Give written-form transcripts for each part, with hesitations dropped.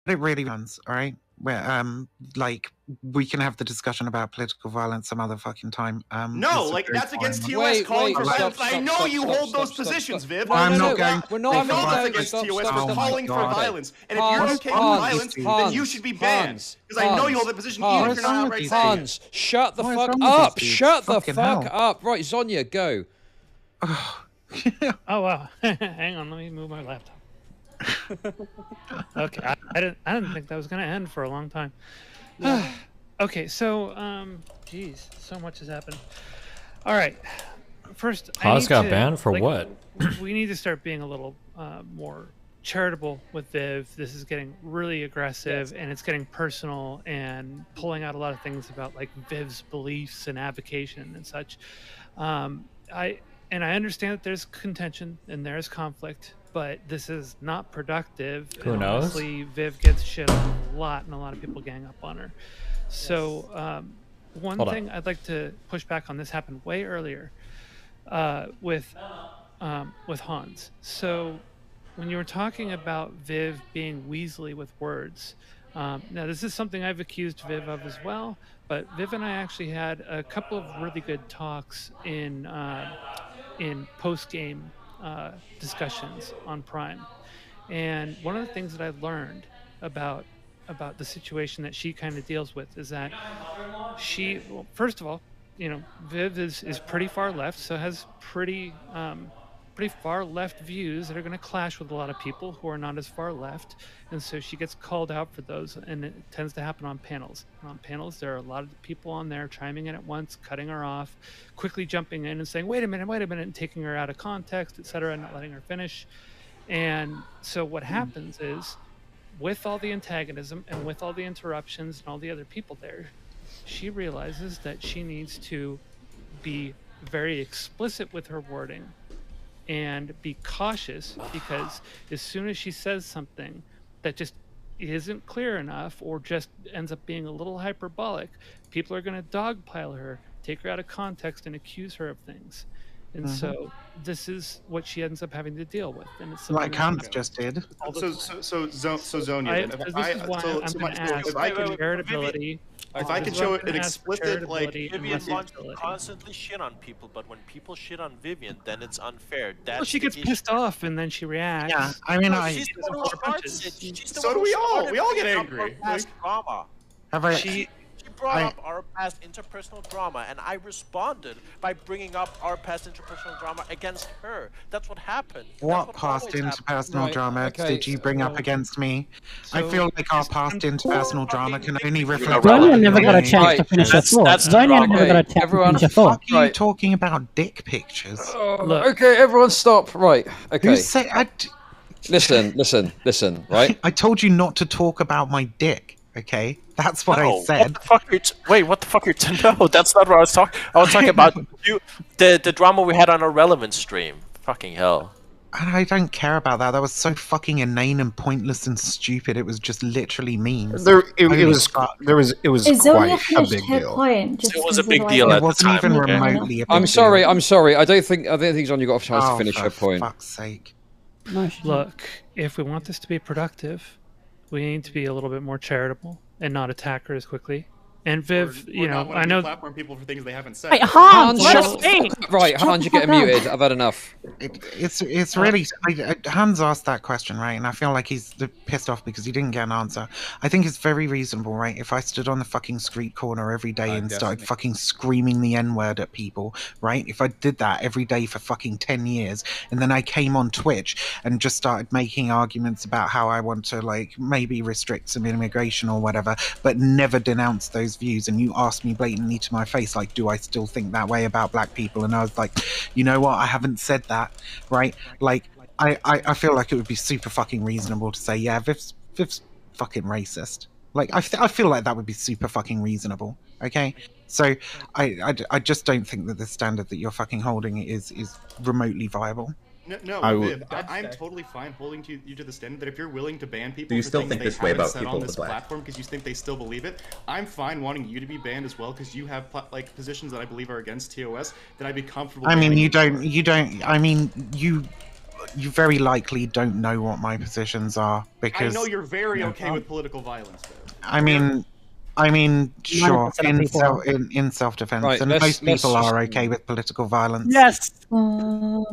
it really runs, all right? Where like we can have the discussion about political violence some other fucking time. No, like that's against TOS calling for violence. I know you hold those positions, Viv. I'm not going. We're not having violence against TOS for calling for violence. And if you're okay with violence, then you should be banned. Because I know you hold that position even if you're not outright saying it. Hans, shut the fuck up! Shut the fuck up! Right, Zonia, go. Oh wow! Hang on, let me move my laptop. Okay, I didn't think that was gonna end for a long time. Okay, so geez, so much has happened. All right, first, Haas got banned for what? We need to start being a little more charitable with Viv. This is getting really aggressive, and it's getting personal, and pulling out a lot of things about like Viv's beliefs and avocation and such. I understand that there's contention and there's conflict, but this is not productive. Who knows? Honestly, Viv gets shit on a lot, and a lot of people gang up on her. So one thing I'd like to push back on, this happened way earlier with Hans. So when you were talking about Viv being Weasley with words, now this is something I've accused Viv of as well, but Viv and I actually had a couple of really good talks in post-game discussions on Prime. And one of the things that I learned about the situation that she kind of deals with is that she, well, first of all, you know, Viv is pretty far left, so has pretty far left views that are going to clash with a lot of people who are not as far left, and so she gets called out for those, and it tends to happen on panels. And on panels, there are a lot of people on there chiming in at once, cutting her off, quickly jumping in and saying, wait a minute, and taking her out of context, etc., and not letting her finish. And so what happens is, with all the antagonism and with all the interruptions and all the other people there, she realizes that she needs to be very explicit with her wording and be cautious, because as soon as she says something that just isn't clear enough or just ends up being a little hyperbolic, people are going to dogpile her, take her out of context, and accuse her of things. And so this is what she ends up having to deal with. And it's like Hans just did. So Zonia, if I can show an explicit, like, Vivian wants to constantly shit on people, but when people shit on Vivian, then it's unfair. Well, she gets pissed off and then she reacts. Yeah, I mean, she's the one who starts it. So do we all. We all get angry. Drama. She brought up our past interpersonal drama, and I responded by bringing up our past interpersonal drama against her. That's what happened. What past interpersonal drama did you bring up against me? I feel like our past interpersonal drama can only reflect... Zonia never got a chance to finish her thought. Zonia never got a chance to finish her thought. What are you talking about dick pictures? Okay, everyone stop. Right, okay. Who said... Listen, right? I told you not to talk about my dick, okay? That's what I said. Wait, what the fuck are you... No, that's not what I was talking... I was talking about the drama we had on Ahrelevant stream. Fucking hell. I don't care about that. That was so fucking inane and pointless and stupid. It was just literally memes. It was quite a big deal. It was a big deal at the time. It wasn't even remotely a big I'm sorry. I don't think Zonia got a chance to finish her point. For fuck's sake. Look, if we want this to be productive, we need to be a little bit more charitable and not attack her as quickly. And Viv, you know, I know platform people for things they haven't said. Hey, Hans, right, Hans, you're getting muted. I've had enough. It's really Hans asked that question, right? And I feel like he's pissed off because he didn't get an answer. I think it's very reasonable, right? If I stood on the fucking street corner every day and started fucking screaming the N-word at people, right? If I did that every day for fucking 10 years, and then I came on Twitch and just started making arguments about how I want to, like, maybe restrict some immigration or whatever, but never denounce those views, and you asked me blatantly to my face, like, do I still think that way about black people? And I was like, you know what, I haven't said that, right? Like, I feel like it would be super fucking reasonable to say, yeah, Viv's fucking racist. Like, I feel like that would be super fucking reasonable, okay? So I just don't think that the standard that you're fucking holding is remotely viable. Viv, I'm totally fine holding you to the standard that if you're willing to ban people you still think this way about people on this platform because you think they still believe it, I'm fine wanting you to be banned as well because you have like positions that I believe are against TOS that I'd be comfortable. I mean, you don't. I mean, you you very likely don't know what my positions are because I know you're very okay with political violence, though. I mean, sure, in self-defense, right, and most people are okay with political violence. Yes.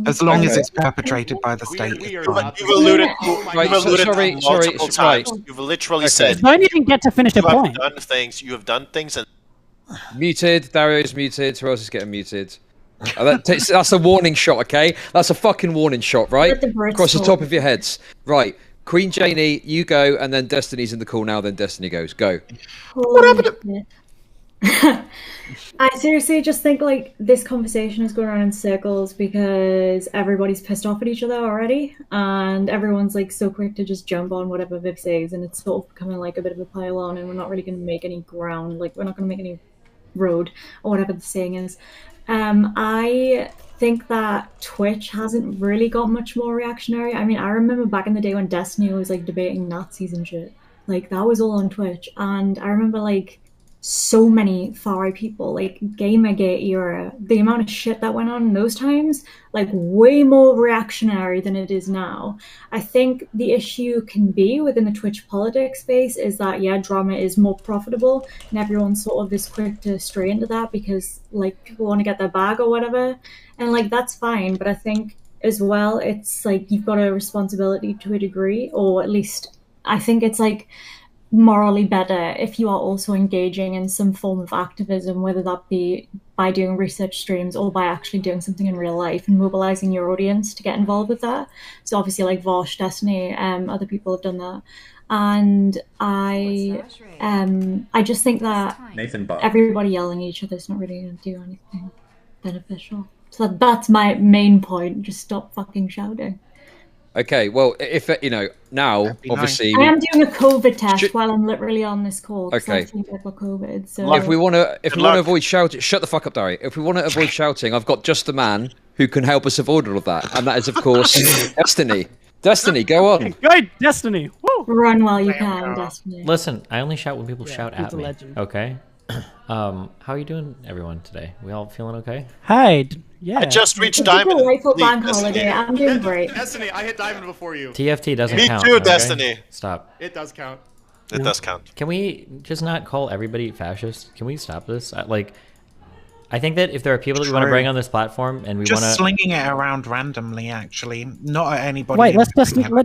As long as it's perpetrated by the state. You've alluded to multiple times. You've literally said. You don't even get to finish the point. You have done things and. Muted. Dario's muted. Who else is getting muted? That's a warning shot, okay? That's a fucking warning shot, right? Across the top of your heads. Right. Queen Janie, you go, and then Destiny's in the call now, then Destiny goes. Go. What happened? I seriously just think, like, this conversation is going around in circles because everybody's pissed off at each other already, and everyone's, like, so quick to just jump on whatever Viv says, and it's sort of becoming, like, a bit of a pile-on, and we're not really going to make any ground. Like, we're not going to make any road, or whatever the saying is. I think that Twitch hasn't really got much more reactionary. I mean, I remember back in the day when Destiny was like debating Nazis and shit. Like, that was all on Twitch. And I remember, like, so many far-right people, like Gamergate era, the amount of shit that went on in those times, like, way more reactionary than it is now. I think the issue can be within the Twitch politics space is that, yeah, drama is more profitable, and everyone sort of is quick to stray into that because, like, people want to get their bag or whatever. And, like, that's fine, but I think as well, it's like you've got a responsibility to a degree, or at least I think it's like morally better if you are also engaging in some form of activism, whether that be by doing research streams or by actually doing something in real life and mobilizing your audience to get involved with that. So obviously, like Vosh, Destiny, other people have done that. And I just think that everybody yelling at each other is not really going to do anything beneficial. So that's my main point. Just stop fucking shouting. Okay, well, if now obviously I am doing a COVID test while I'm literally on this call. Okay. I think I've got COVID. So if we want to avoid shouting, shut the fuck up, Dari. If we want to avoid shouting, I've got just the man who can help us avoid all of that, and that is, of course, Destiny. Destiny, go on. Go, Destiny. Woo! Run while you can, Destiny. Listen, I only shout when people shout at me. Legend. Okay. How are you doing, everyone, today? We all feeling okay? Hi. Yeah. I just reached diamond. Bank holiday. I'm doing great. Destiny, I hit diamond before you. TFT doesn't count. Me too, okay? Destiny. Stop. It does count. It does count. Can we just not call everybody fascist? Can we stop this? I think that if there are people that we want to bring on this platform and we want to... Just slinging it around randomly, actually. Not at anybody. Wait, let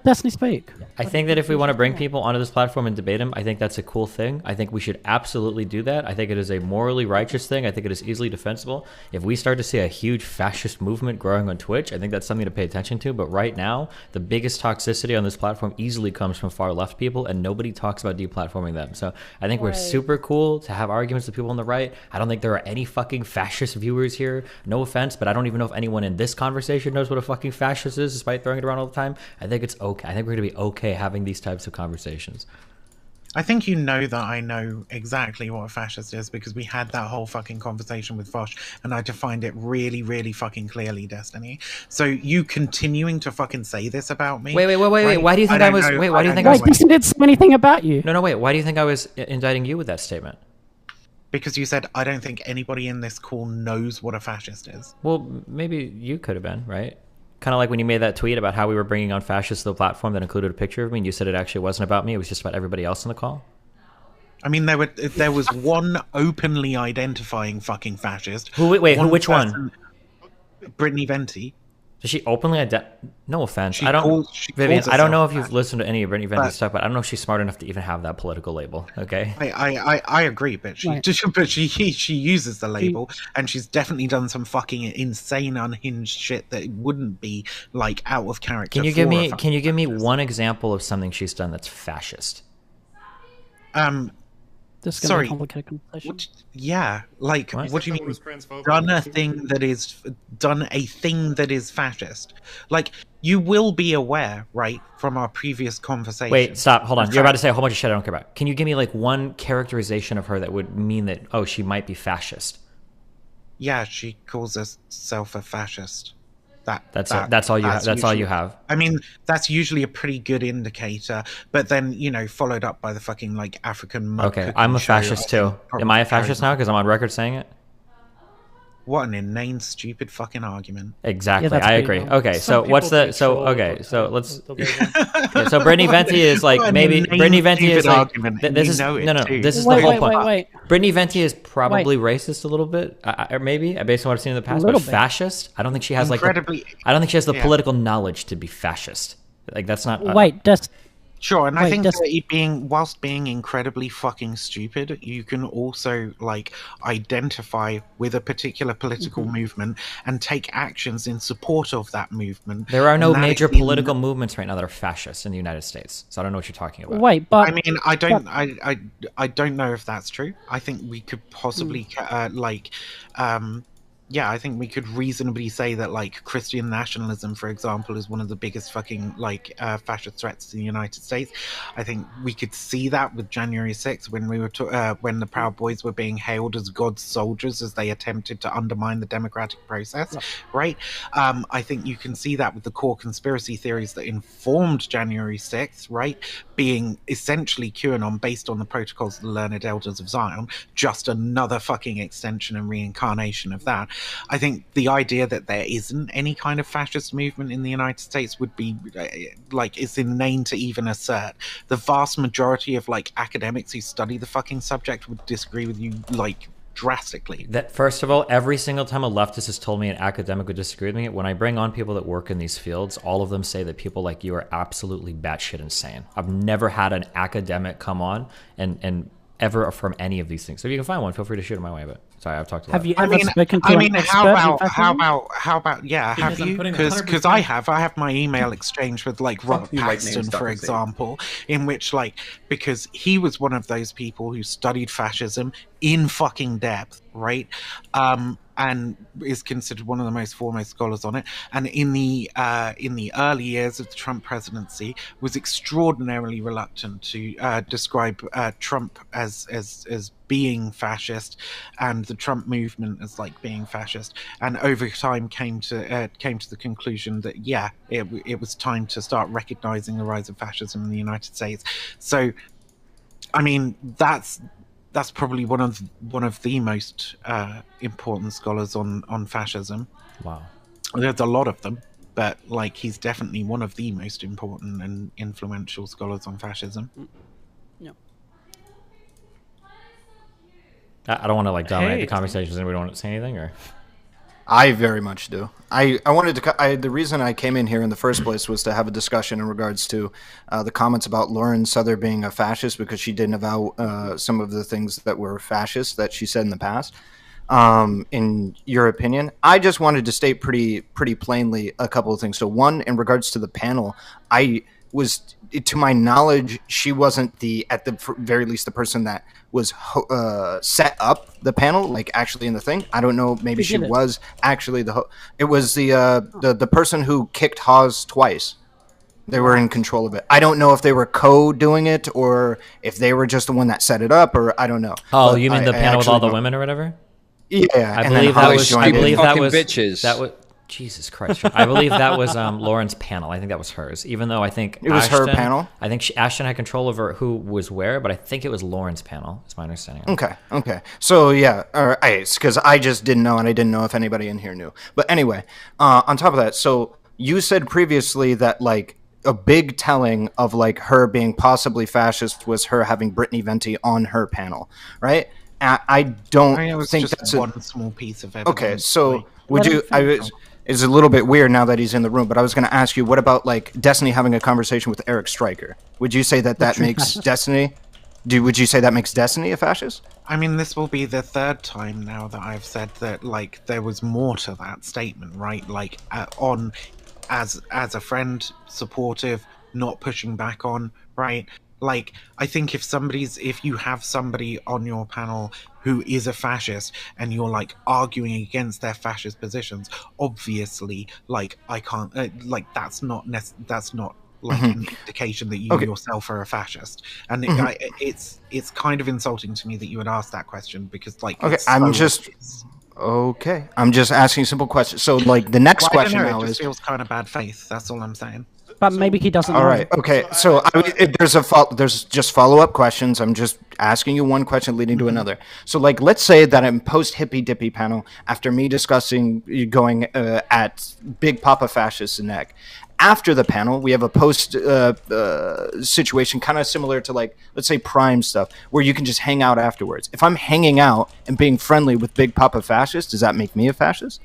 Destiny speak. I think that if we want to bring people onto this platform and debate them, I think that's a cool thing. I think we should absolutely do that. I think it is a morally righteous thing. I think it is easily defensible. If we start to see a huge fascist movement growing on Twitch, I think that's something to pay attention to. But right now, the biggest toxicity on this platform easily comes from far left people, and nobody talks about deplatforming them. So I think we're super cool to have arguments with people on the right. I don't think there are any fucking fascist viewers here. No offense, but I don't even know if anyone in this conversation knows what a fucking fascist is, despite throwing it around all the time. I think it's okay. I think we're going to be okay having these types of conversations. I think you know that I know exactly what a fascist is because we had that whole fucking conversation with Vosh and I defined it really, really fucking clearly, Destiny. So you continuing to fucking say this about me? Wait. Why do you think I was... Wait, why do you think I was... Didn't say anything about you. No, wait. Why do you think I was indicting you with that statement? Because you said, I don't think anybody in this call knows what a fascist is. Well, maybe you could have been, right? Kind of like when you made that tweet about how we were bringing on fascists to the platform that included a picture of me, and you said it actually wasn't about me, it was just about everybody else on the call. I mean, there was one openly identifying fucking fascist. Which one? Brittany Venti. Does she openly No offense. Vivian, I don't know if you've listened to any of Brittany Venti's stuff, but I don't know if she's smart enough to even have that political label. Okay. I agree, but she uses the label, and she's definitely done some fucking insane, unhinged shit that wouldn't be like out of character. Can you give me one example of something she's done that's fascist? This is going to be a complicated conversation. What do you mean? Done a thing that is fascist. Like, you will be aware, right, from our previous conversation. Wait, stop, hold on. You're about to say a whole bunch of shit I don't care about. Can you give me like one characterization of her that would mean that, oh, she might be fascist? Yeah, she calls herself a fascist. That's all you have. That's all you have. I mean, that's usually a pretty good indicator, but then, followed up by the fucking like African. Okay, I'm a fascist too. Am I a fascist now because I'm on record saying it? What an inane, stupid fucking argument. Exactly, yeah, I agree. Okay, so what's the so let's. Yeah, so Brittany Venti is like maybe Brittany Venti is like this is no this is the whole point. Wait. Brittany Venti is probably racist a little bit, or maybe based on what I've seen in the past, but fascist. I don't think she has I don't think she has the political knowledge to be fascist. Like that's not. Sure, and I think that whilst being incredibly fucking stupid, you can also like identify with a particular political movement and take actions in support of that movement. There are no major political movements right now that are fascist in the United States, so I don't know what you're talking about. But I mean, I don't know if that's true. I think we could possibly yeah, I think we could reasonably say that, like, Christian nationalism, for example, is one of the biggest fucking, like, fascist threats in the United States. I think we could see that with January 6th when we were when the Proud Boys were being hailed as God's soldiers as they attempted to undermine the democratic process, right? I think you can see that with the core conspiracy theories that informed January 6th, right? Being essentially QAnon based on the protocols of the Learned Elders of Zion, just another fucking extension and reincarnation of that. I think the idea that there isn't any kind of fascist movement in the United States would be like, it's inane to even assert. The vast majority of like academics who study the fucking subject would disagree with you like drastically. That first of all, every single time a leftist has told me an academic would disagree with me, when I bring on people that work in these fields, all of them say that people like you are absolutely batshit insane. I've never had an academic come on and ever affirm any of these things. So if you can find one, feel free to shoot it my way. But sorry, I've talked a lot. Have you ever spoken to an expert? How about yeah, have you? Because I have my email exchange with like Robert Paxton, for example, in which like, because he was one of those people who studied fascism in fucking depth, right? And is considered one of the most foremost scholars on it. And in the early years of the Trump presidency, was extraordinarily reluctant to describe Trump as being fascist, and the Trump movement as like being fascist. And over time came to the conclusion that yeah, it was time to start recognizing the rise of fascism in the United States. So, I mean, that's probably one of the most important scholars on fascism. Wow. There's a lot of them, but like he's definitely one of the most important and influential scholars on fascism. Yeah. I don't want to like dominate the conversation. Does anybody want to say anything or? I very much do. I wanted to. The reason I came in here in the first place was to have a discussion in regards to the comments about Lauren Souther being a fascist because she didn't avow some of the things that were fascist that she said in the past. In your opinion, I just wanted to state pretty plainly a couple of things. So one, in regards to the panel, to my knowledge, she wasn't at the very least the person that was set up the panel, like actually in the thing. I don't know. Maybe she was actually it was the person who kicked Hawes twice. They were in control of it. I don't know if they were doing it or if they were just the one that set it up, or I don't know. Oh, you mean the panel with all the women or whatever? Yeah, I believe that was bitches. Jesus Christ. I believe that was Lauren's panel. I think that was hers. Even though I think it was her panel. I think Ashton had control over who was where, but I think it was Lauren's panel. That's my understanding. Okay. So yeah, because I just didn't know, and I didn't know if anybody in here knew. But anyway, on top of that, so you said previously that like a big telling of like her being possibly fascist was her having Brittany Venti on her panel, right? I don't think that's one small piece of evidence. Okay, so would you? It's a little bit weird now that he's in the room, but I was going to ask you, what about like Destiny having a conversation with Eric Stryker? Would you say that makes Destiny? Would you say that makes Destiny a fascist? I mean, this will be the third time now that I've said that like there was more to that statement, right? Like as a friend, supportive, not pushing back on, right? Like, I think if you have somebody on your panel who is a fascist and you're like arguing against their fascist positions, obviously, like I can't, like that's not like an indication that you yourself are a fascist. And it's kind of insulting to me that you would ask that question because like I'm just asking simple questions. So like the next question now it just feels kind of bad faith. That's all I'm saying. But maybe he doesn't. All right. Okay. So there's just follow-up questions. I'm just asking you one question leading to another. So, like, let's say that I'm post hippy dippy panel after me discussing going at Big Papa Fascist neck. After the panel, we have a post situation kind of similar to, like, let's say Prime stuff, where you can just hang out afterwards. If I'm hanging out and being friendly with Big Papa Fascist, does that make me a fascist?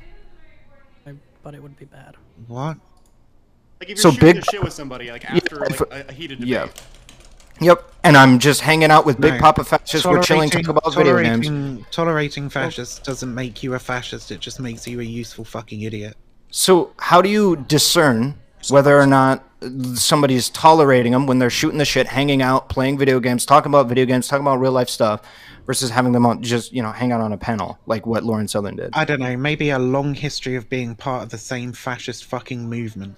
But it would be bad. What? Like if you're shooting the shit with somebody, like after a heated debate. Yeah. Yep. And I'm just hanging out with Big Papa Fascists. We're chilling, talking about video games. Tolerating fascists doesn't make you a fascist. It just makes you a useful fucking idiot. So how do you discern whether or not somebody's tolerating them when they're shooting the shit, hanging out, playing video games, talking about video games, talking about real life stuff, versus having them on just, hang out on a panel like what Lauren Southern did? I don't know. Maybe a long history of being part of the same fascist fucking movement.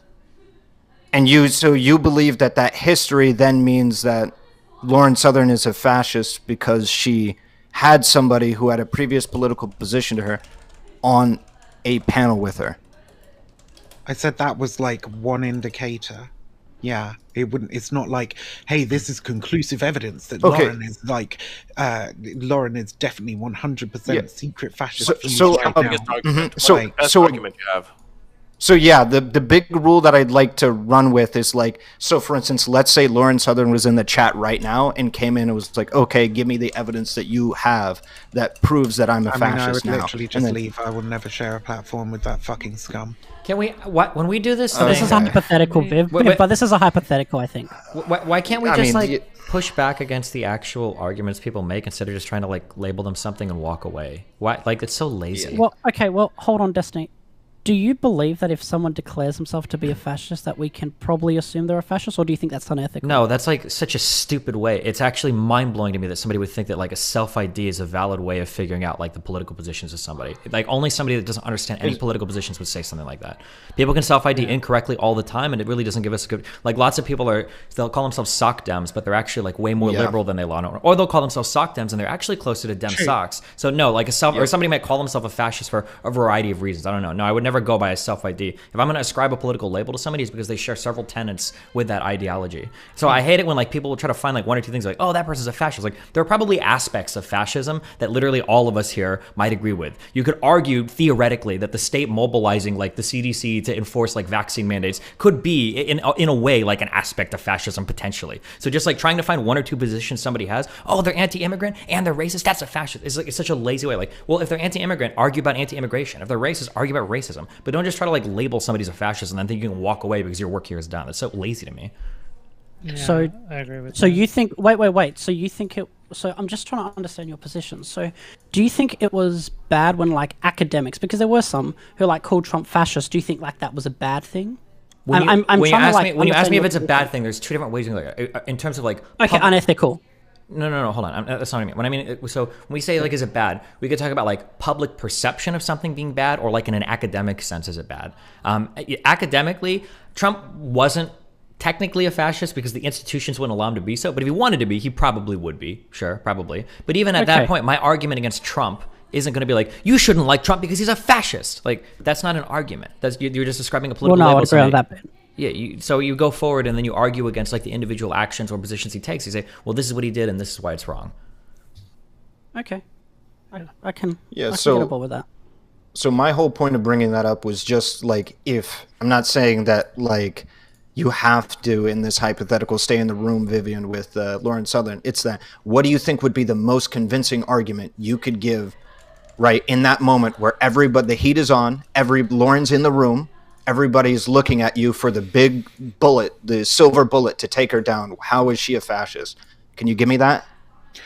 And you believe that history then means that Lauren Southern is a fascist because she had somebody who had a previous political position to her on a panel with her. I said that was like one indicator. Yeah, it's not like, hey, this is conclusive evidence that Lauren is like, Lauren is definitely 100% secret fascist. Argument you have. So yeah, the big rule that I'd like to run with is like, so for instance, let's say Lauren Southern was in the chat right now and came in and was like, okay, give me the evidence that you have that proves that I'm a fascist now. I would literally just leave. I would never share a platform with that fucking scum. Can we, when we do this? This is hypothetical, Viv, but this is a hypothetical, I think. Why can't we just push back against the actual arguments people make instead of just trying to like label them something and walk away? Why? Like, it's so lazy. Well, okay, hold on, Destiny. Do you believe that if someone declares himself to be a fascist that we can probably assume they're a fascist, or do you think that's unethical? No, that's like such a stupid way. It's actually mind-blowing to me that somebody would think that like a self-ID is a valid way of figuring out like the political positions of somebody. Like only somebody that doesn't understand any political positions would say something like that. People can self-ID incorrectly all the time, and it really doesn't give us a good... Like lots of people they'll call themselves sock Dems, but they're actually like way more liberal than they are. Or they'll call themselves sock Dems, and they're actually closer to Dem socks. So no, like or somebody might call themselves a fascist for a variety of reasons. I don't know. No, I would never go by a self-ID. If I'm going to ascribe a political label to somebody, it's because they share several tenets with that ideology. So I hate it when like people will try to find like one or two things like, oh, that person's a fascist. Like there are probably aspects of fascism that literally all of us here might agree with. You could argue theoretically that the state mobilizing like the CDC to enforce like vaccine mandates could be in a way like an aspect of fascism potentially. So just like trying to find one or two positions somebody has, oh, they're anti-immigrant and they're racist, that's a fascist. It's such a lazy way. Like, well, if they're anti-immigrant, argue about anti-immigration. If they're racist, argue about racism. But don't just try to like label somebody as a fascist and then think you can walk away because your work here is done. That's so lazy to me. Yeah, so I agree with so that. You think wait. So you think it? So I'm just trying to understand your position. So do you think it was bad when like academics, because there were some who like called Trump fascist? Do you think like that was a bad thing? When you ask me if it's a bad thing, there's two different ways you can look at it. In terms of like unethical. No, hold on. That's not what I mean. So when we say like, is it bad? We could talk about like public perception of something being bad, or like in an academic sense, is it bad? Academically, Trump wasn't technically a fascist because the institutions wouldn't allow him to be so. But if he wanted to be, he probably would be. Sure, probably. But even at that point, my argument against Trump isn't going to be like, you shouldn't like Trump because he's a fascist. Like, that's not an argument. You're just describing a political label. Well, no, I agree on that bit. Yeah, so you go forward and then you argue against like the individual actions or positions he takes. You say, well, this is what he did and this is why it's wrong. Okay. I can get on board with that. So my whole point of bringing that up was just like, if I'm not saying that like you have to, in this hypothetical, stay in the room, Vivian, with Lauren Southern. It's that, what do you think would be the most convincing argument you could give right in that moment where the heat is on, Lauren's in the room, everybody's looking at you for the big bullet, the silver bullet to take her down. How is she a fascist? Can you give me that?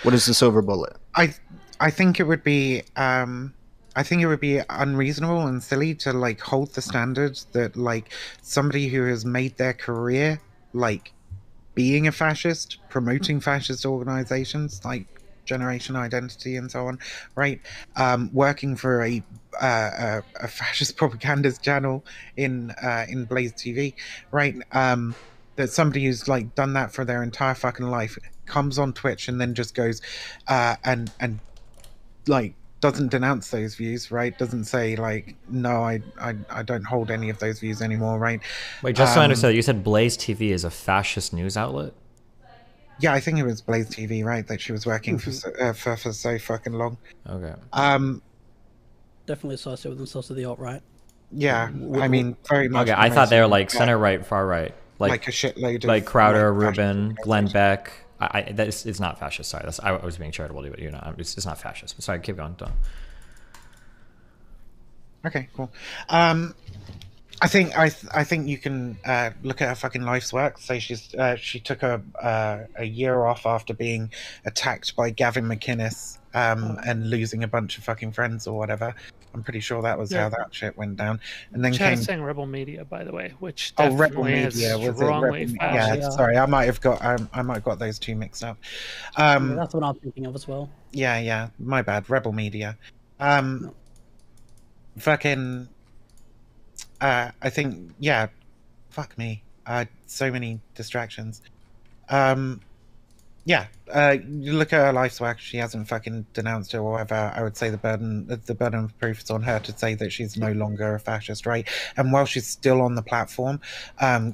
What is the silver bullet? I think it would be unreasonable and silly to like hold the standards that like somebody who has made their career like being a fascist, promoting fascist organizations like Generation Identity and so on, right? Working for a fascist propagandist channel in Blaze TV, right? That somebody who's like done that for their entire fucking life comes on Twitch and then just goes and like doesn't denounce those views, right? Doesn't say like, no, I don't hold any of those views anymore, right? Wait, just so I understand, you said Blaze TV is a fascist news outlet? Yeah, I think it was Blaze TV, right? That she was working for so fucking long. Okay. Definitely associated with themselves to the alt-right. Yeah, I mean, very much. Okay, I thought they were like center right, far right, like a shitload of like Crowder, Rubin, Glenn Beck. It's not fascist. Sorry, I was being charitable, but you're not. It's not fascist. Sorry, keep going. Don't. Okay, cool. I think you can look at her fucking life's work. So she took a year off after being attacked by Gavin McInnes and losing a bunch of fucking friends or whatever. I'm pretty sure that was how that shit went down. And then Chad is saying Rebel Media, by the way, which definitely is strongly fascist. Yeah, sorry, I might have got those two mixed up. That's what I'm thinking of as well. Yeah, my bad. Rebel Media. Fucking. I think fuck me. So many distractions. You look at her life's work. She hasn't fucking denounced it or whatever. I would say the burden of proof is on her to say that she's no longer a fascist, right? And while she's still on the platform,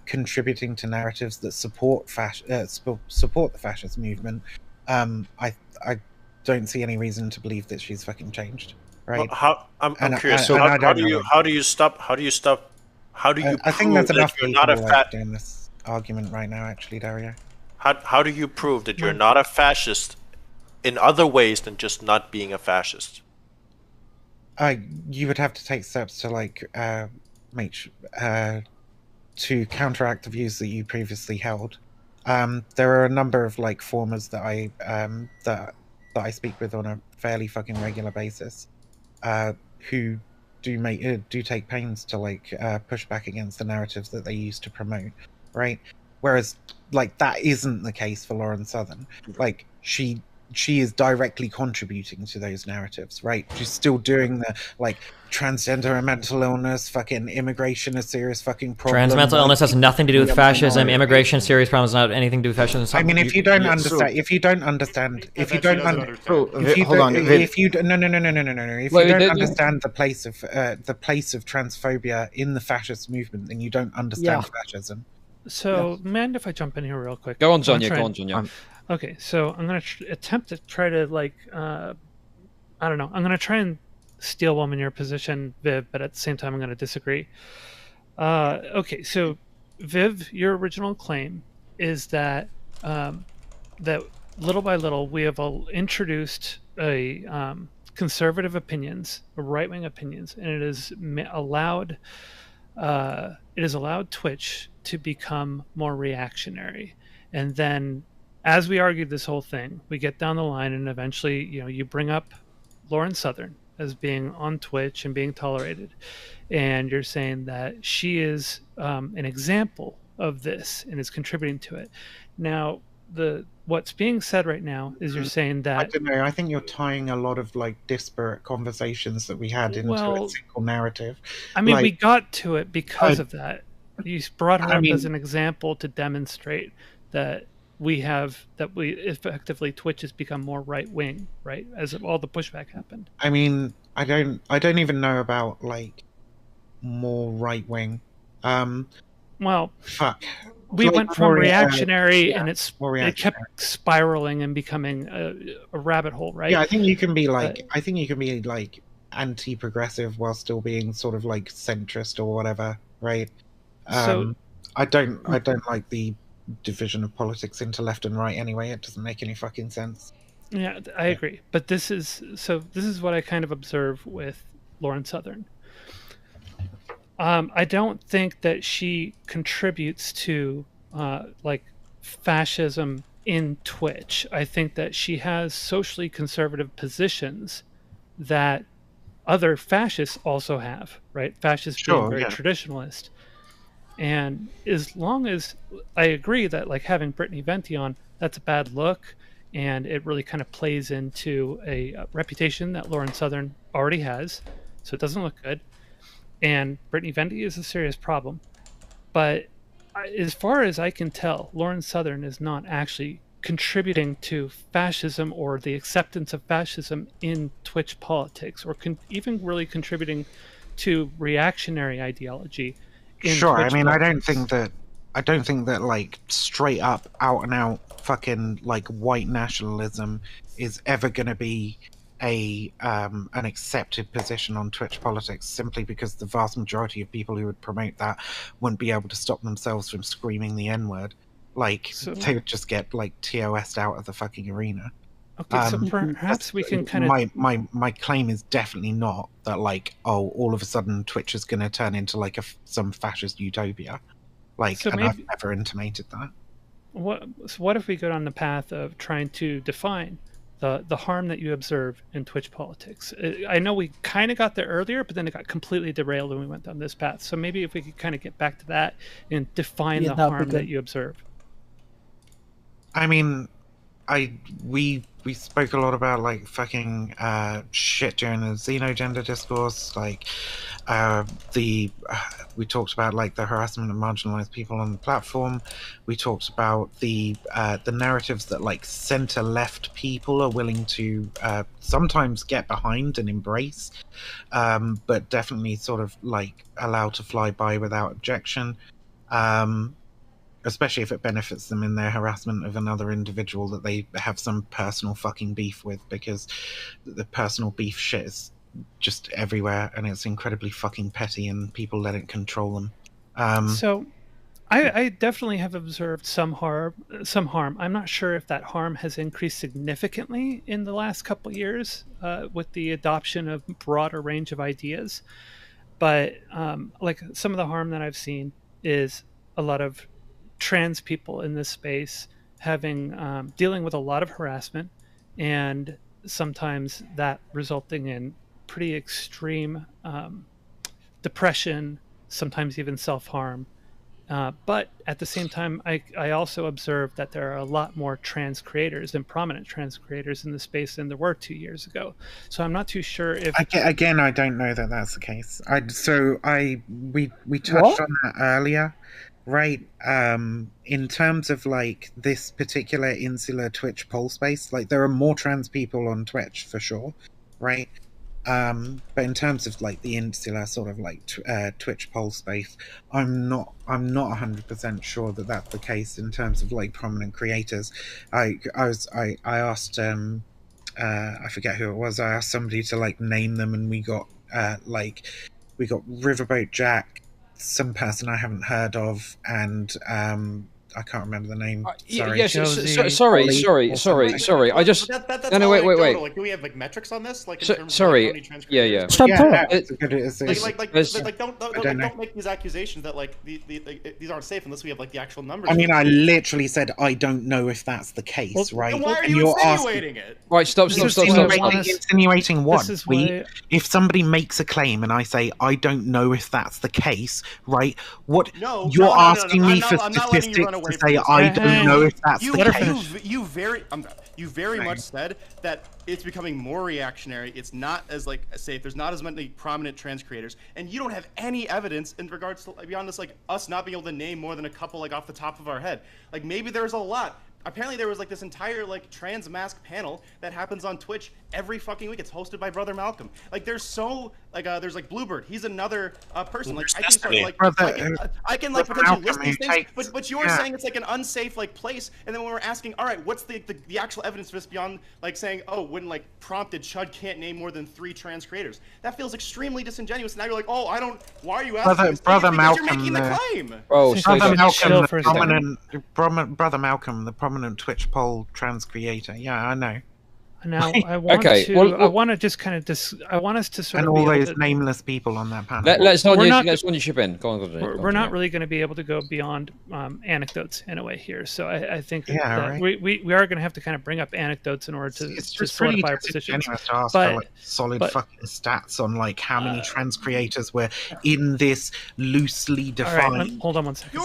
contributing to narratives that support the fascist movement, I don't see any reason to believe that she's fucking changed. Right. Well, I'm curious. So how do you stop? I think there's enough people doing this argument right now, actually, Dario. How do you prove that you're not a fascist in other ways than just not being a fascist? You would have to take steps to like to counteract the views that you previously held. There are a number of like formers that I speak with on a fairly fucking regular basis, who do take pains to like push back against the narratives that they used to promote, right? Whereas like that isn't the case for Lauren Southern. Like she is directly contributing to those narratives, right? She's still doing the like transgender and mental illness, fucking immigration, a serious fucking problem. Trans mental illness has nothing to do with fascism. Immigration, serious problems, not anything to do with fascism. I mean, if you don't understand the place of transphobia in the fascist movement, then you don't understand fascism. So, mind if I jump in here real quick? Go on, Jonya. Okay, so I'm going to attempt to try to, like, I don't know. I'm going to try and steel woman your position, Viv, but at the same time, I'm going to disagree. Okay, so, Viv, your original claim is that that little by little, we have introduced a conservative opinions, right-wing opinions, and it is allowed Twitch to become more reactionary. And then as we argued this whole thing, we get down the line and eventually, you bring up Lauren Southern as being on Twitch and being tolerated. And you're saying that she is an example of this and is contributing to it. Now, what's being said right now is you're saying that... I don't know. I think you're tying a lot of like disparate conversations that we had into a single narrative. I mean, we got to it because of that. You brought her up as an example to demonstrate that effectively Twitch has become more right wing, right? As all the pushback happened. I mean, I don't even know about like more right wing. Well, fuck. We went from reactionary, and it kept spiraling and becoming a rabbit hole, right? Yeah, I think you can be like anti-progressive while still being sort of like centrist or whatever, right? So I don't like the division of politics into left and right anyway. It doesn't make any fucking sense. Yeah, I agree. But this is what I kind of observe with Lauren Southern. I don't think that she contributes to like fascism in Twitch. I think that she has socially conservative positions that other fascists also have, right? Fascists being very traditionalist. And as long as I agree that like having Brittany Venti on, that's a bad look, and it really kind of plays into a reputation that Lauren Southern already has, so it doesn't look good. And Brittany Venti is a serious problem. But as far as I can tell, Lauren Southern is not actually contributing to fascism or the acceptance of fascism in Twitch politics, or even really contributing to reactionary ideology in Sure, Twitch I mean, politics. I don't think that like straight up, out and out fucking like white nationalism is ever going to be an accepted position on Twitch politics, simply because the vast majority of people who would promote that wouldn't be able to stop themselves from screaming the N-word. Like, they would just get like TOS'd out of the fucking arena. Okay, so perhaps we can kind of... My claim is definitely not that, like, oh, all of a sudden Twitch is going to turn into like some fascist utopia. Like, so and I've never intimated that. What if we go down the path of trying to define the harm that you observe in Twitch politics? I know we kind of got there earlier, but then it got completely derailed when we went down this path. So maybe if we could kind of get back to that and define the harm that you observe. I mean, we spoke a lot about like fucking shit during the xenogender discourse. Like we talked about like the harassment of marginalized people on the platform. We talked about the narratives that like center left people are willing to sometimes get behind and embrace, but definitely sort of like allow to fly by without objection. Especially if it benefits them in their harassment of another individual that they have some personal fucking beef with, because the personal beef shit is just everywhere and it's incredibly fucking petty and people let it control them. So I definitely have observed some harm. I'm not sure if that harm has increased significantly in the last couple of years with the adoption of broader range of ideas. But like some of the harm that I've seen is a lot of trans people in this space having dealing with a lot of harassment, and sometimes that resulting in pretty extreme depression, sometimes even self-harm. But at the same time, I also observed that there are a lot more trans creators and prominent trans creators in the space than there were 2 years ago. So I'm not too sure if... Again, I don't know that that's the case. We touched on that earlier. Right, in terms of like this particular insular Twitch poll space, like there are more trans people on Twitch for sure, right? But in terms of like the insular sort of like Twitch poll space, I'm not 100% sure that that's the case in terms of like prominent creators. I asked I forget who it was. I asked somebody to like name them, and we got Riverboat Jack, some person I haven't heard of, and I can't remember the name. Sorry. Sorry. I just no. Wait. Like, do we have like metrics on this? Like, in terms of, like, how many trans creators? Don't make these accusations that like these aren't safe unless we have like the actual numbers. I mean, I literally said I don't know if that's the case, right? Then why are you insinuating it? Right, stop. Insinuating what? If somebody makes a claim and I say I don't know if that's the case, right? What you're asking me for statistics to say I don't know if that's the case. You very much said that it's becoming more reactionary. It's not as like safe. There's not as many prominent trans creators, and you don't have any evidence in regards to beyond this, like us not being able to name more than a couple like off the top of our head. Like maybe there's a lot. Apparently there was like this entire like trans mask panel that happens on Twitch every fucking week. It's hosted by Brother Malcolm. Like there's so like there's like Bluebird. He's another person. Like I can start like I can like potentially list these things, but you're saying it's like an unsafe like place. And then when we're asking, all right, what's the actual evidence for this beyond like saying, oh, when like prompted, Chud can't name more than 3 trans creators. That feels extremely disingenuous. And now you're like, oh, I don't. Why are you asking? Brother Malcolm, you're making the claim. Oh, Brother Malcolm, the prominent Twitch poll trans creator. Yeah, I know. Now I want I want to just kind of I want us to sort of all those nameless people on that panel. Let's on your ship in. Go on. We're not really going to be able to go beyond anecdotes in a way here. So I think that we are going to have to kind of bring up anecdotes in order to solidify our position. To ask for like solid fucking stats on like how many trans creators were in this loosely defined. Right, hold on one second.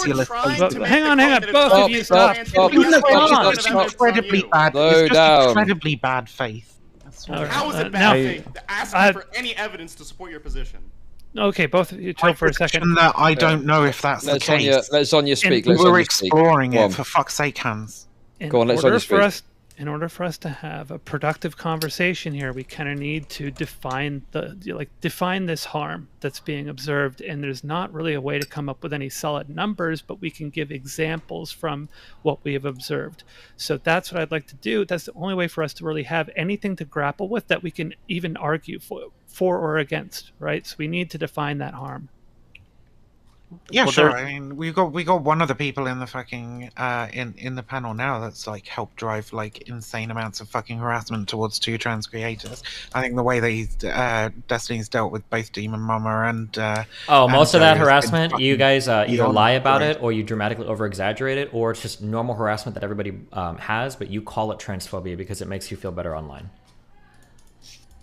Hang on. Both of you stop. Incredibly bad. It's just incredibly bad faith. How is it bad faith? Asking for any evidence to support your position. Okay, both of you chill for a second. I don't know if that's the case. Let's on your speak. We're exploring it, for fuck's sake, Hans. Go on, let's all just in order for us to have a productive conversation here, we kind of need to define this harm that's being observed. And there's not really a way to come up with any solid numbers, but we can give examples from what we have observed. So that's what I'd like to do. That's the only way for us to really have anything to grapple with that we can even argue for or against, right? So we need to define that harm. Yeah, well, sure. I mean, we got one of the people in the fucking in the panel now that's like helped drive like insane amounts of fucking harassment towards 2 trans creators. I think the way that Destiny's dealt with both Demon Mama and most of that harassment, you guys either lie about it or you dramatically over exaggerate it, or it's just normal harassment that everybody has, but you call it transphobia because it makes you feel better online.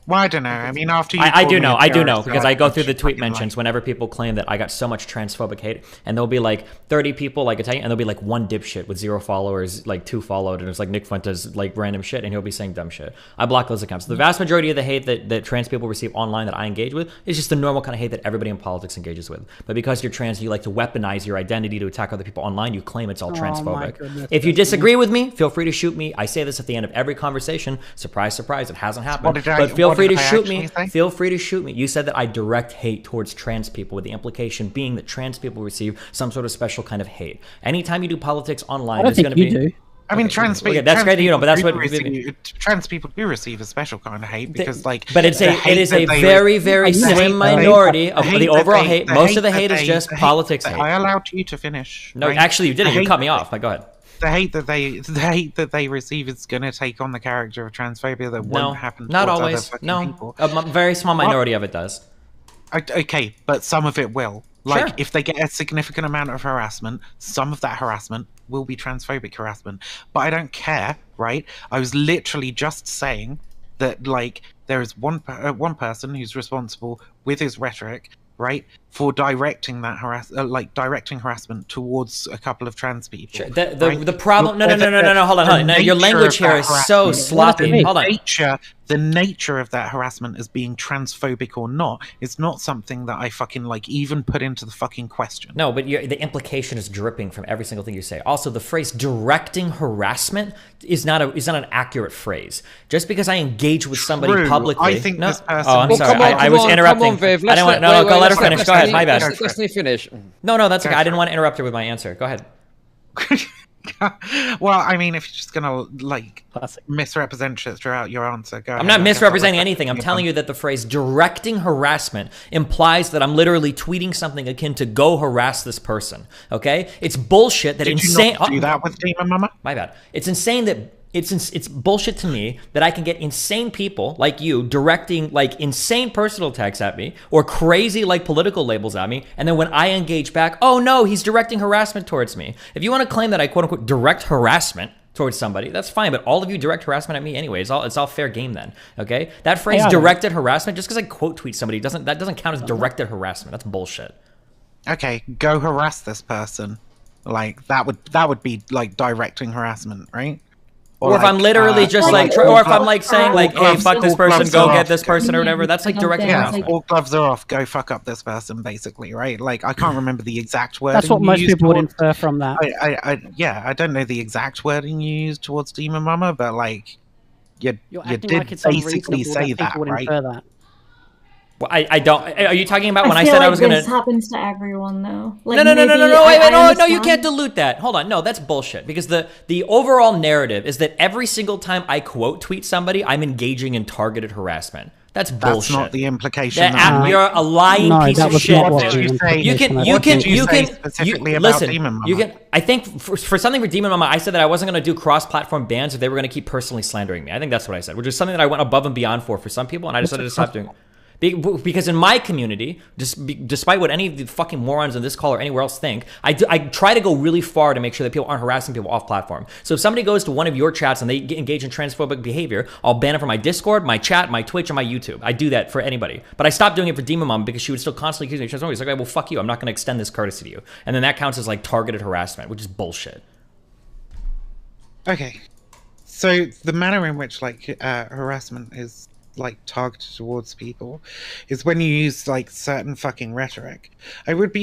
Well, I don't know. I mean, after you I do know, because I go through the tweet mentions whenever people claim that I got so much transphobic hate, and there'll be like 30 people, like Italian, and there'll be like 1 dipshit with 0 followers, like 2 followed, and it's like Nick Fuentes, like random shit, and he'll be saying dumb shit. I block those accounts. The vast majority of the hate that trans people receive online that I engage with is just the normal kind of hate that everybody in politics engages with. But because you're trans, you like to weaponize your identity to attack other people online, you claim it's all transphobic. If you disagree with me, feel free to shoot me. I say this at the end of every conversation. Surprise, surprise, it hasn't happened. But feel free to shoot me. Feel free to shoot me. You said that I direct hate towards trans people, with the implication being that trans people receive some sort of special kind of hate. Anytime you do politics online, there's going to be... I mean, trans people. Okay, that's great, but that's what trans people do receive a special kind of hate because, like, but it is a very, very slim minority of the overall hate. Most of the hate is just politics hate. I allowed you to finish. No, actually, you didn't. You cut me off. Go ahead. The hate that they receive is going to take on the character of transphobia that won't happen. Not always. No, people. A very small minority of it does. Okay, but some of it will. Like, sure. If they get a significant amount of harassment, some of that harassment will be transphobic harassment. But I don't care, right? I was literally just saying that, like, there is one person who's responsible with his rhetoric, right, for directing that directing harassment towards a couple of trans people. Sure. The problem. No. Hold on. No, your language here is so sloppy. Hold on. The nature of that harassment as being transphobic or not is not something that I fucking even put into the fucking question. No, but the implication is dripping from every single thing you say. Also, the phrase "directing harassment" is not an accurate phrase. Just because I engage with somebody publicly, I think this person. Oh, I'm sorry. I was interrupting. I didn't want. No, go let her finish. Go ahead. My bad. Let me finish. No, that's okay. I didn't want to interrupt her with my answer. Go ahead. Well, I mean, if you're just gonna misrepresent it throughout your answer, go ahead. I'm not misrepresenting anything. I'm telling you that the phrase "directing harassment" implies that I'm literally tweeting something akin to "go harass this person." Okay, it's bullshit. That insane. Did you not do that with Demon Mama? My bad. It's insane that. It's bullshit to me that I can get insane people like you directing like insane personal attacks at me or crazy like political labels at me, and then when I engage back, oh no, he's directing harassment towards me. If you want to claim that I quote unquote direct harassment towards somebody, that's fine, but all of you direct harassment at me anyway. It's all fair game then. Okay, that phrase directed harassment, just because I quote tweet somebody doesn't count as directed harassment. That's bullshit. Okay, go harass this person. Like that would be like directing harassment, right? Or if I'm literally just like, or if I'm like saying like, hey, fuck this person, go get this person or whatever, that's like direct harassment. All gloves are off, go fuck up this person, basically, right? Like, I can't remember the exact wording. That's what most people would infer from that. I don't know the exact wording you used towards Demon Mama, but like, you did like basically say that, right? Well, I don't. Are you talking about when I said I was going to... This happens to everyone, though. Like, no, you can't dilute that. Hold on. No, that's bullshit. Because the overall narrative is that every single time I quote tweet somebody, I'm engaging in targeted harassment. That's bullshit. That's not the implication. You're a lying piece of shit. You can specifically about Demon Mama. I think for something for Demon Mama, I said that I wasn't going to do cross-platform bans if they were going to keep personally slandering me. I think that's what I said, which is something that I went above and beyond for some people, and I decided to stop doing. Because in my community, despite what any of the fucking morons in this call or anywhere else think, I try to go really far to make sure that people aren't harassing people off platform. So if somebody goes to one of your chats and they engage in transphobic behavior, I'll ban it from my Discord, my chat, my Twitch, and my YouTube. I do that for anybody. But I stopped doing it for Demon Mom because she would still constantly accuse me of transphobic. It's like, well, fuck you. I'm not going to extend this courtesy to you. And then that counts as like targeted harassment, which is bullshit. Okay. So the manner in which like harassment is like targeted towards people is when you use like certain fucking rhetoric. I don't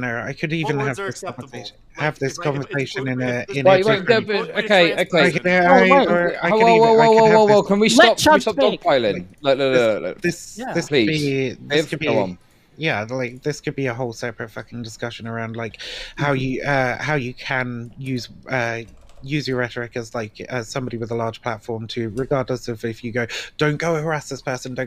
know, I could even have this conversation. have this conversation in a okay. Whoa. Can we stop dogpiling? Look. This could be yeah, like this could be a whole separate fucking discussion around like how you can use your rhetoric as like as somebody with a large platform to, regardless of if you go, don't go harass this person, as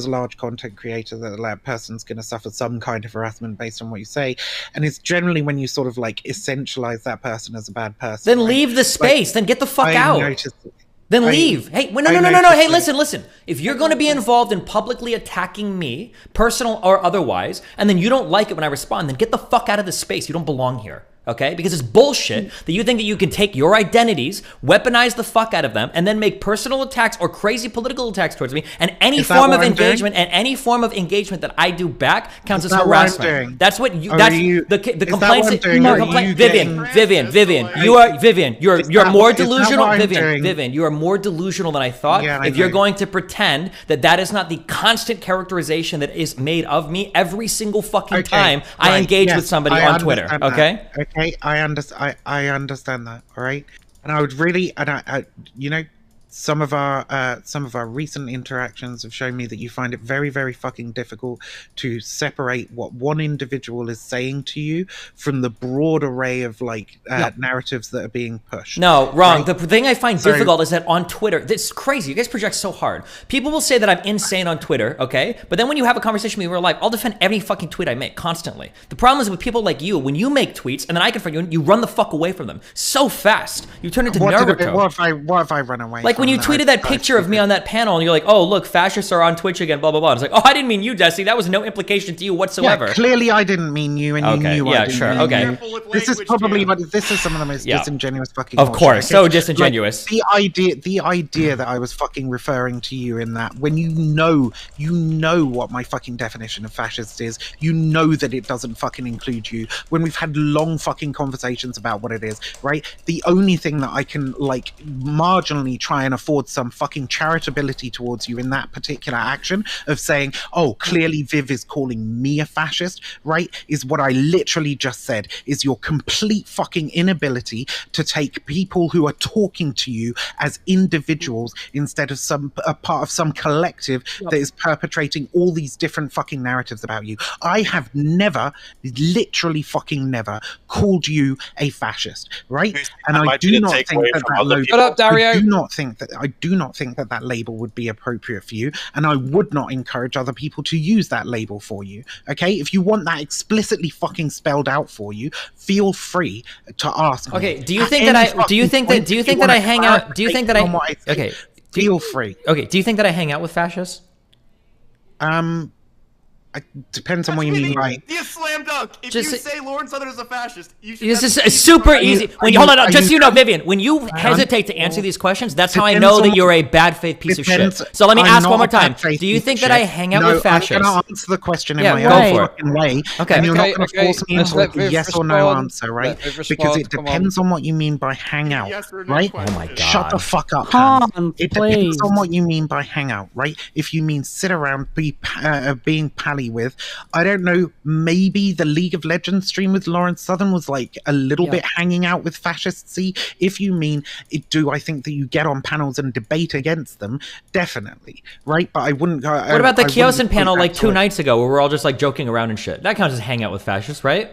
a large content creator that person's going to suffer some kind of harassment based on what you say. And it's generally when you sort of like essentialize that person as a bad person, then leave the space, then get the fuck out. Then leave. Hey, no. Hey, listen. If you're going to be involved in publicly attacking me, personal or otherwise, and then you don't like it when I respond, then get the fuck out of this space. You don't belong here. Okay? Because it's bullshit that you think that you can take your identities, weaponize the fuck out of them, and then make personal attacks or crazy political attacks towards me, and any form of engagement that I do back counts as harassment. That's what you. That's the complaints. Vivian, you're more delusional. Vivian, you are more delusional than I thought. If you're going to pretend that is not the constant characterization that is made of me every single fucking time I engage with somebody on Twitter. Okay. Okay, I understand that, all right? And I would really, and I you know, some of our recent interactions have shown me that you find it very, very fucking difficult to separate what one individual is saying to you from the broad array of like narratives that are being pushed. No, wrong. Right? The thing I find difficult is that on Twitter, this is crazy. You guys project so hard. People will say that I'm insane on Twitter, okay? But then when you have a conversation with me in real life, I'll defend every fucking tweet I make constantly. The problem is with people like you, when you make tweets and then I confront you, you run the fuck away from them so fast. You turn into Naruto. What if I run away? Like when you tweeted that picture of me on that panel and you're like, oh, look, fascists are on Twitch again, blah, blah, blah. And it's like, oh, I didn't mean you, Desi. That was no implication to you whatsoever. Yeah, clearly I didn't mean you and you knew I didn't mean you. This is probably, this is some of the most disingenuous fucking Of course, so disingenuous. Like, the idea that I was fucking referring to you in that, when you know what my fucking definition of fascist is, you know that it doesn't fucking include you. When we've had long fucking conversations about what it is, right? The only thing that I can, like, marginally try and afford some fucking charitability towards you in that particular action of saying, oh, clearly Viv is calling me a fascist, right, is what I literally just said, is your complete fucking inability to take people who are talking to you as individuals instead of a part of some collective that is perpetrating all these different fucking narratives about you. I have never, literally fucking never, called you a fascist, right? And I do not think that Shut up, Dario. I do not think that label would be appropriate for you, and I would not encourage other people to use that label for you. Okay, if you want that explicitly fucking spelled out for you, feel free to ask me. Okay, do you think that I hang out? Do you think that I? Okay, feel free. Okay, do you think that I hang out with fascists? It depends on what you mean by slam dunk. If you say Lauren Southern is a fascist, you should. This is super easy. Hold on, just so you know, Vivian, when you hesitate to answer these questions, that's how I know that you're a bad faith piece of shit. So let me ask one more time. Do you think that I hang out with fascists? I'm going to answer the question in my own fucking way. Okay. And you're not going to force me into a yes or no answer, right? Because it depends on what you mean by hang out, right? Oh my God. Shut the fuck up, Hans. It depends on what you mean by hang out, right? If you mean sit around being pally with, I don't know, maybe the League of Legends stream with Lauren Southern was like a little bit hanging out with fascists-y. If you mean do I think that you get on panels and debate against them, definitely, right? But I wouldn't go. What about the Kyosin panel like 2 nights ago where we're all just like joking around and shit? That counts as hang out with fascists, right?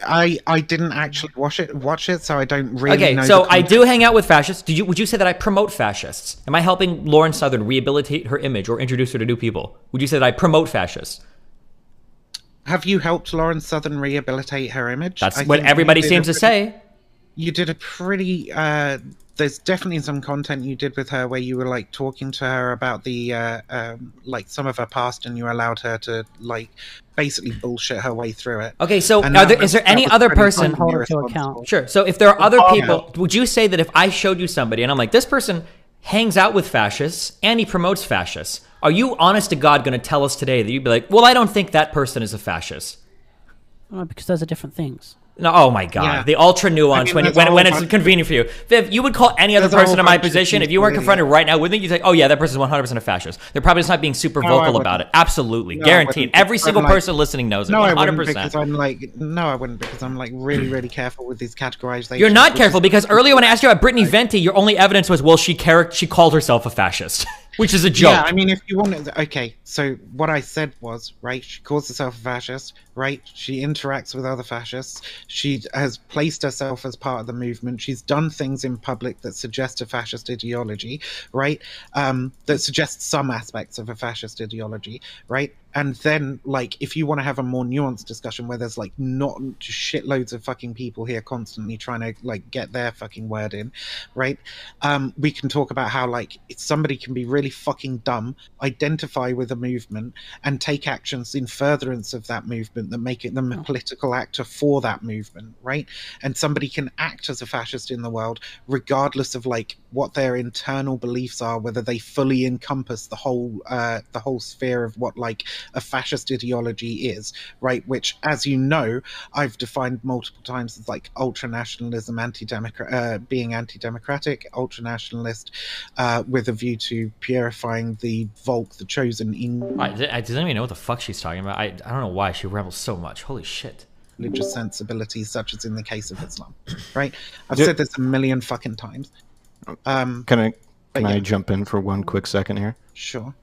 I didn't actually watch it, so I don't really know. Okay, so I do hang out with fascists. Would you say that I promote fascists? Am I helping Lauren Southern rehabilitate her image or introduce her to new people? Would you say that I promote fascists? Have you helped Lauren Southern rehabilitate her image? That's what everybody seems to say. You did a pretty... there's definitely some content you did with her where you were like talking to her about the like some of her past, and you allowed her to like basically bullshit her way through it. Okay, so is there any other person Sure. So if there are other people, would you say that if I showed you somebody and I'm like, this person hangs out with fascists and he promotes fascists, are you honest to God going to tell us today that you'd be like, well, I don't think that person is a fascist? Because those are different things. No, oh my god, the ultra nuance when it's convenient for you. Viv, you would call any other person in my position if you weren't confronted right now. Wouldn't you say, "Oh yeah, that person's 100% a fascist"? They're probably just not being super vocal about it. Absolutely, guaranteed. Every single person listening knows it. 100%. I wouldn't because I'm like really, really careful with these categorizations. You're not careful because earlier when I asked you about Brittany Venti, your only evidence was, well, she called herself a fascist. Which is a joke. Yeah, I mean, if you want to... Okay, so what I said was, right, she calls herself a fascist, right? She interacts with other fascists. She has placed herself as part of the movement. She's done things in public that suggest a fascist ideology, right? That suggests some aspects of a fascist ideology, right? And then, like, if you want to have a more nuanced discussion where there's, like, not shitloads of fucking people here constantly trying to, like, get their fucking word in, right? We can talk about how, like, somebody can be really fucking dumb, identify with a movement, and take actions in furtherance of that movement that make it them a political actor for that movement, right? And somebody can act as a fascist in the world regardless of, like, what their internal beliefs are, whether they fully encompass the whole sphere of what, like, a fascist ideology is, right? Which, as you know, I've defined multiple times as like ultra-nationalism, being anti-democratic, ultra-nationalist, with a view to purifying the Volk, the chosen. I don't even know what the fuck she's talking about. I don't know why she rebels so much. Holy shit. Religious sensibilities, such as in the case of Islam, right? I've said this a million fucking times. Can I jump in for one quick second here? Sure.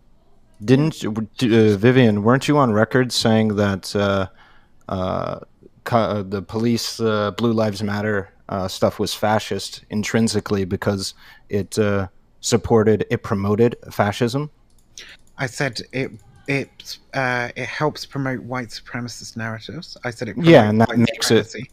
Didn't Vivian? Weren't you on record saying that the police Blue Lives Matter stuff was fascist intrinsically because it promoted fascism? I said it helps promote white supremacist narratives. I said it. And that makes supremacy.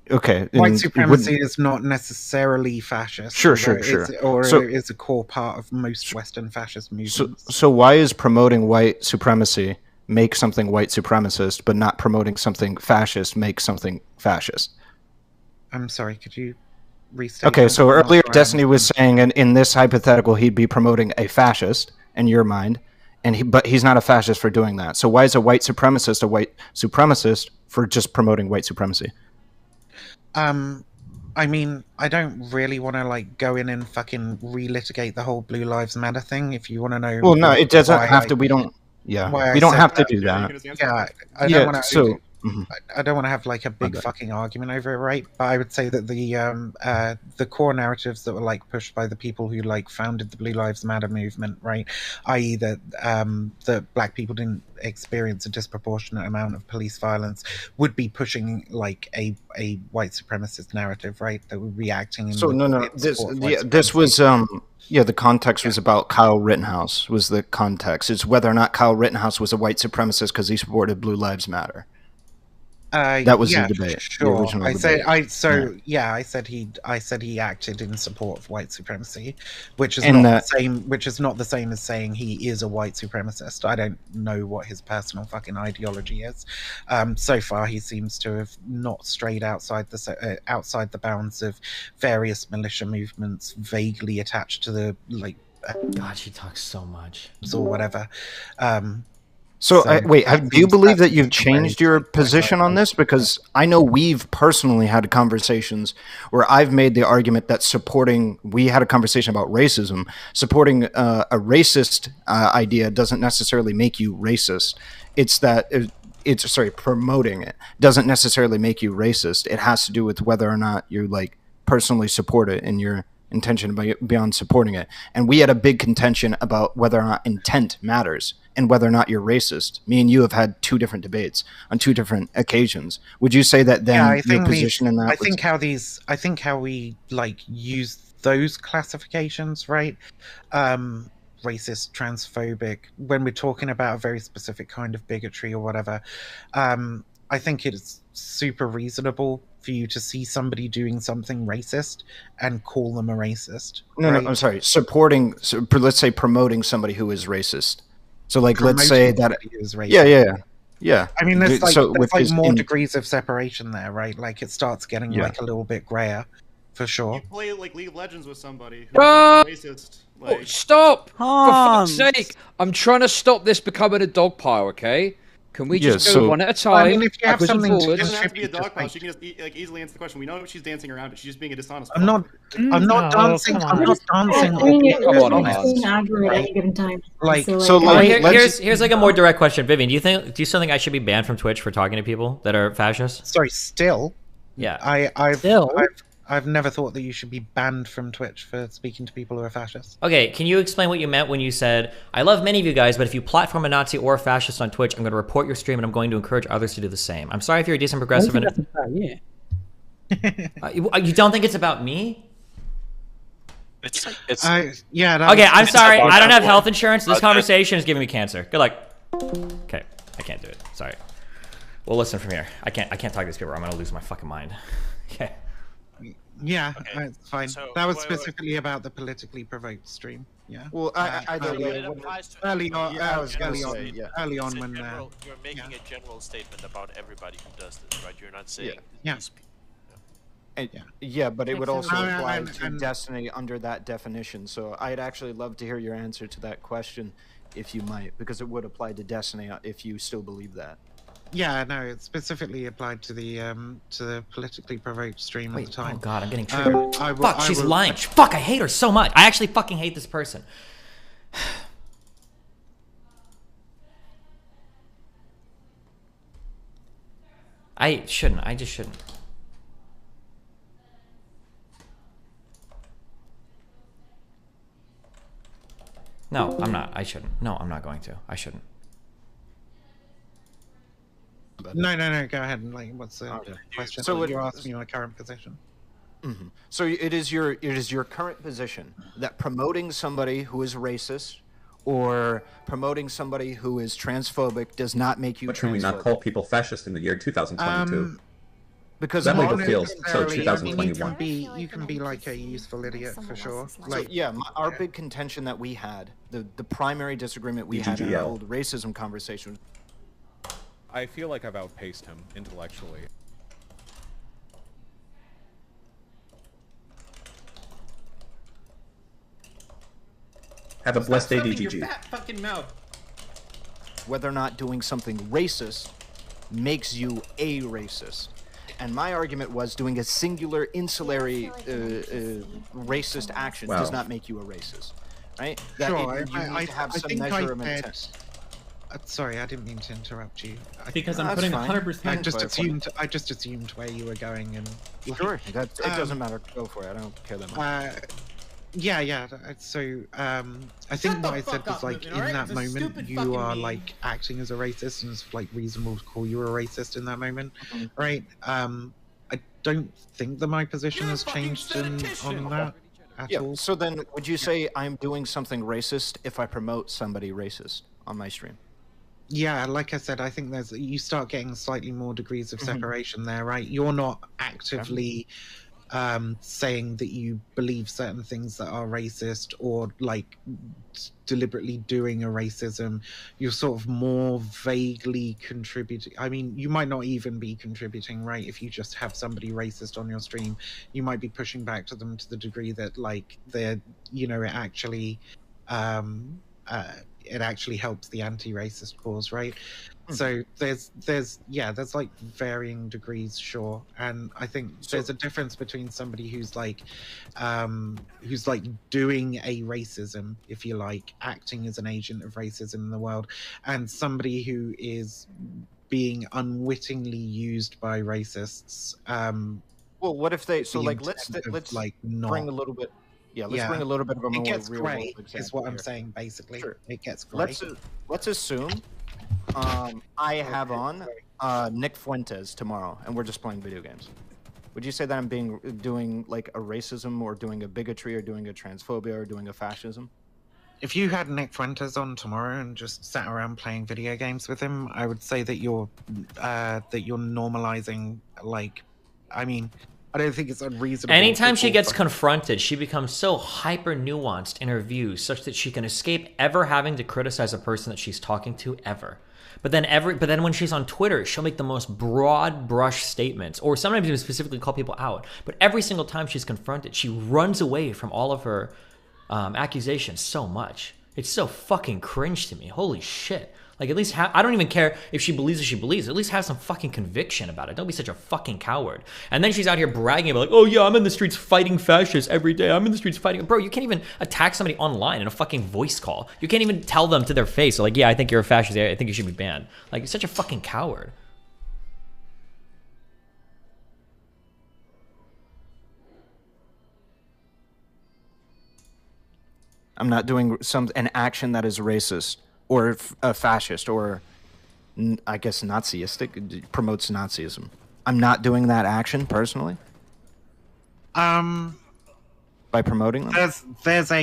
Okay. White supremacy is not necessarily fascist. Sure. It's a core part of most Western fascist movements. So why is promoting white supremacy make something white supremacist, but not promoting something fascist make something fascist? I'm sorry, could you restate? Okay, so earlier Destiny was saying in this hypothetical he'd be promoting a fascist in your mind, but he's not a fascist for doing that. So why is a white supremacist for just promoting white supremacy? I mean, I don't really want to like go in and fucking relitigate the whole Blue Lives Matter thing. If you want to know, well, no, it doesn't have to. We don't. Yeah, we don't have to do that. Yeah, I don't want to. I don't want to have like a big fucking argument over it, right? But I would say that the core narratives that were like pushed by the people who like founded the Blue Lives Matter movement, right? I.e. that that black people didn't experience a disproportionate amount of police violence would be pushing like a white supremacist narrative, right? That would be acting in this was the context was about Kyle Rittenhouse was the context. It's whether or not Kyle Rittenhouse was a white supremacist because he supported Blue Lives Matter. That was the debate. Sure. The I said he acted in support of white supremacy, which is not the same as saying he is a white supremacist. I don't know what his personal fucking ideology is. So far, he seems to have not strayed outside the bounds of various militia movements vaguely attached to the like. God, she talks so much. Or whatever. So do you believe that you've changed your position on this? Because I know we've personally had conversations where I've made the argument that we had a conversation about racism, supporting a racist idea doesn't necessarily make you racist. Promoting it doesn't necessarily make you racist. It has to do with whether or not you like personally support it in your intention beyond supporting it. And we had a big contention about whether or not intent matters and whether or not you're racist. Me and you have had two different debates on two different occasions. Would you say that then your position in that? I think how we like use those classifications, right? Racist, transphobic, when we're talking about a very specific kind of bigotry or whatever, I think it is super reasonable for you to see somebody doing something racist and call them a racist. No, I'm sorry. Let's say promoting somebody who is racist. So, like, let's say that is racist. Yeah. I mean, there's more degrees of separation there, right? Like, it starts getting like a little bit grayer, for sure. You play like League of Legends with somebody who's racist. Stop! For fuck's sake! I'm trying to stop this becoming a dog pile, okay? Can we just go one at a time? I mean, if you have something it doesn't have to be a dog pile. She can just easily answer the question. We know she's dancing around it. She's just being a dishonest. I'm not dancing. I'm not dancing. Here's like a more direct question, Vivian. Do you still think I should be banned from Twitch for talking to people that are fascists? Sorry, still. Yeah. I've never thought that you should be banned from Twitch for speaking to people who are fascists. Okay, can you explain what you meant when you said, I love many of you guys, but if you platform a Nazi or a fascist on Twitch, I'm going to report your stream and I'm going to encourage others to do the same. I'm sorry if you're a decent progressive. I think that's about you. You don't think it's about me? Yeah. Okay, I'm sorry. I don't have health insurance. This conversation is giving me cancer. Good luck. Okay, I can't do it. Sorry. Well, listen from here. I can't talk to these people. I'm going to lose my fucking mind. Okay. Yeah, it's fine. So, that was specifically about the politically provoked stream. Yeah. Well, early on when you're making a general statement about everybody who does this, right? You're not saying these people. Yeah, but it would also apply to Destiny under that definition. So I'd actually love to hear your answer to that question, if you might, because it would apply to Destiny if you still believe that. Yeah, no, it specifically applied to the politically provoked stream at the time. Oh god, I'm getting triggered. Fuck, she's lying. Fuck, I hate her so much. I actually fucking hate this person. I shouldn't. I just shouldn't. No, I'm not. I shouldn't. No, I'm not going to. I shouldn't. No. Go ahead. Like, what's the question? So you're asking me my current position. Mm-hmm. So it is your current position that promoting somebody who is racist or promoting somebody who is transphobic does not make you. But can we not call people fascist in the year 2022? Because that legal feels so 2021. I mean, you can be like a useful idiot for sure. Like, our big contention that we had, the primary disagreement we had in the old racism conversation. I feel like I've outpaced him intellectually. Have a blessed day, DGG. Your fat fucking mouth. Whether or not doing something racist makes you a racist. And my argument was doing a singular, insulary, racist action does not make you a racist, right? That sure, you need to have some measure of intent. Sorry, I didn't mean to interrupt you. Because I'm putting 100%. I just assumed where you were going, and sure, it doesn't matter. Go for it. I don't care that much. Yeah. So, I think what I said was like in that moment you are like acting as a racist, and it's like reasonable to call you a racist in that moment, right? I don't think that my position has changed on that at all. So then, would you say I'm doing something racist if I promote somebody racist on my stream? Yeah, like I said, I think you start getting slightly more degrees of separation there, right? You're not actively saying that you believe certain things that are racist or like deliberately doing a racism. You're sort of more vaguely contributing. I mean, you might not even be contributing, right? If you just have somebody racist on your stream, you might be pushing back to them to the degree that like they're, it actually helps the anti-racist cause, right? So there's like varying degrees, sure, and I think there's a difference between somebody who's like doing a racism, if you like, acting as an agent of racism in the world, and somebody who is being unwittingly used by racists. Well, what if they? So like, let's like bring a little bit. Yeah, let's bring a little bit of a more real world example. Is what I'm saying, basically. Sure. It gets gray. Let's assume I have on Nick Fuentes tomorrow, and we're just playing video games. Would you say that I'm doing like a racism, or doing a bigotry, or doing a transphobia, or doing a fascism? If you had Nick Fuentes on tomorrow and just sat around playing video games with him, I would say that you're normalizing. Like, I mean, I don't think it's unreasonable. Anytime she gets confronted, she becomes so hyper nuanced in her views, such that she can escape ever having to criticize a person that she's talking to ever. But then when she's on Twitter, she'll make the most broad brush statements, or sometimes even specifically call people out. But every single time she's confronted, she runs away from all of her accusations so much. It's so fucking cringe to me. Holy shit. Like, at least I don't even care if she believes what she believes. At least have some fucking conviction about it. Don't be such a fucking coward. And then she's out here bragging about, like, oh yeah, I'm in the streets fighting fascists every day. I'm in the streets fighting. Bro, you can't even attack somebody online in a fucking voice call. You can't even tell them to their face, like, yeah, I think you're a fascist. I think you should be banned. Like, you're such a fucking coward. I'm not doing an action that is racist or fascist or, I guess, Naziistic, promotes Nazism. I'm not doing that action personally. By promoting them. There's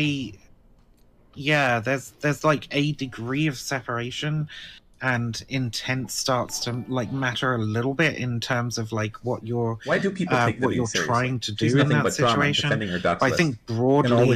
like a degree of separation, and intent starts to like matter a little bit in terms of like what you're Why do people take what you're trying to do in that situation. I think broadly,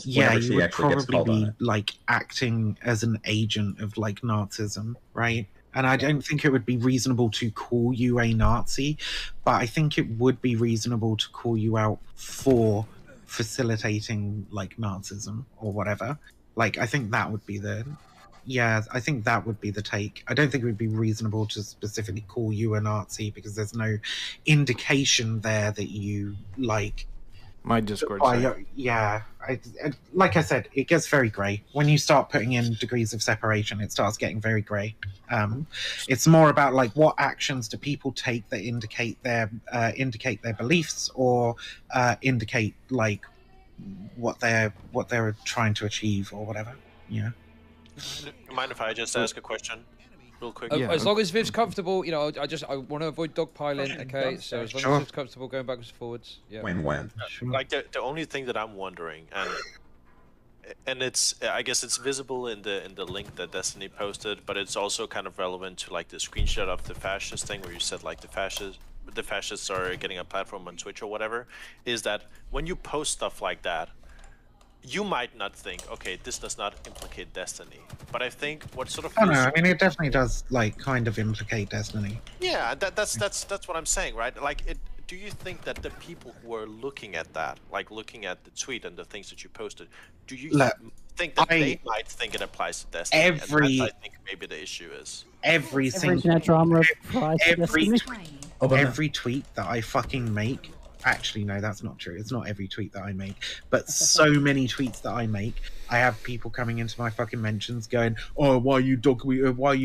yeah, you would probably be like acting as an agent of like Nazism, right? And I don't think it would be reasonable to call you a Nazi, but I think it would be reasonable to call you out for facilitating like Nazism or whatever. Like, I think that would be the take. I don't think it would be reasonable to specifically call you a Nazi because there's no indication there that you like. My Discord. Like I said, it gets very grey when you start putting in degrees of separation. It starts getting very grey. It's more about like what actions do people take that indicate their beliefs or indicate like what they're trying to achieve or whatever. Yeah. Mind if I just ask a question? Real quick. As long as Viv's comfortable, you know, I want to avoid dogpiling. Okay, so as long as Viv's comfortable going backwards and forwards, yeah. When. Like the only thing that I'm wondering, and it's, I guess it's visible in the link that Destiny posted, but it's also kind of relevant to like the screenshot of the fascist thing where you said like the fascists are getting a platform on Twitch or whatever. Is that when you post stuff like that, you might not think, okay, this does not implicate Destiny, but I think what sort of... Oh no, I mean it definitely does, like, kind of implicate Destiny. Yeah, that's what I'm saying, right? Like, do you think that the people who are looking at that, like looking at the tweet and the things that you posted, do you think that they might think it applies to Destiny? And that's, I think maybe the issue is. Every tweet that I fucking make. Actually, no, that's not true. It's not every tweet that I make, but so many tweets that I make, I have people coming into my fucking mentions going, "Oh, why are you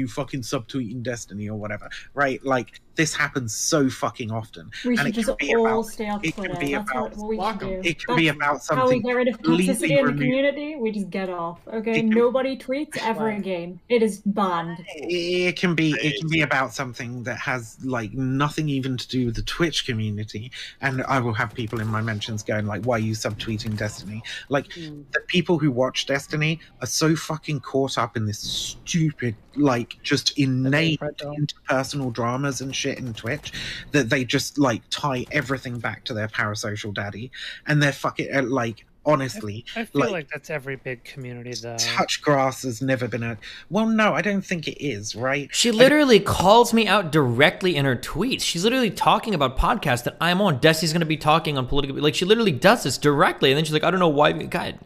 fucking subtweeting Destiny or whatever?" Right? Like this happens so fucking often. We should just all stay off Twitter. That's what we should do. It can be about something. How we get rid of toxicity in the community? We just get off. Okay, nobody tweets ever again. It is banned. It can be about something that has like nothing even to do with the Twitch community, and I will have people in my mentions going like, "Why are you subtweeting Destiny?" Like the people who watch Destiny are so fucking caught up in this stupid, like, just innate interpersonal dramas and shit in Twitch that they just like tie everything back to their parasocial daddy, and they're fucking like, honestly, I feel like that's every big community though. Touch grass has never been a... Well, no, I don't think it is, right? She literally calls me out directly in her tweets. She's literally talking about podcasts that I'm on. Destiny's going to be talking on political... Like, she literally does this directly, and then she's like, I don't know why... God,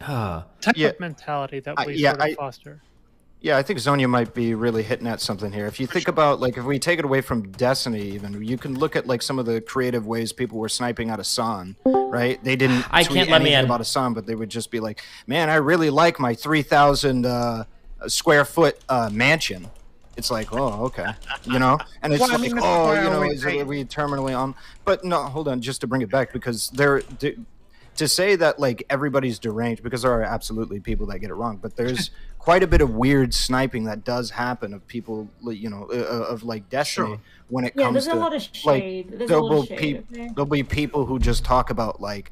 type of mentality that we sort of foster. Yeah, I think Zonia might be really hitting at something here. If you think about, like, if we take it away from Destiny even, you can look at, like, some of the creative ways people were sniping out of San, right? They didn't tweet anything about a San, but they would just be like, man, I really like my 3,000 square foot mansion. It's like, oh, okay, you know? And it's like, oh, you know, are we terminally on? But no, hold on, just to bring it back, because to say that, like, everybody's deranged, because there are absolutely people that get it wrong, but there's quite a bit of weird sniping that does happen of people, you know, of like Destiny when it comes to, a lot of shade. Like, there'll be people who just talk about, like,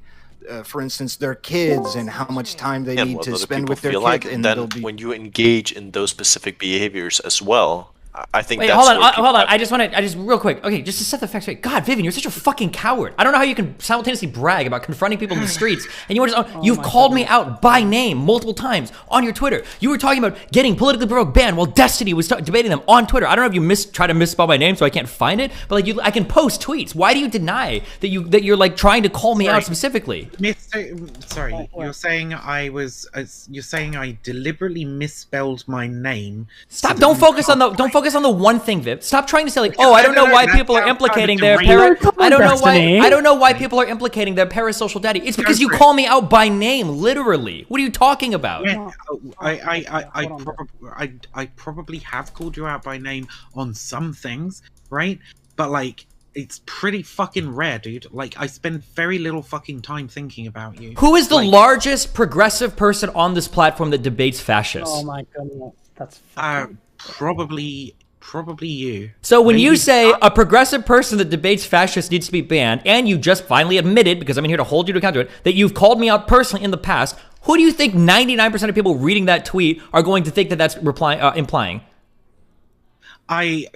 for instance, their kids and how much time they need to spend with their kids. And then when you engage in those specific behaviors as well, I think. Wait, that's hold on. I just real quick. Okay, just to set the facts straight. God, Vivian, you're such a fucking coward. I don't know how you can simultaneously brag about confronting people in the streets, and you were just, you've called me out by name multiple times on your Twitter. You were talking about getting politically provoked banned while Destiny was debating them on Twitter. I don't know if you try to misspell my name so I can't find it, but like I can post tweets. Why do you deny that you're like trying to call me out specifically? Sorry, you're saying you're saying I deliberately misspelled my name. Stop! Don't focus on the one thing, Viv. Stop trying to say like, oh, I don't know why people are implicating their I don't know why people are implicating their parasocial daddy. It's because you call me out by name, literally. What are you talking about? Yeah, I probably have called you out by name on some things, right? But like, it's pretty fucking rare, dude. Like, I spend very little fucking time thinking about you. Who is the largest progressive person on this platform that debates fascists? Oh my goodness, that's probably you. So when you say a progressive person that debates fascists needs to be banned, and you just finally admitted, because I'm here to hold you to account to it, that you've called me out personally in the past, who do you think 99% of people reading that tweet are going to think that that's implying? I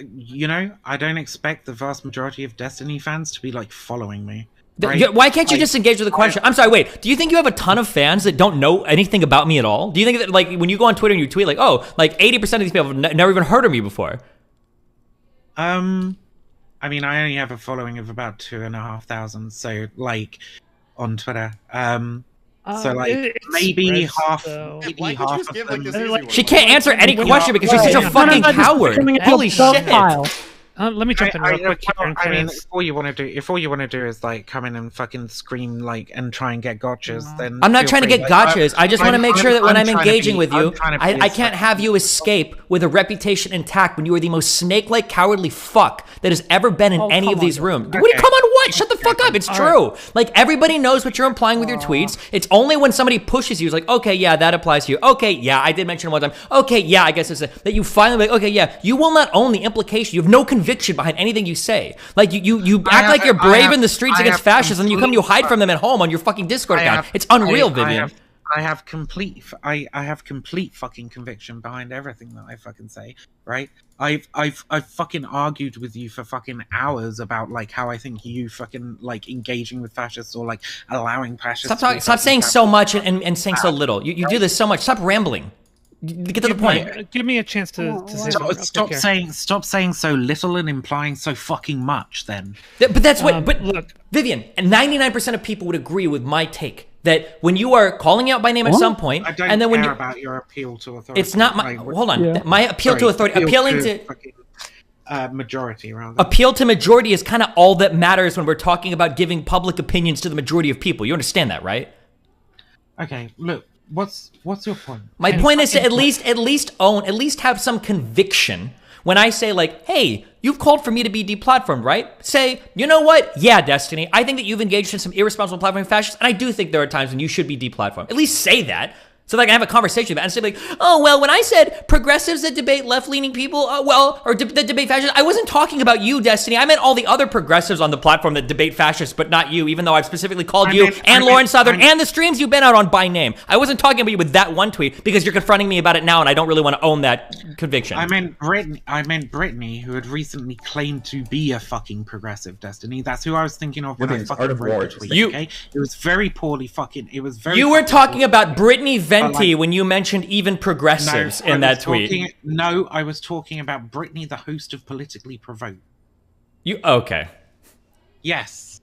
don't expect the vast majority of Destiny fans to be like following me. Right? Why can't you just engage with the question? I'm sorry, wait. Do you think you have a ton of fans that don't know anything about me at all? Do you think that, like, when you go on Twitter and you tweet, like, oh, like 80% of these people have never even heard of me before? I mean, I only have a following of about 2,500, so like on Twitter. So like maybe half of them. She can't answer any question because she's such a fucking coward. Holy shit! Let me jump in real quick. I mean, if all you want to do is like come in and fucking scream like and try and get gotchas, then I'm not trying to get gotchas. I just want to make sure that when I'm engaging with you, I can't have you escape with a reputation intact when you are the most snake-like, cowardly fuck that has ever been in any of these rooms. What do you come on? What? Shut the fuck up! It's true. Like, everybody knows what you're implying with your tweets. It's only when somebody pushes you, it's like, okay, yeah, that applies to you. Okay, yeah, I did mention it one time. Okay, yeah, I guess it's that you finally like, okay, yeah, you will not own the implication. You have no conviction behind anything you say. Like, you act like you're brave in the streets against fascists, and you hide from them at home on your fucking Discord account. It's unreal, Vivian. I have complete fucking conviction behind everything that I fucking say, right? I've fucking argued with you for fucking hours about like how I think you fucking like engaging with fascists or like allowing fascists. Stop saying so much and saying so little. You do this so much. Stop rambling. Get to the point. Give me a chance to say stop saying so little and implying so fucking much. Then, but that's what. But look, Vivian, and 99% of people would agree with my take that when you are calling out by name at some point, and then when you about your appeal to authority, it's not my. Hold on, my appeal to authority, appealing to majority, rather. Appeal to majority is kind of all that matters when we're talking about giving public opinions to the majority of people. You understand that, right? Okay, look. What's your point? My point is to at least have some conviction when I say like, hey, you've called for me to be deplatformed, right? Say, you know what? Yeah, Destiny, I think that you've engaged in some irresponsible platforming fascists, and I do think there are times when you should be deplatformed. At least say that. So that I can have a conversation about it and say like, oh, well, when I said progressives that debate left-leaning people, that debate fascists, I wasn't talking about you, Destiny. I meant all the other progressives on the platform that debate fascists, but not you, even though I've specifically called you and Lauren Southern and the streams you've been out on by name. I wasn't talking about you with that one tweet because you're confronting me about it now and I don't really want to own that conviction. I meant Brittany, who had recently claimed to be a fucking progressive, Destiny. That's who I was thinking of when I fucking wrote the tweet, okay? It was very poorly fucking... You were talking about Brittany Venti when you mentioned even progressives in that tweet. No, I was talking about Brittany, the host of Politically Provoked. Okay. Yes.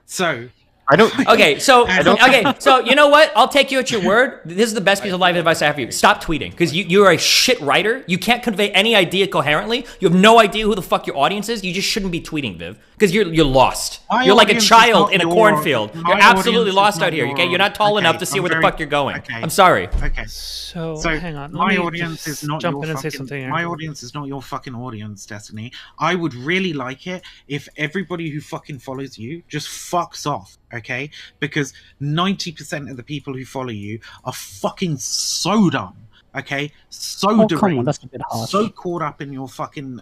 So... Okay, so you know what? I'll take you at your word. This is the best piece of life advice I have for you. Stop tweeting, because you're a shit writer. You can't convey any idea coherently. You have no idea who the fuck your audience is. You just shouldn't be tweeting, Viv, because you're lost. You're like a child in a cornfield. You're absolutely lost out here. Okay, you're not tall enough to see where the fuck you're going. I'm sorry. Okay. So hang on. My audience is not your fucking. My audience is not your fucking audience, Destiny. I would really like it if everybody who fucking follows you just fucks off. Okay, because 90% of the people who follow you are fucking so dumb. Okay, so deranged, come on, that's a bit harsh. So caught up in your fucking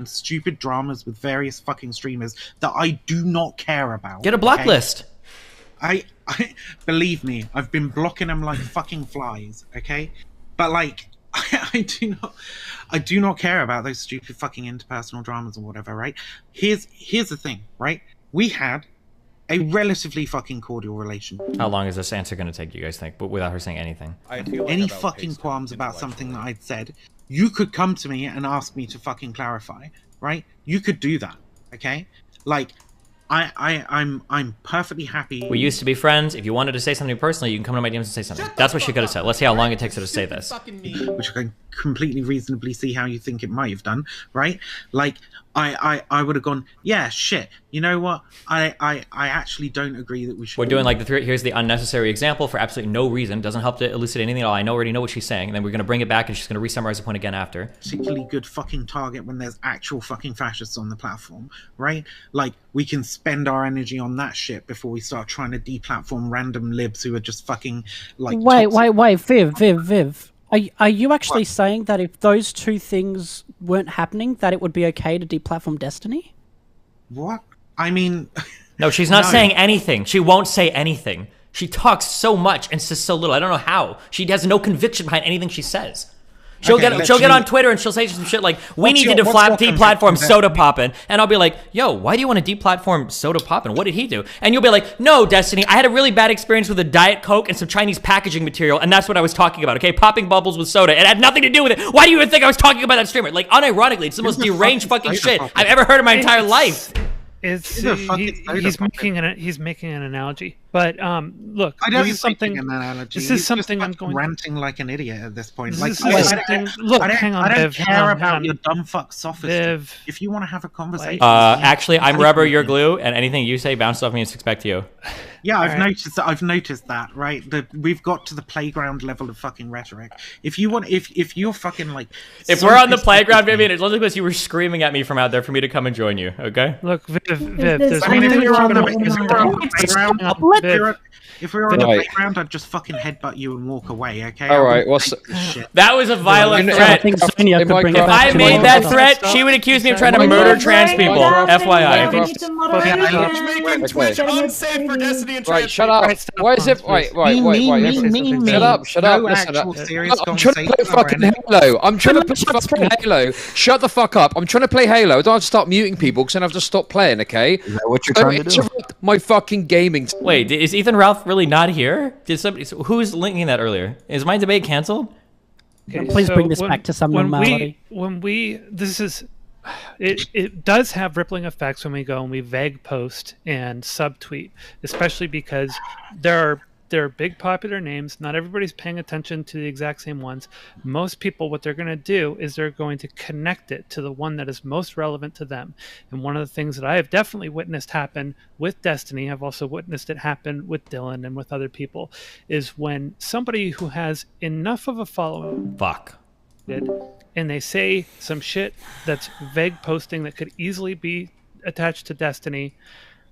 stupid dramas with various fucking streamers that I do not care about. Get a blacklist. Okay? I believe me, I've been blocking them like fucking flies. Okay, but like I do not care about those stupid fucking interpersonal dramas or whatever, right? Here's the thing, right? We had a relatively fucking cordial relation. How long is this answer going to take, you guys think, but without her saying anything? I feel like any fucking qualms about something that I'd said, you could come to me and ask me to fucking clarify, right? You could do that, okay? Like, I'm perfectly happy. We used to be friends. If you wanted to say something personally, you can come to my DMs and say something. That's what she could have said. Let's see how long it takes her to say this. Which I can completely reasonably see how you think it might have done, right? Like, I would have gone, yeah, shit. You know what? I actually don't agree that we should. We're doing like here's the unnecessary example for absolutely no reason. Doesn't help to elucidate anything at all. I already know what she's saying. And then we're going to bring it back and she's going to re-summarize the point again after. Particularly good fucking target when there's actual fucking fascists on the platform, right? Like, we can spend our energy on that shit before we start trying to deplatform random libs who are just fucking like. Wait, Viv. Are you actually saying that if those two things weren't happening, that it would be okay to deplatform Destiny? What? I mean... No, she's not saying anything. She won't say anything. She talks so much and says so little. I don't know how. She has no conviction behind anything she says. She'll get on Twitter and she'll say some shit like, we need to deplatform Soda Poppin'. And I'll be like, yo, why do you want to deplatform Soda Poppin'? What did he do? And you'll be like, no, Destiny, I had a really bad experience with a Diet Coke and some Chinese packaging material, and that's what I was talking about, okay? Popping bubbles with soda. It had nothing to do with it. Why do you even think I was talking about that streamer? Like, unironically, it's the most deranged fucking shit I've ever heard in my entire life. He's making an analogy, but look, I don't this is something. This is something I'm going ranting like an idiot at this point. Look, hang on. I don't care about your dumb fuck sophistry. If you want to have a conversation, actually, I'm rubber, you're glue, and anything you say bounces off me and sticks back to you. Yeah, I've noticed that, right? That we've got to the playground level of fucking rhetoric. If you're fucking like, if we're on the playground, baby, and it's only because you were screaming at me from out there for me to come and join you, okay? Look, Viv, if we were on the playground, I'd just fucking headbutt you and walk away, okay? All right, that was a violent threat. If I made that threat, she would accuse me of trying to murder trans people. FYI. Right, shut up. Why is it? Wait. Shut up. Listen. I'm trying to play fucking Halo. Shut the fuck up. I'm trying to play Halo. I don't have to start muting people because then I have to stop playing, okay? Is that what you're trying to do? My fucking gaming. Wait, is Ethan Ralph really not here? Did somebody? Who's linking that earlier? Is my debate canceled? Okay, please bring this back to some normality. It does have rippling effects when we go and we vague post and subtweet, especially because there are big popular names. Not everybody's paying attention to the exact same ones. Most people, what they're going to do is they're going to connect it to the one that is most relevant to them. And one of the things that I have definitely witnessed happen with Destiny, I've also witnessed it happen with Dylan and with other people, is when somebody who has enough of a following and they say some shit that's vague posting that could easily be attached to Destiny,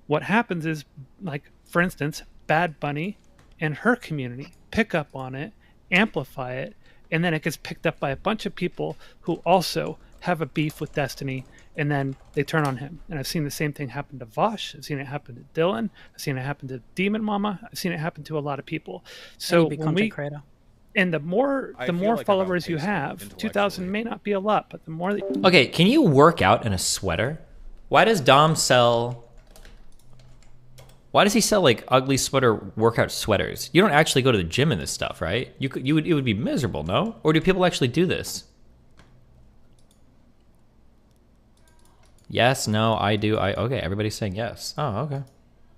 what happens is, like, for instance, Bad Bunny and her community pick up on it, amplify it, and then it gets picked up by a bunch of people who also have a beef with Destiny, and then they turn on him. And I've seen the same thing happen to Vosh. I've seen it happen to Dylan. I've seen it happen to Demon Mama. I've seen it happen to a lot of people. So creator. And the more followers you have, 2,000 may not be a lot, but the more. Okay, can you work out in a sweater? Why does Dom sell? Why does he sell like ugly sweater workout sweaters? You don't actually go to the gym in this stuff, right? It would be miserable, no? Or do people actually do this? Yes, no, I do. Okay, everybody's saying yes. Oh, okay.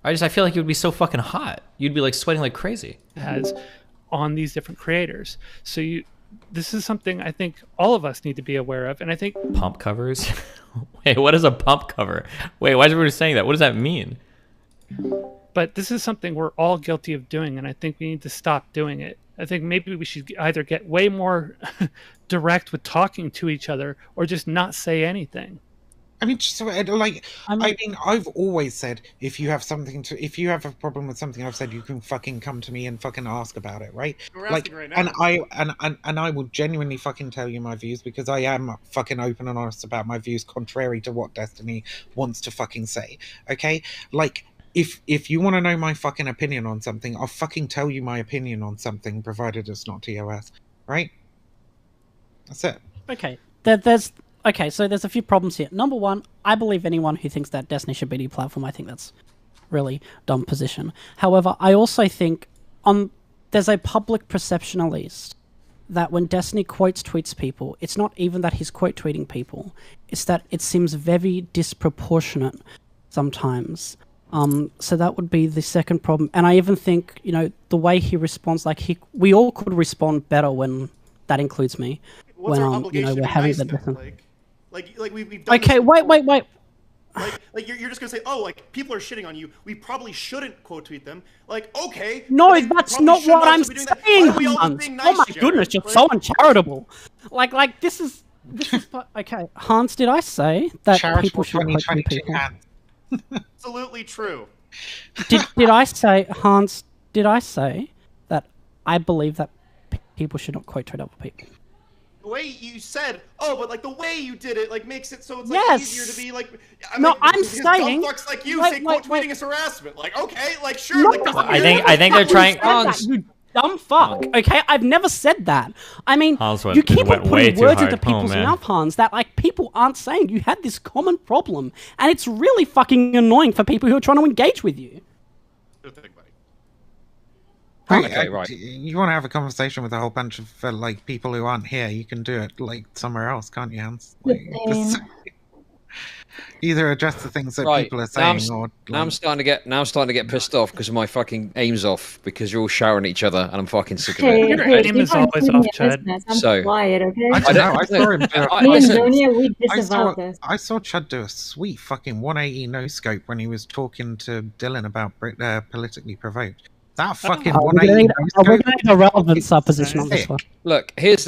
I feel like it would be so fucking hot. You'd be like sweating like crazy. Has on these different creators. So this is something I think all of us need to be aware of, and I think pump covers. Wait, what is a pump cover? Wait, why is everybody saying that? What does that mean? But this is something we're all guilty of doing, and I think we need to stop doing it. I think maybe we should either get way more direct with talking to each other or just not say anything. I mean, just like, I've always said, if you have a problem with something I've said, you can fucking come to me and fucking ask about it, right? We're like, asking right now. and I will genuinely fucking tell you my views because I am fucking open and honest about my views, contrary to what Destiny wants to fucking say. Okay, like. If you want to know my fucking opinion on something, I'll fucking tell you my opinion on something, provided it's not TOS, right? That's it. Okay. So there's a few problems here. Number one, I believe anyone who thinks that Destiny should be deplatformed. I think that's really dumb position. However, I also think there's a public perception, at least, that when Destiny quotes tweets people, it's not even that he's quote tweeting people. It's that it seems very disproportionate sometimes. So that would be the second problem. And I even think, the way he responds, we all could respond better when that includes me. What's when our obligation to we're be having nice the to him? different. We've done Okay, this wait. Like you're just gonna say, oh, like people are shitting on you. We probably shouldn't quote tweet them. Like, okay. No, that's not what I'm saying, Hans. Nice, oh my Jared? goodness, you're so uncharitable. Like this is okay. Hans, did I say that people should quote tweet people? Absolutely true. Did I say, Hans? Did I say that I believe that people should not quote tweet other people? The way you said, but the way you did it, makes it so it's easier to be I'm saying, dumb fucks like you say quote tweeting is harassment. Okay, sure. No, I think they're trying. You dumb fuck. Okay, I've never said that. I mean, you keep on putting words into people's mouth, Hans, that people aren't saying. You had this common problem, and it's really fucking annoying for people who are trying to engage with you. Okay, right. You want to have a conversation with a whole bunch of people who aren't here? You can do it somewhere else, can't you, Hans? Either address the things that people are saying, now I'm starting to get pissed off because my fucking aim's off because you're all shouting at each other and I'm fucking sick of it. Your aim is always off, Chud. So quiet, okay? I don't know. I saw him do it. I saw Chud do a sweet fucking 180 no scope when he was talking to Dylan about politically provoked. That fucking 180 we're going to need a relevant supposition on this one. Look, here's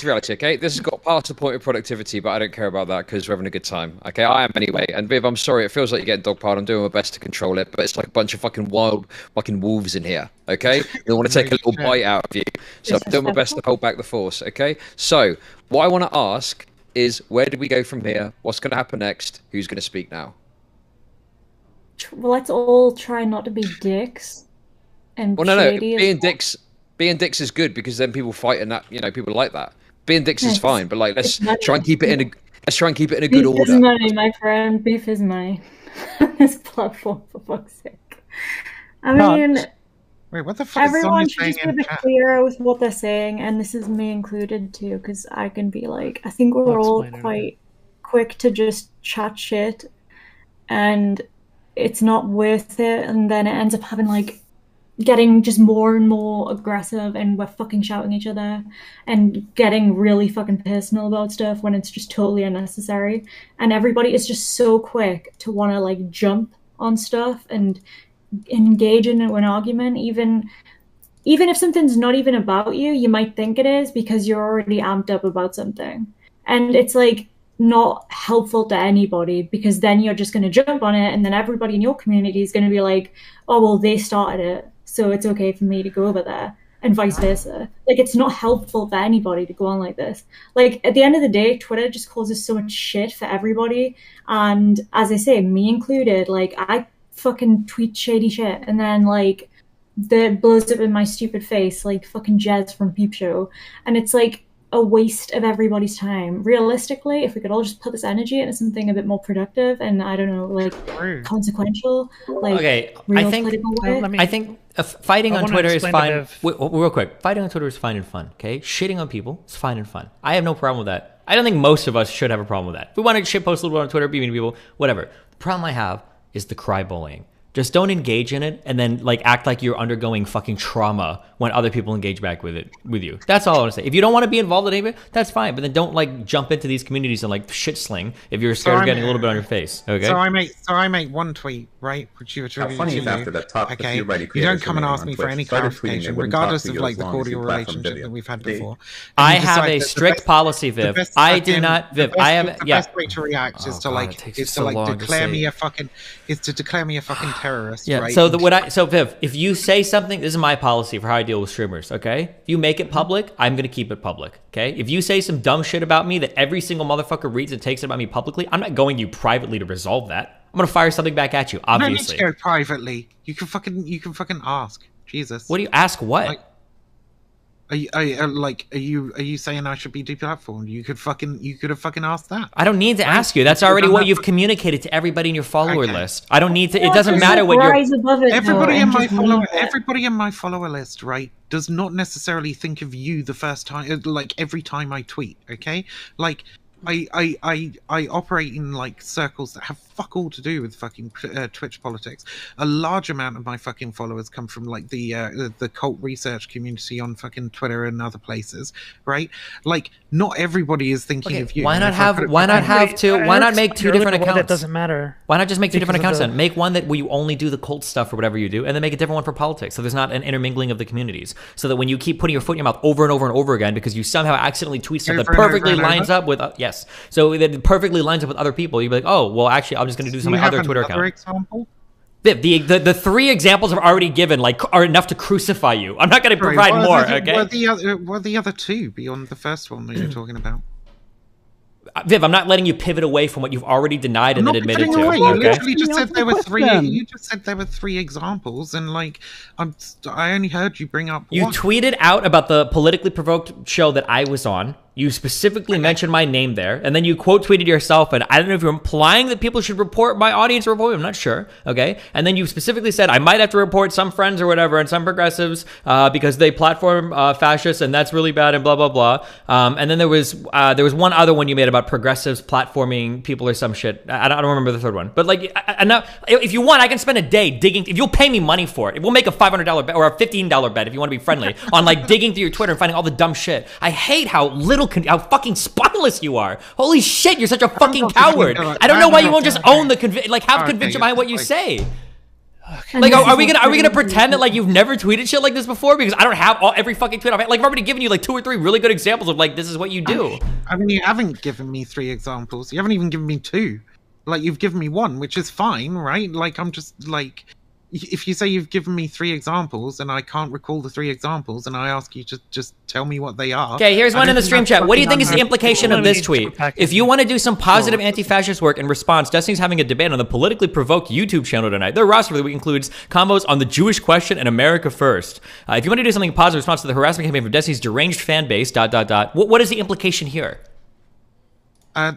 reality, okay? This has got past the point of productivity, but I don't care about that because we're having a good time, okay? I am anyway. And Viv, I'm sorry, it feels like you're getting dogpiled. I'm doing my best to control it, but it's like a bunch of fucking wild fucking wolves in here, okay? They want to take a little bite out of you. So I'm doing my best to hold back the force, okay? So, what I want to ask is, where do we go from here? What's going to happen next? Who's going to speak now? Well, let's all try not to be dicks. Being dicks is good because then people fight and that people like that. Being dicks is fine, but let's try and keep it in a good order. Beef is money, my friend. Beef is money. This platform, for fuck's sake. I mean, wait, what the fuck? Everyone should just be clear with what they're saying, and this is me included too, because I can be I think we're all quite quick to just chat shit, and it's not worth it, and then it ends up having getting just more and more aggressive, and we're fucking shouting at each other and getting really fucking personal about stuff when it's just totally unnecessary. And everybody is just so quick to want to jump on stuff and engage in an argument. Even if something's not even about you, you might think it is because you're already amped up about something. And it's not helpful to anybody, because then you're just going to jump on it, and then everybody in your community is going to be oh, well, they started it, so it's okay for me to go over there, and vice versa. It's not helpful for anybody to go on like this. At the end of the day, Twitter just causes so much shit for everybody, and as I say, me included, I fucking tweet shady shit, and then that blows up in my stupid face fucking Jez from Peep Show, and it's a waste of everybody's time. Realistically, if we could all just put this energy into something a bit more productive and consequential, okay, I think fighting on Twitter is fine. Real quick, fighting on Twitter is fine and fun. Okay, shitting on people is fine and fun. I have no problem with that. I don't think most of us should have a problem with that. If we want to shit post a little bit on Twitter, be mean to people, whatever. The problem I have is the cry bullying. Just don't engage in it, and then act like you're undergoing fucking trauma when other people engage back with you. That's all I want to say. If you don't want to be involved in anything, that's fine. But then don't jump into these communities and shit sling if you're scared of getting a little bit on your face. Okay. So I make one tweet, right, which you attribute to you. After that talk, okay. You don't come and ask me for any clarification, regardless of the cordial relationship that we've had before. I have a strict policy, Viv. I do not, Viv. I have. The best way to react is to declare me a fucking terrorist. Yeah. Right? So Viv, if you say something, this is my policy for how I deal with streamers. Okay, if you make it public, I'm gonna keep it public. Okay, if you say some dumb shit about me that every single motherfucker reads and takes about me publicly, I'm not going to you privately to resolve that. I'm gonna fire something back at you. Obviously, no need to go privately. You can fucking ask. Jesus. What do you ask? What? Are you saying I should be deplatformed? You could have fucking asked that. I don't need to ask you. That's already what you've communicated to everybody in your follower list. I don't need to. It doesn't matter what you're. Everybody in my follower list, right, does not necessarily think of you the first time, like every time I tweet. Okay, like. I operate in like circles that have fuck all to do with fucking Twitch politics. A large amount of my fucking followers come from like the cult research community on fucking Twitter and other places, right? Like, not everybody is thinking of you. Why not make two different accounts? That doesn't matter. Why not just make two different accounts then? Make one where you only do the cult stuff or whatever you do, and then make a different one for politics. So there's not an intermingling of the communities. So that when you keep putting your foot in your mouth over and over and over again because you somehow accidentally tweet stuff that perfectly lines up with yes, so it perfectly lines up with other people, you'd be like, oh, well, actually, I'm just going to do some other Twitter account. Example? The three examples I've already given are enough to crucify you. I'm not going to provide more. Okay. What are the other two beyond the first one that you're talking about? Viv, I'm not letting you pivot away from what you've already denied and then admitted to. You literally just said there were three. You just said there were three examples, and like, I only heard you bring up. You tweeted out about the politically provoked show that I was on. You specifically mentioned my name there, and then you quote tweeted yourself, and I don't know if you're implying that people should report my audience or report me, I'm not sure, okay? And then you specifically said, I might have to report some friends or whatever, and some progressives, because they platform fascists, and that's really bad, and blah, blah, blah. And then there was one other one you made about progressives platforming people or some shit. I don't remember the third one. But like, if you want, I can spend a day digging, if you'll pay me money for it, we'll make a $500 bet, or a $15 bet if you want to be friendly, on like digging through your Twitter and finding all the dumb shit. I hate how how fucking spineless you are. Holy shit, you're such a fucking coward. I don't know why you won't just own the have conviction behind what you say. Like, are we gonna pretend that like you've never tweeted shit like this before? Because I don't have every fucking tweet. Like, I've already given you like 2 or 3 really good examples of like this is what you do. I mean, you haven't given me 3 examples. You haven't even given me 2. Like, you've given me 1, which is fine, right? Like, I'm just like, if you say you've given me 3 examples and I can't recall the 3 examples and I ask you to just tell me what they are. Okay, here's one in the stream chat. What do you think is the implication of this tweet? If you want to do some positive anti-fascist work in response, Destiny's having a debate on the politically provoked YouTube channel tonight. Their roster for the week includes combos on the Jewish question and America First. If you want to do something positive in response to the harassment campaign from Destiny's deranged fan base, ... What is the implication here?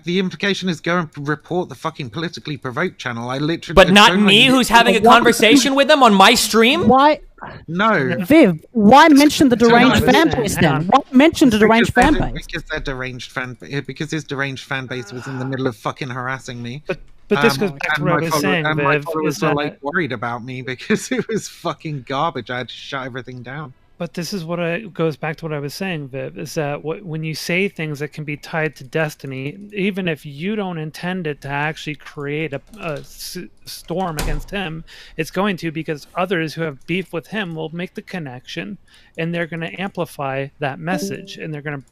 The implication is go and report the fucking politically provoked channel. I literally. But not me, who's having a conversation with them on my stream? Why? No. Viv, why mention the deranged fan base then? Why mention the deranged fan base? Because they're deranged fan. Because his deranged fan base was in the middle of fucking harassing me. But this goes back to what I was saying, Viv. My followers were like worried about me because it was fucking garbage. I had to shut everything down. But this is goes back to what I was saying, Viv, is that when you say things that can be tied to destiny, even if you don't intend it to actually create a storm against him, it's going to, because others who have beef with him will make the connection, and they're going to amplify that message, and they're going to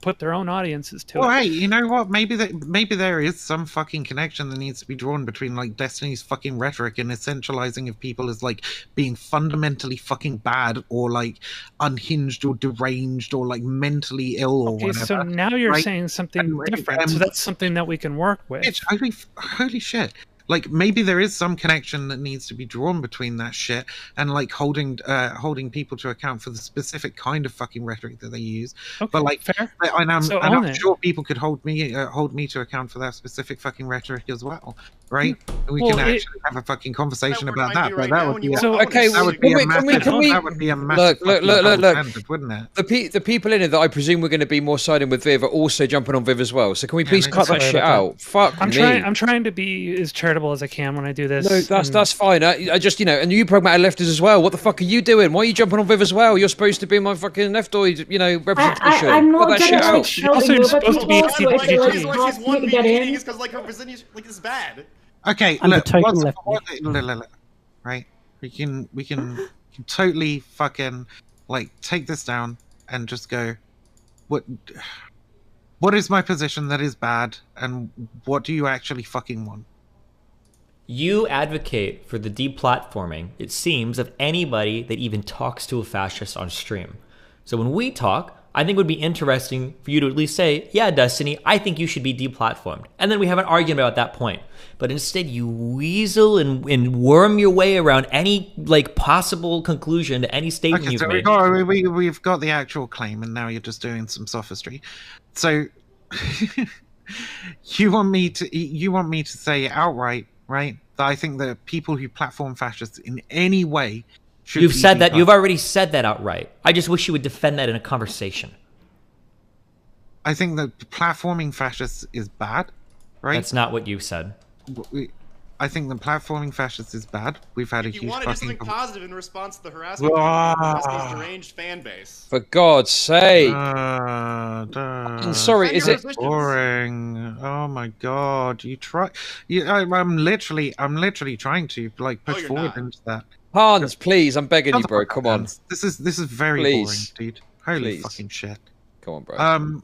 put their own audiences to it. Hey, you know what? Maybe there is some fucking connection that needs to be drawn between like Destiny's fucking rhetoric and essentializing of people as like being fundamentally fucking bad or like unhinged or deranged or like mentally ill or whatever. So now you're saying something different. So that's something that we can work with. Holy shit. Like, maybe there is some connection that needs to be drawn between that shit and like holding people to account for the specific kind of fucking rhetoric that they use. Okay, but like, fair. I'm sure people could hold me to account for that specific fucking rhetoric as well, right? We can actually have a fucking conversation about that. But that would be a massive look, wouldn't it? The people in it that I presume we're going to be more siding with Viv are also jumping on Viv as well. So can we please cut that shit out? Fuck me. I'm trying to be as charitable as I can when I do this. No, that's fine. I just, and you pragmatic leftists as well. What the fuck are you doing? Why are you jumping on Viv as well? You're supposed to be my fucking leftoid, representation. I'm not that shit out. She's also supposed to be she's one meeting because like her position like is bad. Okay, right? We can totally fucking like take this down and just go. What is my position that is bad, and what do you actually fucking want? You advocate for the deplatforming, it seems, of anybody that even talks to a fascist on stream. So when we talk, I think it would be interesting for you to at least say, yeah, Destiny, I think you should be deplatformed. And then we have an argument about that point. But instead, you weasel and worm your way around any like possible conclusion to any statement you've made. We've got the actual claim, and now you're just doing some sophistry. So you want me to say outright, right, that I think that people who platform fascists in any way should You've said that. You've already said that outright. I just wish you would defend that in a conversation. I think that platforming fascists is bad, right? That's not what you said. I think that platforming fascists is bad. We've had a huge. You want to do something positive in response to the harassment of this deranged fan base. For God's sake! Sorry, is it boring? Oh my God! I'm literally trying to like push forward into that. Hans, please, I'm begging you, bro. Come on. This is very boring, dude. Holy fucking shit. Come on, bro.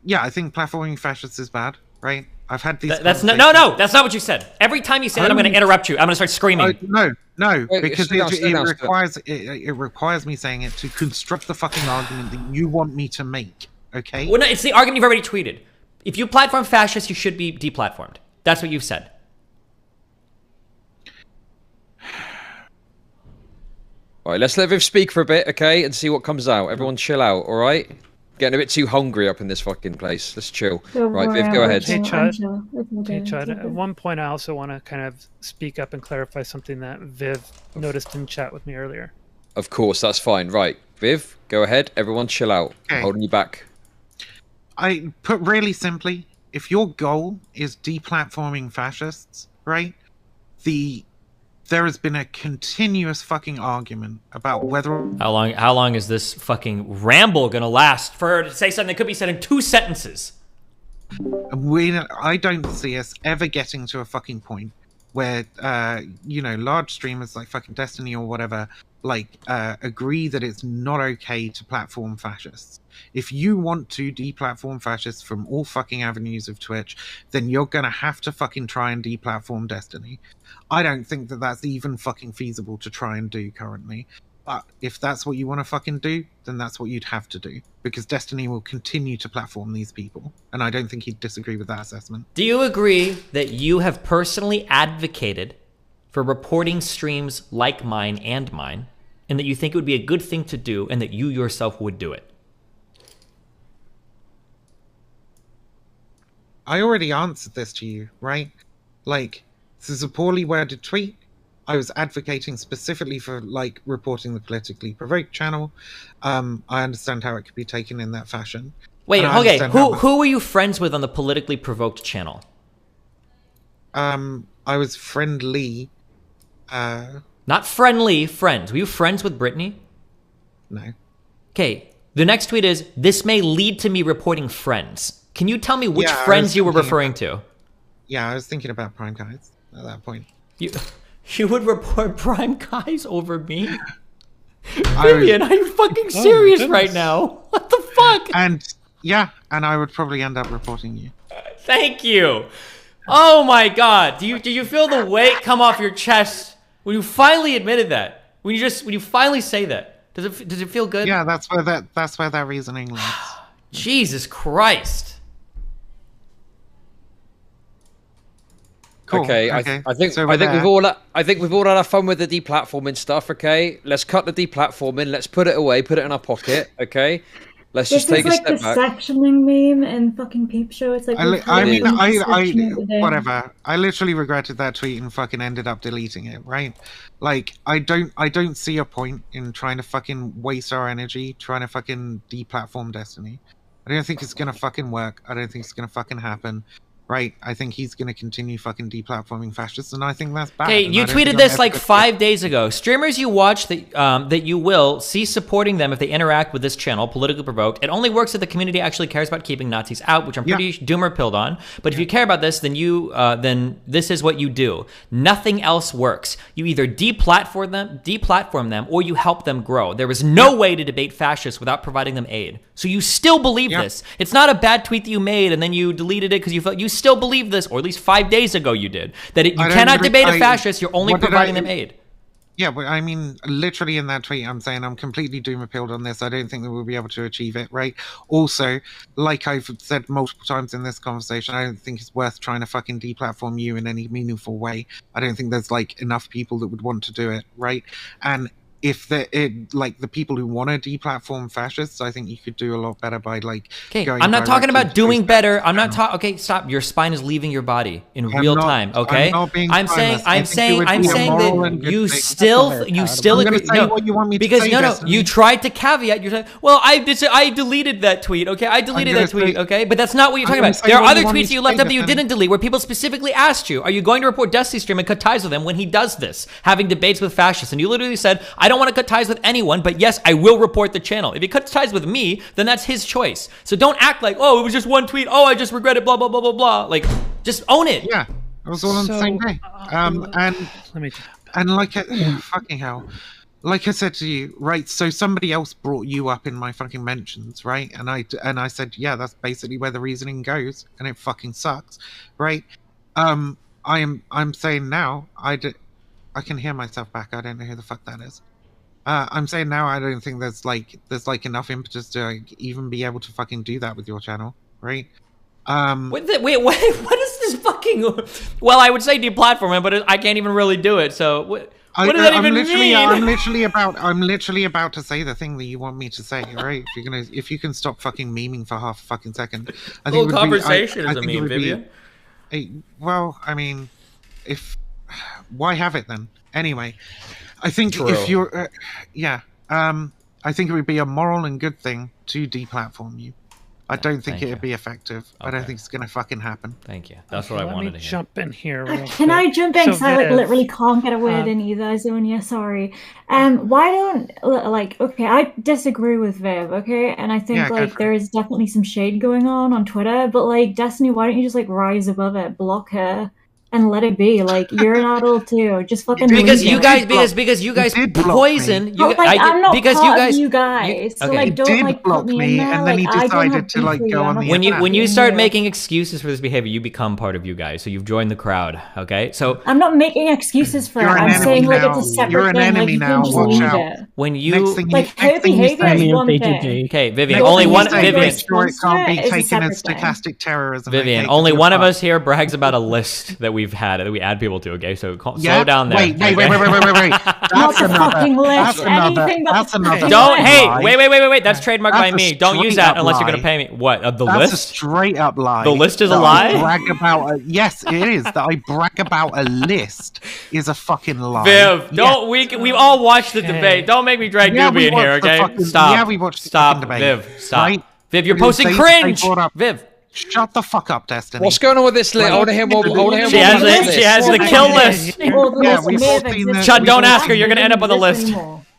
Yeah, I think platforming fascists is bad, right? I've had these. That's no. That's not what you said. Every time you say that, I'm going to interrupt you. I'm going to start screaming. No, because it requires me saying it to construct the fucking argument that you want me to make. Okay. Well, no, it's the argument you've already tweeted. If you platform fascists, you should be deplatformed. That's what you've said. All right, let's let Viv speak for a bit, okay, and see what comes out. Everyone chill out, all right? Getting a bit too hungry up in this fucking place. Let's chill. Right, Viv, go ahead. Hey, Chud. At one point, I also want to kind of speak up and clarify something that Viv noticed in chat with me earlier. Of course, that's fine. Right, Viv, go ahead. Everyone chill out. Okay. I'm holding you back. I put really simply, if your goal is deplatforming fascists, right, there has been a continuous fucking argument about whether... How long is this fucking ramble gonna last for her to say something that could be said in 2 sentences? I don't see us ever getting to a fucking point where, large streamers like fucking Destiny or whatever, agree that it's not okay to platform fascists. If you want to deplatform fascists from all fucking avenues of Twitch, then you're gonna have to fucking try and deplatform Destiny. I don't think that that's even fucking feasible to try and do currently. But if that's what you want to fucking do, then that's what you'd have to do. Because Destiny will continue to platform these people. And I don't think you'd disagree with that assessment. Do you agree that you have personally advocated for reporting streams like mine and mine, and that you think it would be a good thing to do, and that you yourself would do it? I already answered this to you, right? This is a poorly worded tweet. I was advocating specifically for, reporting the politically provoked channel. I understand how it could be taken in that fashion. Wait, okay, who were you friends with on the politically provoked channel? I was friendly. Not friendly, friends. Were you friends with Brittany? No. Okay, the next tweet is, this may lead to me reporting friends. Can you tell me which friends you were referring to? Yeah, I was thinking about Prime Guys at that point. You would report Prime Guys over me? Vivian, are you fucking serious right now? What the fuck? And I would probably end up reporting you. Thank you. Oh my God. Do you feel the weight come off your chest when you finally admitted that? When you finally say that? Does it feel good? Yeah, that's where that reasoning lies. Jesus Christ. Cool. Okay, I think we've all had our fun with the deplatforming stuff. Okay, let's cut the deplatforming. Let's put it away. Put it in our pocket. Okay, let's just take a step back. This is like the sectioning meme in fucking Peep Show. It's like whatever. I literally regretted that tweet and fucking ended up deleting it. Right? I don't see a point in trying to fucking waste our energy trying to fucking deplatform Destiny. I don't think it's gonna fucking work. I don't think it's gonna fucking happen. Right, I think he's going to continue fucking deplatforming fascists, and I think that's bad. Okay, you tweeted this 5 days ago. Streamers you watch that you will see supporting them if they interact with this channel, politically provoked. It only works if the community actually cares about keeping Nazis out, which I'm pretty doomer-pilled on. But if you care about this, then this is what you do. Nothing else works. You either deplatform them, or you help them grow. There is no way to debate fascists without providing them aid. So you still believe this. It's not a bad tweet that you made and then you deleted it because you felt you still believe this, or at least 5 days ago you did, that you cannot debate a fascist, you're only providing them aid. Yeah, but I mean, literally in that tweet, I'm saying I'm completely doom-appealed on this. I don't think that we'll be able to achieve it, right? Also, like I've said multiple times in this conversation, I don't think it's worth trying to fucking deplatform you in any meaningful way. I don't think there's, like, enough people that would want to do it, right? And if the people who want to deplatform fascists, I think you could do a lot better by like. Okay, I'm not talking about doing better. I'm not talking. Okay, stop. Your spine is leaving your body in real time. Okay, I'm saying that you still agree. No, what you want me because to say, no, you tried to caveat. You're saying, well, I deleted that tweet. Okay, I deleted that tweet. Okay, but that's not what you're talking about. There are other tweets you left up that you didn't delete, where people specifically asked you, "Are you going to report Destiny stream and cut ties with him when he does this, having debates with fascists?" And you literally said, "I don't want to cut ties with anyone, but yes, I will report the channel. If he cuts ties with me, then that's his choice. So don't act like, oh, it was just one tweet. Oh, I just regret it, blah, blah, blah, blah, blah." Like, just own it. Yeah, it was all on the same day. And like, fucking hell. Like I said to you, right, so somebody else brought you up in my fucking mentions, right? And I said, yeah, that's basically where the reasoning goes, and it fucking sucks, right? I'm saying now, I can hear myself back. I don't know who the fuck that is. I'm saying now I don't think there's enough impetus to even be able to fucking do that with your channel, right? What is this fucking? Well, I would say deplatforming, but I can't even really do it. So what does that even mean? I'm literally about to say the thing that you want me to say, right? If you can stop fucking memeing for half a fucking second, I think conversation is a meme, Vivian. Well, I mean, why have it then? Anyway, I think if you're, I think it would be a moral and good thing to deplatform you. I don't think it would be effective. Okay. I don't think it's going to fucking happen. Thank you. That's what I wanted to hear. Jump in here. Can I jump in? Because I literally can't get a word in either, Zonia. Sorry. Why don't okay? I disagree with Viv. Okay, and I think there is definitely some shade going on Twitter. But Destiny, why don't you just rise above it, block her, and let it be? You're an adult too. Just fucking because you guys poison. I'm not part of you guys. So don't put me in there. And then he decided to go on the when you start making excuses for this behavior, you become part of you guys. So you've joined the crowd. Okay, so I'm not making excuses for it. I'm saying it's a separate You're an enemy now. Watch out. When you her behavior is one thing. Okay, Vivian. Only one. Vivian. It can't be taken as stochastic terrorism. Vivian. Only one of us here brags about a list that we add people to. Okay, so slow down there. Wait. That's another. Don't. Hey, wait. That's trademarked by me. Don't use that unless you're gonna pay me. What? The list? That's a straight up lie. The list is a lie. Yes, it is. That I brag about a list is a fucking lie. Viv, don't. We've all watched the debate. Don't make me drag Doobie in here. Okay, stop. Yeah, we watched the debate. Viv, stop. Right? Viv, you're posting cringe. Viv. Shut the fuck up, Destiny. What's going on with this list? I want to hear more. She has the kill list. Chud, don't ask her. You're going to end up on the list.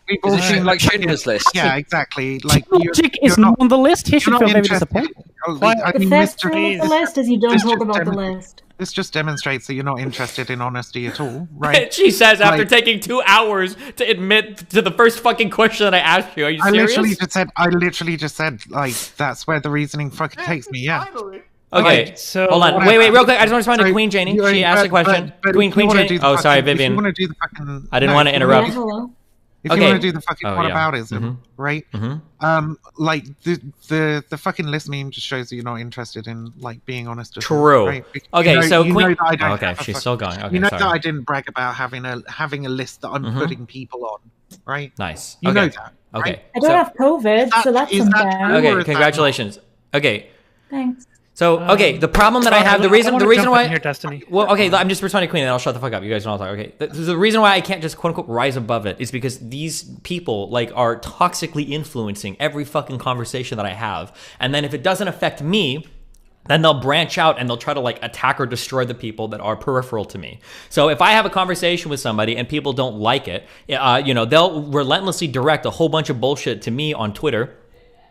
We've all seen Schindler's List. Yeah, exactly. Chudlogic is not on the list. He should feel very disappointed. The first rule of the list is you don't talk about the list. This just demonstrates that you're not interested in honesty at all, right? She says after taking 2 hours to admit to the first fucking question that I asked you. Are you serious? I literally just said, that's where the reasoning fucking takes me, yeah. Okay, so hold on. Wait, real quick. I just want to respond to Queen Janie. She asked a question. Queen Janie. Oh, sorry, Vivian. I didn't want to interrupt. If you want to do the fucking whataboutism, right? The fucking list meme just shows that you're not interested in being honest. True. Right? Okay, so Queen. Okay, she's still going. Okay, you know that I didn't brag about having a list that I'm putting people on, right? Nice. You know that. Okay. I don't have COVID, so that's something. Okay, congratulations. Okay. Thanks. So, okay, the problem that I have, the reason why... Here, Destiny. Well, okay, I'm just responding to Queen, and then I'll shut the fuck up. You guys don't all talk. Okay, the reason why I can't just quote-unquote rise above it is because these people, are toxically influencing every fucking conversation that I have. And then if it doesn't affect me, then they'll branch out and they'll try to attack or destroy the people that are peripheral to me. So if I have a conversation with somebody and people don't like it, they'll relentlessly direct a whole bunch of bullshit to me on Twitter.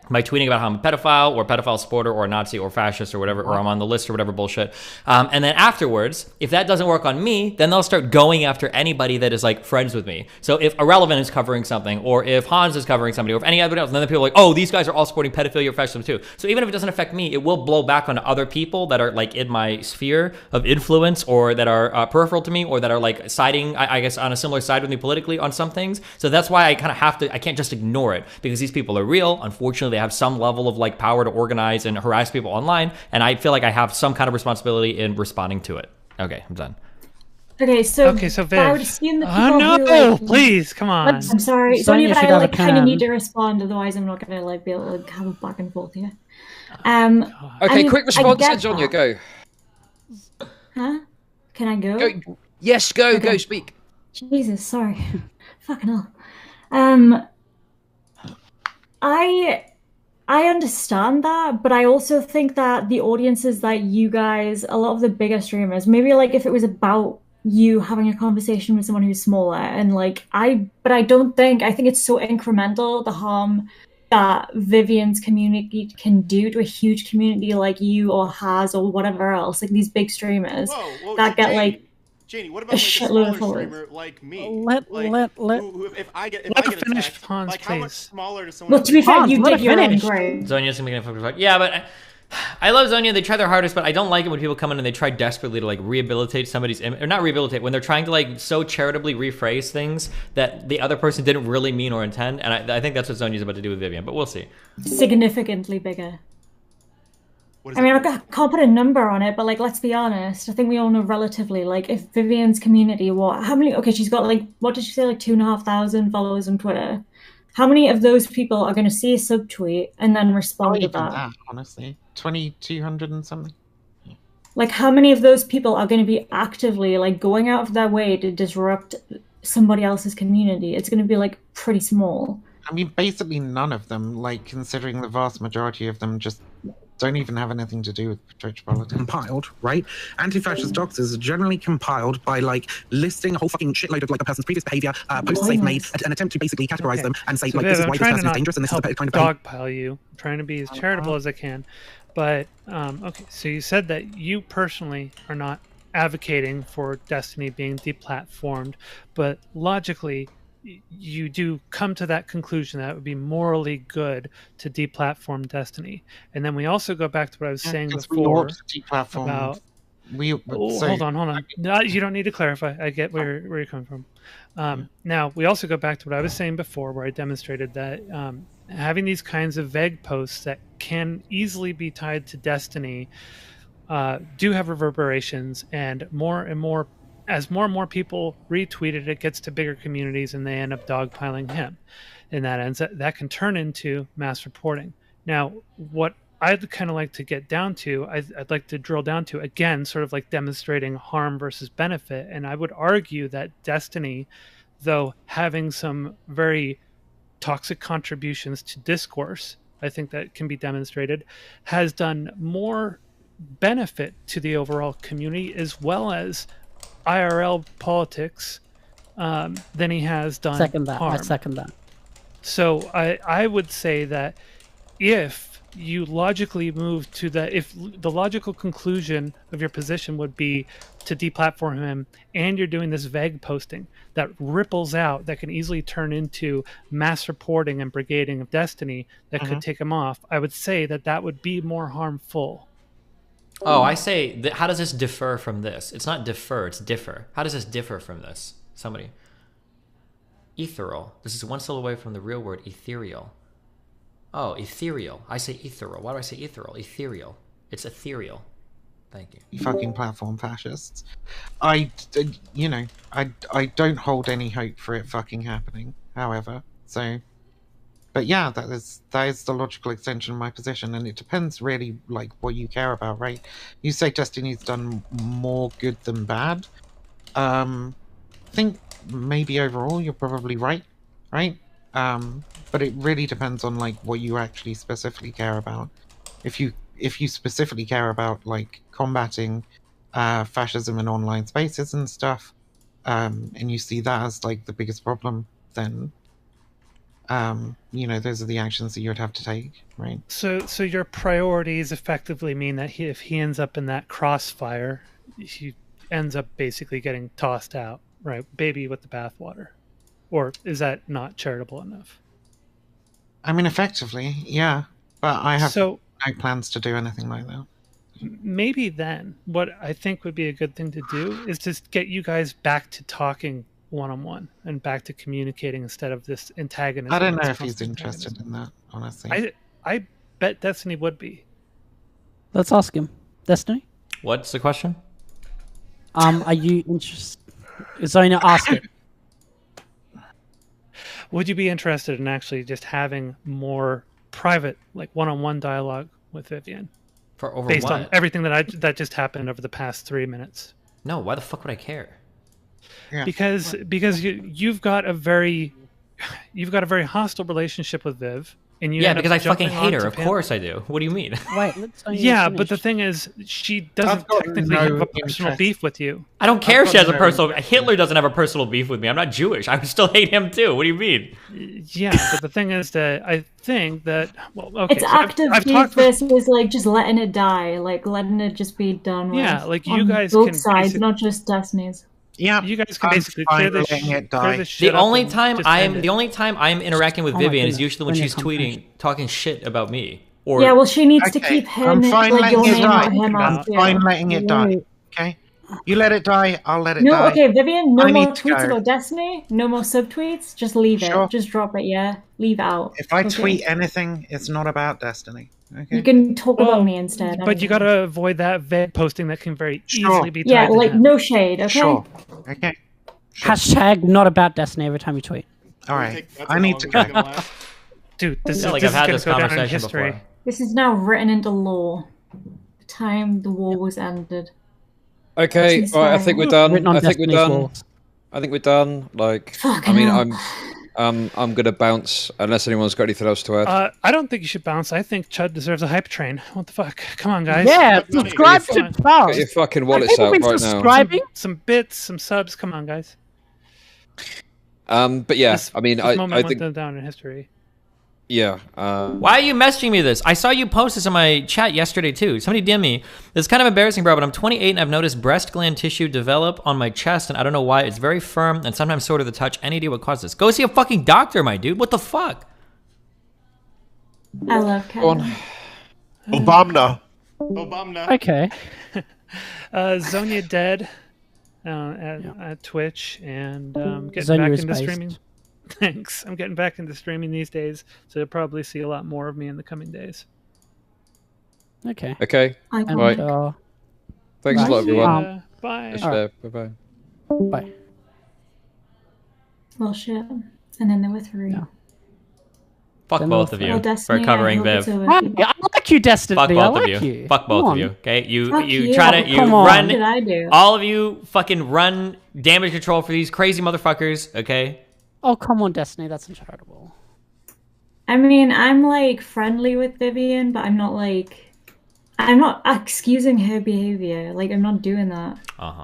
by tweeting about how I'm a pedophile or a pedophile supporter or a Nazi or fascist or whatever, or I'm on the list or whatever bullshit. And then afterwards, if that doesn't work on me, then they'll start going after anybody that is like friends with me. So if Ahrelevant is covering something, or if Hans is covering somebody, or if any other else, then the people are like, oh, these guys are all supporting pedophilia or fascism too. So even if it doesn't affect me, it will blow back onto other people that are like in my sphere of influence, or that are peripheral to me, or that are like siding, I guess, on a similar side with me politically on some things. So that's why I kind of have to, I can't just ignore it, because these people are real. Unfortunately, they have some level of like power to organize and harass people online, and I feel like I have some kind of responsibility in responding to it. Okay, I'm done. Okay, so Viv. I would assume the people no, who, like, please, come on. I'm sorry, Sonia Sonia, but should I have a like kind of pen. need to respond, otherwise I'm not gonna like be able to like, have a back and forth here. Okay, I mean, quick response, I get Sonia, that. go. Huh? Can I go? Yes, go, Okay. go, speak. Jesus, sorry. Fucking hell. I understand that, but I also think that the audiences that you guys, a lot of the bigger streamers, maybe like if it was about you having a conversation with someone who's smaller, and like I think it's so incremental, the harm that Vivian's community can do to a huge community like you or Has or whatever else, like these big streamers that get like Janie, what about like a shitload of smaller followers. streamer like me? Let If I get finish attacked, Hans, like how much please. smaller does someone? Well, to be fair, Hans, you let did it your own finish. grade. Zonia's gonna make a fucking fight. Yeah, but I love Zonia. They try their hardest, but I don't like it when people come in and they try desperately to like rehabilitate somebody's image, or not rehabilitate, when they're trying to like so charitably rephrase things that the other person didn't really mean or intend. And I think that's what Zonia's about to do with Vivian, but we'll see. Significantly bigger. I mean, I can't put a number on it, but like, let's be honest. I think we all know relatively. Like, if Vivian's community, how many? Okay, she's got like, what did she say? Like 2,500 followers on Twitter. How many of those people are going to see a subtweet and then respond to that? Honestly, 2,200 and something. Like, how many of those people are going to be actively like going out of their way to disrupt somebody else's community? It's going to be like pretty small. I mean, basically none of them. Like, considering the vast majority of them just don't even have anything to do with Twitch politics. Compiled, right? Anti-fascist doxers are generally compiled by like listing a whole fucking shitload of like a person's previous behavior, posts they've made, an attempt to basically categorize them and say, So like, Viv, this is I'm why this trying person to is not dangerous and this is the kind of dogpile you. I'm trying to be as charitable as I can. But okay, so you said that you personally are not advocating for Destiny being deplatformed, but logically you do come to that conclusion that it would be morally good to deplatform Destiny. And then we also go back to what I was saying before about hold on. No, you don't need to clarify. I get where you're coming from. Now we also go back to what I was saying before, where I demonstrated that having these kinds of vague posts that can easily be tied to Destiny do have reverberations, and more and more people retweet it, it gets to bigger communities, and they end up dogpiling him, and that can turn into mass reporting. Now, what I'd kind of like to get down to, I'd like to drill down to, again, sort of like demonstrating harm versus benefit, and I would argue that Destiny, though having some very toxic contributions to discourse, I think that can be demonstrated, has done more benefit to the overall community as well as IRL politics than he has done harm. I second that. So I would say that if you logically move to if the logical conclusion of your position would be to deplatform him, and you're doing this vague posting that ripples out, that can easily turn into mass reporting and brigading of Destiny that could take him off, I would say that would be more harmful. Oh, I say, how does this differ from this? It's not defer, it's differ. How does this differ from this? Somebody. Ethereal. This is one syllable away from the real word ethereal. Oh, ethereal. I say ethereal. Why do I say ethereal? Ethereal. It's ethereal. Thank you. You fucking platform fascists. I don't hold any hope for it fucking happening, however. So, but yeah, that is the logical extension of my position, and it depends really like what you care about, right? You say Destiny's done more good than bad. I think maybe overall you're probably right? But it really depends on like what you actually specifically care about. If you specifically care about like combating fascism in online spaces and stuff, and you see that as like the biggest problem, then those are the actions that you would have to take, right? So your priorities effectively mean that if he ends up in that crossfire, he ends up basically getting tossed out, right? Baby with the bathwater. Or is that not charitable enough? I mean, effectively, yeah. But I have no plans to do anything like that. Maybe then what I think would be a good thing to do is just get you guys back to talking one-on-one and back to communicating instead of this antagonism. I don't know if he's interested in that, honestly. I bet Destiny would be. Let's ask him. Destiny? What's the question? Are you interested? Zonia, ask it. Would you be interested in actually just having more private, like one-on-one dialogue with Vivian? For over based what? on everything that just happened over the past 3 minutes. No, why the fuck would I care? Yeah. Because you've got a very hostile relationship with Viv, and you because I fucking hate her. Of course I do. What do you mean? Wait, but the thing is, she doesn't technically have a personal beef with you. I don't care if she has a personal. Hitler doesn't have a personal beef with me. I'm not Jewish. I would still hate him too. What do you mean? Yeah, but the thing is that I think that it's active beef versus like just letting it die, like letting it just be done with. Yeah, like you guys both can sides, not just Destiny's. Yeah, you guys can basically clear this shit. The only time I'm interacting with Vivian is usually when she's talking shit about me. Or yeah, well, she needs to keep him. I'm fine letting it die. I'm too. fine letting it die. Okay, you let it die. I'll let it die. No, okay, Vivian. No more tweets about Destiny. No more subtweets. Just leave it. Just drop it. Yeah, leave out. If I tweet anything, it's not about Destiny. Okay. You can talk about me instead. But you gotta avoid that vet posting that can very easily be tied to like him. no shade, okay? Sure. Okay. Hashtag not about Destiny every time you tweet. All right. I need to go. Dude, this is I've gonna had this go down in conversation history. before. This is now written into law. The time the war was ended. Okay, all right, I think we're done. I think we're done. Like, I mean, I'm gonna bounce unless anyone's got anything else to add. I don't think you should bounce. I think Chud deserves a hype train. What the fuck? Come on, guys. Yeah, subscribe to Chud. Get your fucking wallets out right subscribing? now. Some bits, some subs. Come on, guys. But yeah, I mean, I think went down in history. Yeah. Why are you messaging me this? I saw you post this in my chat yesterday too. Somebody DM me. It's kind of embarrassing, bro, but I'm 28 and I've noticed breast gland tissue develop on my chest, and I don't know why. It's very firm and sometimes sort of the touch. Any idea what caused this? Go see a fucking doctor, my dude. What the fuck? I love Kevin. Obama. Okay. Zonia dead at Twitch, and getting Zonia back is into based. streaming. Thanks. I'm getting back into streaming these days, so you'll probably see a lot more of me in the coming days. Okay. Okay. Right. Thanks a lot, everyone. Bye. Bye-bye. Bye. Well, shit. And then there were 3. No. Fuck both of you for covering Viv. I like you, Destiny. Fuck both of you. You. Fuck both of you. Okay, you try to Come run. What did I do? All of you fucking run damage control for these crazy motherfuckers. Okay. Oh, come on, Destiny. That's uncharitable. I mean, I'm like friendly with Vivian, but I'm not excusing her behavior. Like, I'm not doing that.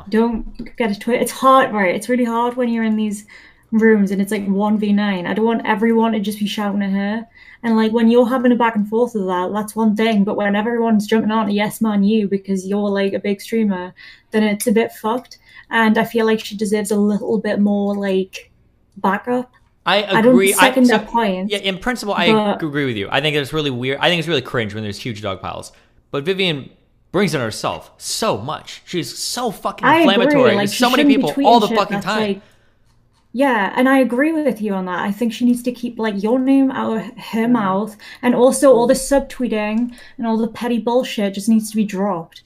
Don't get a twist. It's hard, right? It's really hard when you're in these rooms and it's like 1v9. I don't want everyone to just be shouting at her. And like when you're having a back and forth with that, that's one thing. But when everyone's jumping on to yes man you because you're like a big streamer, then it's a bit fucked. And I feel like she deserves a little bit more like backup. I agree. I don't second that point. Yeah, in principle, I agree with you. I think it's really weird. I think it's really cringe when there's huge dog piles. But Vivian brings it on herself so much. She's so fucking inflammatory. Like, there's so many people all the fucking time. Like, yeah, and I agree with you on that. I think she needs to keep like your name out of her mouth, and also all the subtweeting and all the petty bullshit just needs to be dropped.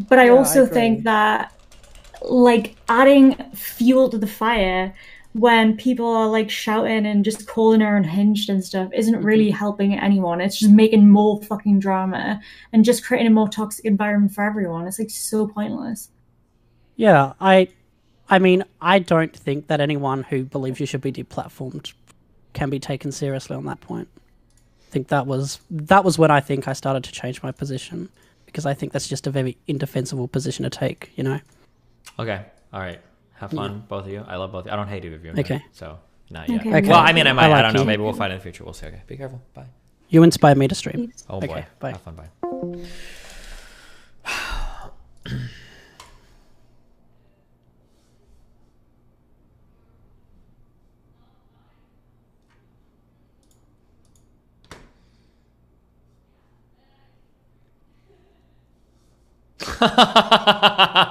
But I also think that like adding fuel to the fire when people are like shouting and just calling her unhinged and stuff isn't really helping anyone. It's just making more fucking drama and just creating a more toxic environment for everyone. It's like so pointless. Yeah, I mean, I don't think that anyone who believes you should be deplatformed can be taken seriously on that point. I think that was when I think I started to change my position, because I think that's just a very indefensible position to take, you know? Okay, all right. Have fun, both of you. I love both of you. I don't hate either of you. Okay. So Not yet. Okay. Well, I mean, I might. I don't know. you. Maybe we'll find it in the future. We'll see. Okay. Be careful. Bye. You inspire me to stream. Oh boy. Okay, bye. Have fun. Bye.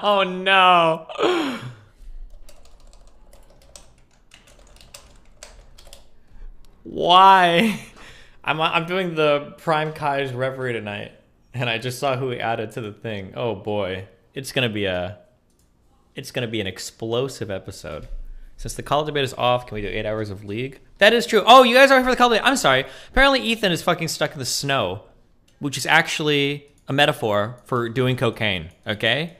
Oh no. Why? I'm doing the Prime Kai's Reverie tonight, and I just saw who he added to the thing. Oh boy. It's gonna be an explosive episode. Since the Collett debate is off, can we do 8 hours of League? That is true. Oh, you guys are here for the Collett debate. I'm sorry. Apparently Ethan is fucking stuck in the snow, which is actually a metaphor for doing cocaine, okay?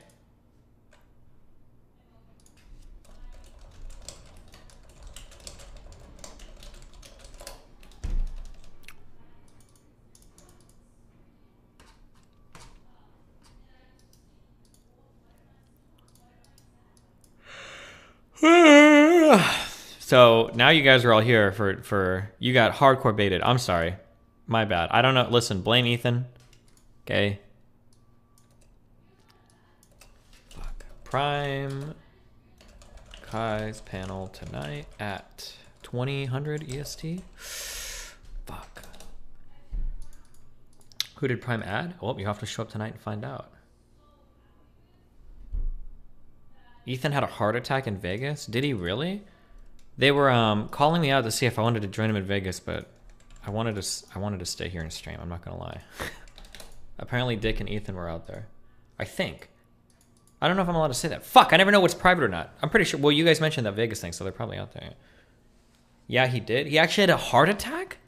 So now you guys are all here for you got hardcore baited. I'm sorry. My bad. I don't know. Listen, blame Ethan. Okay. Fuck. Prime Kai's panel tonight at 2000 EST. Fuck. Who did Prime add? Well, you have to show up tonight and find out. Ethan had a heart attack in Vegas? Did he really? They were calling me out to see if I wanted to join him in Vegas, but I wanted to stay here and stream. I'm not gonna lie. Apparently, Dick and Ethan were out there. I think. I don't know if I'm allowed to say that. Fuck! I never know what's private or not. I'm pretty sure. Well, you guys mentioned that Vegas thing, so they're probably out there. Yeah, he did. He actually had a heart attack?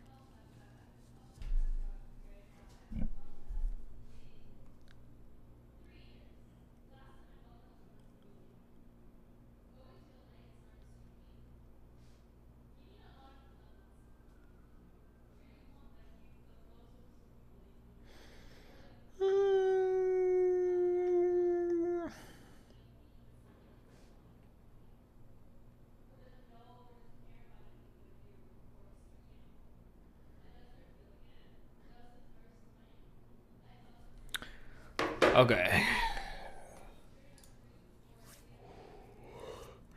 Okay.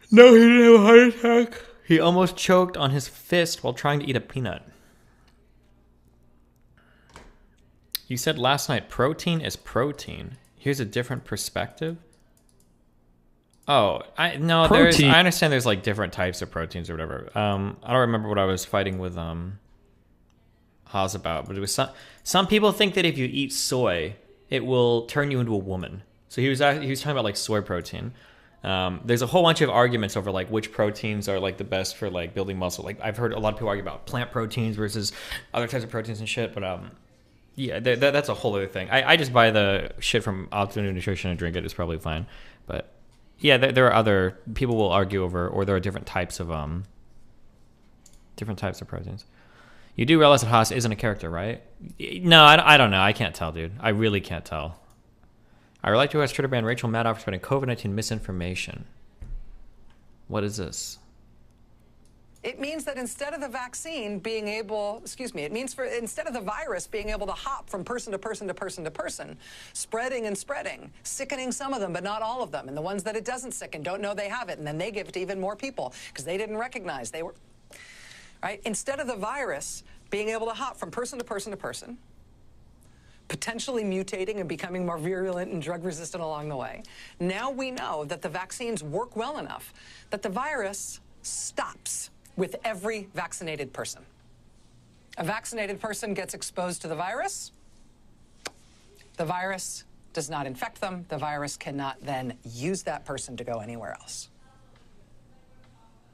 No, he didn't have a heart attack. He almost choked on his fist while trying to eat a peanut. You said last night protein is protein. Here's a different perspective. Oh, I understand there's like different types of proteins or whatever. I don't remember what I was fighting with Haas about, but it was some people think that if you eat soy, it will turn you into a woman. So he was talking about like soy protein. There's a whole bunch of arguments over like which proteins are like the best for like building muscle. Like I've heard a lot of people argue about plant proteins versus other types of proteins and shit. But yeah, that's a whole other thing. I just buy the shit from Optimum Nutrition and drink it. It's probably fine. But yeah, there are other people will argue over, or there are different types of proteins. You do realize that Haas isn't a character, right? No, I don't know. I can't tell, dude. I really can't tell. I would like to ask Twitter ban Rachel Maddow for spreading COVID-19 misinformation. What is this? It means that instead of the vaccine being able, instead of the virus being able to hop from person to person to person to person, spreading and spreading, sickening some of them, but not all of them. And the ones that it doesn't sicken don't know they have it. And then they give it to even more people because they didn't recognize they were, right? Instead of the virus being able to hop from person to person to person, potentially mutating and becoming more virulent and drug resistant along the way, now we know that the vaccines work well enough that the virus stops with every vaccinated person. A vaccinated person gets exposed to the virus does not infect them. The virus cannot then use that person to go anywhere else.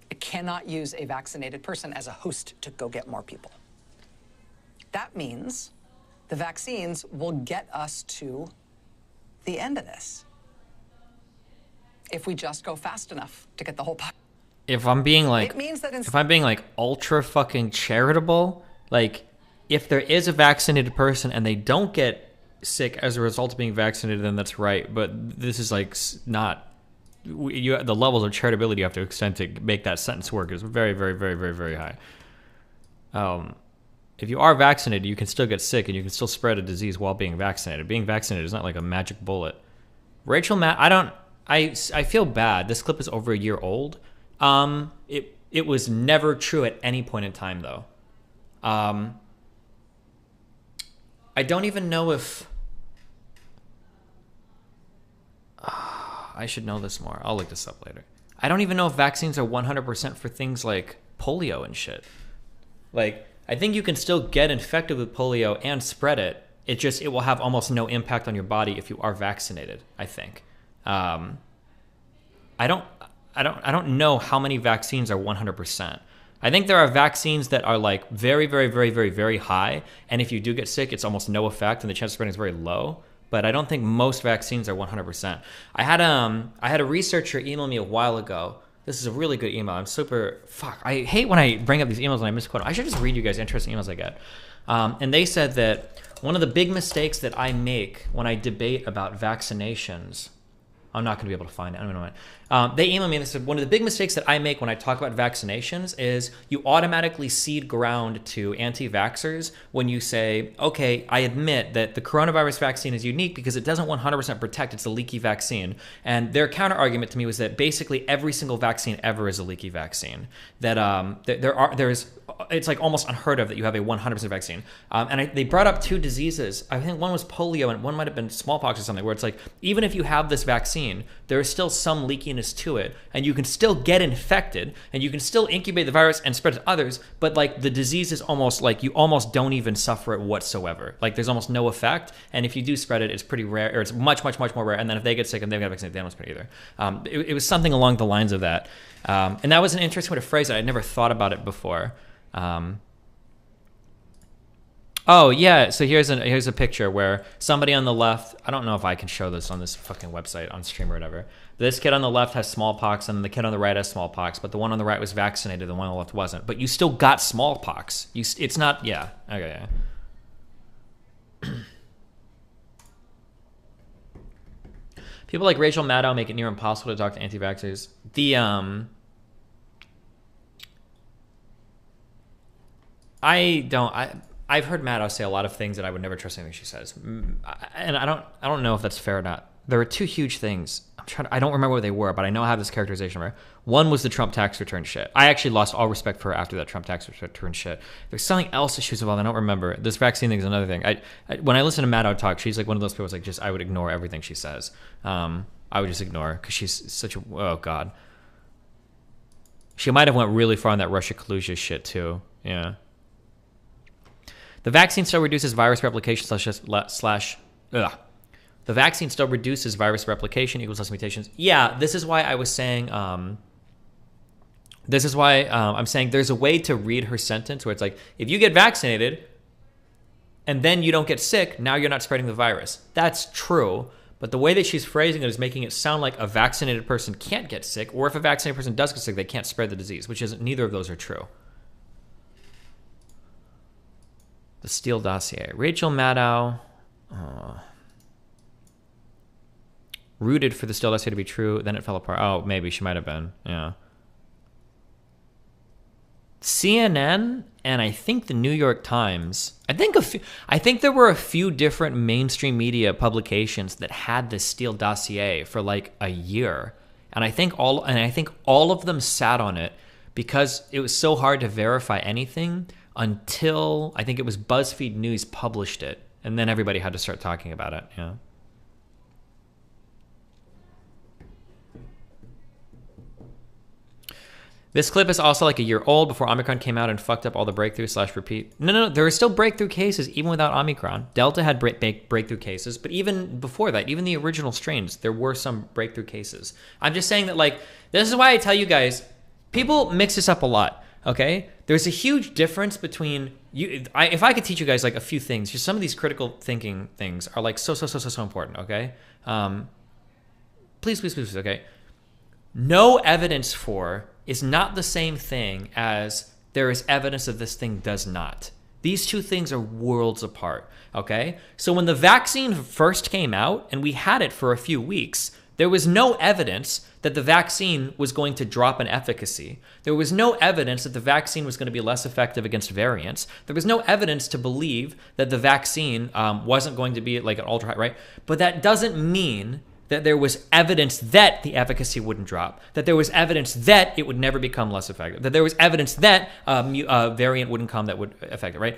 It cannot use a vaccinated person as a host to go get more people. That means the vaccines will get us to the end of this if we just go fast enough to get the whole population. If I'm being like, ultra fucking charitable, like if there is a vaccinated person and they don't get sick as a result of being vaccinated, then that's right. But this is like not the levels of charitability you have to extend to make that sentence work is very, very, very, very, very high. If you are vaccinated, you can still get sick and you can still spread a disease while being vaccinated. Being vaccinated is not like a magic bullet. Rachel Matt, I feel bad. This clip is over a year old. It was never true at any point in time, though. I don't even know if... I should know this more. I'll look this up later. I don't even know if vaccines are 100% for things like polio and shit. Like, I think you can still get infected with polio and spread it. It will have almost no impact on your body if you are vaccinated, I think. I don't know how many vaccines are 100%. I think there are vaccines that are like very, very, very, very, very high, and if you do get sick, it's almost no effect, and the chance of spreading is very low. But I don't think most vaccines are 100%. I had a researcher email me a while ago. This is a really good email. I hate when I bring up these emails and I misquote them. I should just read you guys interesting emails I get. And they said that one of the big mistakes that I make when I debate about vaccinations, I'm not going to be able to find it. I don't know. They emailed me and they said, one of the big mistakes that I make when I talk about vaccinations is you automatically cede ground to anti-vaxxers when you say, okay, I admit that the coronavirus vaccine is unique because it doesn't 100% protect. It's a leaky vaccine. And their counter argument to me was that basically every single vaccine ever is a leaky vaccine. That it's like almost unheard of that you have a 100% vaccine. And they brought up two diseases. I think one was polio and one might have been smallpox or something, where it's like, even if you have this vaccine, there is still some leakiness to it, and you can still get infected, and you can still incubate the virus and spread it to others, but like the disease is almost like you almost don't even suffer it whatsoever. Like there's almost no effect, and if you do spread it, it's pretty rare, or it's much, much, much more rare, and then if they get sick and they've got vaccinated, they don't spread it either. It was something along the lines of that. And that was an interesting way to phrase it. I'd never thought about it before. Oh yeah, so here's a picture where somebody on the left, I don't know if I can show this on this fucking website on stream or whatever. This kid on the left has smallpox and the kid on the right has smallpox, but the one on the right was vaccinated, the one on the left wasn't. But you still got smallpox. It's not, yeah. Okay, yeah. People like Rachel Maddow make it near impossible to talk to anti-vaxxers. I've heard Maddow say a lot of things that I would never trust anything she says, and I don't know if that's fair or not. There were two huge things. I don't remember what they were, but I know I have this characterization where one was the Trump tax return shit. I actually lost all respect for her after that Trump tax return shit. There's something else that she was involved in. I don't remember. This vaccine thing is another thing. When I listen to Maddow talk, she's like one of those people who's like, I would ignore everything she says. I would just ignore her because she's such a, oh God. She might have went really far on that Russia collusion shit too. Yeah. The vaccine still reduces virus replication The vaccine still reduces virus replication equals less mutations. Yeah, this is why I was saying. This is why I'm saying there's a way to read her sentence where it's like, if you get vaccinated and then you don't get sick, now you're not spreading the virus. That's true. But the way that she's phrasing it is making it sound like a vaccinated person can't get sick, or if a vaccinated person does get sick, they can't spread the disease, which is neither of those are true. The Steele dossier. Rachel Maddow rooted for the Steele dossier to be true, then it fell apart. Oh, maybe she might have been. Yeah. CNN and I think the New York Times. I think there were a few different mainstream media publications that had the Steele dossier for like a year, and I think all of them sat on it because it was so hard to verify anything until I think it was BuzzFeed News published it, and then everybody had to start talking about it. Yeah. This clip is also like a year old before Omicron came out and fucked up all the breakthrough/repeat. No, there are still breakthrough cases even without Omicron. Delta had breakthrough cases, but even before that, even the original strains, there were some breakthrough cases. I'm just saying that, like, this is why I tell you guys, people mix this up a lot, okay? There's a huge difference between if I could teach you guys like a few things, just some of these critical thinking things are like so important, okay? Please, okay? No evidence for is not the same thing as there is evidence of this thing does not. These two things are worlds apart, okay? So when the vaccine first came out and we had it for a few weeks, There was no evidence that the vaccine was going to drop in efficacy. There was no evidence that the vaccine was going to be less effective against variants. There was no evidence to believe that the vaccine wasn't going to be like an ultra high, right? But that doesn't mean that there was evidence that the efficacy wouldn't drop, that there was evidence that it would never become less effective, that there was evidence that a variant wouldn't come that would affect it, right?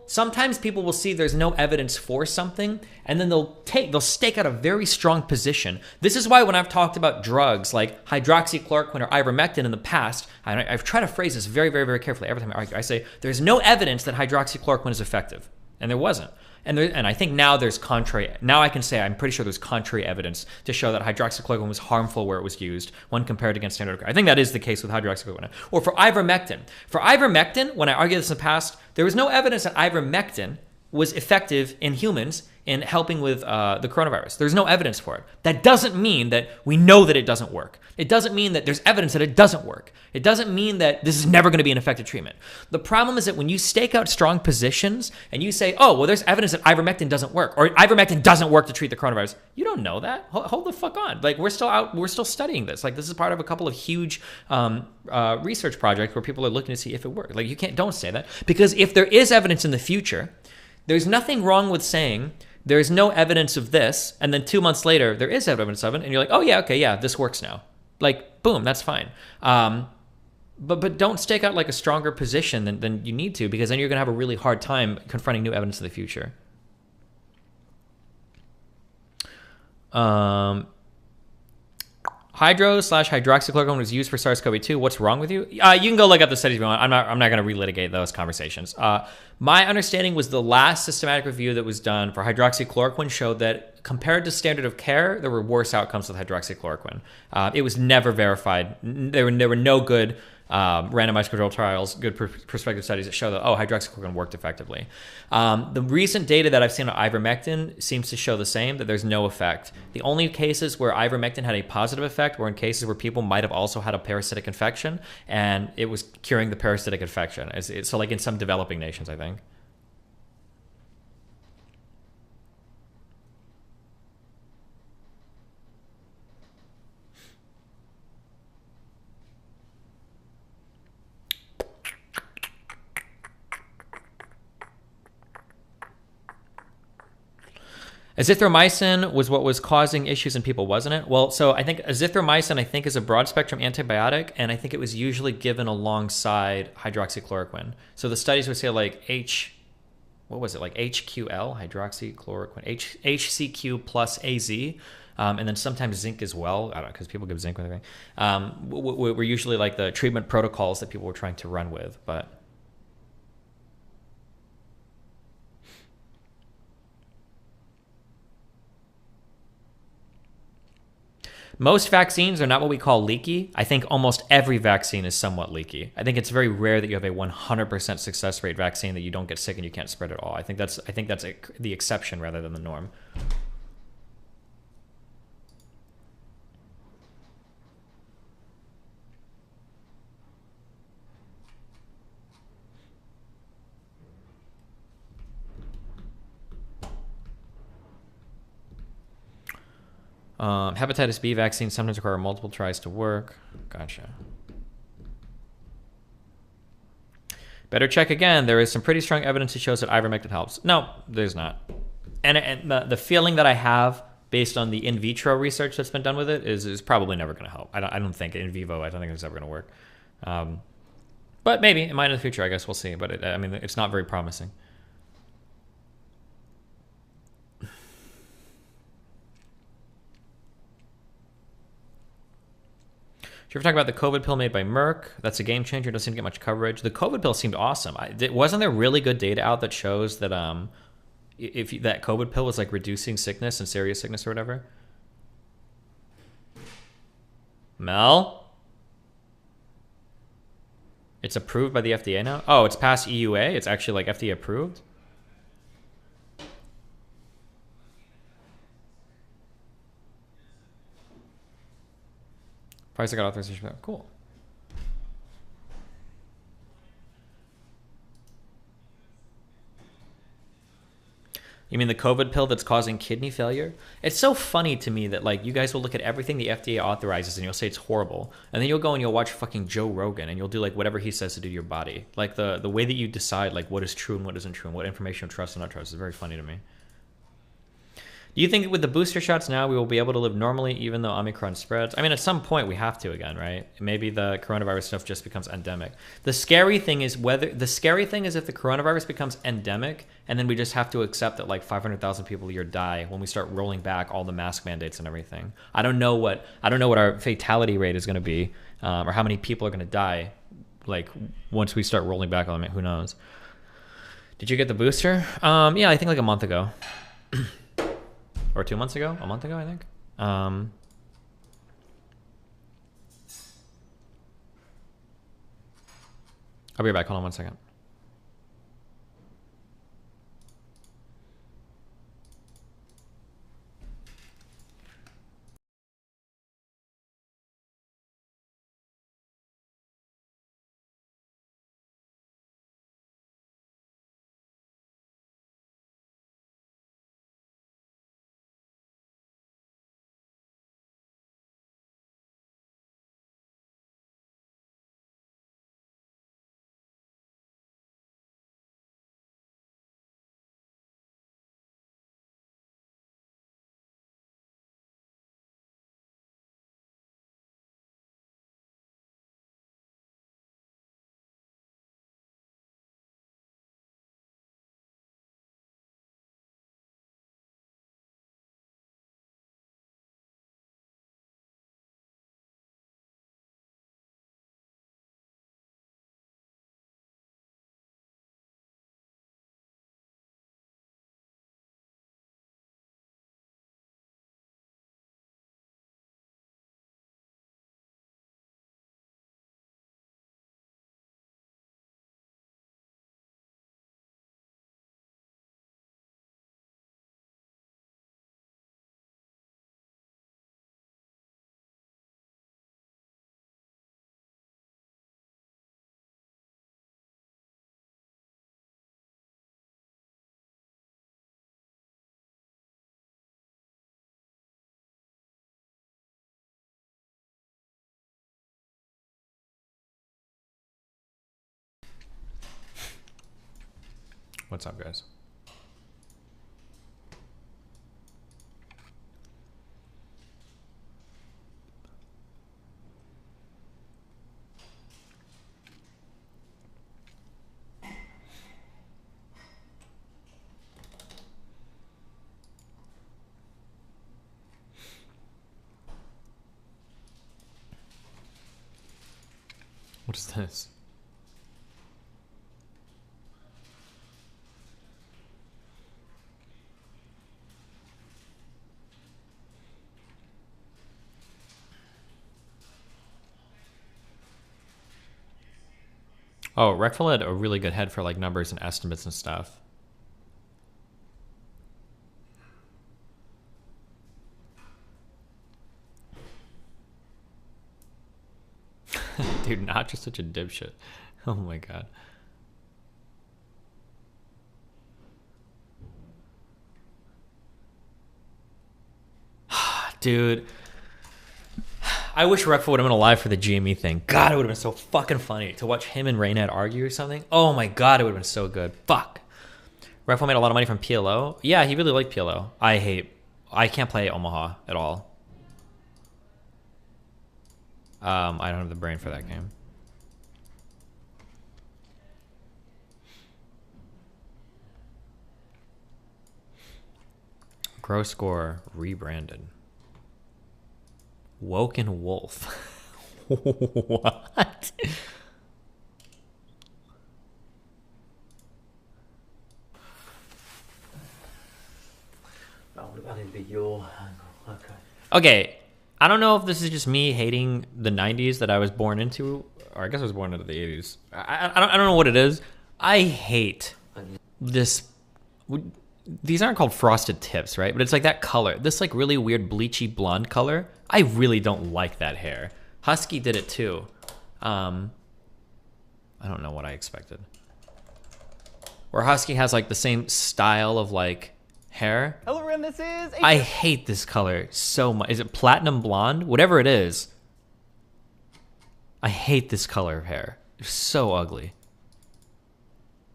Sometimes people will see there's no evidence for something, and then they'll stake out a very strong position. This is why when I've talked about drugs like hydroxychloroquine or ivermectin in the past, I've tried to phrase this very, very, very carefully every time I argue. I say there's no evidence that hydroxychloroquine is effective, and there wasn't. And I think now there's contrary. Now I can say I'm pretty sure there's contrary evidence to show that hydroxychloroquine was harmful where it was used when compared against standard of care. I think that is the case with hydroxychloroquine. Or for ivermectin. For ivermectin, when I argued this in the past, there was no evidence that ivermectin was effective in humans in helping with the coronavirus. There's no evidence for it. That doesn't mean that we know that it doesn't work. It doesn't mean that there's evidence that it doesn't work. It doesn't mean that this is never going to be an effective treatment. The problem is that when you stake out strong positions and you say, oh, well, there's evidence that ivermectin doesn't work, or ivermectin doesn't work to treat the coronavirus, you don't know that. Hold the fuck on. Like, we're still studying this. Like, this is part of a couple of huge research projects where people are looking to see if it works. Like, don't say that. Because if there is evidence in the future, there's nothing wrong with saying there's no evidence of this, and then 2 months later, there is evidence of it, and you're like, oh, yeah, okay, yeah, this works now. Like, boom, that's fine. But don't stake out like a stronger position than you need to, because then you're going to have a really hard time confronting new evidence in the future. Hydroxychloroquine was used for SARS-CoV-2. What's wrong with you? You can go look up the studies if you want. I'm not going to relitigate those conversations. My understanding was the last systematic review that was done for hydroxychloroquine showed that compared to standard of care, there were worse outcomes with hydroxychloroquine. It was never verified. There were no good randomized control trials, good prospective studies that show that, hydroxychloroquine worked effectively. The recent data that I've seen on ivermectin seems to show the same, that there's no effect. The only cases where ivermectin had a positive effect were in cases where people might have also had a parasitic infection, and it was curing the parasitic infection. So like in some developing nations, I think. Azithromycin was what was causing issues in people, wasn't it? Well, so I think azithromycin, is a broad spectrum antibiotic, and I think it was usually given alongside hydroxychloroquine. So the studies would say like HQL, hydroxychloroquine, HCQ plus AZ, and then sometimes zinc as well. I don't know, because people give zinc with everything. Were usually like the treatment protocols that people were trying to run with, but. Most vaccines are not what we call leaky. I think almost every vaccine is somewhat leaky. I think it's very rare that you have a 100% success rate vaccine that you don't get sick and you can't spread it all. I think that's the exception rather than the norm. Hepatitis B vaccines sometimes require multiple tries to work. Gotcha. Better check again. There is some pretty strong evidence that shows that ivermectin helps. No, there's not. And the feeling that I have based on the in vitro research that's been done with it is probably never going to help. I don't think in vivo, I don't think it's ever going to work. But maybe it might in the future. I guess we'll see. But it's not very promising. Did you ever talk about the COVID pill made by Merck? That's a game changer. Doesn't seem to get much coverage. The COVID pill seemed awesome. Wasn't there really good data out that shows that if that COVID pill was like reducing sickness and serious sickness or whatever? Mel? It's approved by the FDA now? Oh, it's past EUA? It's actually like FDA approved? Pfizer got authorization for that. Cool. You mean the COVID pill that's causing kidney failure? It's so funny to me that like you guys will look at everything the FDA authorizes and you'll say it's horrible, and then you'll go and you'll watch fucking Joe Rogan and you'll do like whatever he says to do to your body. Like the way that you decide like what is true and what isn't true and what information to trust and not trust is very funny to me. Do you think with the booster shots now we will be able to live normally even though Omicron spreads? I mean, at some point we have to again, right? Maybe the coronavirus stuff just becomes endemic. The scary thing is if the coronavirus becomes endemic and then we just have to accept that like 500,000 people a year die when we start rolling back all the mask mandates and everything. I don't know what our fatality rate is going to be, or how many people are going to die like once we start rolling back on it. Who knows? Did you get the booster? Yeah, I think like a month ago. Or 2 months ago? A month ago, I think. I'll be right back. Hold on 1 second. What's up, guys? What is this? Oh, Reckful had a really good head for like numbers and estimates and stuff. Dude, not just such a dipshit. Oh my god. Dude. I wish Reckful would have been alive for the GME thing. God, it would have been so fucking funny to watch him and Raynad argue or something. Oh my god, it would have been so good. Fuck. Reckful made a lot of money from PLO. Yeah, he really liked PLO. I can't play Omaha at all. I don't have the brain for that game. Gross score rebranded. Woken Wolf. What? Okay, I don't know if this is just me hating the 90s that I was born into, or I guess I was born into the 80s. I don't know what it is. I hate this. These aren't called frosted tips, right? But it's like that color. This like really weird bleachy blonde color. I really don't like that hair. Husky did it too. I don't know what I expected. Where Husky has like the same style of like hair. Hello everyone, this is I hate this color so much. Is it platinum blonde? Whatever it is. I hate this color of hair. It's so ugly.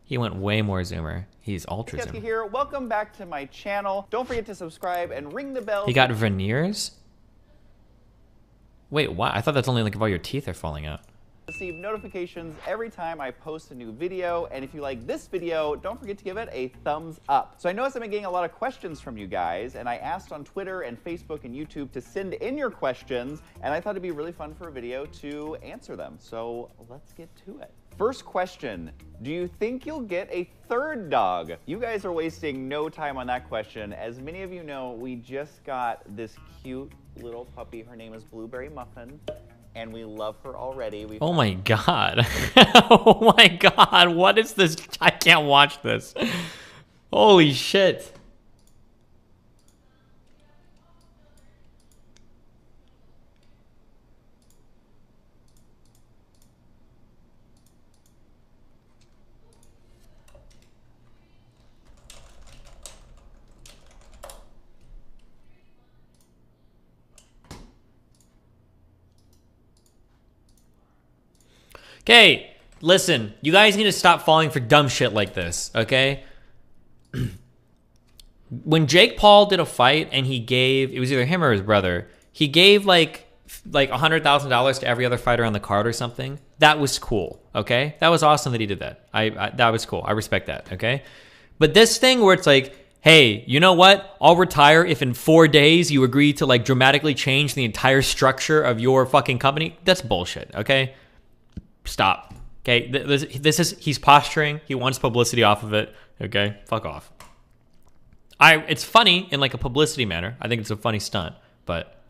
He went way more zoomer. He's ultra zoomer. Here. Welcome back to my channel. Don't forget to subscribe and ring the bell. He got veneers? Wait, what? I thought that's only like if all your teeth are falling out. Receive notifications every time I post a new video, and if you like this video, don't forget to give it a thumbs up. So I noticed I've been getting a lot of questions from you guys, and I asked on Twitter and Facebook and YouTube to send in your questions, and I thought it'd be really fun for a video to answer them. So let's get to it. First question, do you think you'll get a third dog? You guys are wasting no time on that question. As many of you know, we just got this cute little puppy. Her name is Blueberry Muffin. And we love her already. Oh my god. Oh my god. What is this? I can't watch this. Holy shit. Okay, listen, you guys need to stop falling for dumb shit like this, okay? When Jake Paul did a fight and he gave, it was either him or his brother, he gave like $100,000 to every other fighter on the card or something. That was cool, okay? That was awesome that he did that. That was cool. I respect that, okay? But this thing where it's like, hey, you know what? I'll retire if in 4 days you agree to like dramatically change the entire structure of your fucking company. That's bullshit, okay? Stop. Okay, this is, he's posturing. He wants publicity off of it. Okay, fuck off. It's funny in like a publicity manner. I think it's a funny stunt, but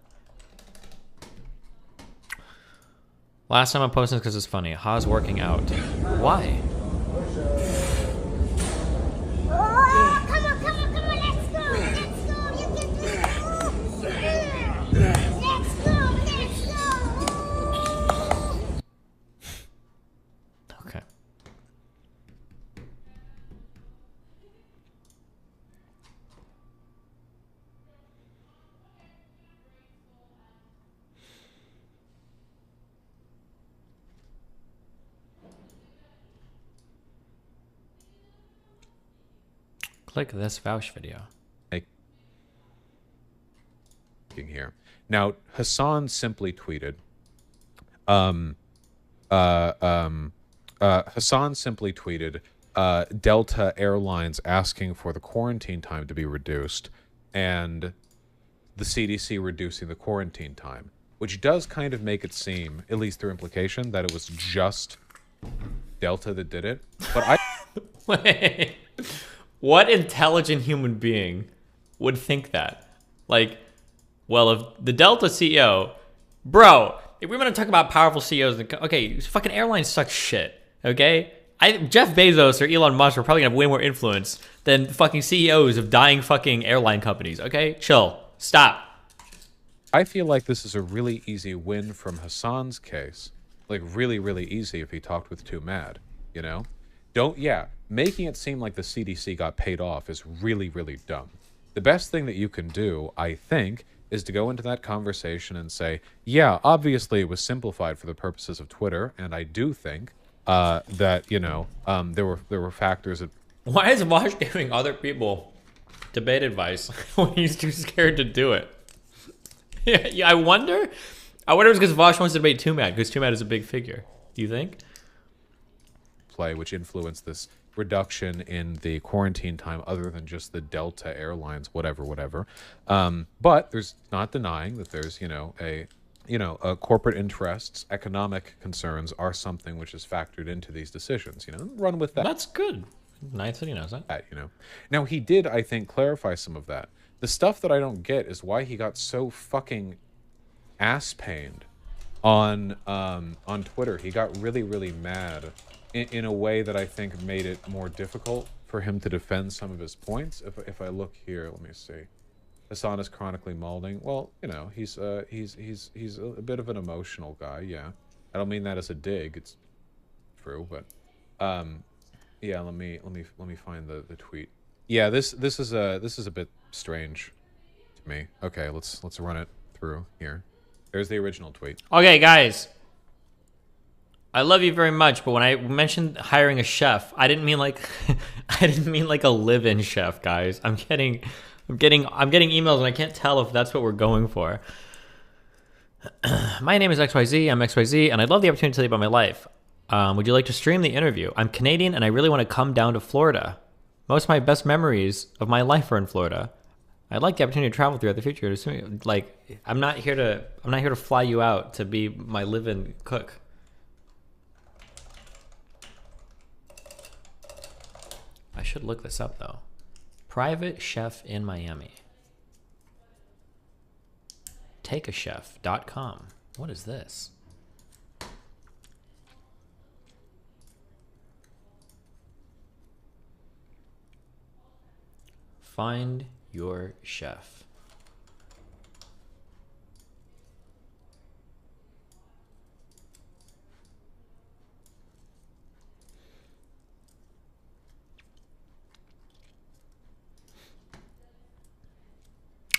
last time I'm posting because it's funny. Ha's working out. Why? Click this vouch video. Here. Now, Hassan simply tweeted, Delta Airlines asking for the quarantine time to be reduced and the CDC reducing the quarantine time, which does kind of make it seem, at least through implication, that it was just Delta that did it. But I... Wait. What intelligent human being would think that? Like, well, if the Delta CEO, bro, if we're going to talk about powerful CEOs, okay, fucking airlines suck shit, okay? Jeff Bezos or Elon Musk are probably going to have way more influence than fucking CEOs of dying fucking airline companies, okay? Chill. Stop. I feel like this is a really easy win from Hassan's case. Like, really, really easy if he talked with Too Mad, you know? Making it seem like the CDC got paid off is really, really dumb. The best thing that you can do, I think, is to go into that conversation and say, yeah, obviously it was simplified for the purposes of Twitter, and I do think that, you know, there were factors that... Why is Vosh giving other people debate advice when he's too scared to do it? Yeah, I wonder if it's because Vosh wants to debate Too Mad, because Too Mad is a big figure. Do you think? Play, which influenced this reduction in the quarantine time other than just the Delta Airlines, whatever. But there's not denying that there's, corporate interests, economic concerns are something which is factored into these decisions, run with that. That's good. Nice that he knows that. Now he did, I think, clarify some of that. The stuff that I don't get is why he got so fucking ass-pained on Twitter. He got really, really mad in a way that I think made it more difficult for him to defend some of his points. If I look here, let me see. Hassan is chronically molding. Well, he's a bit of an emotional guy. Yeah, I don't mean that as a dig. It's true, but yeah. Let me find the tweet. Yeah, this is a bit strange to me. Okay, let's run it through here. There's the original tweet. Okay, guys. I love you very much, but when I mentioned hiring a chef, I didn't mean like a live-in chef, guys. I'm getting emails and I can't tell if that's what we're going for. My name is XYZ, I'm XYZ, and I'd love the opportunity to tell you about my life. Would you like to stream the interview? I'm Canadian and I really want to come down to Florida. Most of my best memories of my life are in Florida. I'd like the opportunity to travel throughout the future. Like, I'm not here to fly you out to be my live-in cook. I should look this up though. Private chef in Miami. Takeachef.com. What is this? Find your chef.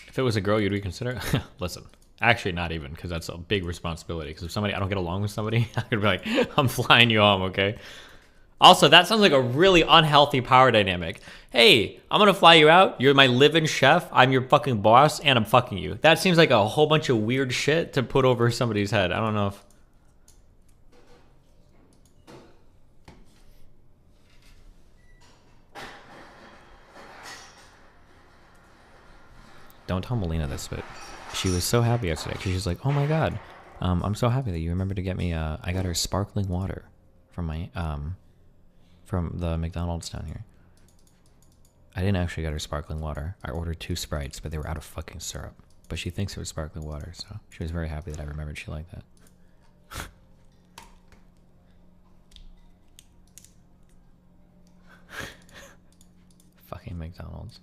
If it was a girl, you'd reconsider? Listen, actually not even, because that's a big responsibility. Because if I don't get along with somebody, I could be like, I'm flying you home, okay? Also, that sounds like a really unhealthy power dynamic. Hey, I'm gonna fly you out. You're my live-in chef. I'm your fucking boss, and I'm fucking you. That seems like a whole bunch of weird shit to put over somebody's head. I don't know if... Don't tell Melina this, but she was so happy yesterday. She's like, oh my god, I'm so happy that you remembered to get me, I got her sparkling water from my, from the McDonald's down here. I didn't actually get her sparkling water. I ordered 2 Sprites, but they were out of fucking syrup. But she thinks it was sparkling water, so she was very happy that I remembered she liked that. Fucking McDonald's.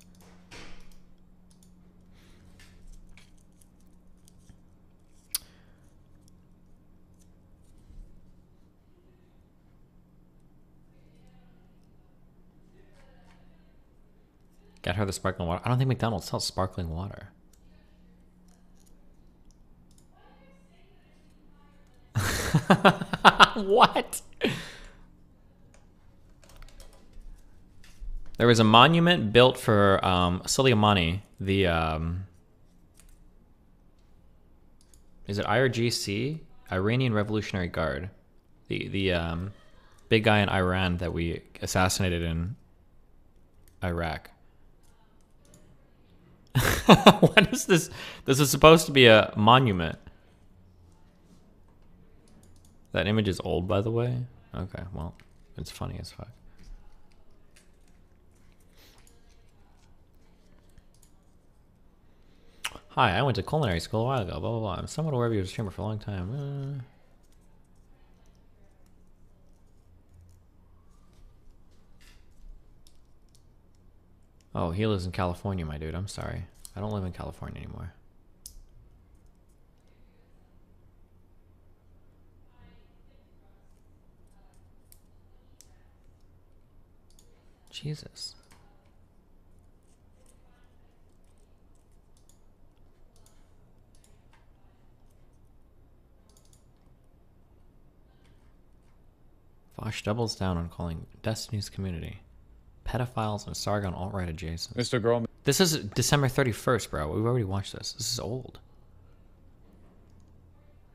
Get her the sparkling water. I don't think McDonald's sells sparkling water. What? There was a monument built for Soleimani, the is it IRGC? Iranian Revolutionary Guard. The big guy in Iran that we assassinated in Iraq. What is this? This is supposed to be a monument. That image is old, by the way. Okay, well, it's funny as fuck. Hi, I went to culinary school a while ago, blah, blah, blah. I'm somewhat aware of you as a streamer for a long time. Oh, he lives in California, my dude. I'm sorry. I don't live in California anymore. Jesus. Vosh doubles down on calling Destiny's community pedophiles and Sargon alt-right adjacent. Mr. Girl. This is December 31st, bro. We've already watched this. This is old.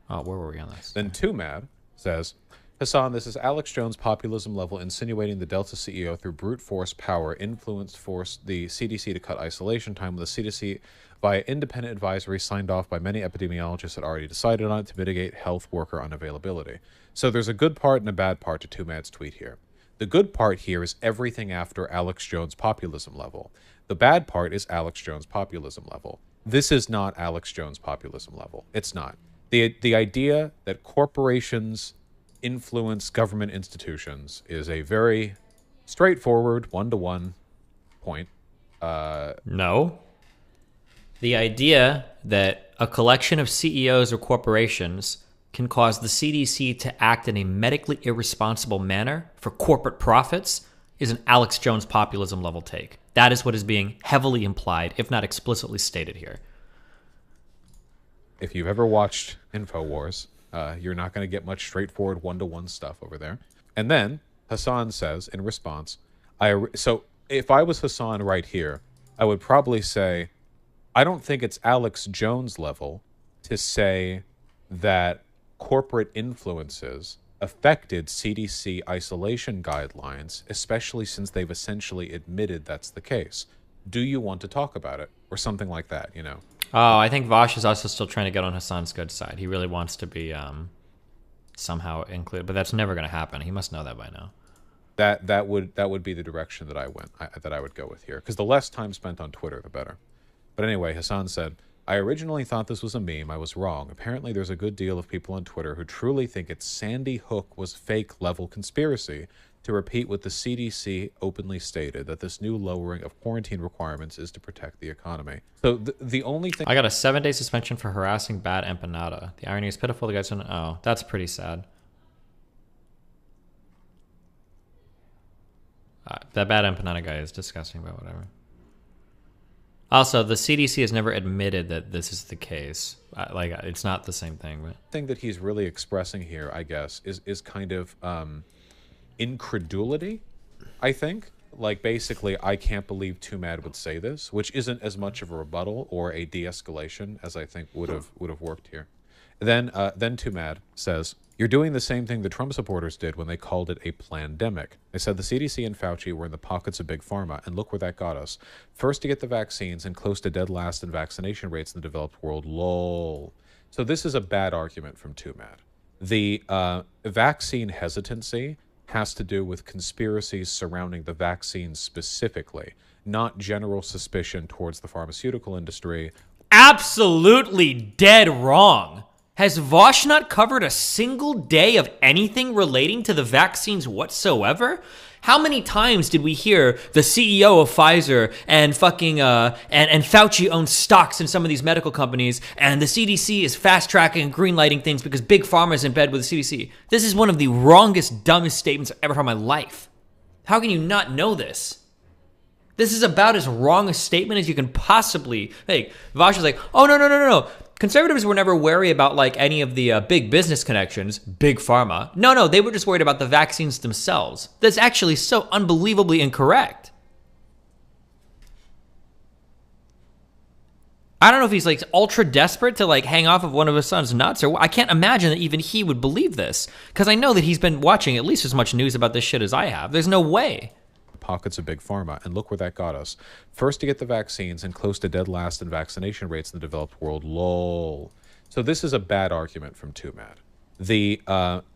Oh, where were we on this? Then Too Mad says, Hassan, this is Alex Jones populism level insinuating the Delta CEO through brute force power forced the CDC to cut isolation time with the CDC via independent advisory signed off by many epidemiologists that already decided on it to mitigate health worker unavailability. So there's a good part and a bad part to Too Mad's tweet here. The good part here is everything after Alex Jones populism level. The bad part is Alex Jones populism level. This is not Alex Jones populism level. It's not. The idea that corporations influence government institutions is a very straightforward one-to-one point. No. The idea that a collection of CEOs or corporations can cause the CDC to act in a medically irresponsible manner for corporate profits is an Alex Jones populism level take. That is what is being heavily implied, if not explicitly stated here. If you've ever watched InfoWars, you're not going to get much straightforward one-to-one stuff over there. And then Hassan says in response, so if I was Hassan right here, I would probably say, I don't think it's Alex Jones level to say that corporate influences affected CDC isolation guidelines, especially since they've essentially admitted that's the case. Do you want to talk about it? Or something like that, you know? Oh, I think Vosh is also still trying to get on Hassan's good side. He really wants to be somehow included, but that's never going to happen. He must know that by now. That would be the direction that I would go with here, because the less time spent on Twitter, the better. But anyway, Hassan said, I originally thought this was a meme. I was wrong. Apparently, there's a good deal of people on Twitter who truly think it's Sandy Hook was fake level conspiracy to repeat what the CDC openly stated, that this new lowering of quarantine requirements is to protect the economy. So the only thing... I got a 7-day suspension for harassing Bad Empanada. The irony is pitiful. The guys don't... Oh, that's pretty sad. That Bad Empanada guy is disgusting, but whatever. Also, the CDC has never admitted that this is the case. Like, it's not the same thing. But the thing that he's really expressing here, I guess, is kind of incredulity, I think. Like, basically, I can't believe Too Mad would say this, which isn't as much of a rebuttal or a de-escalation as I think would have worked here. Then Too Mad says, you're doing the same thing the Trump supporters did when they called it a plandemic. They said the CDC and Fauci were in the pockets of Big Pharma, and look where that got us. First to get the vaccines and close to dead last in vaccination rates in the developed world. Lol. So this is a bad argument from Too Mad. The vaccine hesitancy has to do with conspiracies surrounding the vaccine specifically, not general suspicion towards the pharmaceutical industry. Absolutely dead wrong. Has Vosh not covered a single day of anything relating to the vaccines whatsoever? How many times did we hear the CEO of Pfizer and fucking and Fauci owns stocks in some of these medical companies, and the CDC is fast tracking and green lighting things because Big Pharma is in bed with the CDC? This is one of the wrongest, dumbest statements I've ever heard in my life. How can you not know this? This is about as wrong a statement as you can possibly make. Vosh is like, oh, no. Conservatives were never wary about like any of the big business connections, Big Pharma. No, they were just worried about the vaccines themselves. That's actually so unbelievably incorrect. I don't know if he's like ultra desperate to like hang off of one of his son's nuts, or I can't imagine that even he would believe this, because I know that he's been watching at least as much news about this shit as I have. There's no way. Pockets of Big Pharma, and look where that got us. First to get the vaccines and close to dead last in vaccination rates in the developed world. Lol. So this is a bad argument from Too Mad. The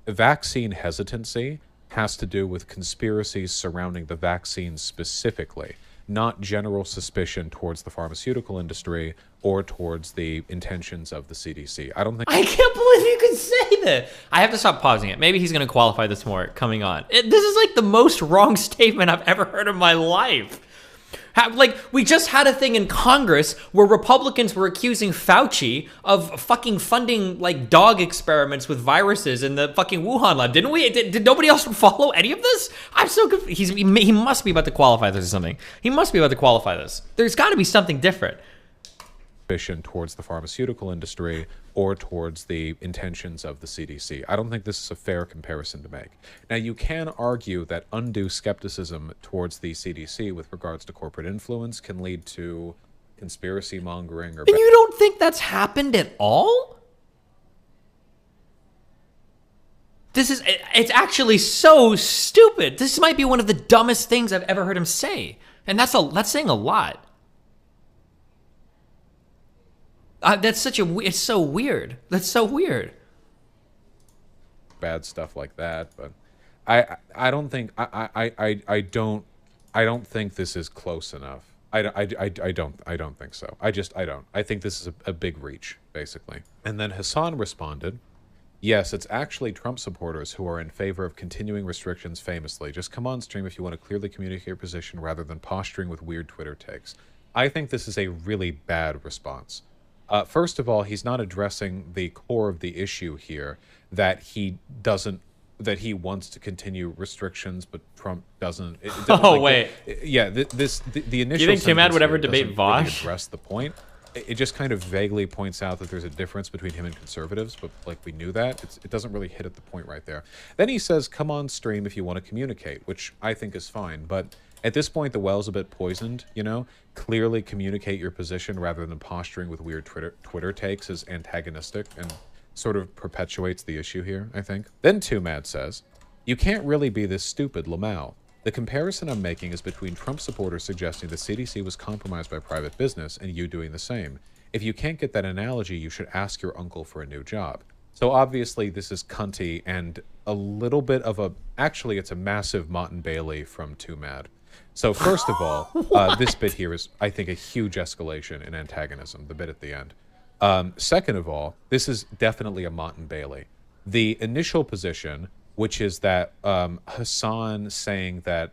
vaccine hesitancy has to do with conspiracies surrounding the vaccine specifically, not general suspicion towards the pharmaceutical industry or towards the intentions of the CDC. I don't think... I can't believe you could say that. I have to stop pausing it. Maybe he's going to qualify this more coming on. This is like the most wrong statement I've ever heard in my life. Like, we just had a thing in Congress where Republicans were accusing Fauci of fucking funding, like, dog experiments with viruses in the fucking Wuhan lab, didn't we? Did nobody else follow any of this? I'm so confused. He must be about to qualify this or something. He must be about to qualify this. There's got to be something different. Towards the pharmaceutical industry or towards the intentions of the CDC. I don't think this is a fair comparison to make. Now, you can argue that undue skepticism towards the CDC with regards to corporate influence can lead to conspiracy mongering. Or and you don't think that's happened at all? It's actually so stupid. This might be one of the dumbest things I've ever heard him say. And that's saying a lot. It's so weird. That's so weird. Bad stuff like that, but I don't think I don't think this is close enough. I don't think so. I don't. I think this is a big reach, basically. And then Hassan responded, yes, it's actually Trump supporters who are in favor of continuing restrictions famously. Just come on stream if you want to clearly communicate your position rather than posturing with weird Twitter takes. I think this is a really bad response. First of all, he's not addressing the core of the issue here, that he doesn't that he wants to continue restrictions, but Trump doesn't. Oh, wait. Yeah, the initial. Do you think Too Mad would ever debate Vosh? Really address the point. It just kind of vaguely points out that there's a difference between him and conservatives, but like we knew that. It doesn't really hit at the point right there. Then he says, come on stream if you want to communicate, which I think is fine. But at this point, the well's a bit poisoned, you know? Clearly communicate your position rather than posturing with weird Twitter takes is antagonistic and sort of perpetuates the issue here, I think. Then Too Mad says, you can't really be this stupid, Lamau. The comparison I'm making is between Trump supporters suggesting the CDC was compromised by private business and you doing the same. If you can't get that analogy, you should ask your uncle for a new job. So obviously this is cunty and a little bit of a... Actually, it's a massive Mott and Bailey from Too Mad. So first of all, this bit here is, I think, a huge escalation in antagonism, the bit at the end. Second of all, this is definitely a Mott and Bailey. The initial position, which is that Hassan saying that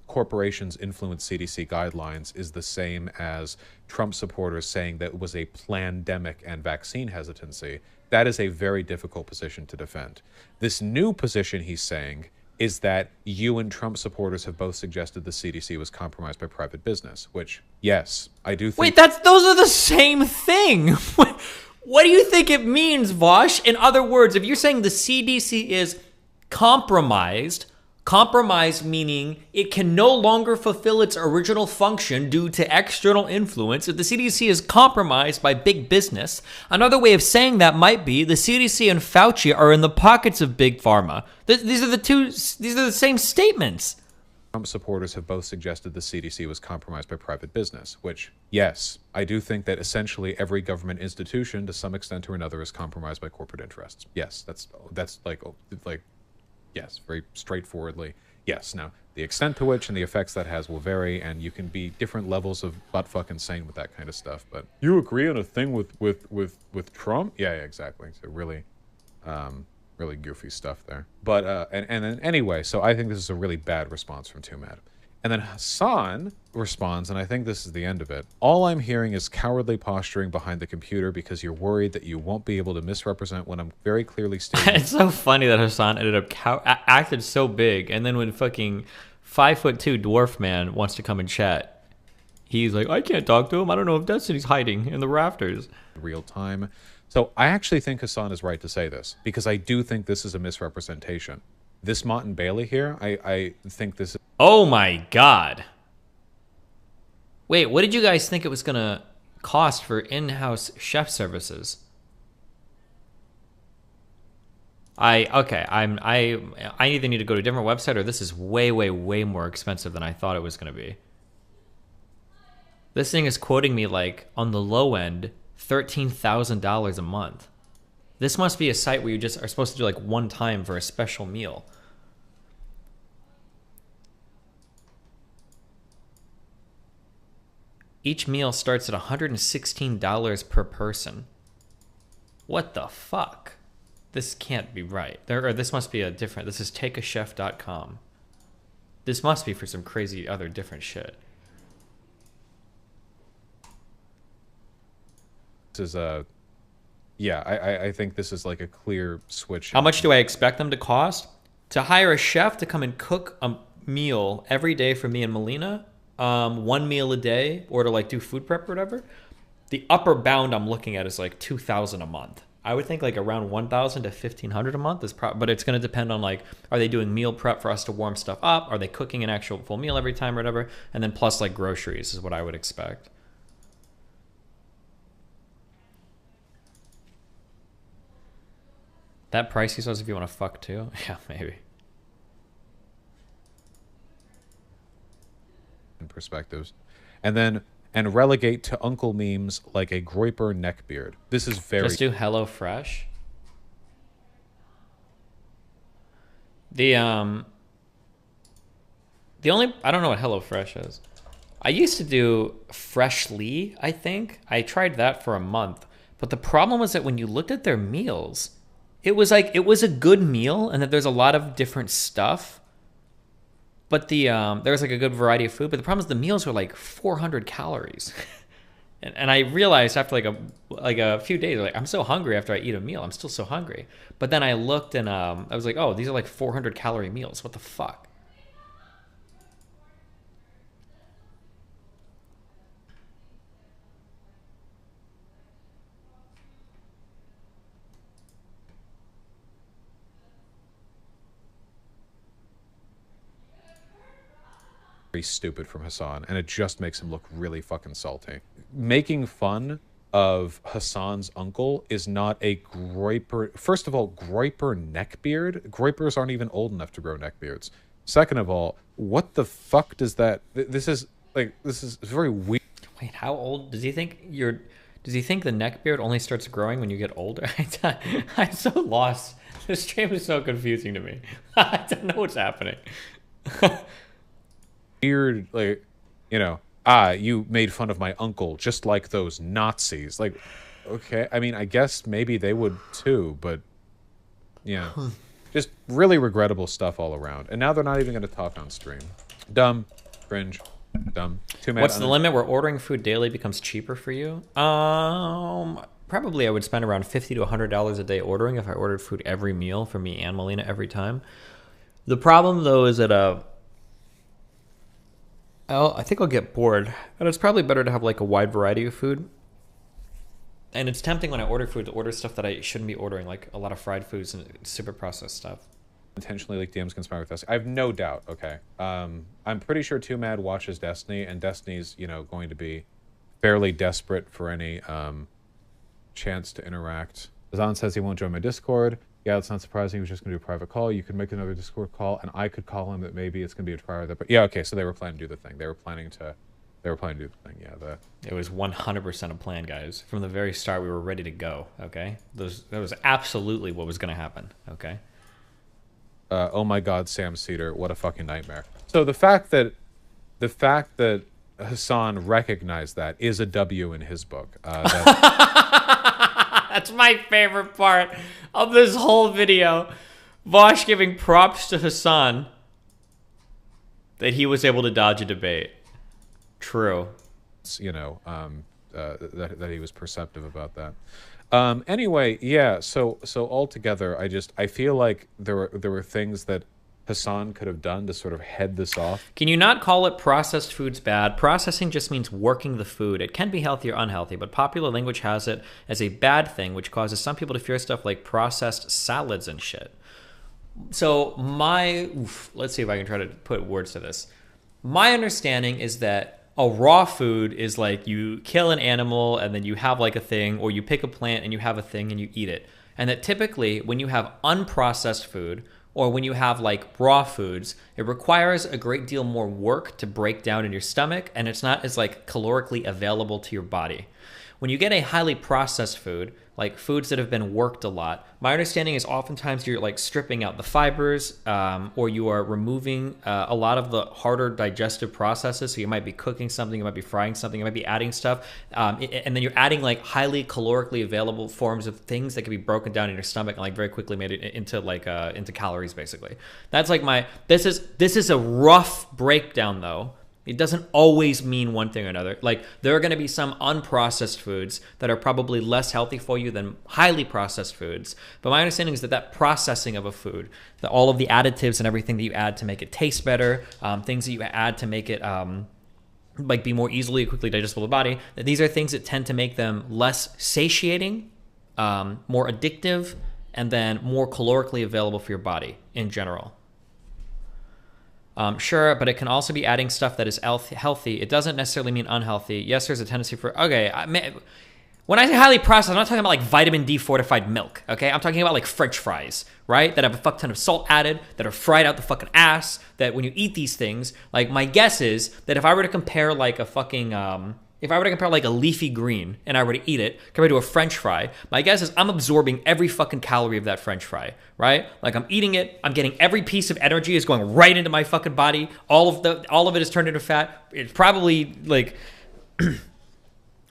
corporations influence CDC guidelines is the same as Trump supporters saying that it was a plandemic and vaccine hesitancy. That is a very difficult position to defend. This new position he's saying is that you and Trump supporters have both suggested the CDC was compromised by private business, which, yes, I do think... Wait, those are the same thing! What do you think it means, Vosh? In other words, if you're saying the CDC is compromised meaning it can no longer fulfill its original function due to external influence, if the CDC is compromised by big business, another way of saying that might be the CDC and Fauci are in the pockets of big pharma. These are the same statements. Trump supporters have both suggested the CDC was compromised by private business, which, yes, I do think that essentially every government institution to some extent or another is compromised by corporate interests. Yes, that's like yes, very straightforwardly, yes. Now, the extent to which and the effects that has will vary, and you can be different levels of butt-fuck insane with that kind of stuff, but... You agree on a thing with Trump? Yeah, exactly. So really, really goofy stuff there. But, and then anyway, so I think this is a really bad response from Too Mad. And then Hassan responds, and I think this is the end of it. All I'm hearing is cowardly posturing behind the computer because you're worried that you won't be able to misrepresent when I'm very clearly stating... It's so funny that Hassan ended up acted so big, and then when fucking 5'2" dwarf man wants to come and chat, he's like, I can't talk to him. I don't know if Destiny's hiding in the rafters. Real time. So I actually think Hassan is right to say this, because I do think this is a misrepresentation. This Mott and Bailey here, I think this is... Oh my god. Wait, what did you guys think it was going to cost for in-house chef services? I either need to go to a different website or this is way, way, way more expensive than I thought it was going to be. This thing is quoting me like, on the low end, $13,000 a month. This must be a site where you just are supposed to do like one time for a special meal. Each meal starts at $116 per person. What the fuck? This can't be right. This must be a different... This is takeachef.com. This must be for some crazy other different shit. This is a... Yeah, I think this is like a clear switch. How much do I expect them to cost? To hire a chef to come and cook a meal every day for me and Melina, one meal a day, or to like do food prep or whatever, the upper bound I'm looking at is like $2,000 a month. I would think like around $1,000 to $1,500 a month is but it's going to depend on like, are they doing meal prep for us to warm stuff up? Are they cooking an actual full meal every time or whatever? And then plus like groceries is what I would expect. That price he says if you want to fuck too? Yeah, maybe. Perspectives. And relegate to uncle memes like a Groiper neckbeard. This is very... Just do HelloFresh. The only... I don't know what HelloFresh is. I used to do Freshly, I think. I tried that for a month. But the problem was that when you looked at their meals, it was like, it was a good meal and that there's a lot of different stuff. But there was like a good variety of food. But the problem is the meals were like 400 calories. And I realized after like a few days, like I'm so hungry after I eat a meal. I'm still so hungry. But then I looked and I was like, oh, these are like 400 calorie meals. What the fuck? Very stupid from Hassan, and it just makes him look really fucking salty. Making fun of Hassan's uncle is not a groiper. First of all, groiper neckbeard. Groipers aren't even old enough to grow neckbeards. Second of all, what the fuck does that? This is very weird. Wait, how old does he think you're? Does he think the neckbeard only starts growing when you get older? I'm so lost. This stream is so confusing to me. I don't know what's happening. Weird, like, you know, you made fun of my uncle just like those Nazis. Like, okay, I mean, I guess maybe they would too, but yeah, just really regrettable stuff all around. And now they're not even going to talk on stream. Dumb, cringe, dumb. Too mad. What's the limit where ordering food daily becomes cheaper for you? Probably I would spend around $50 to $100 a day ordering if I ordered food every meal for me and Melina every time. The problem though is that I think I'll get bored, and it's probably better to have like a wide variety of food. And it's tempting when I order food to order stuff that I shouldn't be ordering, like a lot of fried foods and super processed stuff. Intentionally, like DMs conspire with us. I have no doubt. Okay, I'm pretty sure Too Mad watches Destiny, and Destiny's going to be fairly desperate for any chance to interact. Azan says he won't join my Discord. Yeah, that's not surprising. He was just going to do a private call. You could make another Discord call, and I could call him. That maybe it's going to be a trial. But yeah, okay. So they were planning to do the thing. They were planning to do the thing. Yeah, it was 100% a plan, guys. From the very start, we were ready to go. Okay, that was absolutely what was going to happen. Okay. Oh my God, Sam Cedar, what a fucking nightmare. So the fact that Hassan recognized that is a W in his book. That's my favorite part of this whole video. Vosh giving props to Hassan that he was able to dodge a debate. True. That he was perceptive about that. Anyway, yeah, so altogether, I feel like there were things that Hassan could have done to sort of head this off. Can you not call it processed foods bad? Processing just means working the food. It can be healthy or unhealthy, but popular language has it as a bad thing, which causes some people to fear stuff like processed salads and shit. So let's see if I can try to put words to this. My understanding is that a raw food is like you kill an animal and then you have like a thing, or you pick a plant and you have a thing and you eat it. And that typically when you have unprocessed food, or when you have like raw foods, it requires a great deal more work to break down in your stomach, and it's not as like calorically available to your body. When you get a highly processed food, like foods that have been worked a lot, my understanding is oftentimes you're like stripping out the fibers, or you are removing a lot of the harder digestive processes. So you might be cooking something, you might be frying something, you might be adding stuff, and then you're adding like highly calorically available forms of things that can be broken down in your stomach and like very quickly made it into like into calories basically. That's like this is a rough breakdown though. It doesn't always mean one thing or another. Like, there are going to be some unprocessed foods that are probably less healthy for you than highly processed foods. But my understanding is that processing of a food, that all of the additives and everything that you add to make it taste better, things that you add to make it like be more easily, quickly digestible to the body, that these are things that tend to make them less satiating, more addictive, and then more calorically available for your body in general. Sure, but it can also be adding stuff that is healthy. It doesn't necessarily mean unhealthy. Yes, there's a tendency for... Okay, when I say highly processed, I'm not talking about like vitamin D fortified milk, okay? I'm talking about like French fries, right? That have a fuck ton of salt added, that are fried out the fucking ass, that when you eat these things, like my guess is that if I were to compare like a fucking... if I were to compare like a leafy green and I were to eat it compared to a French fry, my guess is I'm absorbing every fucking calorie of that French fry, right? Like I'm eating it, I'm getting every piece of energy is going right into my fucking body. All of it is turned into fat. It's probably like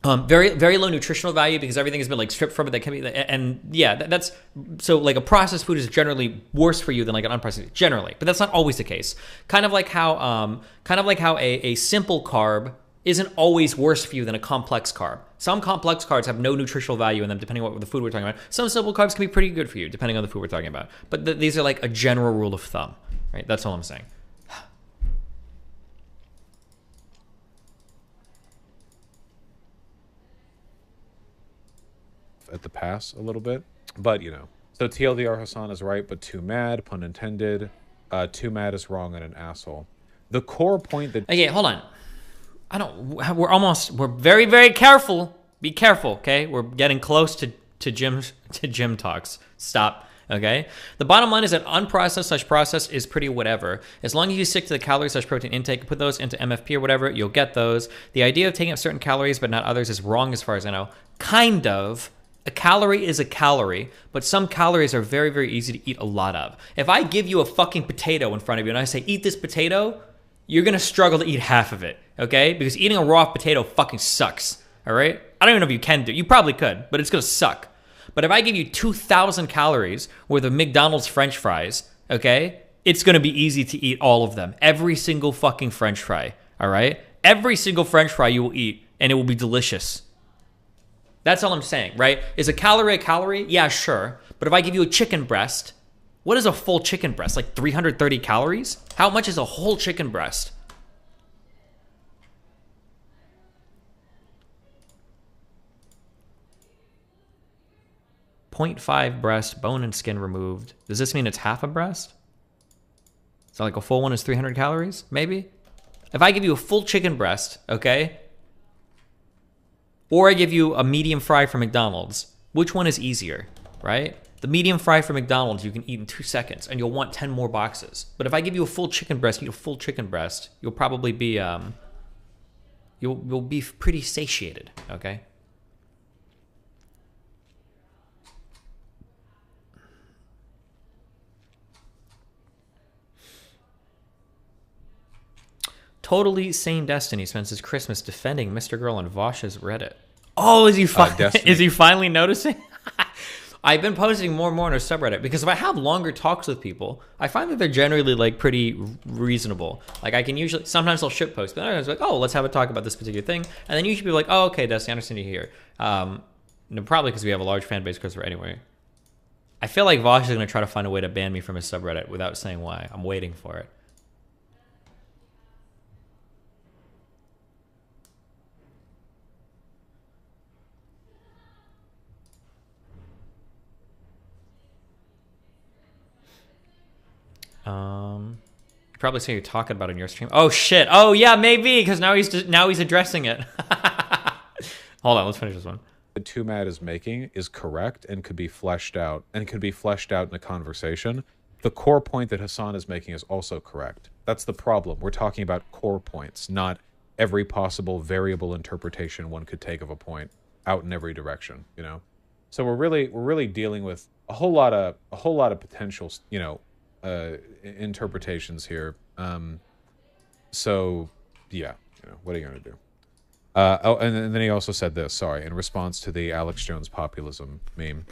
very, very low nutritional value because everything has been like stripped from it. That can be, and yeah, that's so like a processed food is generally worse for you than like an unprocessed generally, but that's not always the case. Kind of like how a simple carb isn't always worse for you than a complex carb. Some complex carbs have no nutritional value in them, depending on what the food we're talking about. Some simple carbs can be pretty good for you, depending on the food we're talking about. But these are like a general rule of thumb, right? That's all I'm saying. At the pass a little bit, but you know. So TLDR Hassan is right, but too mad, pun intended. Too mad is wrong and an asshole. The core point that... Okay, hold on. We're very, very careful. Be careful, okay? We're getting close to gym talks. Stop, okay? The bottom line is that unprocessed/processed is pretty whatever. As long as you stick to the calorie/protein intake, put those into MFP or whatever, you'll get those. The idea of taking up certain calories but not others is wrong as far as I know. Kind of. A calorie is a calorie, but some calories are very, very easy to eat a lot of. If I give you a fucking potato in front of you and I say, eat this potato, you're going to struggle to eat half of it, okay? Because eating a raw potato fucking sucks, all right? I don't even know if you can do it. You probably could, but it's going to suck. But if I give you 2,000 calories worth of McDonald's French fries, okay, it's going to be easy to eat all of them. Every single fucking French fry, all right? Every single French fry you will eat, and it will be delicious. That's all I'm saying, right? Is a calorie a calorie? Yeah, sure. But if I give you a chicken breast, what is a full chicken breast? Like 330 calories? How much is a whole chicken breast? .5 breast, bone and skin removed. Does this mean it's half a breast? So like a full one is 300 calories, maybe? If I give you a full chicken breast, okay? Or I give you a medium fry from McDonald's, which one is easier, right? The medium fry from McDonald's you can eat in 2 seconds, and you'll want 10 more boxes. But if I give you a full chicken breast, eat a full chicken breast, you'll probably be, you'll be pretty satiated, okay? Totally Sane Destiny spends his Christmas defending Mr. Girl on Vosh's Reddit. Oh, is he finally noticing? I've been posting more and more on our subreddit because if I have longer talks with people, I find that they're generally like pretty reasonable. Like I can usually, sometimes I'll shit post, but otherwise like, oh, let's have a talk about this particular thing. And then usually be like, oh, okay, Destiny, I understand you here. No, probably because we have a large fan base, Christopher, anyway. I feel like Vosh is going to try to find a way to ban me from his subreddit without saying why. I'm waiting for it. You probably say you're talking about it in your stream. Oh shit! Oh yeah, maybe because now he's addressing it. Hold on, let's finish this one. The Too Mad is making is correct and could be fleshed out in a conversation. The core point that Hassan is making is also correct. That's the problem. We're talking about core points, not every possible variable interpretation one could take of a point out in every direction. You know, so we're really dealing with a whole lot of potential, you know, interpretations here. So yeah, you know, what are you gonna do? Oh, and then he also said this, sorry, in response to the Alex Jones populism meme.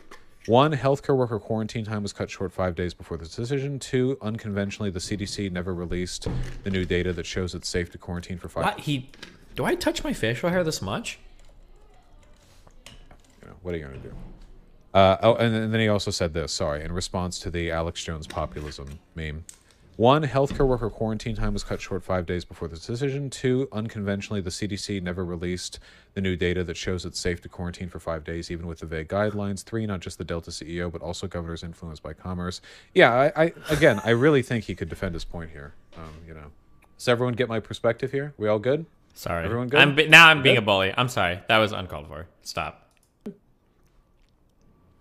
1, healthcare worker quarantine time was cut short 5 days before this decision. 2, unconventionally, the CDC never released the new data that shows it's safe to quarantine for 5 days. Do I touch my facial hair this much? You know, what are you gonna do? Oh, and then he also said this, sorry, in response to the Alex Jones populism meme. 1, healthcare worker quarantine time was cut short 5 days before this decision. 2, unconventionally, the CDC never released the new data that shows it's safe to quarantine for 5 days, even with the vague guidelines. 3, not just the Delta CEO, but also governors influenced by commerce. Yeah, I really think he could defend his point here. You know, does everyone get my perspective here? We all good? Sorry, everyone good? Now I'm being a bully. I'm sorry. That was uncalled for. Stop. Did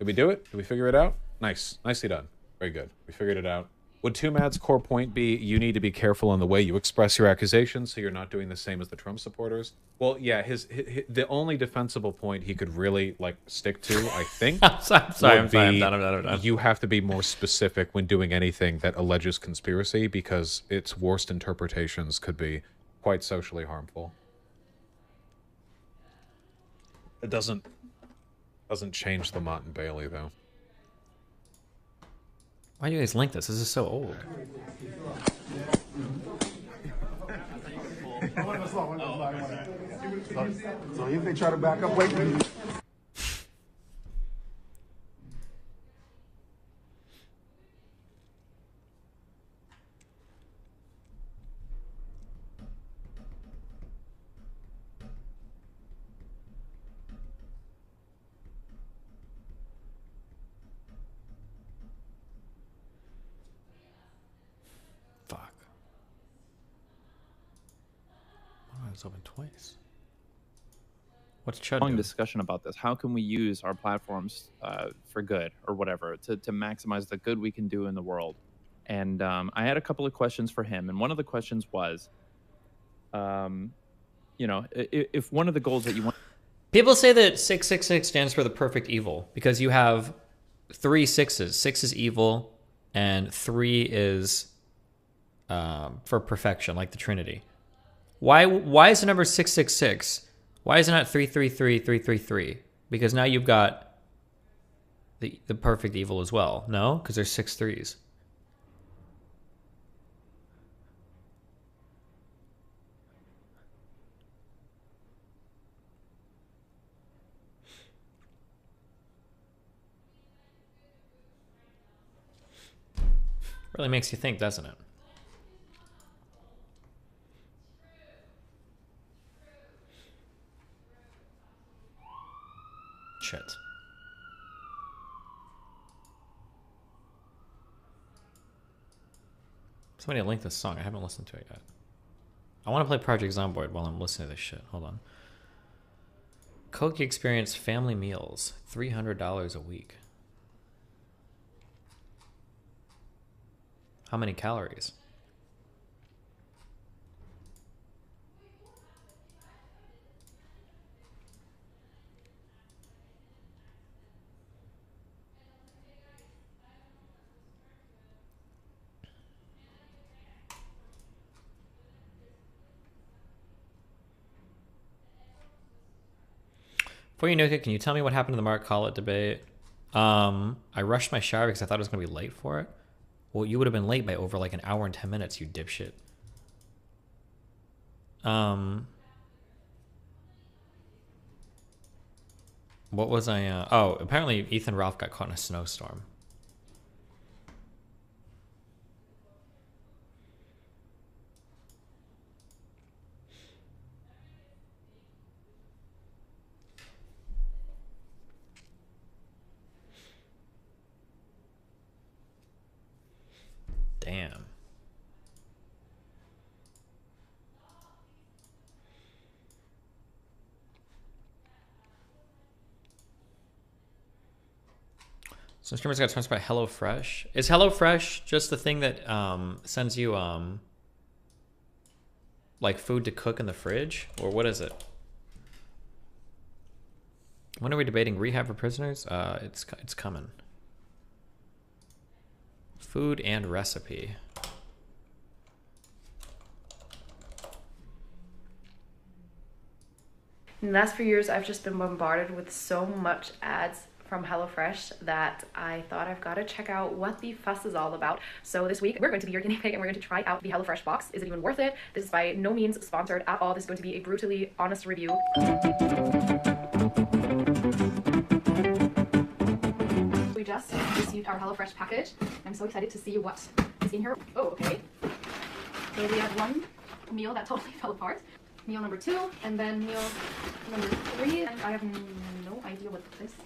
we do it? Did we figure it out? Nice. Nicely done. Very good. We figured it out. Would Too Mad's core point be you need to be careful in the way you express your accusations so you're not doing the same as the Trump supporters? Well, yeah, his the only defensible point he could really like stick to, I think, I'm sorry, I'm done. You have to be more specific when doing anything that alleges conspiracy because its worst interpretations could be quite socially harmful. It doesn't change the Mott and Bailey, though. Why do you guys link this? This is so old. So if they try to back up, wait. Fuck. Oh, it's open twice. What's Chud Long doing? discussion about this. How can we use our platforms for good or whatever to maximize the good we can do in the world? And I had a couple of questions for him, and one of the questions was, you know, if one of the goals that you want. People say that 666 stands for the perfect evil because you have 3 6s. 6 is evil, and 3 is for perfection, like the Trinity. Why is the number 666? Why is it not 333 333? Because now you've got the perfect evil as well. No, because there's 6 3s. Really makes you think, doesn't it? Shit. Somebody linked this song. I haven't listened to it yet. I want to play Project Zomboid while I'm listening to this shit. Hold on. Koki Experience Family Meals. $300 a week. How many calories? Before you nuke it, can you tell me what happened to the Mark Collett debate? I rushed my shower because I thought I was going to be late for it. Well, you would have been late by over like an hour and 10 minutes, you dipshit. What was I... oh, apparently Ethan Ralph got caught in a snowstorm. Damn. Some streamers got sponsored by HelloFresh. Is HelloFresh just the thing that sends you like food to cook in the fridge, or what is it? When are we debating rehab for prisoners? It's coming. Food and recipe. In the last few years, I've just been bombarded with so much ads from HelloFresh that I thought I've got to check out what the fuss is all about. So this week, we're going to be your guinea pig and we're going to try out the HelloFresh box. Is it even worth it? This is by no means sponsored at all. This is going to be a brutally honest review. We just received our HelloFresh package. I'm so excited to see what is in here. Oh, okay. So we have one meal that totally fell apart. Meal number 2, and then meal number 3, and I have no idea what this is.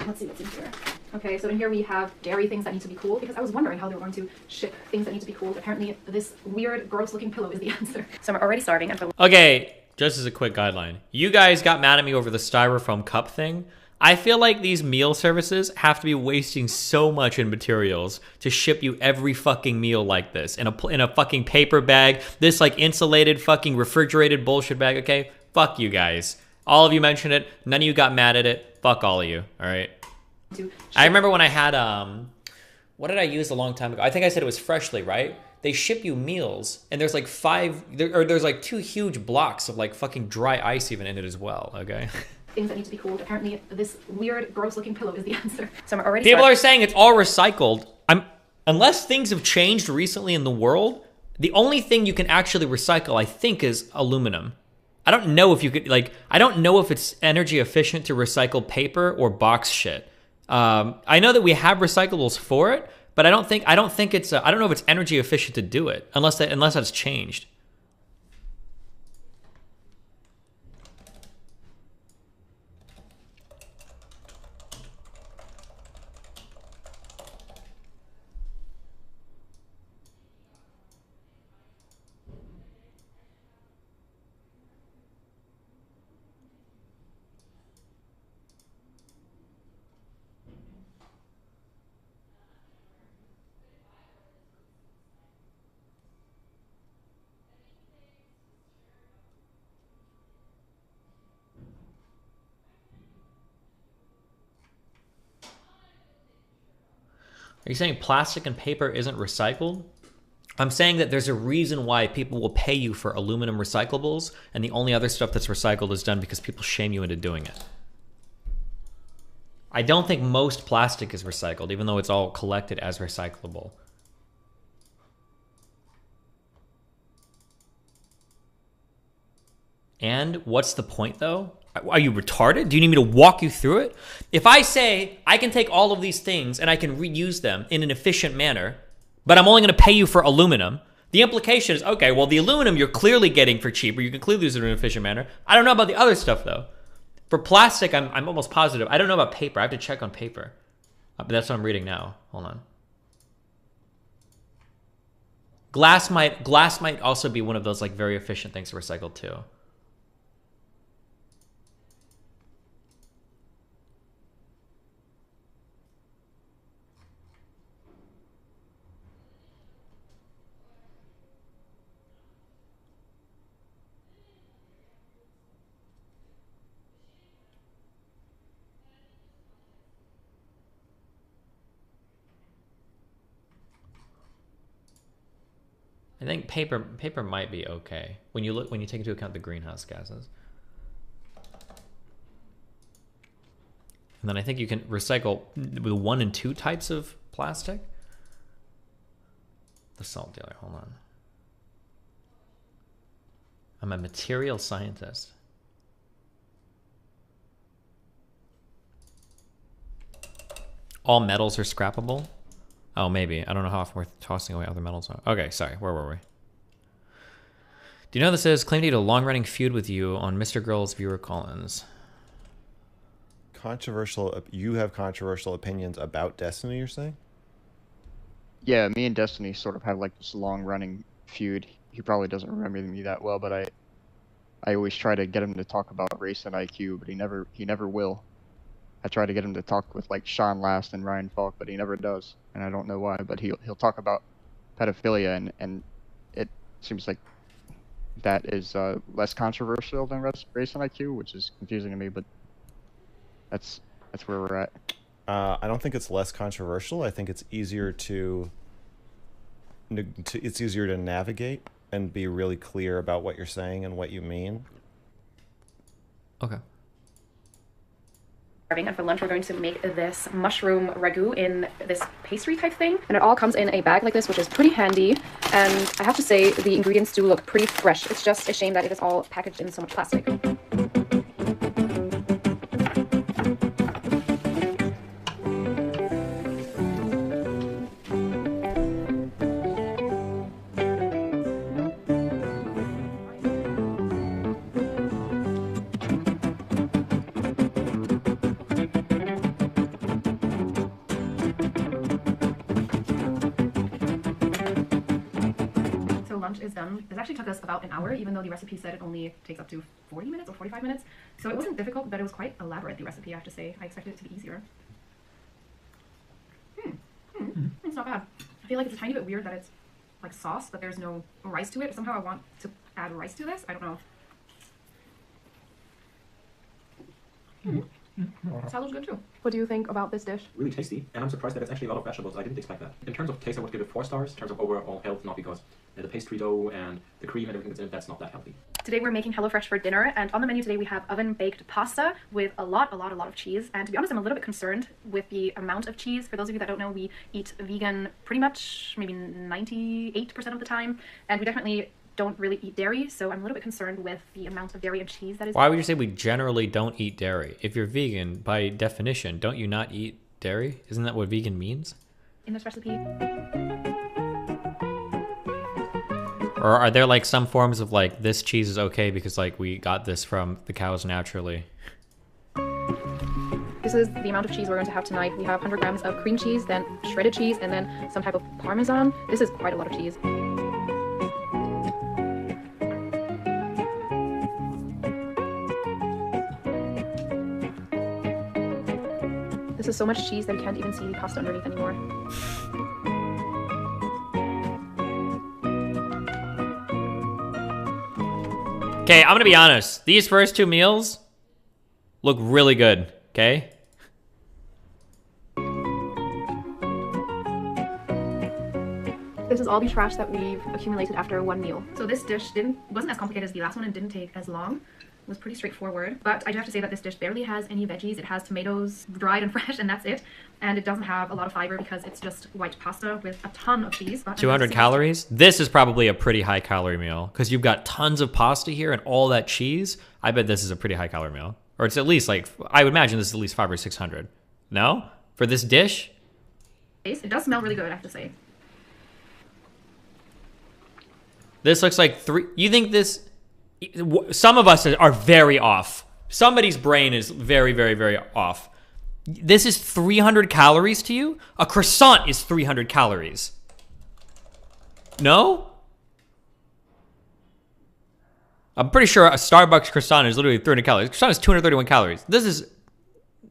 Let's see what's in here. Okay, so in here we have dairy things that need to be cooled, because I was wondering how they were going to ship things that need to be cooled. Apparently this weird, gross-looking pillow is the answer. So I'm already starving. Okay, just as a quick guideline. You guys got mad at me over the styrofoam cup thing. I feel like these meal services have to be wasting so much in materials to ship you every fucking meal like this in a fucking paper bag, this like insulated fucking refrigerated bullshit bag. Okay, fuck you guys. All of you mentioned it. None of you got mad at it. Fuck all of you. All right. I remember when I had what did I use a long time ago? I think I said it was Freshly, right? They ship you meals, and there's like there's like 2 huge blocks of like fucking dry ice even in it as well. Okay. Things that need to be cooled. Apparently this weird, gross-looking pillow is the answer. So I'm already People are saying it's all recycled. Unless things have changed recently in the world, the only thing you can actually recycle, I think, is aluminum. I don't know if you could, like, I don't know if it's energy efficient to recycle paper or box shit. I know that we have recyclables for it, but I don't think it's, I don't know if it's energy efficient to do it unless that's changed. Are you saying plastic and paper isn't recycled? I'm saying that there's a reason why people will pay you for aluminum recyclables, and the only other stuff that's recycled is done because people shame you into doing it. I don't think most plastic is recycled, even though it's all collected as recyclable. And what's the point, though? Are you retarded? Do you need me to walk you through it? If I say I can take all of these things and I can reuse them in an efficient manner, but I'm only going to pay you for aluminum, the implication is, okay, well, the aluminum you're clearly getting for cheaper. You can clearly use it in an efficient manner. I don't know about the other stuff, though. For plastic, I'm almost positive. I don't know about paper. I have to check on paper. But that's what I'm reading now. Hold on. Glass might also be one of those like very efficient things to recycle too. I think paper might be okay when you take into account the greenhouse gases. And then I think you can recycle the 1 and 2 types of plastic. The salt dealer, hold on. I'm a material scientist. All metals are scrappable. Oh, maybe. I don't know how often we're tossing away other metals. Okay, sorry. Where were we? Do you know this is? Claim to eat a long-running feud with you on Mr. Girl's viewer Collins. Controversial. You have controversial opinions about Destiny, you're saying? Yeah, me and Destiny sort of have like this long-running feud. He probably doesn't remember me that well, but I always try to get him to talk about race and IQ, but he never will. I try to get him to talk with like Sean Last and Ryan Falk, but he never does, and I don't know why. But he'll talk about pedophilia, and it seems like that is less controversial than race and IQ, which is confusing to me. But that's where we're at. I don't think it's less controversial. I think it's easier to navigate and be really clear about what you're saying and what you mean. Okay. And for lunch, we're going to make this mushroom ragu in this pastry type thing. And it all comes in a bag like this, which is pretty handy. And I have to say, the ingredients do look pretty fresh. It's just a shame that it is all packaged in so much plastic. Is done. This actually took us about an hour, even though the recipe said it only takes up to 40 minutes or 45 minutes. So it wasn't difficult, but it was quite elaborate, the recipe, I have to say. I expected it to be easier. It's not bad. I feel like it's a tiny bit weird that it's like sauce, but there's no rice to it. Somehow I want to add rice to this. I don't know. Salad's good too. What do you think about this dish? Really tasty, and I'm surprised that it's actually a lot of vegetables. I didn't expect that. In terms of taste, I would give it 4 stars. In terms of overall health, not because the pastry dough and the cream and everything that's in it, that's not that healthy. Today we're making HelloFresh for dinner, and on the menu today we have oven-baked pasta with a lot of cheese. And to be honest, I'm a little bit concerned with the amount of cheese. For those of you that don't know, we eat vegan pretty much maybe 98% of the time, and we definitely don't really eat dairy, so I'm a little bit concerned with the amount of dairy and cheese that is. Why would you say we generally don't eat dairy? If you're vegan, by definition, don't you not eat dairy? Isn't that what vegan means? In this recipe. Or are there like some forms of like, this cheese is okay because like we got this from the cows naturally? This is the amount of cheese we're going to have tonight. We have 100 grams of cream cheese, then shredded cheese, and then some type of Parmesan. This is quite a lot of cheese. This is so much cheese that you can't even see the pasta underneath anymore. Okay, I'm gonna be honest. These first two meals look really good, okay? This is all the trash that we've accumulated after one meal. So this dish wasn't as complicated as the last one and didn't take as long. It was pretty straightforward, but I do have to say that this dish barely has any veggies. It has tomatoes, dried and fresh, and that's it. And it doesn't have a lot of fiber because it's just white pasta with a ton of cheese. 200 calories? This is probably a pretty high calorie meal because you've got tons of pasta here and all that cheese. I bet this is a pretty high calorie meal. Or it's at least like, I would imagine this is at least 500 or 600. No? For this dish? It does smell really good, I have to say. This looks like you think this, some of us are very off. Somebody's brain is very, very, very off. This is 300 calories to you? A croissant is 300 calories. No? I'm pretty sure a Starbucks croissant is literally 300 calories. Croissant is 231 calories.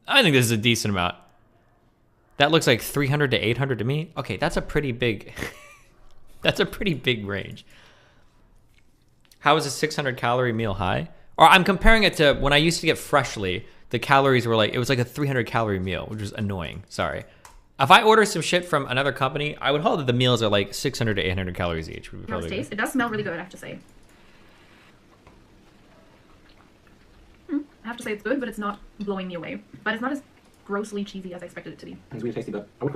I think this is a decent amount. That looks like 300 to 800 to me. Okay, that's a pretty big, that's a pretty big range. How is a 600 calorie meal high? Or I'm comparing it to when I used to get Freshly, the calories were like, it was like a 300 calorie meal, which was annoying. Sorry. If I order some shit from another company, I would hold that the meals are like 600 to 800 calories each. It does smell really good, I have to say. I have to say it's good, but it's not blowing me away. But it's not as grossly cheesy as I expected it to be. It's really tasty, but I would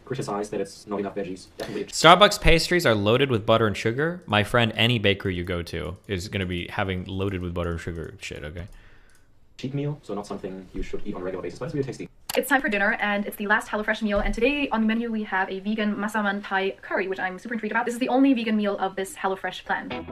criticize that it's not enough veggies. Definitely. Starbucks pastries are loaded with butter and sugar. My friend, any bakery you go to is going to be having loaded with butter and sugar shit, okay? Cheap meal, so not something you should eat on a regular basis, but it's really tasty. It's time for dinner, and it's the last HelloFresh meal, and today on the menu we have a vegan Massaman Thai curry, which I'm super intrigued about. This is the only vegan meal of this HelloFresh plan.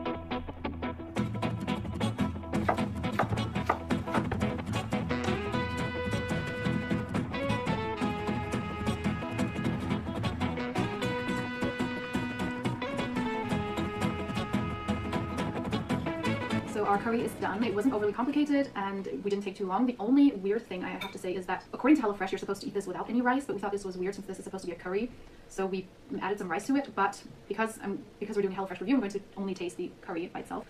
Our curry is done. It wasn't overly complicated and we didn't take too long. The only weird thing I have to say is that according to HelloFresh, you're supposed to eat this without any rice, but we thought this was weird since this is supposed to be a curry. So we added some rice to it, but because we're doing a HelloFresh review, I'm going to only taste the curry by itself.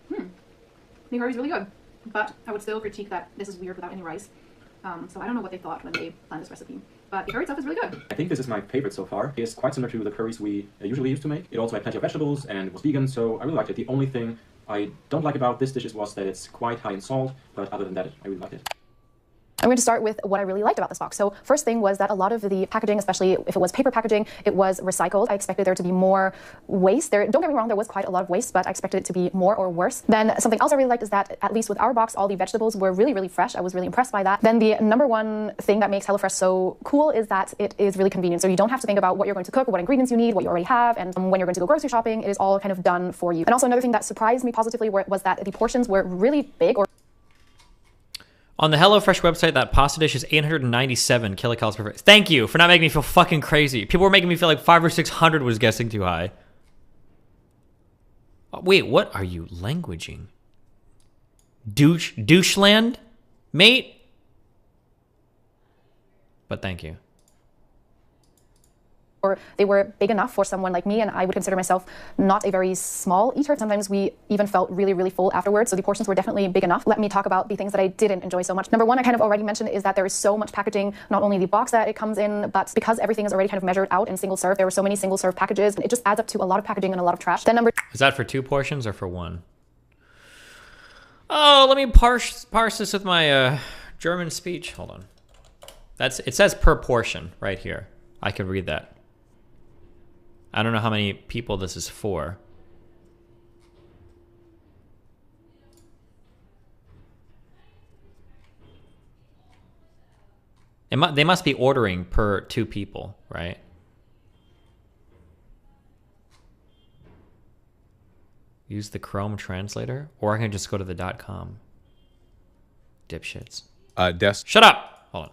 The curry is really good, but I would still critique that this is weird without any rice. So I don't know what they thought when they planned this recipe, but the curry itself is really good. I think this is my favorite so far. It's quite similar to the curries we usually used to make. It also had plenty of vegetables and it was vegan, so I really liked it. The only thing I don't like about this dish was that it's quite high in salt, but other than that, I really liked it. I'm going to start with what I really liked about this box. So first thing was that a lot of the packaging, especially if it was paper packaging, it was recycled. I expected there to be more waste. Don't get me wrong, there was quite a lot of waste, but I expected it to be more or worse. Then something else I really liked is that, at least with our box, all the vegetables were really, really fresh. I was really impressed by that. Then the number one thing that makes HelloFresh so cool is that it is really convenient. So you don't have to think about what you're going to cook, what ingredients you need, what you already have, and when you're going to go grocery shopping, it is all kind of done for you. And also another thing that surprised me positively was that the portions were really big. On the HelloFresh website, that pasta dish is 897 kilocalories per. Thank you for not making me feel fucking crazy. People were making me feel like 500 or 600 was guessing too high. Wait, what are you languaging? Doucheland, mate? But thank you. Or they were big enough for someone like me, and I would consider myself not a very small eater. Sometimes we even felt really, really full afterwards, so the portions were definitely big enough. Let me talk about the things that I didn't enjoy so much. Number one, I kind of already mentioned, is that there is so much packaging, not only the box that it comes in, but because everything is already kind of measured out in single serve, there were so many single serve packages, it just adds up to a lot of packaging and a lot of trash. Then Is that for 2 portions or for 1? Oh, let me parse this with my German speech. Hold on. It says per portion right here. I can read that. I don't know how many people this is for. They must be ordering per 2 people, right? Use the Chrome translator, or I can just go to the .com. Dipshits. Shut up. Hold on.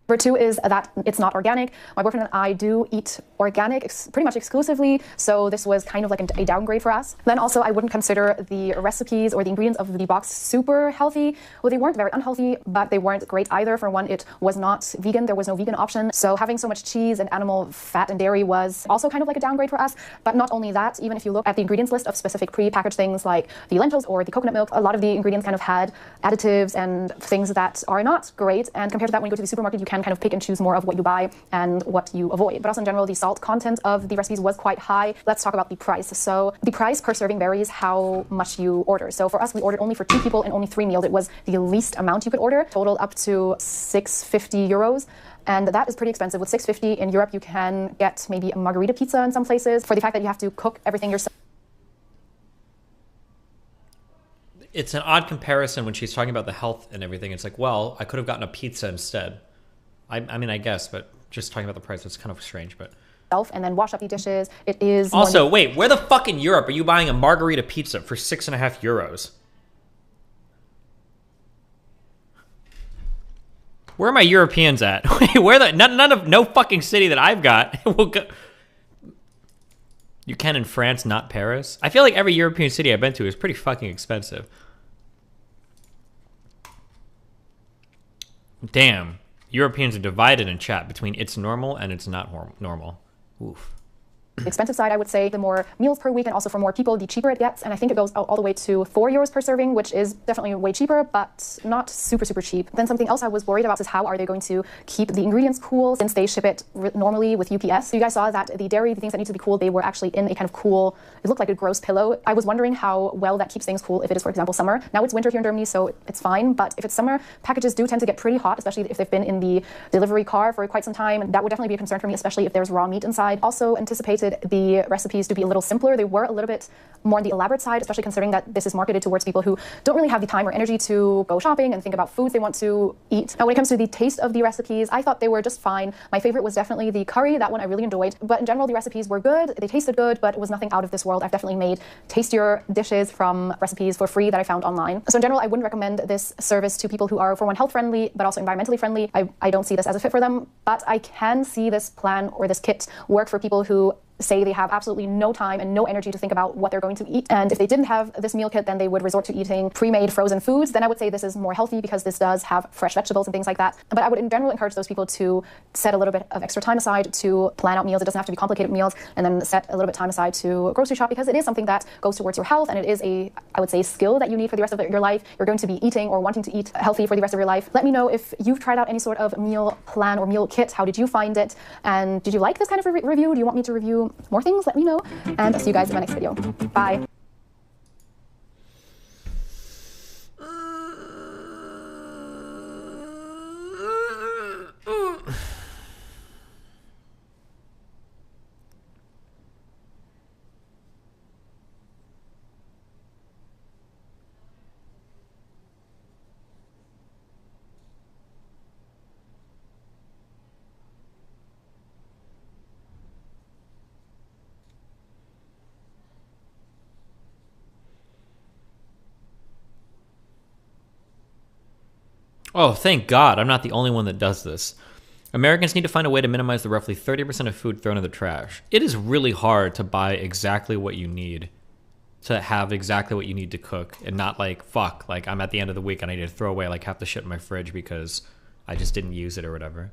Number 2 is that it's not organic. My boyfriend and I do eat organic pretty much exclusively, so this was kind of like a downgrade for us. Then also, I wouldn't consider the recipes or the ingredients of the box super healthy. Well, they weren't very unhealthy, but they weren't great either. For one, it was not vegan. There was no vegan option. So having so much cheese and animal fat and dairy was also kind of like a downgrade for us. But not only that, even if you look at the ingredients list of specific pre-packaged things like the lentils or the coconut milk, a lot of the ingredients kind of had additives and things that are not great. And compared to that, when you go to the supermarket, you can kind of pick and choose more of what you buy and what you avoid. But also in general, the salt content of the recipes was quite high. Let's talk about the price. So the price per serving varies how much you order. So for us, we ordered only for 2 people and only 3 meals. It was the least amount you could order, total up to 650 euros. And that is pretty expensive. With 650 in Europe, you can get maybe a margarita pizza in some places for the fact that you have to cook everything yourself. It's an odd comparison when she's talking about the health and everything. It's like, well, I could have gotten a pizza instead. I mean, I guess, but just talking about the price, it's kind of strange, but... And then wash up the dishes. It is... Also, wait, where the fuck in Europe are you buying a margarita pizza for 6.5 euros? Where are my Europeans at? Where the... No fucking city that I've got will go... You can in France, not Paris? I feel like every European city I've been to is pretty fucking expensive. Damn. Europeans are divided in chat between it's normal and it's not normal. Oof. The expensive side, I would say, the more meals per week and also for more people, the cheaper it gets. And I think it goes all the way to 4 euros per serving, which is definitely way cheaper, but not super, super cheap. Then something else I was worried about is how are they going to keep the ingredients cool since they ship it normally with UPS. So you guys saw that the dairy, the things that need to be cool, they were actually in a kind of cool, it looked like a gross pillow. I was wondering how well that keeps things cool if it is, for example, summer. Now it's winter here in Germany, so it's fine. But if it's summer, packages do tend to get pretty hot, especially if they've been in the delivery car for quite some time. That would definitely be a concern for me, especially if there's raw meat inside. Also anticipated the recipes to be a little simpler. They were a little bit more on the elaborate side, especially considering that this is marketed towards people who don't really have the time or energy to go shopping and think about foods they want to eat. Now, when it comes to the taste of the recipes, I thought they were just fine. My favorite was definitely the curry. That one I really enjoyed. But in general, the recipes were good. They tasted good, but it was nothing out of this world. I've definitely made tastier dishes from recipes for free that I found online. So in general, I wouldn't recommend this service to people who are, for one, health friendly, but also environmentally friendly. I don't see this as a fit for them, but I can see this plan or this kit work for people who say they have absolutely no time and no energy to think about what they're going to eat. And if they didn't have this meal kit, then they would resort to eating pre-made frozen foods. Then I would say this is more healthy because this does have fresh vegetables and things like that. But I would in general encourage those people to set a little bit of extra time aside to plan out meals. It doesn't have to be complicated meals, and then set a little bit of time aside to grocery shop because it is something that goes towards your health, and it is a, I would say, skill that you need for the rest of your life. You're going to be eating or wanting to eat healthy for the rest of your life. Let me know if you've tried out any sort of meal plan or meal kit. How did you find it? And did you like this kind of review? Do you want me to review more things? Let me know, and I'll see you guys in my next video. Bye. Oh, thank God, I'm not the only one that does this. Americans need to find a way to minimize the roughly 30% of food thrown in the trash. It is really hard to buy exactly what you need, to have exactly what you need to cook, and not like, fuck, like I'm at the end of the week and I need to throw away like half the shit in my fridge because I just didn't use it or whatever.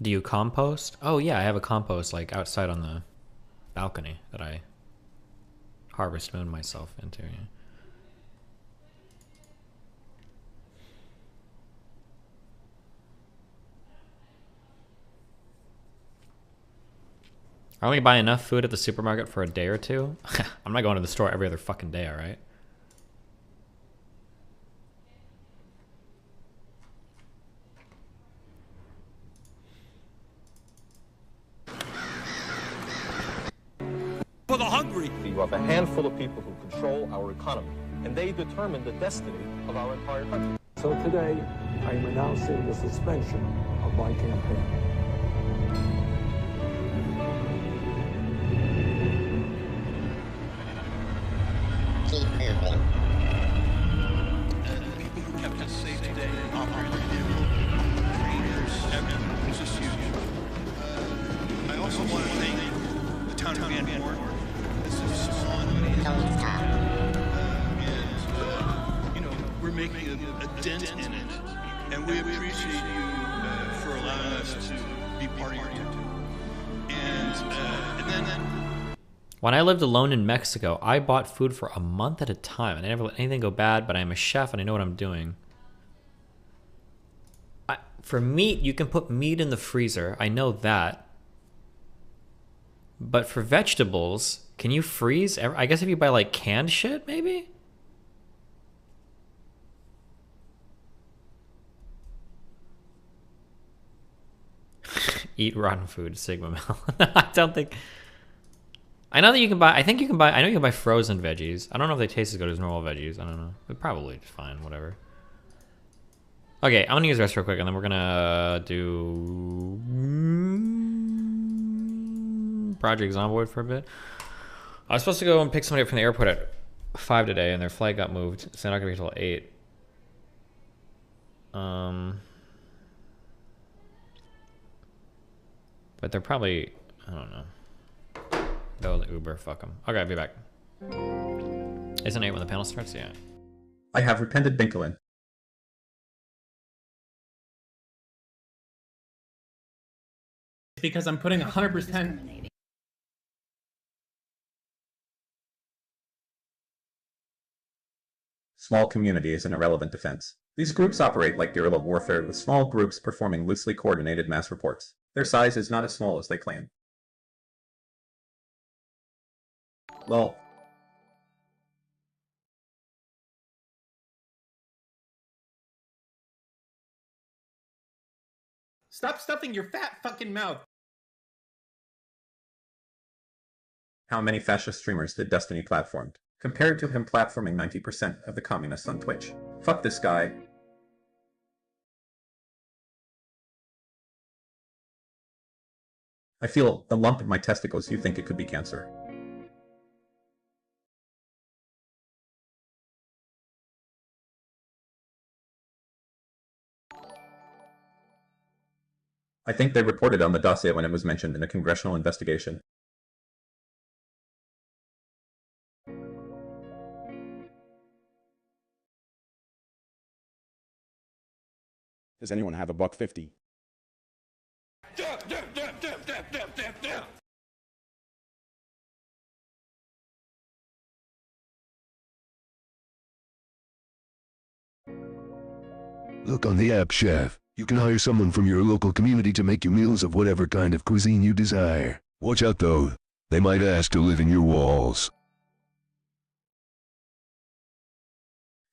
Do you compost? Oh yeah, I have a compost like outside on the balcony that I harvest moon myself into. Yeah. I only buy enough food at the supermarket for a day or two. I'm not going to the store every other fucking day, alright? for the hungry. You have a handful of people who control our economy, and they determine the destiny of our entire country. So today, I am announcing the suspension of my campaign. Keep moving. People who kept us safe today and operated the vehicle, trainers, everyone, was just huge. I also want to thank the town of Van Horn. This is small and you know, we're making a dent in it, and we appreciate you for allowing us to be part of your team. And then When I lived alone in Mexico, I bought food for a month at a time, and I never let anything go bad, but I'm a chef and I know what I'm doing. For meat, you can put meat in the freezer. I know that. But for vegetables, can you freeze? I guess if you buy like canned shit, maybe? Eat rotten food, Sigma Mel. I don't think... I know that you can buy... I think you can buy... I know you can buy frozen veggies. I don't know if they taste as good as normal veggies. I don't know. But probably fine, whatever. Okay, I'm gonna use this real quick, and then we're gonna do... Project Zomboid for a bit. I was supposed to go and pick somebody up from the airport at 5 today, and their flight got moved, so they're not gonna be until 8. But they're probably... I don't know. They'll Uber, fuck them. Okay, I'll be back. Isn't it when the panel starts? Yeah. I have repented Binkolin. Because I'm putting 100%. Small community is an irrelevant defense. These groups operate like guerrilla warfare, with small groups performing loosely coordinated mass reports. Their size is not as small as they claim. Lol. Stop stuffing your fat fucking mouth. How many fascist streamers did Destiny platform? Compared to him platforming 90% of the communists on Twitch. Fuck this guy. I feel a lump in my testicles. You think it could be cancer. I think they reported on the dossier when it was mentioned in a congressional investigation. Does anyone have a $1.50? Look on the app, Chef. You can hire someone from your local community to make you meals of whatever kind of cuisine you desire. Watch out though, they might ask to live in your walls.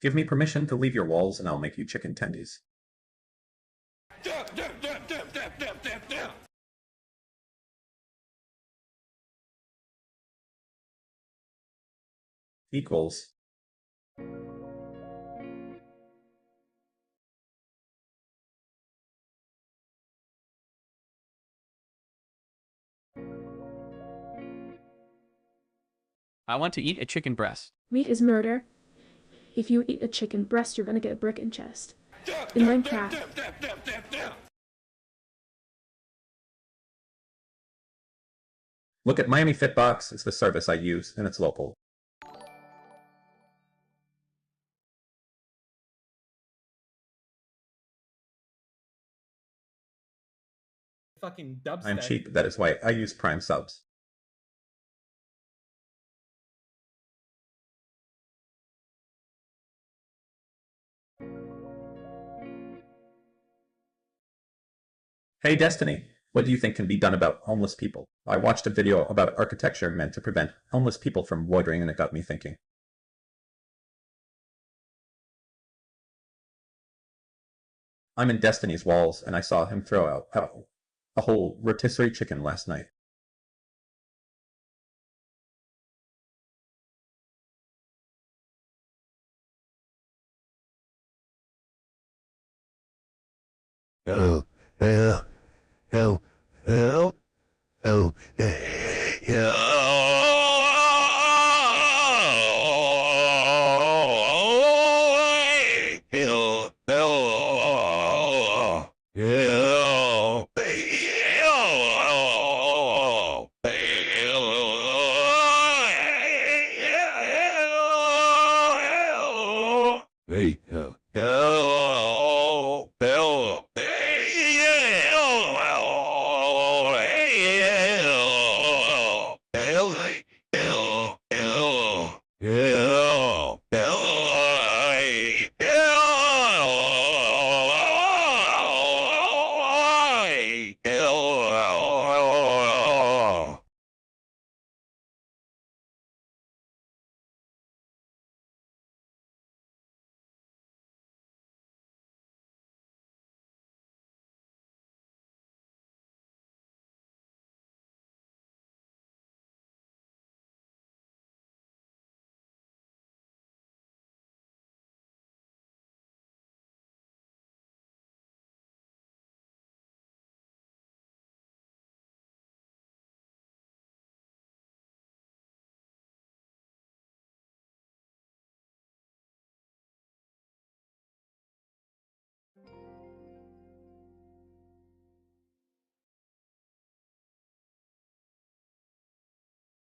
Give me permission to leave your walls and I'll make you chicken tendies. Equals. I want to eat a chicken breast. Meat is murder. If you eat a chicken breast, you're gonna get a brick in chest. In Minecraft. Look at Miami Fitbox. It's the service I use, and it's local. Fucking dubstep. I'm cheap, that is why I use Prime subs. Hey Destiny, what do you think can be done about homeless people? I watched a video about architecture meant to prevent homeless people from loitering and it got me thinking. I'm in Destiny's walls and I saw him throw out a whole rotisserie chicken last night.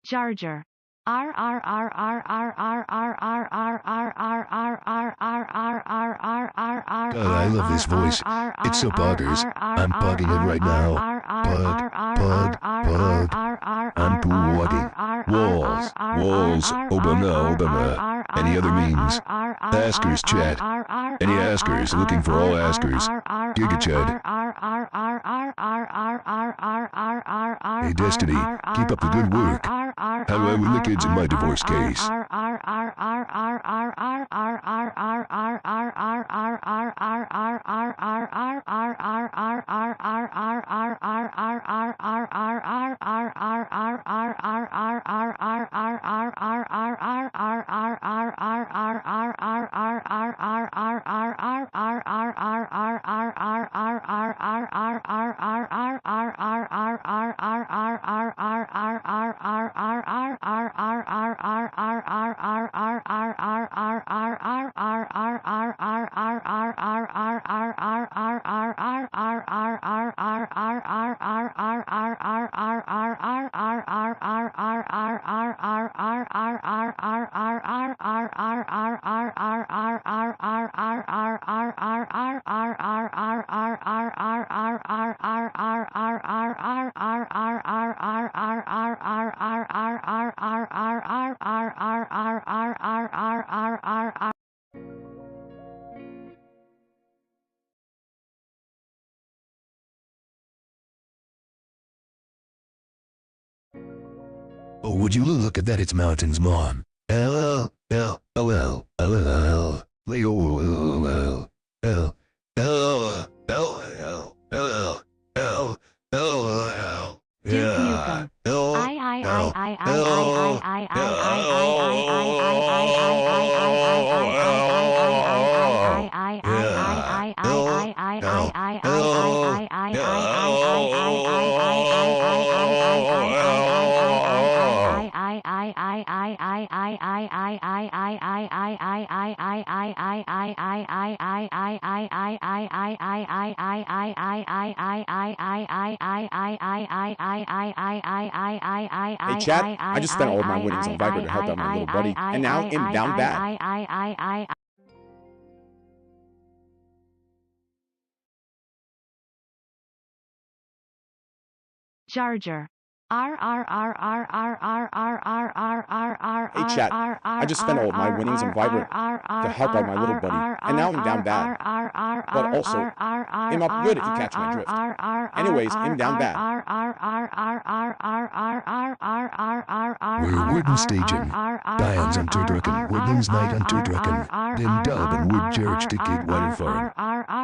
Charger. God, I love this voice. It's so boggers. I'm bugging it right now. Bug. I'm bugging. Walls. Obama. Any other means? Askers chat. Any askers looking for all askers? Gigachud. Hey Destiny, keep up the good work. How do I win the kids in my divorce case? Oh, would you look at that? It's mountains, Mom. Hey chat, I just spent all of my winnings on Viper to help out my little buddy, and now I'm down bad. Charger. Hey chat, I just spent all of my winnings on Vibrant to help out my little buddy, and now I'm down bad. But also, I'm up good if you catch my drift. Anyways, I'm down bad. We're Wooden staging. Dions on Turdrucken, Woodlands Night on Turdrucken, then Dub and Wood Church to Gate Water Farm.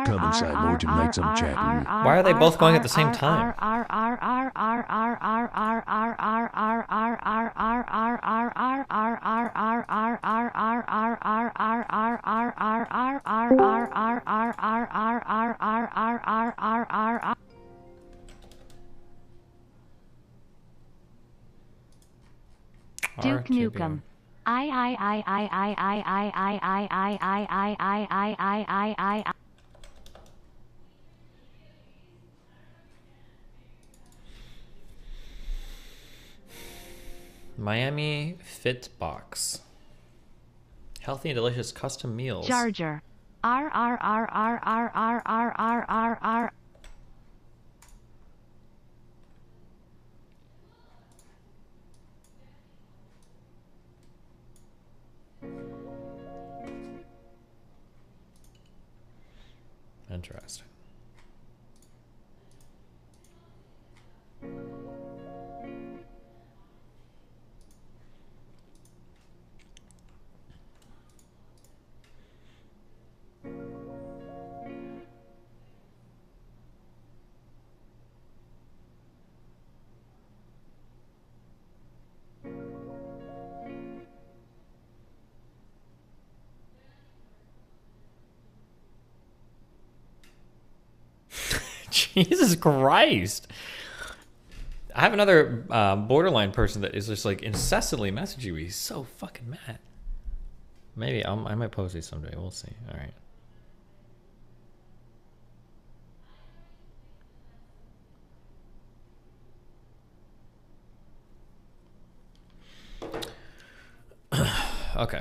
Come inside more tonight, I'm chatting. Why are they both going at the same time? Duke Nukem. I. Miami Fit Box. Healthy and delicious custom meals. Charger. R. Interesting. Jesus Christ. I have another borderline person that is just like incessantly messaging me. He's so fucking mad. Maybe I might post these someday. We'll see. All right. Okay.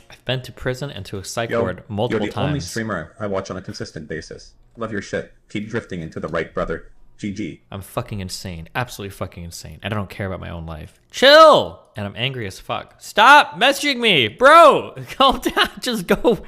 I've been to prison and to a psych ward multiple you're the only times. streamer I watch on a consistent basis. Love your shit. Keep drifting into the right, brother. GG. I'm fucking insane. Absolutely fucking insane. I don't care about my own life. Chill! And I'm angry as fuck. Stop messaging me! Bro! Calm down. Just go.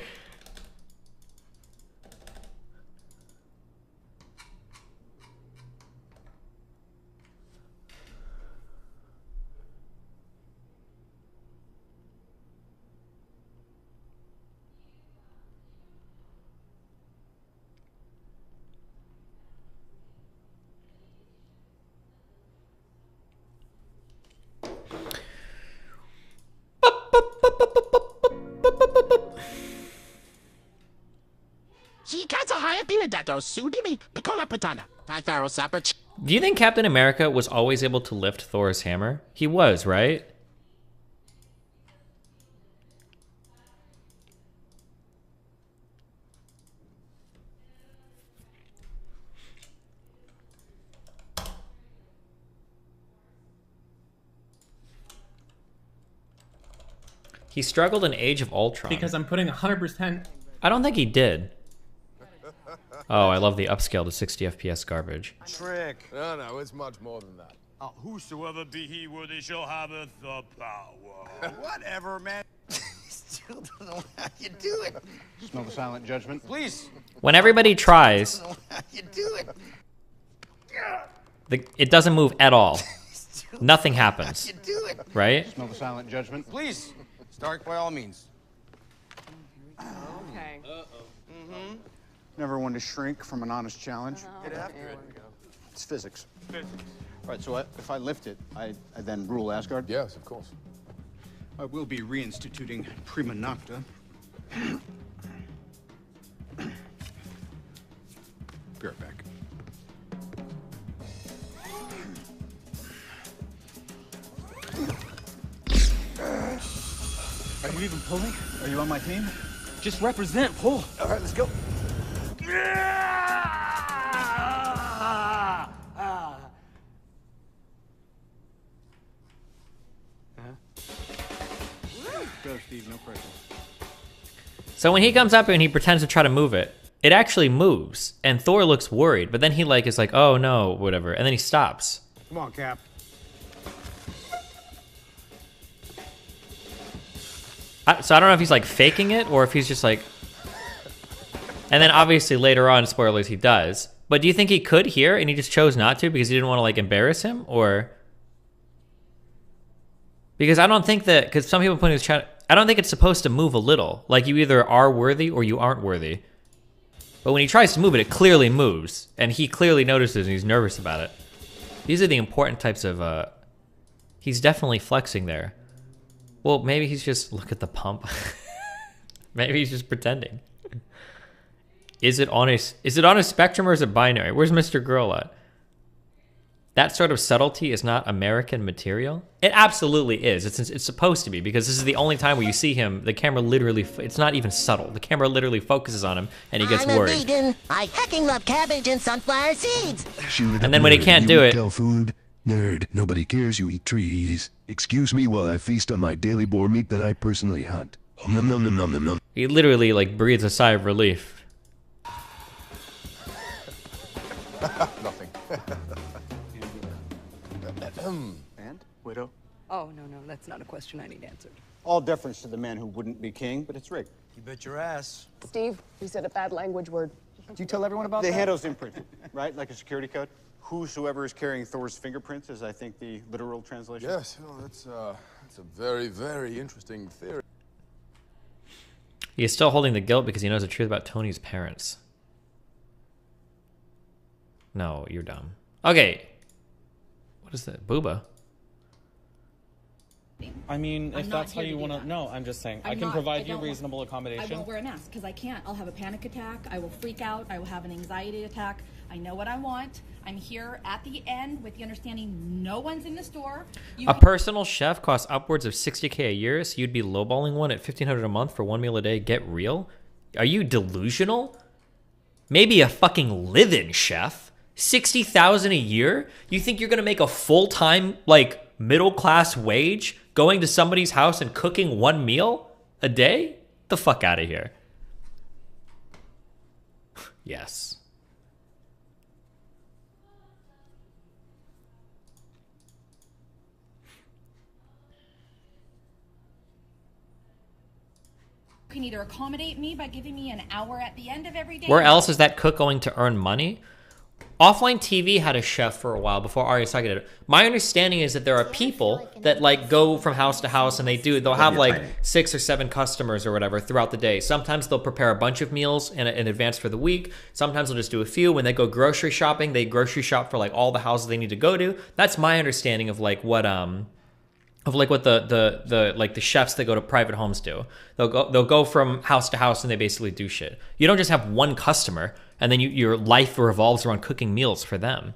Do you think Captain America was always able to lift Thor's hammer? He was, right? He struggled in Age of Ultron. Because I'm putting 100%. I don't think he did. Oh, I love the upscale to 60 FPS garbage. Trick. No, it's much more than that. Whosoever be he worthy shall have the power. Whatever, man. Still don't know how you do it. Smell the silent judgment. Please. When everybody tries, How you do it. it doesn't move at all. Nothing happens. You do it. Right? Smell the silent judgment. Please. Start by all means. Okay. Mm-hmm. Never one to shrink from an honest challenge. Get after it. It's physics. All right, so if I lift it, I then rule Asgard? Yes, of course. I will be reinstituting Prima Nocta. Be right back. Are you even pulling? Are you on my team? Just represent, pull. All right, let's go. Go, Steve, no pressure. So when he comes up and he pretends to try to move it, it actually moves, and Thor looks worried. But then he is like, "Oh no, whatever," and then he stops. Come on, Cap. So I don't know if he's like faking it or if he's just like. And then obviously later on, spoilers, he does. But do you think he could hear and he just chose not to because he didn't want to like embarrass him, or? Because I don't think that, because some people put in the chat, I don't think it's supposed to move a little. Like you either are worthy or you aren't worthy. But when he tries to move it, it clearly moves. And he clearly notices and he's nervous about it. These are the important types of, he's definitely flexing there. Well, maybe he's just, look at the pump. Maybe he's just pretending. Is it on a spectrum or is it binary? Where's Mr. Girl at? That sort of subtlety is not American material. It absolutely is. It's supposed to be, because this is the only time where you see him. The camera literally, it's not even subtle. The camera literally focuses on him and he gets worried. I'm a vegan. I hecking love cabbage and sunflower seeds. And then when he can't do it, food. Nerd, nobody cares you eat trees. Excuse me while I feast on my daily boar meat that I personally hunt. Nom nom nom nom nom nom. He literally like breathes a sigh of relief. Nothing. And? Widow? Oh, no, that's not a question I need answered. All deference to the man who wouldn't be king, but it's rigged. You bet your ass. Steve, you said a bad language word. Did you tell everyone about The that? handle's imprinted, right? Like a security code. Whosoever is carrying Thor's fingerprints is, I think, the literal translation. Yes, that's a very, very interesting theory. He is still holding the guilt because he knows the truth about Tony's parents. No, you're dumb. Okay. What is that? Booba? I mean, I'm if not that's how here you to do want to... that. No, I'm just saying. I'm I can not- provide I you don't want- reasonable accommodation. I won't wear a mask because I can't. I'll have a panic attack. I will freak out. I will have an anxiety attack. I know what I want. I'm here at the end with the understanding no one's in the store. A personal chef costs upwards of $60K a year, so you'd be lowballing one at $1,500 a month for one meal a day. Get real? Are you delusional? Maybe a fucking live-in chef. $60,000 a year? You think you're gonna make a full-time, like, middle-class wage going to somebody's house and cooking one meal a day? Get the fuck out of here. Yes. You can either accommodate me by giving me an hour at the end of every day. Where else is that cook going to earn money? Offline TV had a chef for a while before Arya Saga did it. My understanding is that there are people that like go from house to house and they'll have like 6 or 7 customers or whatever throughout the day. Sometimes they'll prepare a bunch of meals in advance for the week. Sometimes they'll just do a few. When they go grocery shopping, they grocery shop for like all the houses they need to go to. That's my understanding of like what the chefs that go to private homes do. They'll go from house to house and they basically do shit. You don't just have one customer and then your life revolves around cooking meals for them.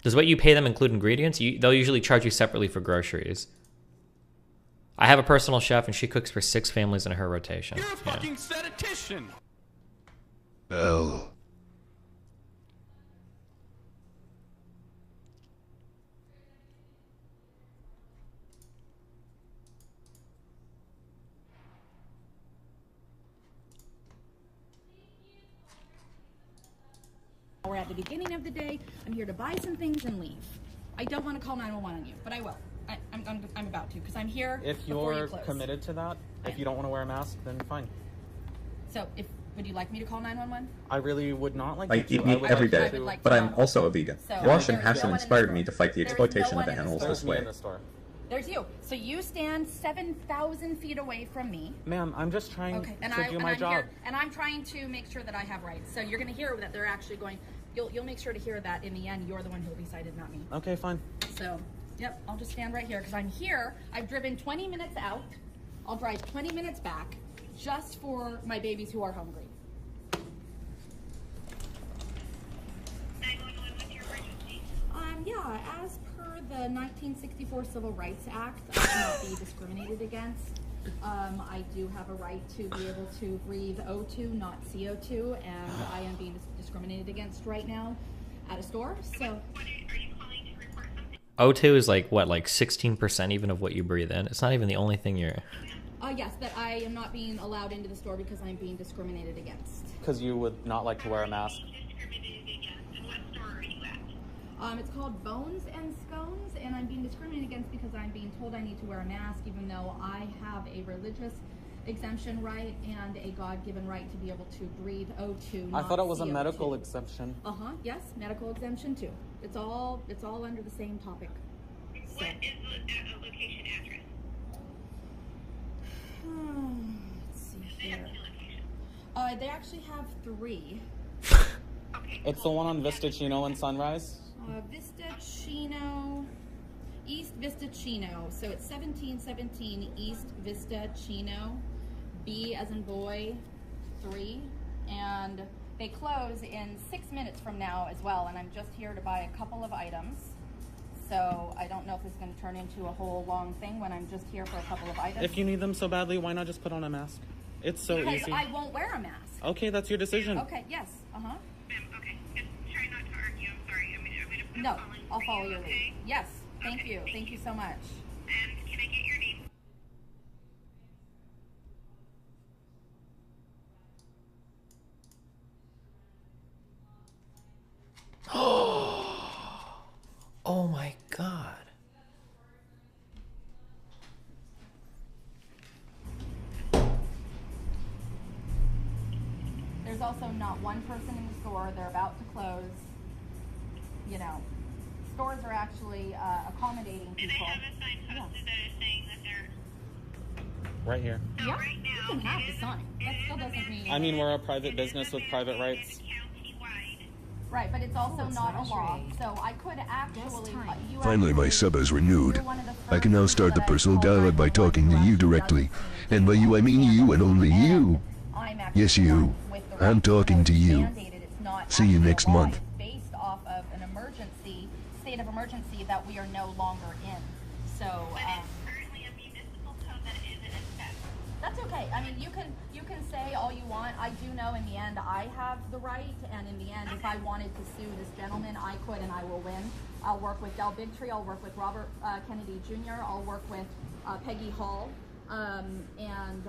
Does what you pay them include ingredients? They'll usually charge you separately for groceries. I have a personal chef and she cooks for 6 families in her rotation. You're a fucking statistician. Oh. We're at the beginning of the day. I'm here to buy some things and leave. I don't want to call 911 on you, but I will. I'm about to because I'm here. If before you're you close. committed to that, if you don't want to wear a mask, then fine. So, would you like me to call 911? I really would not like I you to. eat meat would every like day, to- but I'm also a vegan. So, Wash and there's Hashem no one in the inspired store. me to fight the There's exploitation no of one in the animals store. this way. in the store. There's you. So you stand 7,000 feet away from me. Ma'am, I'm just trying Okay, and to do my job. Here, and I'm trying to make sure that I have rights. So you're going to hear that they're actually going. You'll make sure to hear that in the end. You're the one who'll be cited, not me. Okay, fine. So, yep, I'll just stand right here because I'm here. I've driven 20 minutes out. I'll drive 20 minutes back just for my babies who are hungry. Yeah, as per the 1964 Civil Rights Act, I cannot be discriminated against. I do have a right to be able to breathe O2, not CO2, and I am being discriminated against right now at a store. So, O2 is like what, like 16% even of what you breathe in? It's not even the only thing you're... yes, that I am not being allowed into the store because I'm being discriminated against. Because you would not like to wear a mask. It's called Bones and Scones, and I'm being discriminated against because I'm being told I need to wear a mask, even though I have a religious exemption right and a God-given right to be able to breathe O2. I thought it was CO2. a medical exemption. Yes, medical exemption too. It's all under the same topic. What is the location address? Let's see here. They actually have 3. It's the one on Vista Chino and Sunrise. Vista Chino, East Vista Chino. So it's 1717 East Vista Chino, B as in boy, 3. And they close in 6 minutes from now as well. And I'm just here to buy a couple of items. So I don't know if this is going to turn into a whole long thing when I'm just here for a couple of items. If you need them so badly, why not just put on a mask? It's so because easy. I won't wear a mask. Okay, that's your decision. Okay, yes, Okay, just try not to argue. I'm sorry. I'm gonna put No, I'll follow your lead. Yes, thank you. Thank you so much. And can I get your name? Oh my god. There's also not one person in the store. They're about to close. You know, stores are actually accommodating people. Do they have a sign posted that is saying that they're... Right here. Yeah, you can have the sign. That still doesn't mean... I mean, we're a private business with private rights. Right, but it's also not a law, so I could actually... Finally, my sub is renewed. I can now start the personal dialogue by talking to you directly. And by you, I mean you and only you. Yes, you. I'm talking to you. See you next month. Based off of an emergency, state of emergency that we are no longer in. So, currently a municipal code that is in effect. That's okay. I mean, you can say all you want. I do know in the end I have the right, and in the end, if I wanted to sue this gentleman, I could, and I will win. I'll work with Del Bigtree. I'll work with Robert Kennedy Jr. I'll work with Peggy Hall. And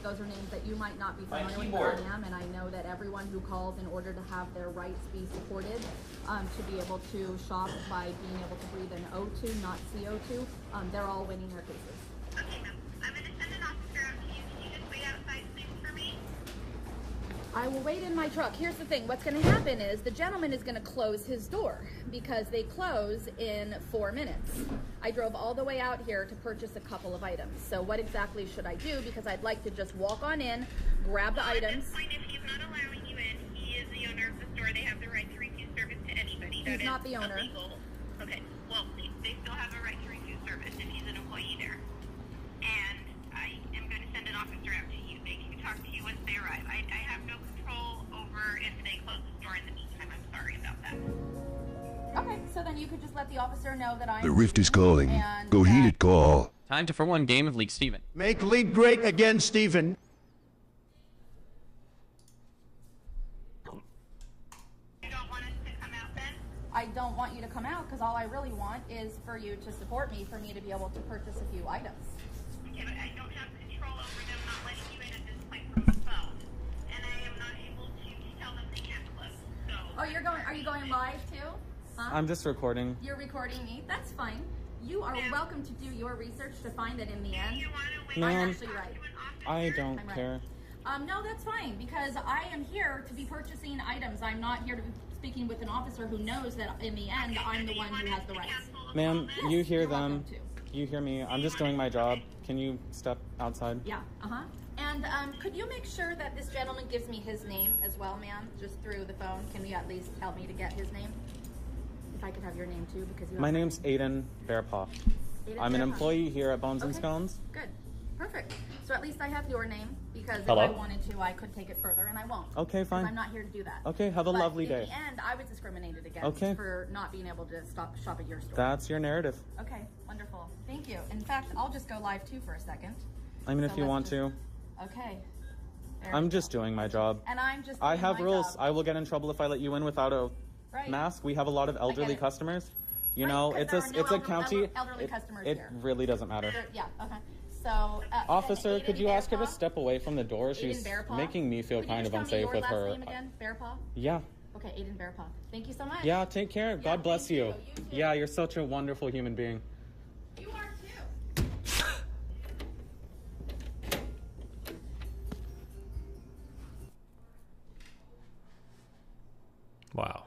those are names that you might not be familiar with, but I am, and I know that everyone who calls in order to have their rights be supported, to be able to shop by being able to breathe in O2, not CO2, they're all winning their cases. Okay, ma'am. I'm going to send an officer out to you. Can you just wait outside, please, for me? I will wait in my truck. Here's the thing. What's going to happen is the gentleman is going to close his door because they close in 4 minutes. I drove all the way out here to purchase a couple of items. So what exactly should I do? Because I'd like to just walk on in, grab the items. At this point, if he's not allowing you in, he is the owner of the store. They have the right to refuse service to anybody. He's not the owner. Illegal. Okay, well, they still have a right to refuse service if he's an employee there. And I am going to send an officer out to you. They can talk to you once they arrive. I have no control over if they close the store in the meantime. I'm sorry about that. Okay, so then you could just let the officer know that I'm... The rift is calling. Go heed it call. Time to for one game of League Steven. Make League great again, Steven. You don't want us to come out then? I don't want you to come out because all I really want is for you to support me, for me to be able to purchase a few items. Okay, but I don't have control over them not letting you in at this point from the phone. And I am not able to tell them they can't close, so... Oh, are you going live too? Huh? I'm just recording. You're recording me? That's fine. You are welcome to do your research to find that in the end, I'm Ma'am, actually right. I don't I'm right. care. No, that's fine, because I am here to be purchasing items. I'm not here to be speaking with an officer who knows that in the end, I'm the one who has the rights. Ma'am, Yes, you hear you're them. welcome to. You hear me. I'm just doing my job. Can you step outside? Yeah, And could you make sure that this gentleman gives me his name as well, ma'am, just through the phone? Can you at least help me to get his name? If I could have your name too, because you. My name's Aiden Bearpaw. I'm an employee here at Bones and Scones. Good. Perfect. So at least I have your name, because Hello? if I wanted to, I could take it further, and I won't. Okay, fine. 'Cause I'm not here to do that. Okay, have a But lovely in day. the end, I was discriminated against Okay. for not being able to shop at your store. That's your narrative. Okay, wonderful. Thank you. In fact, I'll just go live too for a second. I mean, if So you let's want just- to. Okay. There I'm we just doing my job. And I'm just I doing have my rules. job. I will get in trouble if I let you in without a Right. mask. We have a lot of elderly it. customers. You know, 'cause it's there a are no it's a county. elderly customers It here. really doesn't matter. Yeah, okay. So, Officer, Aiden could you ask her to Bearpaw? step away from the door? Aiden She's Bearpaw? making me feel Would you kind just of tell me unsafe your with last her. name again? Bearpaw? Yeah. Okay, Aiden Bearpaw. Thank you so much. Yeah, take care. God bless you. Yeah, you're such a wonderful human being. You are too. Wow.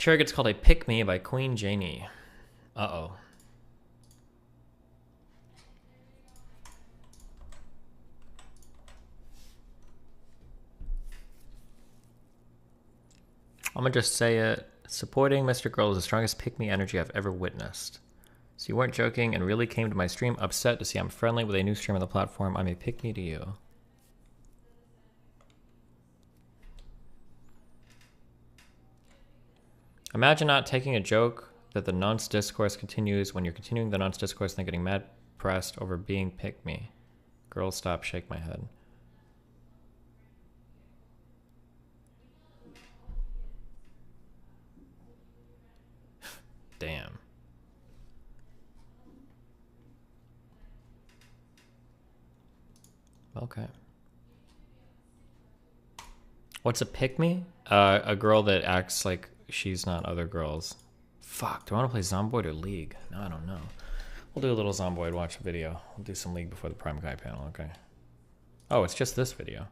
Chair gets called a pick me by Queen Janie. Uh-oh. I'm gonna just say it. Supporting Mr. Girl is the strongest pick-me energy I've ever witnessed. So you weren't joking and really came to my stream upset to see I'm friendly with a new stream on the platform. I'm a pick-me to you. Imagine not taking a joke that the nonce discourse continues when you're continuing the nonce discourse and then getting mad pressed over being pick-me. Girl, stop, shake my head. Damn. Okay. What's a pick-me? A girl that acts like she's not other girls. Fuck, do I want to play Zomboid or League? No, I don't know. We'll do a little Zomboid, watch a video. We'll do some League before the Prime Guy panel, okay. Oh, it's just this video.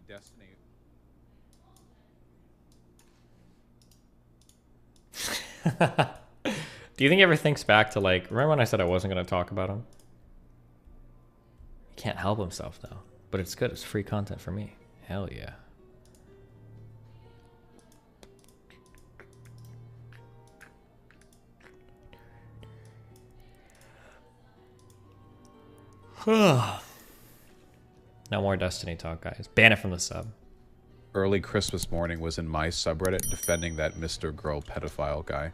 Destiny. Do you think he ever thinks back to, like, remember when I said I wasn't going to talk about him? He can't help himself, though. But it's good. It's free content for me. Hell yeah. No more Destiny talk, guys. Ban it from the sub. Early Christmas morning was in my subreddit defending that Mr. Girl pedophile guy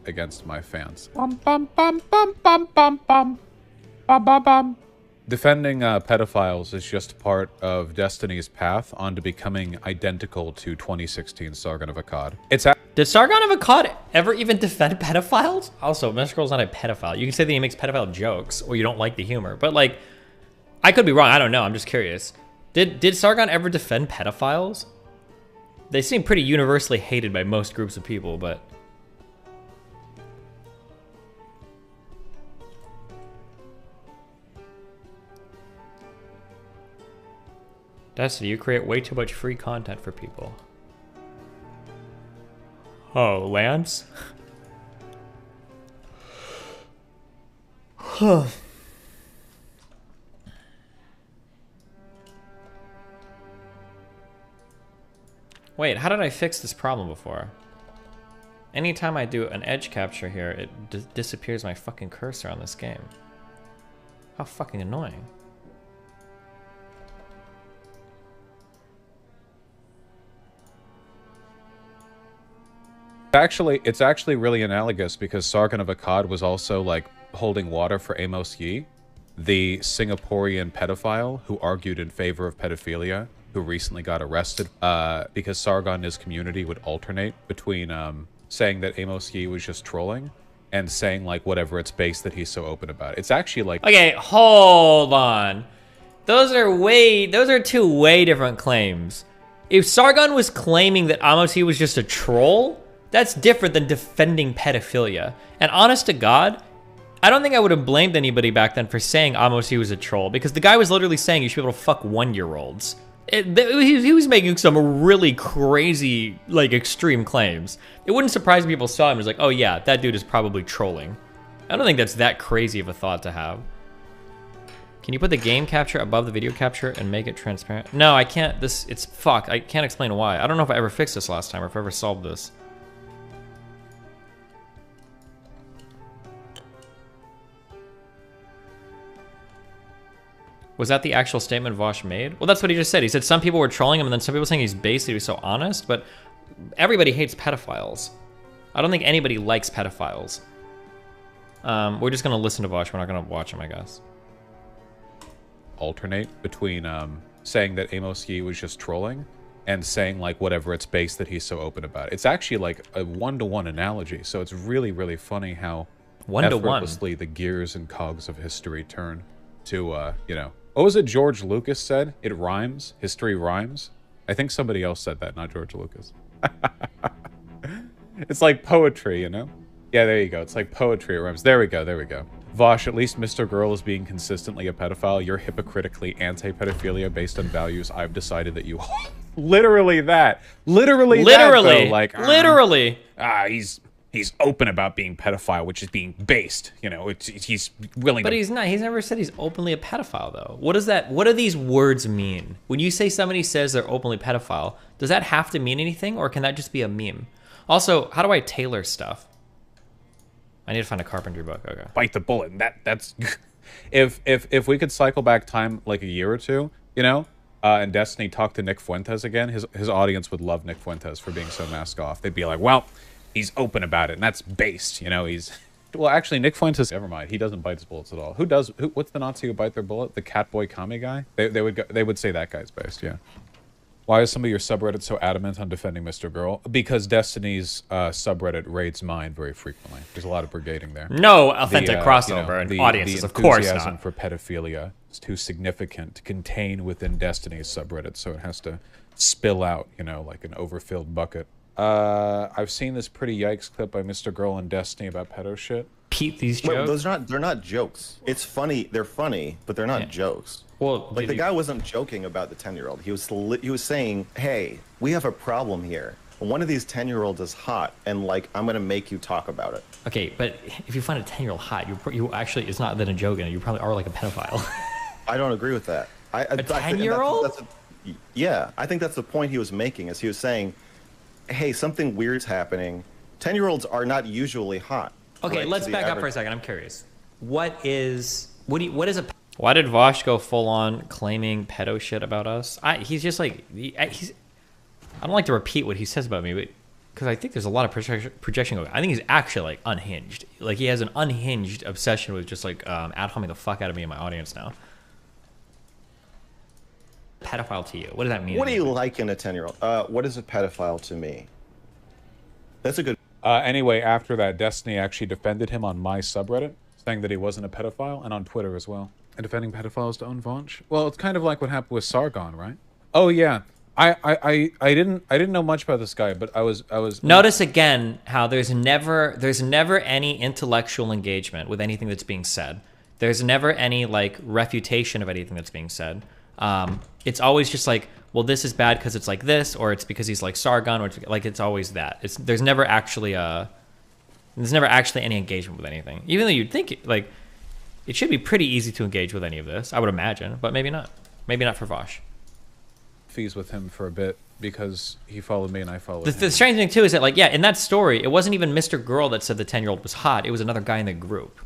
against my fans. Bum bum bum bum bum bum bum bum bum bum. Defending pedophiles is just part of Destiny's path onto becoming identical to 2016 Sargon of Akkad. Did Sargon of Akkad ever even defend pedophiles? Also, Mr. Girl's not a pedophile. You can say that he makes pedophile jokes or you don't like the humor, but like, I could be wrong. I don't know. I'm just curious. Did Sargon ever defend pedophiles? They seem pretty universally hated by most groups of people, but... Destiny, you create way too much free content for people. Oh, Lance? Wait, how did I fix this problem before? Anytime I do an edge capture here, it disappears my fucking cursor on this game. How fucking annoying. It's actually really analogous because Sargon of Akkad was also like holding water for Amos Yee, the Singaporean pedophile who argued in favor of pedophilia, who recently got arrested because Sargon and his community would alternate between saying that Amos Yee was just trolling and saying like whatever it's based that he's so open about. It's actually like... Okay, hold on. Those are two way different claims. If Sargon was claiming that Amos Yee was just a troll, that's different than defending pedophilia. And honest to God, I don't think I would have blamed anybody back then for saying Amos Yee was a troll, because the guy was literally saying you should be able to fuck 1-year-olds. He was making some really crazy, like, extreme claims. It wouldn't surprise me if people saw him and was like, oh yeah, that dude is probably trolling. I don't think that's that crazy of a thought to have. Can you put the game capture above the video capture and make it transparent? No, I can't. Fuck. I can't explain why. I don't know if I ever fixed this last time or if I ever solved this. Was that the actual statement Vosh made? Well, that's what he just said. He said some people were trolling him and then some people saying he's basically he was so honest, but everybody hates pedophiles. I don't think anybody likes pedophiles. We're just gonna listen to Vosh. We're not gonna watch him, I guess. Alternate between saying that Amos Yee was just trolling and saying like whatever it's based that he's so open about. It's actually like a one-to-one analogy, so it's really, really funny how effortlessly the gears and cogs of history turn to, you know, what was it George Lucas said? It rhymes. History rhymes. I think somebody else said that, not George Lucas. It's like poetry, you know? Yeah, there you go. It's like poetry. It rhymes. There we go. There we go. Vosh, at least Mr. Girl is being consistently a pedophile. You're hypocritically anti-pedophilia based on values I've decided that you hold. Literally that. Literally. Literally. That, though. Like literally. He's open about being pedophile, which is being based. You know, he's willing. But to... he's not. He's never said he's openly a pedophile, though. What does that? What do these words mean? When you say somebody says they're openly pedophile, does that have to mean anything, or can that just be a meme? Also, how do I tailor stuff? I need to find a carpentry book. Okay. Bite the bullet. That's if we could cycle back time like a year or two, you know, and Destiny talked to Nick Fuentes again, his audience would love Nick Fuentes for being so mask off. They'd be like, well, he's open about it, and that's based, you know. He's well, actually, Nick Fuentes. Never mind, he doesn't bite his bullets at all. Who does? What's the Nazi who bite their bullet? The Catboy Kami guy. They would say that guy's based. Yeah. Why is some of your subreddit so adamant on defending Mr. Girl? Because Destiny's subreddit raids mine very frequently. There's a lot of brigading there. No authentic crossover and audiences, of course not. The enthusiasm for pedophilia is too significant to contain within Destiny's subreddit, so it has to spill out, you know, like an overfilled bucket. I've seen this pretty yikes clip by Mr. Girl and Destiny about pedo shit. Pete, these jokes? They're not jokes. It's funny. They're funny, but they're not jokes. Well, like the guy wasn't joking about the 10-year-old. He was saying, "Hey, we have a problem here. One of these 10-year-olds is hot, and like I'm gonna make you talk about it." Okay, but if you find a 10-year-old hot, you actually it's not then a joke, and you probably are like a pedophile. I don't agree with that. A 10-year-old? Yeah, I think that's the point he was making. Is he was saying, "Hey, something weird's happening. 10-year-olds are not usually hot." Okay, right, let's back up for a second. I'm curious. What is a? Why did Vosh go full on claiming pedo shit about us? He's just like I don't like to repeat what he says about me, but because I think there's a lot of projection going. I think he's actually like unhinged. Like he has an unhinged obsession with just like ad-homing the fuck out of me and my audience now. Pedophile to you? What does that mean? What do you like in a 10-year-old? What is a pedophile to me? That's a good. Anyway, after that, Destiny actually defended him on my subreddit, saying that he wasn't a pedophile, and on Twitter as well. And defending pedophiles to own Vonch? Well, it's kind of like what happened with Sargon, right? Oh yeah, I didn't know much about this guy, but I was. Notice again how there's never any intellectual engagement with anything that's being said. There's never any like refutation of anything that's being said. It's always just like, well, this is bad because it's like this, or it's because he's like Sargon, or it's always that. There's never actually any engagement with anything, even though you'd think like. It should be pretty easy to engage with any of this, I would imagine, but maybe not. Maybe not for Vosh. Fees with him for a bit because he followed me and I followed him. The strange thing too is that like, yeah, in that story, it wasn't even Mr. Girl that said the 10-year-old was hot. It was another guy in the group.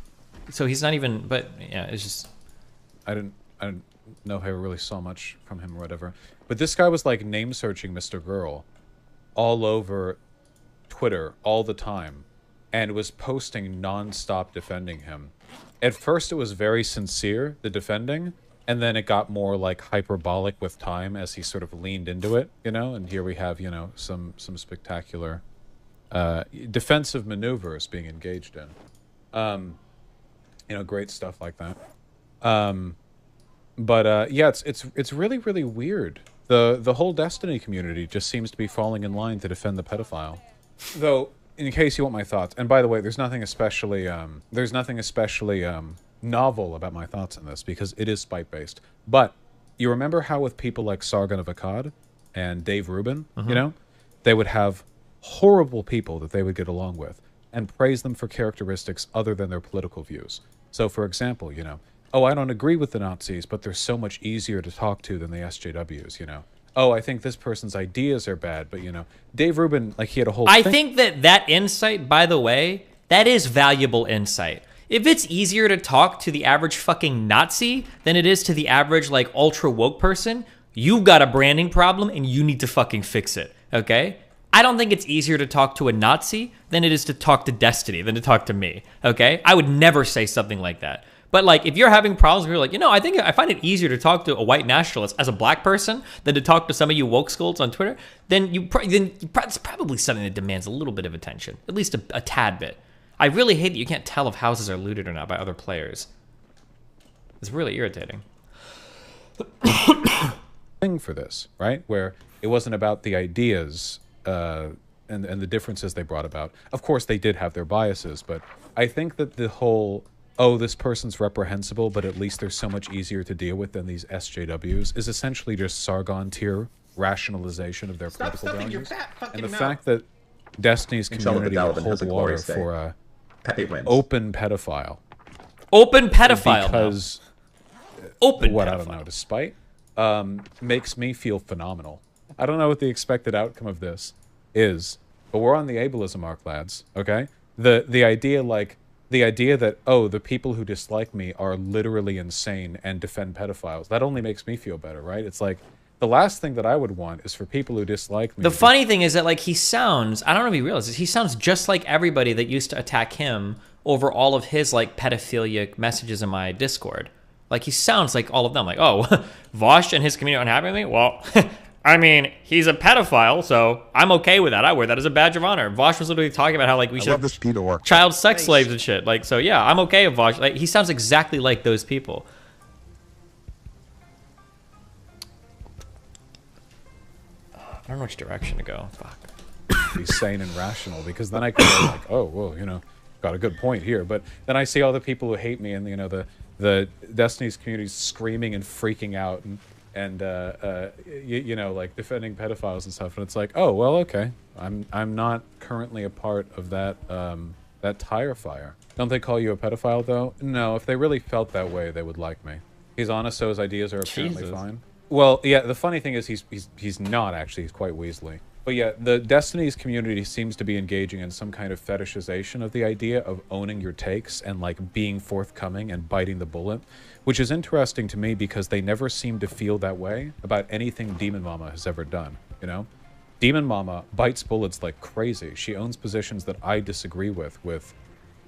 So he's not even, but yeah, it's just. I didn't know if I really saw much from him or whatever. But this guy was like name searching Mr. Girl all over Twitter all the time and was posting nonstop defending him. At first, it was very sincere, the defending, and then it got more like hyperbolic with time as he sort of leaned into it, you know. And here we have, you know, some spectacular defensive maneuvers being engaged in, you know, great stuff like that. But yeah, it's really weird. The whole Destiny community just seems to be falling in line to defend the pedophile, though. In case you want my thoughts, and by the way, there's nothing especially novel about my thoughts on this because it is spite-based. But you remember how with people like Sargon of Akkad and Dave Rubin, you know, they would have horrible people that they would get along with and praise them for characteristics other than their political views. So, for example, you know, oh, I don't agree with the Nazis, but they're so much easier to talk to than the SJWs, you know. Oh, I think this person's ideas are bad, but, you know, Dave Rubin, like, he had a whole I think that insight, by the way, that is valuable insight. If it's easier to talk to the average fucking Nazi than it is to the average, like, ultra-woke person, you've got a branding problem and you need to fucking fix it, okay? I don't think it's easier to talk to a Nazi than it is to talk to Destiny, than to talk to me, okay? I would never say something like that. But like, if you're having problems, where you're like, you know, I find it easier to talk to a white nationalist as a black person than to talk to some of you woke scolds on Twitter, then it's probably something that demands a little bit of attention, at least a tad bit. I really hate that you can't tell if houses are looted or not by other players. It's really irritating. Thing for this, right? Where it wasn't about the ideas and the differences they brought about. Of course, they did have their biases, but I think that the whole, oh, this person's reprehensible, but at least they're so much easier to deal with than these SJWs, is essentially just Sargon tier rationalization of their Stop political stuffing your values. fat fucking And the mouth. fact that Destiny's community will Ahrelevant has hold a water glorious day. for a Pepe wins. open pedophile. Open pedophile. Because open what pedophile. I don't know, despite makes me feel phenomenal. I don't know what the expected outcome of this is, but we're on the ableism arc, lads. Okay, the idea that, oh, the people who dislike me are literally insane and defend pedophiles, that only makes me feel better, right? It's like the last thing that I would want is for people who dislike me. The funny thing is that, like, he sounds, I don't know if he realizes, he sounds just like everybody that used to attack him over all of his, like, pedophilia messages in my Discord. Like, he sounds like all of them. Like, oh, Vosh and his community aren't happy with me? Well, I mean, he's a pedophile, so I'm okay with that. I wear that as a badge of honor. Vosh was literally talking about how, like, we should have child sex slaves and shit. Like, so yeah, I'm okay with Vosh. Like, he sounds exactly like those people. I don't know which direction to go. Fuck. Be sane and rational, because then I can go like, oh, well, you know, got a good point here. But then I see all the people who hate me, and you know, the Destiny's community screaming and freaking out, and you know, like defending pedophiles and stuff, and it's like, oh, well, okay, I'm not currently a part of that that tire fire. Don't they call you a pedophile though? No, if they really felt that way, they would like me. He's honest, so his ideas are apparently fine. Well, yeah, the funny thing is he's not actually. He's quite weaselly. But yeah, the Destiny's community seems to be engaging in some kind of fetishization of the idea of owning your takes and like being forthcoming and biting the bullet, which is interesting to me because they never seem to feel that way about anything Demon Mama has ever done, you know? Demon Mama bites bullets like crazy. She owns positions that I disagree with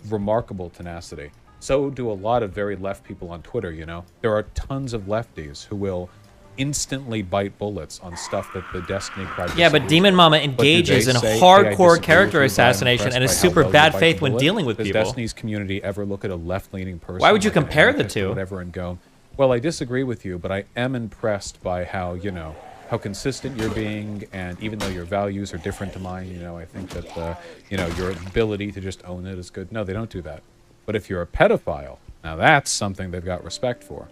remarkable tenacity. So do a lot of very left people on Twitter, you know? There are tons of lefties who will instantly bite bullets on stuff that the Destiny crowd Yeah, but Demon Mama engages in hardcore character assassination and is super bad faith when dealing with people. Does Destiny's community ever look at a left-leaning person? Why would you like an compare the anarchist or two? Whatever, and go, well, I disagree with you, but I am impressed by how, you know, how consistent you're being, and even though your values are different to mine, you know, I think that, you know, your ability to just own it is good. No, they don't do that. But if you're a pedophile, now that's something they've got respect for.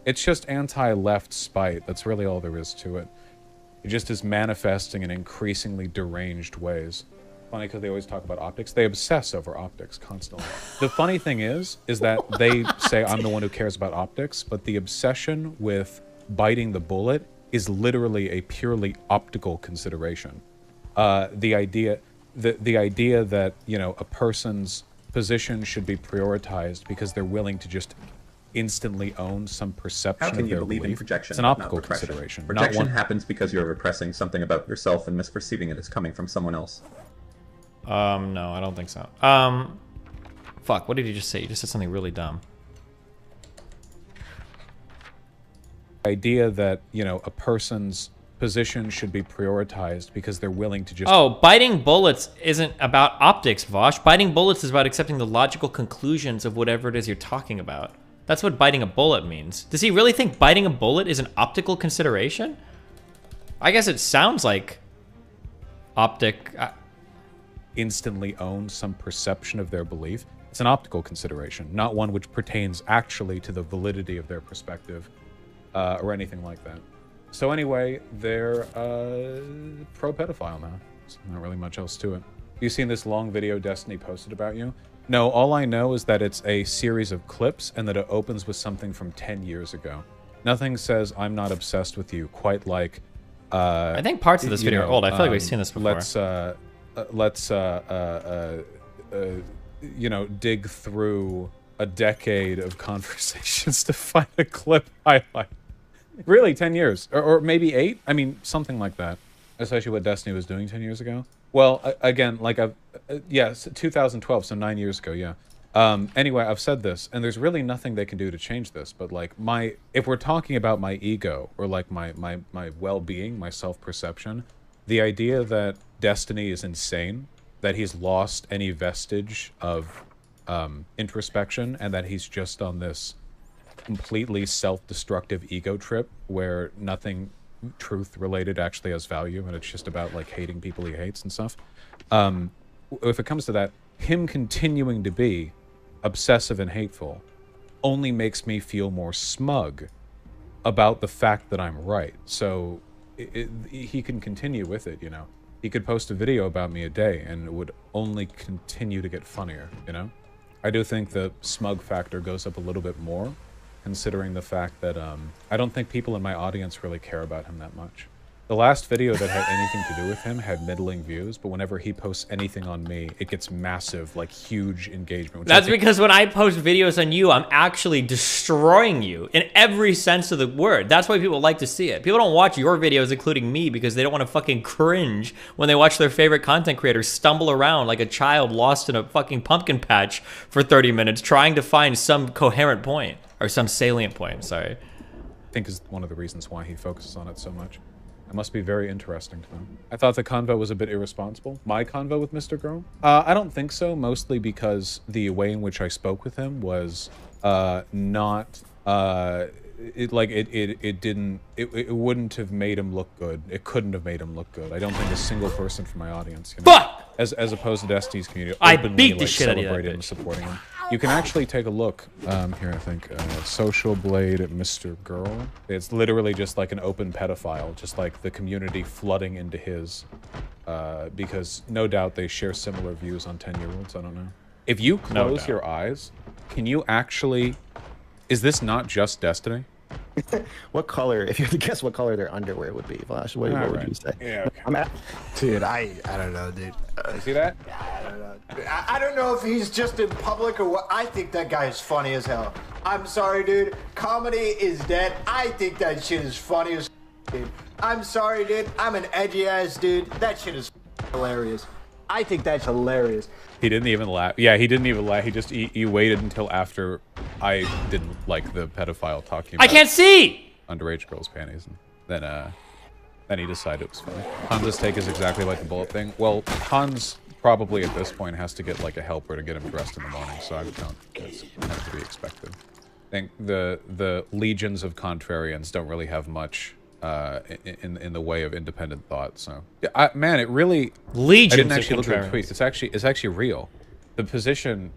It's just anti-left spite. That's really all there is to it. It just is manifesting in increasingly deranged ways. Funny because they always talk about optics. They obsess over optics constantly. The funny thing is that they say I'm the one who cares about optics, but the obsession with biting the bullet is literally a purely optical consideration. The idea that, you know, a person's position should be prioritized because they're willing to just instantly own some perception How can of you their believe in belief. projection? It's an optical consideration. Projection happens because you're repressing something about yourself and misperceiving it as coming from someone else. No, I don't think so. Fuck, what did you just say? You just said something really dumb. The idea that, you know, a person's position should be prioritized because they're willing to just... Oh, biting bullets isn't about optics, Vosh. Biting bullets is about accepting the logical conclusions of whatever it is you're talking about. That's what biting a bullet means. Does he really think biting a bullet is an optical consideration? I guess it sounds like optic... instantly own some perception of their belief. It's an optical consideration, not one which pertains actually to the validity of their perspective or anything like that. So anyway, they're pro-pedophile now. There's not really much else to it. You seen this long video Destiny posted about you? No, all I know is that it's a series of clips and that it opens with something from 10 years ago. Nothing says I'm not obsessed with you quite like... I think parts of this video are old. I feel like we've seen this before. Let's you know, dig through a decade of conversations to find a clip highlight. Really, 10 years. Or maybe 8? I mean, something like that. Especially what Destiny was doing 10 years ago. Well, again, like, yes, 2012, so 9 years ago, yeah. Anyway, I've said this, and there's really nothing they can do to change this, but, like, if we're talking about my ego, or, like, my well-being, my self-perception, the idea that Destiny is insane, that he's lost any vestige of introspection, and that he's just on this completely self-destructive ego trip where nothing truth-related actually has value, and it's just about, like, hating people he hates and stuff. If it comes to that, him continuing to be obsessive and hateful only makes me feel more smug about the fact that I'm right. So he can continue with it, you know. He could post a video about me a day and it would only continue to get funnier, you know. I do think the smug factor goes up a little bit more, considering the fact that I don't think people in my audience really care about him that much. The last video that had anything to do with him had middling views, but whenever he posts anything on me, it gets massive, like huge engagement. That's because when I post videos on you, I'm actually destroying you in every sense of the word. That's why people like to see it. People don't watch your videos, including me, because they don't want to fucking cringe when they watch their favorite content creators stumble around like a child lost in a fucking pumpkin patch for 30 minutes trying to find some coherent point, or some salient point, sorry. I think is one of the reasons why he focuses on it so much. It must be very interesting to him. I thought the convo was a bit irresponsible. My convo with Mr. Girl? I don't think so, mostly because the way in which I spoke with him was not it wouldn't have made him look good. It couldn't have made him look good. I don't think a single person from my audience, you know, as opposed to Destiny's community, openly, I beat the shit out of that celebrated bitch. and supporting him. You can actually take a look here. I think Social Blade at Mr. Girl. It's literally just like an open pedophile, just like the community flooding into his, because no doubt they share similar views on 10-year-olds. I don't know. If you close your eyes, can you actually? Is this not just Destiny? What color, if you had to guess what color their underwear would be, Vosh, what would you say? Yeah, okay. I'm at, dude, I don't know, dude. You see that? I don't know. I don't know if he's just in public or what. I think that guy is funny as hell. I'm sorry, dude. Comedy is dead. I think that shit is funny as dude. I'm sorry, dude. I'm an edgy ass dude. That shit is hilarious. I think that's hilarious. He didn't even laugh. Yeah, he didn't even laugh. He just he waited until after I didn't like the pedophile talking about I can't see underage girls' panties, and then he decided it was funny. Hans' take is exactly like the bullet thing. Well, Hans probably at this point has to get like a helper to get him dressed in the morning, so I don't. That's kind of to be expected. I think the legions of contrarians don't really have much in the way of independent thought. So yeah, man, it really legions. I didn't actually look at the tweet. It's actually real. The position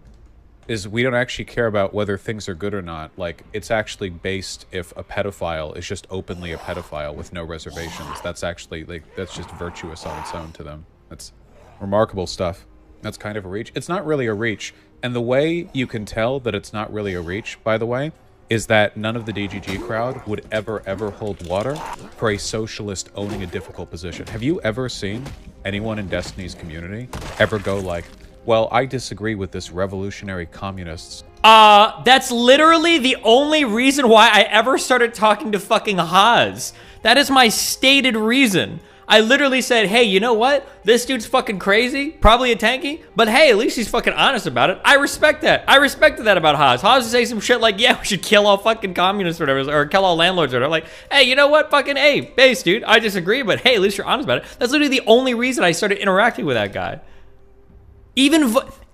is we don't actually care about whether things are good or not. Like, it's actually based if a pedophile is just openly a pedophile with no reservations. That's actually like that's just virtuous on its own to them. That's remarkable stuff. That's kind of a reach. It's not really a reach. And the way you can tell that it's not really a reach, by the way, is that none of the DGG crowd would ever hold water for a socialist owning a difficult position. Have you ever seen anyone in Destiny's community ever go like, well, I disagree with this revolutionary communists? That's literally the only reason why I ever started talking to fucking Haas. That is my stated reason. I literally said, hey, you know what? This dude's fucking crazy, probably a tanky, but hey, at least he's fucking honest about it. I respect that. I respected that about Haas. Haas would say some shit like, yeah, we should kill all fucking communists or whatever, or kill all landlords or whatever. Like, hey, you know what? Fucking, hey, base, dude, I disagree, but hey, at least you're honest about it. That's literally the only reason I started interacting with that guy.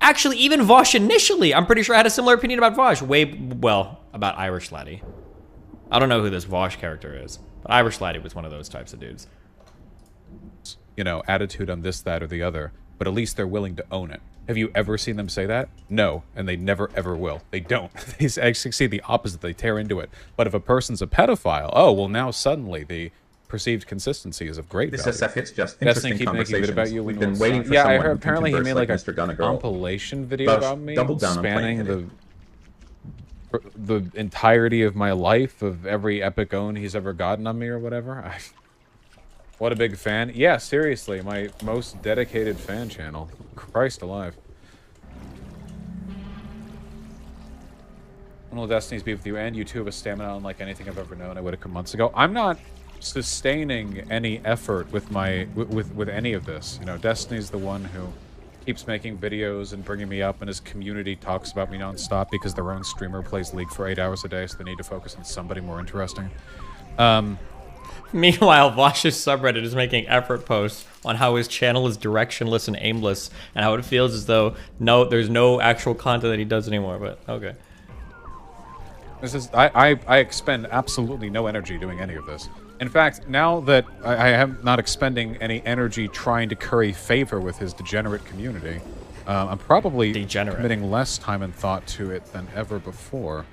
Actually, even Vosh initially, I'm pretty sure I had a similar opinion about Vosh. About Irish Laddie. I don't know who this Vosh character is, but Irish Laddie was one of those types of dudes. You know, attitude on this, that, or the other, but at least they're willing to own it. Have you ever seen them say that? No, and they never ever will. They don't. They actually see the opposite. They tear into it. But if a person's a pedophile, oh, well, now suddenly the perceived consistency is of great value. This SF hits just Destiny interesting keep making a video about you. We've been waiting for I someone heard who apparently he can made like a Mr. Gunna Girl. compilation video about me, doubled down on spanning the entirety of my life, of every epic own he's ever gotten on me or whatever. What a big fan. Yeah, seriously, my most dedicated fan channel. Christ alive. When will Destiny's be with you? And you two have a stamina unlike anything I've ever known. I would have come months ago. I'm not sustaining any effort with my with any of this. You know, Destiny's the one who keeps making videos and bringing me up, and his community talks about me nonstop because their own streamer plays League for 8 hours a day, so they need to focus on somebody more interesting. Meanwhile, Vosh's subreddit is making effort posts on how his channel is directionless and aimless, and how it feels as though there's no actual content that he does anymore. But okay. This is I expend absolutely no energy doing any of this. In fact, now that I am not expending any energy trying to curry favor with his degenerate community, I'm probably committing less time and thought to it than ever before.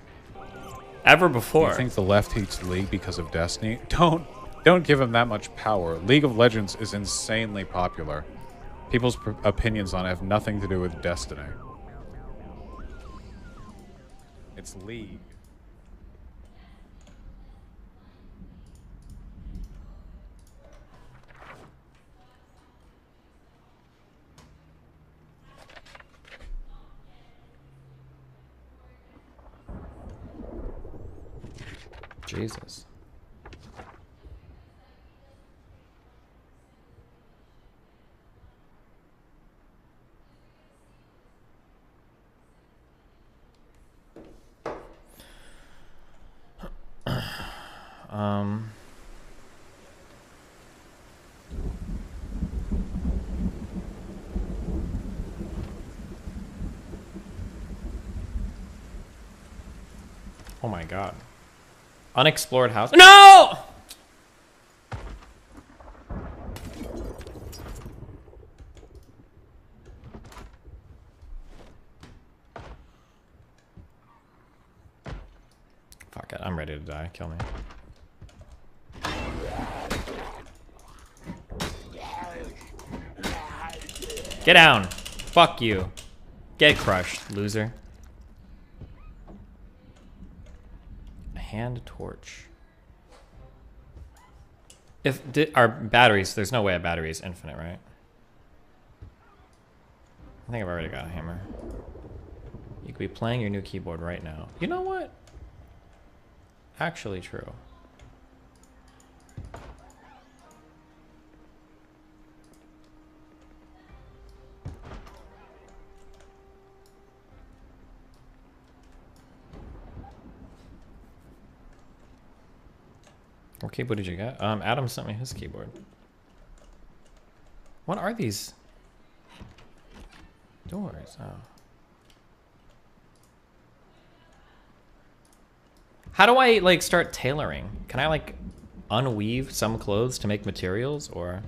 Ever before? You think the left hates the League because of Destiny? Don't Don't give him that much power. League of Legends is insanely popular. People's opinions on it have nothing to do with Destiny. It's League. Jesus. Oh my god. Unexplored house. No! Fuck it, I'm ready to die. Kill me. Get down. Fuck you. Get crushed, loser. A hand torch. If our batteries, there's no way a battery is infinite, right? I think I've already got a hammer. You could be playing your new keyboard right now. You know what? Actually true. What keyboard did you get? Adam sent me his keyboard. What are these doors? Oh. How do I like start tailoring? Can I like unweave some clothes to make materials, or?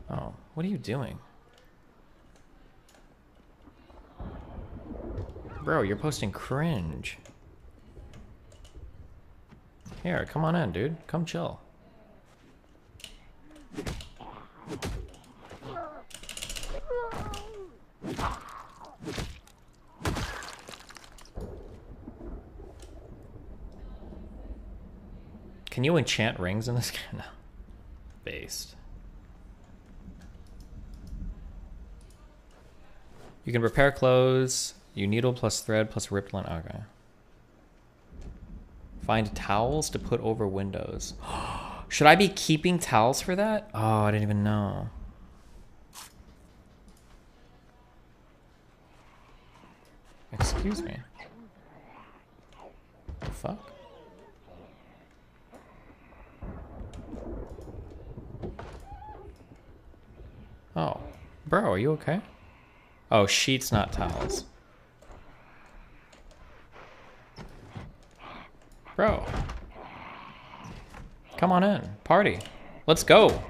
Oh, what are you doing? Bro, you're posting cringe. Here, come on in, dude. Come chill. Can you enchant rings in this game? No. Based. You can repair clothes. You needle plus thread plus ripped lint. Okay. Find towels to put over windows. Should I be keeping towels for that? Oh, I didn't even know. Excuse me. The fuck? Oh. Bro, are you okay? Oh, sheets, not towels. Bro. Come on in. Party. Let's go.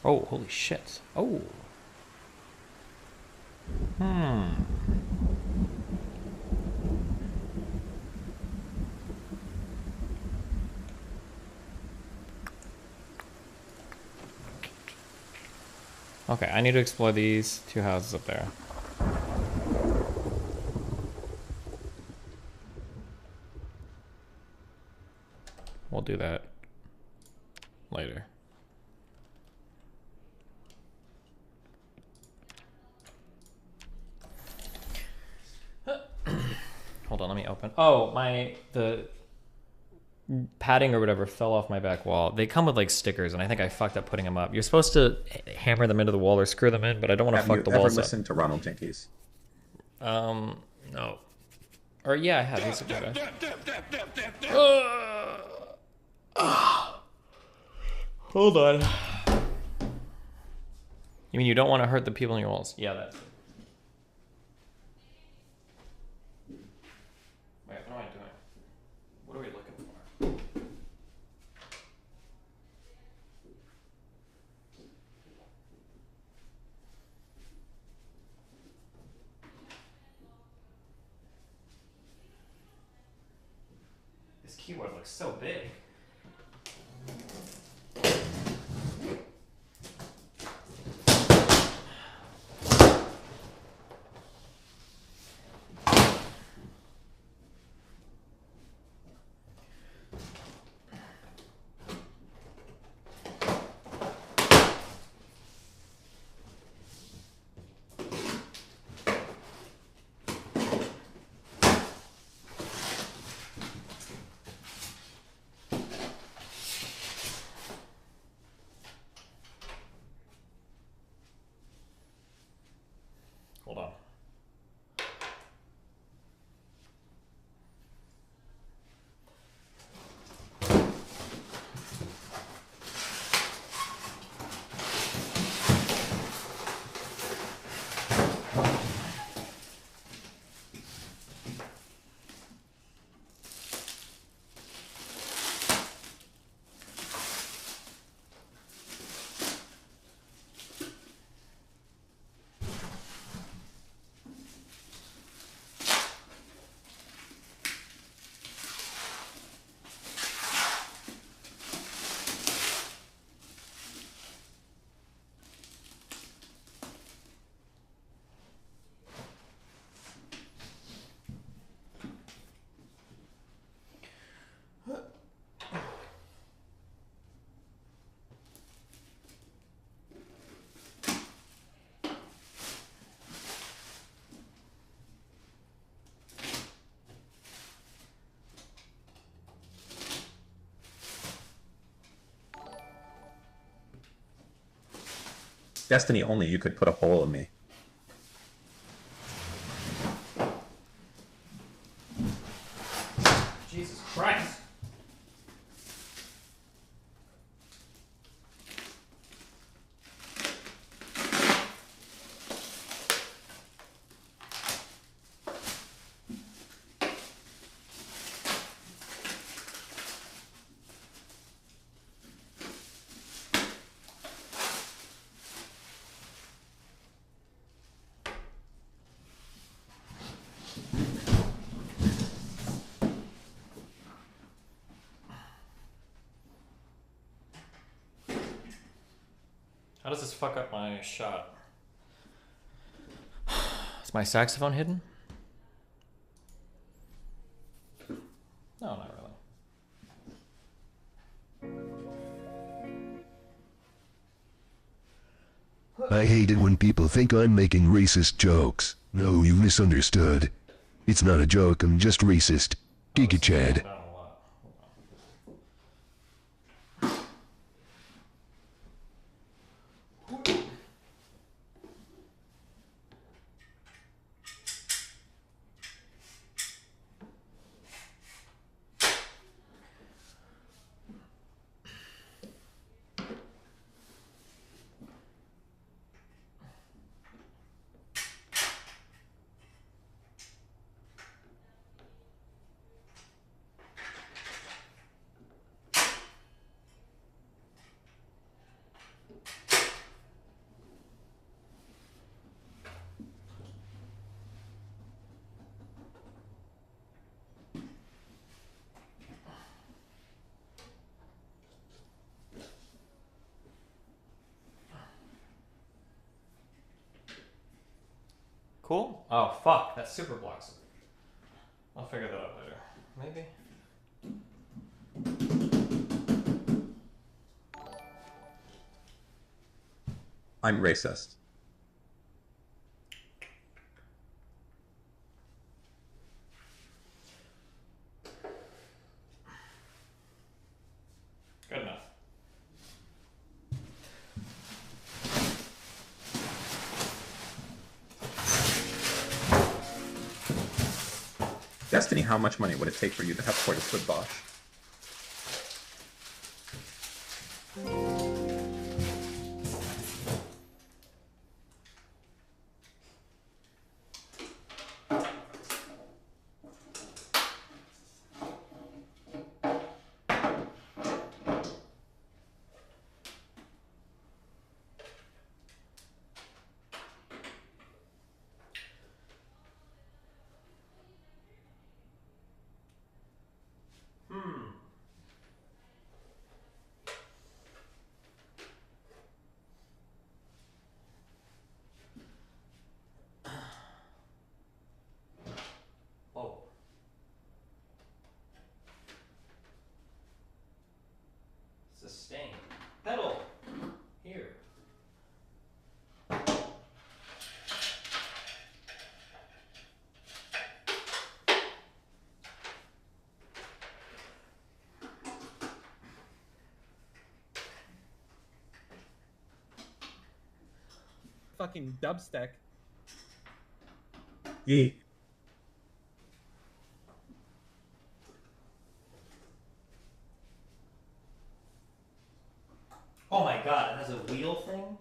Oh, holy shit. Oh. Okay, I need to explore these two houses up there. We'll do that later. Hold on, let me open. Oh, the padding or whatever fell off my back wall. They come with like stickers, and I think I fucked up putting them up. You're supposed to hammer them into the wall or screw them in, but I don't want to fuck the walls up. Have you ever listened to Ronald Jenkins? No. Or yeah, I have. He's a good guy. Hold on. You mean you don't want to hurt the people in your walls? Yeah, that's it. Wait, what am I doing? What are we looking for? looks so big. Hold on. Destiny only you could put a hole in me. Jesus Christ. How does this fuck up my shot? Is my saxophone hidden? No, not really. I hate it when people think I'm making racist jokes. No, you misunderstood. It's not a joke, I'm just racist. Giga Chad. Cool? Oh, fuck. That super blocks it. I'll figure that out later. Maybe? I'm racist. Good enough. Destiny, how much money would it take for you to have port a Chudlogic? fucking dubstep. Yeah. Oh my god, it has a wheel thing?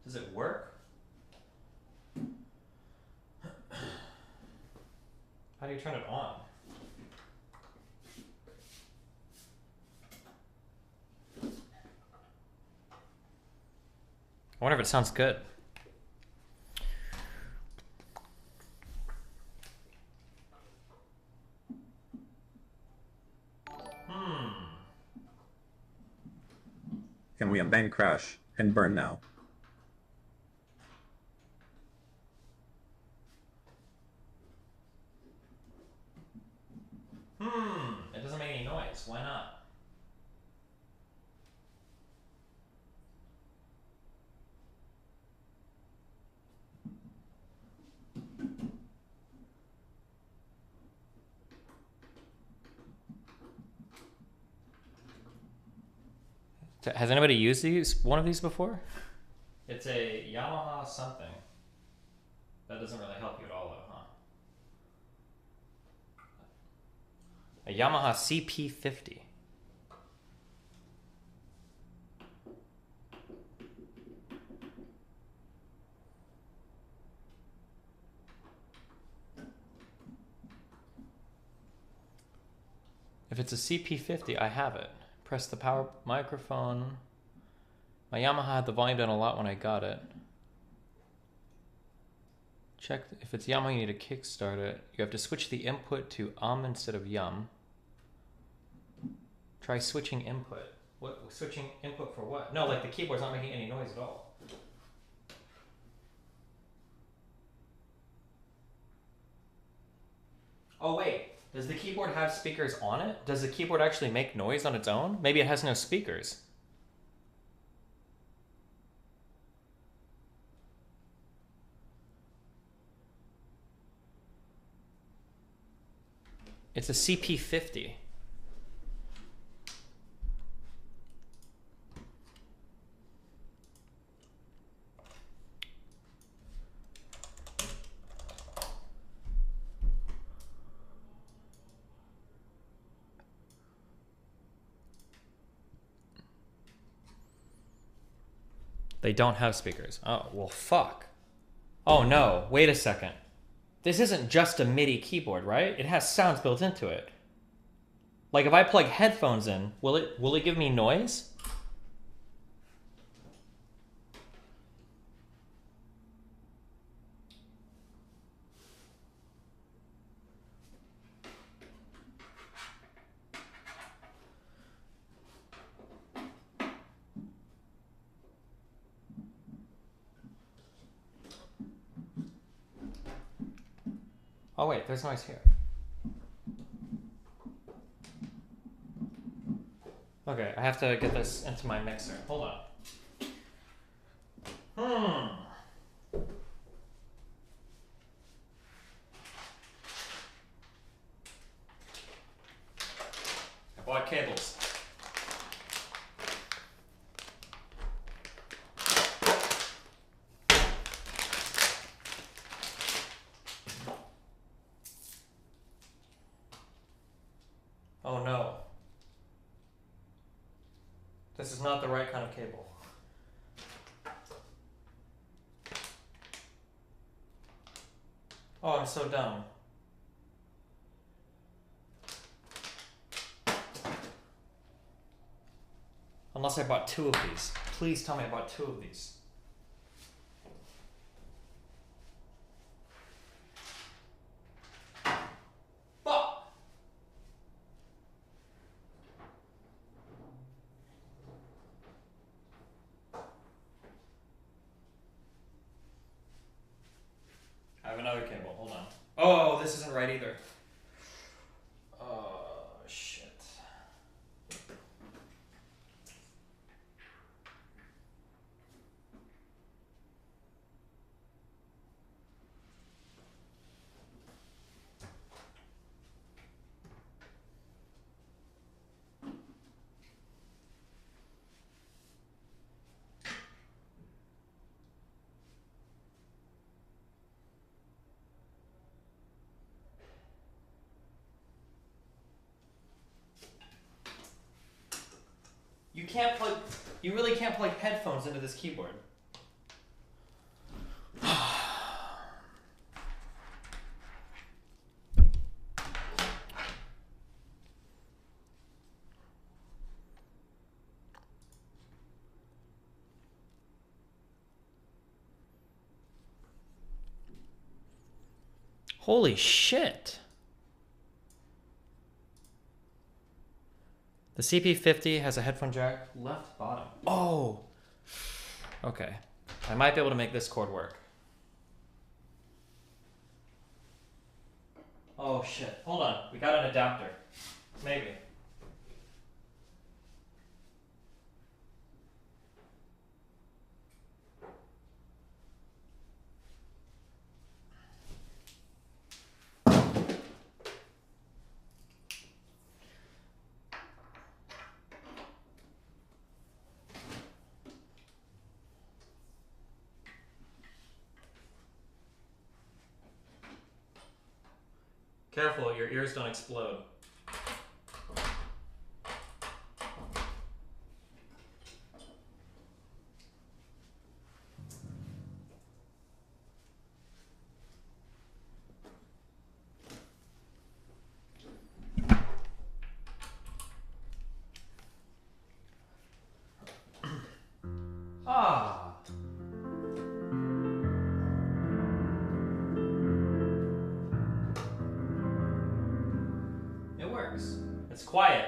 Does it work? How do you turn it on? I wonder if it sounds good. Can we unban Crash and burn now? It doesn't make any noise. Why not? Has anybody used one of these before? It's a Yamaha something. That doesn't really help you at all though, huh? A Yamaha CP50. If it's a CP50, I have it. Press the power microphone. My Yamaha had the volume down a lot when I got it. Check if it's Yamaha, you need to kickstart it. You have to switch the input to instead of yum. Try switching input. What? Switching input for what? No, like the keyboard's not making any noise at all. Oh wait, does the keyboard have speakers on it? Does the keyboard actually make noise on its own? Maybe it has no speakers. It's a CP50. They don't have speakers. Oh, well, fuck. Oh no, wait a second. This isn't just a MIDI keyboard, right? It has sounds built into it. Like if I plug headphones in, will it give me noise? Oh wait, there's noise here. Okay, I have to get this into my mixer. Hold on. I bought cables. Oh no. This is not the right kind of cable. Oh, I'm so dumb. Unless I bought 2 of these. Please tell me I bought 2 of these. Fuck! I have another cable. Hold on. Oh, this isn't right either. Oh, shit. You really can't plug headphones into this keyboard. Holy shit. The CP50 has a headphone jack left bottom. Oh! Okay. I might be able to make this cord work. Oh shit. Hold on. We got an adapter. Maybe. Careful, your ears don't explode. Ah. It's quiet.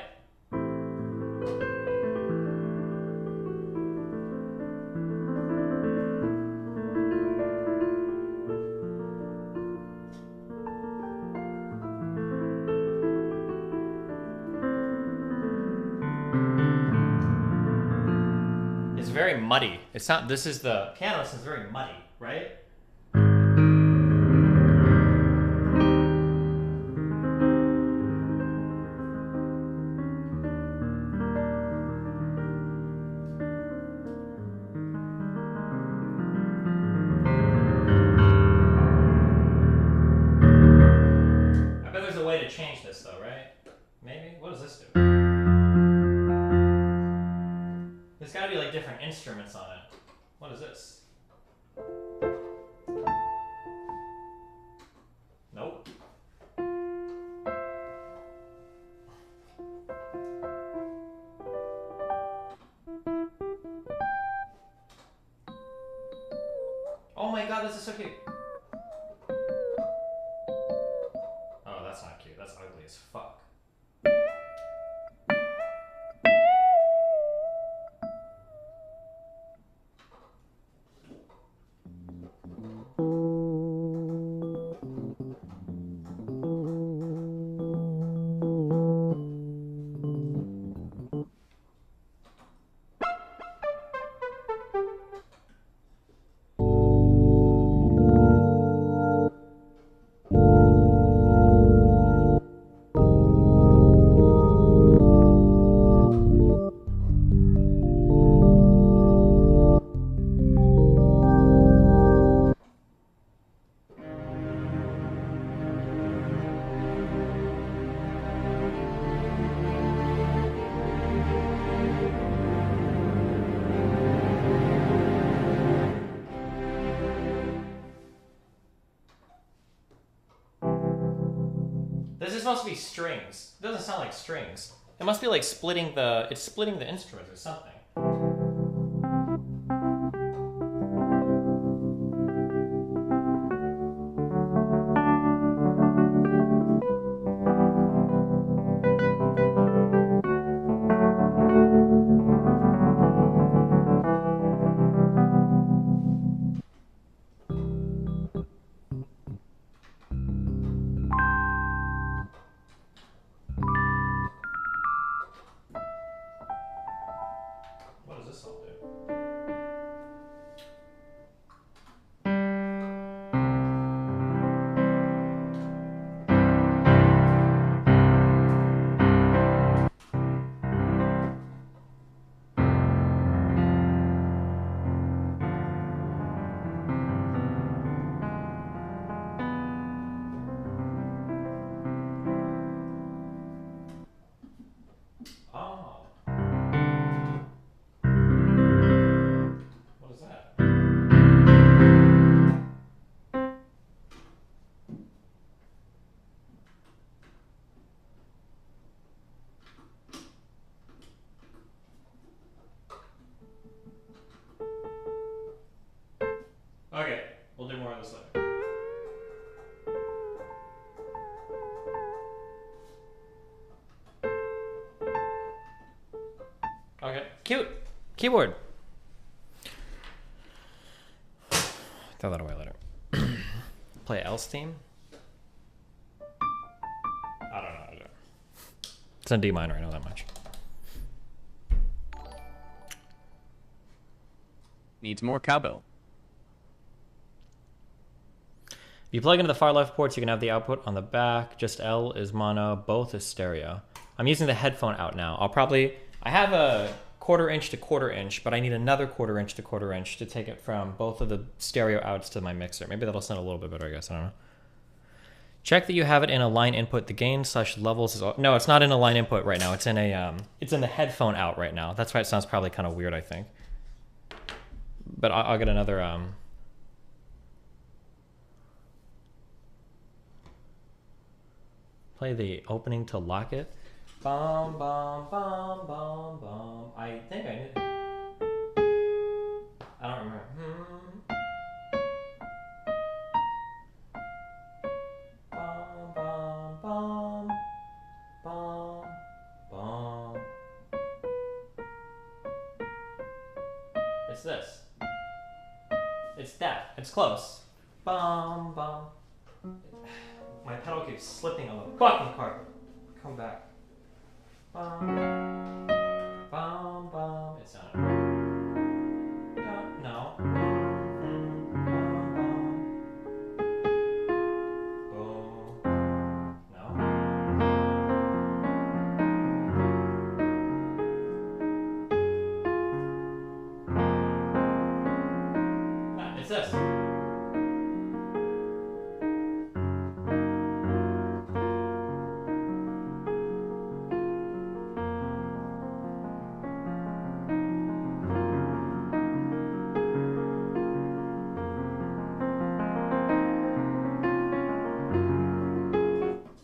It's very muddy. It's not, this is the piano sounds very muddy, right? Change this though, right? Maybe? What does this do? There's gotta be like different instruments on it. What is this? Nope. Oh my god, this is so cute. That's not cute. That's ugly as fuck. This is supposed to be strings. It doesn't sound like strings. It must be like splitting the, it's splitting the instruments or something. Cute. Keyboard. Throw that away later. Play Else theme. I don't know how to do it. It's in D minor, I know that much. Needs more cowbell. If you plug into the far left ports, you can have the output on the back. Just L is mono, both is stereo. I'm using the headphone out now. I have a 1/4 inch to 1/4 inch, but I need another 1/4 inch to 1/4 inch to take it from both of the stereo outs to my mixer. Maybe that'll sound a little bit better, I guess, I don't know. Check that you have it in a line input. The gain / levels is, no, it's not in a line input right now. It's in the headphone out right now. That's why it sounds probably kind of weird, I think. But I'll get another, play the opening to Lock It. Bum, bum, bum, bum, bum. I think I did. I don't remember. Bum, bum, bum, bum, bum. It's this. It's that. It's close. Bum, bum. My pedal keeps slipping on the fucking carpet. Come back. Bum, bum, bum. It's not. No. It's this.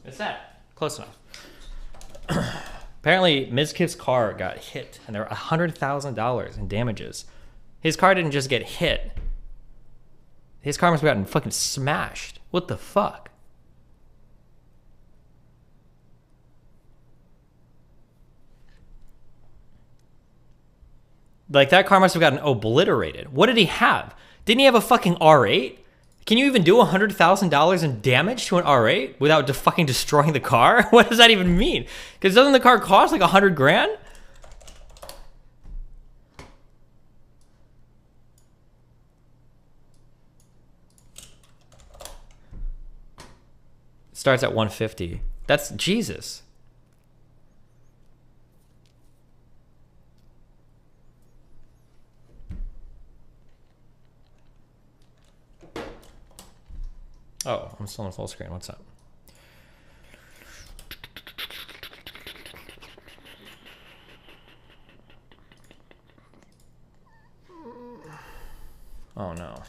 It's that. Close enough. Apparently, Mizkif's car got hit, and there were $100,000 in damages. His car didn't just get hit. His car must have gotten fucking smashed. What the fuck? Like, that car must have gotten obliterated. What did he have? Didn't he have a fucking R8? Can you even do $100,000 in damage to an R8 without fucking destroying the car? What does that even mean? Because doesn't the car cost like 100 grand? Starts at 150. That's Jesus. Oh, I'm still on full screen. What's up? Oh no.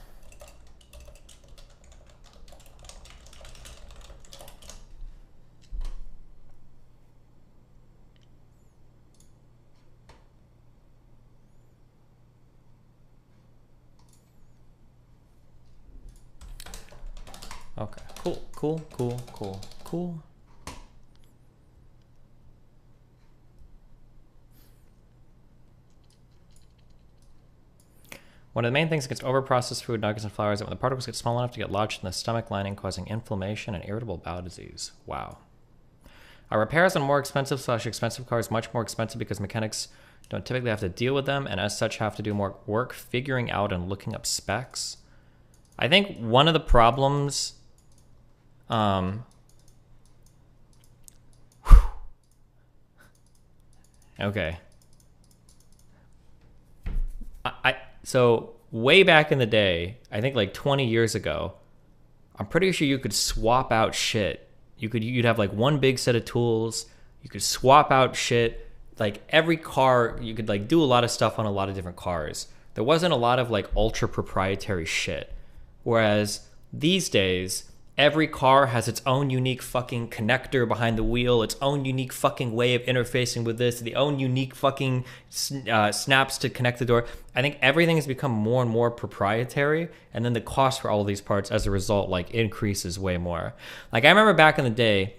Okay, cool. One of the main things against overprocessed food, nuggets, and flour is that when the particles get small enough to get lodged in the stomach lining, causing inflammation and irritable bowel disease. Wow. Repairs on more expensive / expensive cars much more expensive because mechanics don't typically have to deal with them, and as such have to do more work figuring out and looking up specs. I think one of the problems... Okay. So way back in the day, I think like 20 years ago, I'm pretty sure you could swap out shit. You'd have like one big set of tools. You could swap out shit. Like every car, you could like do a lot of stuff on a lot of different cars. There wasn't a lot of like ultra proprietary shit. Whereas these days, every car has its own unique fucking connector behind the wheel, its own unique fucking way of interfacing with this, the own unique fucking snaps to connect the door. I think everything has become more and more proprietary, and then the cost for all of these parts as a result like increases way more. Like I remember back in the day,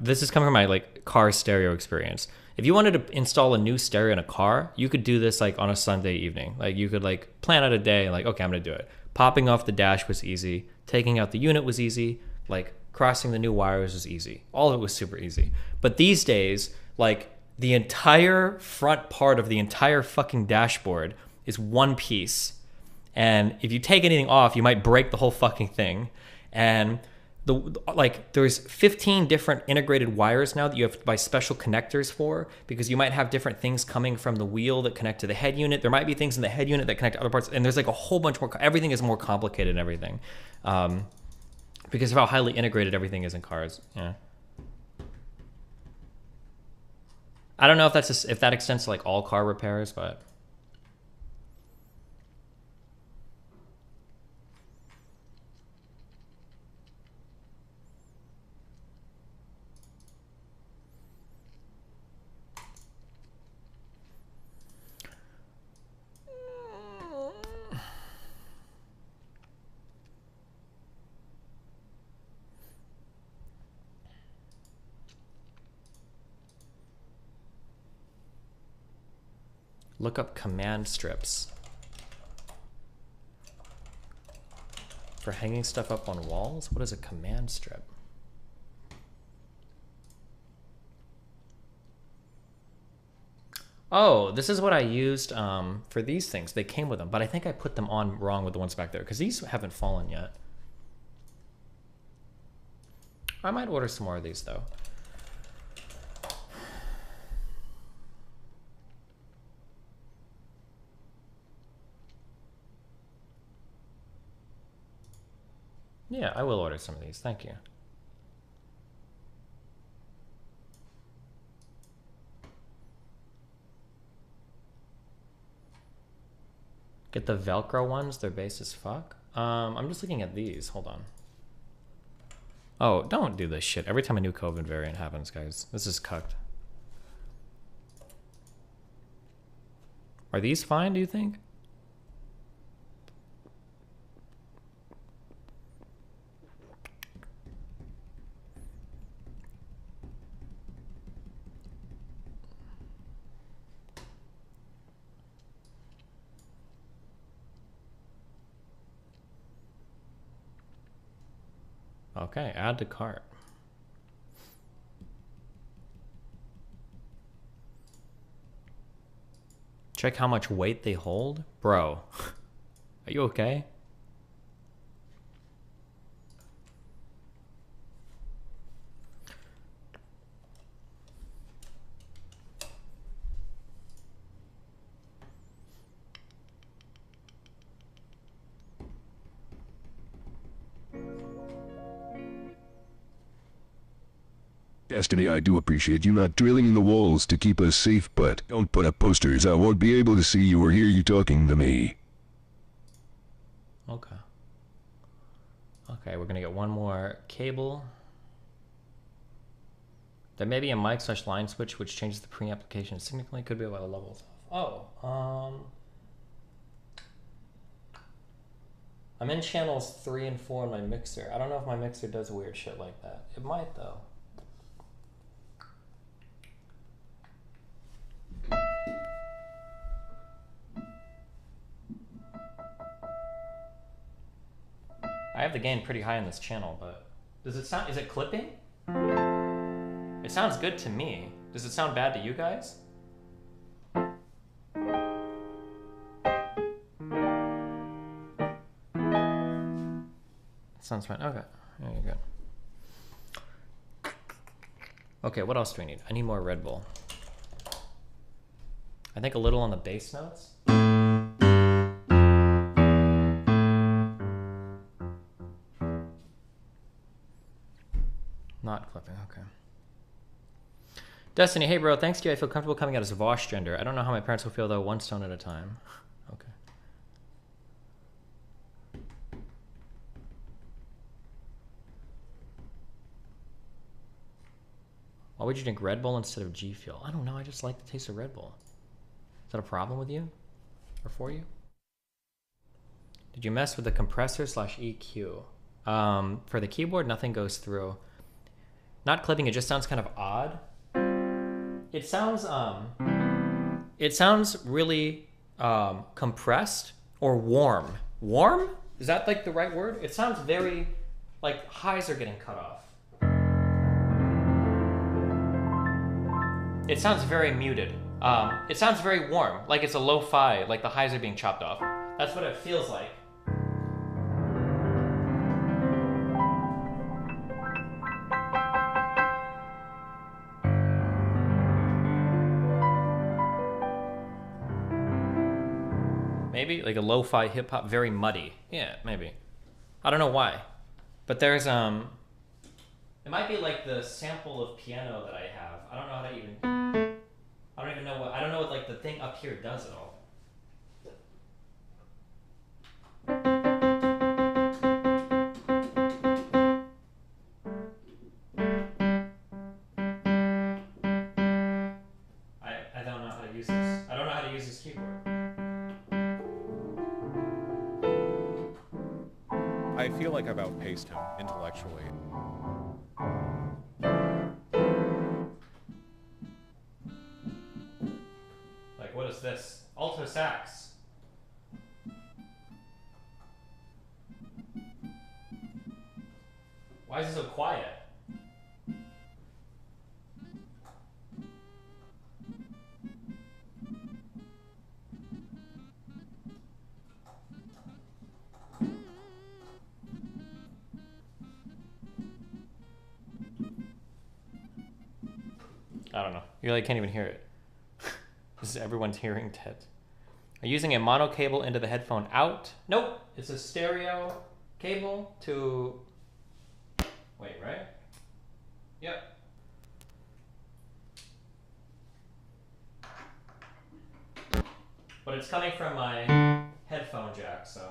this is coming from my like car stereo experience. If you wanted to install a new stereo in a car, you could do this like on a Sunday evening. Like you could like plan out a day, like, okay, I'm gonna do it. Popping off the dash was easy. Taking out the unit was easy. Like crossing the new wires was easy. All of it was super easy. But these days, like the entire front part of the entire fucking dashboard is one piece. And if you take anything off, you might break the whole fucking thing. And there's 15 different integrated wires now that you have to buy special connectors for, because you might have different things coming from the wheel that connect to the head unit. There might be things in the head unit that connect to other parts, and there's like a whole bunch more. Everything is more complicated and everything, because of how highly integrated everything is in cars. Yeah. I don't know if that extends to like all car repairs, but. Look up command strips for hanging stuff up on walls. What is a command strip? Oh, this is what I used for these things. They came with them, but I think I put them on wrong with the ones back there because these haven't fallen yet. I might order some more of these though. Yeah, I will order some of these. Thank you. Get the Velcro ones. They're base as fuck. I'm just looking at these. Hold on. Oh, don't do this shit. Every time a new COVID variant happens, guys. This is cucked. Are these fine, do you think? Okay, add to cart. Check how much weight they hold. Bro, are you okay? Destiny, I do appreciate you not drilling the walls to keep us safe, but don't put up posters. I won't be able to see you or hear you talking to me. Okay. Okay, we're gonna get one more cable. There may be a mic/line switch which changes the pre-application significantly. Could be about levels. Oh, I'm in channels 3 and 4 on my mixer. I don't know if my mixer does weird shit like that. It might though. I have the gain pretty high on this channel, but does it sound, is it clipping? It sounds good to me. Does it sound bad to you guys? It sounds fine. Okay, there you go. Okay, what else do we need? I need more Red Bull. I think a little on the bass notes. Not clipping, okay. Destiny, hey bro, thanks to you, I feel comfortable coming out as Vosh gender. I don't know how my parents will feel though, one stone at a time. Okay. Why would you drink Red Bull instead of G Fuel? I don't know, I just like the taste of Red Bull. Is that a problem with you? Or for you? Did you mess with the compressor/EQ? For the keyboard, nothing goes through. Not clipping, it just sounds kind of odd. It sounds really compressed or warm. Warm? Is that like the right word? It sounds very like highs are getting cut off. It sounds very muted. It sounds very warm, like it's a lo-fi, like the highs are being chopped off. That's what it feels like. Maybe like a lo-fi hip-hop, very muddy. Yeah, maybe. I don't know why, but there's it might be like the sample of piano that I have. I don't know how to even. I don't even know what. I don't know what like the thing up here does at all. I don't know how to use this. I don't know how to use this keyboard. I feel like I've outpaced him intellectually. Like, what is this? Alto sax. Why is it so quiet? I don't know. You like can't even hear it. This is everyone's hearing test. Are you using a mono cable into the headphone out? Nope. It's a stereo cable to... Wait, right? Yep. But it's coming from my headphone jack, so...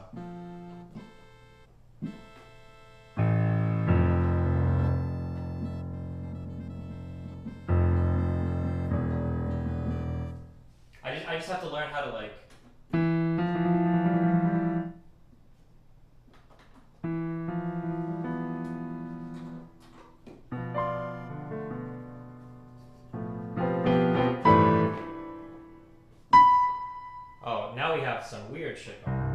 I just have to learn how to like... Oh, now we have some weird shit going on.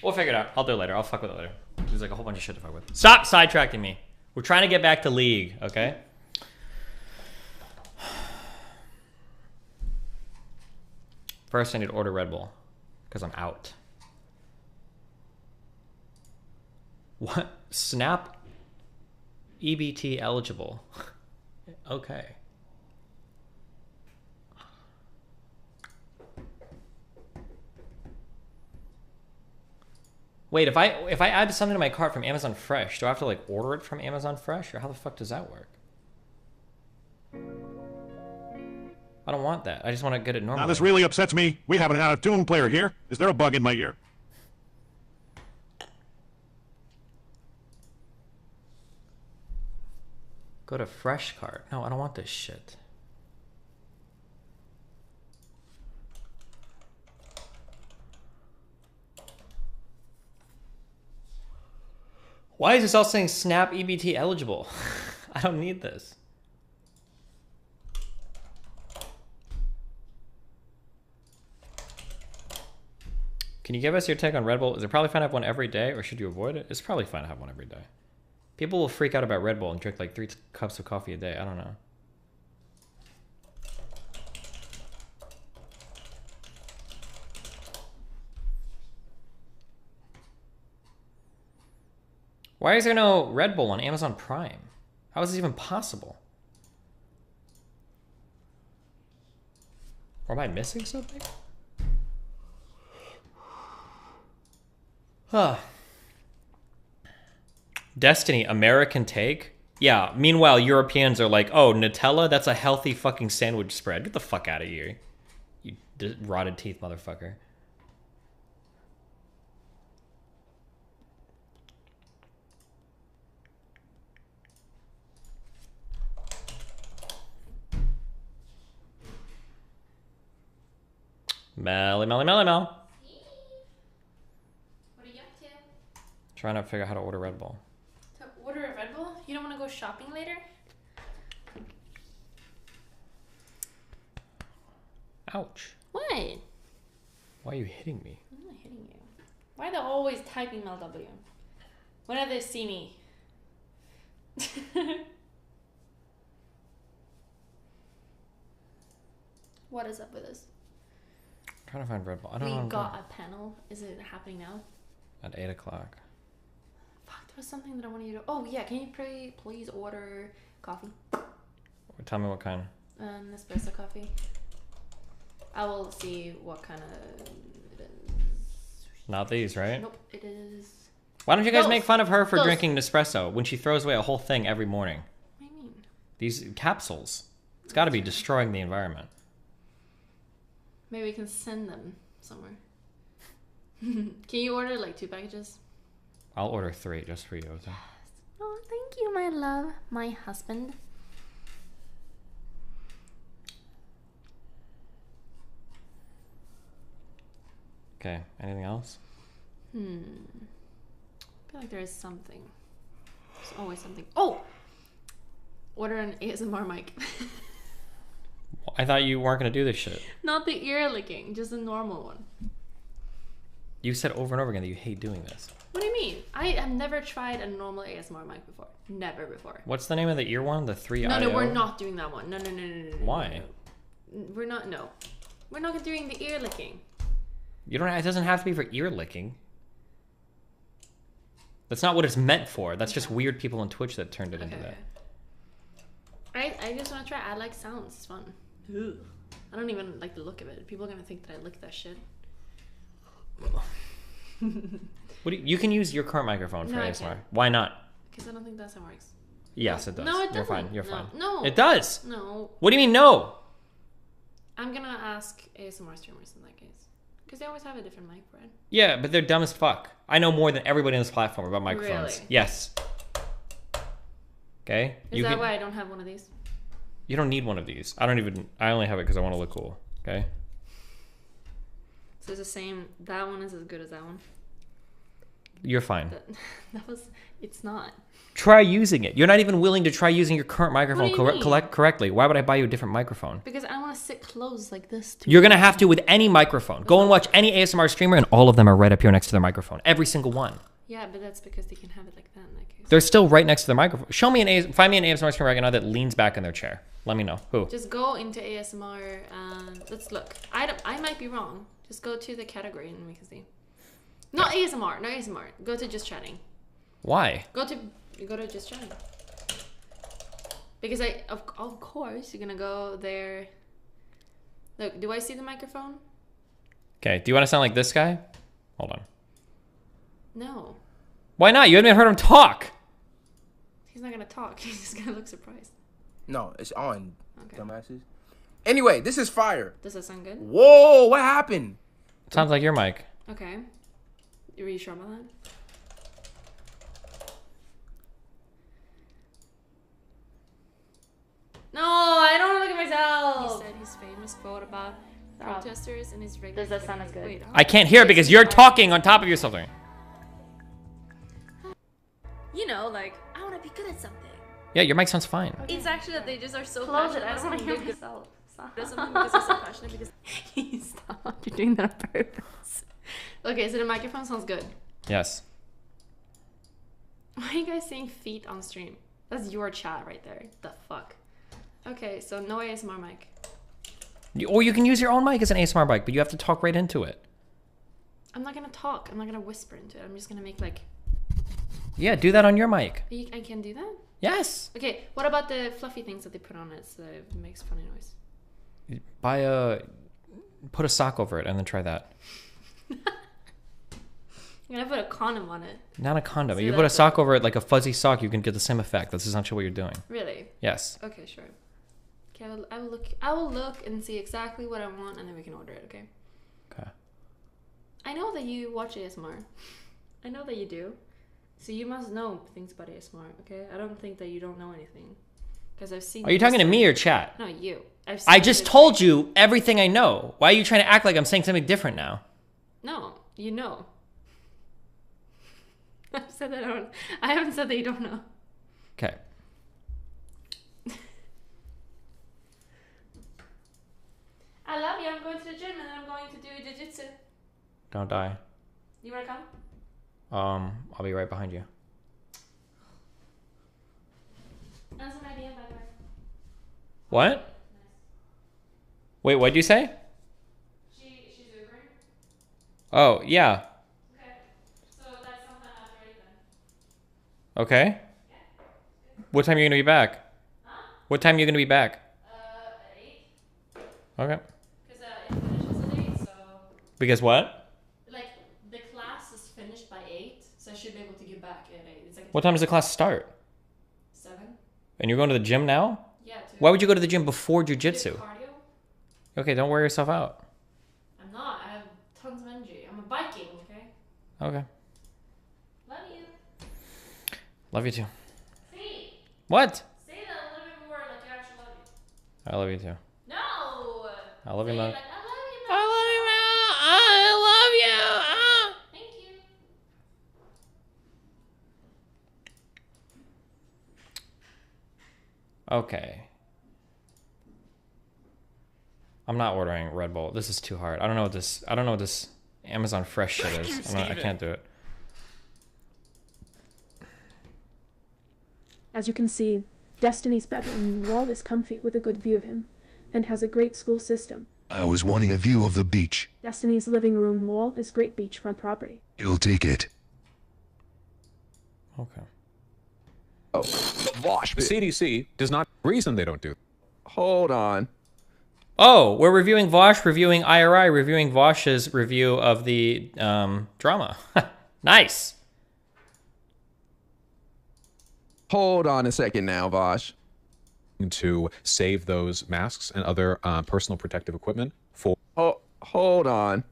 We'll figure it out. I'll do it later. I'll fuck with it later. There's like a whole bunch of shit to fuck with. Stop sidetracking me. We're trying to get back to League, okay? First, I need to order Red Bull because I'm out. What? Snap EBT eligible. Okay. Wait, if I add something to my cart from Amazon Fresh, do I have to like order it from Amazon Fresh, or how the fuck does that work? I don't want that. I just want to get it normally. Now this really upsets me. We have an out-of-tune player here. Is there a bug in my ear? Go to Fresh Cart. No, I don't want this shit. Why is this all saying Snap EBT eligible? I don't need this. Can you give us your take on Red Bull? Is it probably fine to have one every day, or should you avoid it? It's probably fine to have one every day. People will freak out about Red Bull and drink like 3 cups of coffee a day. I don't know. Why is there no Red Bull on Amazon Prime? How is this even possible? Or am I missing something? Huh. Destiny, American take? Yeah, meanwhile, Europeans are like, oh, Nutella? That's a healthy fucking sandwich spread. Get the fuck out of here. You rotted teeth motherfucker. Melly, Melly, Melly, Mel. What are you up to? Trying to figure out how to order Red Bull. To order a Red Bull? You don't want to go shopping later? Ouch. What? Why are you hitting me? I'm not hitting you. Why are they always typing Mel W? Whenever they see me. What is up with this? I'm trying to find Red Bull. I don't know. We got a panel. Is it happening now? At 8 o'clock. Fuck, there was something that I wanted you to... Oh, yeah. Can you please order coffee? Tell me what kind. Espresso coffee. I will see what kind of... It is. Not these, right? Nope, it is... Why don't you guys Those. make fun of her for Those. drinking Nespresso when she throws away a whole thing every morning? What do you mean? These capsules. It's got to be destroying the environment. Maybe we can send them somewhere. Can you order like 2 packages? I'll order 3 just for you. Okay? Oh, thank you, my love. My husband. Okay, anything else? I feel like there is something. There's always something. Oh! Order an ASMR mic. I thought you weren't going to do this shit. Not the ear licking, just a normal one. You said over and over again that you hate doing this. What do you mean? I have never tried a normal ASMR mic before. Never before. What's the name of the ear one? The 3 No, IO? we're not doing that one. No. Why? We're not, no. We're not doing the ear licking. You don't. It doesn't have to be for ear licking. That's not what it's meant for. That's just weird people on Twitch that turned it into that. I just want to try. I like sounds. It's fun. Ugh. I don't even like the look of it. People are gonna think that I lick that shit. You can use your current microphone for No, I ASMR. can't. Why not? Because I don't think that's how it works. Yes, it does. No, it doesn't. You're fine. You're No, fine. no. It does. No. What do you mean no? I'm gonna ask ASMR streamers in that case. Because they always have a different mic, Brad. Yeah, but they're dumb as fuck. I know more than everybody on this platform about microphones. Really? Yes. Okay. Is that why I don't have one of these? You don't need one of these. I only have it because I want to look cool. Okay. So it's the same. That one is as good as that one. You're fine. It's not. Try using it. You're not even willing to try using your current microphone What do you mean? correctly. Why would I buy you a different microphone? Because I want to sit close like this. You're going to have to with any microphone. Go and watch any ASMR streamer and all of them are right up here next to their microphone. Every single one. Yeah, but that's because they can have it like that in that case. They're still right next to their microphone. Find me an ASMR streamer right now that leans back in their chair. Let me know. Who? Just go into ASMR and let's look. I might be wrong. Just go to the category and we can see. Not ASMR. No ASMR. Go to just chatting. Why? Go to just chatting. Because of course you're gonna go there. Look, do I see the microphone? Okay. Do you want to sound like this guy? Hold on. No. Why not? You haven't even heard him talk. He's not gonna talk. He's just gonna look surprised. No, it's on. Okay. Dumbasses. Anyway, this is fire. Does that sound good? Whoa, what happened? Sounds like your mic. Okay. Are you sure about that? No, I don't want to look at myself. He said his famous quote about protesters and his regular. Does that sound as good? Wait, I can't hear because you're talking on top of yourself. You know, like, I want to be good at something. Yeah, your mic sounds fine. It's actually that they just are so Close passionate. it. I don't want to about hear something myself. Stop. There's something because they're so passionate because stop. You're doing that on purpose. Okay, so the microphone sounds good. Yes. Why are you guys saying feet on stream? That's your chat right there. The fuck. Okay, so no ASMR mic. Or you can use your own mic as an ASMR mic, but you have to talk right into it. I'm not gonna talk. I'm not gonna whisper into it. I'm just gonna make like. Yeah, do that on your mic. I can do that? Yes. Okay, what about the fluffy things that they put on it so that it makes funny noise? Put a sock over it and then try that. I'm gonna put a condom on it. Not a condom. So You put a sock over it like a fuzzy sock, you can get the same effect. That's essentially what you're doing. Really? Yes. Okay, sure. Okay, I will look and see exactly what I want and then we can order it, okay? Okay. I know that you watch ASMR. I know that you do. So you must know things about ASMR, okay? I don't think that you don't know anything. Because I've seen. Are you talking to me or chat? No, you. I just told you everything I know. Why are you trying to act like I'm saying something different now? No, you know. I've said that I haven't said that you don't know. Okay. I love you. I'm going to the gym and then I'm going to do jiu-jitsu. Don't die. You want to come? I'll be right behind you. Answer my DM, by the way. What? Wait, what'd you say? She's Ubering. Oh, yeah. Okay. So that's sometime after 8 then. Okay. What time are you gonna be back? Huh? What time are you gonna be back? At 8. Okay. Because it finishes at 8, so... Because what? Like, the class is finished by 8, so I should be able to get back at 8. It's like What time does the class start? 7. And you're going to the gym now? Yeah, Why would you go to the gym before jujitsu? cardio. Okay, don't wear yourself out. I'm not. I have tons of energy. I'm a biking, okay? Okay. Love you. Love you too. See? What? Say that a little bit more like you actually love me. I love you too. No! I love you, Say Mom. it like, I love you, I love you, Mom. I love you. Thank you. Okay. I'm not ordering Red Bull. This is too hard. I don't know what this Amazon Fresh shit is. I can't do it. As you can see, Destiny's bedroom wall is comfy with a good view of him, and has a great school system. I was wanting a view of the beach. Destiny's living room wall is great beachfront property. You'll take it. Okay. Oh, Vosh. The CDC does not reason they don't do. Hold on. Oh, we're reviewing Vosh, reviewing IRI, reviewing Vosh's review of the drama. Nice. Hold on a second now, Vosh. To save those masks and other personal protective equipment for... Oh, hold on.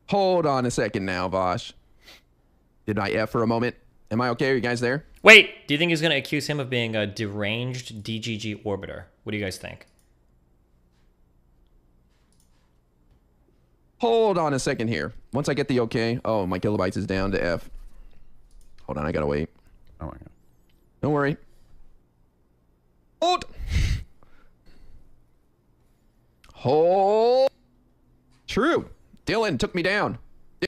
Hold on a second now, Vosh. Did I F for a moment? Am I okay? Are you guys there? Wait, do you think he's going to accuse him of being a deranged DGG orbiter? What do you guys think? Hold on a second here. Once I get the okay... Oh, my kilobytes is down to F. Hold on, I gotta wait. Oh my god. Don't worry. Hold! Hold! True. Dylan took me down.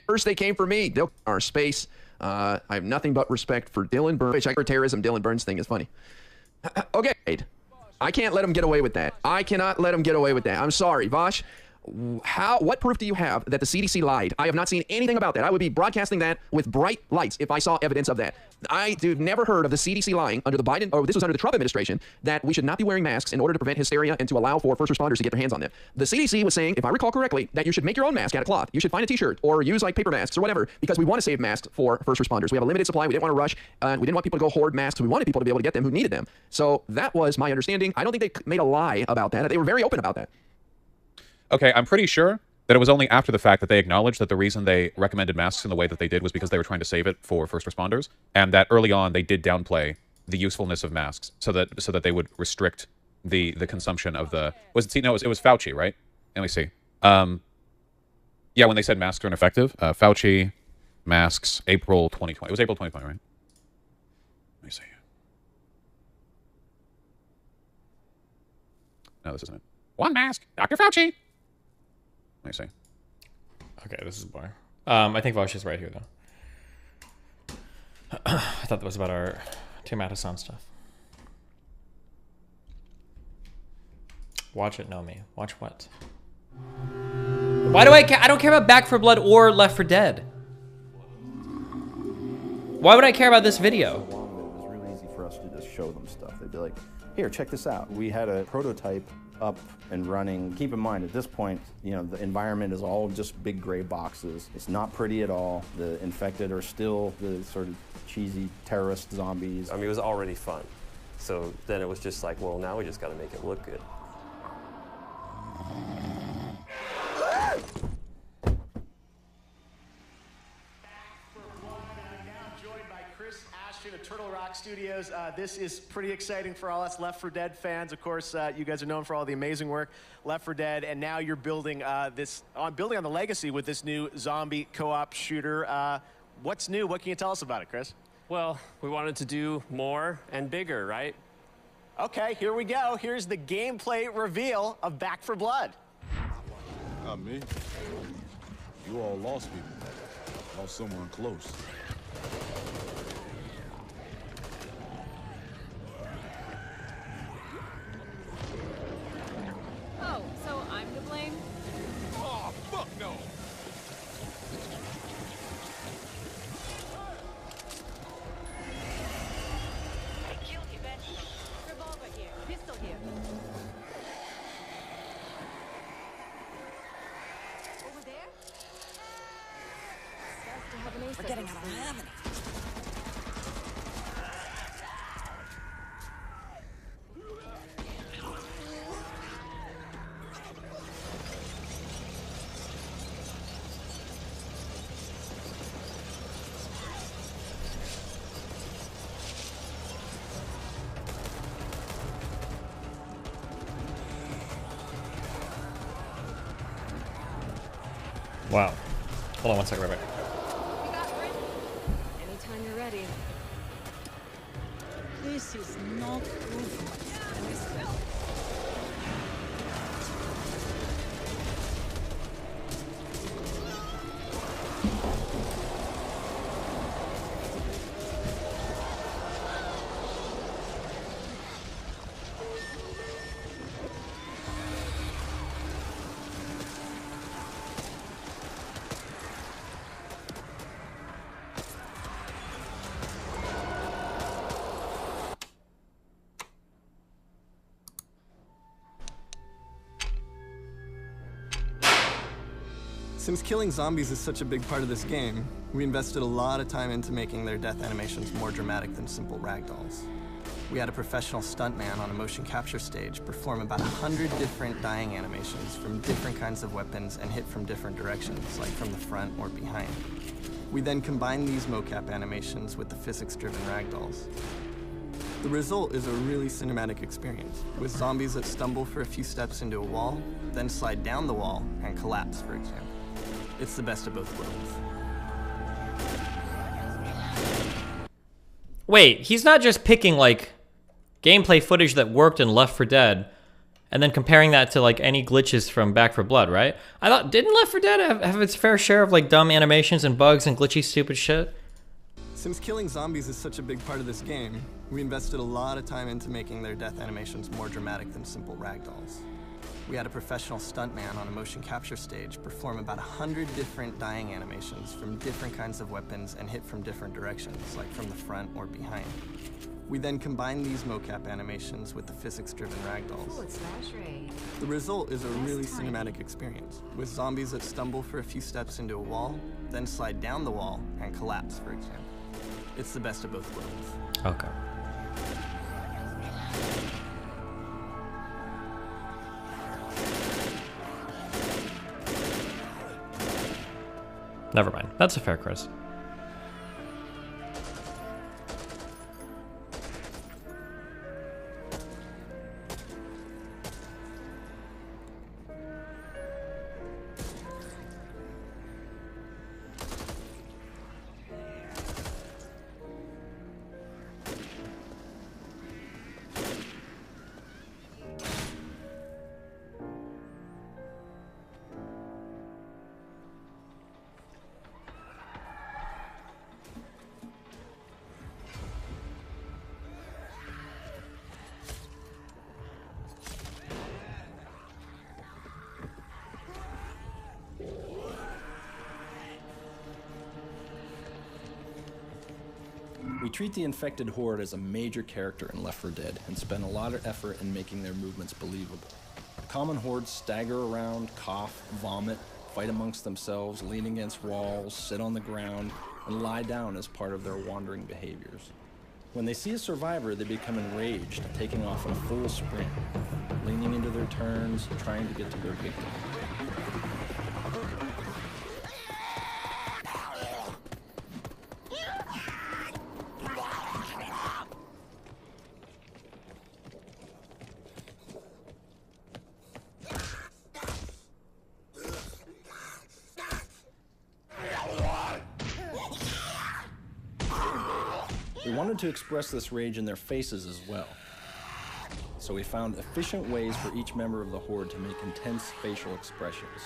First they came for me. They'll our space. I have nothing but respect for Dylan Burns. Terrorism Dylan Burns thing is funny. Okay. I can't let him get away with that. I cannot let him get away with that. I'm sorry, Vosh. What proof do you have that the CDC lied? I have not seen anything about that. I would be broadcasting that with bright lights if I saw evidence of that. Dude, never heard of the CDC lying under the Biden, or this was under the Trump administration, that we should not be wearing masks in order to prevent hysteria and to allow for first responders to get their hands on them. The CDC was saying, if I recall correctly, that you should make your own mask out of cloth. You should find a t-shirt or use like paper masks or whatever, because we want to save masks for first responders. We have a limited supply. We didn't want to rush. We didn't want people to go hoard masks. We wanted people to be able to get them who needed them. So that was my understanding. I don't think they made a lie about that. They were very open about that. Okay, I'm pretty sure that it was only after the fact that they acknowledged that the reason they recommended masks in the way that they did was because they were trying to save it for first responders, and that early on they did downplay the usefulness of masks so that they would restrict the consumption of the... it was Fauci, right? Let me see. Yeah, when they said masks are ineffective, Fauci, masks, April 2020. It was April 2020, right? Let me see. No, this isn't it. One mask, Dr. Fauci. Let me see. Okay, this is boring. I think Vosh is right here, though. I thought that was about our Tomatosan stuff. Watch it, know me. Watch what? Why do I care? I don't care about Back 4 Blood or Left 4 Dead. Why would I care about this video? It was really easy for us to just show them stuff. They'd be like, here, check this out. We had a prototype up and running. Keep in mind, at this point, you know, the environment is all just big gray boxes. It's not pretty at all. The infected are still the sort of cheesy terrorist zombies. I mean, it was already fun. So then it was just like, well, now we just got to make it look good. Chris Ashton of Turtle Rock Studios. This is pretty exciting for all us Left 4 Dead fans. Of course, you guys are known for all the amazing work, Left 4 Dead, and now you're building building on the legacy with this new zombie co-op shooter. What's new? What can you tell us about it, Chris? Well, we wanted to do more and bigger, right? Okay, here we go. Here's the gameplay reveal of Back 4 Blood. Not me. You all lost people. Lost someone close. Oh, so I'm to blame? Oh, fuck no! Revolver here, pistol here. Over there? Starts to have an ace. We're getting out of having it. Wow. Hold on one second, right back. You got it. Anytime you're ready. This is not over. Since killing zombies is such a big part of this game, we invested a lot of time into making their death animations more dramatic than simple ragdolls. We had a professional stuntman on a motion capture stage perform about 100 different dying animations from different kinds of weapons and hit from different directions, like from the front or behind. We then combined these mocap animations with the physics-driven ragdolls. The result is a really cinematic experience, with zombies that stumble for a few steps into a wall, then slide down the wall and collapse, for example. It's the best of both worlds. Wait, he's not just picking, like, gameplay footage that worked in Left 4 Dead and then comparing that to, like, any glitches from Back 4 Blood, right? I thought, didn't Left 4 Dead have its fair share of, like, dumb animations and bugs and glitchy stupid shit? Since killing zombies is such a big part of this game, we invested a lot of time into making their death animations more dramatic than simple ragdolls. We had a professional stuntman on a motion capture stage perform about 100 different dying animations from different kinds of weapons and hit from different directions, like from the front or behind. We then combined these mocap animations with the physics-driven ragdolls. Ooh, it's slash ray. The result is a really cinematic experience, with zombies that stumble for a few steps into a wall, then slide down the wall and collapse, for example. It's the best of both worlds. Okay. Never mind. That's a fair Chris. We treat the infected horde as a major character in Left 4 Dead and spend a lot of effort in making their movements believable. The common hordes stagger around, cough, vomit, fight amongst themselves, lean against walls, sit on the ground, and lie down as part of their wandering behaviors. When they see a survivor, they become enraged, taking off in a full sprint, leaning into their turns, trying to get to their victim. We wanted to express this rage in their faces as well. So we found efficient ways for each member of the Horde to make intense facial expressions.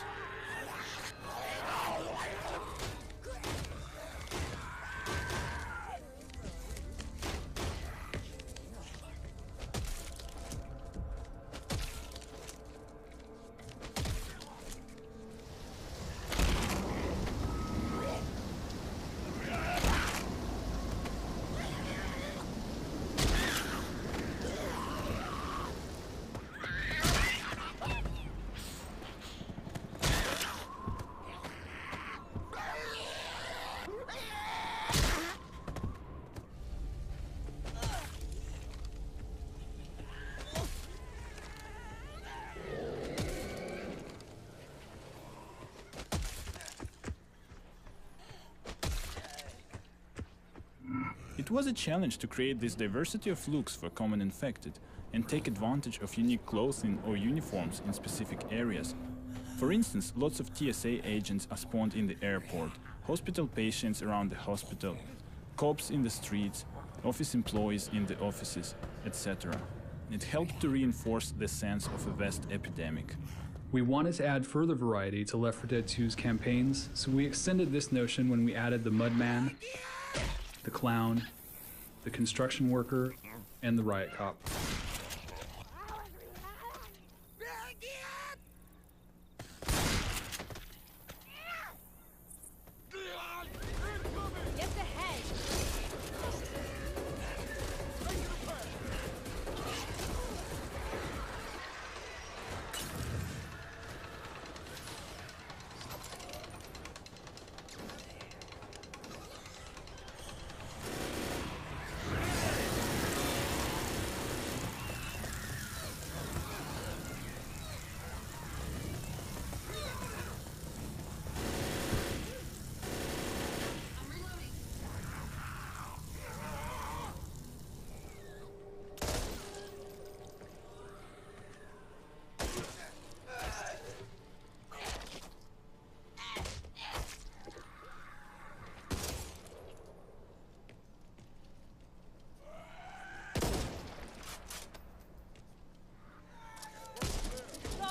It was a challenge to create this diversity of looks for common infected and take advantage of unique clothing or uniforms in specific areas. For instance, lots of TSA agents are spawned in the airport, hospital patients around the hospital, cops in the streets, office employees in the offices, etc. It helped to reinforce the sense of a vast epidemic. We wanted to add further variety to Left 4 Dead 2's campaigns, so we extended this notion when we added the Mudman, the Clown, the Construction Worker, and the Riot Cop. Get the head!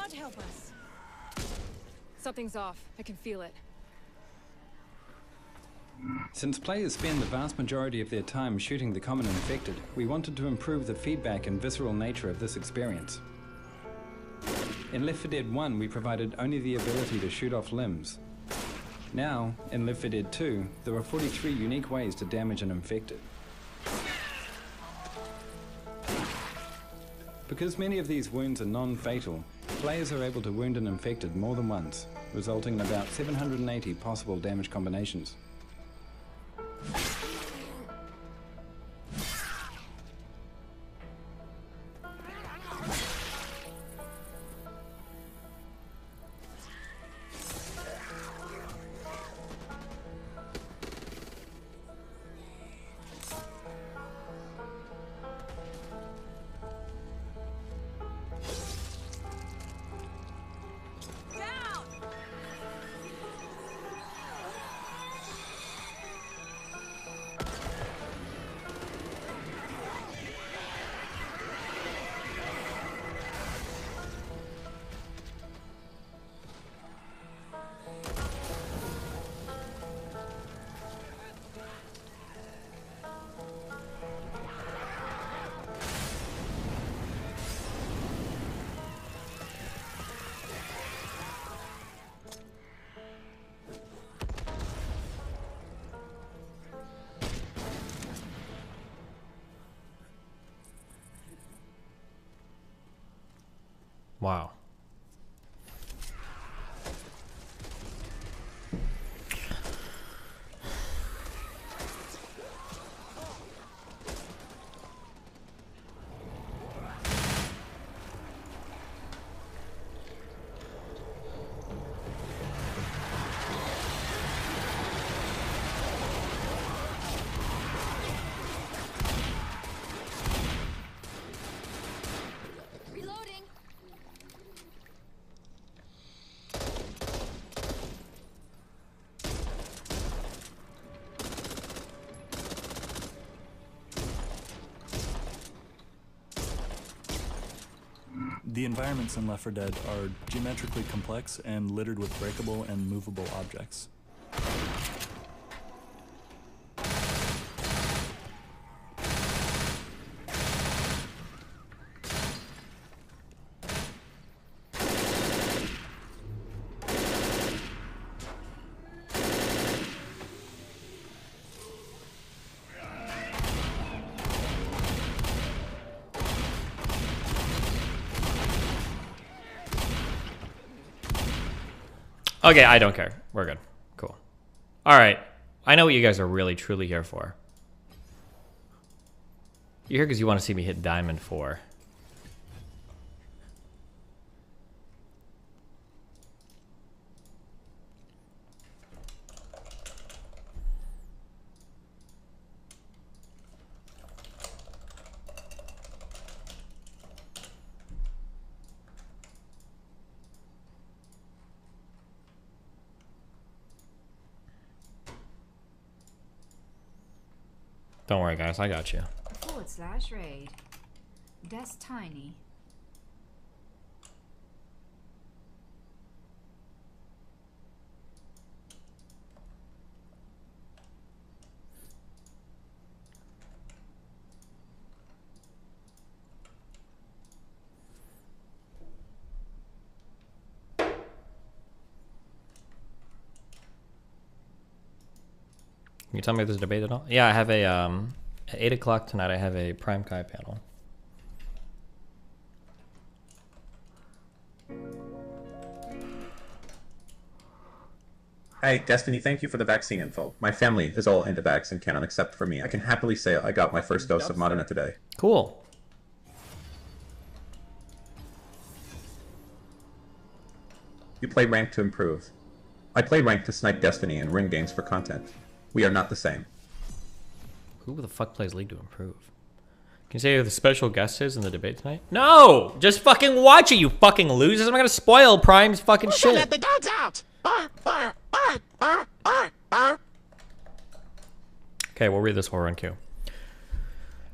God help us. Something's off. I can feel it. Since players spend the vast majority of their time shooting the common infected, we wanted to improve the feedback and visceral nature of this experience. In Left 4 Dead 1, we provided only the ability to shoot off limbs. Now, in Left 4 Dead 2, there are 43 unique ways to damage an infected. Because many of these wounds are non-fatal, players are able to wound an infected more than once, resulting in about 780 possible damage combinations. Wow. The environments in Left 4 Dead are geometrically complex and littered with breakable and movable objects. Okay, I don't care. We're good. Cool. All right. I know what you guys are really, truly here for. You're here because you want to see me hit Diamond 4. Don't worry, guys. I got you. /raid. That's tiny. Can you tell me if there's a debate at all? Yeah, I have a, at 8 o'clock tonight, I have a Prime Kai panel. Hi, Destiny, thank you for the vaccine info. My family is all anti-vax and canon except for me. I can happily say I got my first dose of Moderna today. Cool. You play ranked to improve. I play ranked to snipe Destiny and ring games for content. We are not the same. Who the fuck plays League to improve? Can you say who the special guest is in the debate tonight? No! Just fucking watch it, you fucking losers. I'm not gonna spoil Prime's fucking shit. Let the dogs out! Okay, we'll read this horror on cue.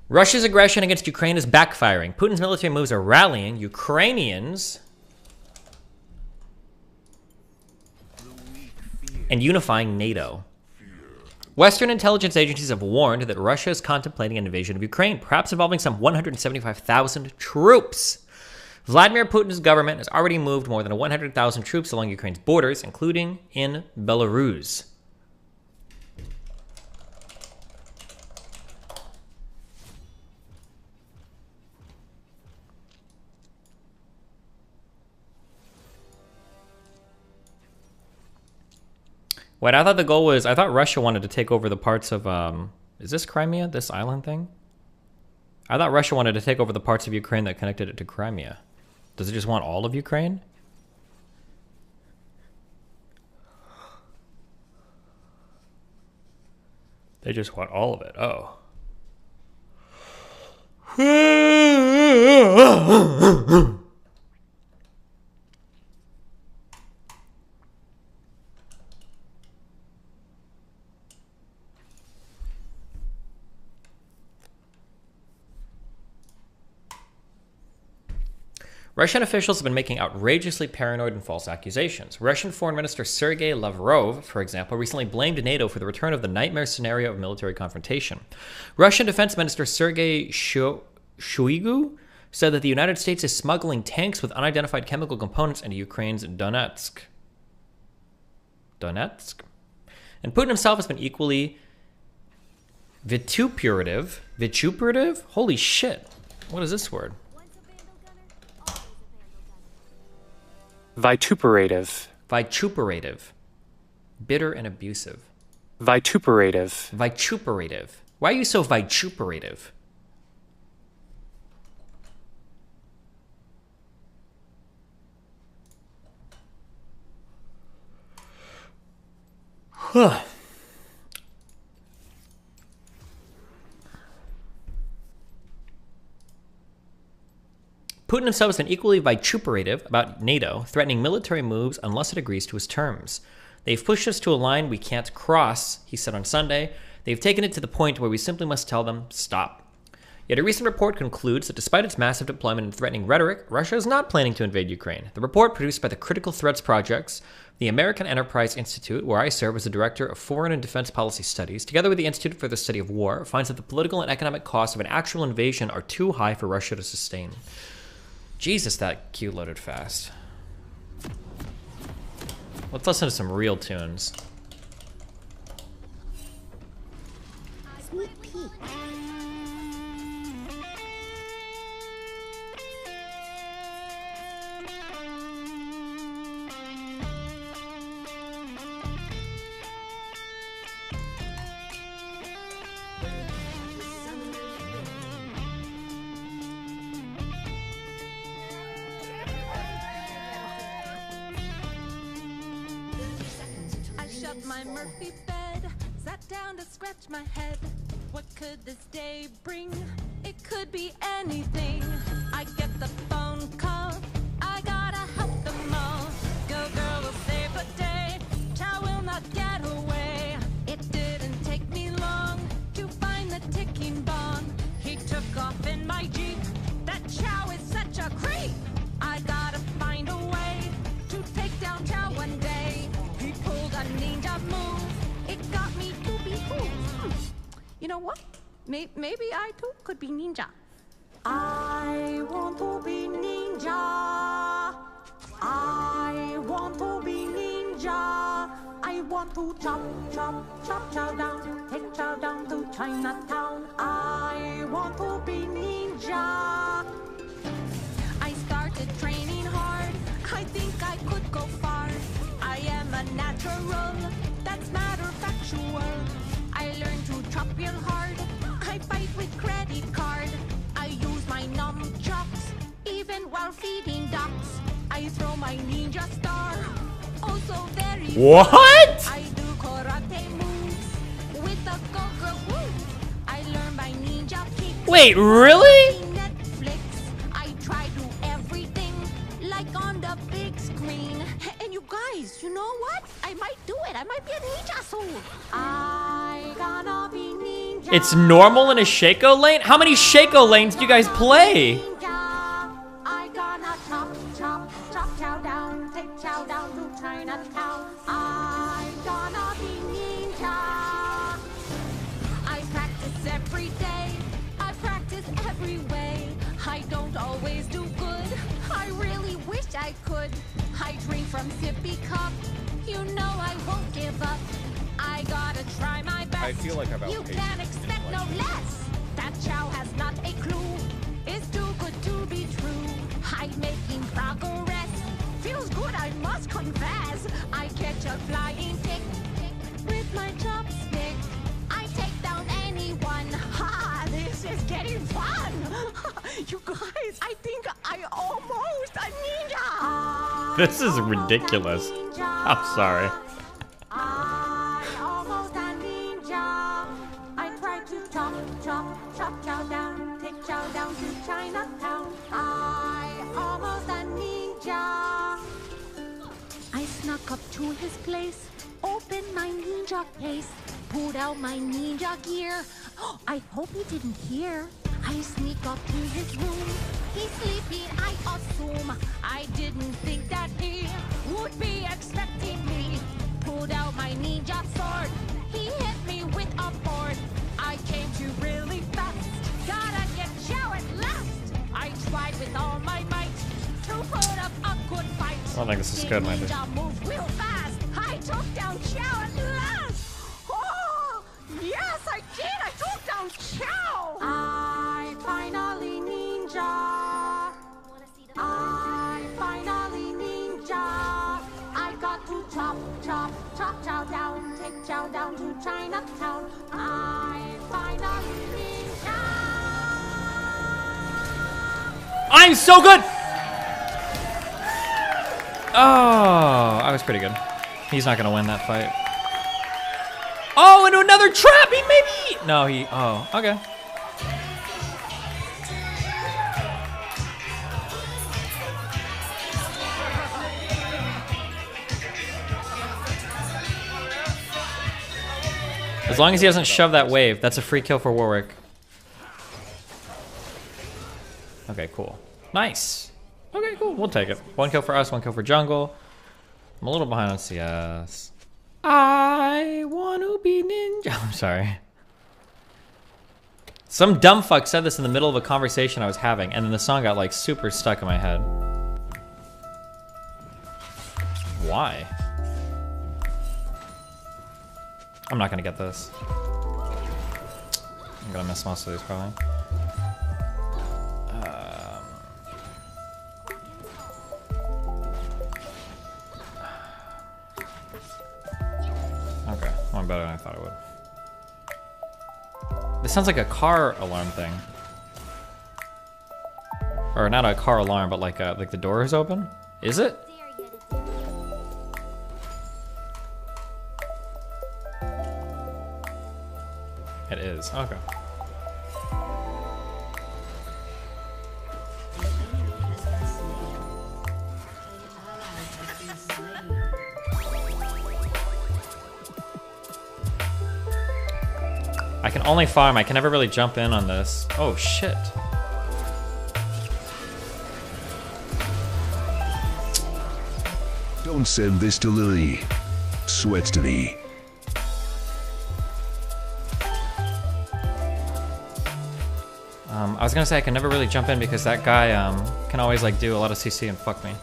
Russia's aggression against Ukraine is backfiring. Putin's military moves are rallying Ukrainians and unifying NATO. Western intelligence agencies have warned that Russia is contemplating an invasion of Ukraine, perhaps involving some 175,000 troops. Vladimir Putin's government has already moved more than 100,000 troops along Ukraine's borders, including in Belarus. Wait, I thought the goal was, I thought Russia wanted to take over the parts of, is this Crimea, this island thing? I thought Russia wanted to take over the parts of Ukraine that connected it to Crimea. Does it just want all of Ukraine? They just want all of it, oh. Russian officials have been making outrageously paranoid and false accusations. Russian Foreign Minister Sergei Lavrov, for example, recently blamed NATO for the return of the nightmare scenario of military confrontation. Russian Defense Minister Sergei Shoigu said that the United States is smuggling tanks with unidentified chemical components into Ukraine's Donetsk. And Putin himself has been equally vituperative. Vituperative? Holy shit. What is this word? Vituperative. Vituperative. Bitter and abusive. Vituperative. Vituperative. Why are you so vituperative? Huh. Putin himself has been equally vituperative about NATO, threatening military moves unless it agrees to his terms. They've pushed us to a line we can't cross, he said on Sunday. They've taken it to the point where we simply must tell them, stop. Yet a recent report concludes that despite its massive deployment and threatening rhetoric, Russia is not planning to invade Ukraine. The report, produced by the Critical Threats Projects, the American Enterprise Institute, where I serve as the Director of Foreign and Defense Policy Studies, together with the Institute for the Study of War, finds that the political and economic costs of an actual invasion are too high for Russia to sustain. Jesus, that queue loaded fast. Let's listen to some real tunes. Sneak peek. My Murphy bed, sat down to scratch my head. What could this day bring? It could be anything. I get the phone call, I gotta help them all. Go girl will save the day, Chow will not get away. It didn't take me long to find the ticking bomb. He took off in my Jeep, that Chow is such a creep. I gotta find a way to take down Chow one day. He pulled a ninja move, it got me to be cool. You know what? Maybe I too could be ninja. I want to be ninja. I want to be ninja. I want to chop, chop, chop Chow down, take Chow down to Chinatown. I want to be ninja. I started training hard, I think I could go far. I am a natural, that's matter factual. I learned to chop real hard, I fight with credit card. I use my nunchucks, even while feeding ducks. I throw my ninja star, also very What? fun. I do karate moves with a go-girl woo. I learn my ninja kicks. Wait, really? Netflix, I try to everything like on the big screen. And you guys, you know what? I might do it. I might be a ninja soon. I gonna be ninja. It's normal in a Shaco lane? How many Shaco lanes do you guys play? I gonna chop, chop, chop Chow down, take Chow down to Chinatown. I gonna be ninja. I practice every day. I practice every way. I don't always do good. I really wish I could. I drink from sippy cup. You know I won't give up. I gotta try my best. I feel like I've You outpaced can't it expect in no life. less. That Chow has not a clue. It's too good to be true. I'm making progress. Feels good, I must confess. I catch a flying tick with my chopstick. I take down anyone. Ha! This is getting fun. You guys, I think I almost a ninja. This is ridiculous. I'm sorry. I almost a ninja. I try to chop, chop, chop Chow down, take Chow down to Chinatown. I almost a ninja. I snuck up to his place, opened my ninja case, pulled out my ninja gear. I hope he didn't hear. I sneak up to his room. He's sleeping, I assume. I didn't think that he would be expecting me. Pulled out my ninja sword. He hit me with a board. I came to really fast. Gotta get Chow at last. I tried with all my might to put up a good fight. I don't think this is good, my dude. Ninja moved real fast. I took down Chow at last. Oh, yes, I did. I took down Chow. I finally ninja. I finally ninja. I got to chop, chop, chop Chow down, take Chow down to Chinatown. I finally ninja. I'm so good! Oh, I was pretty good. He's not gonna win that fight. Oh, into another trap! He maybe... No, he... Oh, okay. As long as he doesn't shove that wave, that's a free kill for Warwick. Okay, cool. Nice. Okay, cool. We'll take it. 1 kill for us, 1 kill for jungle. I'm a little behind on CS. I want to be ninja. I'm sorry. Some dumb fuck said this in the middle of a conversation I was having, and then the song got like super stuck in my head. Why? I'm not gonna get this. I'm gonna miss most of these probably. Okay, one better than I thought it would. This sounds like a car alarm thing. Or not a car alarm, but like the door is open? Is it? It is, okay. I can only farm, I can never really jump in on this. Oh shit. Don't send this to Lily. Sweats to me. I was gonna say I can never really jump in because that guy can always like do a lot of CC and fuck me.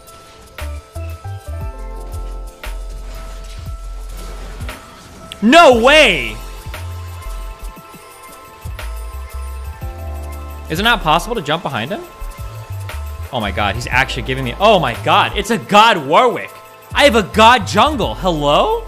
No way! Is it not possible to jump behind him? Oh my god, he's actually giving me... Oh my god, it's a god Warwick! I have a god jungle, hello?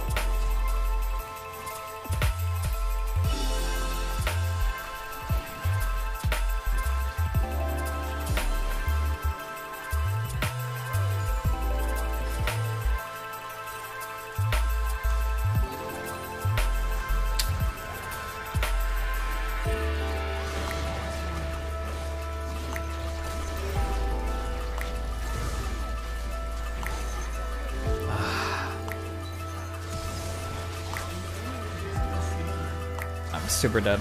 Super dead.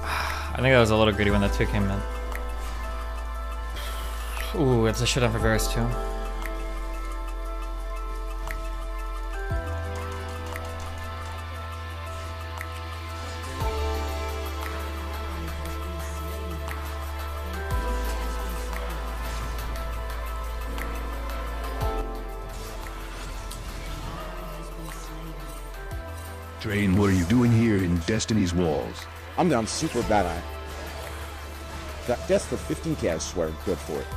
I think that was a little greedy when that 2 came in. Ooh, it's a shit on for Varus too. Train, what are you doing here in Destiny's walls? I'm down super bad eye. That's for 15k, I swear. Good for it.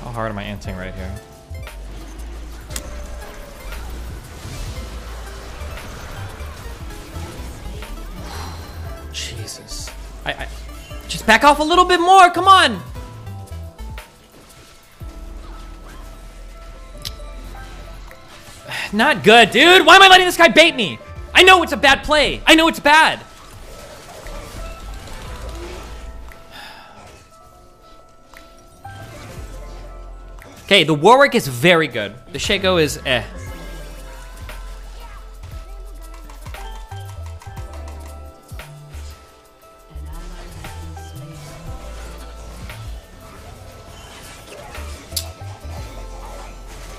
How hard am I inting right here? Jesus. I just back off a little bit more, come on! Not good, dude! Why am I letting this guy bait me? I know it's a bad play! I know it's bad! Okay, the Warwick is very good. The Shaco is eh.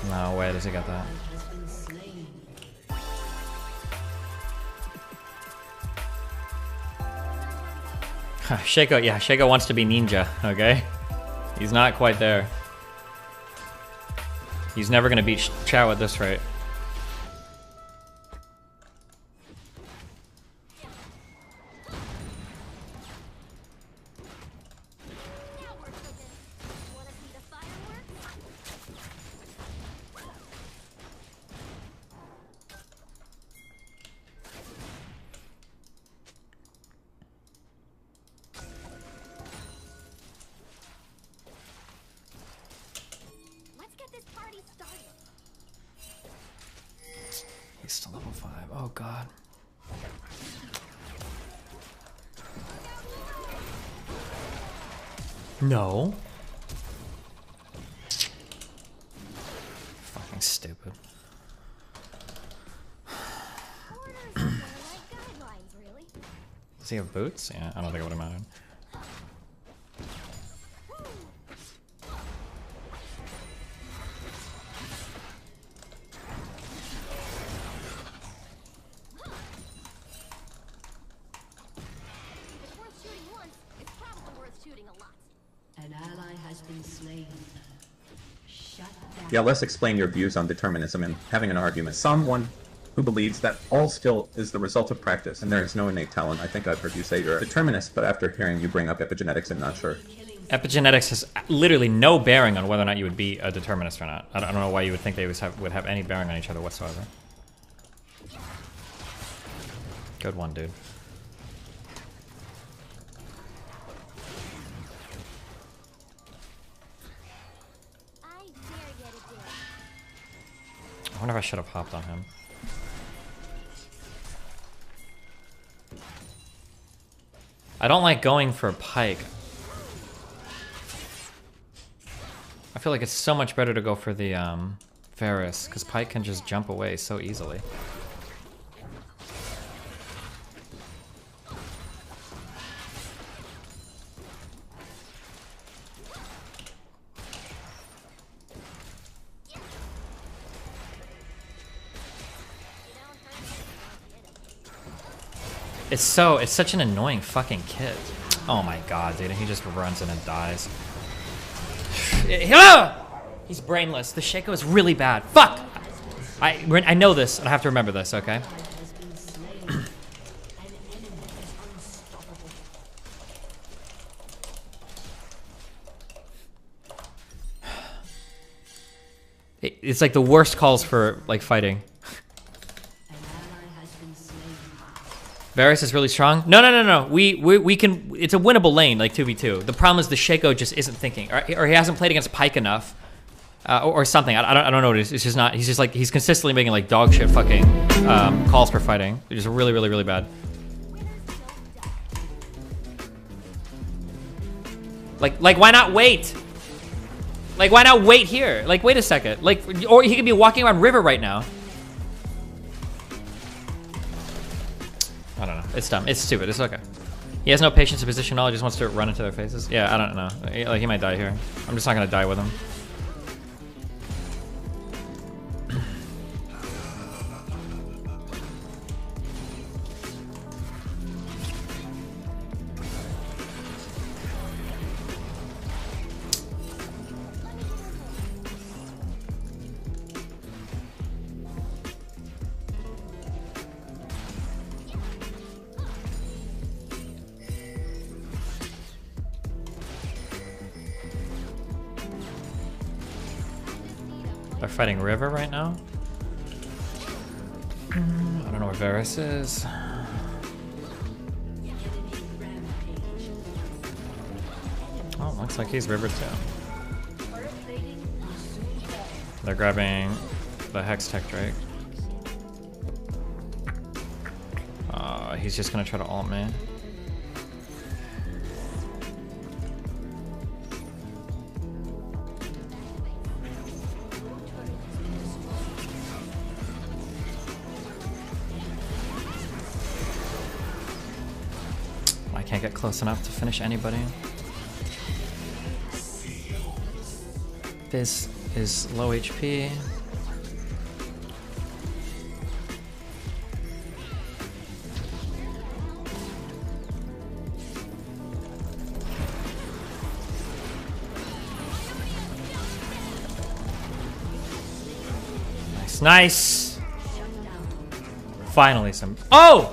No way does he got that. Shaco, yeah, Shaco wants to be ninja, okay? He's not quite there. He's never gonna beat Chow at this rate. God. No. Fucking stupid. Does he have boots? Yeah, I don't think it would have mattered. An ally has been slain. Shut down. Yeah, let's explain your views on determinism and having an argument. Someone who believes that all skill is the result of practice and there is no innate talent. I think I've heard you say you're a determinist, but after hearing you bring up epigenetics, I'm not sure. Epigenetics has literally no bearing on whether or not you would be a determinist or not. I don't know why you would think they would have any bearing on each other whatsoever. Good one, dude. I wonder if I should have hopped on him. I don't like going for Pike. I feel like it's so much better to go for the Varus, because Pike can just jump away so easily. It's such an annoying fucking kid. Oh my god, dude, he just runs in and dies. He's brainless. The Shaco is really bad. Fuck! I know this, and I have to remember this, okay? It's like the worst calls for, like, fighting. Varus is really strong. No. We can. It's a winnable lane, like 2v2. The problem is the Shaco just isn't thinking, or he hasn't played against Pike enough, or something. I don't know what it is. It's just not. He's just like he's consistently making like dog shit fucking calls for fighting. They're just really bad. Like why not wait? Like why not wait here? Like wait a second. Like or he could be walking around river right now. I don't know. It's dumb. It's stupid. It's okay. He has no patience or position knowledge. Just wants to run into their faces. Yeah, I don't know. Like he might die here. I'm just not gonna die with him. They're fighting river right now. I don't know where Varus is. Oh, looks like he's river too. They're grabbing the Hex Tech Drake. He's just gonna try to ult me. Can't get close enough to finish anybody. This is low HP. Nice. Finally some. Oh!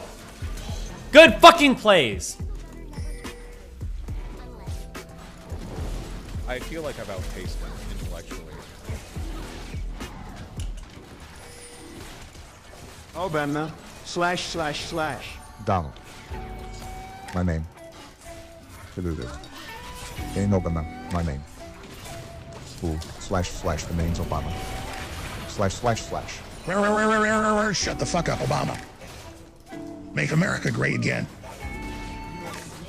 Good fucking plays. I feel like I've outpaced him intellectually. Obama, // Donald. My name. Chudlogic. Ain't Obama. My name. Ooh, // the name's Obama. // Shut the fuck up, Obama. Make America great again.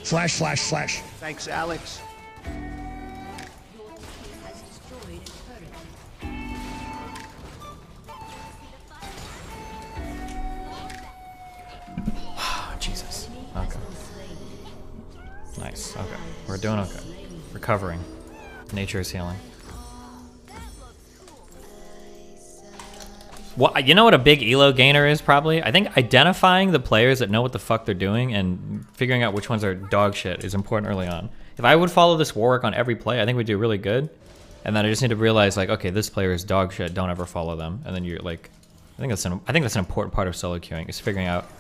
Slash, slash, slash. Thanks, Alex. Jesus. Okay. Nice. Okay. We're doing okay. Recovering. Nature is healing. Well, you know what a big elo gainer is probably? I think identifying the players that know what the fuck they're doing and figuring out which ones are dog shit is important early on. If I would follow this Warwick on every play, I think we'd do really good. And then I just need to realize, like, okay, this player is dog shit, don't ever follow them. And then you're like, I think that's an important part of solo queuing, is figuring out.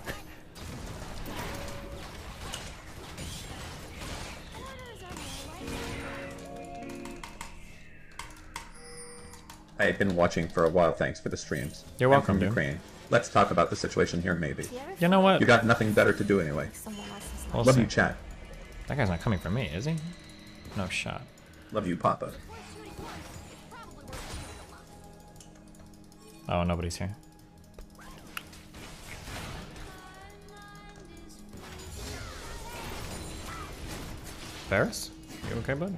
I've been watching for a while, thanks for the streams. You're welcome, I'm from dude. Ukraine. Let's talk about the situation here, maybe. You know what? You got nothing better to do anyway. We'll Love see. you, chat. That guy's not coming for me, is he? No shot. Love you, Papa. Oh, nobody's here. Ferris? You okay, bud?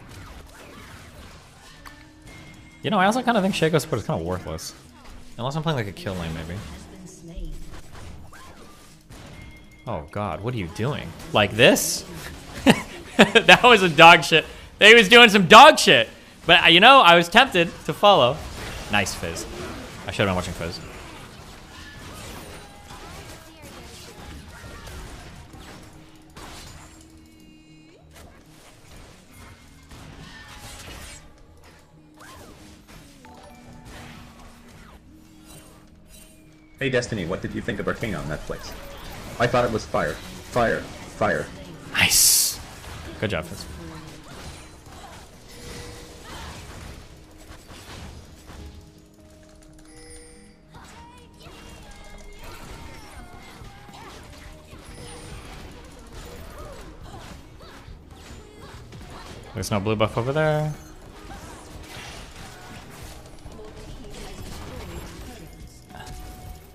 You know, I also kind of think Shaco support is kind of worthless. Unless I'm playing like a kill lane, maybe. Oh god, what are you doing? Like this? That was a dog shit. He was doing some dog shit. But, you know, I was tempted to follow. Nice Fizz. I should have been watching Fizz. Hey Destiny, what did you think of Arcane on Netflix? I thought it was fire. Fire. Fire. Nice. Good job, Fizz. There's no blue buff over there.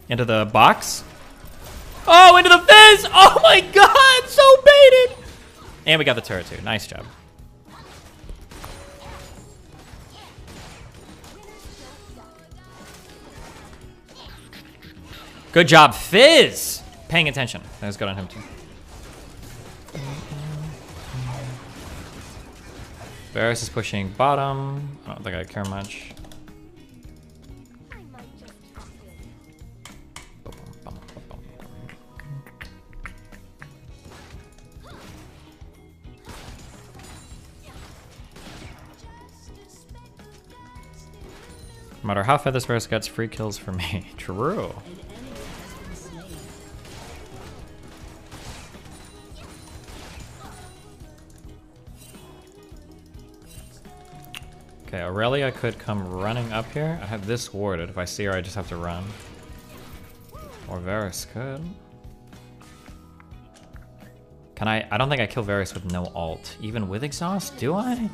Into the box. Oh, into the Fizz! Oh my god, so baited! And we got the turret too. Nice job. Good job, Fizz! Paying attention. That was good on him too. Varus is pushing bottom. I don't think I care much. No matter how fed this Varus gets, free kills for me. True. Okay, Aurelia could come running up here. I have this warded. If I see her, I just have to run. Or Varus could. Can I don't think I kill Varus with no ult. Even with exhaust, do I?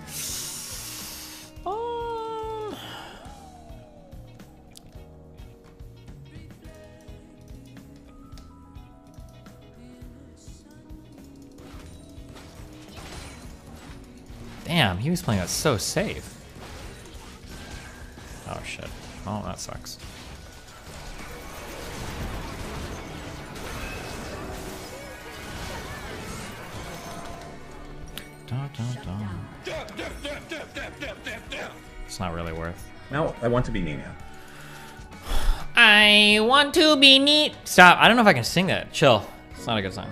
Damn, he was playing that so safe. Oh shit. Oh, that sucks. It's not really worth. Now I want to be Nina. I want to be neat. Stop. I don't know if I can sing that. Chill. It's not a good song.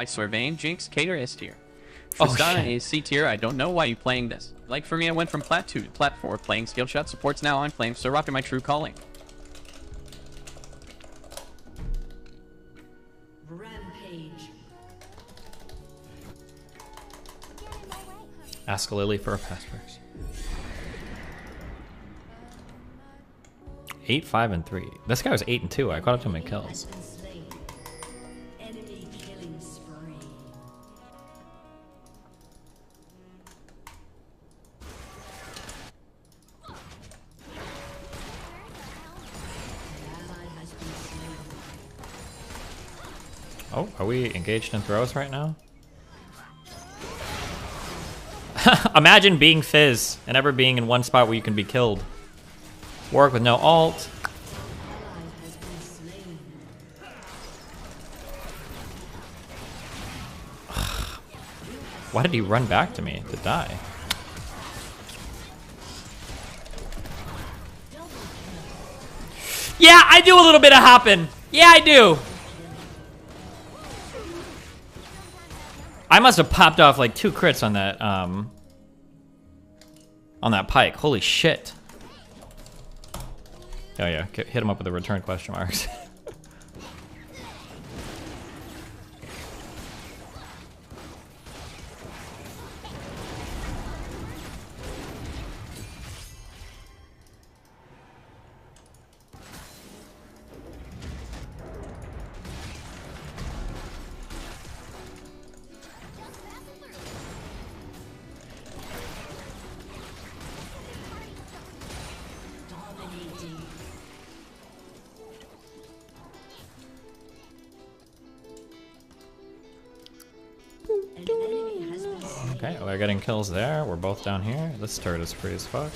I swear, Vayne, Jinx, Cater S tier. Oh, Tristana shit. is C tier. I don't know why you playing this. Like for me, I went from Plat 2 to Plat 4, playing Scale Shot supports now on Flame, so after my true calling. Rampage. Ask Lily for a passport. 8, 5, and 3. This guy was 8 and 2. I caught up to him in kills. Enemy killing spree. Oh, are we engaged in throws right now? Imagine being Fizz and ever being in one spot where you can be killed. Work with no ult. Why did he run back to me to die? Yeah, I do a little bit of hopping. Yeah, I do. I must have popped off like 2 crits on that pike. Holy shit. Oh yeah, hit him up with the return question marks. Okay, we're getting kills there. We're both down here. This turret is free as fuck.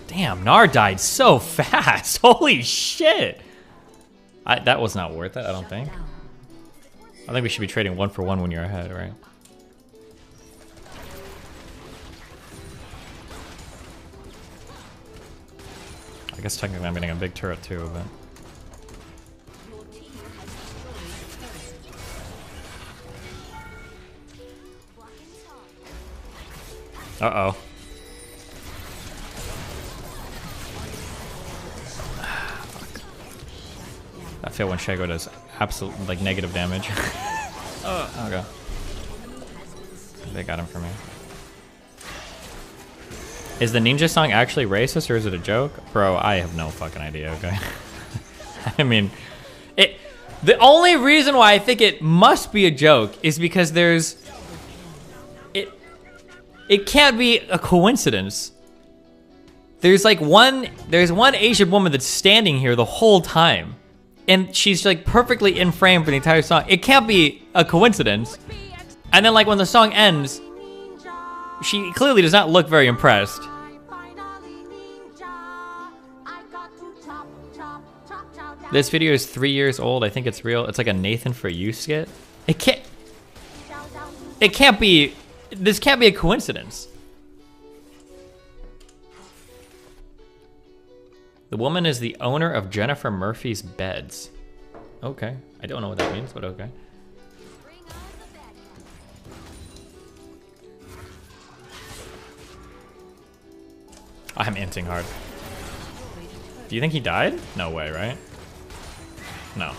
Damn, Gnar died so fast. Holy shit. That was not worth it, I don't think. I think we should be trading 1 for 1 when you're ahead, right? I guess technically I'm getting a big turret too, but... Uh-oh. I feel when Shago does absolute, like, negative damage. Okay. They got him for me. Is the ninja song actually racist or is it a joke? Bro, I have no fucking idea, okay? I mean, the only reason why I think it must be a joke is because it can't be a coincidence. There's one Asian woman that's standing here the whole time. And she's like perfectly in frame for the entire song. It can't be a coincidence. And then like when the song ends, she clearly does not look very impressed. This video is 3 years old. I think it's real. It's like a Nathan for You skit. It can't be, this can't be a coincidence. The woman is the owner of Jennifer Murphy's Beds. Okay. I don't know what that means, but okay. I'm inting hard. Do you think he died? No way, right? No.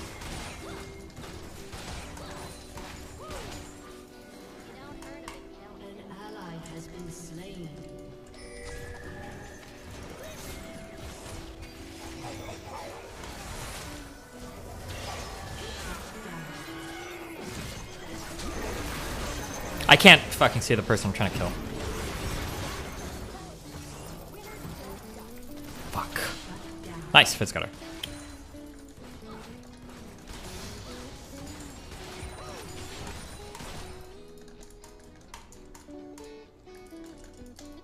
I can't fucking see the person I'm trying to kill. Fuck. Nice, Fitz got her.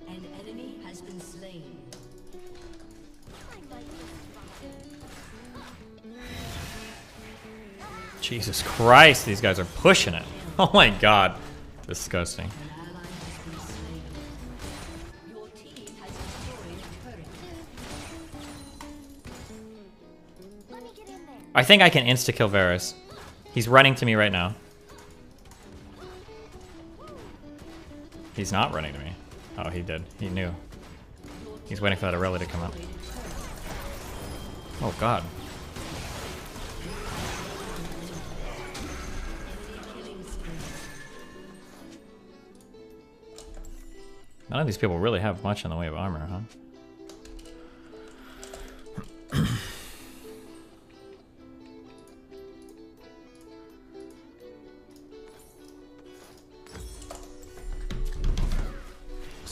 An enemy has been slain. Jesus Christ, these guys are pushing it. Oh my god. Disgusting. I think I can insta-kill Varus. He's running to me right now. He's not running to me. Oh, he did. He knew. He's waiting for that Ahrelevant to come up. Oh god. None of these people really have much in the way of armor, huh?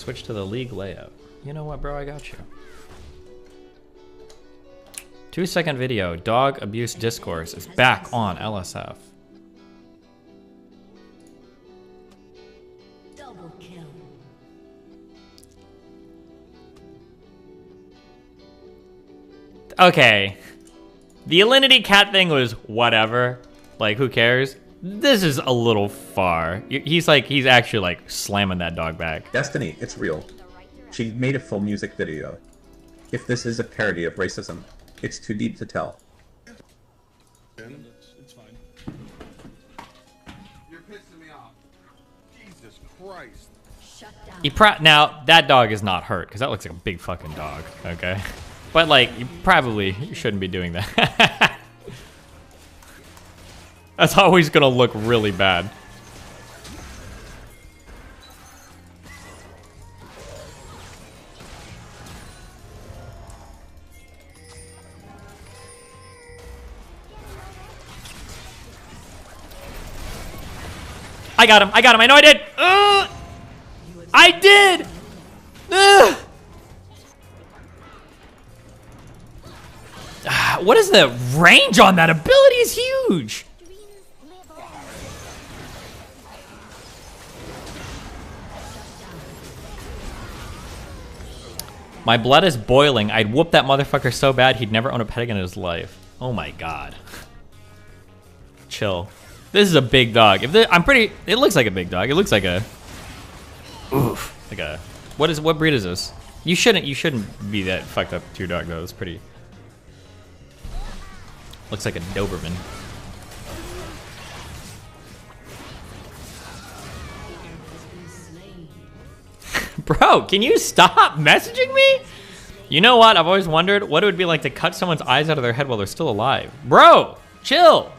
Switch to the league layout. You know what, bro? I got you. 2-second video. Dog abuse discourse is back on LSF. Double kill. Okay. The Alinity cat thing was whatever. Like, who cares? This is a little far. He's actually like slamming that dog back. Destiny, it's real. She made a full music video. If this is a parody of racism, it's too deep to tell. It's fine. You're pissing me off. Jesus Christ. Shut down. Now, that dog is not hurt, because that looks like a big fucking dog, okay? But, like, you probably shouldn't be doing that. That's always gonna look really bad. I got him, I know I did! I did! What is the range on that ability? Is huge! My blood is boiling. I'd whoop that motherfucker so bad he'd never own a pet again in his life. Oh my god. Chill. This is a big dog. It looks like a big dog. It looks like a... Oof. Like a... What breed is this? You shouldn't be that fucked up to your dog though. It's pretty... Looks like a Doberman. Bro, can you stop messaging me? You know what? I've always wondered what it would be like to cut someone's eyes out of their head while they're still alive. Bro, chill.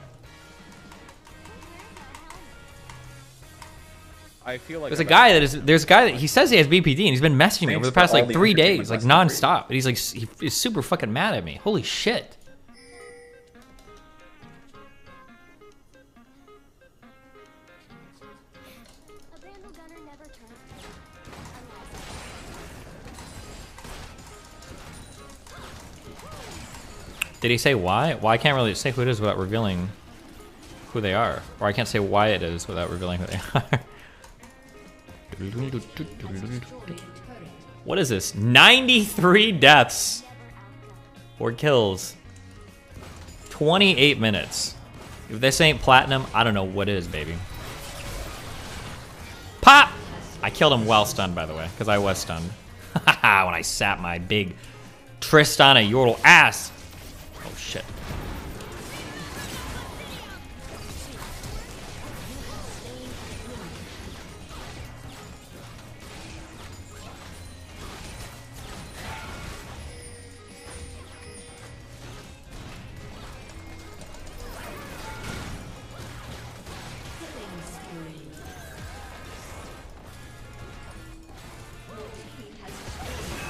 I feel like there's a guy that he says he has BPD and he's been messaging me over the past like 3 days, like nonstop. And he's like, he's super fucking mad at me. Holy shit. Did he say why? Well, I can't really say who it is without revealing who they are. Or I can't say why it is without revealing who they are. What is this? 93 deaths. 4 kills. 28 minutes. If this ain't platinum, I don't know what is, baby. Pop! I killed him while stunned, by the way, because I was stunned. When I sat my big Tristana Yordle ass. Oh shit.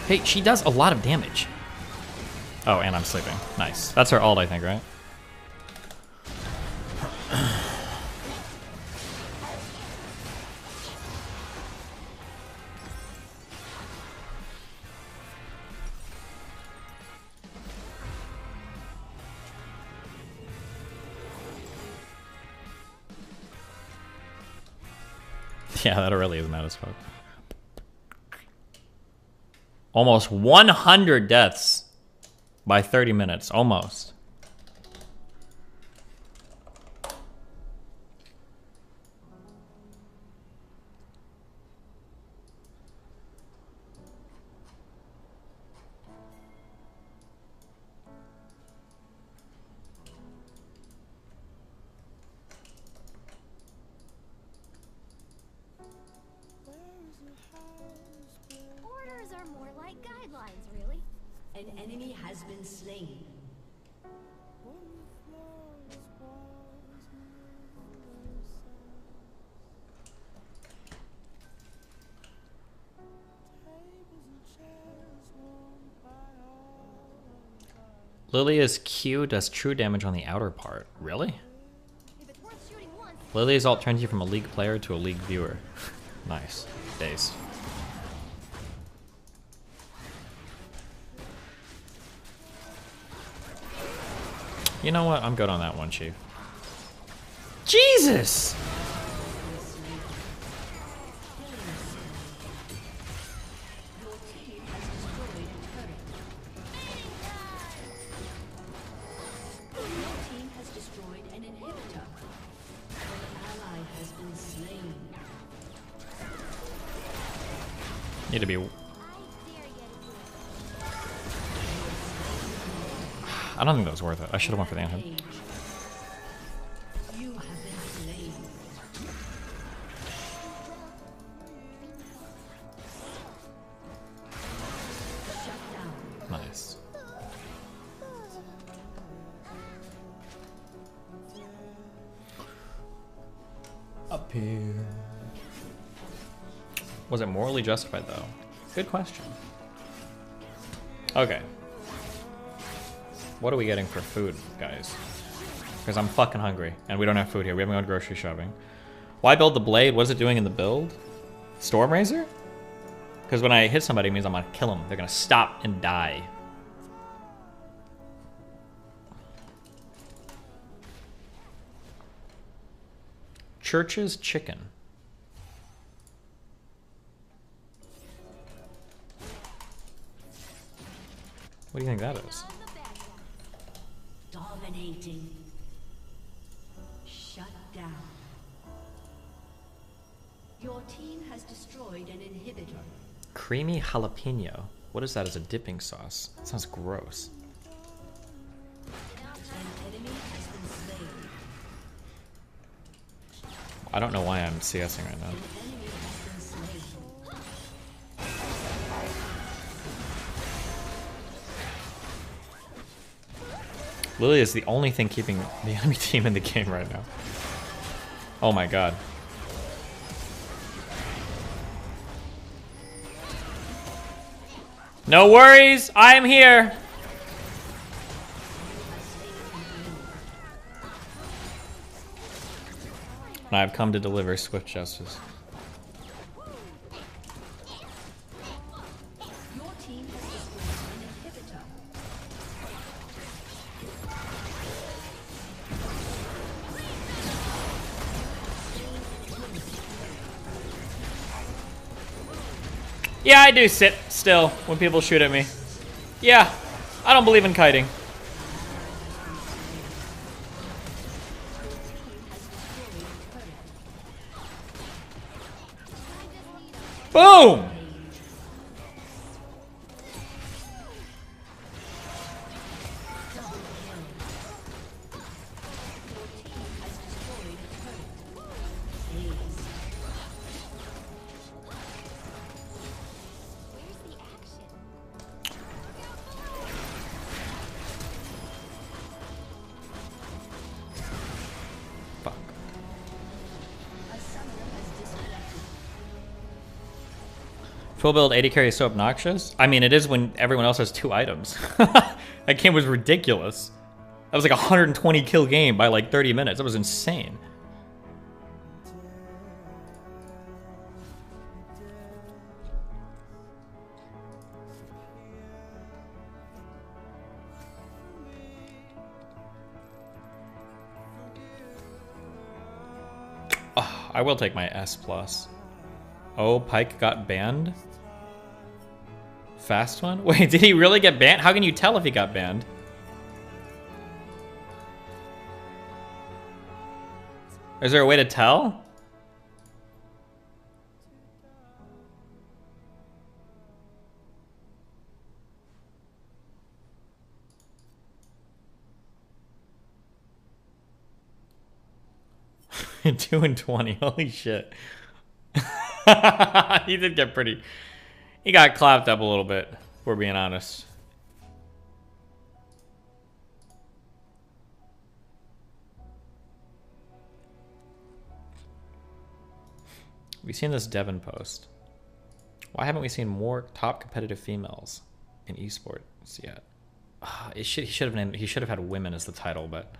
Hey, she does a lot of damage. Oh, and I'm sleeping. Nice. That's her ult, I think, right? Yeah, that really is mad as fuck. Almost 100 deaths by 30 minutes, almost. Orders are more like guidelines, really. An enemy has been slain. Lilia's Q does true damage on the outer part. Really? Lilia's ult turns you from a League player to a League viewer. Nice. Dazed. You know what? I'm good on that one, Chief. Jesus! Need to be... I don't think that was worth it. I should have went for the anthem. Nice. Up here. Was it morally justified, though? Good question. Okay. What are we getting for food, guys? Because I'm fucking hungry, and we don't have food here. We haven't gone grocery shopping. Why build the blade? What is it doing in the build? Storm Razor? Because when I hit somebody, it means I'm gonna kill them. They're gonna stop and die. Church's chicken. What do you think that is? Dominating. Shut down. Your team has destroyed an inhibitor. Creamy jalapeno. What is that as a dipping sauce? That sounds gross. An enemy has been slain. I don't know why I'm CSing right now. An enemy has been slain. Lily is the only thing keeping the enemy team in the game right now. Oh my god. No worries, I am here. And I've come to deliver swift justice. Your team has destroyed an inhibitor. Yeah, I do sit still when people shoot at me. Yeah, I don't believe in kiting. Boom! Full build 80 carry is so obnoxious. I mean, it is when everyone else has 2 items. That game was ridiculous. That was like a 120 kill game by like 30 minutes. That was insane. Oh, I will take my S+. Oh, Pike got banned? Fast one? Wait, did he really get banned? How can you tell if he got banned? Is there a way to tell? Two and 20, holy shit. He did get pretty... He got clapped up a little bit, if we're being honest. We've seen this Devon post. Why haven't we seen more top competitive females in esports yet? He should have had women as the title, but...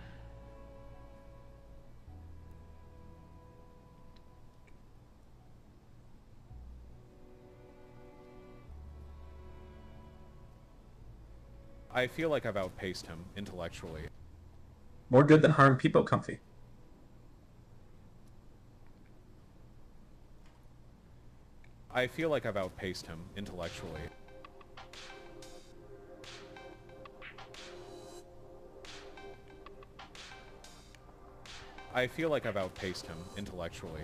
I feel like I've outpaced him intellectually. More good than harm, people comfy. I feel like I've outpaced him intellectually. I feel like I've outpaced him intellectually.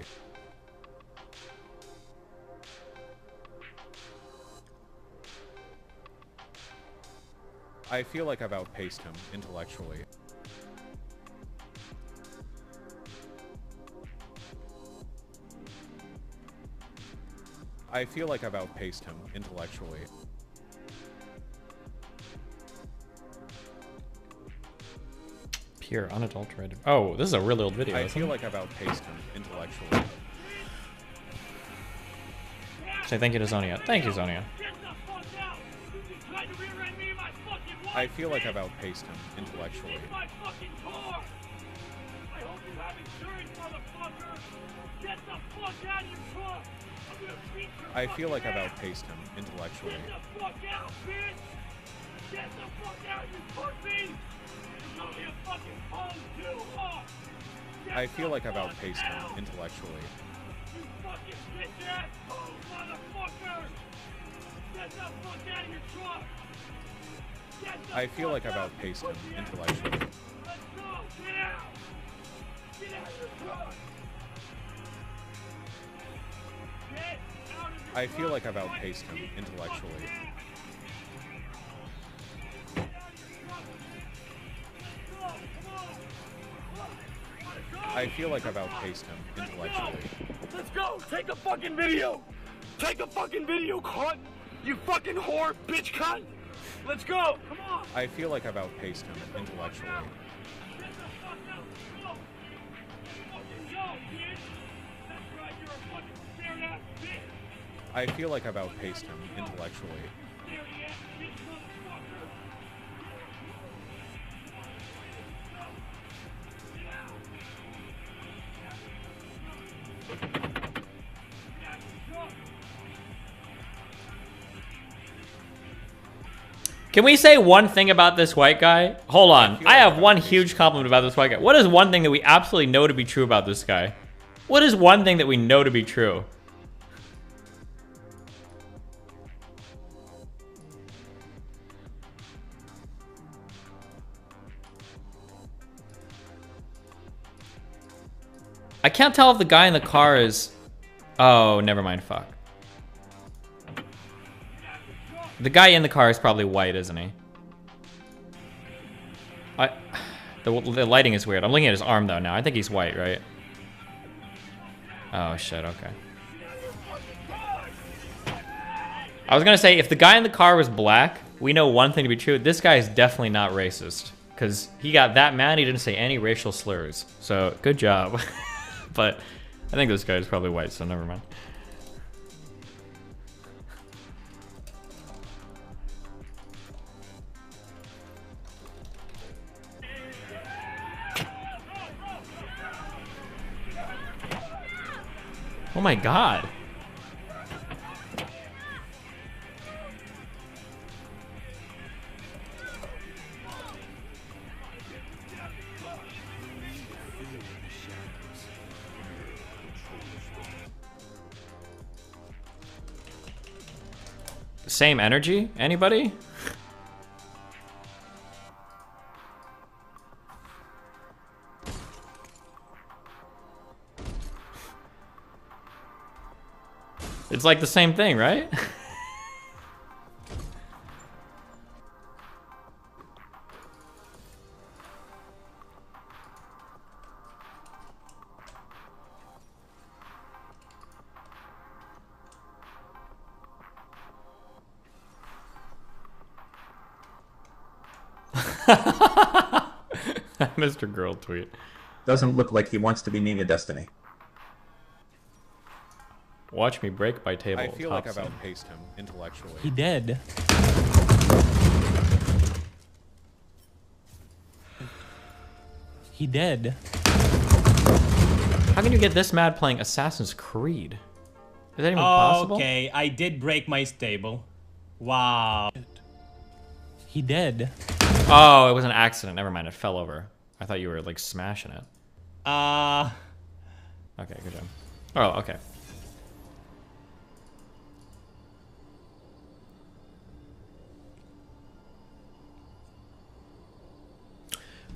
I feel like I've outpaced him intellectually. I feel like I've outpaced him intellectually. Pure, unadulterated. Oh, this is a really old video. I feel like I've outpaced him intellectually. Say thank you to Zonia. Thank you, Zonia. I feel like I've outpaced him intellectually. I feel like I've outpaced him intellectually. I feel like I've outpaced him intellectually. I feel like I've outpaced him intellectually. I feel like I've outpaced him intellectually. I feel like I've outpaced him intellectually. Let's go! Take a fucking video! Take a fucking video, cunt! You fucking whore, bitch cunt! Let's go! Come on! I feel like I've outpaced him intellectually. I feel like I've outpaced him intellectually. Can we say one thing about this white guy? Hold on. I have one huge compliment about this white guy. What is one thing that we absolutely know to be true about this guy? What is one thing that we know to be true? I can't tell if the guy in the car is... Oh, never mind. Fuck. The guy in the car is probably white, isn't he? The lighting is weird. I'm looking at his arm, though, now. I think he's white, right? Oh, shit. Okay. I was gonna say, if the guy in the car was black, we know one thing to be true. This guy is definitely not racist. Because he got that mad, he didn't say any racial slurs. So, good job. But I think this guy is probably white, so never mind. Oh my god. Same energy? Anybody? It's like the same thing, right? Mr. Girl tweet. Doesn't look like he wants to be Nina Destiny. Watch me break my table. I feel like I've outpaced him intellectually. He did. He did. How can you get this mad playing Assassin's Creed? Is that even possible? Okay, I did break my stable. Wow. He did. Oh, it was an accident. Never mind, it fell over. I thought you were like smashing it. Okay, good job. Oh, okay.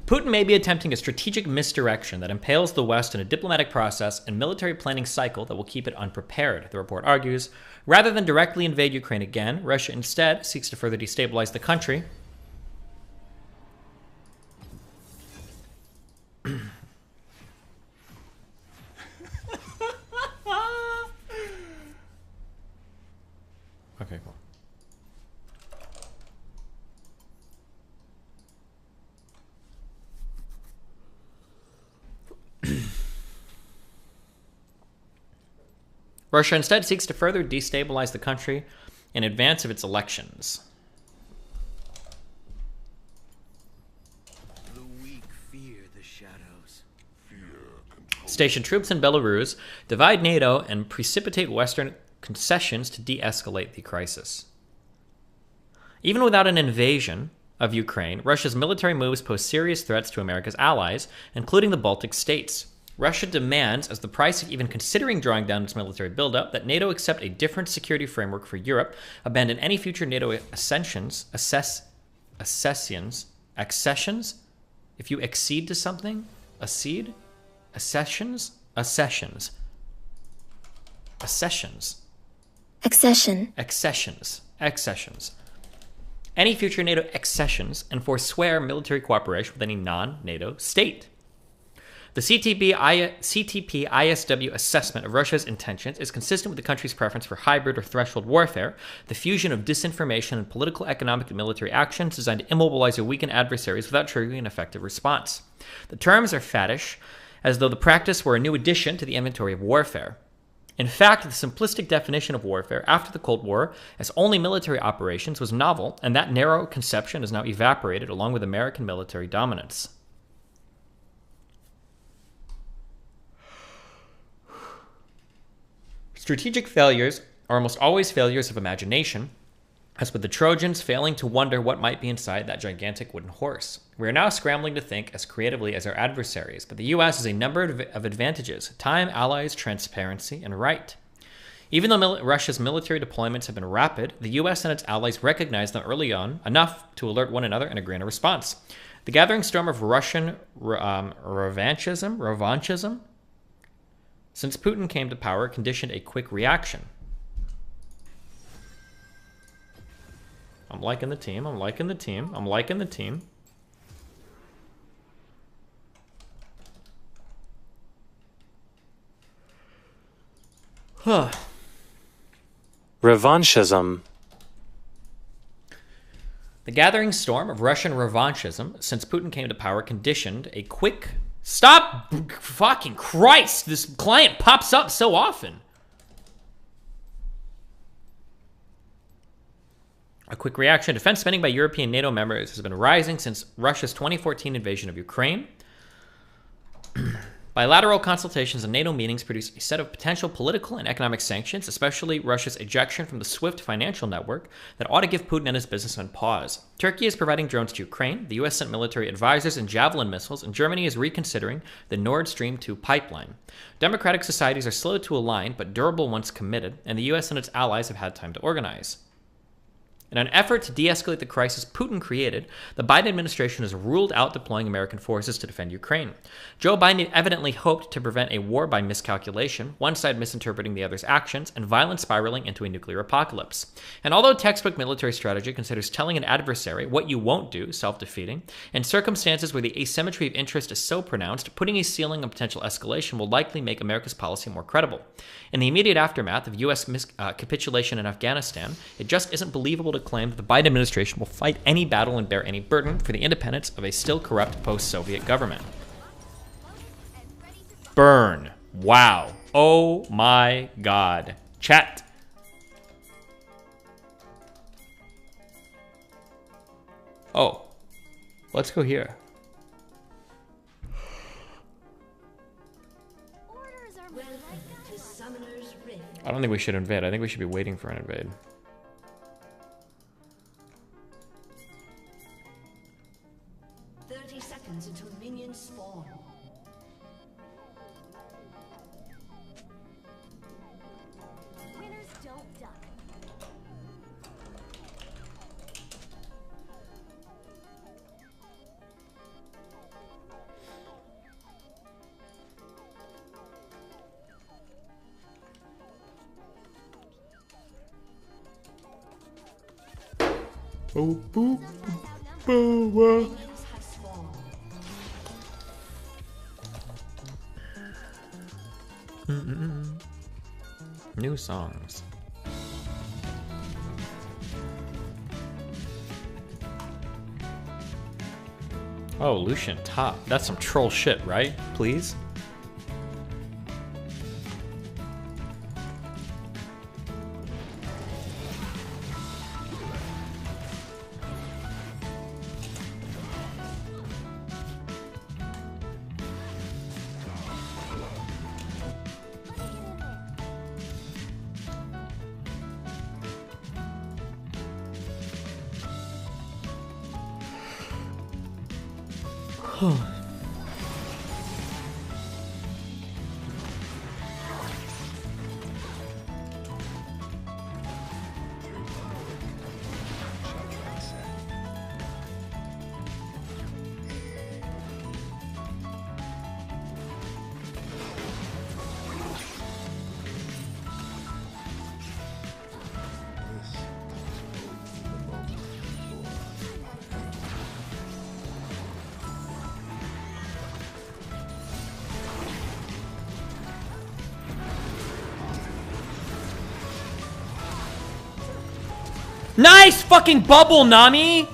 Putin may be attempting a strategic misdirection that impales the West in a diplomatic process and military planning cycle that will keep it unprepared, the report argues. Rather than directly invade Ukraine again, Russia instead seeks to further destabilize the country. Okay, cool. Russia instead seeks to further destabilize the country in advance of its elections. The weak fear the shadows. Station troops in Belarus, divide NATO, and precipitate Western concessions to de-escalate the crisis. Even without an invasion of Ukraine, Russia's military moves pose serious threats to America's allies, including the Baltic states. Russia demands, as the price of even considering drawing down its military buildup, that NATO accept a different security framework for Europe, abandon any future NATO accessions. If you accede to something, accessions. Any future NATO accessions, and forswear military cooperation with any non-NATO state. The CTP-ISW assessment of Russia's intentions is consistent with the country's preference for hybrid or threshold warfare, the fusion of disinformation and political, economic, and military actions designed to immobilize or weaken adversaries without triggering an effective response. The terms are faddish, as though the practice were a new addition to the inventory of warfare. In fact, the simplistic definition of warfare after the Cold War as only military operations was novel, and that narrow conception has now evaporated along with American military dominance. Strategic failures are almost always failures of imagination, as with the Trojans failing to wonder what might be inside that gigantic wooden horse. We are now scrambling to think as creatively as our adversaries, but the U.S. has a number of advantages: time, allies, transparency, and right. Even though Russia's military deployments have been rapid, the U.S. and its allies recognized them early on enough to alert one another and agree on a response. The gathering storm of Russian revanchism, since Putin came to power, conditioned a quick reaction. I'm liking the team. I'm liking the team. I'm liking the team. Huh. Revanchism. The gathering storm of Russian revanchism since Putin came to power conditioned a quick... Stop! Fucking Christ! This client pops up so often. A quick reaction. Defense spending by European NATO members has been rising since Russia's 2014 invasion of Ukraine. Bilateral consultations and NATO meetings produced a set of potential political and economic sanctions, especially Russia's ejection from the SWIFT financial network, that ought to give Putin and his businessmen pause. Turkey is providing drones to Ukraine, the US sent military advisors and Javelin missiles, and Germany is reconsidering the Nord Stream 2 pipeline. Democratic societies are slow to align, but durable once committed, and the US and its allies have had time to organize. In an effort to de-escalate the crisis Putin created, the Biden administration has ruled out deploying American forces to defend Ukraine. Joe Biden evidently hoped to prevent a war by miscalculation, one side misinterpreting the other's actions, and violence spiraling into a nuclear apocalypse. And although textbook military strategy considers telling an adversary what you won't do self-defeating, in circumstances where the asymmetry of interest is so pronounced, putting a ceiling on potential escalation will likely make America's policy more credible. In the immediate aftermath of U.S. capitulation in Afghanistan, it just isn't believable to claim that the Biden administration will fight any battle and bear any burden for the independence of a still corrupt post-Soviet government. Burn. Wow. Oh my God. Chat. Oh. Let's go here. I don't think we should invade. I think we should be waiting for an invade. 30 seconds until minions spawn. Winners don't duck. Boo, boo, boo, boo. New songs. Oh, Lucian top. That's some troll shit, right? Please? Nice fucking bubble, Nami!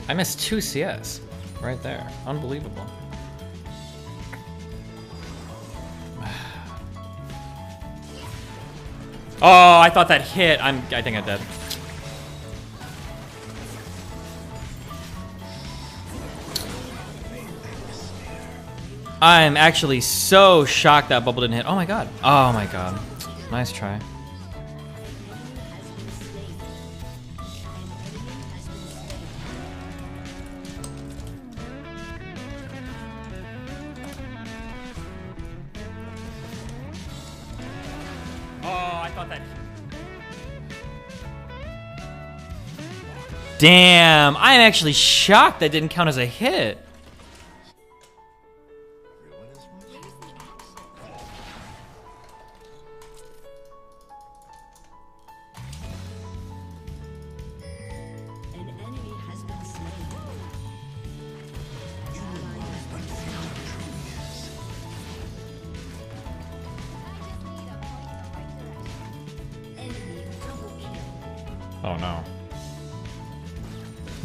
I missed 2 CS right there. Unbelievable. Oh, I thought that hit. I think I'm dead. I'm actually so shocked that bubble didn't hit. Oh my god. Oh my god. Nice try. Damn, I'm actually shocked that didn't count as a hit. Oh no.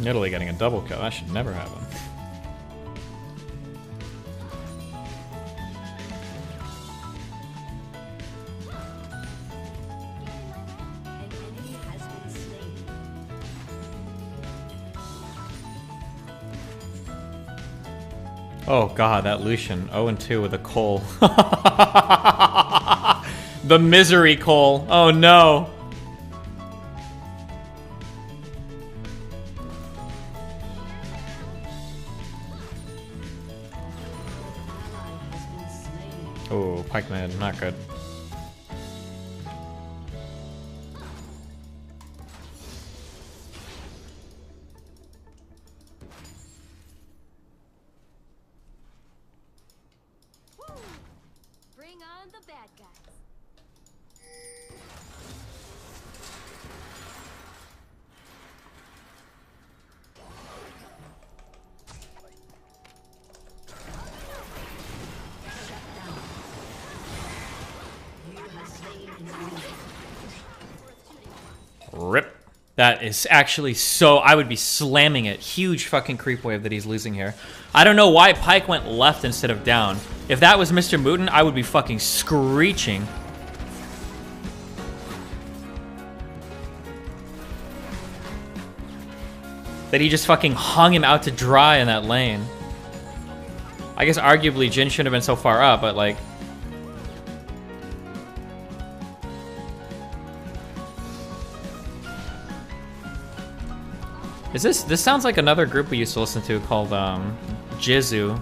Italy getting a double kill. That should never happen. Oh god, that Lucian. 0-2 with a Cole. The misery Cole. Oh no. Oh, Pikeman, not good. Bring on the bad guys. Rip. That is actually so... I would be slamming it. Huge fucking creep wave that he's losing here. I don't know why Pyke went left instead of down. If that was Mr. Mooten, I would be fucking screeching. that he just fucking hung him out to dry in that lane. I guess arguably Jhin shouldn't have been so far up, but like... This sounds like another group we used to listen to called Jizu.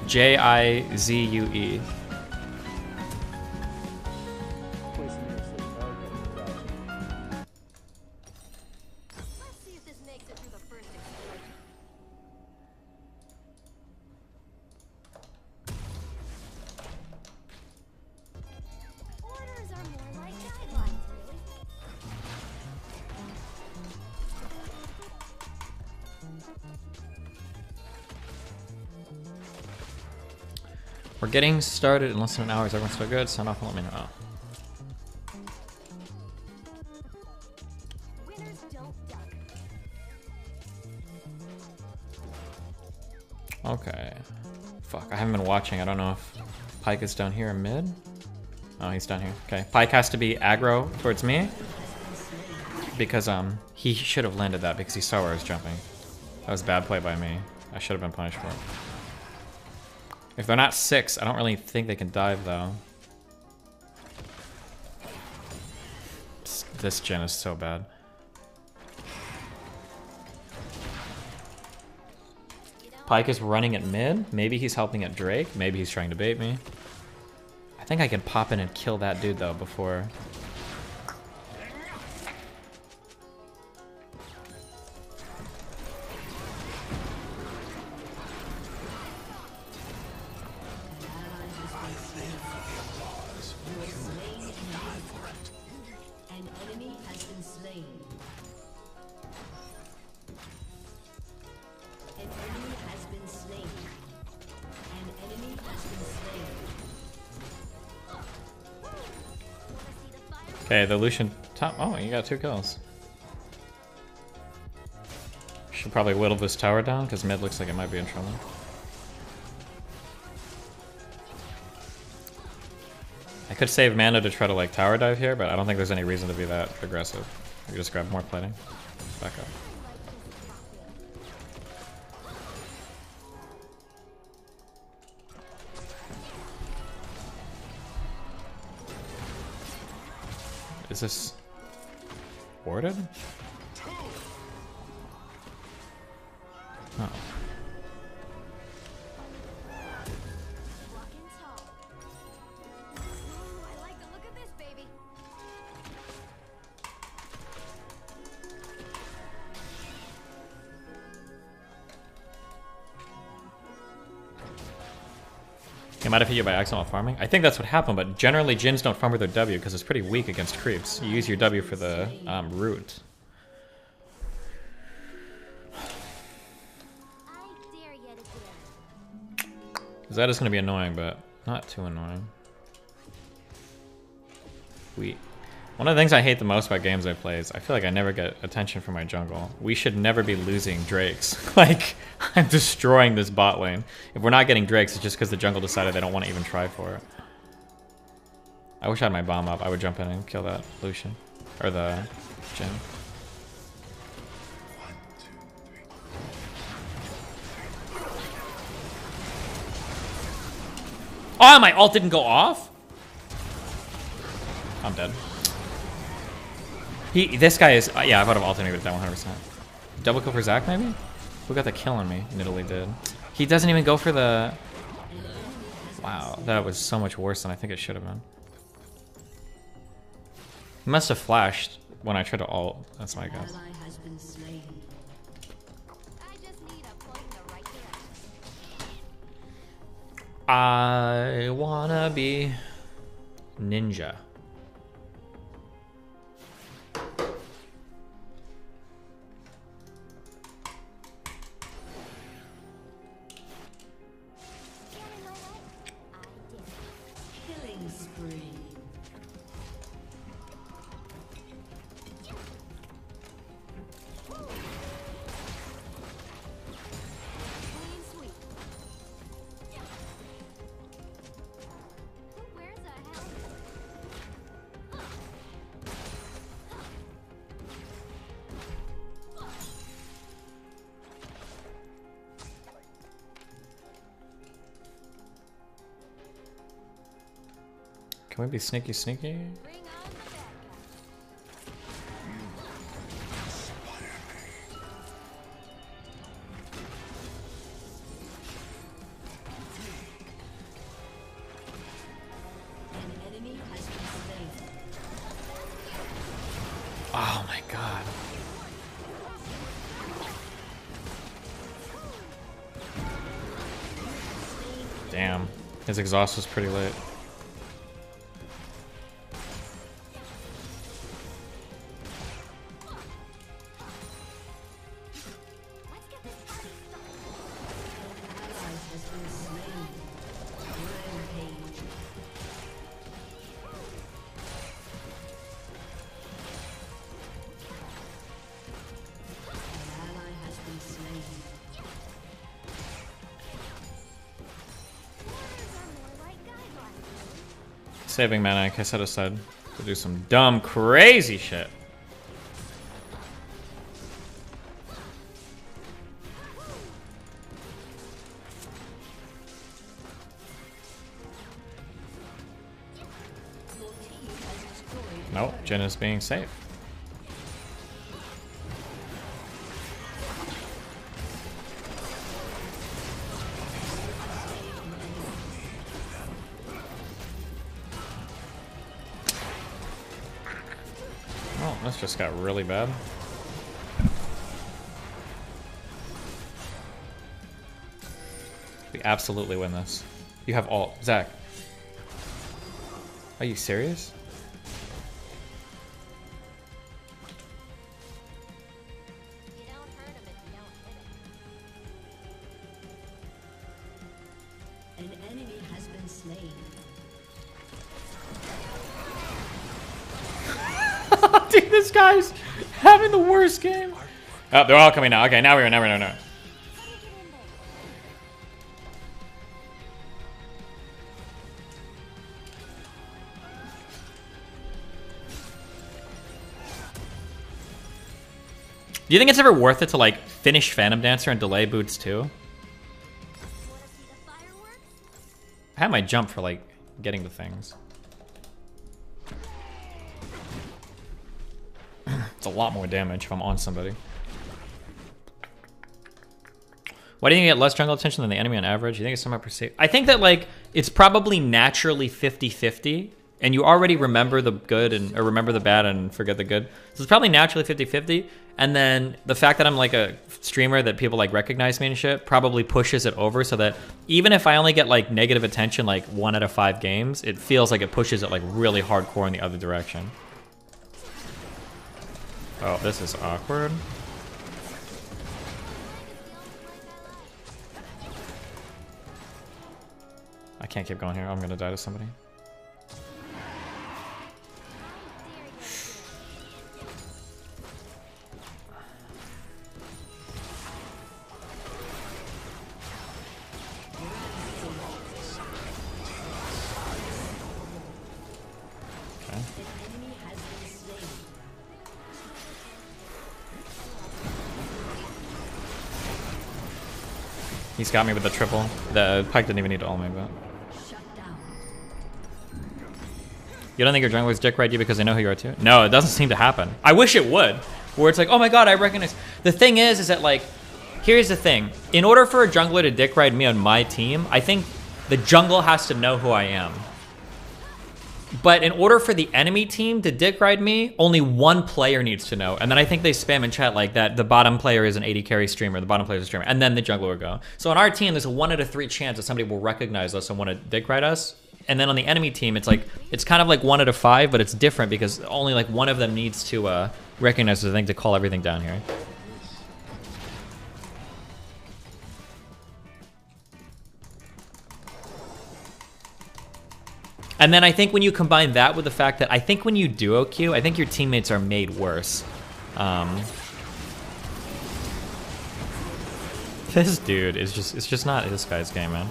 Jizue. We're getting started in less than an hour. Is everyone still good? Sign off and let me know. Okay. Fuck, I haven't been watching. I don't know if Pyke is down here in mid. Oh, he's down here. Okay, Pyke has to be aggro towards me. Because he should have landed that because he saw where I was jumping. That was a bad play by me. I should have been punished for it. If they're not 6, I don't really think they can dive though. This Jhin is so bad. Pyke is running at mid. Maybe he's helping at Drake. Maybe he's trying to bait me. I think I can pop in and kill that dude though before. Okay, the Lucian top. Oh, you got 2 kills. Should probably whittle this tower down because mid looks like it might be in trouble. I could save mana to try to like tower dive here, but I don't think there's any reason to be that aggressive. We just grab more plating. Back up. Is this warded? Oh. He might have hit you by accident while farming. I think that's what happened, but generally Jins don't farm with their W because it's pretty weak against creeps. You use your W for the root. That is going to be annoying, but not too annoying. One of the things I hate the most about games I play is I feel like I never get attention from my jungle. We should never be losing Drakes. Like, I'm destroying this bot lane. If we're not getting Drakes, it's just because the jungle decided they don't want to even try for it. I wish I had my bomb up. I would jump in and kill that Lucian. Or the Jhin. Oh, my ult didn't go off? I'm dead. This guy is, yeah, I would have ulted with that 100%. Double kill for Zac, maybe? Who got the kill on me? Nidalee did. He doesn't even go for the... Wow, that was so much worse than I think it should have been. He must have flashed when I tried to ult. That's my guess. I wanna be ninja. Killing spree. Can we be sneaky sneaky? Oh my god. Damn. His exhaust was pretty late. Saving mana I set aside to do some dumb, crazy shit. Nope, Jhin is being safe. Oh, this just got really bad. We absolutely win this. You have ult. Zach. Are you serious? An enemy has been slain. Dude, this guy's having the worst game. Oh, they're all coming now. Okay, now we know. Do you think it's ever worth it to like finish Phantom Dancer and delay boots too? I had my jump for like getting the things. It's a lot more damage if I'm on somebody. Why do you think you get less jungle attention than the enemy on average? You think it's somewhat perceived? I think that like it's probably naturally 50-50, and you already remember the good or remember the bad and forget the good. So it's probably naturally 50-50. And then the fact that I'm like a streamer that people like recognize me and shit probably pushes it over so that even if I only get like negative attention like 1 out of 5 games, it feels like it pushes it like really hardcore in the other direction. Oh, this is awkward. I can't keep going here. I'm gonna die to somebody. He's got me with the triple. The Pike didn't even need to ult me, but... You don't think your junglers dick ride you because they know who you are too? No, it doesn't seem to happen. I wish it would. Where it's like, oh my god, I recognize... The thing is that like... Here's the thing. In order for a jungler to dick ride me on my team, I think the jungle has to know who I am. But in order for the enemy team to dick ride me, only one player needs to know. And then I think they spam in chat like that the bottom player is an 80 carry streamer, the bottom player is a streamer, and then the jungler will go. So on our team, there's a 1 out of 3 chance that somebody will recognize us and want to dick ride us. And then on the enemy team, it's like, it's kind of like 1 out of 5, but it's different because only like one of them needs to recognize us, I think, to call everything down here. And then I think when you combine that with the fact that I think when you duo queue, I think your teammates are made worse. This dude is just, it's just not this guy's game, man.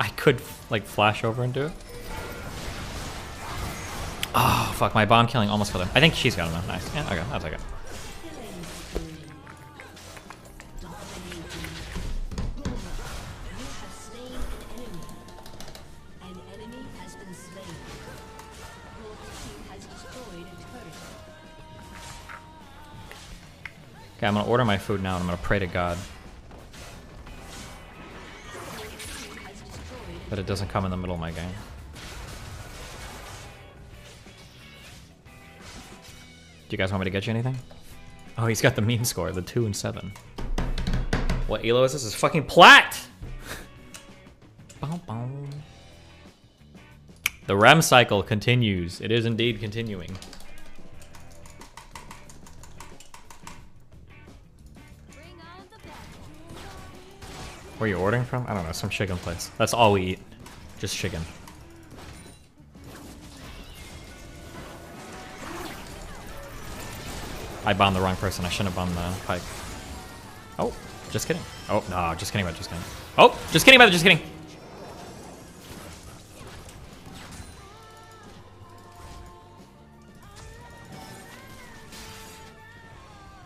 I could like flash over and do it. Oh fuck! My bomb killing almost killed him. I think she's got him though. Nice. Yeah. Okay. I'll take it. Okay, I'm gonna order my food now and I'm gonna pray to God that it doesn't come in the middle of my game. Do you guys want me to get you anything? Oh, he's got the meme score, the 2 and 7. What elo is this? It's fucking plat! The REM cycle continues. It is indeed continuing. Where are you ordering from? I don't know, some chicken place. That's all we eat. Just chicken. I bombed the wrong person. I shouldn't have bombed the pike. Oh, just kidding. Oh, no, just kidding about just kidding. Oh, just kidding about it, just kidding.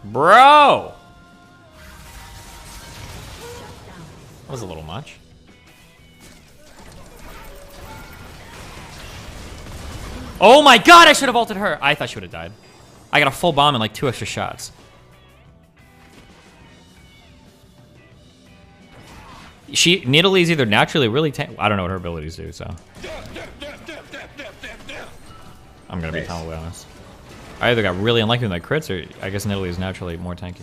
Bro! That was a little much. Oh my god, I should have ulted her. I thought she would have died. I got a full bomb and like 2 extra shots. Nidalee is either naturally really I don't know what her abilities do, so. I'm gonna be totally honest. I either got really unlucky with my crits, or I guess Nidalee is naturally more tanky.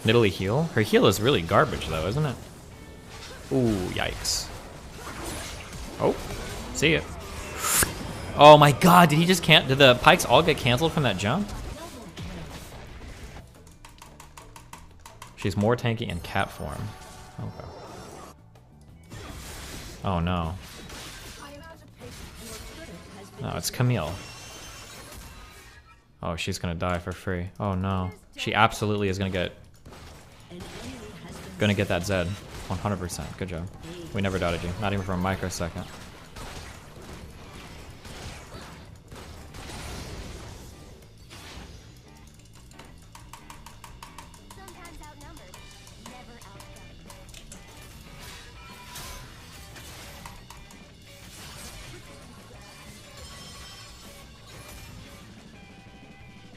Nidalee heal? Her heal is really garbage though, isn't it? Ooh, yikes. Oh, see it. Oh my god, did he just did the pikes all get canceled from that jump? She's more tanky in cat form. Okay. Oh no. No, it's Camille. Oh, she's gonna die for free. Oh no. She absolutely is gonna get that Zed. 100%. Good job. We never doubted you. Not even for a microsecond.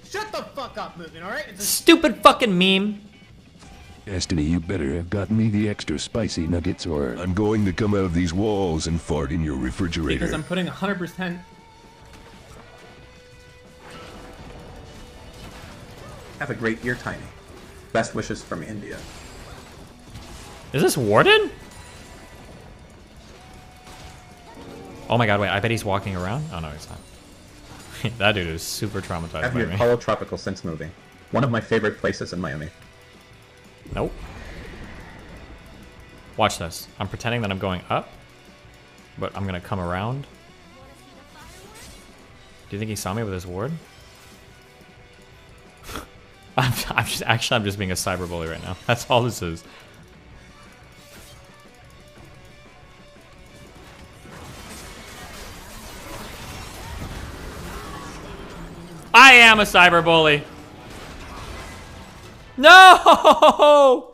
Shut the fuck up, moving, alright? Stupid fucking meme. Destiny, you better have gotten me the extra spicy nuggets or I'm going to come out of these walls and fart in your refrigerator. Because I'm putting 100%. Have a great year, Tiny. Best wishes from India. Is this Warden? Oh my god, wait, I bet he's walking around? Oh no, he's not. That dude is super traumatized Have by your me. Collett Tropical Sense movie. One of my favorite places in Miami. Nope. Watch this. I'm pretending that I'm going up, but I'm gonna come around. Do you think he saw me with his ward? I'm just being a cyberbully right now. That's all this is. I am a cyberbully. No!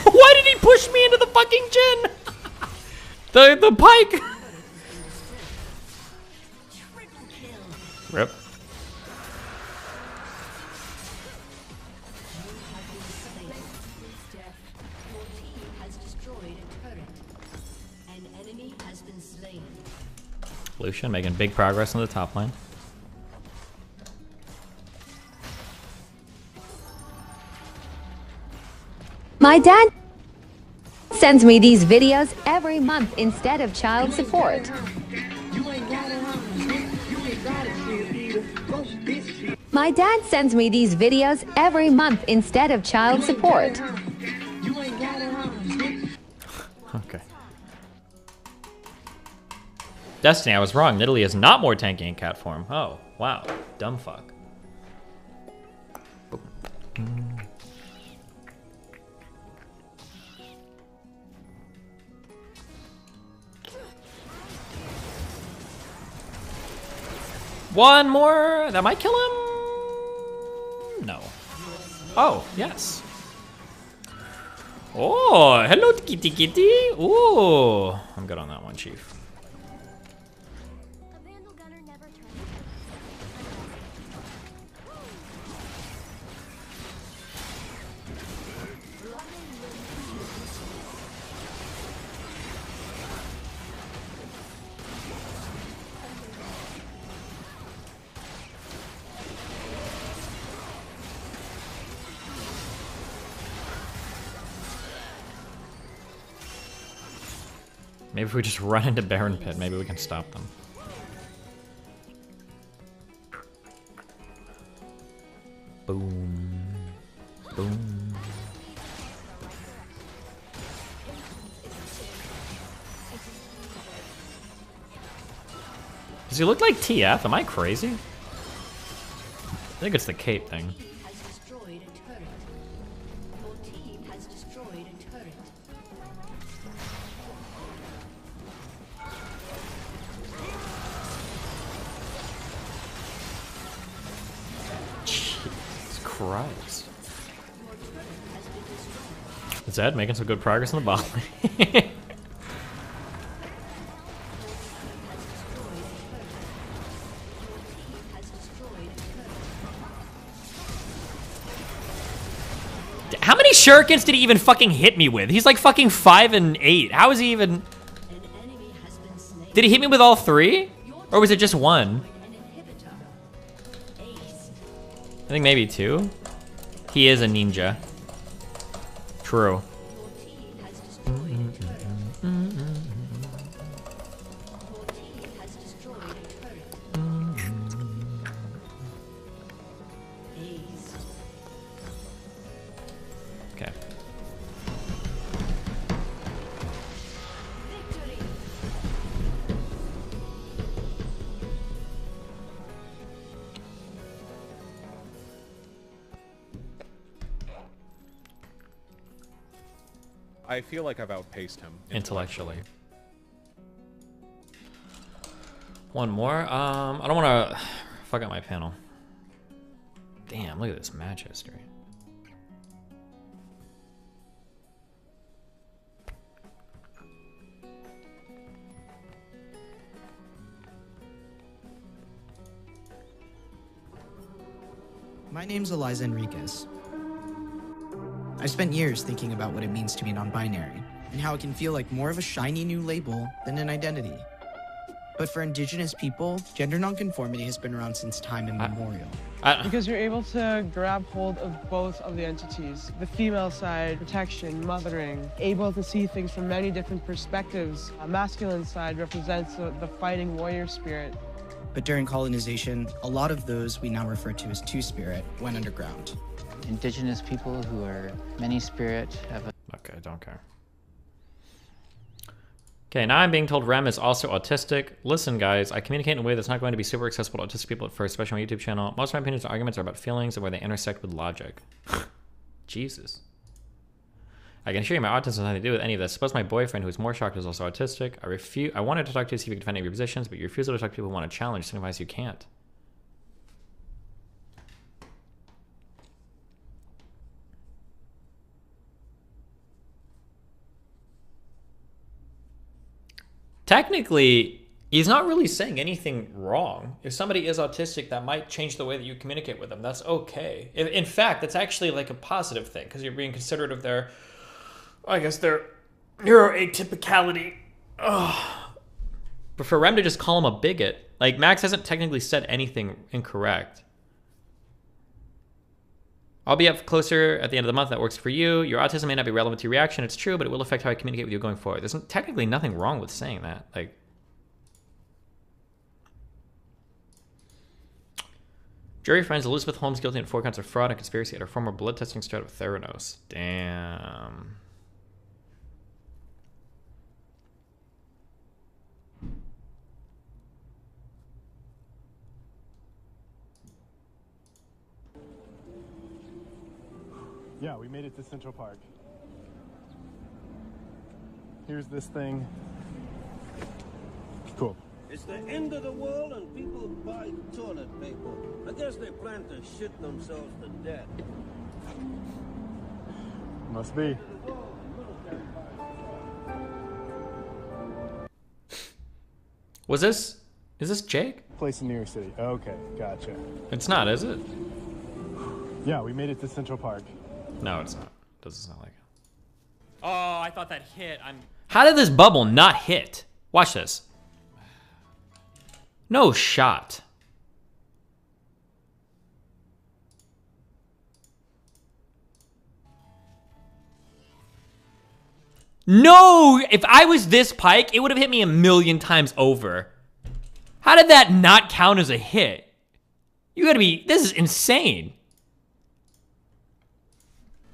Why did he push me into the fucking gin? the pike. Rip. Lucian making big progress in the top lane. My dad sends me these videos every month instead of child support. My dad sends me these videos every month instead of child support. Okay. Destiny, I was wrong. Nidalee is not more tanky in cat form. Oh, wow. Dumb fuck. One more. That might kill him. No. Oh, yes. Oh, hello, kitty kitty. Ooh, I'm good on that one, Chief. Maybe if we just run into Baron Pit, maybe we can stop them. Boom. Boom. Does he look like TF? Am I crazy? I think it's the cape thing. Christ. Zed making some good progress in the bottom. How many shurikens did he even fucking hit me with? He's like fucking 5 and 8. How is he even... Did he hit me with all 3? Or was it just 1? I think maybe 2. He is a ninja. True. Okay. I feel like I've outpaced him intellectually. One more. I don't want to fuck up my panel. Damn, look at this match history. My name's Eliza Enriquez. I've spent years thinking about what it means to be non-binary, and how it can feel like more of a shiny new label than an identity. But for Indigenous people, gender nonconformity has been around since time immemorial. Because you're able to grab hold of both of the entities. The female side, protection, mothering, able to see things from many different perspectives. A masculine side represents the fighting warrior spirit. But during colonization, a lot of those we now refer to as two-spirit went underground. Indigenous people who are many-spirit have a... Okay, don't care. Okay, now I'm being told Rem is also autistic. Listen, guys, I communicate in a way that's not going to be super accessible to autistic people at first, especially on my YouTube channel. Most of my opinions and arguments are about feelings and where they intersect with logic. Jesus. I can assure you my autism has nothing to do with any of this. Suppose my boyfriend, who is more shocked, is also autistic. I wanted to talk to you to see if you could defend any of your positions, but your refusal to talk to people who want to challenge signifies you can't. Technically, he's not really saying anything wrong. If somebody is autistic, that might change the way that you communicate with them. That's okay. In fact, that's actually like a positive thing because you're being considerate of their, I guess, their neuroatypicality. Ugh. But for Rem to just call him a bigot, like Max hasn't technically said anything incorrect. I'll be up closer at the end of the month. That works for you. Your autism may not be relevant to your reaction. It's true, but it will affect how I communicate with you going forward. There's technically nothing wrong with saying that. Like, jury finds Elizabeth Holmes guilty on 4 counts of fraud and conspiracy at her former blood testing startup Theranos. Damn. Yeah, we made it to Central Park. Here's this thing. Cool. It's the end of the world and people buy toilet paper. I guess they plan to shit themselves to death. Must be. Is this Jake? Place in New York City. Okay, gotcha. It's not, is it? Yeah, we made it to Central Park. No, it's not. Doesn't sound like it. Oh, I thought that hit. How did this bubble not hit? Watch this. No shot. No! If I was this Pike, it would have hit me a million times over. How did that not count as a hit? You gotta be... This is insane.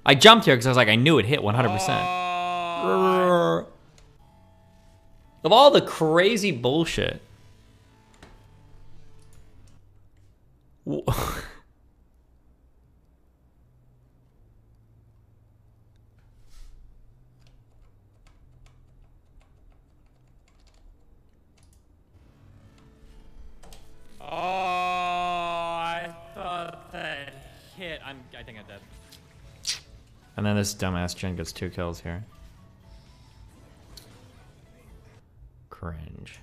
I jumped here because I was like, I knew it hit 100%. Of all the crazy bullshit. I thought that hit. I think I'm dead. And then this dumbass Jen gets 2 kills here. Cringe.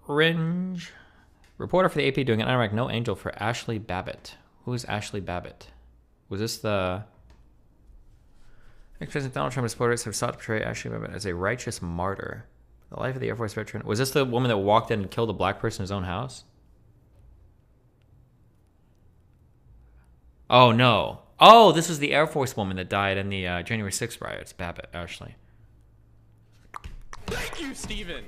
Cringe. Reporter for the AP doing an ironic no angel for Ashley Babbitt. Who is Ashley Babbitt? Was this the... Ex-President Donald Trump and supporters have sought to portray Ashley Babbitt as a righteous martyr. The life of the Air Force veteran. Was this the woman that walked in and killed a black person in his own house? Oh, no. Oh, this was the Air Force woman that died in the January 6th riots. Babbitt, Ashley. Thank you, Steven.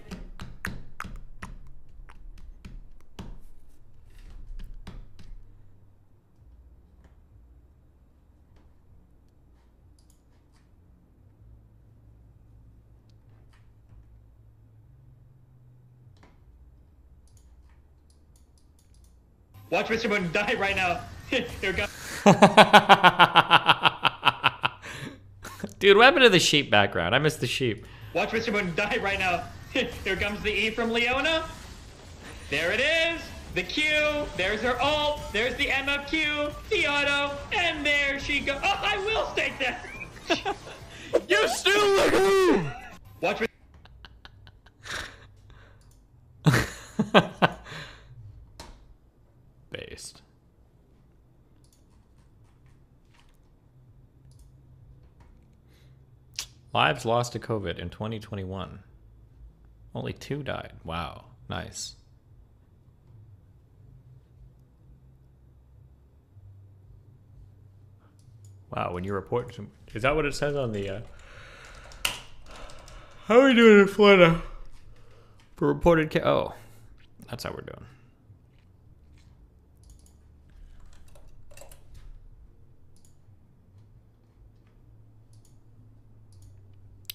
Watch Mr. Moon die right now. Here goes. Dude, what happened to the sheep background? I missed the sheep. Watch Mr. Moon die right now. Here comes the E from Leona. There it is. The Q. There's her ult. There's the MFQ. The auto. And there she goes. Oh, I will stake that. You still look who? Watch Mr. Based. Lives lost to COVID in 2021. Only 2 died. Wow. Nice. Wow, when you report to... Is that what it says on the... How are we doing in Florida? For reported... Oh. That's how we're doing.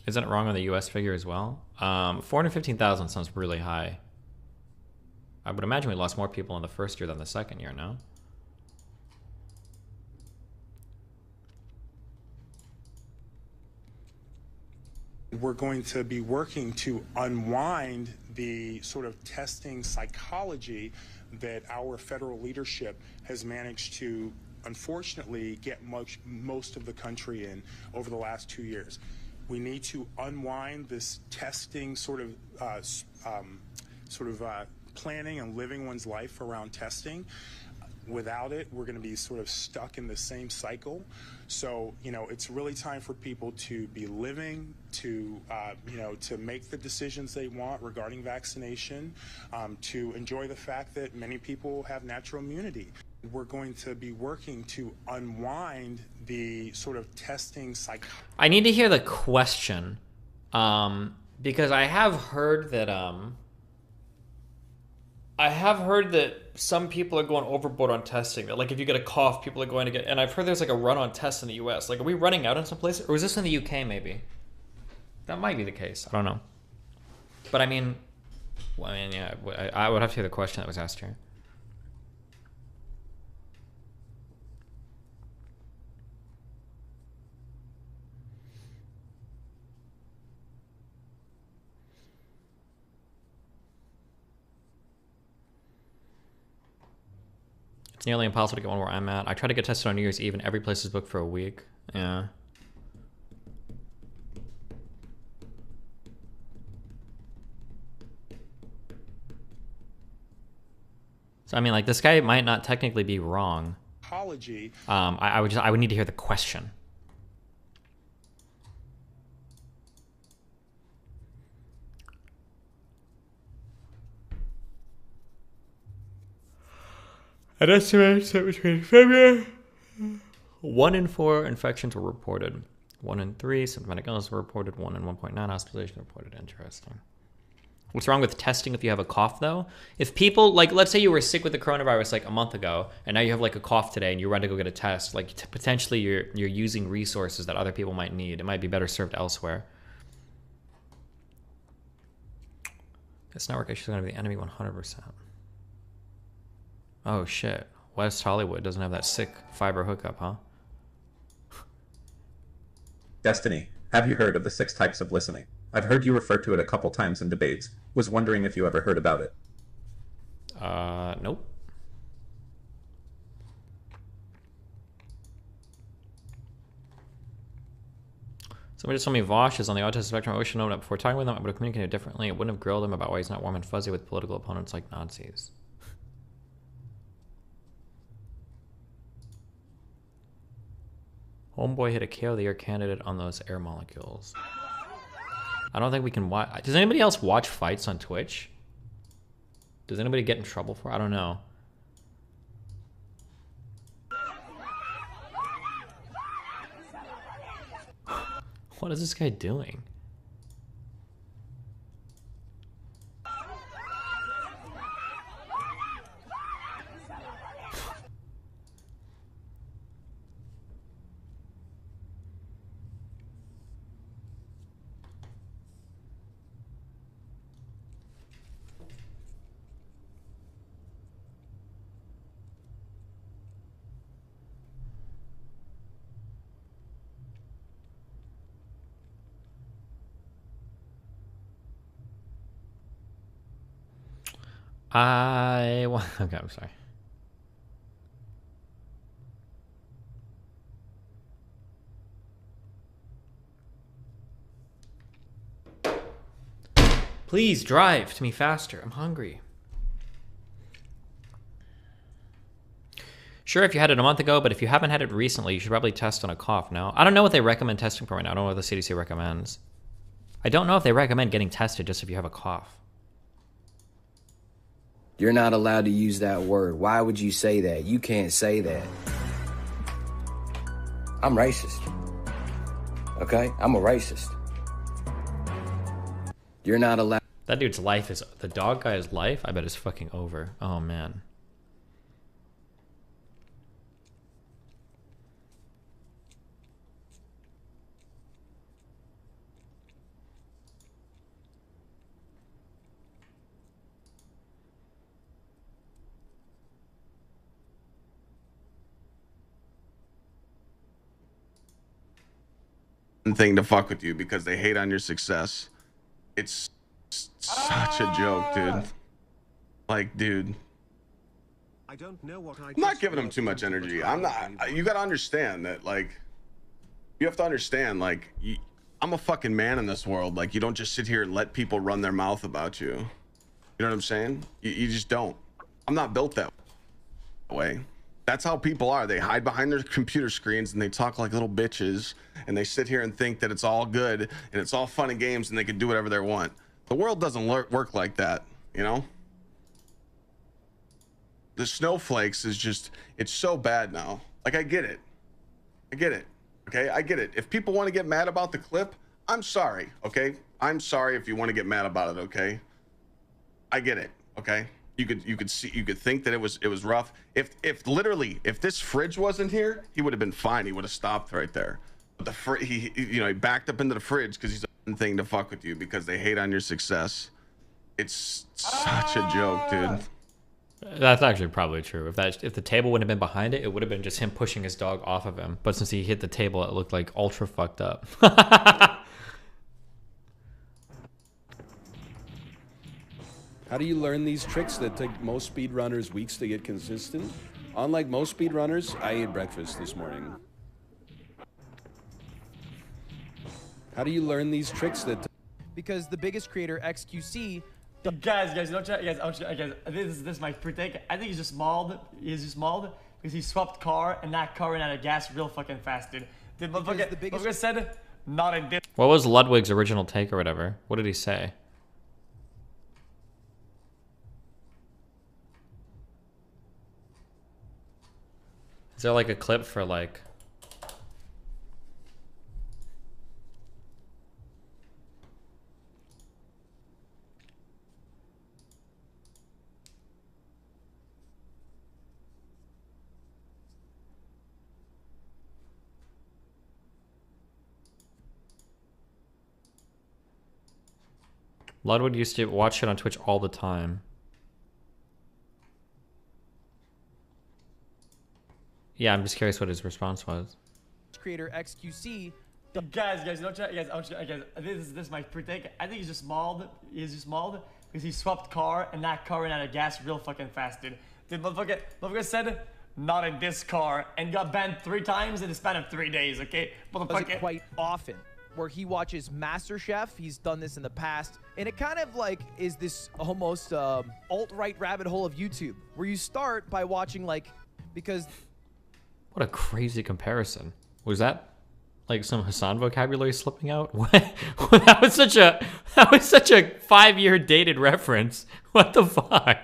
Isn't it wrong on the US figure as well? 415,000 sounds really high. I would imagine we lost more people in the first year than the second year, no? We're going to be working to unwind the sort of testing psychology that our federal leadership has managed to, unfortunately, get most of the country in over the last 2 years. We need to unwind this testing sort of planning and living one's life around testing. Without it, we're going to be sort of stuck in the same cycle. So, you know, it's really time for people to be living, to, you know, to make the decisions they want regarding vaccination, to enjoy the fact that many people have natural immunity. We're going to be working to unwind the sort of testing psychology. I need to hear the question, because I have heard that some people are going overboard on testing. That like if you get a cough, people are going to get. And I've heard there's like a run on tests in the U.S. Like, are we running out in some places, or is this in the U.K. maybe? That might be the case. I don't know. But I mean, yeah, I would have to hear the question that was asked here. It's nearly impossible to get one where I'm at. I try to get tested on New Year's Eve and every place is booked for a week. Yeah. So I mean, like, this guy might not technically be wrong. Apology. I would need to hear the question. It estimates that between February, 1 in 4 infections were reported. 1 in 3 symptomatic illness were reported. 1 in 1.9 hospitalization reported. Interesting. What's wrong with testing if you have a cough, though? If people, like, let's say you were sick with the coronavirus like a month ago, and now you have like a cough today, and you run to go get a test, like potentially you're using resources that other people might need. It might be better served elsewhere. This network issue is going to be the enemy 100%. Oh shit! West Hollywood doesn't have that sick fiber hookup, huh? Destiny, have you heard of the 6 types of listening? I've heard you refer to it a couple times in debates. Was wondering if you ever heard about it. Nope. Somebody just told me Vosh is on the autism spectrum. I wish I known that before talking with him. I would have communicated differently. I wouldn't have grilled him about why he's not warm and fuzzy with political opponents like Nazis. Homeboy hit a KO the year candidate on those air molecules. I don't think we can watch. Does anybody else watch fights on Twitch? Does anybody get in trouble for it? I don't know. What is this guy doing? Okay, I'm sorry. Please drive to me faster. I'm hungry. Sure, if you had it a month ago, but if you haven't had it recently, you should probably test on a cough now. I don't know what they recommend testing for right now. I don't know what the CDC recommends. I don't know if they recommend getting tested just if you have a cough. You're not allowed to use that word. Why would you say that? You can't say that. I'm racist. Okay? I'm a racist. You're not allowed. That dude's life is... The dog guy's life, I bet, is fucking over. Oh, man. Thing to fuck with you because they hate on your success. It's such a joke, dude. Like, dude, I don't know what I'm not giving them too much energy. I'm not. You gotta understand that, like, you have to understand, like, I'm a fucking man in this world. Like, you don't just sit here and let people run their mouth about you. You know what I'm saying? You just don't. I'm not built that way. That's how people are. They hide behind their computer screens and they talk like little bitches, and they sit here and think that it's all good and it's all fun and games and they can do whatever they want. The world doesn't work like that, you know? The snowflakes is just, it's so bad now. Like, I get it. I get it. Okay, I get it. If people want to get mad about the clip, I'm sorry, okay? I'm sorry if you want to get mad about it, okay? I get it, okay? You could think that it was rough. If this fridge wasn't here, he would have been fine. He would have stopped right there. But he backed up into the fridge because he's a thing to fuck with you because they hate on your success. It's such a joke, dude. That's actually probably true. If the table wouldn't have been behind it, it would have been just him pushing his dog off of him. But since he hit the table, it looked like ultra fucked up. How do you learn these tricks that take most speedrunners weeks to get consistent? Unlike most speedrunners, I ate breakfast this morning. How do you learn these tricks that... Because the biggest creator, XQC... Guys, don't try, guys, this might pretake. I think he's just mauled. He's just mauled because he swapped car and that car ran out of gas real fucking fast, dude. The motherfucker said, not in this. What was Ludwig's original take or whatever? What did he say? Is there like a clip for like... Ludwig used to watch it on Twitch all the time. Yeah, I'm just curious what his response was. Creator XQC. Guys, don't try, guys, this might pretake. I think he's just mauled. He's just mauled because he swapped car and that car ran out of gas real fucking fast, dude. The motherfucker said, not in this car, and got banned 3 times in the span of 3 days. Okay, Does it quite often. Where he watches MasterChef. He's done this in the past. And it kind of like is this almost alt-right rabbit hole of YouTube. Where you start by watching like, because... What a crazy comparison. Was that like some Hassan vocabulary slipping out? That was such a 5-year dated reference. What the fuck?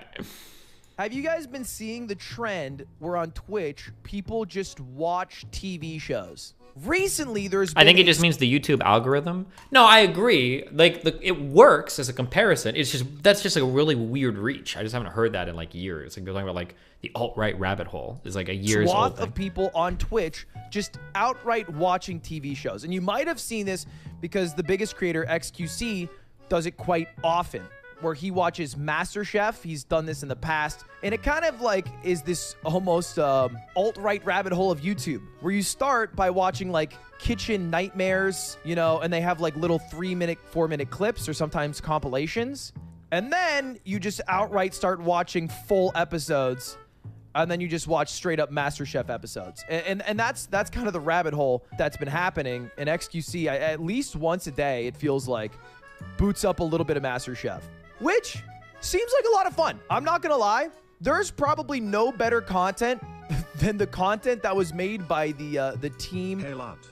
Have you guys been seeing the trend where on Twitch, people just watch TV shows? Recently, there's been I think it just means the YouTube algorithm. No, I agree. Like, it works as a comparison. It's just, that's just like a really weird reach. I just haven't heard that in like years. Like, they're talking about like the alt-right rabbit hole is like a year's old swath thing. of people on Twitch just outright watching TV shows. And you might have seen this because the biggest creator, XQC, does it quite often. Where he watches MasterChef. He's done this in the past. And it kind of like is this almost alt-right rabbit hole of YouTube. Where you start by watching like kitchen nightmares, you know, and they have like little 3-minute, 4-minute clips or sometimes compilations. And then you just outright start watching full episodes. And then you just watch straight up MasterChef episodes. And that's kind of the rabbit hole that's been happening. In XQC, at least once a day, it feels like, boots up a little bit of MasterChef. Which seems like a lot of fun. I'm not gonna lie. There's probably no better content than the content that was made by the team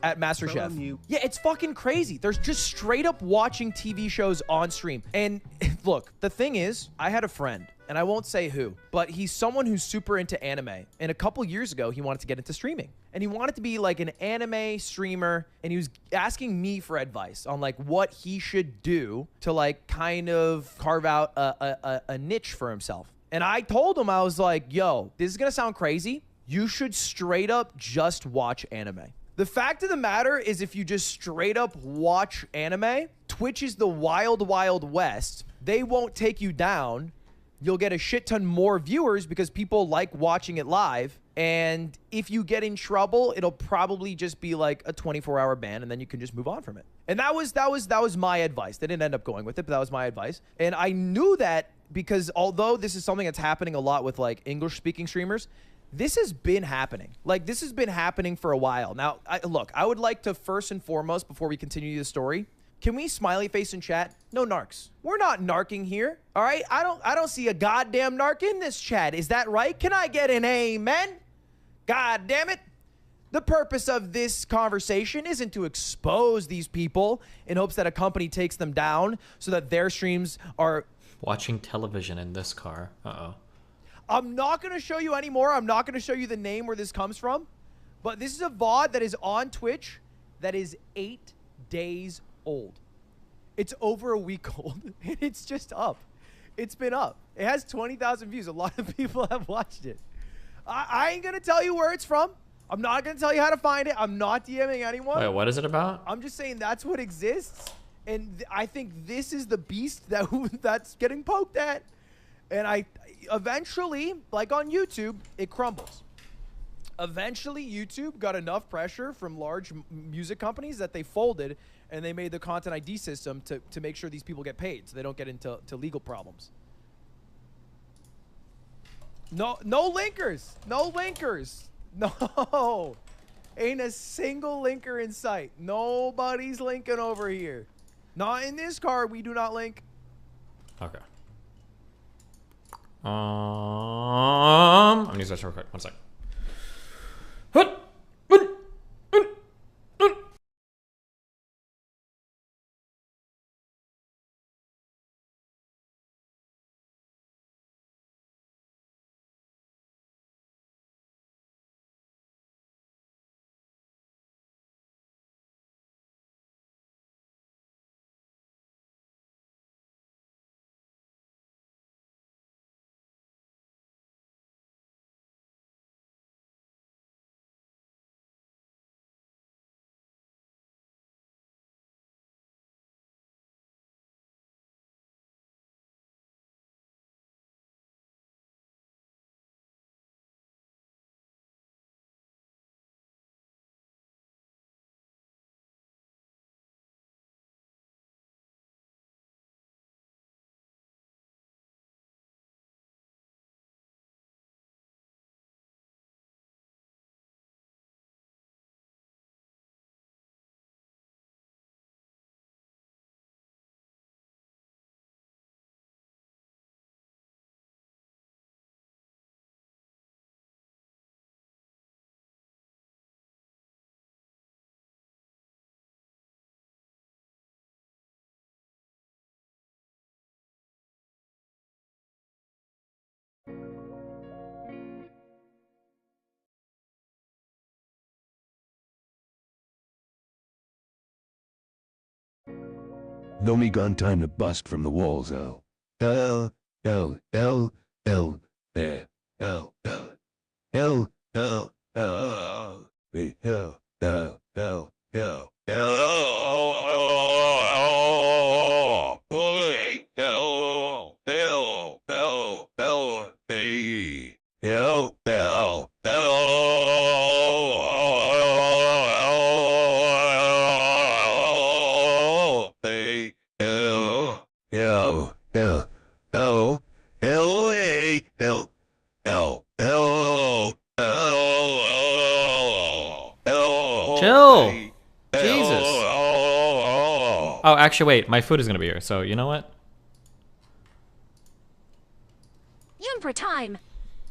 at MasterChef. Yeah, it's fucking crazy. There's just straight up watching TV shows on stream. And look, the thing is, I had a friend, and I won't say who, but he's someone who's super into anime. And a couple years ago, he wanted to get into streaming. And he wanted to be like an anime streamer, and he was asking me for advice on like what he should do to like kind of carve out a niche for himself. And I told him, I was like, yo, this is gonna sound crazy. You should straight up just watch anime. The fact of the matter is, if you just straight up watch anime, Twitch is the wild, wild west. They won't take you down. You'll get a shit ton more viewers because people like watching it live. And if you get in trouble, it'll probably just be like a 24-hour ban, and then you can just move on from it. And that was my advice. They didn't end up going with it, but that was my advice. And I knew that because although this is something that's happening a lot with like English-speaking streamers, this has been happening. Like, this has been happening for a while. Now, look, I would like to first and foremost, before we continue the story, can we smiley face in chat? No narcs. We're not narking here. All right? I don't see a goddamn narc in this chat. Is that right? Can I get an amen? God damn it. The purpose of this conversation isn't to expose these people in hopes that a company takes them down so that their streams are... Watching television in this car. Uh-oh. I'm not going to show you anymore. I'm not going to show you the name where this comes from. But this is a VOD that is on Twitch that is 8 days old. It's over a week old. And it's just up. It's been up. It has 20,000 views. A lot of people have watched it. I ain't going to tell you where it's from. I'm not going to tell you how to find it. I'm not DMing anyone. Wait, what is it about? I'm just saying that's what exists. And I think this is the beast that's getting poked at. And eventually, like on YouTube, it crumbles. Eventually, YouTube got enough pressure from large music companies that they folded, and they made the content ID system to make sure these people get paid so they don't get into legal problems. No linkers. No linkers. No. Ain't a single linker in sight. Nobody's linking over here. Not in this car. We do not link. Okay. I'm gonna use that real quick. 1 sec. No me gun time to bust from the walls, L. L, L, L, L, L, L, L, L, L, L, L, L, L, L, Chill. Jesus. Oh, actually, wait. My food is gonna be here. So you know what? Yum for time.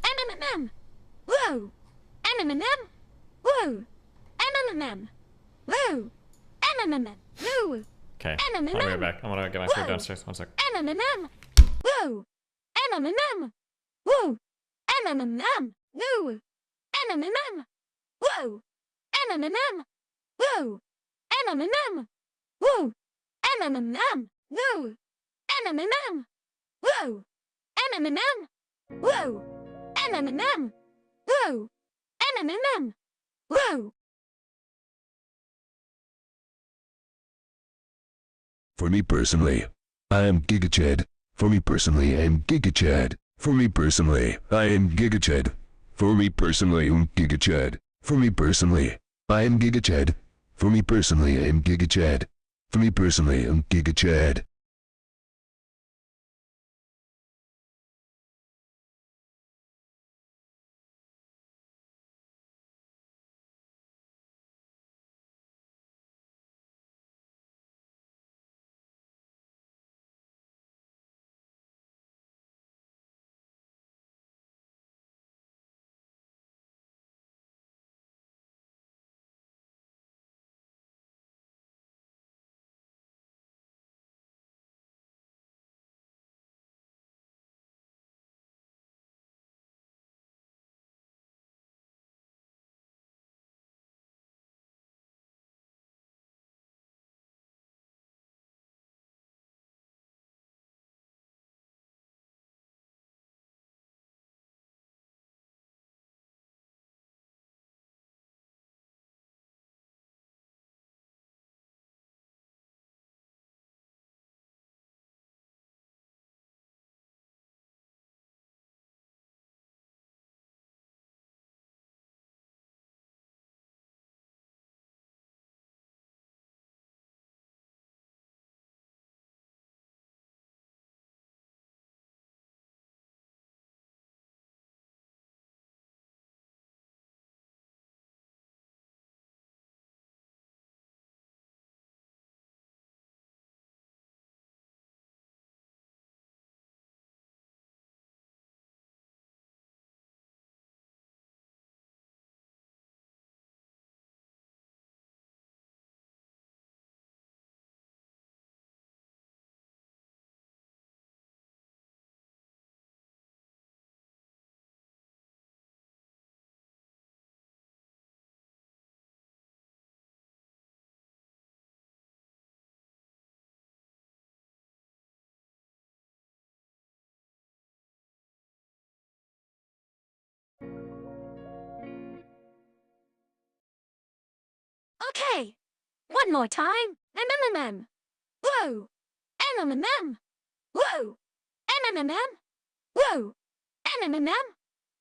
MMM. Whoa. MMM. Whoa. MMM. Whoa. MMM. Whoa. Okay. I'll be right back. I'm gonna get my food downstairs. 1 sec. MMM. Whoa. MMM. Whoa. MMM. Whoa. MMM. Whoa. MMM. Whoa. MMM. Whoa. MMM. Whoa. MMM. Whoa. MMM. Whoa. MMM. Whoa. MMM. Whoa. For me personally, I am GigaChad. For me personally, I am GigaChad. For me personally, I am GigaChad. For me personally, I am GigaChad. For me personally, I am GigaChad. For me personally, I am GigaChad. For me personally, I am GigaChad. Okay. One more time. MMMM. Whoa. MMMM. Whoa. MMMM. Whoa. MMMM.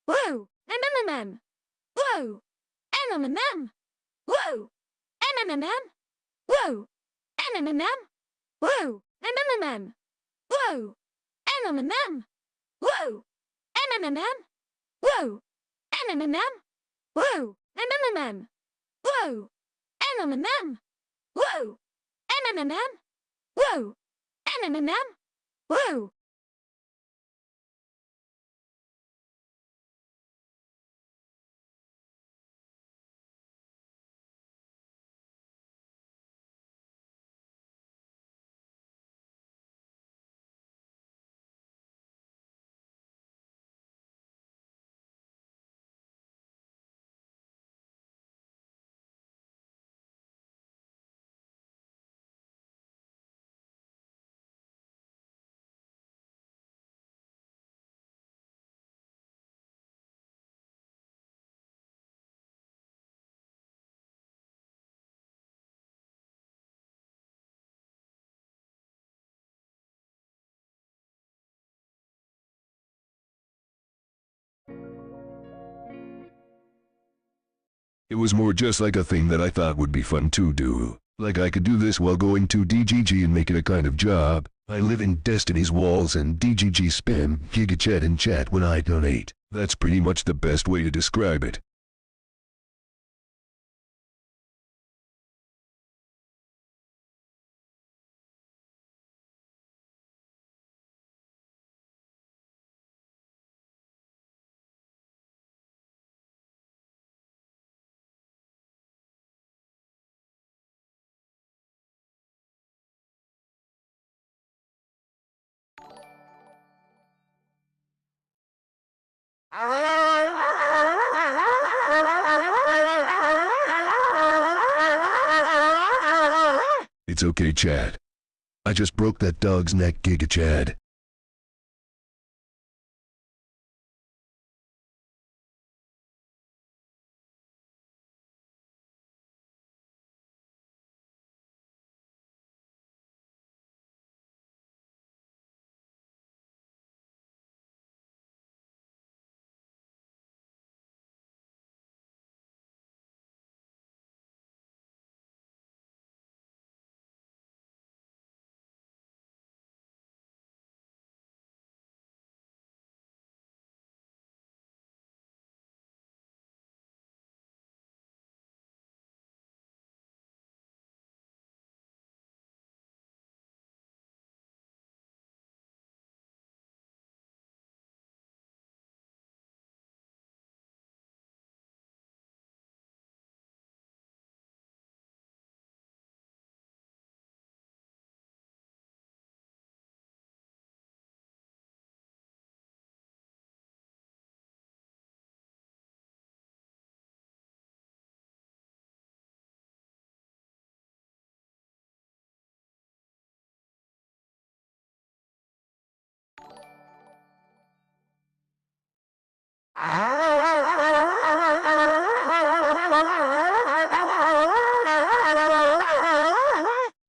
Whoa. MMMM. Whoa. MMMM. Whoa. MMMM. Whoa. MMMM. Whoa. MMMM. Whoa. MMMM. Whoa. MMMM. Whoa. MMMM. Whoa. MMMM. Whoa. MMMM. Whoa. MMMM. Whoa. MMMM. Whoa. It was more just like a thing that I thought would be fun to do. Like I could do this while going to DGG and make it a kind of job. I live in Destiny's walls and DGG spam, GigaChat and chat when I donate. That's pretty much the best way to describe it. It's okay, Chad. I just broke that dog's neck, Giga Chad.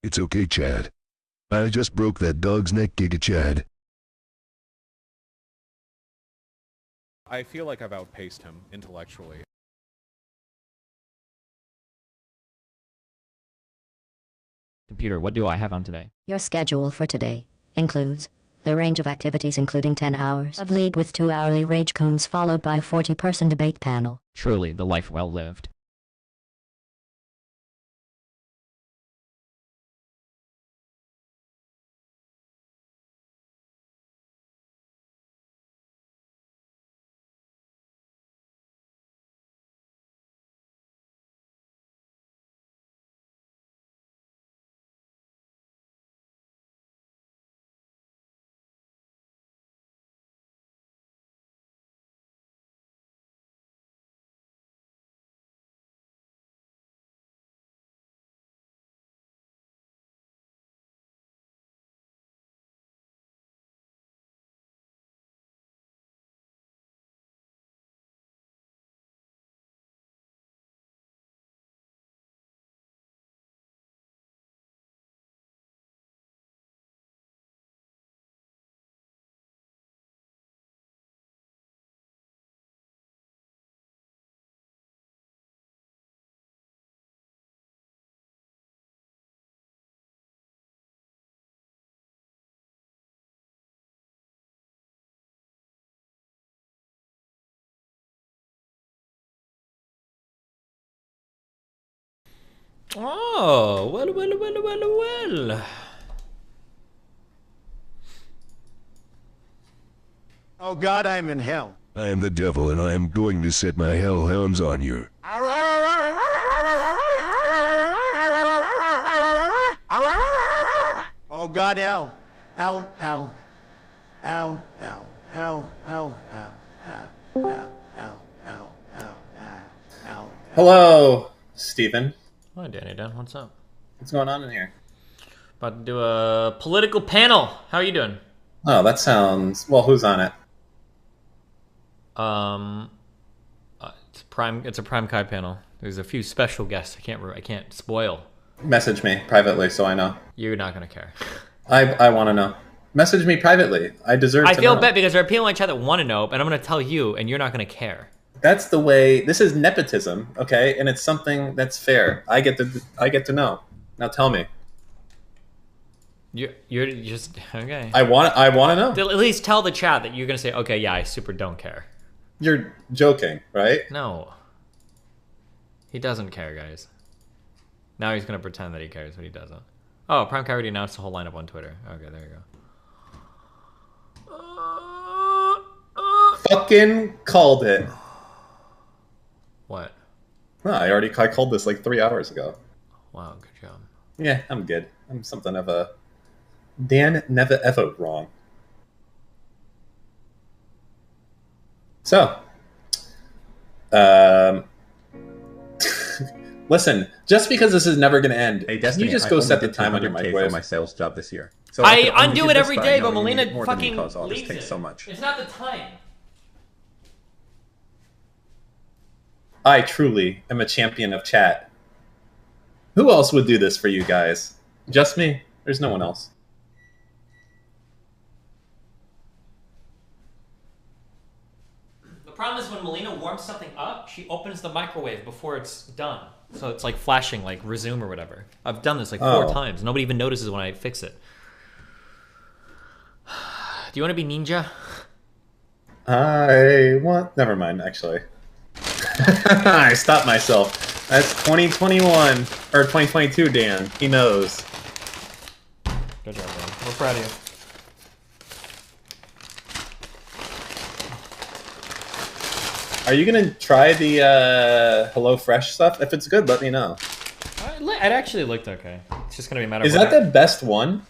It's okay, Chad. I just broke that dog's neck, Giga Chad. I feel like I've outpaced him intellectually. Computer, what do I have on today? Your schedule for today includes the range of activities including 10 hours of lead with 2 hourly rage coons followed by a 40-person debate panel. Truly, the life well lived. Oh, well. Oh God, I am in hell. I am the devil, and I am going to set my hellhounds on you. Oh God, hell. Hell, hell. Hell, hell, hell, hell, hell, hell, hell, hell, hell, hell, hell. Hello, Stephen. Hi, Danny Dan. What's up? What's going on in here? About to do a political panel. How are you doing? Oh, that sounds... Well, who's on it? It's a Prime Kai panel. There's a few special guests. I can't spoil. Message me privately so I know. You're not gonna care. I want to know. Message me privately. I deserve to know. I feel bad because there are people in my chat that want to know, and I'm gonna tell you, and you're not gonna care. That's the way. This is nepotism, okay? And it's something that's fair. I get to know. Now tell me. You're just okay. I want to know. At least tell the chat that you're gonna say, okay, yeah, I super don't care. You're joking, right? No. He doesn't care, guys. Now he's gonna pretend that he cares, but he doesn't. Oh, Prime Kai already announced the whole lineup on Twitter. Okay, there you go. Fucking called it. What? No, I called this like 3 hours ago. Wow, good job. Yeah, I'm good. I'm something of a Dan never ever wrong. So, listen, just because this is never going to end, hey, Destiny, you just go set the time on your microwave. For my sales job this year. So I undo it every day, but Melina fucking leaves it. So much. It's not the time. I truly am a champion of chat. Who else would do this for you guys? Just me. There's no one else. The problem is when Melina warms something up, she opens the microwave before it's done. So it's like flashing, like resume or whatever. I've done this like 4 times. Nobody even notices when I fix it. Do you want to be ninja? Never mind, actually. I stopped myself. That's 2021 or 2022, Dan. He knows. Good job, man. We're proud of you. Are you gonna try the HelloFresh stuff? If it's good, let me know. It actually looked okay. It's just gonna be a matter of... Is that the best one?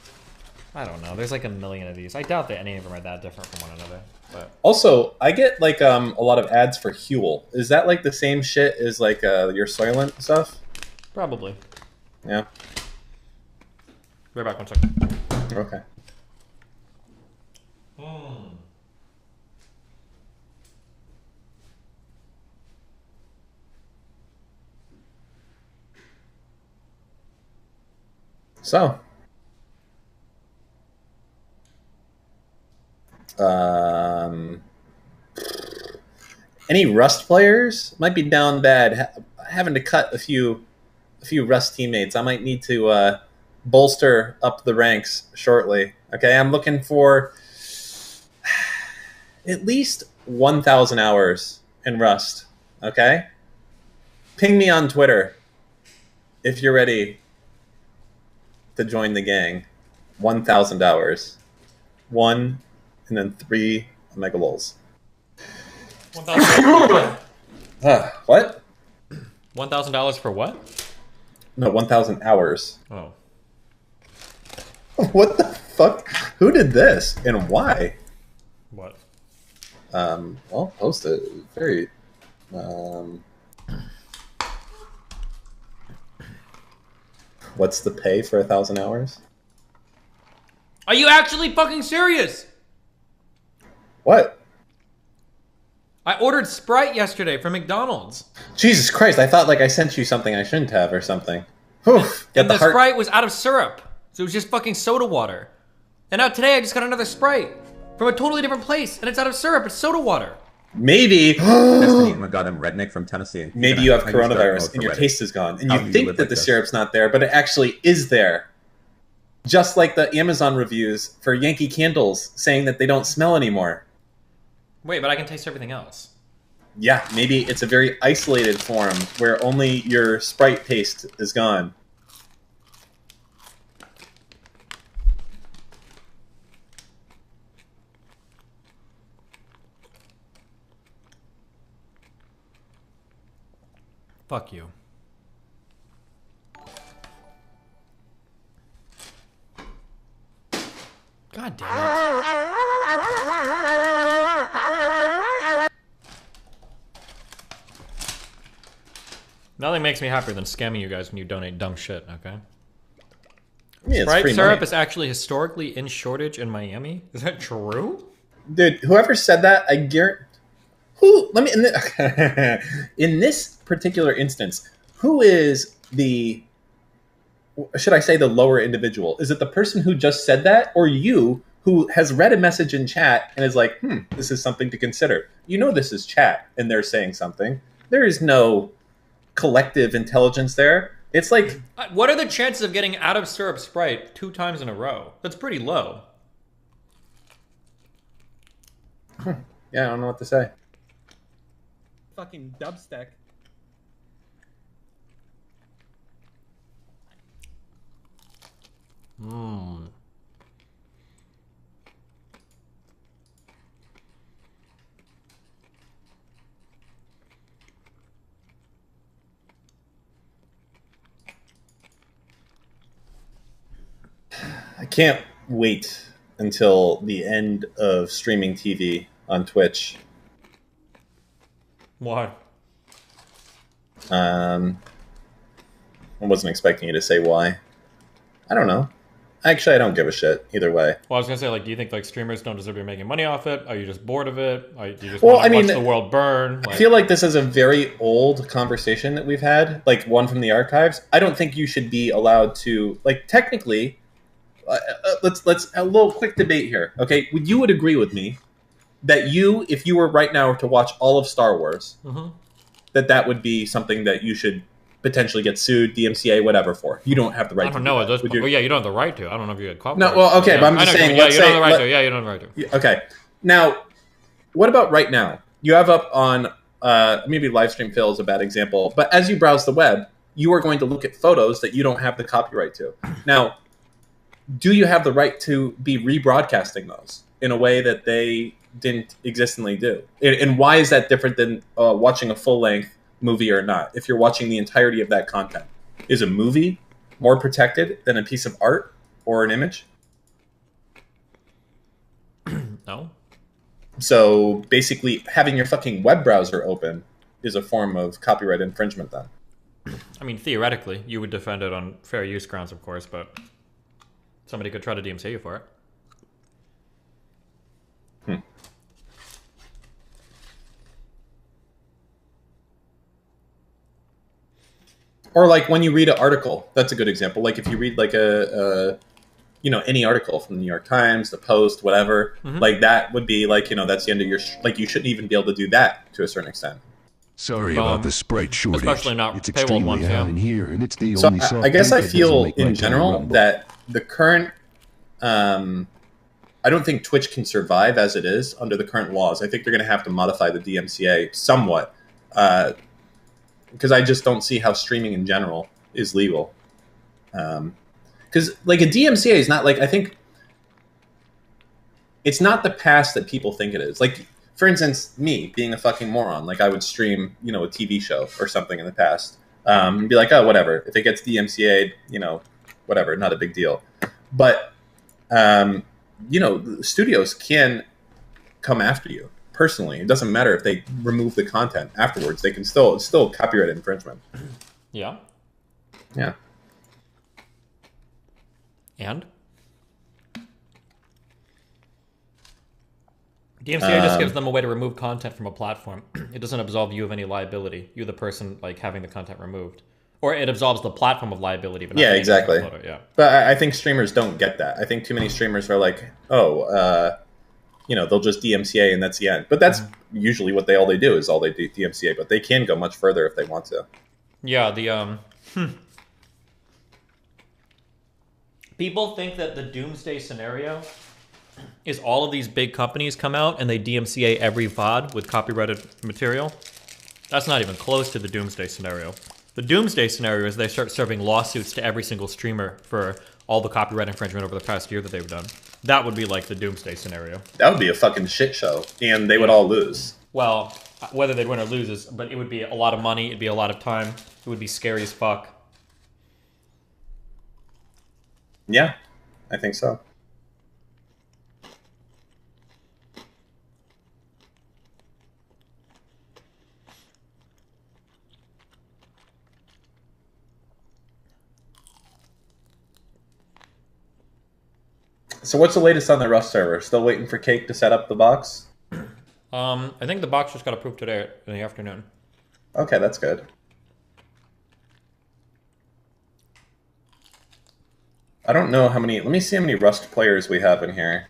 I don't know. There's like a million of these. I doubt that any of them are that different from one another. But also, I get like a lot of ads for Huel. Is that like the same shit as like your Soylent stuff? Probably. Yeah. Be right back, 1 second. Okay. So, any Rust players might be down bad. Having to cut a few Rust teammates. I might need to bolster up the ranks shortly. Okay, I'm looking for at least 1,000 hours in Rust. Okay, ping me on Twitter if you're ready to join the gang. 1,000 hours. 1 and then 3 megalols. 1,000. What? $1,000 for what? No, 1,000 hours. Oh. What the fuck? Who did this and why? What? Well, post it. Very. What's the pay for 1,000 hours? Are you actually fucking serious? What? I ordered Sprite yesterday from McDonald's. Jesus Christ, I thought like I sent you something I shouldn't have or something. Whew, and the Sprite was out of syrup. So it was just fucking soda water. And now today I just got another Sprite from a totally different place. And it's out of syrup. It's soda water. Maybe. Destiny, my god, I'm redneck from Tennessee. Maybe you have coronavirus and your taste is gone. And you think that the syrup's not there, but it actually is there. Just like the Amazon reviews for Yankee candles saying that they don't smell anymore. Wait, but I can taste everything else. yeah, maybe it's a very isolated forum where only your sprite paste is gone. Fuck you. God damn it. Nothing makes me happier than scamming you guys when you donate dumb shit, okay? Yeah, Sprite syrup is actually historically in shortage in Miami. Is that true? Dude, whoever said that, I guarantee. Who? Let me. In this particular instance, who is the? Should I say the lower individual? Is it the person who just said that, or you who has read a message in chat and is like, this is something to consider? You know, this is chat, and they're saying something. There is no collective intelligence there. It's like, what are the chances of getting out of syrup Sprite 2 times in a row? That's pretty low. Yeah, I don't know what to say. Fucking dubstep. I can't wait until the end of streaming TV on Twitch. Why? I wasn't expecting you to say why. I don't know. Actually, I don't give a shit either way. Well, I was gonna say, like, do you think like streamers don't deserve to be making money off it? Are you just bored of it? Do you just want to watch the world burn? I feel like this is a very old conversation that we've had, like one from the archives. I don't think you should be allowed to, like, technically. Let's a little quick debate here, okay? You would agree with me that if you were right now to watch all of Star Wars, that would be something that you should potentially get sued, DMCA, whatever for. You don't have the right. I don't know at this point. Well, yeah, you don't have the right to. I don't know if you get caught. No, well, okay, but I'm just saying. Yeah, you don't have the right to. Yeah, you don't have the right to. Okay, now, what about right now? You have up on maybe live stream Phil is a bad example, but as you browse the web, you are going to look at photos that you don't have the copyright to. Now, do you have the right to be rebroadcasting those in a way that they didn't existently do? And why is that different than watching a full-length movie or not? If you're watching the entirety of that content, is a movie more protected than a piece of art or an image? No. So basically, having your fucking web browser open is a form of copyright infringement then. I mean, theoretically, you would defend it on fair use grounds, of course, but somebody could try to DMCA you for it. Or like when you read an article, that's a good example. Like if you read like any article from the New York Times, the Post, whatever, like that would be like, that's the end of your, like you shouldn't even be able to do that to a certain extent. Sorry about the Sprite shortage. Especially not it's paywalled extremely ones, hot in here, and it's the So only soft I guess I drink that doesn't feel make my in tummy general rumble. that the current, I don't think Twitch can survive as it is under the current laws. I think they're going to have to modify the DMCA somewhat, because I just don't see how streaming in general is legal. Because like a DMCA is not like, I think it's not the past that people think it is. Like, for instance, me being a fucking moron, like I would stream, a TV show or something in the past, and be like, oh, whatever. If it gets DMCA'd, whatever, not a big deal. But, studios can come after you personally. It doesn't matter if they remove the content afterwards. They can it's still copyright infringement. Yeah. Yeah. And? DMCA just gives them a way to remove content from a platform. It doesn't absolve you of any liability. You're the person like having the content removed. Or it absolves the platform of liability. But not Yeah, the exactly. uploader. Yeah. But I think streamers don't get that. I think too many streamers are like, they'll just DMCA and that's the end. But that's usually what they do is all they do DMCA. But they can go much further if they want to. Yeah, people think that the doomsday scenario is all of these big companies come out and they DMCA every VOD with copyrighted material. That's not even close to the doomsday scenario. The doomsday scenario is they start serving lawsuits to every single streamer for all the copyright infringement over the past year that they've done. That would be like the doomsday scenario. That would be a fucking shit show, and they would all lose. Well, whether they'd win or lose is, but it would be a lot of money, it'd be a lot of time, it would be scary as fuck. Yeah, I think so. So what's the latest on the Rust server? Still waiting for Cake to set up the box? I think the box just got approved today in the afternoon. Okay, that's good. I don't know how many... Let me see how many Rust players we have in here.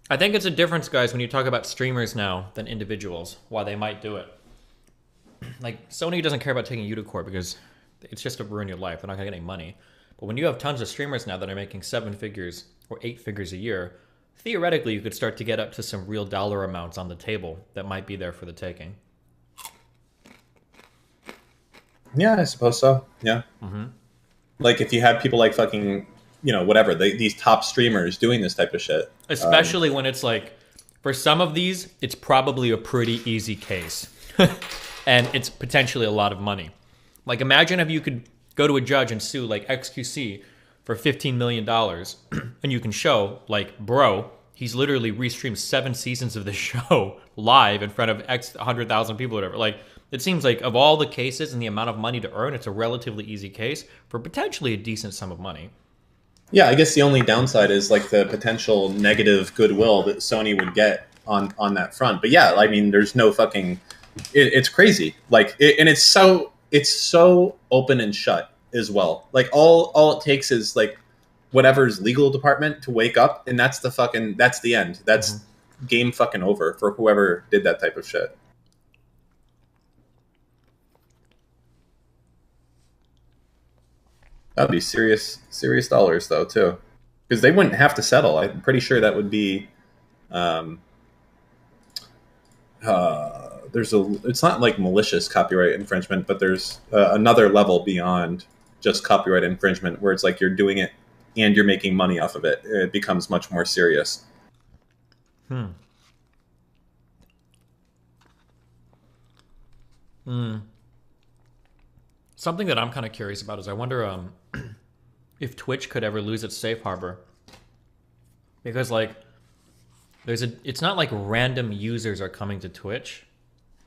I think it's a difference, guys, when you talk about streamers now than individuals, why they might do it. Like, Sony doesn't care about taking you to court because it's just to ruin your life. They're not going to get any money. But when you have tons of streamers now that are making 7 figures or 8 figures a year, theoretically, you could start to get up to some real dollar amounts on the table that might be there for the taking. Yeah, I suppose so. Yeah. Mm-hmm. Like, if you had people like fucking... you know, whatever, these top streamers doing this type of shit. Especially when it's like, for some of these, it's probably a pretty easy case. And it's potentially a lot of money. Like, imagine if you could go to a judge and sue, like, XQC for $15 million, and you can show, like, bro, he's literally restreamed 7 seasons of the show live in front of X 100,000 people or whatever. Like, it seems like of all the cases and the amount of money to earn, it's a relatively easy case for potentially a decent sum of money. Yeah, I guess the only downside is like the potential negative goodwill that Sony would get on that front. But yeah, I mean, there's no fucking. It's crazy. Like, and it's so open and shut as well. Like all it takes is like whatever's legal department to wake up, and that's the end. That's game fucking over for whoever did that type of shit. That'd be serious dollars, though, too. Because they wouldn't have to settle. I'm pretty sure that would be... it's not like malicious copyright infringement, but there's another level beyond just copyright infringement where it's like you're doing it and you're making money off of it. It becomes much more serious. Something that I'm kind of curious about is I wonder if Twitch could ever lose its safe harbor. Because, like, it's not like random users are coming to Twitch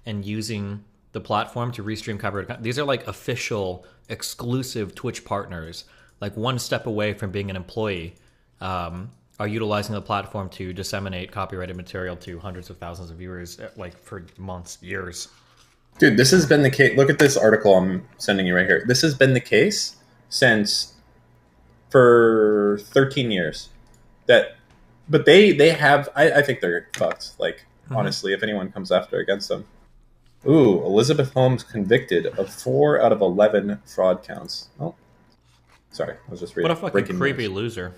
and using the platform to restream copyright. These are, like, official, exclusive Twitch partners, like, one step away from being an employee, are utilizing the platform to disseminate copyrighted material to hundreds of thousands of viewers, like, for months, years. Dude, this has been the case. Look at this article I'm sending you right here. This has been the case for 13 years. But they have, I think they're fucked. Like, honestly, if anyone comes after against them. Ooh, Elizabeth Holmes convicted of 4 out of 11 fraud counts. Oh, sorry, I was just reading. What a fucking creepy loser.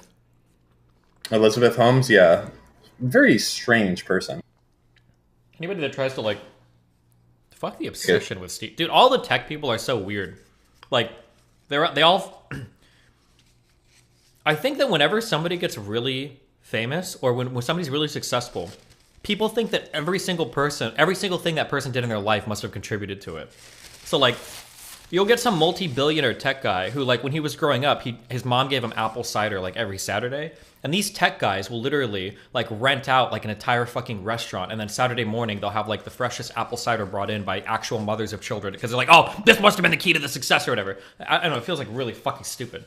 Elizabeth Holmes, yeah, very strange person. Anybody that tries to, like, fuck the obsession with Steve. Dude, all the tech people are so weird. Like, they all... I think that whenever somebody gets really famous, or when somebody's really successful, people think that every single thing that person did in their life must have contributed to it. So, like, you'll get some multi-billionaire tech guy who, like, when he was growing up, his mom gave him apple cider, like, every Saturday. And these tech guys will literally, like, rent out, like, an entire fucking restaurant. And then Saturday morning, they'll have, like, the freshest apple cider brought in by actual mothers of children. Because they're like, oh, this must have been the key to the success or whatever. I don't know, it feels, like, really fucking stupid.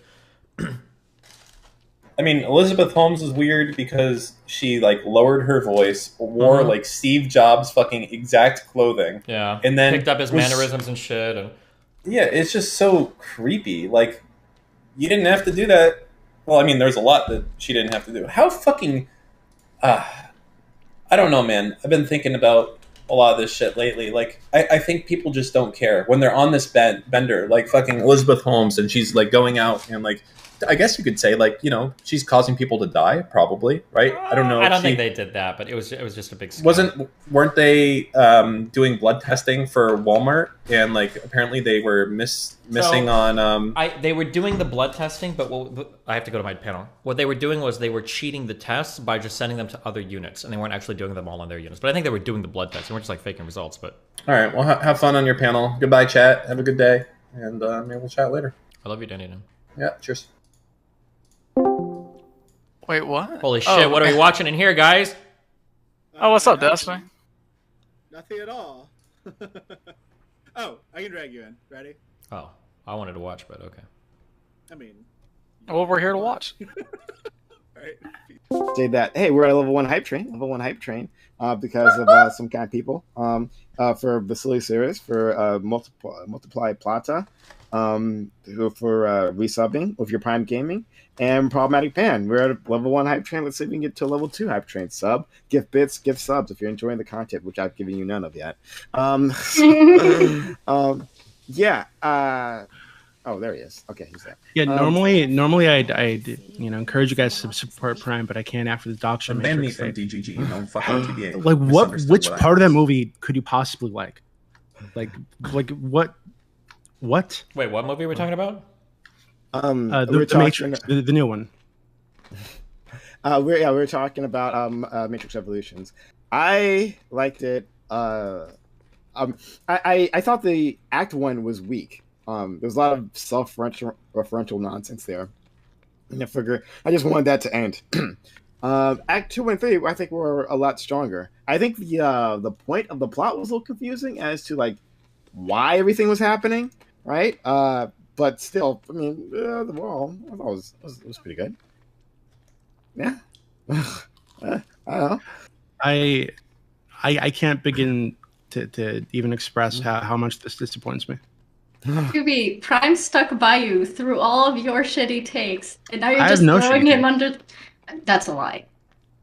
I mean, Elizabeth Holmes is weird because she, like, lowered her voice, wore, like, Steve Jobs fucking exact clothing. Yeah, and then picked up his mannerisms and shit. And yeah, it's just so creepy. Like, you didn't have to do that. Well, I mean, there's a lot that she didn't have to do. How fucking... I don't know, man. I've been thinking about a lot of this shit lately. Like, I think people just don't care when they're on this bender, like fucking Elizabeth Holmes, and she's like going out and like, I guess you could say like, you know, she's causing people to die, probably, right? I don't know. I don't think they did that, but it was just a big scam. Weren't they doing blood testing for Walmart, and like apparently they were missing on they were doing the blood testing, but I have to go to my panel. What they were doing was they were cheating the tests by just sending them to other units, and they weren't actually doing them all on their units. But I think they were doing the blood tests. They weren't just like faking results. But all right, well, have fun on your panel. Goodbye, chat. Have a good day, and maybe we'll chat later. I love you, Danny. Yeah, cheers. Wait, what? Holy shit! What are we watching in here, guys? Oh, what's up, Destiny? Nothing at all. Oh, I can drag you in. Ready? Oh, I wanted to watch, but okay. I mean, well, we're here to watch. Right. Say that. Hey, we're at level 1 hype train. Because of some kind people. For Vasily Siris, for Multiply Plata, for resubbing with your Prime Gaming, and Problematic Pan. We're at level 1 hype train. Let's see if we can get to level 2 hype train. Sub, gift bits, gift subs if you're enjoying the content, which I've given you none of yet. Yeah. Oh, there he is. Okay, he's there. Yeah, normally I'd encourage you guys to support Prime, but I can't after the dog show. Ban me from DGG. No fucking TBA. Like which part of that movie could you possibly like? Like what? What? Wait, what movie are we talking about? The Matrix, the new one. We're talking about Matrix Evolutions. I liked it. I thought the Act 1 was weak. There's a lot of self-referential nonsense there. And I just wanted that to end. Act 2 and 3, I think, were a lot stronger. I think the point of the plot was a little confusing as to like why everything was happening, right? But still, I mean, the wall I thought was pretty good. Yeah. I don't know. I can't begin to even express how much this disappoints me. Scooby, Prime stuck by you through all of your shitty takes, and now you're I just have no throwing shitty him under. That's a lie.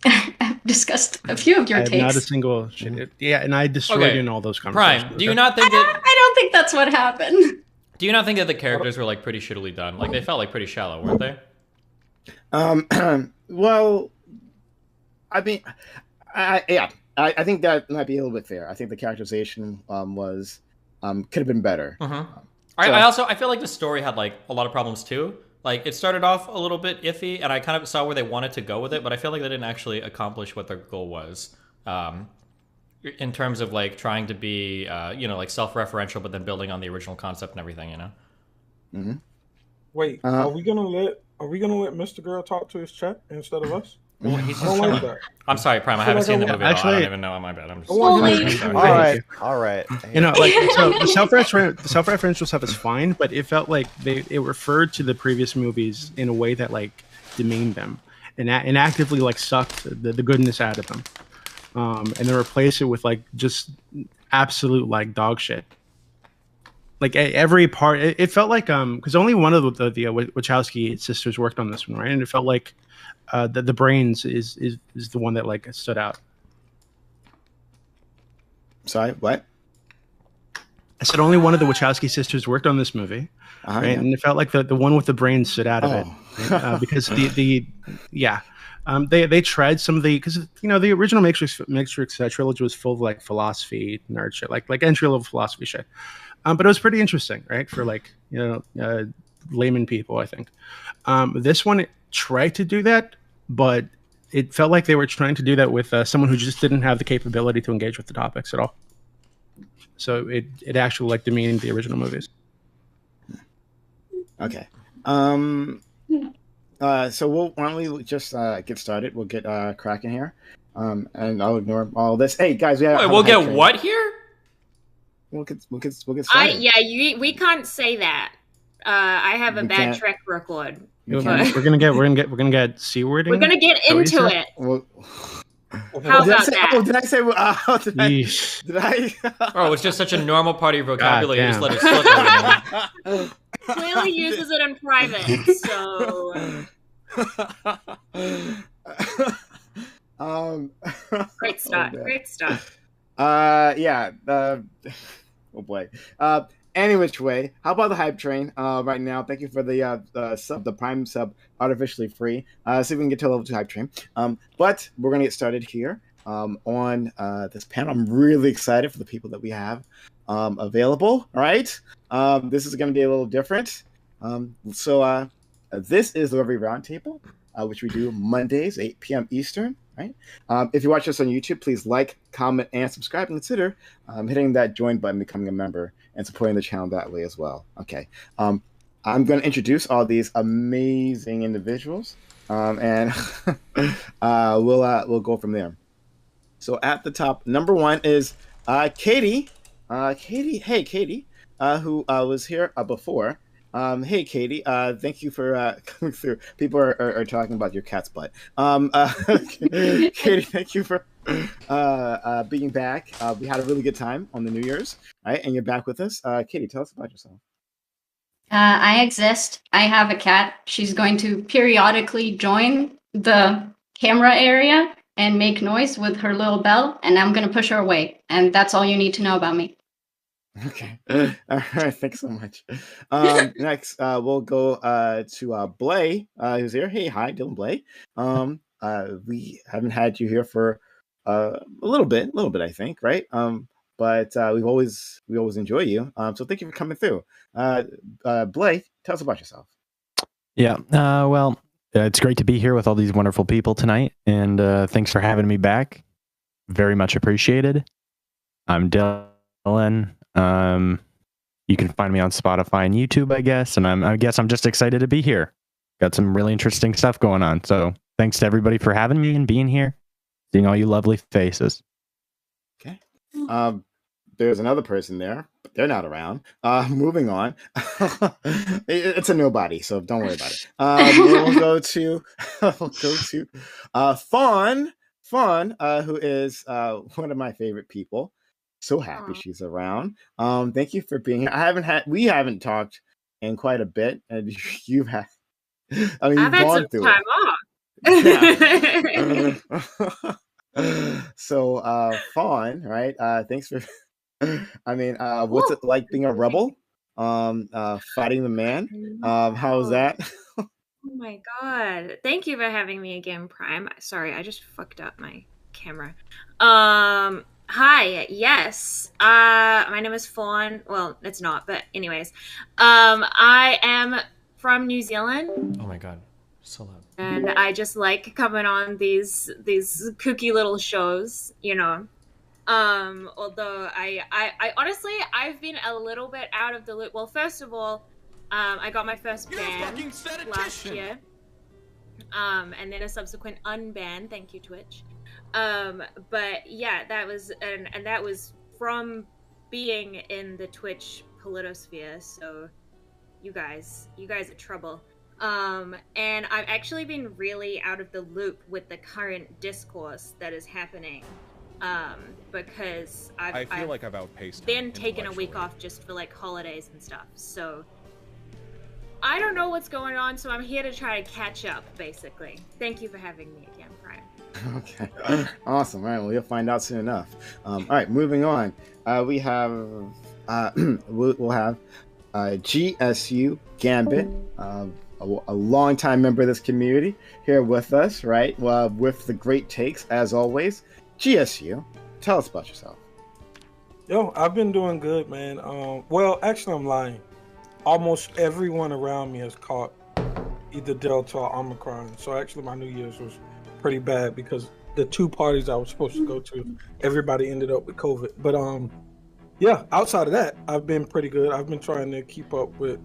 I've discussed a few of your I have takes. not a single shitty. Yeah, and I destroyed you in all those conversations. Prime, do you not think that? I don't think that's what happened. Do you not think that the characters were like pretty shittily done? Like they felt like pretty shallow, weren't they? Well, I mean, I think that might be a little bit fair. I think the characterization was could have been better. I feel like the story had like a lot of problems too. Like it started off a little bit iffy, and I kind of saw where they wanted to go with it, but I feel like they didn't actually accomplish what their goal was. In terms of like trying to be, like self-referential, but then building on the original concept and everything, Mm-hmm. Wait, are we gonna let Mr. Girl talk to his chat instead of us? Well, he's I don't like that. I'm sorry, Prime. I haven't seen the movie. Actually, I don't even know. My bad. I'm just. All right. You know, like so the self-referential stuff is fine, but it felt like it referred to the previous movies in a way that like demeaned them and actively like sucked the goodness out of them. And then replace it with like just absolute like dog shit. Like every part, it felt like because only one of the Wachowski sisters worked on this one, right? And it felt like the brains is the one that like stood out. Sorry, what? I said only one of the Wachowski sisters worked on this movie, right? Yeah. And it felt like the one with the brains stood out of it, right? Because they tried some of the because the original Matrix trilogy was full of like philosophy nerd shit, like entry level philosophy shit, but it was pretty interesting, right? For like layman people, I think. This one tried to do that, but it felt like they were trying to do that with someone who just didn't have the capability to engage with the topics at all. So it actually like demeaned the original movies. Okay. So why don't we just get started? We'll get cracking here, and I'll ignore all this. Hey guys, we'll get what here? We'll get started. We can't say that. I have a bad track record. We're gonna get C wording. We're gonna get into it. How about that? Oh, did I say? Did I? Oh, it's just such a normal part of your vocabulary. You just let it slip. Right Clearly uses it in private, so. Great start. man. Great start. Yeah. Oh boy. Any which way, how about the hype train? Right now, thank you for the Prime sub, artificially free. See if we can get to a level 2 hype train. But we're gonna get started here. On this panel, I'm really excited for the people that we have available. All right. This is gonna be a little different. So this is the Every Roundtable, which we do Mondays, 8 p.m. Eastern. Right. If you watch us on YouTube, please like, comment, and subscribe, and consider hitting that join button, becoming a member, and supporting the channel that way as well. Okay. I'm going to introduce all these amazing individuals, and we'll go from there. So at the top, number 1 is Katie. Katie, hey Katie, who was here before. Hey Katie, thank you for coming through. People are talking about your cat's butt. Katie, thank you for being back. We had a really good time on the New Year's, right? And you're back with us. Katie, tell us about yourself. I exist. I have a cat. She's going to periodically join the camera area and make noise with her little bell, and I'm going to push her away. And that's all you need to know about me. Okay. All right. Thanks so much. Next, we'll go to Blay, who's here. Hey, hi, Dylan Blay. We haven't had you here for a little bit, I think, right? But we always enjoy you. So thank you for coming through. Blay, tell us about yourself. Yeah. Well, it's great to be here with all these wonderful people tonight, and thanks for having me back. Very much appreciated. I'm Dylan. You can find me on Spotify and YouTube, I guess, and I guess I'm just excited to be here. Got some really interesting stuff going on. So thanks to everybody for having me and being here, seeing all you lovely faces. Okay. There's another person there, but they're not around. Moving on. It's a nobody, so don't worry about it. We'll go to Fawn, who is one of my favorite people. So happy she's around. Thank you for being here. We haven't talked in quite a bit, and you've had. I mean, I've you've had gone some through time it. Yeah. So, Fawn, right? Thanks for. I mean, what's it like being a rebel? Fighting the man. How was that? Oh my god! Thank you for having me again, Prime. Sorry, I just fucked up my camera. Hi, yes. My name is Fawn. Well, it's not, but anyways. I am from New Zealand. Oh my god. So loud. And I just like coming on these kooky little shows, you know. Although I honestly I've been a little bit out of the loop. Well, first of all, I got my first ban last year. And then a subsequent unban, thank you Twitch. But yeah, that was and that was from being in the Twitch politosphere, so you guys are trouble. And I've actually been really out of the loop with the current discourse that is happening. Because I feel like I've outpaced been taking a week off just for like holidays and stuff, so I don't know what's going on, so I'm here to try to catch up, basically. Thank you for having me again, Prime. Okay, awesome. All right, well, you'll find out soon enough. All right, moving on. We have we'll have GSU Gambit, a longtime member of this community, here with us, right? With the great takes as always. GSU, tell us about yourself. Yo, I've been doing good, man. Well, actually, I'm lying. Almost everyone around me has caught either Delta or Omicron. So actually, my New Year's was pretty bad because the 2 parties I was supposed to go to, everybody ended up with COVID. But yeah, outside of that, I've been pretty good. I've been trying to keep up with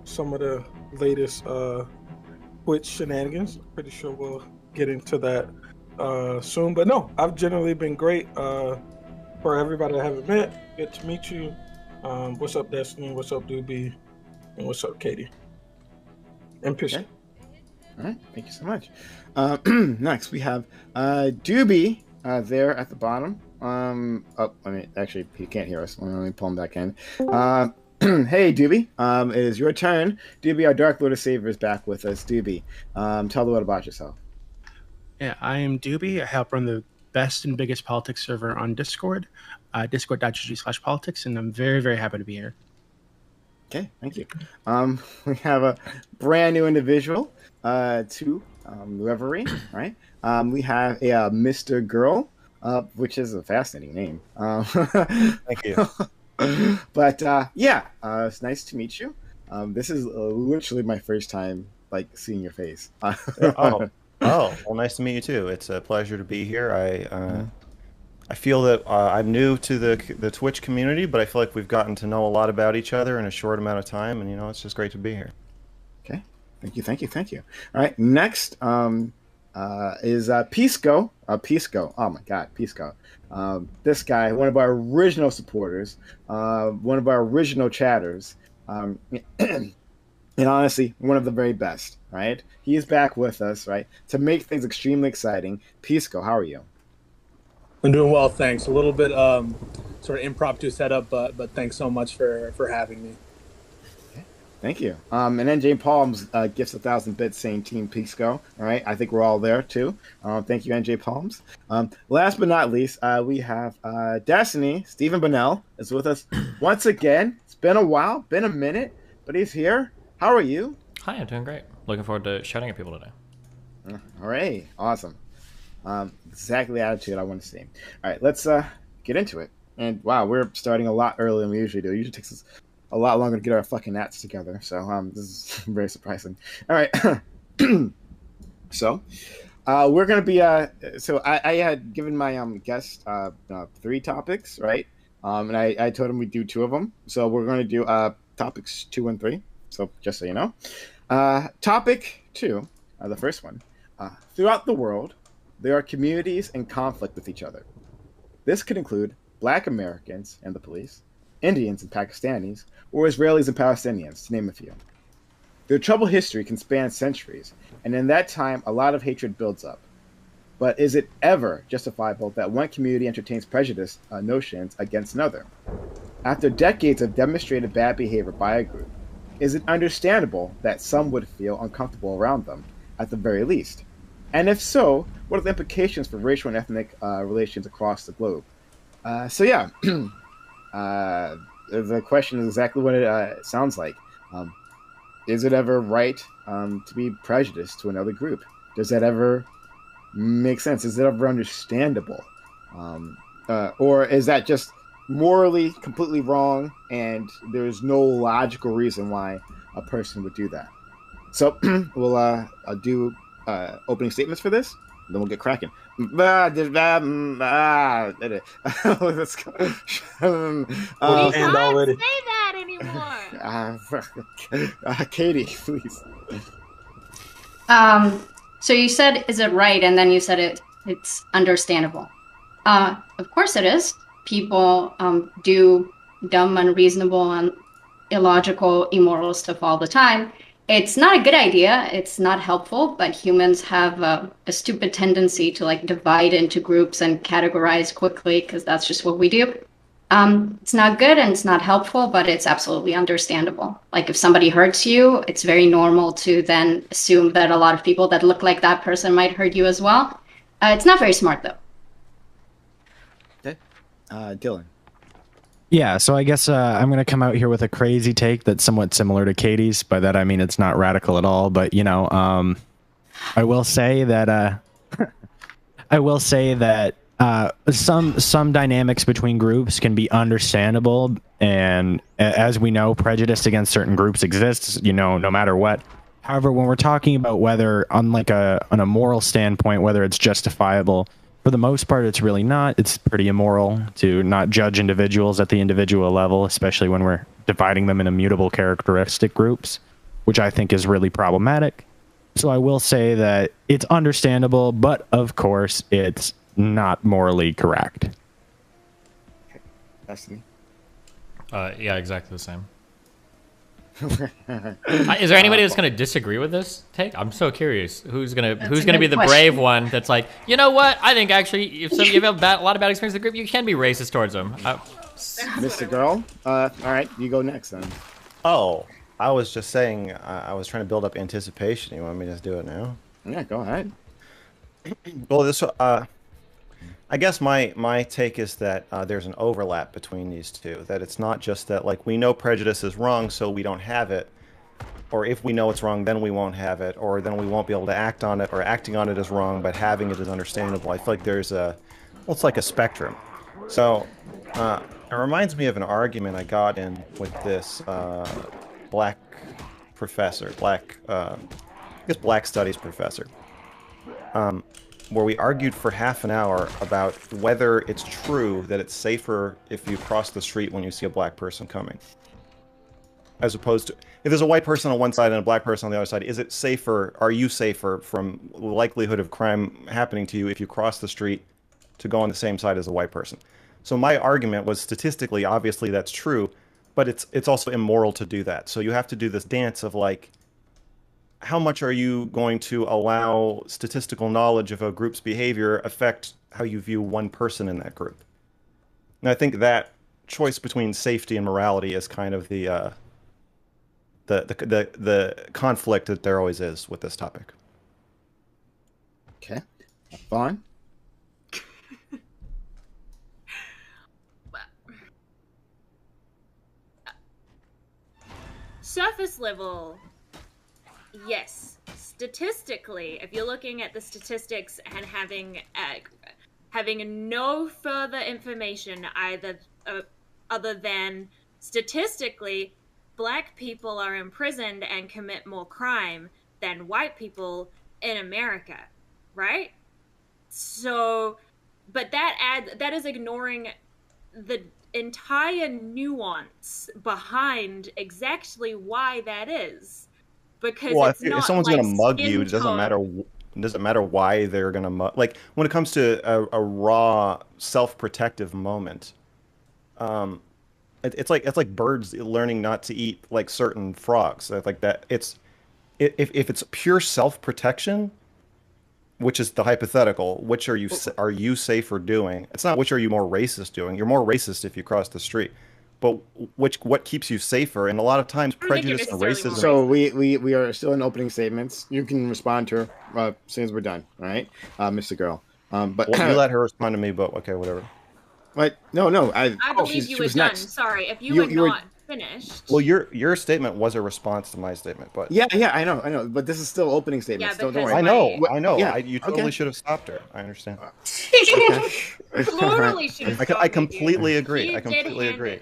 some of the latest Twitch shenanigans. Pretty sure we'll get into that soon. But no, I've generally been great. For everybody I haven't met, good to meet you. What's up, Destiny? What's up, Doobie? And what's up, Katie? And Pishy. Okay. All right, thank you so much. Next, we have Doobie there at the bottom. Oh, I mean, actually, he can't hear us. Let me pull him back in. Hey, Doobie, it is your turn. Doobie, our Dark Lord of Savior, is back with us. Doobie, tell the world about yourself. Yeah, I am Doobie. I help run the best and biggest politics server on Discord, discord.gg/politics, and I'm very, very happy to be here. Okay, thank you. We have a brand new individual to Reverie, right? We have a Mr. Girl, which is a fascinating name. Thank you. But yeah, it's nice to meet you. This is literally my first time like seeing your face. Oh, well, nice to meet you too. It's a pleasure to be here. I feel that I'm new to the Twitch community, but I feel like we've gotten to know a lot about each other in a short amount of time, and it's just great to be here. Okay, thank you. All right, next is Pisco. Pisco. Oh my God, Pisco. This guy, one of our original supporters, one of our original chatters, and honestly, one of the very best. Right? He is back with us, right, to make things extremely exciting. Pisco, how are you? I'm doing well, thanks. A little bit sort of impromptu setup, but thanks so much for having me. Thank you. And then Jane Palms gifts 1,000 bits saying Team Pisco. All right, I think we're all there too. Thank you, NJ Palms. Last but not least, we have Destiny. Stephen Bonnell is with us once again. It's been a while, been a minute, but he's here. How are you? Hi, I'm doing great. Looking forward to shouting at people today. All right, awesome. Exactly the attitude I want to see. All right, let's get into it. And wow, we're starting a lot earlier than we usually do. It usually takes us a lot longer to get our fucking nats together. So this is very surprising. All right. So we're gonna be so I had given my guest 3 topics, right? And I told him we'd do 2 of them. So we're gonna do topics 2 and 3. So just so you know. Topic 2, the first one. Throughout the world, there are communities in conflict with each other. This could include Black Americans and the police, Indians and Pakistanis, or Israelis and Palestinians, to name a few. Their troubled history can span centuries, and in that time, a lot of hatred builds up. But is it ever justifiable that one community entertains prejudice notions against another? After decades of demonstrated bad behavior by a group, is it understandable that some would feel uncomfortable around them, at the very least? And if so, what are the implications for racial and ethnic relations across the globe? So yeah, the question is exactly what it sounds like. Is it ever right to be prejudiced to another group? Does that ever make sense? Is it ever understandable? Or is that just morally completely wrong and there's no logical reason why a person would do that? So we'll do opening statements for this, then we'll get cracking. Let's go. You can't say that anymore. Katie, please. So you said, is it right? And then you said it's understandable. Of course it is. People do dumb, unreasonable, and illogical, immoral stuff all the time. It's not a good idea. It's not helpful, but humans have a stupid tendency to like divide into groups and categorize quickly because that's just what we do. It's not good and it's not helpful, but it's absolutely understandable. Like if somebody hurts you, it's very normal to then assume that a lot of people that look like that person might hurt you as well. It's not very smart though. Okay. Dylan. Yeah, so I guess I'm going to come out here with a crazy take that's somewhat similar to Katie's. By that I mean it's not radical at all, but I will say that some dynamics between groups can be understandable, and as we know, prejudice against certain groups exists, no matter what. However, when we're talking about whether on a moral standpoint whether it's justifiable, for the most part, it's really not. It's pretty immoral to not judge individuals at the individual level, especially when we're dividing them into mutable characteristic groups, which I think is really problematic. So I will say that it's understandable, but of course, it's not morally correct. That's me. Yeah, exactly the same. Is there anybody that's going to disagree with this take? I'm so curious. Who's going to be the brave one that's like, you know what? I think actually, if you have a lot of bad experience with the group, you can be racist towards them. Mr. Girl, all right, you go next then. Oh, I was just saying, I was trying to build up anticipation. You want me to just do it now? Yeah, go ahead. Well, this I guess my take is that there's an overlap between these two. That it's not just that like we know prejudice is wrong, so we don't have it, or if we know it's wrong, then we won't have it, or then we won't be able to act on it, or acting on it is wrong, but having it is understandable. I feel like there's a, well, it's like a spectrum. So it reminds me of an argument I got in with this black professor, I guess black studies professor. Where we argued for half an hour about whether it's true that it's safer if you cross the street when you see a black person coming. As opposed to, if there's a white person on one side and a black person on the other side, is it safer, are you safer from the likelihood of crime happening to you if you cross the street to go on the same side as a white person? So my argument was statistically, obviously that's true, but it's also immoral to do that. So you have to do this dance of like, how much are you going to allow statistical knowledge of a group's behavior affect how you view one person in that group? And I think that choice between safety and morality is kind of the conflict that there always is with this topic. Okay, Vaughn. Surface level. Yes, statistically, if you're looking at the statistics and having no further information either other than statistically, black people are imprisoned and commit more crime than white people in America, right? So, but that is ignoring the entire nuance behind exactly why that is. Because well, it's not if someone's like gonna mug you, it doesn't matter. It doesn't matter why they're gonna mug. Like when it comes to a raw self-protective moment, it's like birds learning not to eat like certain frogs. Like that. If it's pure self-protection, which is the hypothetical, which are you safer doing? It's not which are you more racist doing. You're more racist if you cross the street. But what keeps you safer? And a lot of times prejudice and racism. So we are still in opening statements. You can respond to her as soon as we're done. All right, Mr. Girl. But well, you let her respond to me. But okay, whatever. But no. I believe you were done. Next. Sorry, if you were not finished. Well, your statement was a response to my statement, but yeah, I know. But this is still opening statements. Yeah, don't worry. I know. Yeah, you totally should have stopped her. I understand. Totally should have stopped I completely agree. I completely agree.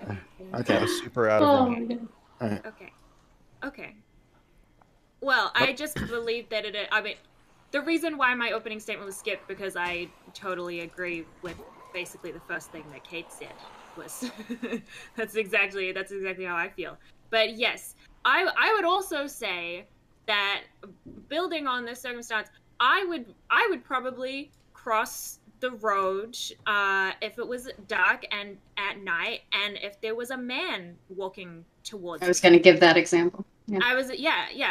Okay. I was super out of line. Right. Okay. Well, I just believe that I mean, the reason why my opening statement was skipped because I totally agree with basically the first thing that Kate said was that's exactly how I feel. But yes, I would also say that building on this circumstance, I would probably cross the road if it was dark and at night, and if there was a man walking towards me. I was going to give that example. Yeah.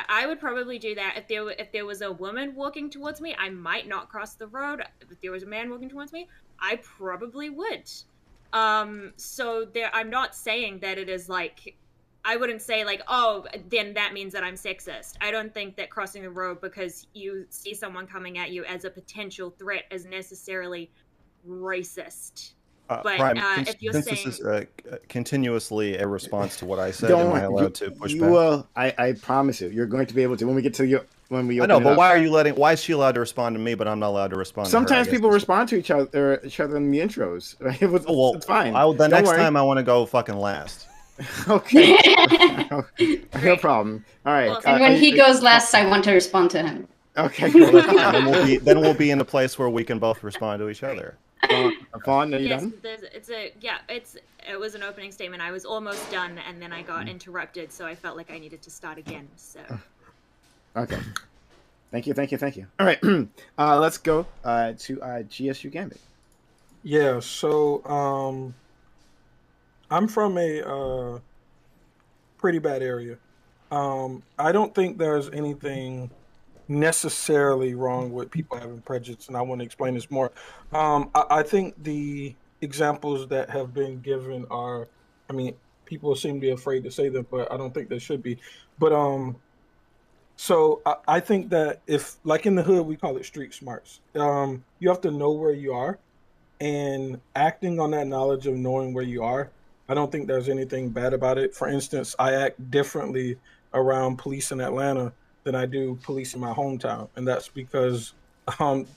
I would probably do that. If there was a woman walking towards me, I might not cross the road. If there was a man walking towards me, I probably would. So I'm not saying that it is like, I wouldn't say like, oh, then that means that I'm sexist. I don't think that crossing the road because you see someone coming at you as a potential threat is necessarily racist. But Prime, if you're since saying this is continuously a response to what I said, am I allowed to push back? Well, I promise you, you're going to be able to when we get to you. When we I know, but why is she allowed to respond to me, but I'm not allowed to respond to her? Sometimes people respond to each other in the intros. Right? It's fine. The next time I want to go fucking last. Okay. No problem. All right. And when he goes last, I want to respond to him. Okay. Well, then we'll be in a place where we can both respond to each other. Vaughn, are you done? It was an opening statement. I was almost done, and then I got interrupted, so I felt like I needed to start again. So. Okay. Thank you. All right. Let's go to GSU Gambit. Yeah. So I'm from a pretty bad area. I don't think there's anything necessarily wrong with people having prejudice, and I want to explain this more. I think the examples that have been given are, I mean, people seem to be afraid to say them, but I don't think they should be. But So I think that if, like in the hood, we call it street smarts. You have to know where you are, and acting on that knowledge of knowing where you are, I don't think there's anything bad about it. For instance, I act differently around police in Atlanta than I do police in my hometown, and that's because um,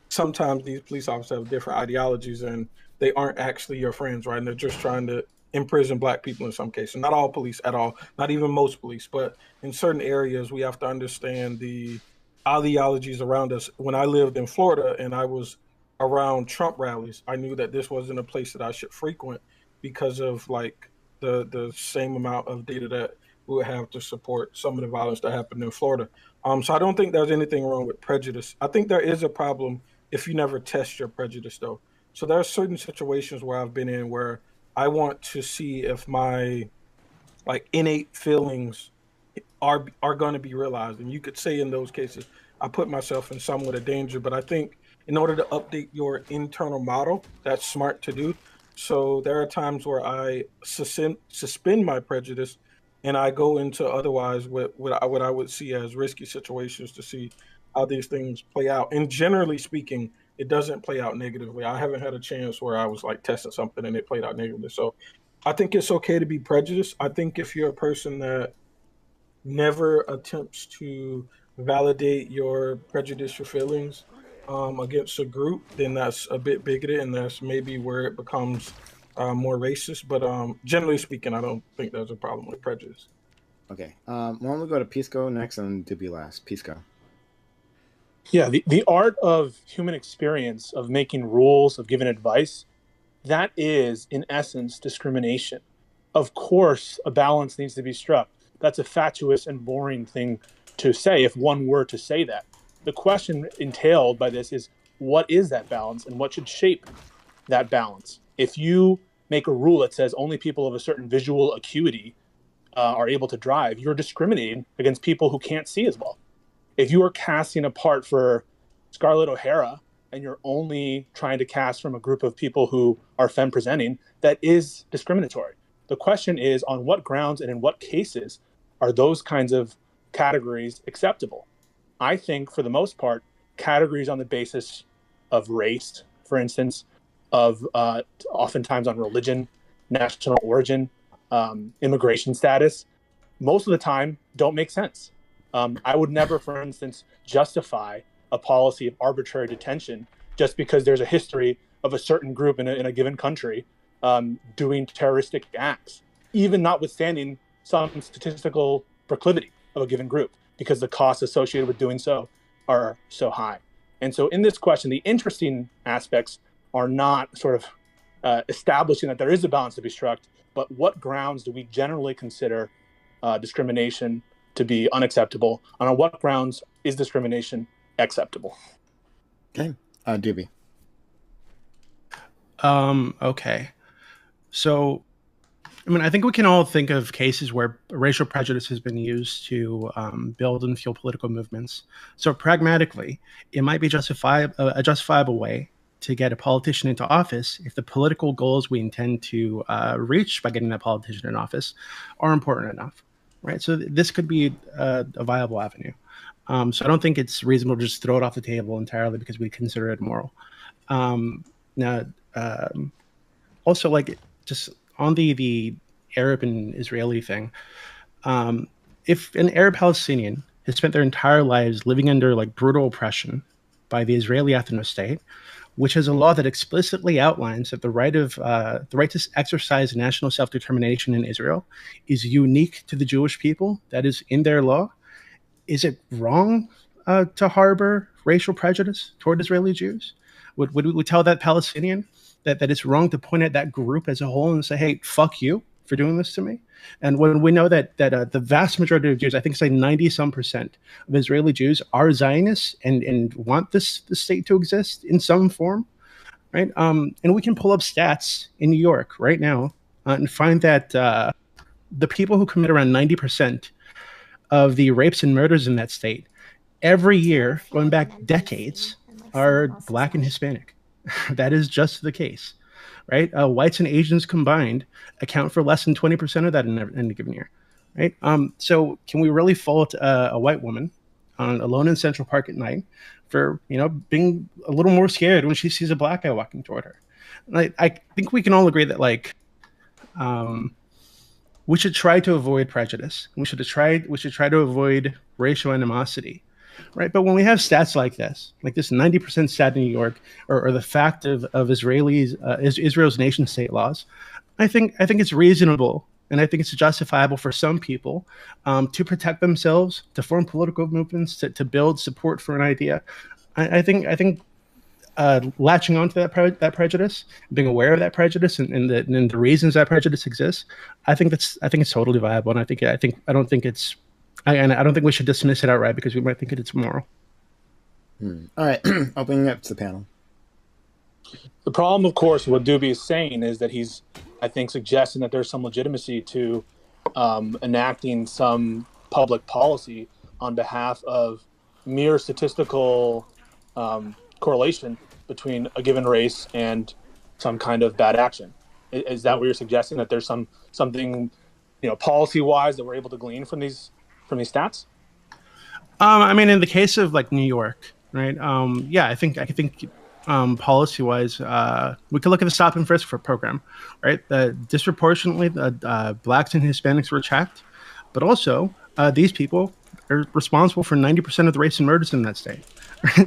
sometimes these police officers have different ideologies and they aren't actually your friends, right? And they're just trying to imprison black people in some cases. Not all police at all, not even most police, but in certain areas, we have to understand the ideologies around us. When I lived in Florida and I was around Trump rallies, I knew that this wasn't a place that I should frequent because of like the same amount of data that we would have to support some of the violence that happened in Florida. So I don't think there's anything wrong with prejudice. I think there is a problem if you never test your prejudice, though. So there are certain situations where I've been in where I want to see if my like innate feelings are going to be realized. And you could say in those cases, I put myself in somewhat of danger. But I think in order to update your internal model, that's smart to do. So there are times where I suspend my prejudice and I go into otherwise what I would see as risky situations to see how these things play out. And generally speaking, it doesn't play out negatively. I haven't had a chance where I was like testing something and it played out negatively. So I think it's okay to be prejudiced. I think if you're a person that never attempts to validate your prejudicial feelings against a group, then that's a bit bigoted, and that's maybe where it becomes more racist. But generally speaking, I don't think there's a problem with prejudice. Okay. Why don't we go to Pisco next and Doobie last? Pisco. Yeah, the art of human experience, of making rules, of giving advice, that is, in essence, discrimination. Of course, a balance needs to be struck. That's a fatuous and boring thing to say if one were to say that. The question entailed by this is, what is that balance and what should shape that balance? If you make a rule that says only people of a certain visual acuity are able to drive, you're discriminating against people who can't see as well. If you are casting a part for Scarlett O'Hara and you're only trying to cast from a group of people who are femme presenting, that is discriminatory. The question is, on what grounds and in what cases are those kinds of categories acceptable? I think, for the most part, categories on the basis of race, for instance, of oftentimes on religion, national origin, immigration status, most of the time don't make sense. I would never, for instance, justify a policy of arbitrary detention just because there's a history of a certain group in a given country doing terroristic acts, even notwithstanding some statistical proclivity of a given group, because the costs associated with doing so are so high. And so in this question, the interesting aspects are not sort of establishing that there is a balance to be struck, but what grounds do we generally consider discrimination to be unacceptable, and on what grounds is discrimination acceptable? Okay, Doobie. Okay. So, I mean, I think we can all think of cases where racial prejudice has been used to build and fuel political movements. So pragmatically, it might be a justifiable way to get a politician into office if the political goals we intend to reach by getting that politician in office are important enough, right? So this could be a viable avenue. So I don't think it's reasonable to just throw it off the table entirely because we consider it moral. Also, like, just on the Arab and Israeli thing, if an Arab Palestinian has spent their entire lives living under like brutal oppression by the Israeli ethno-state, which has a law that explicitly outlines that the right to exercise national self-determination in Israel is unique to the Jewish people, that is in their law, is it wrong to harbor racial prejudice toward Israeli Jews? Would we tell that Palestinian that it's wrong to point at that group as a whole and say, hey, fuck you for doing this to me? And when we know that the vast majority of Jews, I think it's like 90% of Israeli Jews are Zionists and want this state to exist in some form, right? And we can pull up stats in New York right now and find that the people who commit around 90% of the rapes and murders in that state every year, going back decades, are Black and Hispanic. That is just the case, right? Whites and Asians combined account for less than 20% of that in any given year, right? So can we really fault a white woman alone in Central Park at night for, you know, being a little more scared when she sees a black guy walking toward her? I think we can all agree that, like, we should try to avoid prejudice. We should try to avoid racial animosity, right? But when we have stats like this 90% stat in New York, or the fact of Israel's nation state laws, I think it's reasonable, and I think it's justifiable for some people to protect themselves, to form political movements, to build support for an idea. I think latching onto that prejudice, being aware of that prejudice, and the reasons that prejudice exists, I think it's totally viable, and I don't think we should dismiss it outright because we might think it's moral. All right, opening up to the panel. The problem, of course, what Doobie is saying is that he's, I think, suggesting that there's some legitimacy to enacting some public policy on behalf of mere statistical correlation between a given race and some kind of bad action. Is that what you're suggesting? That there's something, you know, policy-wise that we're able to glean from these stats? I mean, in the case of like New York, right? I think policy-wise, we could look at the stop and frisk program, right? Disproportionately, blacks and Hispanics were checked, but also these people are responsible for 90% of the race and murders in that state.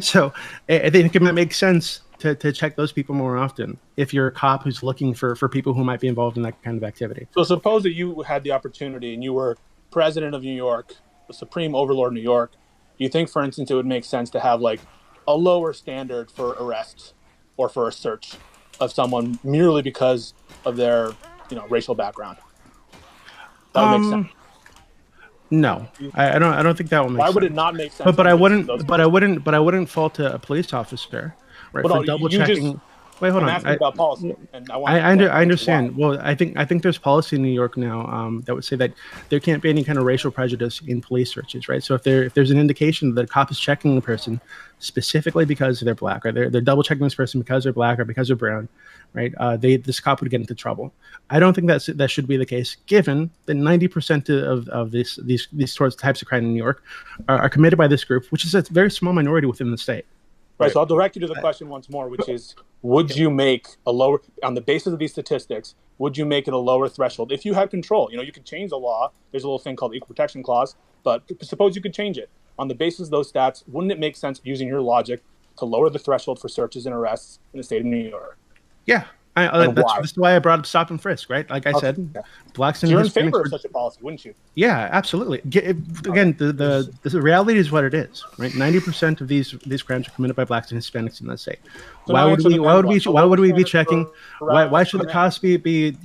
So I think it might make sense to check those people more often if you're a cop who's looking for people who might be involved in that kind of activity. So suppose that you had the opportunity and you were president of New York, the supreme overlord of New York. Do you think, for instance, it would make sense to have like a lower standard for arrest or for a search of someone merely because of their, you know, racial background? That would make sense. No, I don't think that would make sense. Why would it not make sense? But I wouldn't fault a police officer, right, for double checking. Wait, hold on. I'm asking about policy, and I understand. Well, I think there's policy in New York now that would say that there can't be any kind of racial prejudice in police searches, right? So if there's an indication that a cop is checking the person specifically because they're black, or they're double checking this person because they're black or because they're brown, right? This cop would get into trouble. I don't think that should be the case, given that 90% of these types of crime in New York are committed by this group, which is a very small minority within the state. Right. So I'll direct you to the question once more, which is, would you make a lower, on the basis of these statistics, would you make it a lower threshold if you had control? You know, you could change the law. There's a little thing called equal protection clause, but suppose you could change it. On the basis of those stats, wouldn't it make sense, using your logic, to lower the threshold for searches and arrests in the state of New York? Yeah. That's why I brought up stop and frisk, right? Like I said, blacks and Hispanics. You're in favor of such a policy, wouldn't you? Yeah, absolutely. Again, the reality is what it is, right? 90% of these crimes are committed by blacks and Hispanics in that state. So why would we be checking? Why should the cops be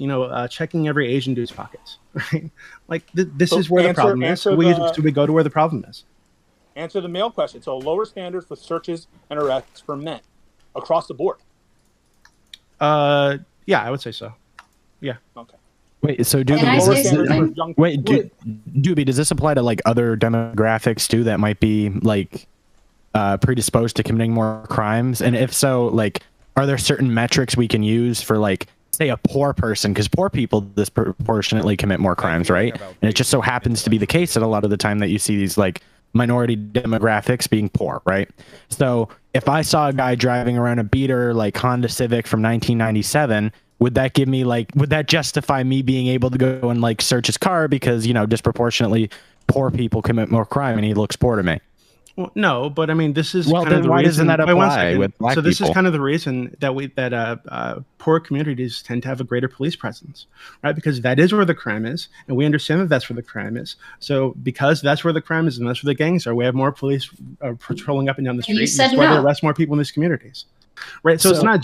checking every Asian dude's pockets? Right? Like this is where the problem is. So we go to where the problem is. Answer the male question. So a lower standard for searches and arrests for men across the board. Yeah, I would say so. Yeah. Okay. Wait, so Doobie, does this apply to like other demographics too that might be like predisposed to committing more crimes? And if so, like, are there certain metrics we can use for, like, say a poor person? Because poor people disproportionately commit more crimes, right? And it just so happens to be the case that a lot of the time that you see these like minority demographics being poor, right? So if I saw a guy driving around a beater like Honda Civic from 1997, would that give me like, would that justify me being able to go and like search his car because, you know, disproportionately poor people commit more crime and he looks poor to me? Well, no, but I mean, this is well. Kind Then of the why reason, doesn't that apply with black people? So this people? is kind of the reason that poor communities tend to have a greater police presence, right? Because that is where the crime is, and we understand that that's where the crime is. So because that's where the crime is and that's where the gangs are, we have more police patrolling up and down the street. That's why they arrest more people in these communities, right? So it's not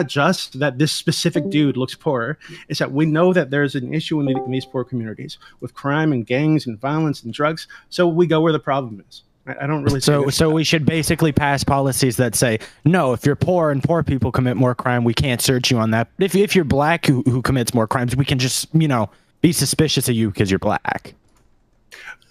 just that this specific dude looks poor. It's that we know that there's an issue in these poor communities with crime and gangs and violence and drugs. So we go where the problem is. I don't really. So we should basically pass policies that say, no, if you're poor and poor people commit more crime, we can't search you on that. But if you're black who commits more crimes, we can just, you know, be suspicious of you because you're black.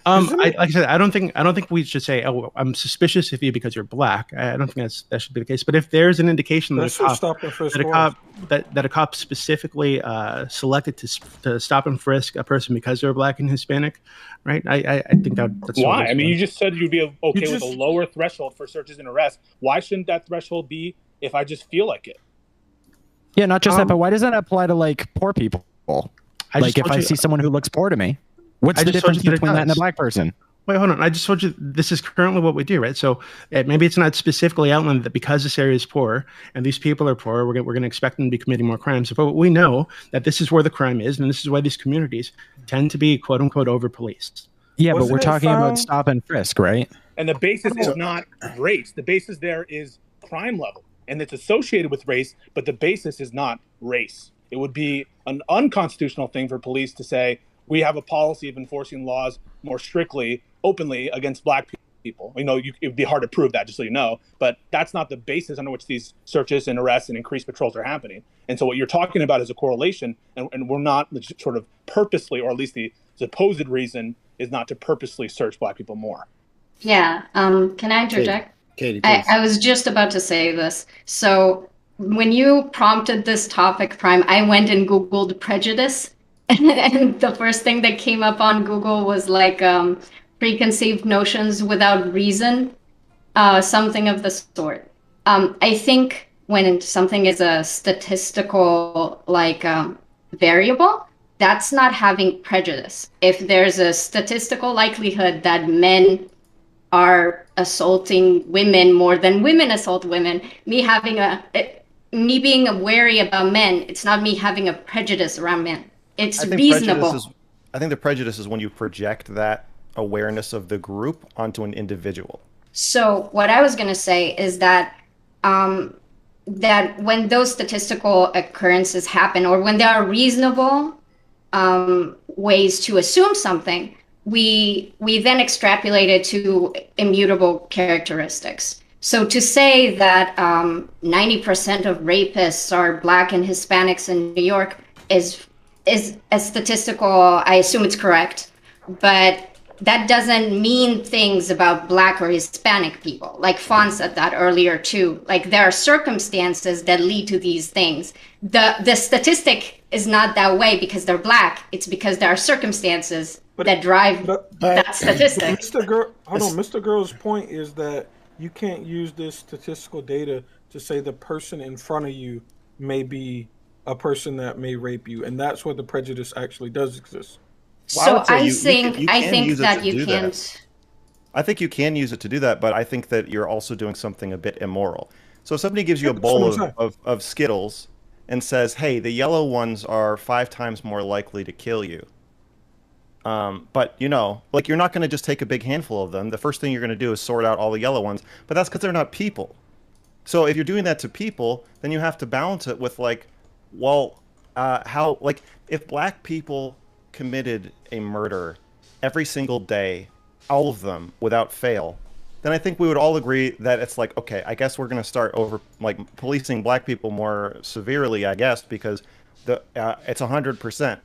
Like I said, I don't think we should say, "Oh, I'm suspicious of you because you're black." I don't think that should be the case. But if there's an indication that a cop specifically selected to stop and frisk a person because they're black and Hispanic, right? I think that's why. I mean, you just said you'd be okay with a lower threshold for searches and arrests. Why shouldn't that threshold be if I just feel like it? Yeah, not just that, but why does that apply to like poor people? Like if I see someone who looks poor to me, what's the difference between that and a black person? Wait, hold on. I just told you this is currently what we do, right? So maybe it's not specifically outlined that because this area is poor and these people are poor, we're going to expect them to be committing more crimes. But we know that this is where the crime is, and this is why these communities tend to be "quote unquote" over-policed. Yeah, but we're talking about stop and frisk, right? And the basis is not race. The basis there is crime level, and it's associated with race, but the basis is not race. It would be an unconstitutional thing for police to say, we have a policy of enforcing laws more strictly, openly against black people. You know, it would be hard to prove that, just so you know, but that's not the basis under which these searches and arrests and increased patrols are happening. And so what you're talking about is a correlation, and we're not sort of purposely, or at least the supposed reason is not to purposely search black people more. Yeah, can I interject? Katie, I was just about to say this. So when you prompted this topic, Prime, I went and Googled prejudice. And the first thing that came up on Google was like preconceived notions without reason, something of the sort. I think when something is a statistical variable, that's not having prejudice. If there's a statistical likelihood that men are assaulting women more than women assault women, me being wary about men, it's not me having a prejudice around men. It's reasonable. I think the prejudice is when you project that awareness of the group onto an individual. So what I was going to say is that that when those statistical occurrences happen, or when there are reasonable ways to assume something, we then extrapolate it to immutable characteristics. So to say that 90% of rapists are black and Hispanics in New York is a statistical, I assume it's correct, but that doesn't mean things about black or Hispanic people. Like Fawn said that earlier too. Like there are circumstances that lead to these things. The statistic is not that way because they're black. It's because there are circumstances that drive that statistic. Mr. Girl's point is that you can't use this statistical data to say the person in front of you may be a person that may rape you, and that's where the prejudice actually does exist. So I think that you can't. I think you can use it to do that, but I think that you're also doing something a bit immoral. So if somebody gives you a bowl of Skittles and says, "Hey, the yellow ones are 5 times more likely to kill you," but you're not going to just take a big handful of them. The first thing you're going to do is sort out all the yellow ones, but that's because they're not people. So if you're doing that to people, then you have to balance it with if black people committed a murder every single day, all of them without fail, then I think we would all agree that it's like, okay, I guess we're going to start policing black people more severely, I guess, because it's 100%.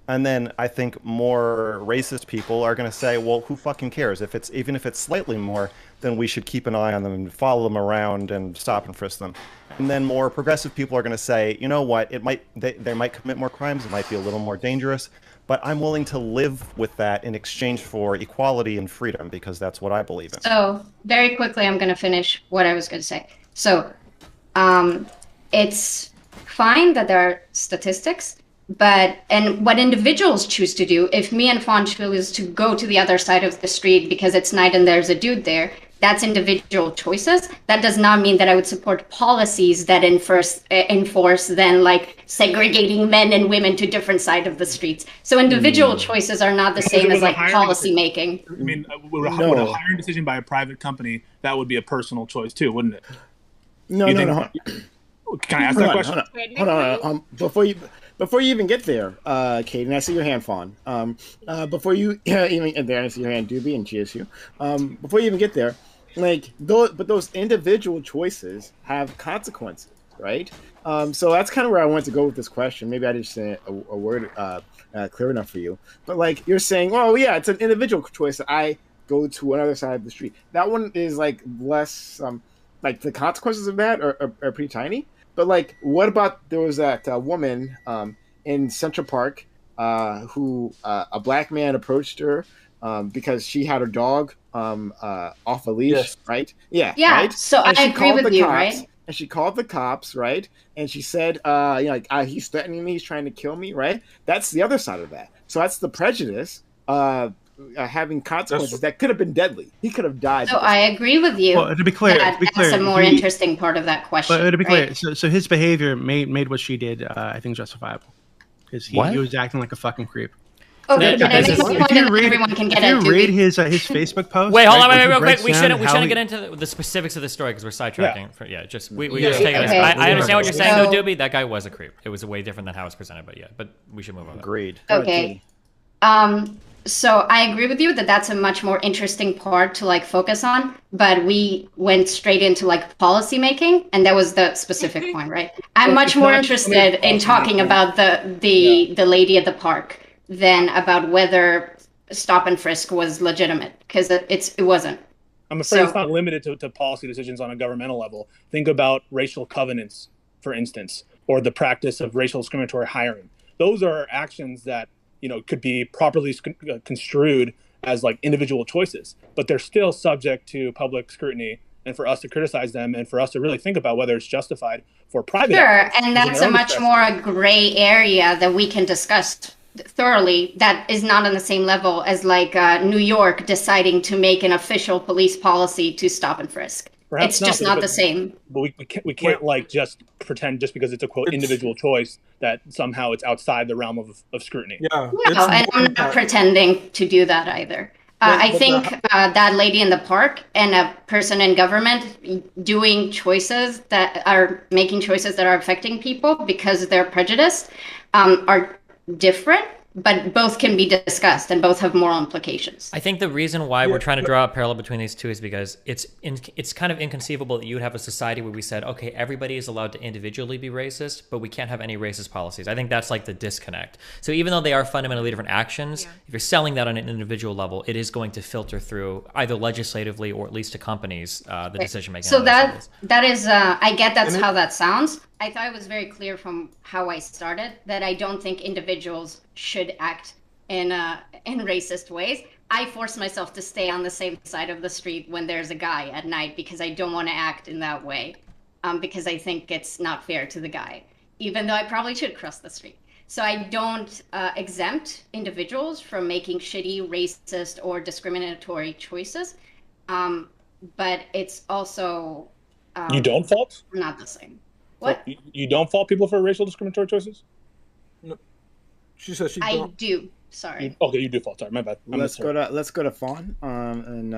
And then I think more racist people are going to say, well, who fucking cares? Even if it's slightly more, then we should keep an eye on them and follow them around and stop and frisk them. And then more progressive people are going to say, you know what? They might commit more crimes. It might be a little more dangerous, but I'm willing to live with that in exchange for equality and freedom because that's what I believe in. So very quickly, I'm going to finish what I was going to say. So it's fine that there are statistics. And what individuals choose to do, if me and Fawn choose to go to the other side of the street because it's night and there's a dude there, that's individual choices. That does not mean that I would support policies that enforce then segregating men and women to different sides of the streets. So individual choices are not the same as policy making. I mean, with a hiring decision by a private company, that would be a personal choice too, wouldn't it? No. Can I ask that question? Hold on. Before you even get there, Kate, and I see your hand, Fawn. Before you even get there, I see your hand, Doobie and GSU. Before you even get there, those individual choices have consequences. right? So that's kind of where I want to go with this question. Maybe I didn't say a word clear enough for you, but like you're saying, oh yeah, it's an individual choice that I go to another side of the street. That one is like less, like the consequences of that are pretty tiny. But like, what about there was that woman in Central Park who a black man approached her because she had her dog off a leash, right? Yeah, Yeah, right. so And I she agree called with the you, cops, right? And she called the cops, right? And she said, he's threatening me, he's trying to kill me, right? That's the other side of that. So that's the prejudice. Having consequences that could have been deadly. He could have died. So I agree with you. Well, to be clear, that's a more interesting part of that question. But to be clear, right? so his behavior made what she did, I think, justifiable, because he was acting like a fucking creep. Okay, can I make the point that everyone can get If you into? read his Facebook post, Wait, hold on, right, wait, real where he quick. We breaks shouldn't down get into the specifics of the story because we're sidetracking. We Yeah. just take it. Okay. I understand what you're saying, though, So- Doobie. That guy was a creep. It was way different than how it was presented, but we should move on. Agreed. Okay. So I agree with you that that's a much more interesting part to like focus on, but we went straight into like policy making, and that was the specific point, right? I'm much more interested in talking about the lady at the park than about whether stop and frisk was legitimate, because it wasn't. I'm afraid it's not limited to policy decisions on a governmental level. Think about racial covenants, for instance, or the practice of racial discriminatory hiring. Those are actions that could be properly construed as like individual choices, but they're still subject to public scrutiny, and for us to criticize them and for us to really think about whether it's justified for private. Sure, and that's a much more gray area that we can discuss thoroughly. That is not on the same level as like New York deciding to make an official police policy to stop and frisk. Perhaps it's just not the same. But we can't like just pretend just because it's a quote individual choice that somehow it's outside the realm of scrutiny. No, and I'm not pretending to do that either. I think that lady in the park and a person in government doing choices that are making choices that are affecting people because they're prejudiced are different, but both can be discussed and both have moral implications. I think the reason why we're trying to draw a parallel between these two is because it's kind of inconceivable that you would have a society where we said, okay, everybody is allowed to individually be racist, but we can't have any racist policies. I think that's like the disconnect. So even though they are fundamentally different actions, if you're selling that on an individual level, it is going to filter through either legislatively or at least to companies the decision making. So that is I get that's how that sounds. I thought it was very clear from how I started that I don't think individuals should act in racist ways. I force myself to stay on the same side of the street when there's a guy at night because I don't want to act in that way, because I think it's not fair to the guy, even though I probably should cross the street. So I don't exempt individuals from making shitty, racist, or discriminatory choices, but it's also you don't fault? Not the same. What? You don't fault people for racial discriminatory choices? No. She said she I don't. do. Sorry. Okay, you do fault. Sorry, my bad. Let's go to Fawn and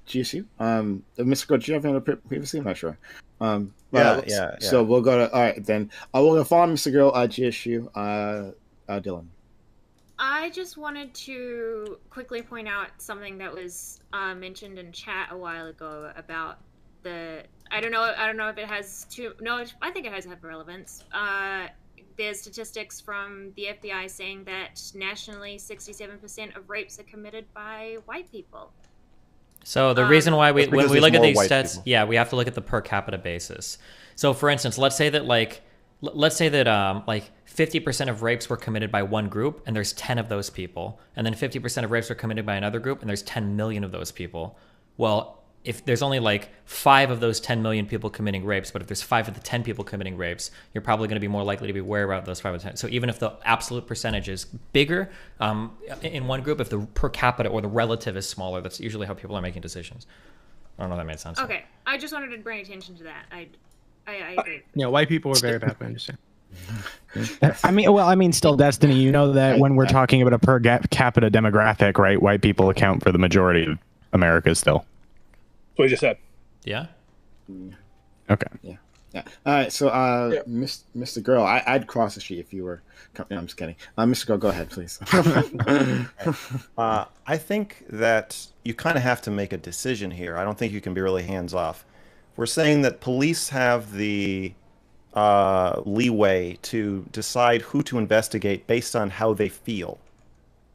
GSU. Mr. Go, do you have any previously? I'm not sure. Yeah. So we'll go to all right then. We'll go to Fawn, Mr. Girl, GSU, Dylan. I just wanted to quickly point out something that was mentioned in chat a while ago about I don't know if it has I think it has relevance. There's statistics from the FBI saying that nationally 67% of rapes are committed by white people. So the reason why when we look at these stats, people. we have to look at the per capita basis. So for instance, let's say that like 50% of rapes were committed by one group and there's 10 of those people, and then 50% of rapes were committed by another group and there's 10 million of those people. Well, if there's only like 5 of those 10 million people committing rapes, but if there's 5 of the 10 people committing rapes, you're probably going to be more likely to be aware about those 5 of the 10. So even if the absolute percentage is bigger in one group, if the per capita or the relative is smaller, that's usually how people are making decisions. I don't know if that made sense. Okay, I just wanted to bring attention to that. I agree. Yeah, white people were very bad. I understand. I mean, still, Destiny, you know that when we're talking about a per capita demographic, right? White people account for the majority of America still. That's what you just said. Yeah. Okay. Yeah. All right. So, Mr. Girl, I'd cross the street if you were. No, I'm just kidding. Mr. Girl, go ahead, please. I think that you kind of have to make a decision here. I don't think you can be really hands off. We're saying that police have the leeway to decide who to investigate based on how they feel.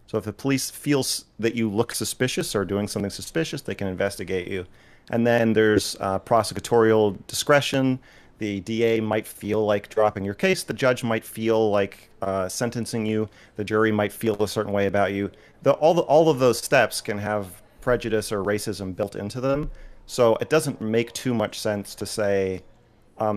So if the police feels that you look suspicious or doing something suspicious, they can investigate you. And then there's prosecutorial discretion. The DA might feel like dropping your case. The judge might feel like sentencing you. The jury might feel a certain way about you. All of those steps can have prejudice or racism built into them. So it doesn't make too much sense to say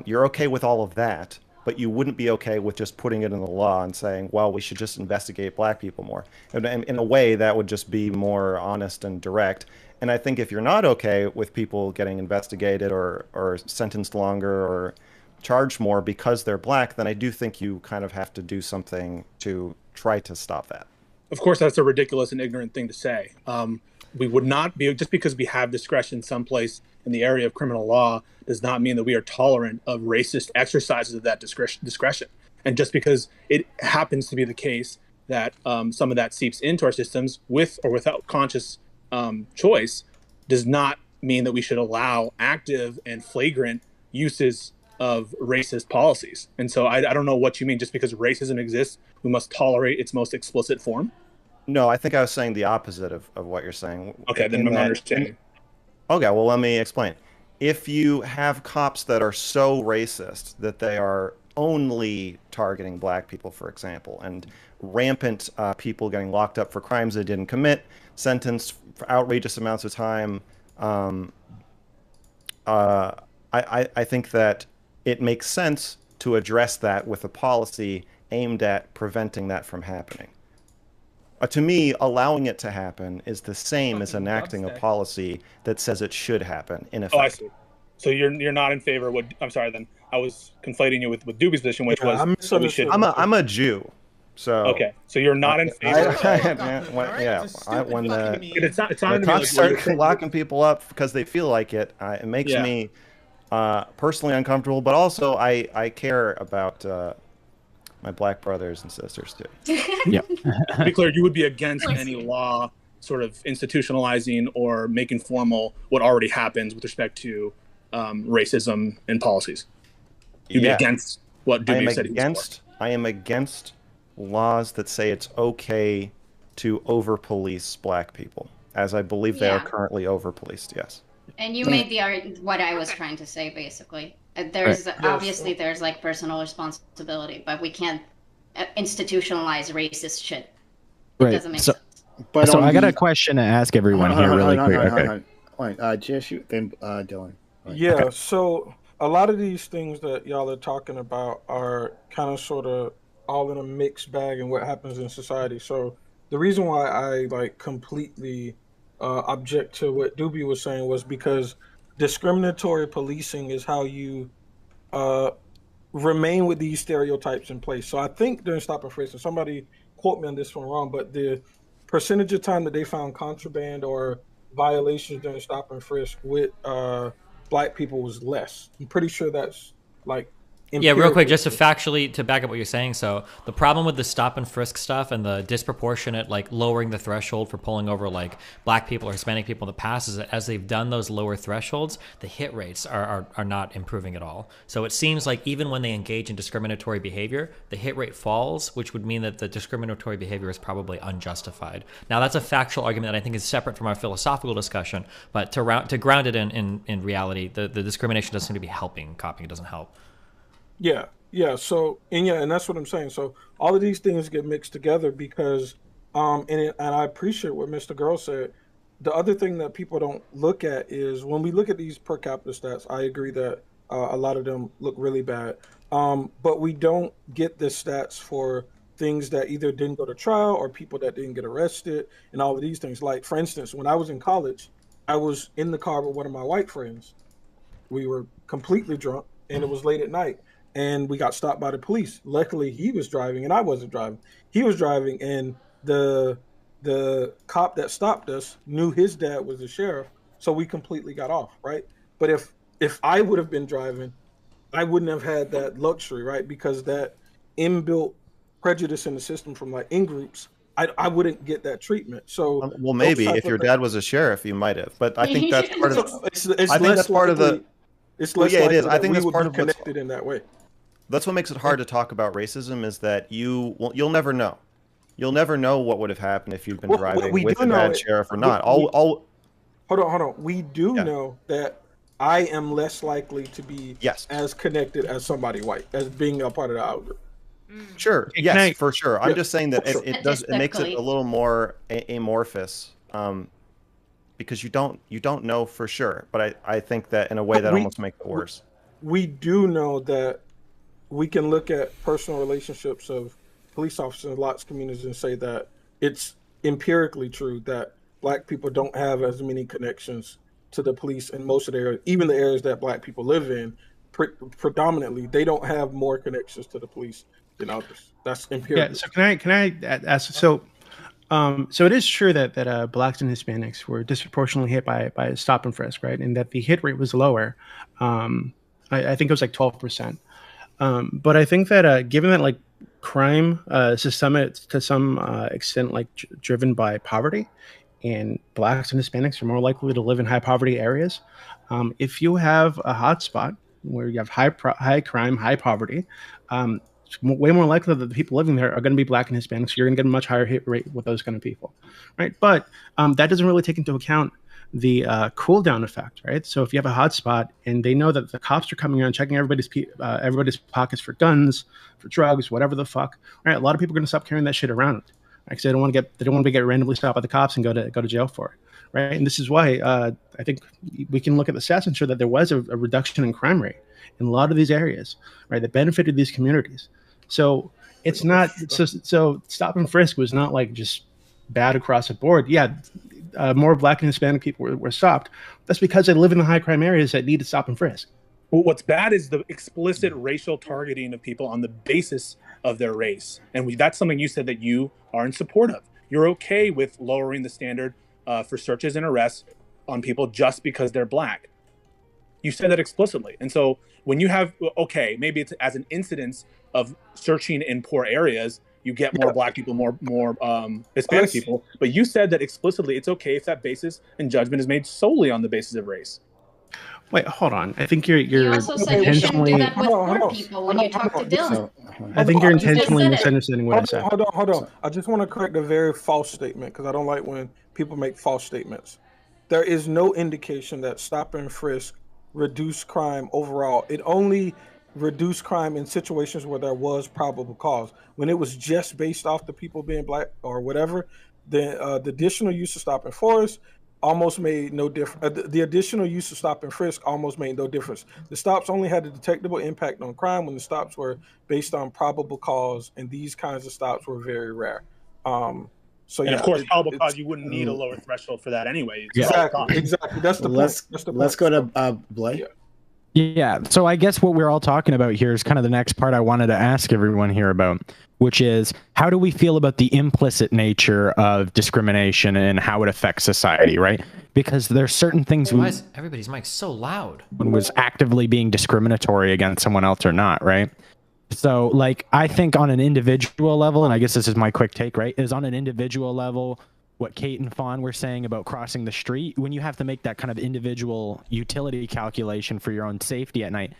you're okay with all of that, but you wouldn't be okay with just putting it in the law and saying, well, we should just investigate black people more. And in a way, that would just be more honest and direct. And I think if you're not okay with people getting investigated or sentenced longer or charged more because they're black, then I do think you kind of have to do something to try to stop that. Of course, that's a ridiculous and ignorant thing to say. We would not be, just because we have discretion someplace in the area of criminal law does not mean that we are tolerant of racist exercises of that discretion. And just because it happens to be the case that some of that seeps into our systems with or without conscious choice does not mean that we should allow active and flagrant uses of racist policies. And so I don't know what you mean. Just because racism exists, we must tolerate its most explicit form? No, I think I was saying the opposite of what you're saying. Okay, then I'm understanding. Okay, well, let me explain. If you have cops that are so racist that they are only targeting black people, for example, and rampant people getting locked up for crimes they didn't commit, sentenced for outrageous amounts of time, I think that it makes sense to address that with a policy aimed at preventing that from happening. To me, allowing it to happen is the same as enacting a policy that says it should happen, in effect. Oh, I see. So you're not in favor of what, I'm sorry then, I was conflating you with Doobie's position, which was we should... I'm a Jew, so... Okay, so you're not in favor when the cops start locking people up because they feel like it, it makes me personally uncomfortable, but also I care about my black brothers and sisters too. Yeah. To be clear, you would be against any law sort of institutionalizing or making formal what already happens with respect to racism and policies. You'd be against what Doobie said. I am against laws that say it's okay to over-police black people, as I believe they are currently over-policed. Yes. And you made the what I was trying to say, basically. There's obviously there's like personal responsibility, but we can't institutionalize racist shit. It doesn't make sense. But so I got a question to ask everyone here really quick. Just shoot, then Dylan. Yeah, so a lot of these things that y'all are talking about are kind of sort of all in a mixed bag in what happens in society. So the reason why I like completely object to what Doobie was saying was because discriminatory policing is how you remain with these stereotypes in place. So I think during Stop and Frisk, and somebody quote me on this one wrong, but the percentage of time that they found contraband or violations during Stop and Frisk with black people was less. I'm pretty sure that's like Yeah, real quick, just to factually to back up what you're saying. So the problem with the stop and frisk stuff and the disproportionate, like lowering the threshold for pulling over like black people or Hispanic people in the past is that as they've done those lower thresholds, the hit rates are not improving at all. So it seems like even when they engage in discriminatory behavior, the hit rate falls, which would mean that the discriminatory behavior is probably unjustified. Now that's a factual argument that I think is separate from our philosophical discussion, but to ground it in reality, the discrimination doesn't seem to be helping. Copying doesn't help. Yeah. So, and that's what I'm saying. So all of these things get mixed together because, and I appreciate what Mr. Girl said. The other thing that people don't look at is when we look at these per capita stats, I agree that a lot of them look really bad. But we don't get the stats for things that either didn't go to trial or people that didn't get arrested and all of these things. Like, for instance, when I was in college, I was in the car with one of my white friends. We were completely drunk and it was late at night. And we got stopped by the police. Luckily, he was driving and I wasn't driving. He was driving, and the cop that stopped us knew his dad was the sheriff, so we completely got off, right? But if I would have been driving, I wouldn't have had that luxury, right? Because that inbuilt prejudice in the system from like in-groups, I wouldn't get that treatment. So well, maybe if your dad was a sheriff, you might have. But I think that's part of. I think that's part of the. It's less likely I think that that's we part would of be connected in that way. That's what makes it hard to talk about racism, is that you'll never know. You'll never know what would have happened if you'd been driving with a bad sheriff or not. Hold on. We do know that I am less likely to be as connected as somebody white, as being a part of the algorithm. Sure. Yes, for sure. I'm just saying that it makes it a little more amorphous, because you don't know for sure. But I think that in a way that almost makes it worse. We do know that we can look at personal relationships of police officers in lots of communities and say that it's empirically true that Black people don't have as many connections to the police in most of the areas, even the areas that Black people live in. Predominantly, they don't have more connections to the police than others. That's empirical. Yeah. So can I ask? So it is true that Blacks and Hispanics were disproportionately hit by stop and frisk, right? And that the hit rate was lower. I think it was like 12%. But I think that given that like crime to some extent like driven by poverty, and Blacks and Hispanics are more likely to live in high poverty areas, if you have a hotspot where you have high crime, high poverty, it's way more likely that the people living there are going to be Black and Hispanic. So you're going to get a much higher hit rate with those kind of people, right? But that doesn't really take into account the cool down effect, right? So if you have a hotspot and they know that the cops are coming around checking everybody's pockets for guns, for drugs, whatever the fuck, right? A lot of people are going to stop carrying that shit around, right? Because they don't want to get randomly stopped by the cops and go to jail for it, right? And this is why I think we can look at the stats and show that there was a reduction in crime rate in a lot of these areas, right? That benefited these communities. So it's not so stop and frisk was not like just bad across the board. Yeah. More Black and Hispanic people were stopped. That's because they live in the high crime areas that need to stop and frisk. Well, what's bad is the explicit racial targeting of people on the basis of their race. And that's something you said that you are in support of. You're okay with lowering the standard for searches and arrests on people just because they're Black. You said that explicitly. And so when you have, okay, maybe it's as an incidence of searching in poor areas, you get more Black people, more Hispanic people. But you said that explicitly it's okay if that basis and judgment is made solely on the basis of race. Wait, hold on. I think you're also said you shouldn't do that with poor people when you talk to Dylan. I think you're intentionally misunderstanding what I said. Hold on. I just want to correct a very false statement because I don't like when people make false statements. There is no indication that stop and frisk reduce crime overall. It only reduced crime in situations where there was probable cause. When it was just based off the people being Black or whatever, the additional use of stop and frisk almost made no difference. The additional use of stop and frisk almost made no difference. The stops only had a detectable impact on crime when the stops were based on probable cause, and these kinds of stops were very rare. So and of course, probable cause, you wouldn't need a lower threshold for that anyway. Exactly. That's the point. Let's go to Blake. Yeah, so I guess what we're all talking about here is kind of the next part I wanted to ask everyone here about, which is how do we feel about the implicit nature of discrimination and how it affects society, right? Because there's certain things Why is everybody's mic so loud? One was actively being discriminatory against someone else or not, right? So, like, I think on an individual level, and I guess this is my quick take, right, is on an individual level, what Kate and Fawn were saying about crossing the street, when you have to make that kind of individual utility calculation for your own safety at night,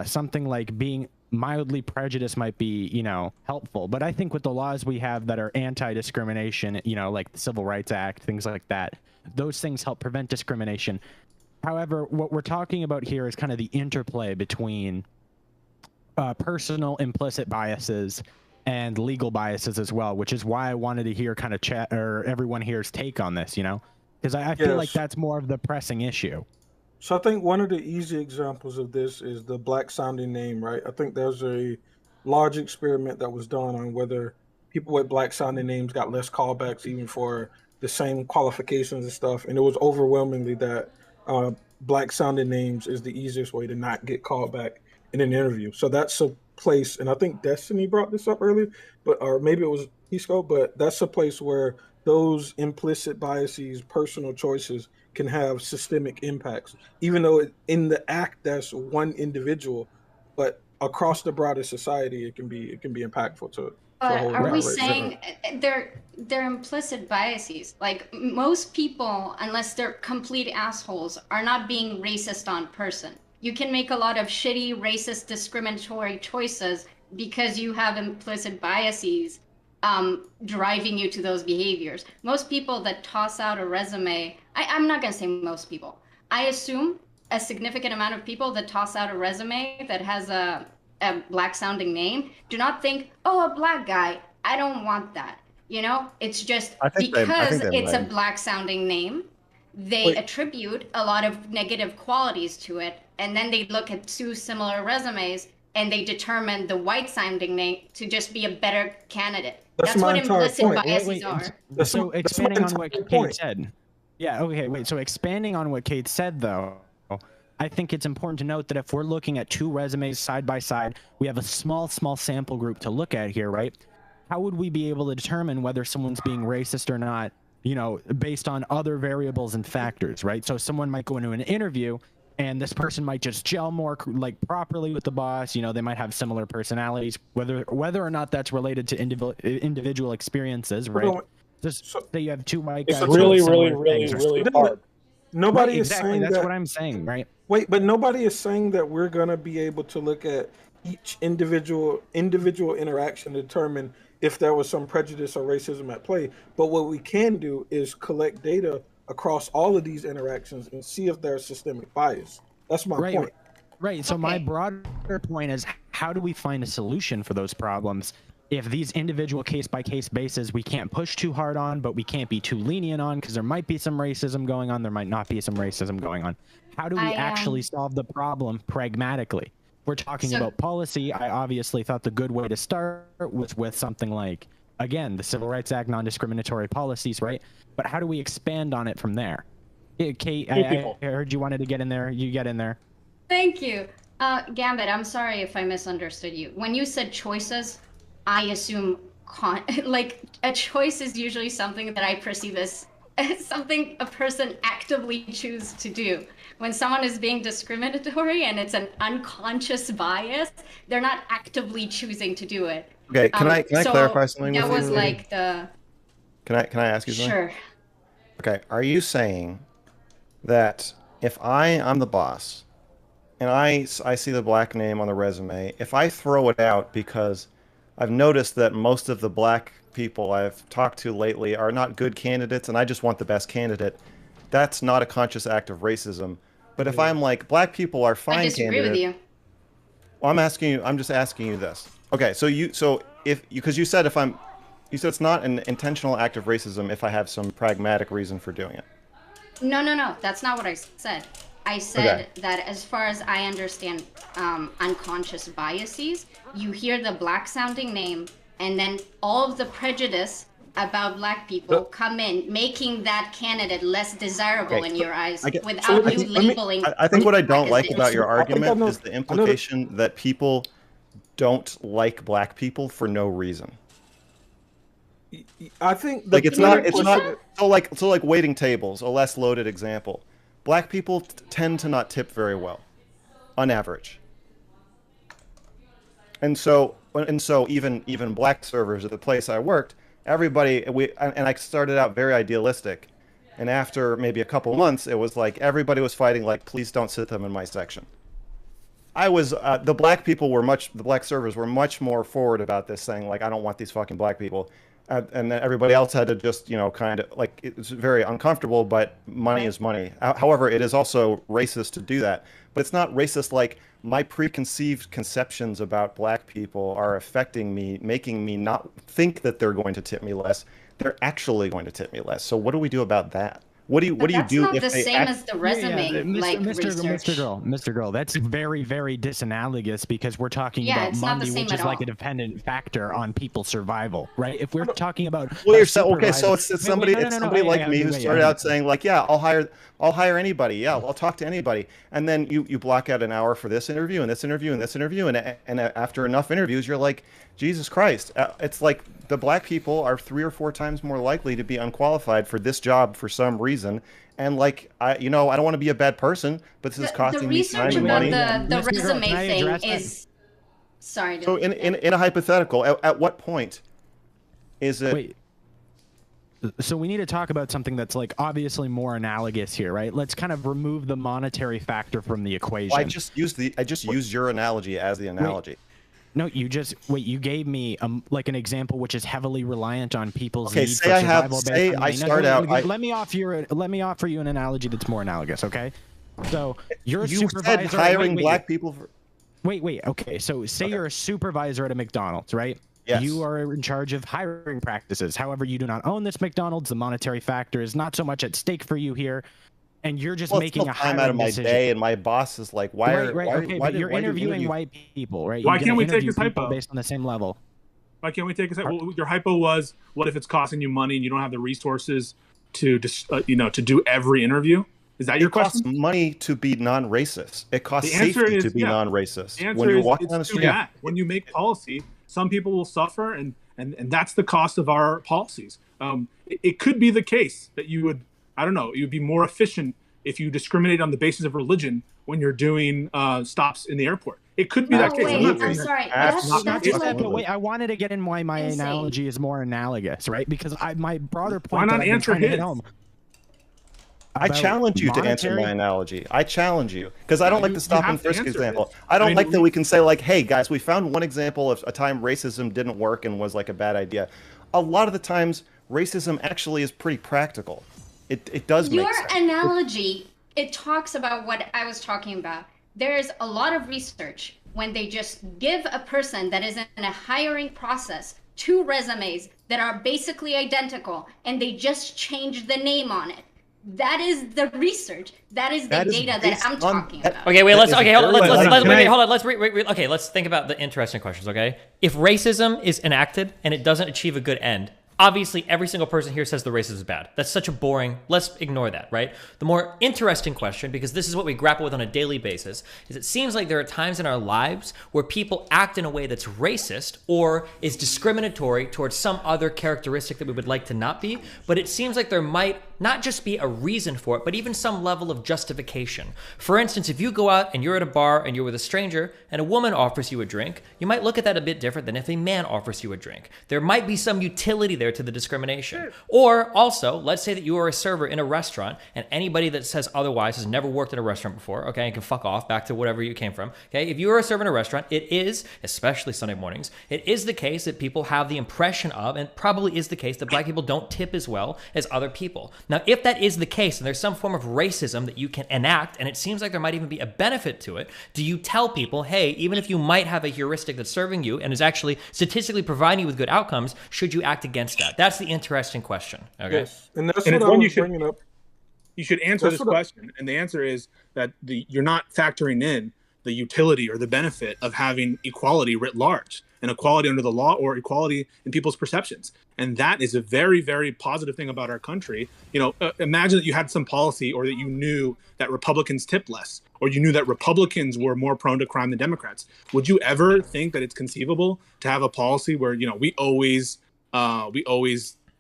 something like being mildly prejudiced might be, helpful. But I think with the laws we have that are anti-discrimination, like the Civil Rights Act, things like that, those things help prevent discrimination. However, what we're talking about here is kind of the interplay between personal implicit biases and legal biases as well, which is why I wanted to hear kind of chat or everyone here's take on this, because I feel like that's more of the pressing issue. So I think one of the easy examples of this is the Black sounding name, right? I think there's a large experiment that was done on whether people with Black sounding names got less callbacks even for the same qualifications and stuff. And it was overwhelmingly that Black sounding names is the easiest way to not get called back in an interview. So that's a place, and I think Destiny brought this up earlier, or maybe it was Hisco, but that's a place where those implicit biases, personal choices can have systemic impacts, even though in the act that's one individual, but across the broader society, it can be impactful to. But are we saying they're implicit biases? Like most people, unless they're complete assholes, are not being racist on person. you can make a lot of shitty, racist, discriminatory choices because you have implicit biases driving you to those behaviors. Most people that toss out a resume, I'm not going to say most people. I assume a significant amount of people that toss out a resume that has a black sounding name do not think, oh, a black guy, I don't want that. You know, it's just because it's a black sounding name, they attribute a lot of negative qualities to it. And then they look at two similar resumes and they determine the white sounding name to just be a better candidate. That's what implicit biases are. So expanding on what Kate said. Yeah, okay, wait. So expanding on what Kate said, though, I think it's important to note that if we're looking at two resumes side by side, we have a small sample group to look at here, right? How would we be able to determine whether someone's being racist or not, you know, based on other variables and factors, right? So someone might go into an interview and this person might just gel more like properly with the boss. You know, they might have similar personalities, whether or not that's related to individual experiences, right? Just say you have two white guys. It's really hard. Nobody is saying that's what I'm saying, right? Wait, but nobody is saying that we're gonna be able to look at each individual interaction to determine if there was some prejudice or racism at play. But what we can do is collect data across all of these interactions and see if there's systemic bias. That's my point. Right. So my broader point is, how do we find a solution for those problems? If these individual case-by-case bases we can't push too hard on, but we can't be too lenient on because there might be some racism going on, there might not be some racism going on. How do we actually solve the problem pragmatically? We're talking about policy. I obviously thought the good way to start was with something like, again, the Civil Rights Act, non-discriminatory policies, right? But how do we expand on it from there? Kate, I heard you wanted to get in there. You get in there. Thank you. Gambit, I'm sorry if I misunderstood you. When you said choices, I assume like a choice is usually something that I perceive as something a person actively chooses to do. When someone is being discriminatory and it's an unconscious bias, they're not actively choosing to do it. Okay, can I clarify something? That was like the. Can I ask you something? Sure. Okay, are you saying that if I'm the boss and I see the black name on the resume, if I throw it out because I've noticed that most of the black people I've talked to lately are not good candidates and I just want the best candidate, that's not a conscious act of racism. But if I'm like, black people are fine candidates. I disagree with you. Well, I'm just asking you this. Okay, because you said it's not an intentional act of racism if I have some pragmatic reason for doing it. No, that's not what I said. I said that as far as I understand unconscious biases, you hear the black sounding name and then all of the prejudice about black people come in, making that candidate less desirable in your eyes without you labeling. I think what I don't like about your argument is the implication that people don't like black people for no reason. I think like it's not so like waiting tables, a less loaded example. Black people tend to not tip very well, on average. And so even black servers at the place I worked, everybody, and I started out very idealistic. And after maybe a couple months, it was like everybody was fighting like, please don't sit them in my section. The black servers were much more forward about this, saying like, I don't want these fucking black people. And then everybody else had to just, kind of like, it's very uncomfortable, but money is money. However, it is also racist to do that. But it's not racist like my preconceived conceptions about black people are affecting me, making me not think that they're going to tip me less. They're actually going to tip me less. So what do we do about that? What do you do if they? That's not the same as the resume, Mr. Girl, that's very, very disanalogous because we're talking about money, which is like a dependent factor on people's survival, right? If we're talking about so it's somebody like me who started out saying like, yeah, I'll hire anybody, yeah, I'll talk to anybody, and then you block out an hour for this interview and this interview and this interview, and after enough interviews, you're like, Jesus Christ, it's like the black people are 3 or 4 times more likely to be unqualified for this job for some reason. And like, I don't want to be a bad person, but this is costing me time and money. The resume thing is, sorry. So in a hypothetical, at what point is it? Wait. So we need to talk about something that's like obviously more analogous here, right? Let's kind of remove the monetary factor from the equation. Well, I just used your analogy as the analogy. No, you gave me like an example which is heavily reliant on people's Okay, need say for I have survival. say I start out. Let me offer you an analogy that's more analogous. Okay, so you're a You supervisor. said hiring black people for. Wait. Okay, so say you're a supervisor at a McDonald's, right? Yes. You are in charge of hiring practices. However, you do not own this McDonald's. The monetary factor is not so much at stake for you here, and you're just making a hiring time out of my decision. day, and my boss is like, "Why are okay, but you're interviewing white people, right? Why You can't we interview take his people hypo? based on the same level? Why can't we take a well, your hypo was, what if it's costing you money and you don't have the resources to just to do every interview? Is that your question? It costs money to be non-racist. It costs The answer safety is, to be yeah. non-racist. The answer When you're is walking it's down the too street, bad. When you make policy, some people will suffer, and that's the cost of our policies. It could be the case that you would, I don't know, you would be more efficient if you discriminate on the basis of religion when you're doing stops in the airport. It could be that case. Wait, I'm sorry. But wait, I wanted to get in why my analogy is more analogous, right? Because my broader point. Why not that I've been answer trying to hit his? home. I About challenge you to answer monetary- my analogy. I challenge you because I don't like the stop have and to frisk answer example. this. I don't I mean, like that we can say like, "Hey guys, we found one example of a time racism didn't work and was like a bad idea." A lot of the times, racism actually is pretty practical. It does make Your sense. analogy, it talks about what I was talking about. There's a lot of research when they just give a person that is in a hiring process 2 resumes that are basically identical, and they just change the name on it. That is the research. That is the data that I'm talking about. Okay, wait. Hold on. Let's Okay, let's think about the interesting questions. Okay, if racism is enacted and it doesn't achieve a good end, obviously every single person here says the racism is bad. That's such a boring. Let's ignore that, right? The more interesting question, because this is what we grapple with on a daily basis, is it seems like there are times in our lives where people act in a way that's racist or is discriminatory towards some other characteristic that we would like to not be. But it seems like there might not just be a reason for it, but even some level of justification. For instance, if you go out and you're at a bar and you're with a stranger and a woman offers you a drink, you might look at that a bit different than if a man offers you a drink. There might be some utility there to the discrimination. Or also, let's say that you are a server in a restaurant and anybody that says otherwise has never worked in a restaurant before, okay, and can fuck off back to whatever you came from, okay? If you are a server in a restaurant, it is, especially Sunday mornings, it is the case that people have the impression of, and probably is the case, that black people don't tip as well as other people. Now, if that is the case and there's some form of racism that you can enact, and it seems like there might even be a benefit to it, do you tell people, hey, even if you might have a heuristic that's serving you and is actually statistically providing you with good outcomes, should you act against that? That's the interesting question. Okay. Yes. And that's And what it's I one was bringing up. You should answer That's this what I- question, and the answer is that you're not factoring in the utility or the benefit of having equality writ large, and equality under the law or equality in people's perceptions. And that is a very, very positive thing about our country. Imagine that you had some policy, or that you knew that Republicans tipped less, or you knew that Republicans were more prone to crime than Democrats. Would you ever think that it's conceivable to have a policy where, we always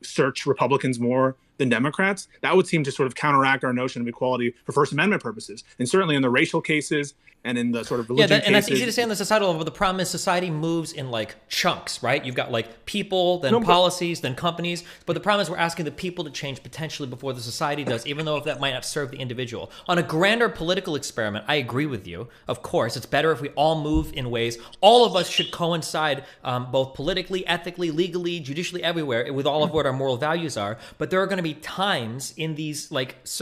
search Republicans more than Democrats? That would seem to sort of counteract our notion of equality for First Amendment purposes. And certainly in the racial cases and in the sort of religion and that's cases. easy to say on the societal level, but the problem is society moves in like chunks, right? You've got like people, then policies, then companies. But the problem is we're asking the people to change potentially before the society does, even though if that might not serve the individual. On a grander political experiment, I agree with you. Of course, it's better if we all move in ways. All of us should coincide both politically, ethically, legally, judicially, everywhere with all of what our moral values are. But there are going to be times in these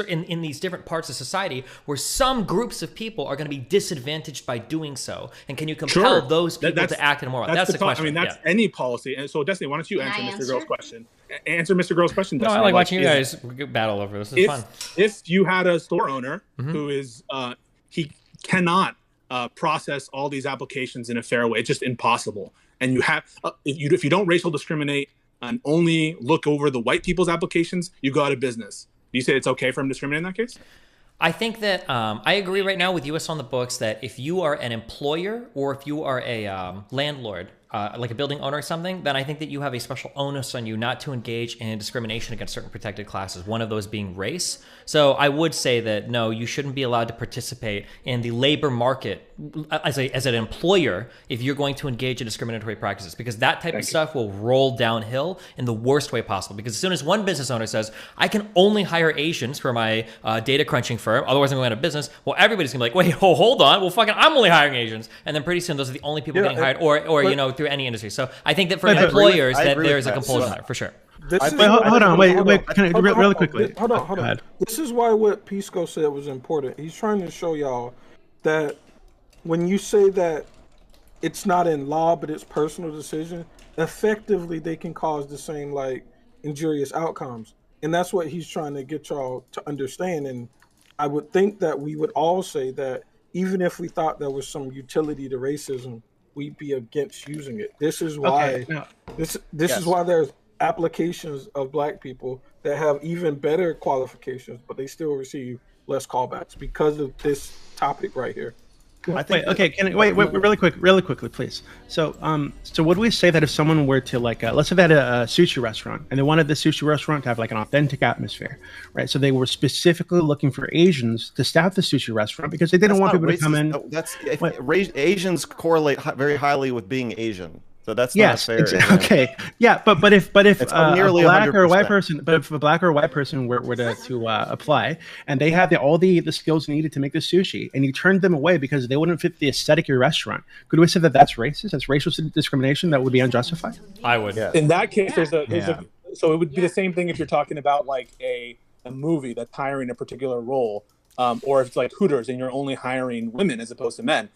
in these different parts of society where some groups of people are going to be disadvantaged by doing so. And can you compel those people to act in a more way? That's the question. I mean, that's any policy. And so, Destiny, why don't you answer Mr. Girl's question? Answer Mr. Girl's question, Destiny. No, I like watching you guys battle over this. It's fun. If you had a store owner who is, he cannot process all these applications in a fair way, it's just impossible. And you have, if you don't racial discriminate and only look over the white people's applications, you go out of business. Do you say it's okay for him to discriminate in that case? I think that I agree right now with US on the books that if you are an employer or if you are a landlord, like a building owner or something, then I think that you have a special onus on you not to engage in discrimination against certain protected classes, one of those being race. So I would say that, no, you shouldn't be allowed to participate in the labor market as an employer if you're going to engage in discriminatory practices, because that type of stuff will roll downhill in the worst way possible. Because as soon as one business owner says, I can only hire Asians for my data crunching firm, otherwise I'm going out of business, well, everybody's gonna be like, wait, hold on, well, fucking, I'm only hiring Asians. And then pretty soon those are the only people getting hired, or you know, through any industry. So I think that for employers, that there is a compulsion there, for sure. Hold on, wait. Can I really quickly? Hold on. This is why what Pisco said was important. He's trying to show y'all that when you say that it's not in law, but it's personal decision, effectively they can cause the same like injurious outcomes, and that's what he's trying to get y'all to understand. And I would think that we would all say that even if we thought there was some utility to racism, we'd be against using it. This is why this is why there's applications of black people that have even better qualifications, but they still receive less callbacks because of this topic right here. Wait, really quickly, please. So would we say that if someone were to like, let's say they had a sushi restaurant and they wanted the sushi restaurant to have like an authentic atmosphere, right? So they were specifically looking for Asians to staff the sushi restaurant because they didn't want people to come in. Asians correlate very highly with being Asian. So that's not fair. Okay. Yeah, but if a black or a white person, if a black or a white person were to apply and they had all the skills needed to make the sushi, and you turned them away because they wouldn't fit the aesthetic of your restaurant, could we say that that's racist? That's racial discrimination that would be unjustified? I would. Yeah. In that case, so it would be the same thing if you're talking about like a movie that's hiring a particular role. Or if it's like Hooters and you're only hiring women as opposed to men,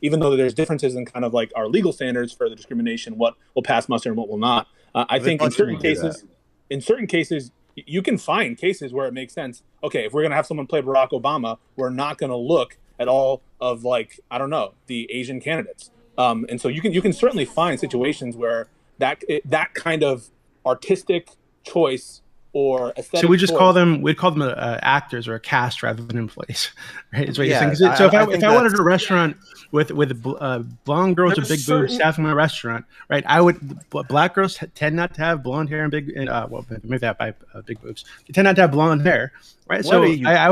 even though there's differences in kind of like our legal standards for the discrimination, what will pass muster and what will not. I think in certain cases, you can find cases where it makes sense. Okay, if we're going to have someone play Barack Obama, we're not going to look at all of like, I don't know, the Asian candidates. And so you can certainly find situations where that kind of artistic choice or aesthetic. So we just call them actors or a cast rather than employees, right? Is what you're saying. So if I wanted a restaurant with blonde girls with big boobs staffing my restaurant, right? Black girls tend not to have blonde hair and big maybe that by big boobs. They tend not to have blonde hair, right? So I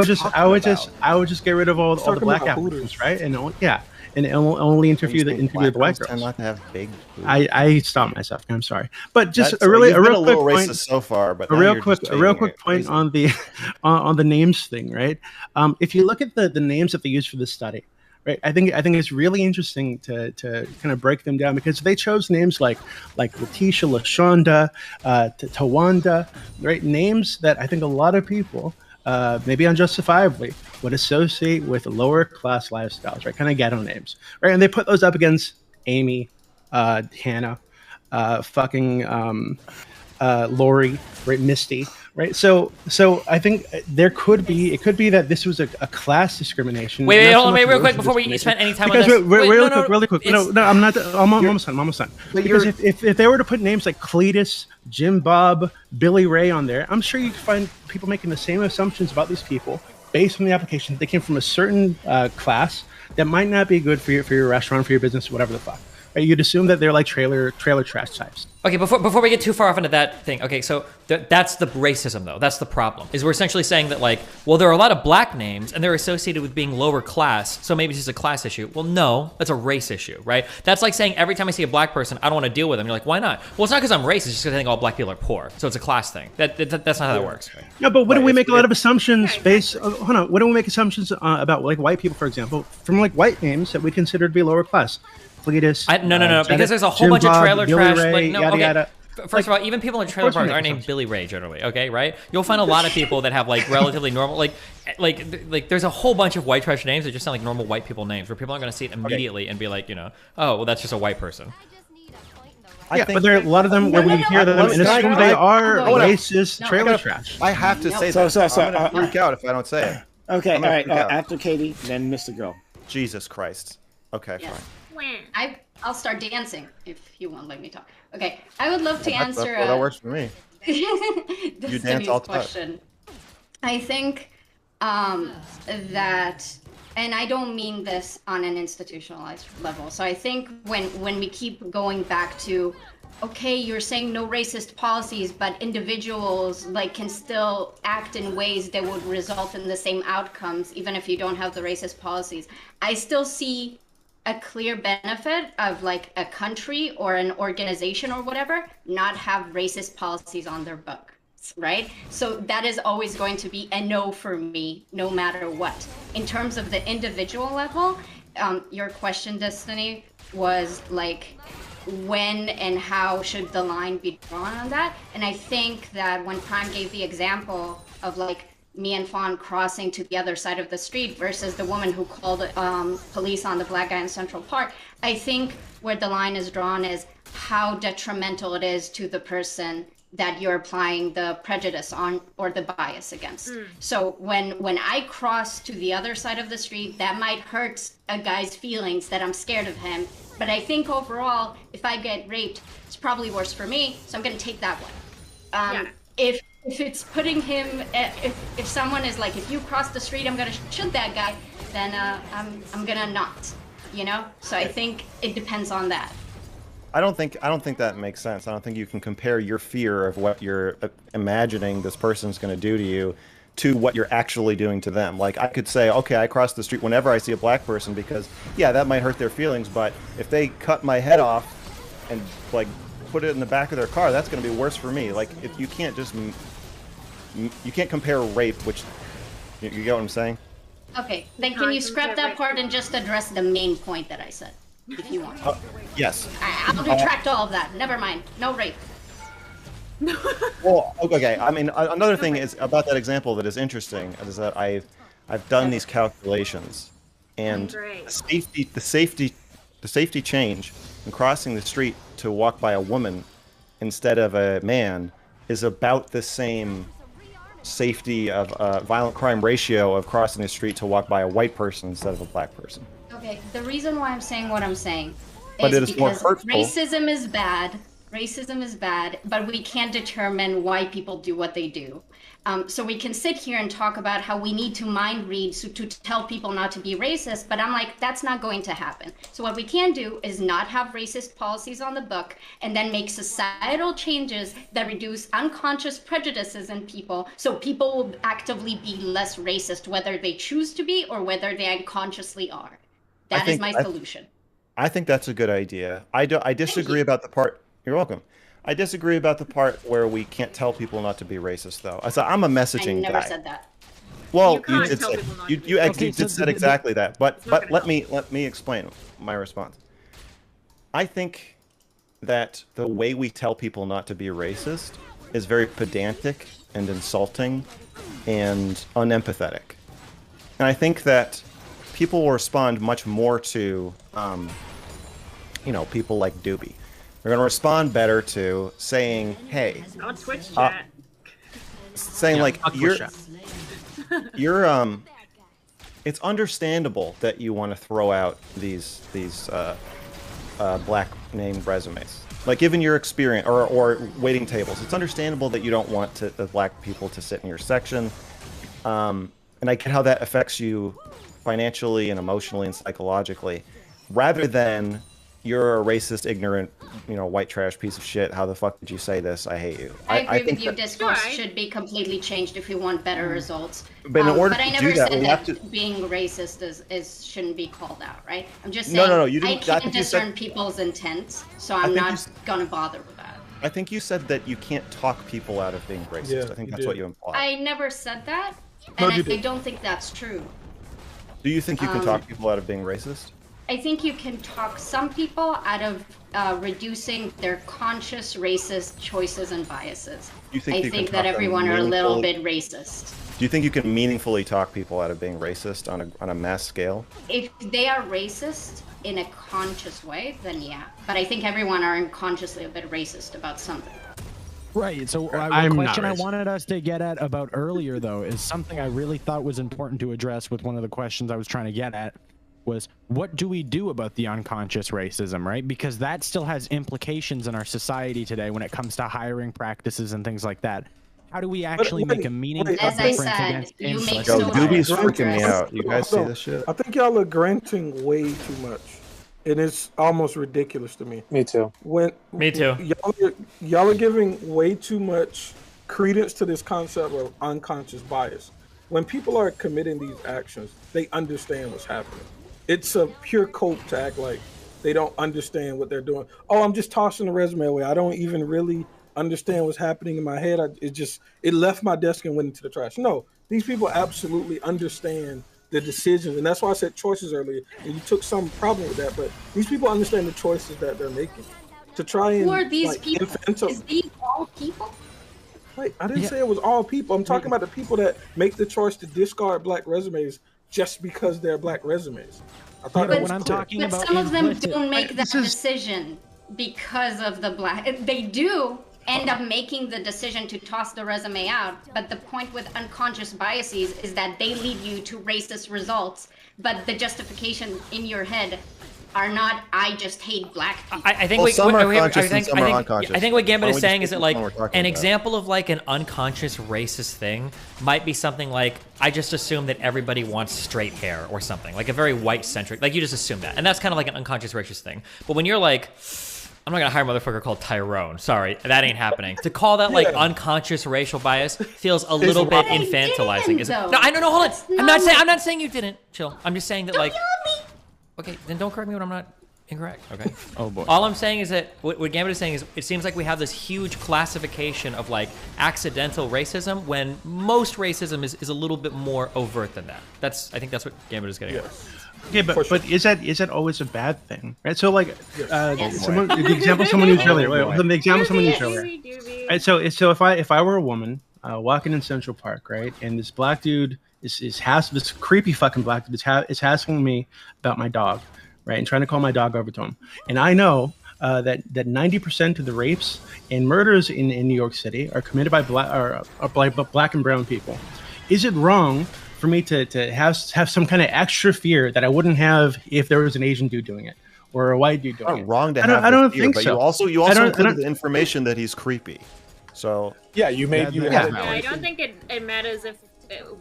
would just get rid of all the black applicants, right? And only interview the white girls. Tend not to have big boobs. I stopped myself. I'm sorry, but just a real quick point racist so far. But a real quick point on the names thing, right? If you look at the names that they use for this study, right? I think it's really interesting to kind of break them down because they chose names like Letitia, LaShonda, Tawanda, right? Names that I think a lot of people, maybe unjustifiably, would associate with lower class lifestyles, right? Kind of ghetto names, right? And they put those up against Amy, Hannah, Lori, right? Misty, right? So I think it could be that this was a class discrimination. Wait, hold on, real quick before we spend any time on this. Really quick. No, I'm not. I'm almost done. Because if they were to put names like Cletus, Jim Bob, Billy Ray on there, I'm sure you could find people making the same assumptions about these people based on the application. They came from a certain class that might not be good for your restaurant, for your business, whatever the fuck. Right? You'd assume that they're like trailer trash types. Okay, before we get too far off into that thing, okay, so that's the racism, though. That's the problem. Is we're essentially saying that, like, well, there are a lot of black names, and they're associated with being lower class, so maybe it's just a class issue. Well, no, that's a race issue, right? That's like saying every time I see a black person, I don't want to deal with them. You're like, why not? Well, it's not because I'm racist, it's just because I think all black people are poor. So it's a class thing. That's not how that works. Right? No, but wouldn't we make a lot of assumptions based... hold on. Wouldn't we make assumptions about, like, white people, for example, from, like, white names that we consider to be lower class? Cletus, no, because there's a whole bunch of trailer trash. Like, no, okay. First of all, even people in trailer parks are named Billy Ray generally. Okay, right? You'll find a lot of people that have like relatively normal, like there's a whole bunch of white trash names that just sound like normal white people names, where people aren't going to see it immediately and be like, oh, well, that's just a white person. But there are a lot of them where we hear them and assume they are racist trailer trash. I have to say that. I'm going to freak out if I don't say it. Okay, all right. After Katie, then Mr. Go. Jesus Christ. Okay, fine. I'll start dancing if you won't let me talk. Okay, I would love to answer. That works for me. You dance all the time. I think that, and I don't mean this on an institutionalized level. So I think when we keep going back to okay, you're saying no racist policies, but individuals like can still act in ways that would result in the same outcomes, even if you don't have the racist policies. I still see a clear benefit of like a country or an organization or whatever not have racist policies on their book, right? So that is always going to be a no for me, no matter what. In terms of the individual level, your question, Destiny, was like, when and how should the line be drawn on that? And I think that when Prime gave the example of like me and Fawn crossing to the other side of the street versus the woman who called police on the black guy in Central Park, I think where the line is drawn is how detrimental it is to the person that you're applying the prejudice on or the bias against. So when I cross to the other side of the street, that might hurt a guy's feelings that I'm scared of him. But I think overall, if I get raped, it's probably worse for me, so I'm gonna take that one. If it's putting him, if someone is like, if you cross the street, I'm gonna shoot that guy, then I'm gonna not, you know? So I think it depends on that. I don't think that makes sense. I don't think you can compare your fear of what you're imagining this person's going to do to you to what you're actually doing to them. Like, I could say, okay, I cross the street whenever I see a black person because, yeah, that might hurt their feelings, but if they cut my head off and, like, put it in the back of their car, that's going to be worse for me. Like, if you can't just... You can't compare rape, which... You get what I'm saying? Okay, then can you scrap that part and just address the main point that I said, if you want? Yes. I'll retract all of that. Never mind. No rape. Well, okay. I mean, another thing is about that example that is interesting is that I've done these calculations, and the safety change in crossing the street to walk by a woman instead of a man is about the same safety of violent crime ratio of crossing the street to walk by a white person instead of a black person. Okay, the reason why I'm saying what I'm saying But is it is more because hurtful. racism is bad. Racism is bad, but we can't determine why people do what they do. So we can sit here and talk about how we need to mind read to tell people not to be racist, but I'm like, that's not going to happen. So what we can do is not have racist policies on the book and then make societal changes that reduce unconscious prejudices in people so people will actively be less racist, whether they choose to be or whether they unconsciously are. That is my solution. I think that's a good idea. I disagree about the part... You're welcome. I disagree about the part where we can't tell people not to be racist, though. I'm a messaging guy. I never said that. Well, you did say you said exactly that. But let me explain my response. I think that the way we tell people not to be racist is very pedantic and insulting and unempathetic. And I think that people will respond much more to, people like Doobie. They're going to respond better to saying, hey, Not Twitch chat. saying like, you're it's understandable that you want to throw out these black named resumes. Like, given your experience, or waiting tables, it's understandable that you don't want the black people to sit in your section. And I get how that affects you financially and emotionally and psychologically. Rather than, you're a racist, ignorant, white trash piece of shit. How the fuck did you say this? I hate you. I agree with you. Discourse should be completely changed if we want better results. But in order I to never do that, said we have to... being racist is shouldn't be called out, right? I'm just saying No, you didn't. I can't discern people's intent, so I'm not gonna bother with that. I think you said that you can't talk people out of being racist. Yeah, I think that's what you implied. I never said that, and I don't think that's true. Do you think you can talk people out of being racist? I think you can talk some people out of reducing their conscious racist choices and biases. You think I you can think talk that them everyone are a little meaningfully- bit racist. Do you think you can meaningfully talk people out of being racist on a mass scale? If they are racist in a conscious way, then yeah. But I think everyone are unconsciously a bit racist about something. Right. So the question I wanted us to get at about earlier, though, is something I really thought was important to address with one of the questions I was trying to get at, was what do we do about the unconscious racism, right? Because that still has implications in our society today when it comes to hiring practices and things like that. How do we actually make a meaningful difference against Doobie's freaking me out. You guys see this shit? I think y'all are granting way too much. and it's almost ridiculous to me. Me too. Me too. Y'all are giving way too much credence to this concept of unconscious bias. When people are committing these actions, they understand what's happening. It's a pure cope to act like they don't understand what they're doing. Oh, I'm just tossing the resume away. I don't even really understand what's happening in my head. It left my desk and went into the trash. No, these people absolutely understand the decisions, and that's why I said choices earlier. And you took some problem with that, but these people understand the choices that they're making. To try and Who are these people? Is these all people? Wait, I didn't say it was all people. I'm talking about the people that make the choice to discard black resumes just because they're black resumes. I thought that was clear. But some of them don't make that decision because of the black. They do end up making the decision to toss the resume out. But the point with unconscious biases is that they lead you to racist results. But the justification in your head are not, I just hate black people. I think some are conscious and some are unconscious. I think what Gambit is saying is that like an an example of like an unconscious racist thing might be something like, I just assume that everybody wants straight hair or something, like a very white centric, like you just assume that. And that's kind of like an unconscious racist thing. But when you're like, I'm not gonna hire a motherfucker called Tyrone. Sorry, that ain't happening. To call that like unconscious racial bias feels a little bit infantilizing. Is it? No, I don't know. Hold on. I'm not saying you didn't. Chill. I'm just saying that like. Okay, then don't correct me when I'm not incorrect, okay? Oh boy. All I'm saying is that, what Gambit is saying is, it seems like we have this huge classification of like accidental racism when most racism is a little bit more overt than that. I think that's what Gambit is getting at. Okay, but is that always a bad thing, right? So like, the example someone used earlier. The example someone used earlier. Right. So if I were a woman walking in Central Park, right, and this black dude this creepy fucking black dude is hassling me about my dog, right, and trying to call my dog over to him, and I know that 90% of the rapes and murders in New York City are committed by black and brown people. Is it wrong for me to have some kind of extra fear that I wouldn't have if there was an Asian dude doing it or a white dude doing it? It's not wrong to have I don't fear, think but so. you also included the information that he's creepy. So yeah, you made I don't think it matters if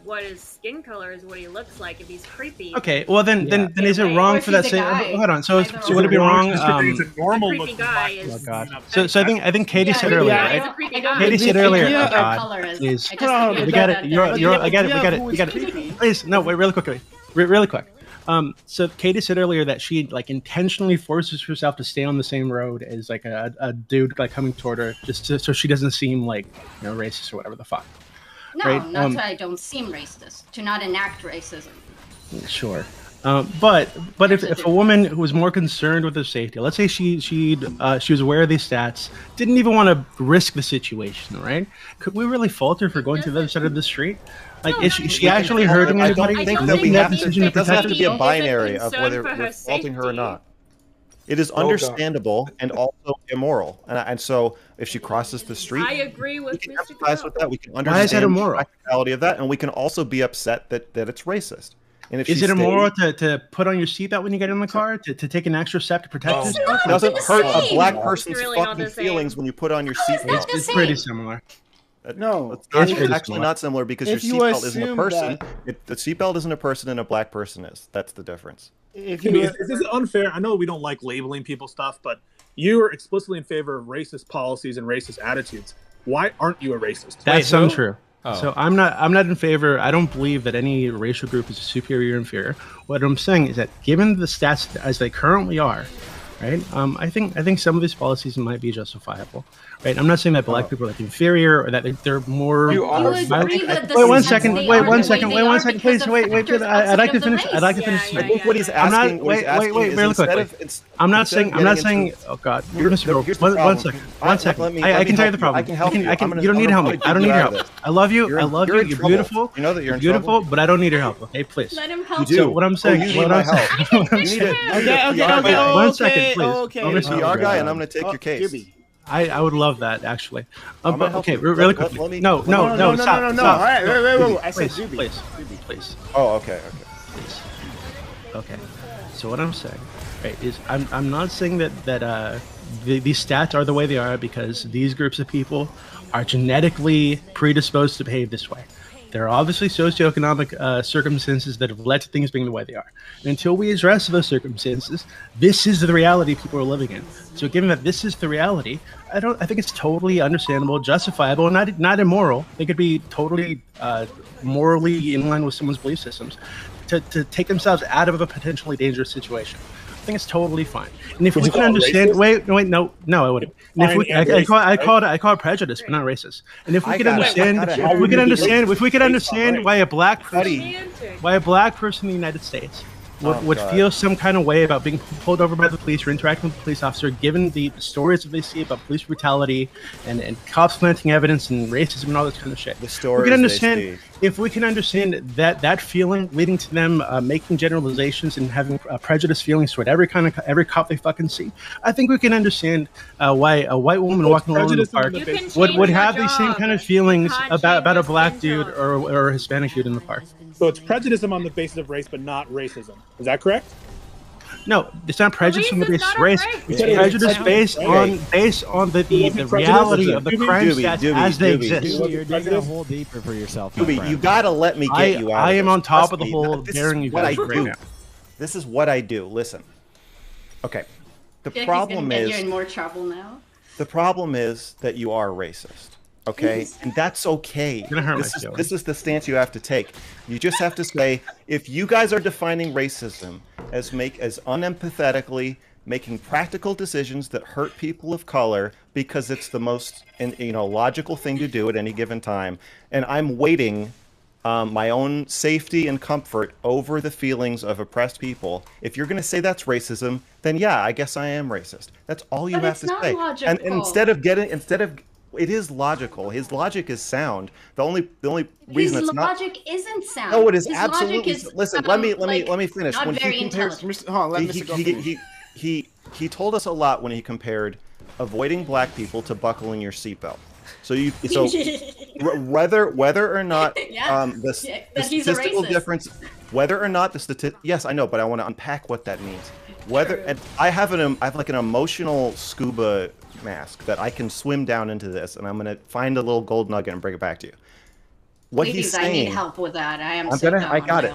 what his skin color is, what he looks like. If he's creepy. Okay, well then is it wrong for that? Hold on. So would it be wrong? He's a normal looking guy. Oh God. So I think Katie said earlier, right? Katie said earlier. Oh God, please. We got it. I get it. We got it. Please, no, wait, really quickly, really quick. So Katie said earlier that she like intentionally forces herself to stay on the same road as like a dude like coming toward her just so she doesn't seem like racist or whatever the fuck. No, right? not that I don't seem racist. To not enact racism. Sure. But if a woman who was more concerned with her safety, let's say she was aware of these stats, didn't even want to risk the situation, right? Could we really fault her for going to the other side of the street? Like, is she actually hurting anybody? I don't think it doesn't have to be a binary of whether we're faulting her or not. It is understandable and also immoral, and so if she crosses the street, I agree with we can Mr. empathize with that. We can Why is that understand the immoral? practicality of that, and we can also be upset that it's racist. And if Is she it immoral stays- to put on your seatbelt when you get in the car to take an extra step to protect yourself? It doesn't hurt a black person's It's really not fucking the same. feelings when you put on your seatbelt. It's pretty similar. No, it's pretty actually similar. not similar because your If you seatbelt isn't a assume person. that- The seatbelt isn't a person, and a black person is. That's the difference. Is this unfair? I know we don't like labeling people stuff, but you are explicitly in favor of racist policies and racist attitudes. Why aren't you a racist? That's untrue. Oh. So I'm not in favor. I don't believe that any racial group is superior or inferior. What I'm saying is that given the stats as they currently are, right? I think some of these policies might be justifiable, right? I'm not saying that black people are like inferior or that they're more. You agree that the Wait one stats second. they Wait are one the second. way Wait they one are second, because please. of Wait. factors I'd like to outside of the finish. I'd like to finish. I think what he's asking. Wait, really quickly. I'm not saying. Oh God, Mr. Girl. One second. One second. I can tell you the problem. I can help you. You don't need to help me. I don't need your help. I love you. You're beautiful. You know that you're in beautiful, but I don't need your help. Okay, please. Let him help You So do. what I'm saying. You need my help. You need a PR One second, please. You need a PR guy, and I'm going to take your case. I would love that actually. I'm gonna But help okay, you. really Let quickly. me- No, stop. All right, wait. I said Please, Zuby. please. Oh, okay. Please. Okay. So what I'm saying, right, is I'm not saying that these stats are the way they are because these groups of people are genetically predisposed to behave this way. There are obviously socioeconomic circumstances that have led to things being the way they are. And until we address those circumstances, this is the reality people are living in. So given that this is the reality, I think it's totally understandable, justifiable, and not immoral. It could be totally morally in line with someone's belief systems to take themselves out of a potentially dangerous situation. I think it's totally fine. And if we can understand, no, I wouldn't. And if we, I call it prejudice, but not racist. And if we can understand, if we can understand why a black person in the United States would feel some kind of way about being pulled over by the police or interacting with a police officer, given the stories that they see about police brutality and cops planting evidence and racism and all this kind of shit. If we can understand that feeling leading to them making generalizations and having prejudiced feelings toward every cop they fucking see, I think we can understand why a white woman walking alone in the park would have these same kind of feelings about a black dude or a Hispanic dude in the park. So it's prejudice on the basis of race, but not racism. Is that correct? No, it's not prejudice on the basis of race. It's prejudice based on the reality of the crime stats as they exist. You're digging a hole deeper for yourself. You gotta let me get you out. I am on top of the hole, daring you guys right now. This is what I do. Listen. Okay. The I feel problem like he's gonna is get you in more trouble now. the problem is that you are racist. Okay, and that's okay. This is the stance you have to take. You just have to say, if you guys are defining racism as unempathetically making practical decisions that hurt people of color because it's the most logical thing to do at any given time, and I'm weighting my own safety and comfort over the feelings of oppressed people, if you're going to say that's racism, then yeah, I guess I am racist. That's all you have to say. And instead of it is logical. His logic is sound. The only reason it's not. His logic isn't sound. No, it is His absolutely. Listen, let me finish. Not When very he compares, he told us a lot when he compared avoiding black people to buckling your seatbelt. So whether or not the statistical difference, whether or not the yes, I know, but I want to unpack what that means. And I have like an emotional scuba mask that I can swim down into this, and I'm gonna find a little gold nugget and bring it back to you. What he's saying, I need help with that. I got it.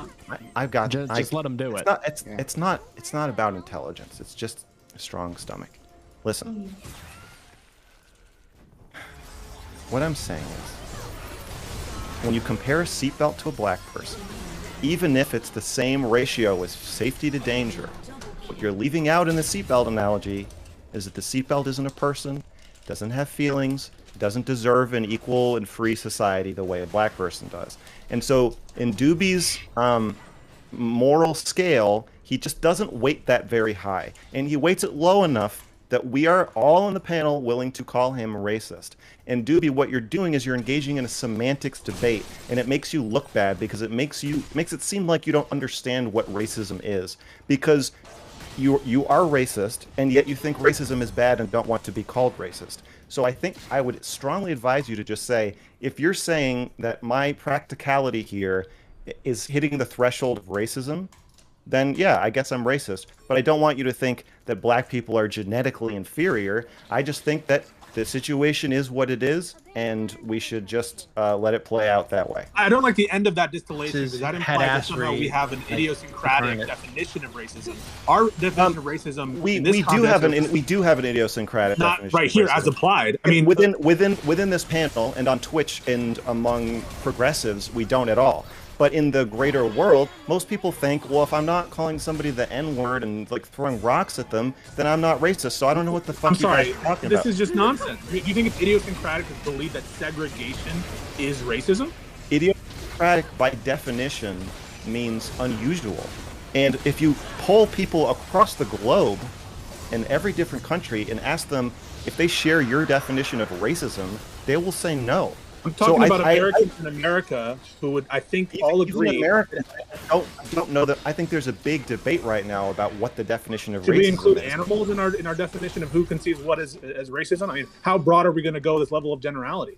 I've got it. Just let him do it. It's not about intelligence. It's just a strong stomach. Listen. What I'm saying is, when you compare a seatbelt to a black person, even if it's the same ratio as safety to danger, what you're leaving out in the seatbelt analogy is that the seatbelt isn't a person, doesn't have feelings, doesn't deserve an equal and free society the way a black person does. And so in Doobie's moral scale, he just doesn't weight that very high. And he weights it low enough that we are all in the panel willing to call him racist. And Doobie, what you're doing is you're engaging in a semantics debate, and it makes you look bad because it makes it seem like you don't understand what racism is, because you are racist, and yet you think racism is bad and don't want to be called racist. So I think I would strongly advise you to just say, if you're saying that my practicality here is hitting the threshold of racism, then yeah, I guess I'm racist. But I don't want you to think that black people are genetically inferior. I just think that the situation is what it is, and we should just let it play out that way. I don't like the end of that distillation, because that implies that somehow we have an idiosyncratic definition of racism. Our definition of racism, we do have an idiosyncratic definition. Right here, as applied. I mean, within this panel and on Twitch and among progressives, we don't at all. But in the greater world, most people think, well, if I'm not calling somebody the N-word and like throwing rocks at them, then I'm not racist. So I don't know what the fuck you guys are talking about. This is just nonsense. Do you think it's idiosyncratic to believe that segregation is racism? Idiosyncratic, by definition, means unusual. And if you poll people across the globe in every different country and ask them if they share your definition of racism, they will say no. I'm talking about Americans in America who would, I think, all agree. Americans, I don't know that. I think there's a big debate right now about what the definition of racism is. Should we include animals in our definition of who conceives what as racism? I mean, how broad are we going to go this level of generality?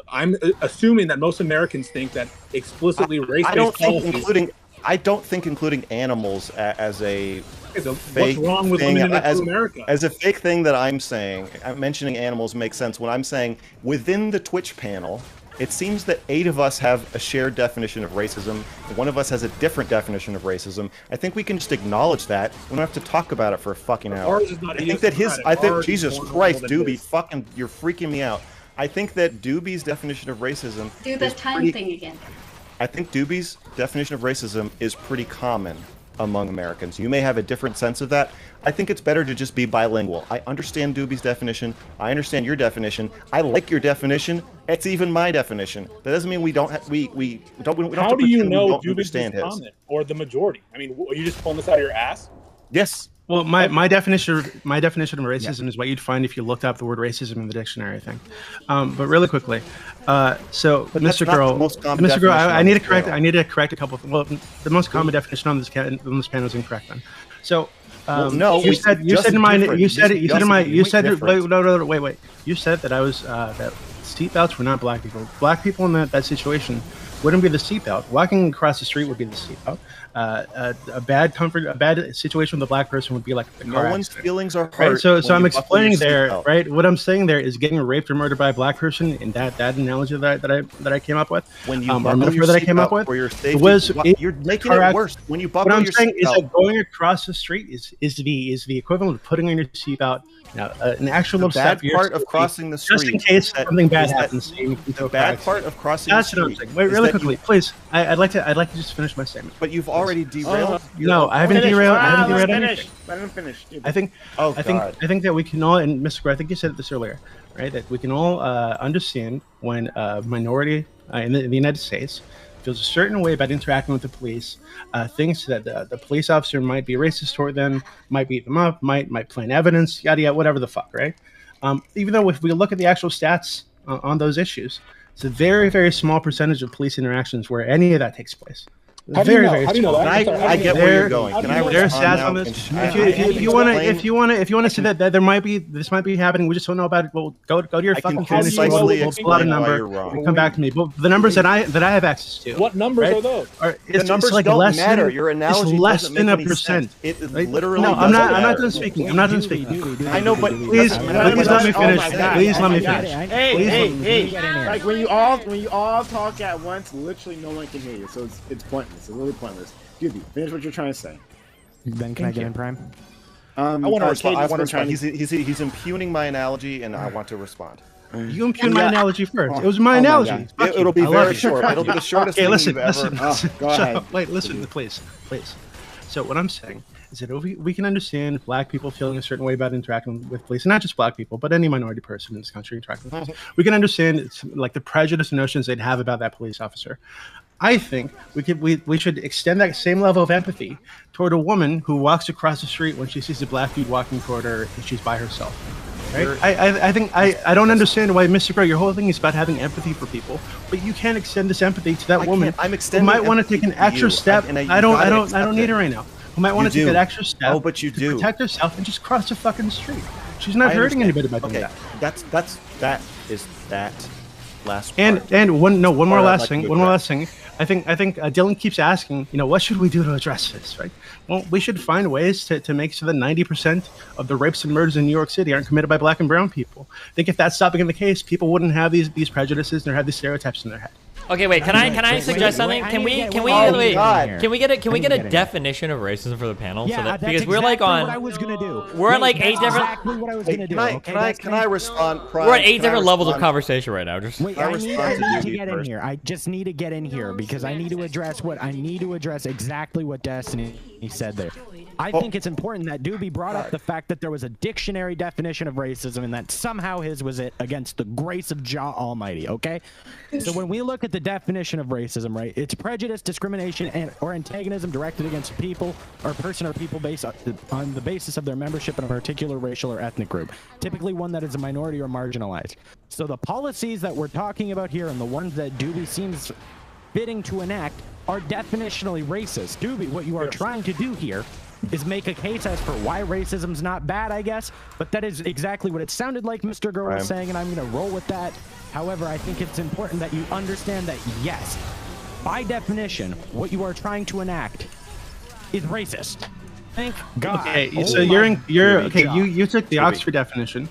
I'm assuming that most Americans think that explicitly race-based policies. I don't think including animals as a fake what's wrong with thing, America? As a fake thing that I'm saying, mentioning animals makes sense when I'm saying within the Twitch panel, It seems that 8 of us have a shared definition of racism. One of us has a different definition of racism. I think we can just acknowledge that. We don't have to talk about it for a fucking hour. Ours is not I think that Jesus more Christ, normal than Doobie, you're freaking me out. I think that Doobie's definition of racism Do the is time thing again. I think Doobie's definition of racism is pretty common among Americans. You may have a different sense of that. I think it's better to just be bilingual. I understand Doobie's definition. I understand your definition. I like your definition. It's even my definition. That doesn't mean we don't have How do you know Doobie's understand is his. common or the majority? I mean, are you just pulling this out of your ass? Yes. Well, my definition of racism is what you'd find if you looked up the word racism in the dictionary, I think. But really quickly, so Mr. Girl, I need to correct a couple. Well, the most common definition on this panel is incorrect. Then, so no, you said that I was that seatbelts were not black people. Black people in that situation wouldn't be the seatbelt. Walking across the street would be the seatbelt. A bad situation with a black person would be like the car No one's accident. feelings are hurt. Right? So when I'm you buckle explaining your there, seatbelt. right? What I'm saying there is getting raped or murdered by a black person, in that analogy that I came up with, When you or buckle metaphor your that I came up seatbelt with, for your safety, was you're making car it accident. worse. When you buckle What I'm your saying is seatbelt. that going across the street is the equivalent of putting on your seatbelt. Now, an actual The bad step part of crossing the street just in case is that- something bad is that happens. the bad part of crossing That's the what I'm street. saying. Wait, is really that quickly, please. I'd like to just finish my statement. But you've already derailed. No, I haven't derailed. I haven't derailed anything. Let him finish. I think that we can all, and Mr. Gray, I think you said this earlier, right? That we can all understand when a minority in the United States feels a certain way about interacting with the police, thinks that the police officer might be racist toward them, might beat them up, might plant evidence, yada yada, whatever the fuck, right? Even though if we look at the actual stats on those issues, it's a very, very small percentage of police interactions where any of that takes place. How do you know? Very How do you know small. that? I get where you're going. Can I There are respond stats now? on this. And If you want to say that there might be this might be happening, we just don't know about it. Well, go to your I can fucking fantasy. concisely We'll pull out a explain why number. you're wrong. And come back to me. But the numbers that I have access to. What numbers are those? The numbers don't matter. Your analogy It's less doesn't than make a any percent. sense. It Right? literally No, doesn't I'm not matter. done speaking. I'm not done speaking. I know, but Please let me finish. Please let me finish. Hey! Like when you all talk at once, literally no one can hear you. So it's pointless. It's really pointless. Doobie, finish what you're trying to say. Ben, can I get in prime? I want to respond. Cage I is want to still respond. trying He's impugning my analogy, and I want to respond. You impugned my analogy first. It was my Oh my analogy. God. Fuck you. It'll be I love very it. short. It'll be the shortest Okay, thing listen, you've ever. listen. Go Shut ahead. up. Wait, listen, please. So what I'm saying is that we can understand black people feeling a certain way about interacting with police, and not just black people, but any minority person in this country interacting with police. We can understand it's like the prejudice notions they'd have about that police officer. I think we should extend that same level of empathy toward a woman who walks across the street when she sees a black dude walking toward her and she's by herself. Right? I think I don't understand why, Mr. Gray, your whole thing is about having empathy for people, but you can't extend this empathy to that woman I'm who extending might want to empathy take an to extra you, step. and I don't accept need it. it right now. Who might want You to take do. that extra step Oh, but you to do. protect herself and just cross the fucking street. She's not I hurting understand. anybody by doing Okay, that. that last part. And one more Part I'd last like thing. to One more address. last thing. I think Dylan keeps asking, what should we do to address this, right? Well, we should find ways to make sure that 90% of the rapes and murders in New York City aren't committed by black and brown people. I think if that's stopping in the case, people wouldn't have these prejudices and have these stereotypes in their head. Okay, wait. Can I suggest something? Can we get a definition of racism for the panel? Yeah, so that, that's because we're like exactly on. what I was gonna do. We're at like That's 8 different. Exactly what I was gonna do. Can I respond? We're at 8 Can I different levels of respond? conversation right now. Just Wait, Can I I need respond to to Doobie get in first? here. I just need to get in here because I need to address exactly what Destiny said there. I think it's important that Doobie brought up the fact that there was a dictionary definition of racism and that somehow his was it against the grace of Jah Almighty, okay? So when we look at the definition of racism, right, it's prejudice, discrimination, or antagonism directed against people or person or people based on the basis of their membership in a particular racial or ethnic group, typically one that is a minority or marginalized. So the policies that we're talking about here and the ones that Doobie seems fitting to enact are definitionally racist. Doobie, what you are trying to do here is make a case as for why racism's not bad, I guess, but that is exactly what it sounded like Mr. Girl was saying, and I'm going to roll with that. However, I think it's important that you understand that, yes, by definition, what you are trying to enact is racist. Thank God. Okay, so you're okay. You took the Oxford definition.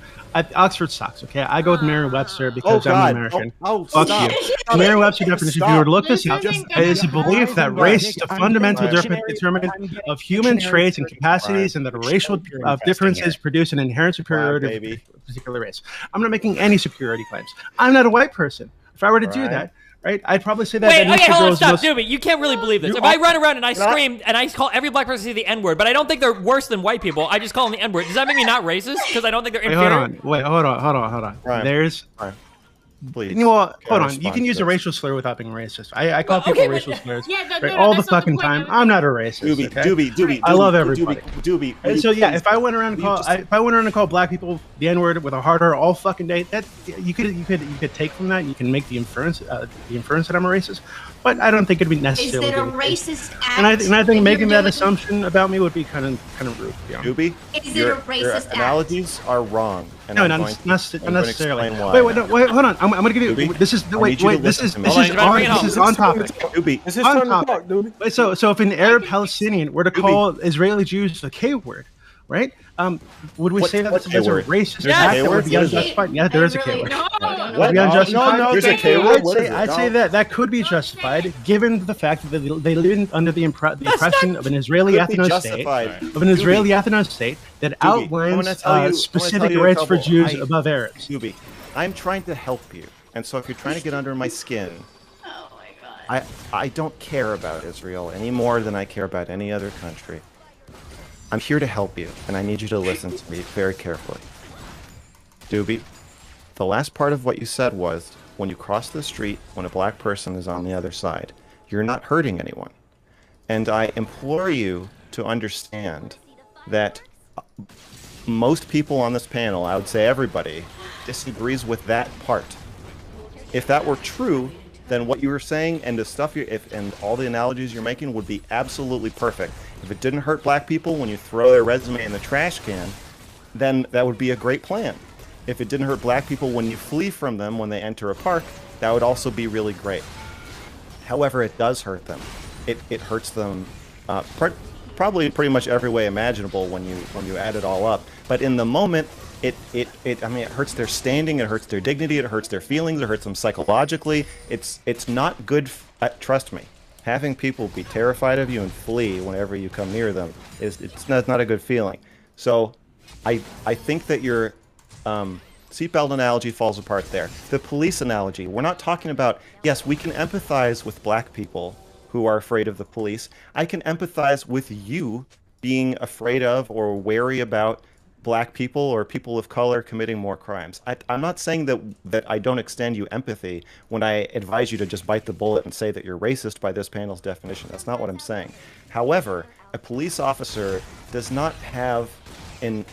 Oxford sucks. Okay, I go with Merriam-Webster because I'm an American. Fuck stop. you. Merriam-Webster definition. If you were to look this up, is a belief that race is a fundamental determinant of human traits and capacities, and that racial differences produce an inherent superiority of a particular race. I'm not making any superiority claims. I'm not a white person. If I were to do that, right, I'd probably say that. Wait, that okay, hold on, Girls stop, most- Doobie. You can't really believe this. If I run around and I scream and I call every black person the N-word, but I don't think they're worse than white people, I just call them the N-word. Does that make me not racist? Because I don't think they're inferior? Hold on. Ryan, There's. Please. You know what? Hold on. You respond can to use a this. racial slur without being racist. I call people racial slurs Yeah, all the fucking time. I'm not a racist. Doobie. I love everybody. Doobie. And so yeah, if I went around and called black people the N-word with a hard R all fucking day, that you could take from that. You can make the inference that I'm a racist, but I don't think it'd be necessarily. Is it a racist act? And I think making that doing? assumption about me would be kind of rude. Yeah. Doobie, Is it your a racist act? analogies are wrong. And No, I'm not going to necessarily. explain why. Wait, hold on. I'm gonna give you. Doobie, This is I need you to this listen is to me. this is on topic. Doobie, This is on topic. Wait, so if an Arab Palestinian were to call Israeli Jews the K word, right? Would we say that what's there's a K-word? racist There's a act that K-word? would be What is it? unjustified? Yeah, there is a Really? K-word. No. Would be unjustified? No, there's a K-word. What is it? I'd say that could be justified, given the fact that they live under the oppression of an Israeli Could be ethno state, justified. that Doobie, I'm outlines gonna tell you specific a rights for couple. Jews above Arabs. Doobie, I'm trying to help you, and so if you're trying to get under my skin, I don't care about Israel any more than I care about any other country. I'm here to help you, and I need you to listen to me very carefully. Doobie, the last part of what you said was, when you cross the street, when a black person is on the other side, you're not hurting anyone. And I implore you to understand that most people on this panel, I would say everybody, disagrees with that part. If that were true, then what you were saying and the stuff and all the analogies you're making would be absolutely perfect. If it didn't hurt black people when you throw their resume in the trash can, then that would be a great plan. If it didn't hurt black people when you flee from them when they enter a park, that would also be really great. However, it does hurt them. It hurts them probably pretty much every way imaginable when you add it all up. But in the moment, it hurts their standing, it hurts their dignity, it hurts their feelings, it hurts them psychologically. It's not good. Trust me, having people be terrified of you and flee whenever you come near them it's not a good feeling. So, I think that your seatbelt analogy falls apart there. The police analogy. We're not talking about. Yes, we can empathize with black people who are afraid of the police. I can empathize with you being afraid of or wary about black people or people of color committing more crimes. I'm not saying that I don't extend you empathy when I advise you to just bite the bullet and say that you're racist by this panel's definition. That's not what I'm saying. However, a police officer does not have, in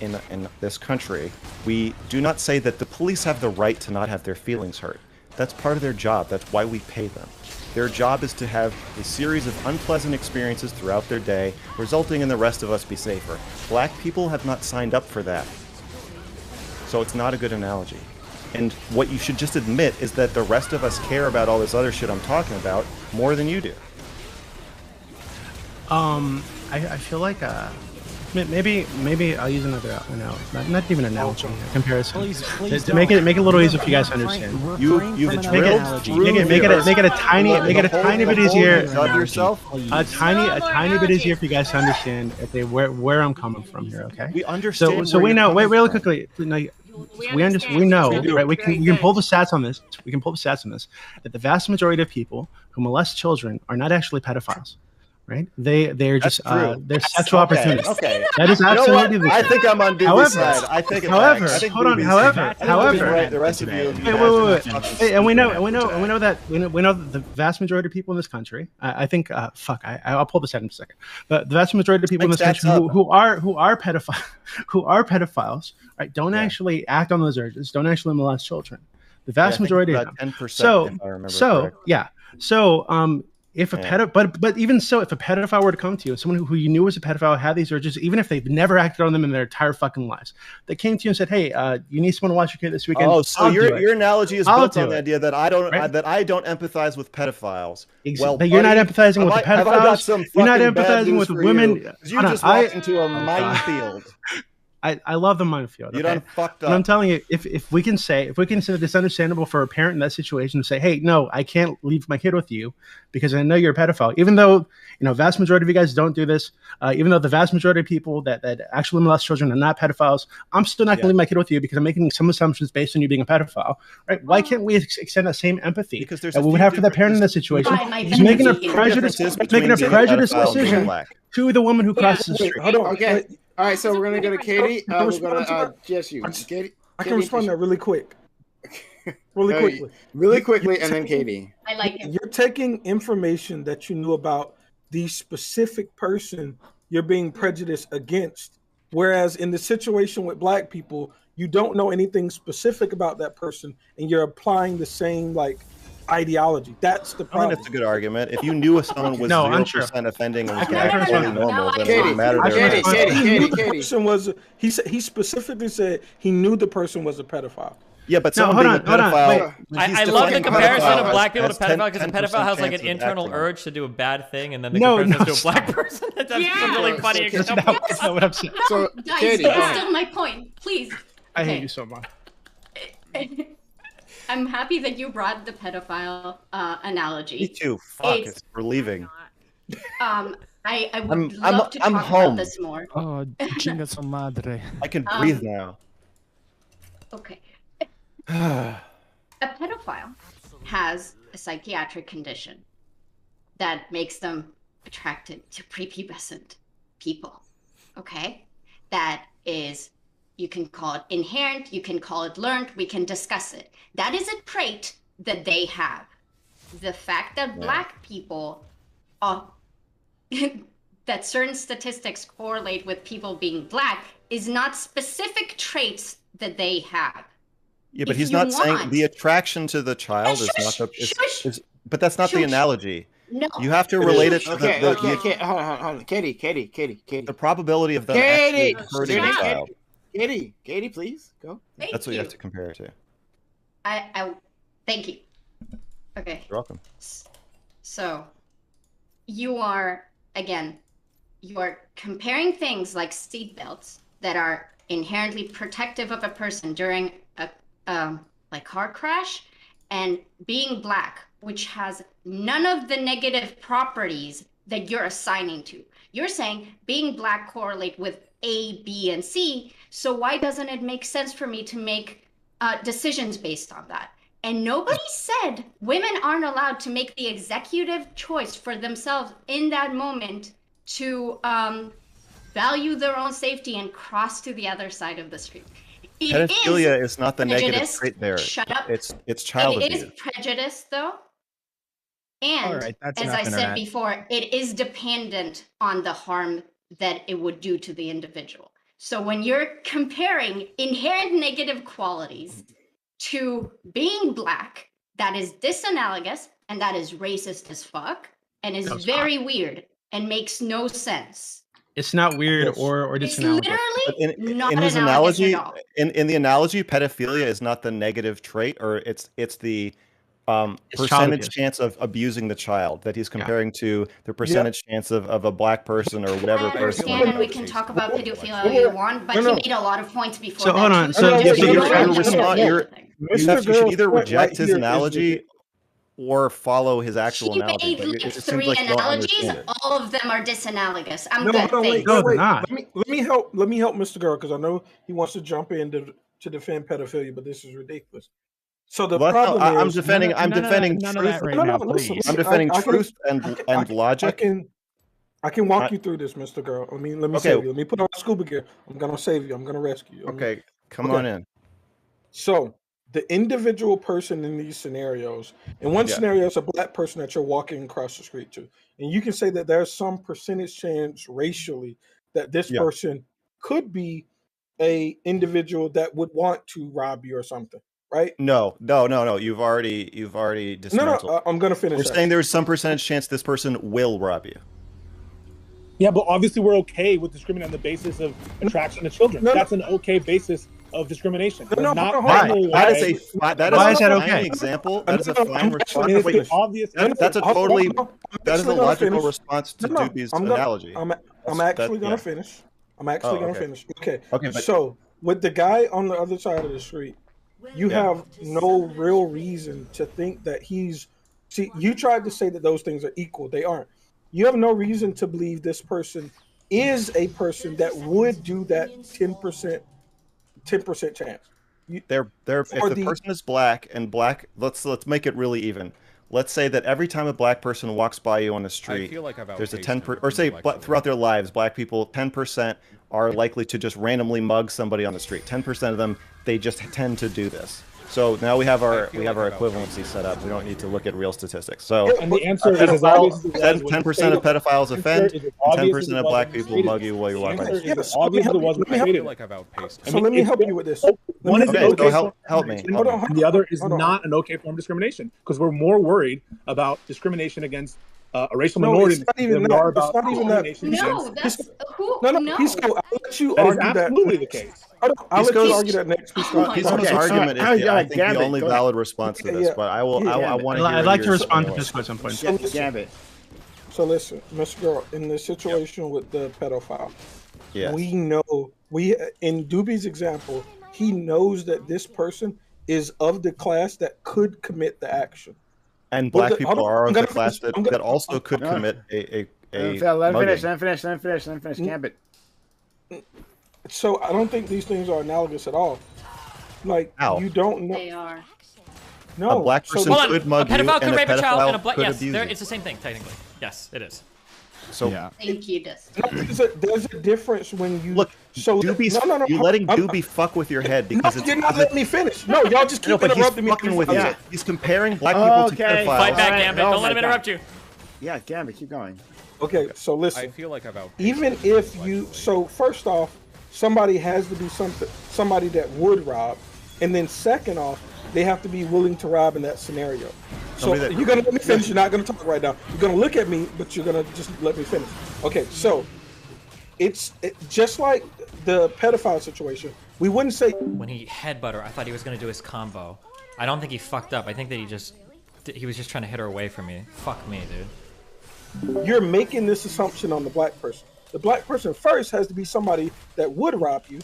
this country, we do not say that the police have the right to not have their feelings hurt. That's part of their job. That's why we pay them. Their job is to have a series of unpleasant experiences throughout their day, resulting in the rest of us be safer. Black people have not signed up for that. So it's not a good analogy. And what you should just admit is that the rest of us care about all this other shit I'm talking about more than you do. I feel like maybe I'll use another not even an analogy, comparison. To make it a little easier for you guys to understand. Make it a tiny bit easier. A tiny bit easier for you guys to understand where I'm coming from here. Okay. We understand. So we know. Wait, really quickly. We know, right? We can pull the stats on this. That the vast majority of people who molest children are not actually pedophiles. Right? They're just they're sexual opportunists. Okay. That is absolutely the I think I'm on Doobie's side. I think however, right. The rest of you. Wait. And we know that the vast majority of people in this country. I think I'll pull this out in a second. But the vast majority of people in this country who are pedophiles, right? Don't actually act on those urges. Don't actually molest children. The vast majority of them. 10%, if I remember correctly. If a but even so, if a pedophile were to come to you, someone who you knew was a pedophile had these urges, even if they've never acted on them in their entire fucking lives, they came to you and said, "Hey, you need someone to watch your kid this weekend." Oh, so your analogy is built on the idea that I don't empathize with pedophiles. Well, but you're not empathizing with the pedophiles. Have I got some you're not fucking bad empathizing news with for women. You just walked into a minefield. I love the minefield. You done fucked up. And I'm telling you, if we can say that it's understandable for a parent in that situation to say, "Hey, no, I can't leave my kid with you because I know you're a pedophile," even though vast majority of you guys don't do this, even though the vast majority of people that actually molest children are not pedophiles, I'm still not going to leave my kid with you because I'm making some assumptions based on you being a pedophile, right? Why can't we extend that same empathy because that we would have for that parent in that situation? He's making a prejudiced decision to the woman who crosses the street. Hold on. Okay. All right, so we're gonna go to Katie. We'll go to Jessu. Katie, I can respond to that really quick. Really quickly, and then Katie. I like it. You're taking information that you knew about the specific person you're being prejudiced against, whereas in the situation with Black people, you don't know anything specific about that person, and you're applying the same ideology. That's the problem. I think that's a good argument. If you knew someone was 0% offending and was completely normal, then it wouldn't matter. Katie. He specifically said he knew the person was a pedophile. Yeah, but someone being a pedophile. I love the comparison of Black people to pedophile because a pedophile has an internal urge to do a bad thing, and then the comparison to a Black person. That's a really funny example. That's not what I'm saying. So, guys, Katie, that's still my point. Please. I hate you so much. I'm happy that you brought the pedophile analogy. Me too. Fuck, we're leaving. I would love to talk about this more. Oh, chinga su madre. I can breathe now. Okay. A pedophile has a psychiatric condition that makes them attracted to prepubescent people. Okay? That is, you can call it inherent, you can call it learned, we can discuss it. That is a trait that they have. The fact that Black people that certain statistics correlate with people being Black is not specific traits that they have. Yeah, but he's not saying the attraction to the child is not the. But that's not the analogy. No. You have to relate it to Okay, hold on. Katie. The probability of them actually hurting a child. Katie, please go. That's what you have to compare it to. I thank you. Okay. You're welcome. So, you are comparing things like seatbelts that are inherently protective of a person during a car crash, and being Black, which has none of the negative properties that you're assigning to. You're saying being Black correlate with A, B, and C, so why doesn't it make sense for me to make decisions based on that? And nobody said women aren't allowed to make the executive choice for themselves in that moment to value their own safety and cross to the other side of the street. Pedophilia is not the negative trait there. Shut up. It's child abuse. It is prejudice, though. And as I said before, it is dependent on the harm that it would do to the individual. So when you're comparing inherent negative qualities to being Black, that is disanalogous and that is racist as fuck and is very weird and makes no sense. It's not weird or disanalogous. It's literally not in his analogous analogy, at all. in the analogy, pedophilia is not the negative trait, or it's the percentage chance of abusing the child that he's comparing to the percentage chance of a Black person or whatever person. I understand, and we can talk about pedophilia all you want, but he made a lot of points before. So hold on. You should either reject his analogy or follow his actual analogy. He made three analogies. All of them are disanalogous. I'm good. Wait. Let me help Mr. Girl, because I know he wants to jump in to defend pedophilia, but this is ridiculous. So the problem I'm is defending truth. I'm defending truth and logic. I can walk you through this, Mr. Girl. Let me save you. Let me put on scuba gear. I'm gonna save you. I'm gonna rescue you. Okay, come on in. So the individual person in these scenarios, in one scenario, it's a Black person that you're walking across the street to, and you can say that there's some percentage chance racially that this person could be a individual that would want to rob you or something, right? No. You've already dismantled. No, I'm gonna finish. We're saying there's some percentage chance this person will rob you. Yeah, but obviously we're okay with discriminating on the basis of attraction to children. That's an okay basis of discrimination. That is a fine example. That is a fine response. That's a totally logical response to Doobie's analogy. I'm actually gonna finish. Okay. Okay. So with the guy on the other side of the street, you have no real reason to think that he's. See, you tried to say that those things are equal. They aren't. You have no reason to believe this person is a person that would do that 10% chance. If the person is black and black, let's make it really even. Let's say that every time a black person walks by you on the street, there's a 10%, or say throughout their lives, black people, 10% are likely to just randomly mug somebody on the street. 10% of them, they just tend to do this. So now we have our equivalency set up. We don't need to look at real statistics. So and the answer is obvious. 10% of pedophiles offend, and 10% of black people mug you while you're walking. So let me help you with this. One is okay. Help me. The other is not an okay form of discrimination because we're more worried about discrimination against a racial minority than we are about discrimination. No, that's who? No. I'll let you that is argue that. absolutely the case. I'll let you argue that next. Pisco's argument is, I think, the only valid response to this, but I want to hear. I'd like to respond to Pisco at some point. Gambit. So listen, Mr. Girl, in the situation with the pedophile, we know in Doobie's example, he knows that this person is of the class that could commit the action. And black people are of the class that also could commit a Let him finish. Gambit. So I don't think these things are analogous at all. Like you don't know. They are. No, a black person could mug you, and a pedophile could abuse you. It's the same thing technically. Yes, it is. So thank you, Dustin. There's a difference when you look. So no. You're letting Doobie fuck with your head because you're not letting me finish. No, y'all just keep interrupting me. Fucking with you. He's comparing black people to pedophiles. Fight back, Gambit. Don't let him interrupt you. Yeah, Gambit, keep going. Okay, so listen. I feel like even if you first off, somebody has to be somebody that would rob, and then second off, they have to be willing to rob in that scenario. So you're gonna let me finish. You're not gonna talk right now. You're gonna look at me, but you're gonna just let me finish. Okay, so it's just like the pedophile situation. We wouldn't say when he headbutt her, I thought he was gonna do his combo. I don't think he fucked up. I think that he was just trying to hit her away from me. Fuck me, dude. You're making this assumption on the black person. The black person first has to be somebody that would rob you,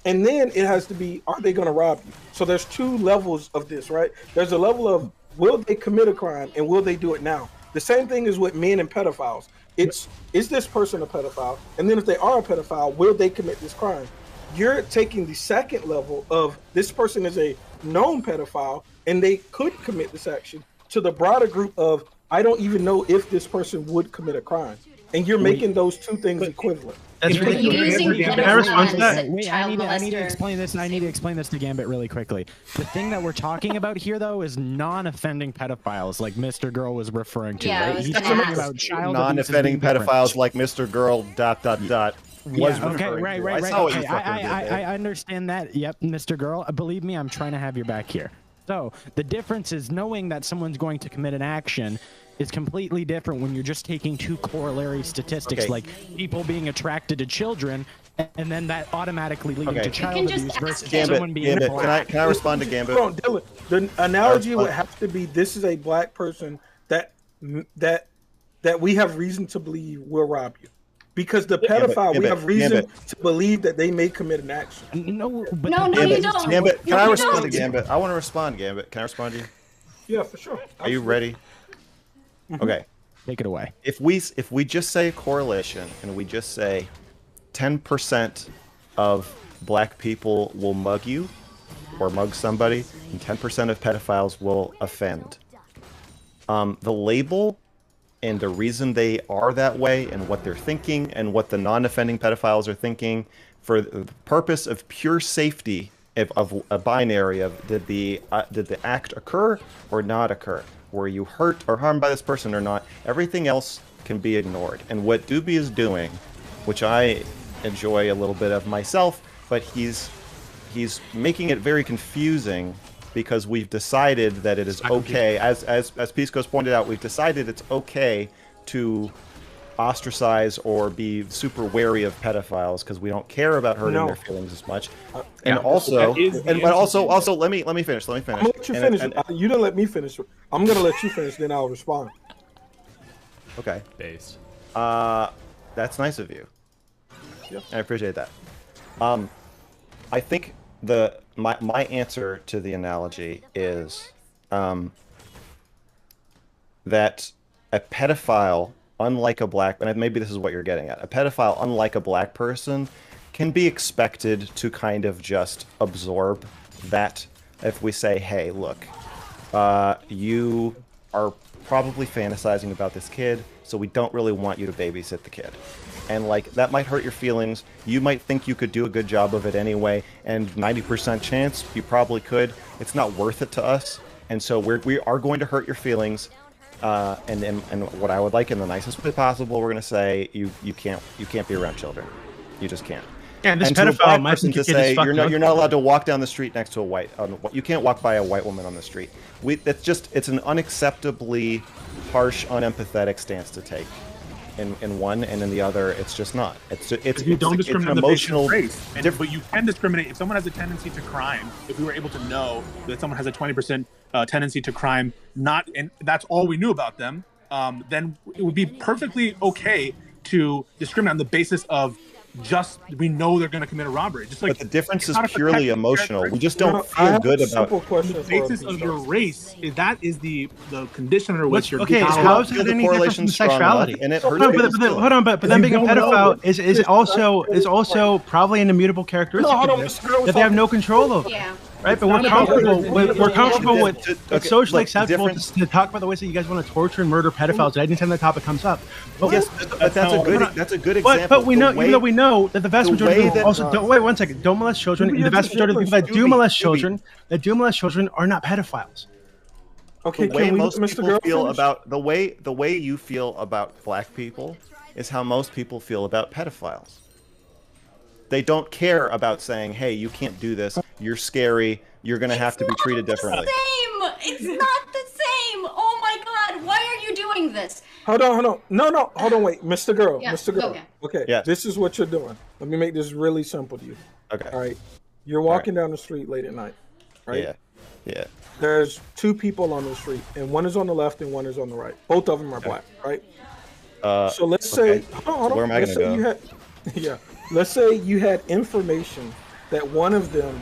and then it has to be, are they going to rob you? So there's two levels of this, right? There's a level of, will they commit a crime, and will they do it now? The same thing is with men and pedophiles. It's, is this person a pedophile? And then if they are a pedophile, will they commit this crime? You're taking the second level of, this person is a known pedophile, and they could commit this action, to the broader group of, I don't even know if this person would commit a crime. And you're making those two things equivalent. That's really Can I respond to that? Wait, I need to explain this, and I need to explain this to Gambit really quickly. The thing that we're talking about here, though, is non-offending pedophiles, like Mr. Girl was referring to. Yeah, right? He's talking about child non-offending pedophiles like Mr. Girl ... Yeah, okay, right. Okay, I understand that. Yep, Mr. Girl. Believe me, I'm trying to have your back here. So the difference is knowing that someone's going to commit an action is completely different when you're just taking two corollary statistics like people being attracted to children and then that automatically leading to child abuse versus someone being black. Can I respond to Gambit? Dylan, the analogy would have to be, this is a black person that we have reason to believe will rob you. Because the pedophile, we have reason to believe that they may commit an action. No, you don't. Gambit, can I respond to Gambit? I want to respond, Gambit. Can I respond to you? Yeah, for sure. Are you ready? Okay. Take it away. If we just say correlation and we just say 10% of black people will mug you or mug somebody and 10% of pedophiles will offend. The label and the reason they are that way and what they're thinking and what the non-offending pedophiles are thinking for the purpose of pure safety of a binary of did the act occur or not occur? Were you hurt or harmed by this person or not? Everything else can be ignored. And what Doobie is doing, which I enjoy a little bit of myself, but he's making it very confusing because we've decided that it is okay, as Pisco's pointed out, we've decided it's okay to ostracize or be super wary of pedophiles because we don't care about hurting their feelings as much. And also, also, let me finish. Let me finish. I'm gonna let you finish. You didn't let me finish. I'm gonna let you finish, then I'll respond. Okay. Based. That's nice of you. Yep. I appreciate that. I think my answer to the analogy is that a pedophile, unlike a black, and maybe this is what you're getting at, a pedophile, unlike a black person, can be expected to kind of just absorb that. If we say, hey, look, you are probably fantasizing about this kid, so we don't really want you to babysit the kid. And like, that might hurt your feelings. You might think you could do a good job of it anyway, and 90% chance you probably could. It's not worth it to us. And so we are going to hurt your feelings. And what I would like, in the nicest way possible, we're going to say you can't be around children. You just can't. Yeah, and this pedophile might think your kid is fucked up. You're not allowed to walk down the street next to a white. You can't walk by a white woman on the street. It's an unacceptably harsh, unempathetic stance to take. In one, and in the other, it's just not. You don't discriminate on the basis of race, but you can discriminate if someone has a tendency to crime. If we were able to know that someone has a 20% tendency to crime, and that's all we knew about them, then it would be perfectly okay to discriminate on the basis of just we know they're going to commit a robbery. Just like, but the difference is purely emotional. We just don't feel good about the basis of your race. That is the condition under which you're. Okay, how is it any different from sexuality? And it hold on, but then being a pedophile is also probably an immutable characteristic that they have no control over. Yeah. Right, but we're comfortable with it's socially acceptable to talk about the ways that you guys want to torture and murder pedophiles at any time that topic comes up. But yes, but that's a good example. But we know, even though we know that the vast majority of people also don't wait 1 second, don't molest children. And the vast majority of people that do molest children are not pedophiles. Okay, the way most people feel about the way you feel about black people is how most people feel about pedophiles. They don't care about saying, hey, you can't do this, you're scary, you're going to have to be treated differently. It's not the same! Oh my god, why are you doing this? Hold on. No, hold on, wait. Mr. Girl. Okay. Yeah. This is what you're doing. Let me make this really simple to you. Okay. All right. You're walking down the street late at night, right? Yeah. There's two people on the street, and one is on the left and one is on the right. Both of them are black, right? So let's say, hold on. Where am I going to go? Let's say you had information that one of them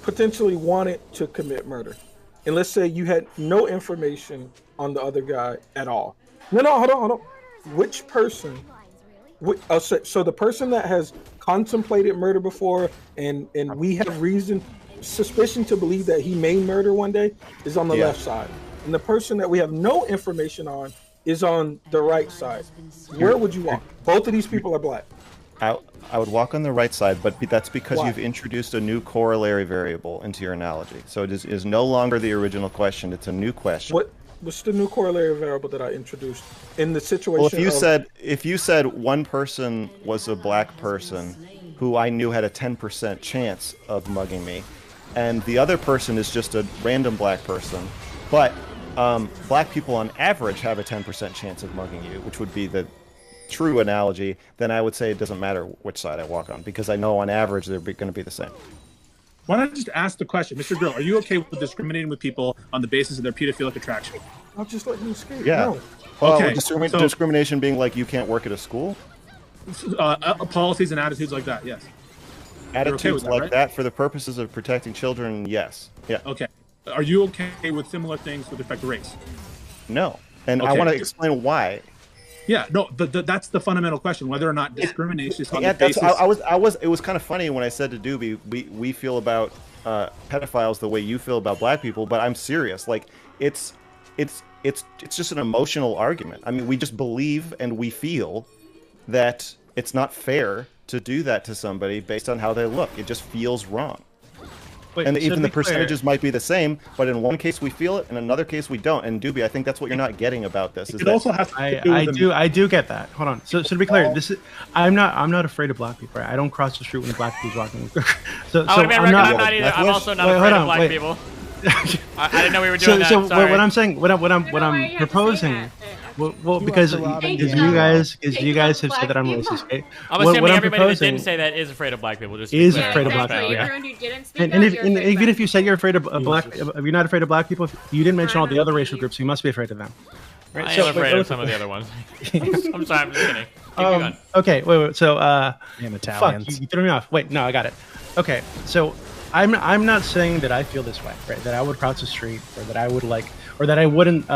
potentially wanted to commit murder. And let's say you had no information on the other guy at all. No, hold on. Which person? So the person that has contemplated murder before and we have suspicion to believe that he may murder one day is on the left side. And the person that we have no information on is on the right side. Where would you walk? Both of these people are black. I would walk on the right side, but that's because you've introduced a new corollary variable into your analogy. So it is no longer the original question; it's a new question. What's the new corollary variable that I introduced in the situation? Well, if you said one person was a black person who I knew had a 10% chance of mugging me, and the other person is just a random black person, but black people on average have a 10% chance of mugging you, which would be the true analogy, then I would say it doesn't matter which side I walk on, because I know on average they're going to be the same. Why not just ask the question, Mr. Girl, are you okay with discriminating with people on the basis of their pedophilic attraction? I'll just let you escape. Yeah. No. Well, okay. Discrimination being like you can't work at a school? Policies and attitudes like that, yes. Attitudes like that for the purposes of protecting children, yes. Yeah. Okay. Are you okay with similar things with respect to race? No. And I want to explain why. Yeah, no, that's the fundamental question: whether or not discrimination is on the basis. It was kind of funny when I said to Doobie, we feel about pedophiles the way you feel about black people, but I'm serious. Like, it's just an emotional argument. I mean, we just believe and we feel that it's not fair to do that to somebody based on how they look. It just feels wrong. and even the percentages might be the same, but in one case we feel it, in another case we don't. And Doobie, I think that's what you're not getting about this. Is It also has to I do get that. Hold on. So to be clear, this is I'm not afraid of black people. Right? I don't cross the street when the black people's walking. I'm not either. I'm also not afraid of black people. I didn't know we were doing that. So what I'm saying, what I'm proposing. Well, because you guys have said that I'm racist. Okay? I'm assuming everybody that didn't say that is afraid of black people. Just is afraid of black people. Yeah. And even if you said you're afraid of black, if you're not afraid of black people, you didn't mention all the other racial groups. You must be afraid of them. Right? I am afraid of some of the other ones. I'm sorry, I'm just kidding. Keep going. Okay, wait. So, Italians. Fuck, you threw me off. Wait, no, I got it. Okay, so I'm not saying that I feel this way, right? That I would cross the street, or that I would or that I wouldn't,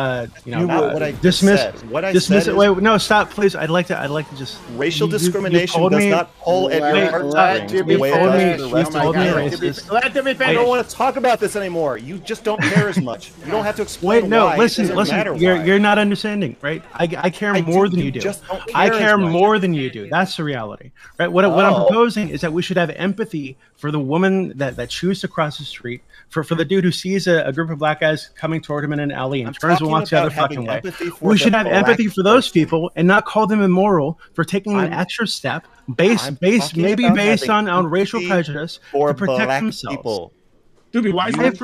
dismiss. Dismiss it. Wait, no, stop, please. I'd like to just. Racial discrimination does not pull at your heartstrings the way it does for the rest of the I don't want to talk about this anymore. You just don't care as much. You don't have to explain. Wait, no, why. listen. You're not understanding, right? I care more than you do. I care more than you do. That's the reality, right? What I'm proposing is that we should have empathy for the woman that chooses to cross the street, for the dude who sees a group of black guys coming toward him in an alley and turns and walks the other fucking way. We should have empathy for those people and not call them immoral for taking an extra step based on racial prejudice to protect themselves. Doobie, why is it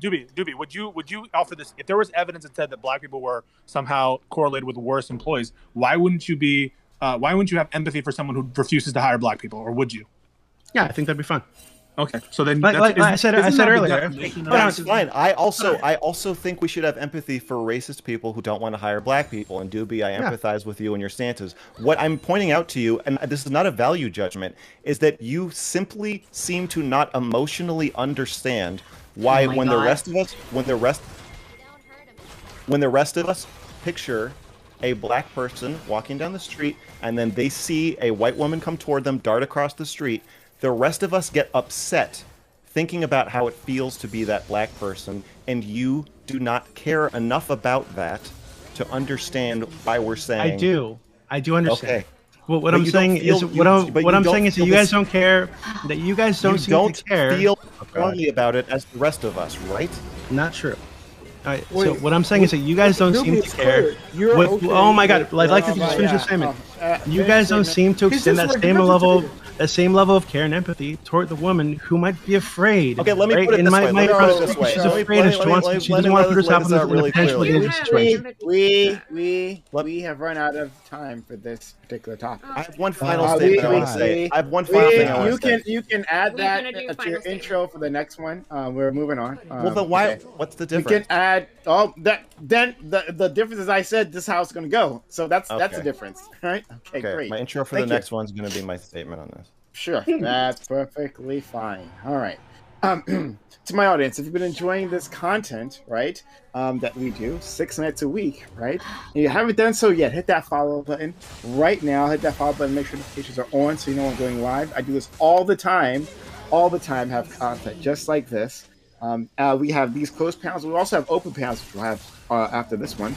Doobie, would you offer this? If there was evidence that said that black people were somehow correlated with worse employees, why wouldn't you have empathy for someone who refuses to hire black people, or would you? Yeah, I think that'd be fun. Okay, so then I said earlier. That's fine. I also think we should have empathy for racist people who don't want to hire black people. And Doobie, I empathize with you and your stances. What I'm pointing out to you, and this is not a value judgment, is that you simply seem to not emotionally understand why when the rest of us picture a black person walking down the street and then they see a white woman come toward them, dart across the street, the rest of us get upset thinking about how it feels to be that black person, and you do not care enough about that to understand why we're saying. I do understand. Okay. Well, what I'm saying is that you guys don't care. That you guys don't seem to care. You don't feel strongly about it as the rest of us, right? Not true. All right, so what I'm saying is that you guys don't seem to care. Oh my God! I'd like to just finish the statement. You guys don't seem to extend that same level of care and empathy toward the woman who might be afraid. Okay, let me put it this way. She's afraid and she doesn't want to put herself in a potentially dangerous situation. We have run out of time for this particular topip. I have one final statement I want to say. I have one final thing I want to say. You can add that to your intro for the next one. We're moving on. Well, then why? What's the difference? You can add. Then the difference is I said this is how it's going to go. So that's the difference, right? Okay, great. My intro for the next one's going to be my statement on this. Sure, that's perfectly fine. All right. To my audience, if you've been enjoying this content, right, that we do 6 nights a week, right, and you haven't done so yet, hit that follow button right now. Hit that follow button. Make sure notifications are on so you know I'm going live. I do this all the time. Have content just like this. We have these closed panels. We also have open panels, which we'll have after this one,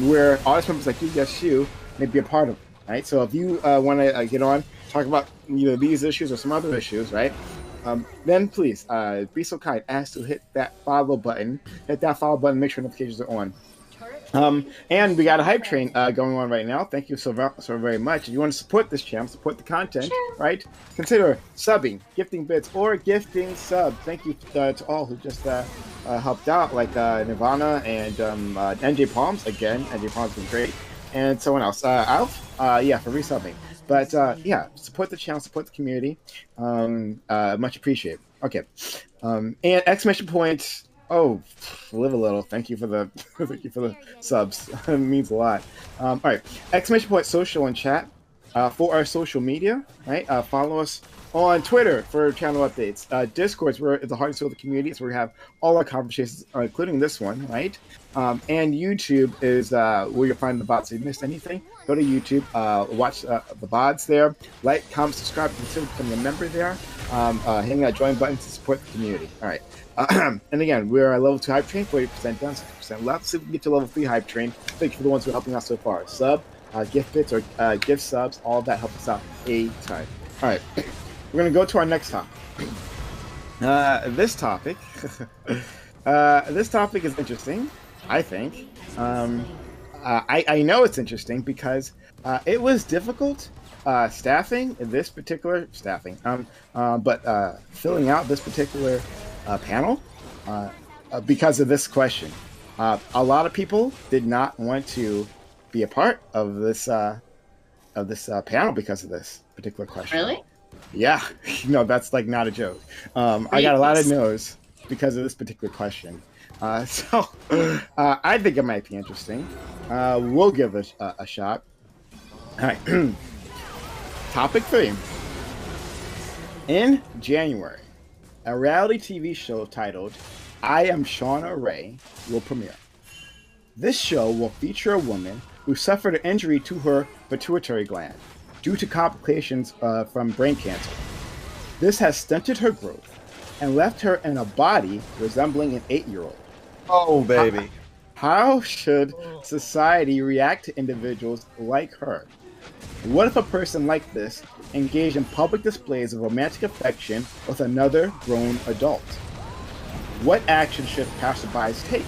where audience members like you, yes, you, may be a part of it, right? So if you want to get on, talk about either these issues or some other issues, right? Then please be so kind as to hit that follow button. Hit that follow button. Make sure notifications are on. And we got a hype train going on right now. Thank you so very much. If you want to support this channel, support the content, right? Consider subbing, gifting bits, or gifting sub. Thank you to all who just helped out, like Nirvana and NJ Palms. Again, NJ Palms been great. And someone else, Alf, for resubbing. But support the channel, support the community. Much appreciated. Okay. And exclamation point. Oh, live a little. Thank you for the subs. It means a lot. All right. Exclamation point social and chat for our social media. Right. Follow us on Twitter for channel updates. Discord, where the heart and soul of the community. It's where we have all our conversations, including this one. Right. And YouTube is where you'll find the VODs. If you missed anything, go to YouTube, watch the VODs there. Like, comment, subscribe, consider becoming a member there. Hitting that join button to support the community. All right. And again, we're at level 2 hype train, 40% down, 60% left. See if we can get to level 3 hype train. Thank you for the ones who are helping us so far. Sub, gift bits, or gift subs, all of that helps us out a ton. All right. We're going to go to our next topic. This topic, this topic is interesting. I think. I know it's interesting because it was difficult staffing this particular but filling out this particular panel because of this question. A lot of people did not want to be a part of this panel because of this particular question. Really? Yeah, no, that's like not a joke. I got a lot of no's because of this particular question. So I think it might be interesting. We'll give it a shot. All right. Topic 3. In January, a reality TV show titled I Am Shauna Ray will premiere. This show will feature a woman who suffered an injury to her pituitary gland due to complications from brain cancer. This has stunted her growth and left her in a body resembling an 8-year-old. Oh, baby. How should society react to individuals like her? What if a person like this engaged in public displays of romantic affection with another grown adult? What action should passerbys take?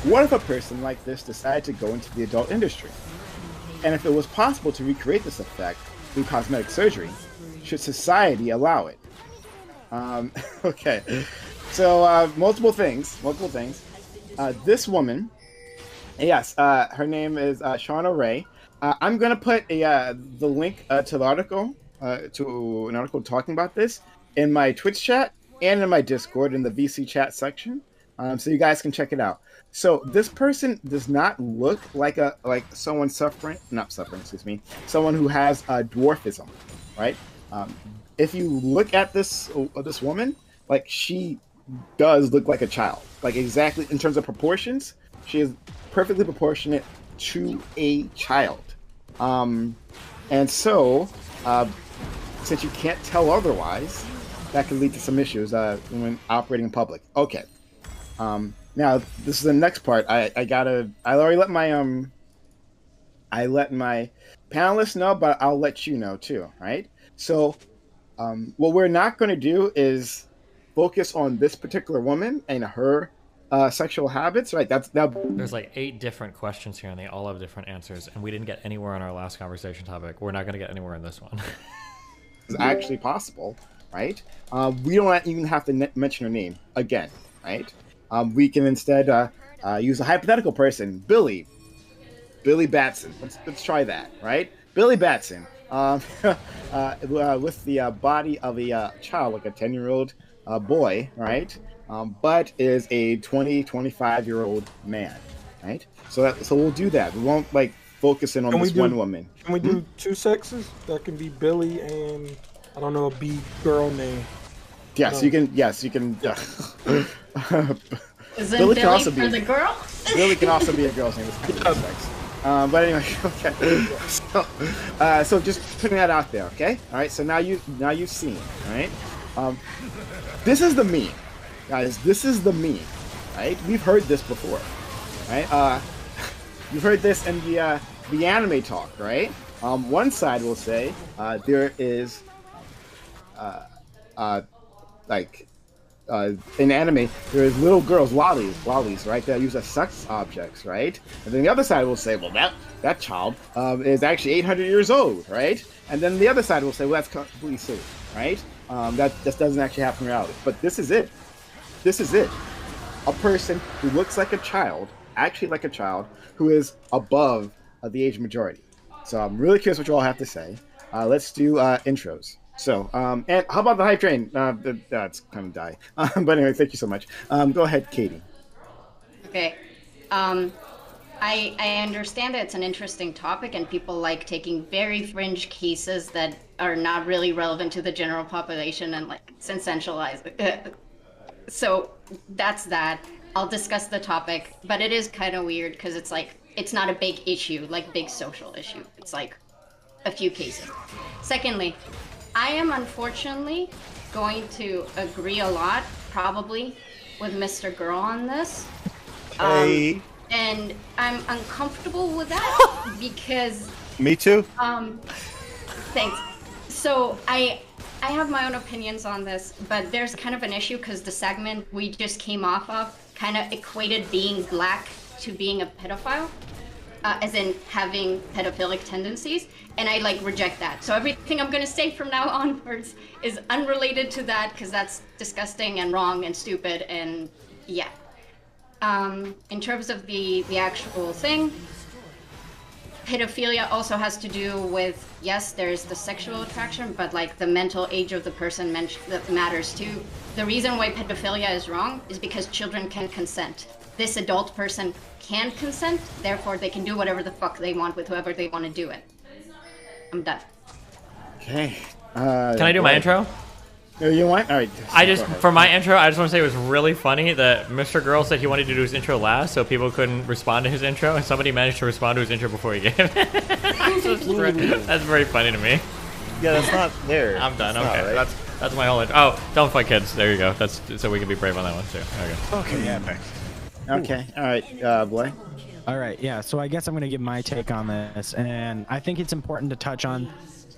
What if a person like this decided to go into the adult industry? And if it was possible to recreate this effect through cosmetic surgery, should society allow it? Okay, so multiple things. This woman, yes, her name is Shauna Ray. I'm gonna put the link to the article, to an article talking about this in my Twitch chat and in my Discord in the VC chat section, so you guys can check it out. So this person does not look like someone someone who has dwarfism, right? If you look at this woman, like she does look like a child, like exactly in terms of proportions, she is perfectly proportionate to a child. And so, since you can't tell otherwise, that can lead to some issues when operating in public. Okay. Now this is the next part. I already let my panelists know, but I'll let you know too, right? So, what we're not going to do is focus on this particular woman and her sexual habits, right? There's like 8 different questions here, and they all have different answers, and we didn't get anywhere on our last conversation topic. We're not going to get anywhere in this one. It's actually possible, right? We don't even have to mention her name again, right? We can instead use a hypothetical person, Billy Batson. Let's try that, right? Billy Batson, with the body of a child, like a 10-year-old boy, right? But is a 25-year-old man, right? So we'll do that. We won't like focus in on this one woman. Can we do 2 sexes? That can be Billy and I don't know, a B girl name. Yes, you can. Yes, you can. Is it Billy for the girl? Billy can also be a girl's name. But anyway, okay. So just putting that out there, okay? All right. So now you've seen, all right? This is the meme, guys. This is the meme, right? We've heard this before, right? You've heard this in the anime talk, right? One side will say there is in anime, there is little girls, lollies, right? They're used as sex objects, right? And then the other side will say, well, that child is actually 800 years old, right? And then the other side will say, well, that's completely silly, right? That doesn't actually happen in reality. But this is it. This is it. A person who looks like a child, actually like a child, who is above the age majority. So I'm really curious what you all have to say. Let's do intros. So, and how about the hype train? That's kind of die. But anyway, thank you so much. Go ahead, Katie. Okay. I understand that it's an interesting topic and people like taking very fringe cases that are not really relevant to the general population and like sensationalize it. So that's that. I'll discuss the topic, but it is kind of weird because it's like, it's not a big issue, like big social issue. It's like a few cases. Secondly, I am unfortunately going to agree a lot, probably, with Mr. Girl on this. Hey. And I'm uncomfortable with that because... Me too. Thanks. So I I have my own opinions on this, but there's kind of an issue because the segment we just came off of kind of equated being black to being a pedophile, as in having pedophilic tendencies, and I like reject that. So everything I'm gonna say from now onwards is unrelated to that because that's disgusting and wrong and stupid and yeah. In terms of the actual thing, pedophilia also has to do with, yes, there's the sexual attraction, but like the mental age of the person that matters too. The reason why pedophilia is wrong is because children can consent. This adult person can consent, therefore they can do whatever the fuck they want with whoever they want to do it. I'm done. Okay. Can I do my intro? No, you want? All right. For my intro, I just want to say it was really funny that Mr. Girl said he wanted to do his intro last, so people couldn't respond to his intro, and somebody managed to respond to his intro before he gave it. That's very funny to me. Yeah, that's not there. I'm done. That's Okay, not right. that's my whole intro. Oh, don't fight kids. There you go. That's so we can be brave on that one too. Okay, yeah, thanks. Okay, all right, Boy. All right, yeah. So I guess I'm going to give my take on this, and I think it's important to touch on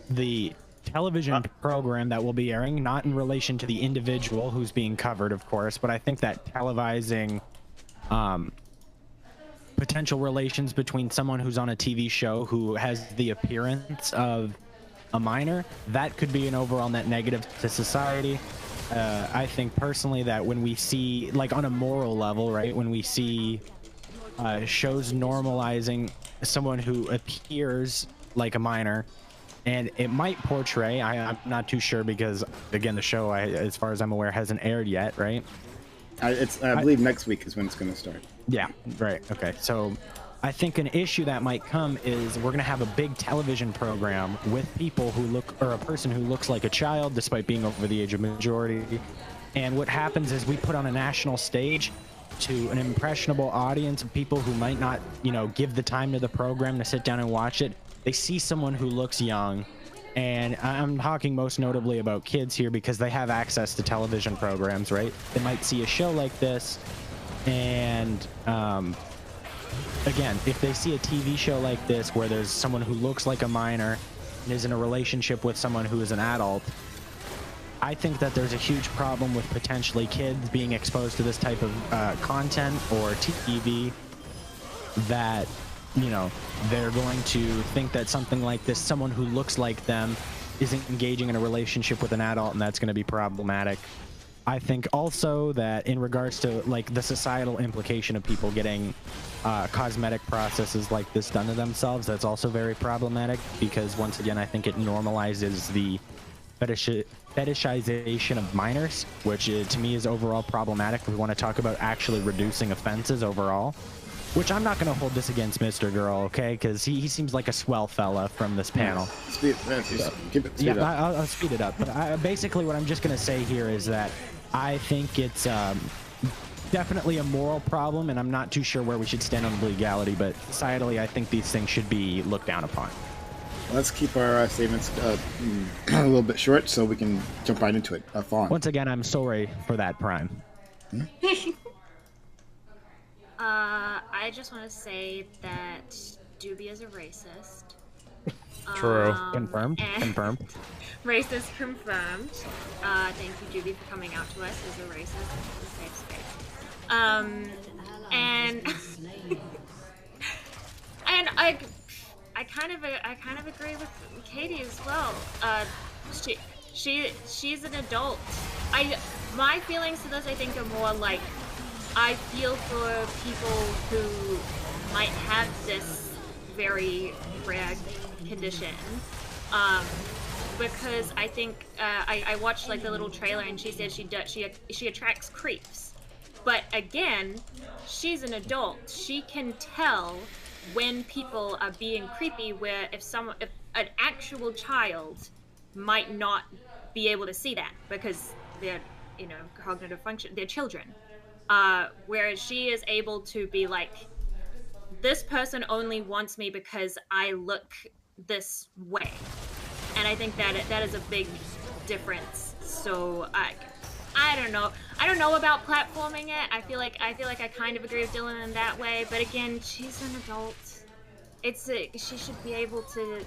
the television program that will be airing, not in relation to the individual who's being covered, of course, but I think that televising potential relations between someone who's on a TV show who has the appearance of a minor, that could be an overall net negative to society. I think personally that when we see, like on a moral level, right, when we see shows normalizing someone who appears like a minor, and it might portray, I'm not too sure because, again, the show, as far as I'm aware, hasn't aired yet, right? I believe next week is when it's going to start. Yeah, right. Okay. So I think an issue that might come is we're going to have a big television program with people who look, or a person who looks like a child despite being over the age of majority. And what happens is we put on a national stage to an impressionable audience of people who might not, give the time to the program to sit down and watch it. They see someone who looks young, and I'm talking most notably about kids here because they have access to television programs, right? They might see a show like this, and again, if they see a TV show like this where there's someone who looks like a minor and is in a relationship with someone who is an adult, I think that there's a huge problem with potentially kids being exposed to this type of content or TV that, they're going to think that something like this, someone who looks like them, isn't engaging in a relationship with an adult, and that's going to be problematic. I think also that in regards to like the societal implication of people getting cosmetic processes like this done to themselves, that's also very problematic because once again, I think it normalizes the fetishization of minors, which to me is overall problematic. We want to talk about actually reducing offenses overall, which I'm not going to hold this against Mr. Girl, okay? Because he seems like a swell fella from this panel. Speed up. I'll speed it up. But basically what I'm just going to say here is that I think it's definitely a moral problem, and I'm not too sure where we should stand on legality, but societally I think these things should be looked down upon. Let's keep our statements a little bit short so we can jump right into it. Fawn. Once again, I'm sorry for that, Prime. I just want to say that Doobie is a racist. True. Confirmed. Confirmed. Racist confirmed. Thank you, Doobie, for coming out to us as a racist. It's a safe space. And and I kind of agree with Katie as well. She's an adult. My feelings to this, I think, are more like, I feel for people who might have this very rare condition, because I think I watched like the little trailer and she said she attracts creeps, but again, she's an adult. She can tell when people are being creepy, where if an actual child might not be able to see that because they're cognitive function, they're children. Whereas she is able to be like, this person only wants me because I look this way, and I think that is a big difference. So I don't know about platforming it. I feel like I kind of agree with Dylan in that way, but again, she's an adult. She should be able to.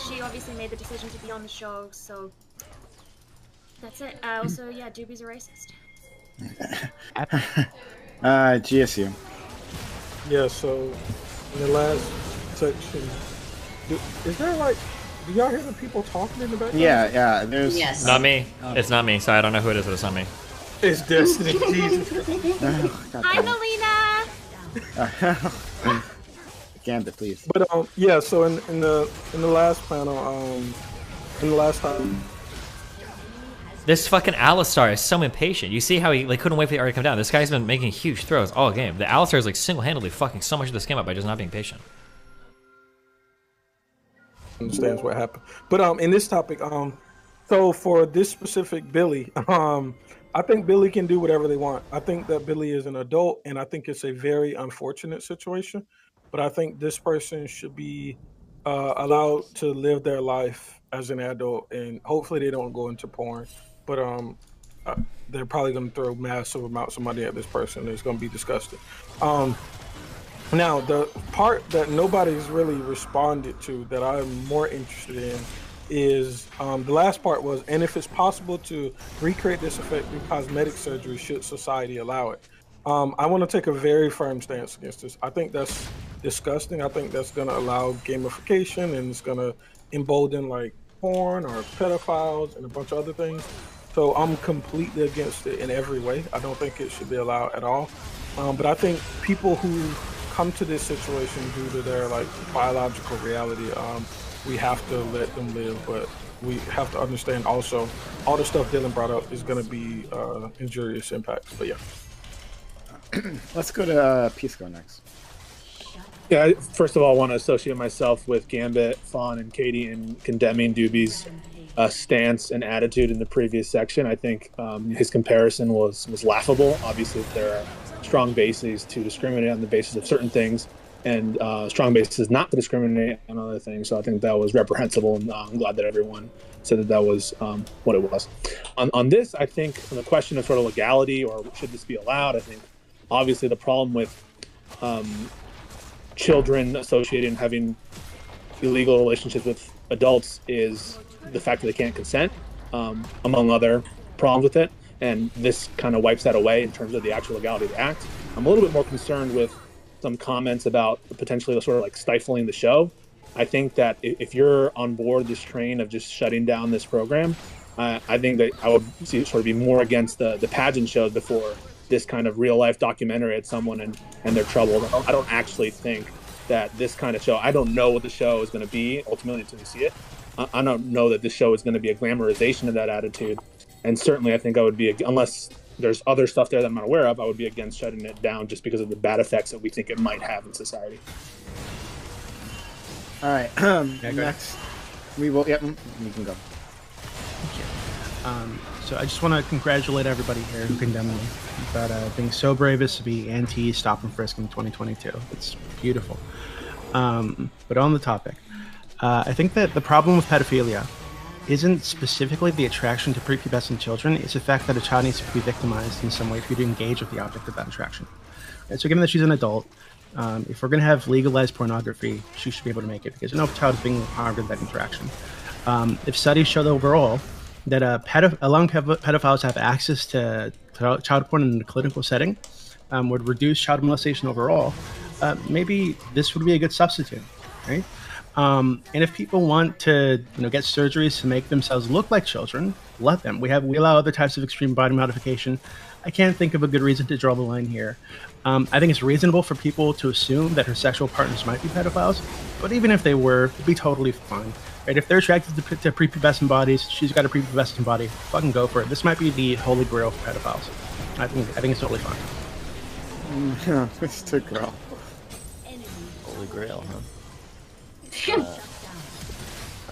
She obviously made the decision to be on the show, so That's it. Also, yeah, Doobie's a racist. GSU. Yeah, so in the last section, is there like, do y'all hear the people talking in the background? Yeah, there's... Yes. Not me. It's not me. Sorry, I don't know who it is, but it's not me. It's Destiny. Jesus. Hi, Melina! Gambit, please. But yeah, so in the last panel, in the last time, This fucking Alistar is so impatient. You see how he couldn't wait for the R to come down. This guy's been making huge throws all game. The Alistar is single-handedly fucking so much of this game up by just not being patient. Understands what happened. But in this topic, so for this specific Billy, I think Billy can do whatever they want. I think that Billy is an adult, and I think it's a very unfortunate situation. But I think this person should be allowed to live their life as an adult, and hopefully they don't go into porn. But they're probably going to throw massive amounts of money at this person. It's going to be disgusting. Now, the part that nobody's really responded to that I'm more interested in is the last part was, and if it's possible to recreate this effect through cosmetic surgery, should society allow it? I want to take a very firm stance against this. I think that's disgusting. I think that's going to allow gamification, and it's going to embolden like porn or pedophiles and a bunch of other things. So I'm completely against it in every way. I don't think it should be allowed at all. But I think people who come to this situation due to their like biological reality, we have to let them live, but we have to understand also all the stuff Dylan brought up is going to be injurious impacts. But yeah. Let's go to Pisco next. Yeah, first of all, I want to associate myself with Gambit, Fawn, and Katie in condemning Doobie's stance and attitude in the previous section. I think his comparison was laughable. Obviously, there are strong bases to discriminate on the basis of certain things, and strong basis not to discriminate on other things. So I think that was reprehensible, and I'm glad that everyone said that was what it was. On this, I think on the question of sort of legality or should this be allowed, I think obviously the problem with children associated and having illegal relationships with adults is the fact that they can't consent, among other problems with it. And this kind of wipes that away in terms of the actual legality of the act. I'm a little bit more concerned with some comments about potentially sort of like stifling the show. I think that if you're on board this train of just shutting down this program, I think that I would sort of be more against the pageant shows before this kind of real life documentary at someone and their trouble. I don't actually think that this kind of show, I don't know what the show is going to be ultimately until you see it. I don't know that this show is going to be a glamorization of that attitude. And certainly I think I would be, unless there's other stuff there that I'm not aware of, I would be against shutting it down just because of the bad effects that we think it might have in society. All right, next we will, yep, you can go. Thank you. So I just want to congratulate everybody here who condemned me about being so brave as to be anti-stop and frisk in 2022. It's beautiful. But on the topic, I think that the problem with pedophilia isn't specifically the attraction to prepubescent children. It's the fact that a child needs to be victimized in some way for you to engage with the object of that attraction. And so given that she's an adult, if we're going to have legalized pornography, she should be able to make it because no child is being harmed in that interaction. If studies show overall that allowing pedophiles have access to child porn in a clinical setting would reduce child molestation overall, maybe this would be a good substitute, right? And if people want to, get surgeries to make themselves look like children, let them. We allow other types of extreme body modification. I can't think of a good reason to draw the line here. I think it's reasonable for people to assume that her sexual partners might be pedophiles, but even if they were, it'd be totally fine. Right? If they're attracted to prepubescent bodies, she's got a prepubescent body, fucking go for it. This might be the holy grail for pedophiles. I think it's totally fine. Yeah, it's the girl. Holy grail, huh?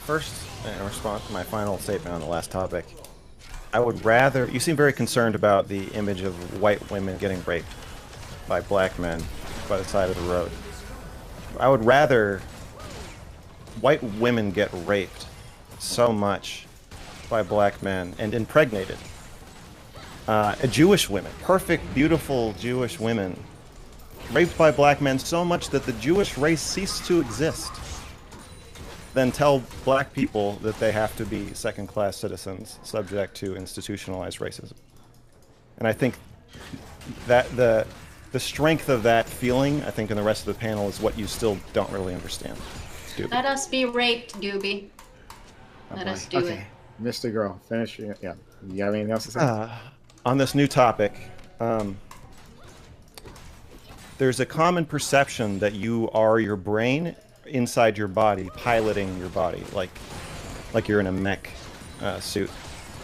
First, in response to my final statement on the last topic, I would rather... You seem very concerned about the image of white women getting raped by black men by the side of the road. I would rather white women get raped so much by black men and impregnated. Jewish women, perfect, beautiful Jewish women, raped by black men so much that the Jewish race ceased to exist. then tell black people that they have to be second-class citizens subject to institutionalized racism. And I think that the strength of that feeling, I think, in the rest of the panel is what you still don't really understand. Let us be raped, Doobie. Let us do it. Mr. Girl, finish. Yeah. You have anything else to say? On this new topic, there's a common perception that you are your brain inside your body, piloting your body, like you're in a mech suit.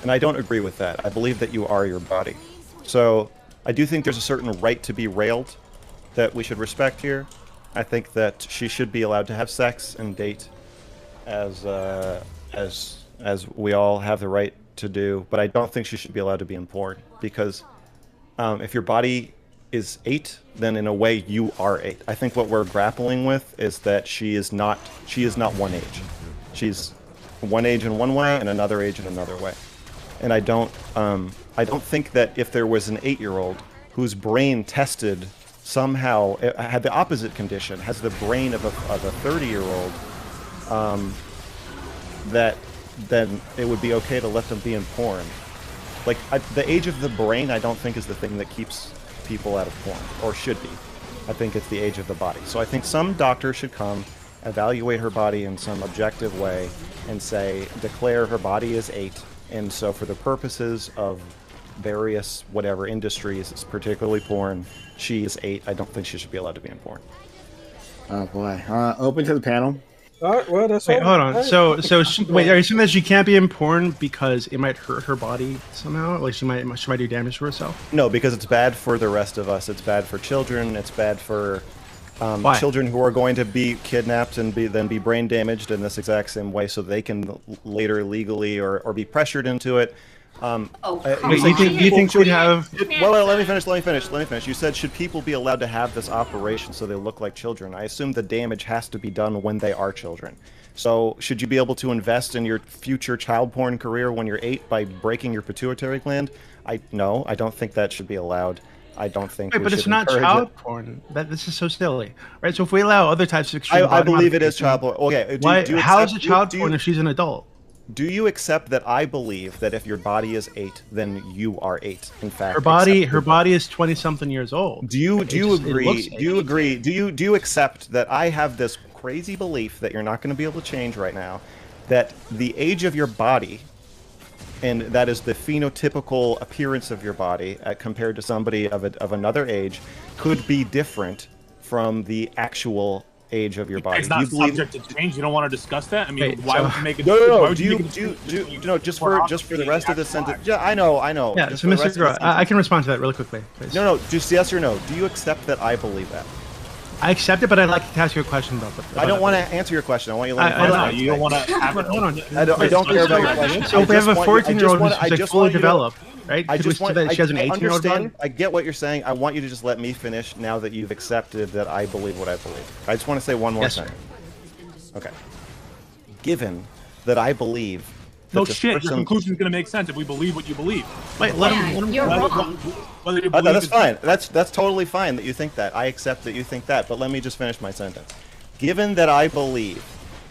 And I don't agree with that. I believe that you are your body. So I do think there's a certain right to be railed that we should respect here. I think that she should be allowed to have sex and date as we all have the right to do, but I don't think she should be allowed to be in porn, because if your body is 8, then in a way you are 8. I think what we're grappling with is that she is not one age. She's one age in one way and another age in another way. And I don't think that if there was an 8-year-old whose brain tested somehow had the opposite condition, has the brain of a 30-year-old, that then it would be okay to let them be in porn. Like, the age of the brain, I don't think is the thing that keeps people out of porn, or should be. I think it's the age of the body. So I think some doctor should come, evaluate her body in some objective way, and say, declare her body is 8, and so for the purposes of various whatever industries, particularly porn, she is 8. I don't think she should be allowed to be in porn. Oh boy. Open to the panel. All right, well, that's Wait, all. hold on. So wait, are you saying that she can't be in porn because it might hurt her body somehow? Like she might do damage to herself? No, because it's bad for the rest of us. It's bad for children. It's bad for children who are going to be kidnapped and then be brain damaged in this exact same way, so they can later legally or be pressured into it. You think we'd have? Well, let me finish. You said, should people be allowed to have this operation so they look like children? I assume the damage has to be done when they are children. So should you be able to invest in your future child porn career when you're 8 by breaking your pituitary gland? No, I don't think that should be allowed. I don't think. Wait, but it's not child porn. This is so silly, right? So if we allow other types of extreme, I believe it is child porn. Okay, how is it child porn if she's an adult? Do you accept that I believe that if your body is 8, then you are 8? In fact, her body is 20-something years old. Do you agree? Do you accept that I have this crazy belief that you're not going to be able to change right now, that the age of your body, and that is the phenotypical appearance of your body compared to somebody of another age, could be different from the actual age of your body? It's not subject to change. You don't want to discuss that? I mean, why would you make it? No. Just for the rest of the sentence. Yeah, I know. Yeah, so Mr. Groh, I can respond to that really quickly, please. No, just yes or no. Do you accept that I believe that? I accept it, but I'd like to ask you a question though. I don't want to answer your question. I want you to let me you don't want to have it. Hold on. I don't care about your question. So if we have a 14-year-old who's fully developed, right? I just want that she has an 18-year-old body? I get what you're saying. I want you to just let me finish now that you've accepted that I believe what I believe. I just want to say one more thing. Okay. Given that I believe no shit, your conclusion is going to make sense if we believe what you believe. Wait, let him. You're wrong. That's fine. That's totally fine that you think that. I accept that you think that, but let me just finish my sentence. Given that I believe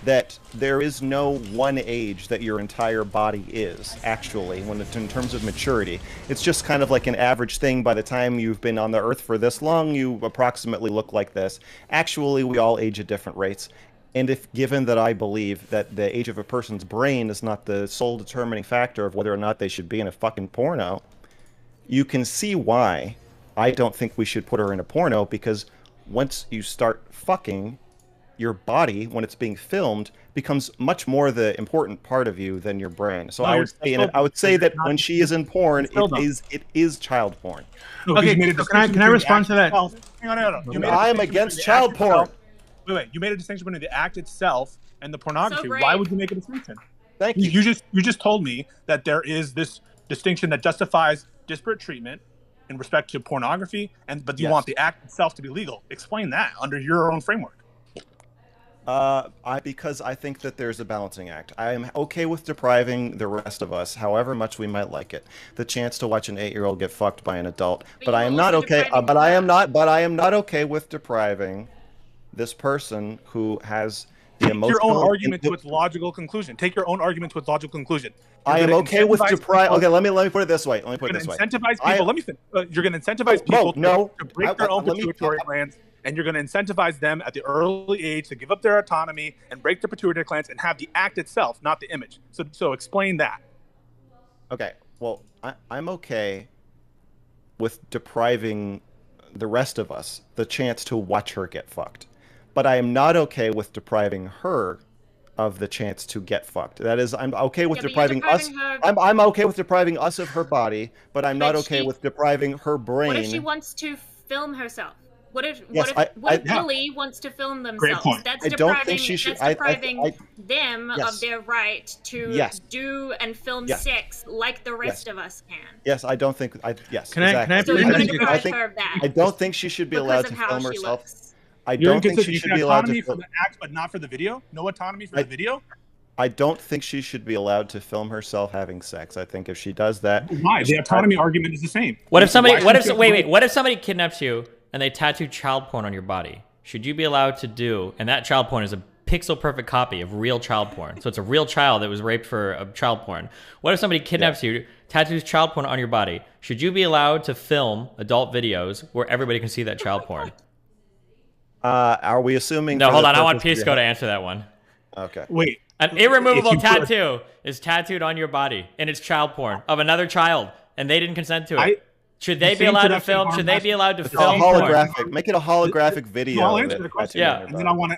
that there is no one age that your entire body is, actually, when it's in terms of maturity. It's just kind of like an average thing. By the time you've been on the earth for this long, you approximately look like this. Actually, we all age at different rates. And if given that I believe that the age of a person's brain is not the sole determining factor of whether or not they should be in a fucking porno, you can see why I don't think we should put her in a porno, because once you start fucking, your body, when it's being filmed, becomes much more the important part of you than your brain. So I would say that when she is in porn, it is child porn. Okay, so can I respond to that? Hang on. I am against child porn. Wait. You made a distinction between the act itself and the pornography. So why would you make a distinction? Thank you. You just told me that there is this distinction that justifies disparate treatment in respect to pornography, but you want the act itself to be legal. Explain that under your own framework. Because I think that there's a balancing act. I am okay with depriving the rest of us, however much we might like it, the chance to watch an 8-year-old get fucked by an adult. But I am not okay. I am not okay with depriving this person who has the Take your own emotional argument to its logical conclusion. Take your own argument to its logical conclusion. I am okay with depriving. Okay, let me put it this way. Incentivize people. Let me finish. You're going to incentivize people to break their own pituitary glands, and you're going to incentivize them at the early age to give up their autonomy and break their pituitary glands and have the act itself, not the image. So explain that. Okay. Well, I'm okay with depriving the rest of us the chance to watch her get fucked, but I am not okay with depriving her of the chance to get fucked. That is, I'm okay with depriving us. I'm okay with depriving us of her body, but I'm not okay with depriving her brain. What if she wants to film herself? What if Billy wants to film themselves? That's depriving them of their right to do and film sex like the rest of us can. Yes, I don't think. Can I? So you're going to deprive her of that? I don't think she should be allowed to film herself. I You're don't think she should be allowed to. Autonomy for the act, but not for the video. No autonomy for the video. I don't think she should be allowed to film herself having sex. I think if she does that, why? The autonomy argument is the same. What if somebody? What if somebody kidnaps you and they tattoo child porn on your body? Should you be allowed to do? And that child porn is a pixel perfect copy of real child porn. So it's a real child that was raped for a child porn. What if somebody kidnaps you, tattoos child porn on your body? Should you be allowed to film adult videos where everybody can see that child porn? Are we assuming? No, hold on. I want Pisco to answer that one. Okay. Wait. An irremovable tattoo is tattooed on your body, and it's child porn of another child, and they didn't consent to it. Should they be allowed to film? Should they be allowed to film? Holographic. Make it a holographic video. I'll answer the question. Yeah. And then I want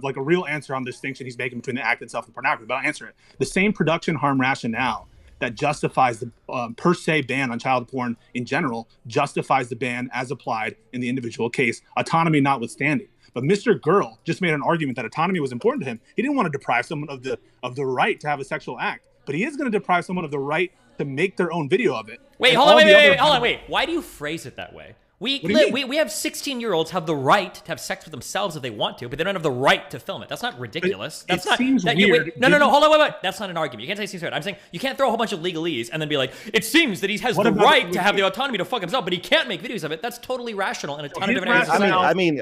like a real answer on the distinction he's making between the act itself and pornography. But I'll answer it. The same production harm rationale that justifies the per se ban on child porn in general justifies the ban as applied in the individual case, autonomy notwithstanding. But Mr. Girl just made an argument that autonomy was important to him. He didn't want to deprive someone of the right to have a sexual act, but he is going to deprive someone of the right to make their own video of it. Wait, hold on, wait. Why do you phrase it that way? We have 16-year-olds have the right to have sex with themselves if they want to, but they don't have the right to film it. That's not ridiculous. That's not. Seems weird. No, hold on, wait. That's not an argument. You can't say it seems weird. I'm saying you can't throw a whole bunch of legalese and then be like, it seems that he has the right to have the autonomy to fuck himself, but he can't make videos of it. That's totally rational in a ton of different areas. I mean,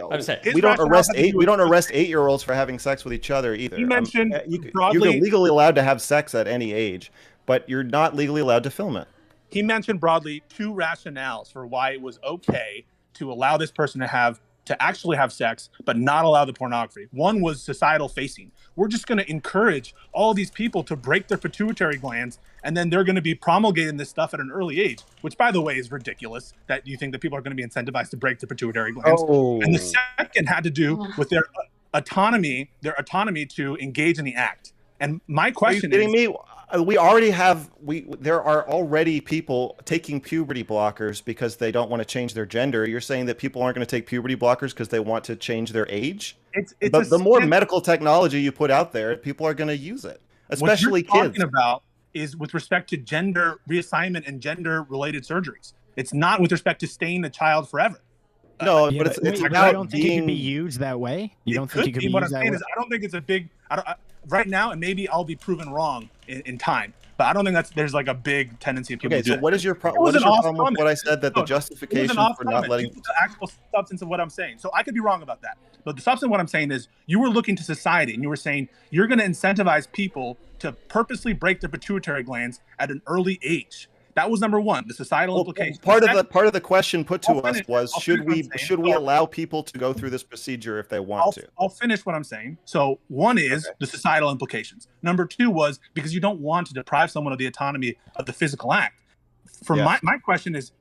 we don't arrest 8-year-olds for having sex with each other either. You mentioned you're legally allowed to have sex at any age, but you're not legally allowed to film it. He mentioned broadly two rationales for why it was okay to allow this person to actually have sex, but not allow the pornography. One was societal facing. We're just going to encourage all these people to break their pituitary glands, and then they're going to be promulgating this stuff at an early age, which, by the way, is ridiculous that you think that people are going to be incentivized to break their pituitary glands. And the second had to do with their autonomy to engage in the act. And my question is... Are you kidding me? There are already people taking puberty blockers because they don't want to change their gender. You're saying that people aren't going to take puberty blockers because they want to change their age? But the more medical technology you put out there, people are going to use it, especially kids. What you're talking about is with respect to gender reassignment and gender-related surgeries. It's not with respect to staying the child forever. No, but it's about I don't think it can be used that way. You don't think it could be used that way? I don't think it's a big... right now, and maybe I'll be proven wrong in time, but I don't think there's like a big tendency of people to do so what is your problem with what I said, that the justification for not letting... the actual substance of what I'm saying. So I could be wrong about that. But the substance of what I'm saying is you were looking to society and you were saying you're going to incentivize people to purposely break their pituitary glands at an early age. That was number one, the societal implications. Part of the question put to us was, should we allow people to go through this procedure if they want to? I'll finish what I'm saying. So one is the societal implications. Number two was because you don't want to deprive someone of the autonomy of the physical act. My question is,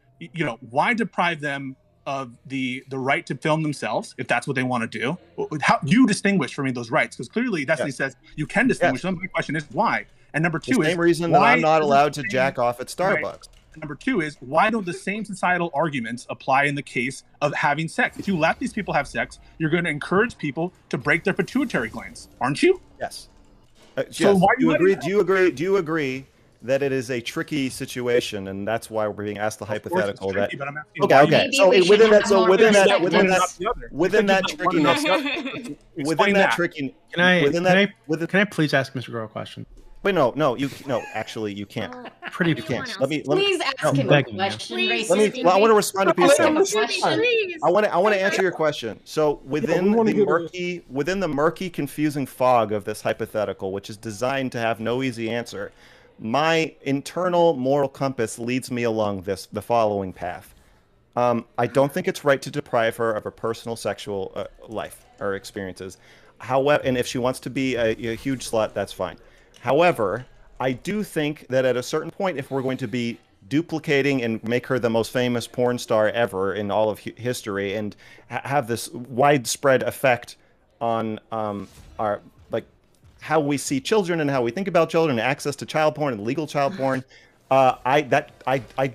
why deprive them of the right to film themselves if that's what they want to do? How you distinguish for me those rights? Because clearly Destiny says you can distinguish them. My question is why? And number two is the same reason that I'm not allowed to jack off at Starbucks. Right. Number two is, why don't the same societal arguments apply in the case of having sex? If you let these people have sex, you're going to encourage people to break their pituitary glands, aren't you? Yes. So why do you agree that it is a tricky situation, and that's why we're being asked the hypothetical that... Okay. So within that trickiness... Can I please ask Mr. Girl a question? Wait, actually, you can't. Pretty you can't. Please ask him a question. I want to respond to Pete's question. I want to answer your question. So within the murky, confusing fog of this hypothetical, which is designed to have no easy answer, my internal moral compass leads me along the following path. I don't think it's right to deprive her of her personal sexual life or experiences. However, and if she wants to be a huge slut, that's fine. However, I do think that at a certain point, if we're going to be duplicating and make her the most famous porn star ever in all of history and have this widespread effect on our how we see children and how we think about children, and access to child porn and legal child porn, I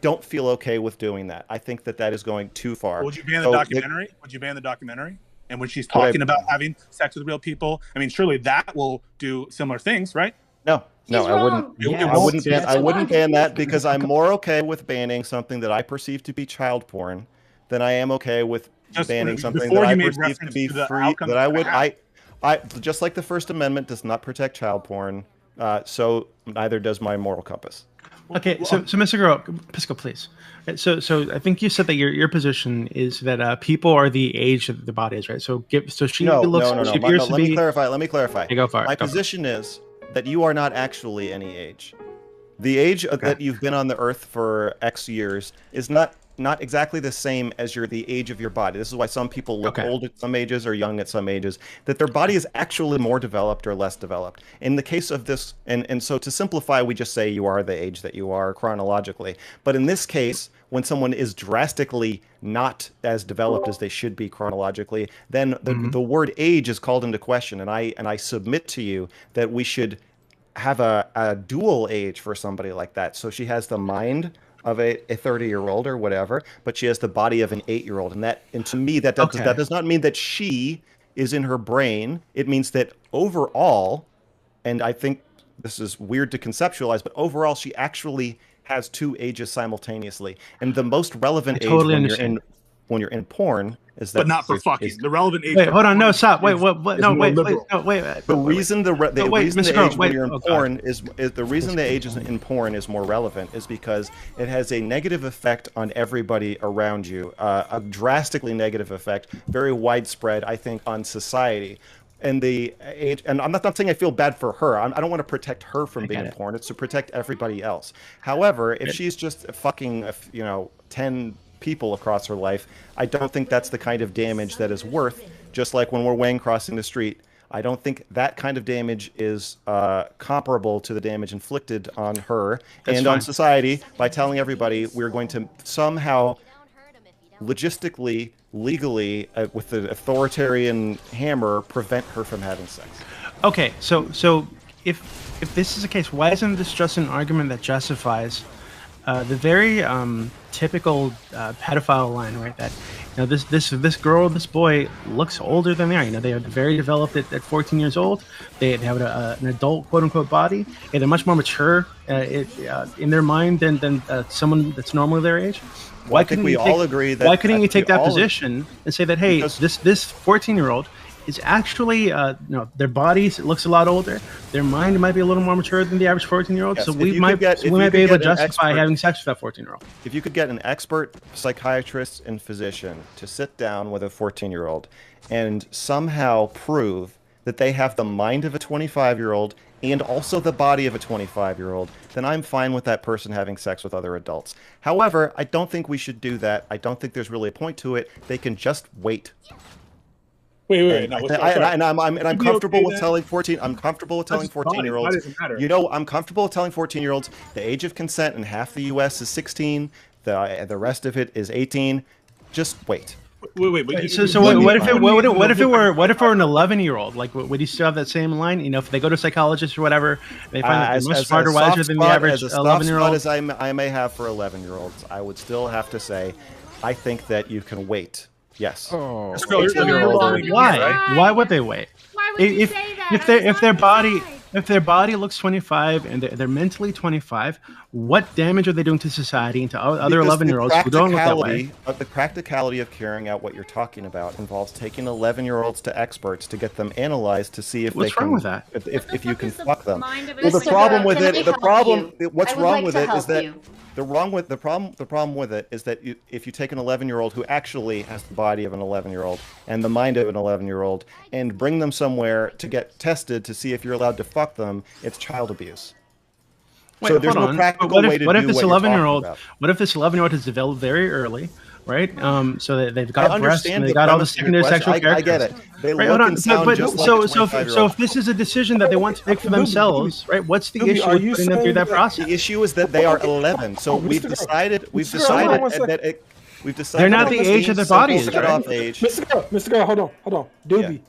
don't feel okay with doing that. I think that is going too far. Would you ban the documentary? Would you ban the documentary? And when she's talking about having sex with real people, I mean, surely that will do similar things, right? No, I wouldn't. I wouldn't ban that, because I'm more okay with banning something that I perceive to be child porn than I am okay with banning something that I perceive to be free. That I would. I just like the First Amendment does not protect child porn, so neither does my moral compass. Okay, so Mr. Pisco, please. So I think you said that your position is that people are the age that the body is, right? So she looks. No. Let me clarify. Okay, go for it. My position is that you are not actually any age. The age that you've been on the earth for X years is not exactly the same as the age of your body. This is why some people look old at some ages or young at some ages, that their body is actually more developed or less developed. In the case of this, and so to simplify, we just say you are the age that you are chronologically. But in this case, when someone is drastically not as developed as they should be chronologically, then the word age is called into question. And I submit to you that we should have a dual age for somebody like that. So she has the mind of a 30-year-old or whatever, but she has the body of an 8-year-old. And to me, that does not mean that she is in her brain. It means that overall, and I think this is weird to conceptualize, but overall, she actually has two ages simultaneously. And the most relevant age when you're in porn is that, but not for fucking. The relevant age. Wait, hold on, no, stop. Wait, what? No, wait. The reason the age when you're in porn is the reason the age in porn is more relevant is because it has a negative effect on everybody around you, a drastically negative effect, very widespread, I think, on society. And the age, and I'm not saying I feel bad for her. I don't want to protect her from being in porn. It's to protect everybody else. However, if she's just fucking, 10 people across her life, I don't think that's the kind of damage that is worth. Just like when we're Wayne crossing the street, I don't think that kind of damage is comparable to the damage inflicted on her on society by telling everybody we're going to somehow logistically, legally, with the authoritarian hammer, prevent her from having sex. Okay, so if this is the case, why isn't this just an argument that justifies the very typical pedophile line, right? That this girl, this boy looks older than they are. They are very developed at 14 years old. They have an adult quote unquote body, and they're much more mature in their mind than someone that's normally their age. Why couldn't we all agree that? Why couldn't you take that position and say that, hey, this 14-year-old is actually, their bodies looks a lot older. Their mind might be a little more mature than the average 14-year-old. Yes, so we might be able to justify having sex with that 14-year-old. If you could get an expert psychiatrist and physician to sit down with a 14-year-old and somehow prove that they have the mind of a 25-year-old and also the body of a 25-year-old, then I'm fine with that person having sex with other adults. However, I don't think we should do that. I don't think there's really a point to it. They can just wait. Wait. I'm comfortable with telling 14. I'm comfortable with telling 14-year-olds. I'm comfortable with telling 14-year-olds the age of consent in half the U.S. is 16. The rest of it is 18. Just wait. Wait. So what if it were an 11-year-old? Like, would he still have that same line? If they go to a psychologist or whatever, they find that they're much smarter, wiser than the average 11-year-old. As I may have for 11-year-olds, I would still have to say, I think that you can wait. Yes. Why? Why would they wait? Why would you say that? If their body, if their body looks 25 and they're mentally 25, what damage are they doing to society and to other 11-year-olds who don't look that way? The practicality of carrying out what you're talking about involves taking 11-year-olds to experts to get them analyzed to see if What's wrong with that? If you can fuck them. Well, the problem with it, what's I would wrong like with to it is help that you. the problem with it is that if you take an 11-year-old who actually has the body of an 11-year-old and the mind of an 11-year-old and bring them somewhere to get tested to see if you're allowed to fuck them, it's child abuse. Wait, So there's hold no on. practical way to do what if this what you're talking 11-year-old? about. What if this 11-year-old has developed very early, right? So that they've got I breasts understand and they the got all the premise of your secondary question. sexual I characters. get it. They right, look hold on. and sound But, just like so, a so, 25-year-old. so if this is a decision that they want to make for themselves, right? What's the issue with putting them through that process? The issue is that they are 11. So we've decided that they're not the age of their bodies, right? Off age. Mr. Girl, hold on. Doobie,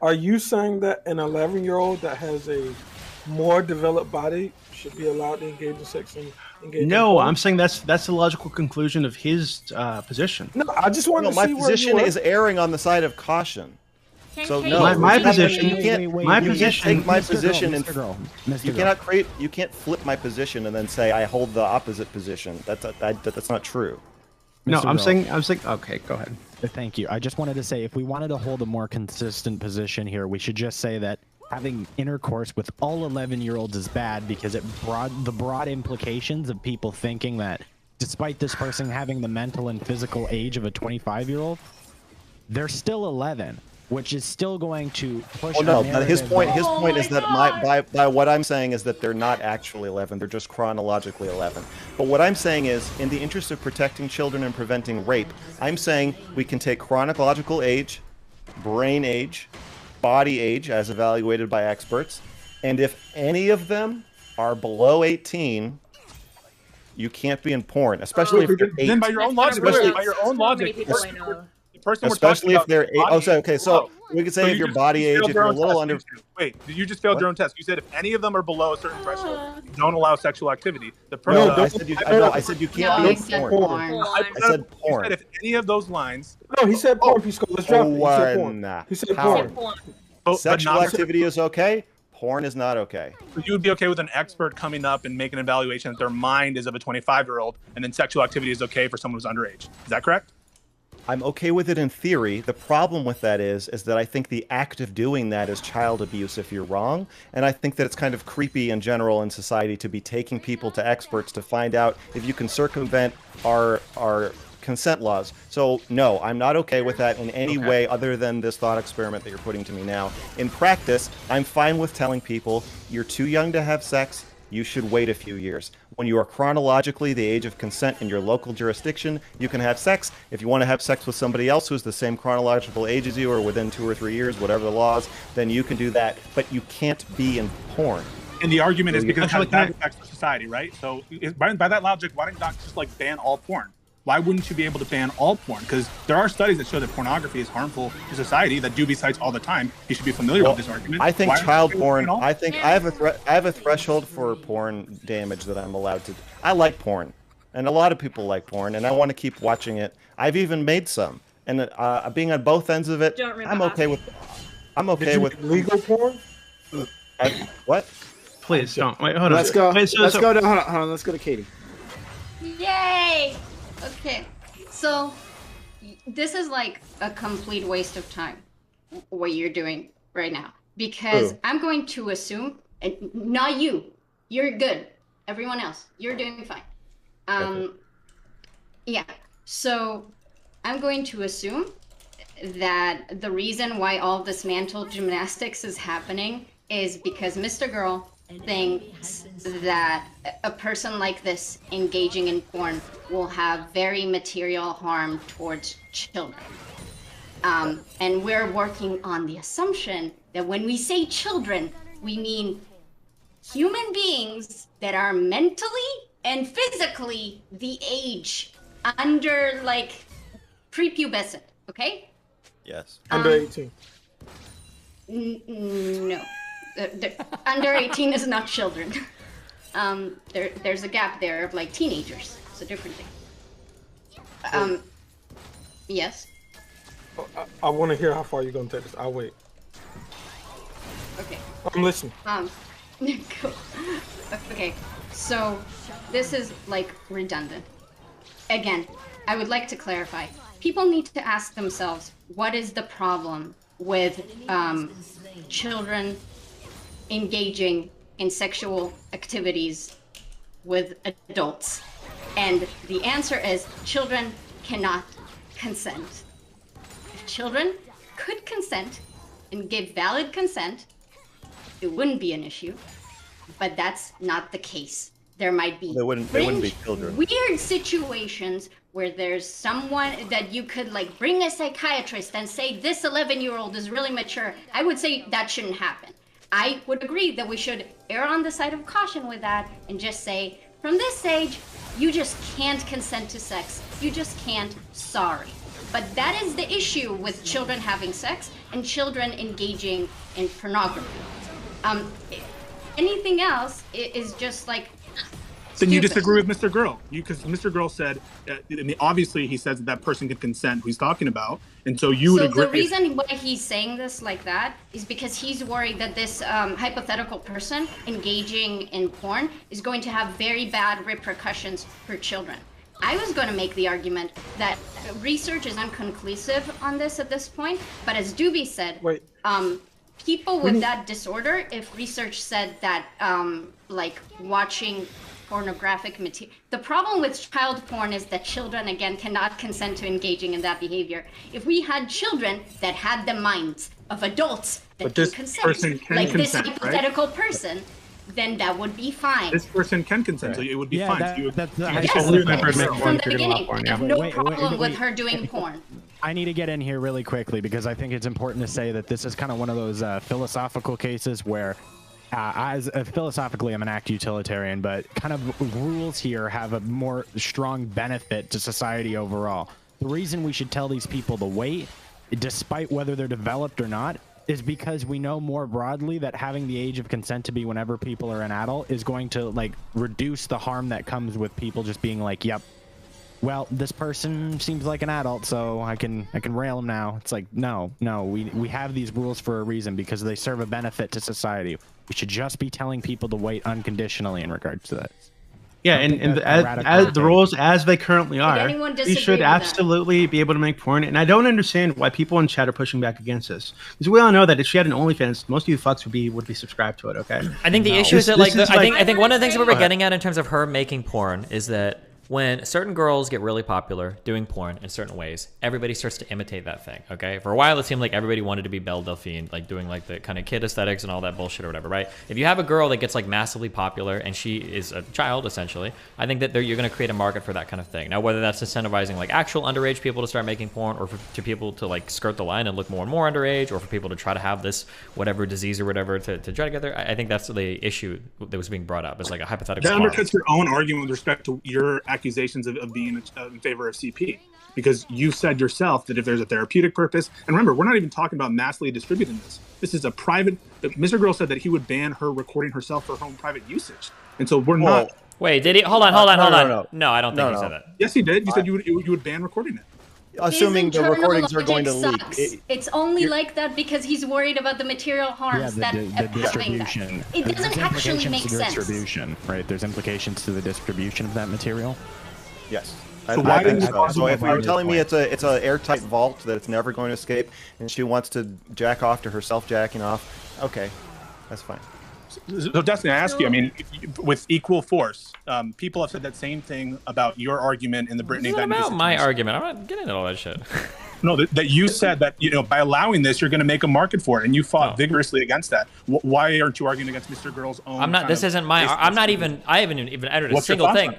are you saying that an 11-year-old that has a more developed body should be allowed to engage in sex and engage No, in I'm saying that's the logical conclusion of his position. No, I just want to my see where position you are. is erring on the side of caution. So no, my it's not- position. You can't, my you position. can't take my Mr. position Girl, and Mr. you Girl. cannot create. You can't flip my position and then say I hold the opposite position. That's not true. No, Mr. I'm Girl. saying. Okay, go ahead. Thank you. I just wanted to say, if we wanted to hold a more consistent position here, we should just say that having intercourse with all 11-year-olds is bad because the broad implications of people thinking that despite this person having the mental and physical age of a 25-year-old, they're still 11, which is still going to push. Oh no, his point is that by what I'm saying is that they're not actually 11, they're just chronologically 11. But what I'm saying is, in the interest of protecting children and preventing rape, I'm saying we can take chronological age, brain age, body age as evaluated by experts, and if any of them are below 18, you can't be in porn, especially if they're 18. Then by your own logic, Especially if they're okay. So we could say if your body age, if you're a little under. Wait, you just failed your own test. You said if any of them are below a certain threshold, don't allow sexual activity. The person. No, I said you can't be in porn. I said porn. You said if any of those lines. No, he said porn. Let's drop it. He said porn. He said porn. Sexual activity is okay. Porn is not okay. So you would be okay with an expert coming up and making an evaluation that their mind is of a 25-year-old, and then sexual activity is okay for someone who's underage. Is that correct? I'm okay with it in theory. The problem with that is that I think the act of doing that is child abuse if you're wrong, and I think that it's kind of creepy in general in society to be taking people to experts to find out if you can circumvent our consent laws. So no, I'm not okay with that in any way other than this thought experiment that you're putting to me now. In practice, I'm fine with telling people you're too young to have sex, you should wait a few years. When you are chronologically the age of consent in your local jurisdiction, you can have sex. If you want to have sex with somebody else who's the same chronological age as you or within 2 or 3 years, whatever the laws, then you can do that. But you can't be in porn. And the argument is because it has bad effects for society, right? So by that logic, why don't you not just like ban all porn? Why wouldn't you be able to ban all porn? Because there are studies that show that pornography is harmful to society that Doobie cites all the time. You should be familiar with this argument. I think child porn. I think I have a threshold for porn damage that I'm allowed to. I like porn, and a lot of people like porn, and I want to keep watching it. I've even made some, and being on both ends of it, I'm okay with. I'm okay with legal porn. What? Please don't. Wait, hold on. Let's go. Wait, Let's go to hold on. Let's go to Katie. Yay! Okay, so this is like a complete waste of time, what you're doing right now, because I'm going to assume, and not you, you're good. Everyone else, you're doing fine. Yeah, so I'm going to assume that the reason why all this mental gymnastics is happening is because Mr. Girl thinks that a person like this engaging in porn will have very material harm towards children. And we're working on the assumption that when we say children, we mean human beings that are mentally and physically the age under like prepubescent, okay? Yes. Under 18. No. Under 18 is not children. There's a gap there of like teenagers. It's a different thing. Yes. I want to hear how far you're gonna take this. I'll wait. Okay. I'm listening. Cool. Okay, so this is like redundant. Again, I would like to clarify. People need to ask themselves, what is the problem with children engaging in sexual activities with adults? And the answer is children cannot consent. If children could consent and give valid consent, it wouldn't be an issue, but that's not the case. There might be they wouldn't be children. Weird situations where there's someone that you could like bring a psychiatrist and say this 11-year-old is really mature. I would say that shouldn't happen. I would agree that we should err on the side of caution with that and just say, from this age, you just can't consent to sex. You just can't. Sorry. But that is the issue with children having sex and children engaging in pornography. Anything else is just like Then you disagree with Mr. Girl. Because Mr. Girl said, I mean, obviously he says that person can consent who he's talking about, and so you would agree. So the reason why he's saying this like that is because he's worried that this hypothetical person engaging in porn is going to have very bad repercussions for children. I was going to make the argument that research is unconclusive on this at this point, but as Doobie said, people with that disorder, if research said that like watching pornographic material. The problem with child porn is that children, again, cannot consent to engaging in that behavior. If we had children that had the minds of adults that can consent, like this hypothetical person, then that would be fine. This person can consent, so it would be fine. From the beginning, I have no problem with her doing porn. I need to get in here really quickly because I think it's important to say that this is kind of one of those philosophical cases where philosophically, I'm an act utilitarian, but kind of rules here have a more strong benefit to society overall. The reason we should tell these people to wait, despite whether they're developed or not, is because we know more broadly that having the age of consent to be whenever people are an adult is going to like reduce the harm that comes with people just being like, yep, well, this person seems like an adult, so I can rail them now. It's like, no, we have these rules for a reason because they serve a benefit to society. We should just be telling people to wait unconditionally in regards to this. Yeah, and as the rules as they currently are, we should absolutely be able to make porn. And I don't understand why people in chat are pushing back against this. Because we all know that if she had an OnlyFans, most of you fucks would be subscribed to it. Okay. I think the issue is that I think one of the things that we were getting at in terms of her making porn is that when certain girls get really popular doing porn in certain ways, everybody starts to imitate that thing, okay? For a while, it seemed like everybody wanted to be Belle Delphine, like doing like the kind of kid aesthetics and all that bullshit or whatever, right? If you have a girl that gets like massively popular and she is a child, essentially, I think that you're going to create a market for that kind of thing. Now, whether that's incentivizing like actual underage people to start making porn or to people to like skirt the line and look more and more underage or for people to try to have this whatever disease or whatever to try together, I think that's the issue that was being brought up. It's like a hypothetical That undercuts your own argument with respect to your accusations of being in favor of CP, because you said yourself that if there's a therapeutic purpose, and remember, we're not even talking about massively distributing this. This is a private. Mr. Girl said that he would ban her recording herself for her own private usage, and so we're not. Wait, did he? Hold on. No, I don't think he said that. Yes, he did. You said you would ban recording it. Assuming the recordings are going to leak. It's only like that because he's worried about the material harms the distribution. It doesn't actually make sense. Distribution, right? There's implications to the distribution of that material. Yes. So why didn't so if you're telling me it's a airtight vault that it's never going to escape, and she wants to jack off to herself jacking off, okay, that's fine. So Destiny, I ask you, I mean, with equal force, people have said that same thing about your argument in the Brittany. It's not about my argument. I'm not getting into all that shit. No, that you said that, you know, by allowing this, you're going to make a market for it, and you fought vigorously against that. Why aren't you arguing against Mr. Girl's own? I'm not. This isn't my. I'm not even. I haven't even uttered a single thing.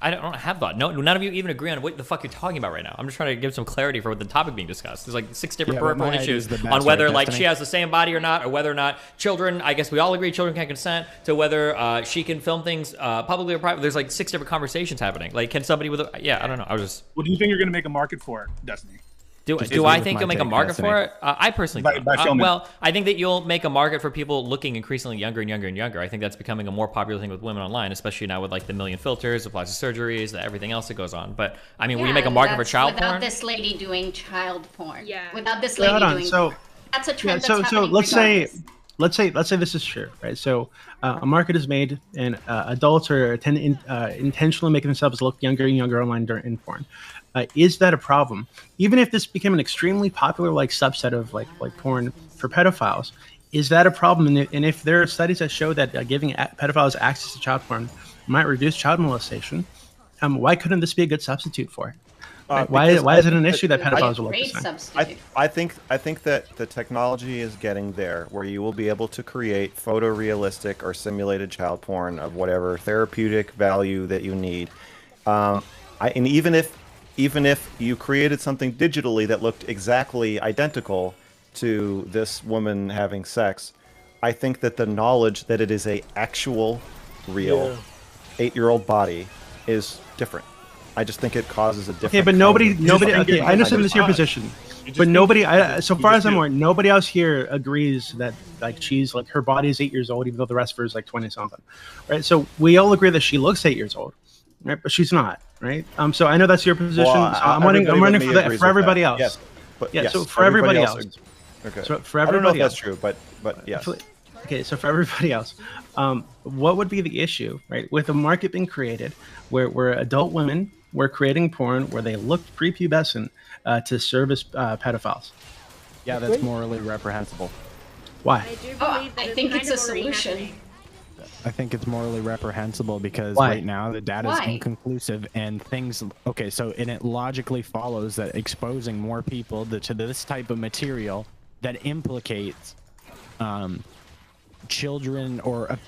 I don't have thought. No, none of you even agree on what the fuck you're talking about right now. I'm just trying to give some clarity for what the topic being discussed. There's like 6 different peripheral issues on whether like she has the same body or not, or whether or not children. I guess we all agree children can't consent. To whether she can film things publicly or privately. There's like 6 different conversations happening. Like, can somebody with a I don't know. I was just. What do you think you're going to make a market for it, Destiny? Do I think you'll make a market for it? I personally don't. Well, I think that you'll make a market for people looking increasingly younger and younger and younger. I think that's becoming a more popular thing with women online, especially now with like the million filters, the plastic surgeries, everything else that goes on. But I mean, when you make a market for child porn, without this lady doing child porn, yeah, without this lady doing, that's a trend. So let's say let's say this is true, right? So a market is made, and adults are intentionally making themselves look younger and younger online in porn. Is that a problem? Even if this became an extremely popular subset of like porn for pedophiles, is that a problem? And if there are studies that show that giving pedophiles access to child porn might reduce child molestation, why couldn't this be a good substitute for it? Why is it an issue that pedophiles will look the same? I think that the technology is getting there, where you will be able to create photorealistic or simulated child porn of whatever therapeutic value that you need. And even if you created something digitally that looked exactly identical to this woman having sex, I think that the knowledge that it is a actual, real 8-year-old body is different. I just think it causes a different. Okay, but nobody. Okay, I understand this is your position, but nobody. So far as I'm aware, nobody else here agrees that her body is 8 years old, even though the rest of her is 20 something, right? So we all agree that she looks 8 years old, right? But she's not, right? So I know that's your position. Well, so I'm wondering for everybody else. Yes, but yeah. Yes, so for everybody else. Okay. So for I don't know if everybody that's else, true, but yes. Okay, so for everybody else, what would be the issue, right, with a market being created where adult women were creating porn where they looked prepubescent to service pedophiles? Yeah, that's morally reprehensible. Why? I think it's a solution. I think it's morally reprehensible because Why? right now the data is Why? inconclusive and things. Okay, so it logically follows that exposing more people to this type of material that implicates children or a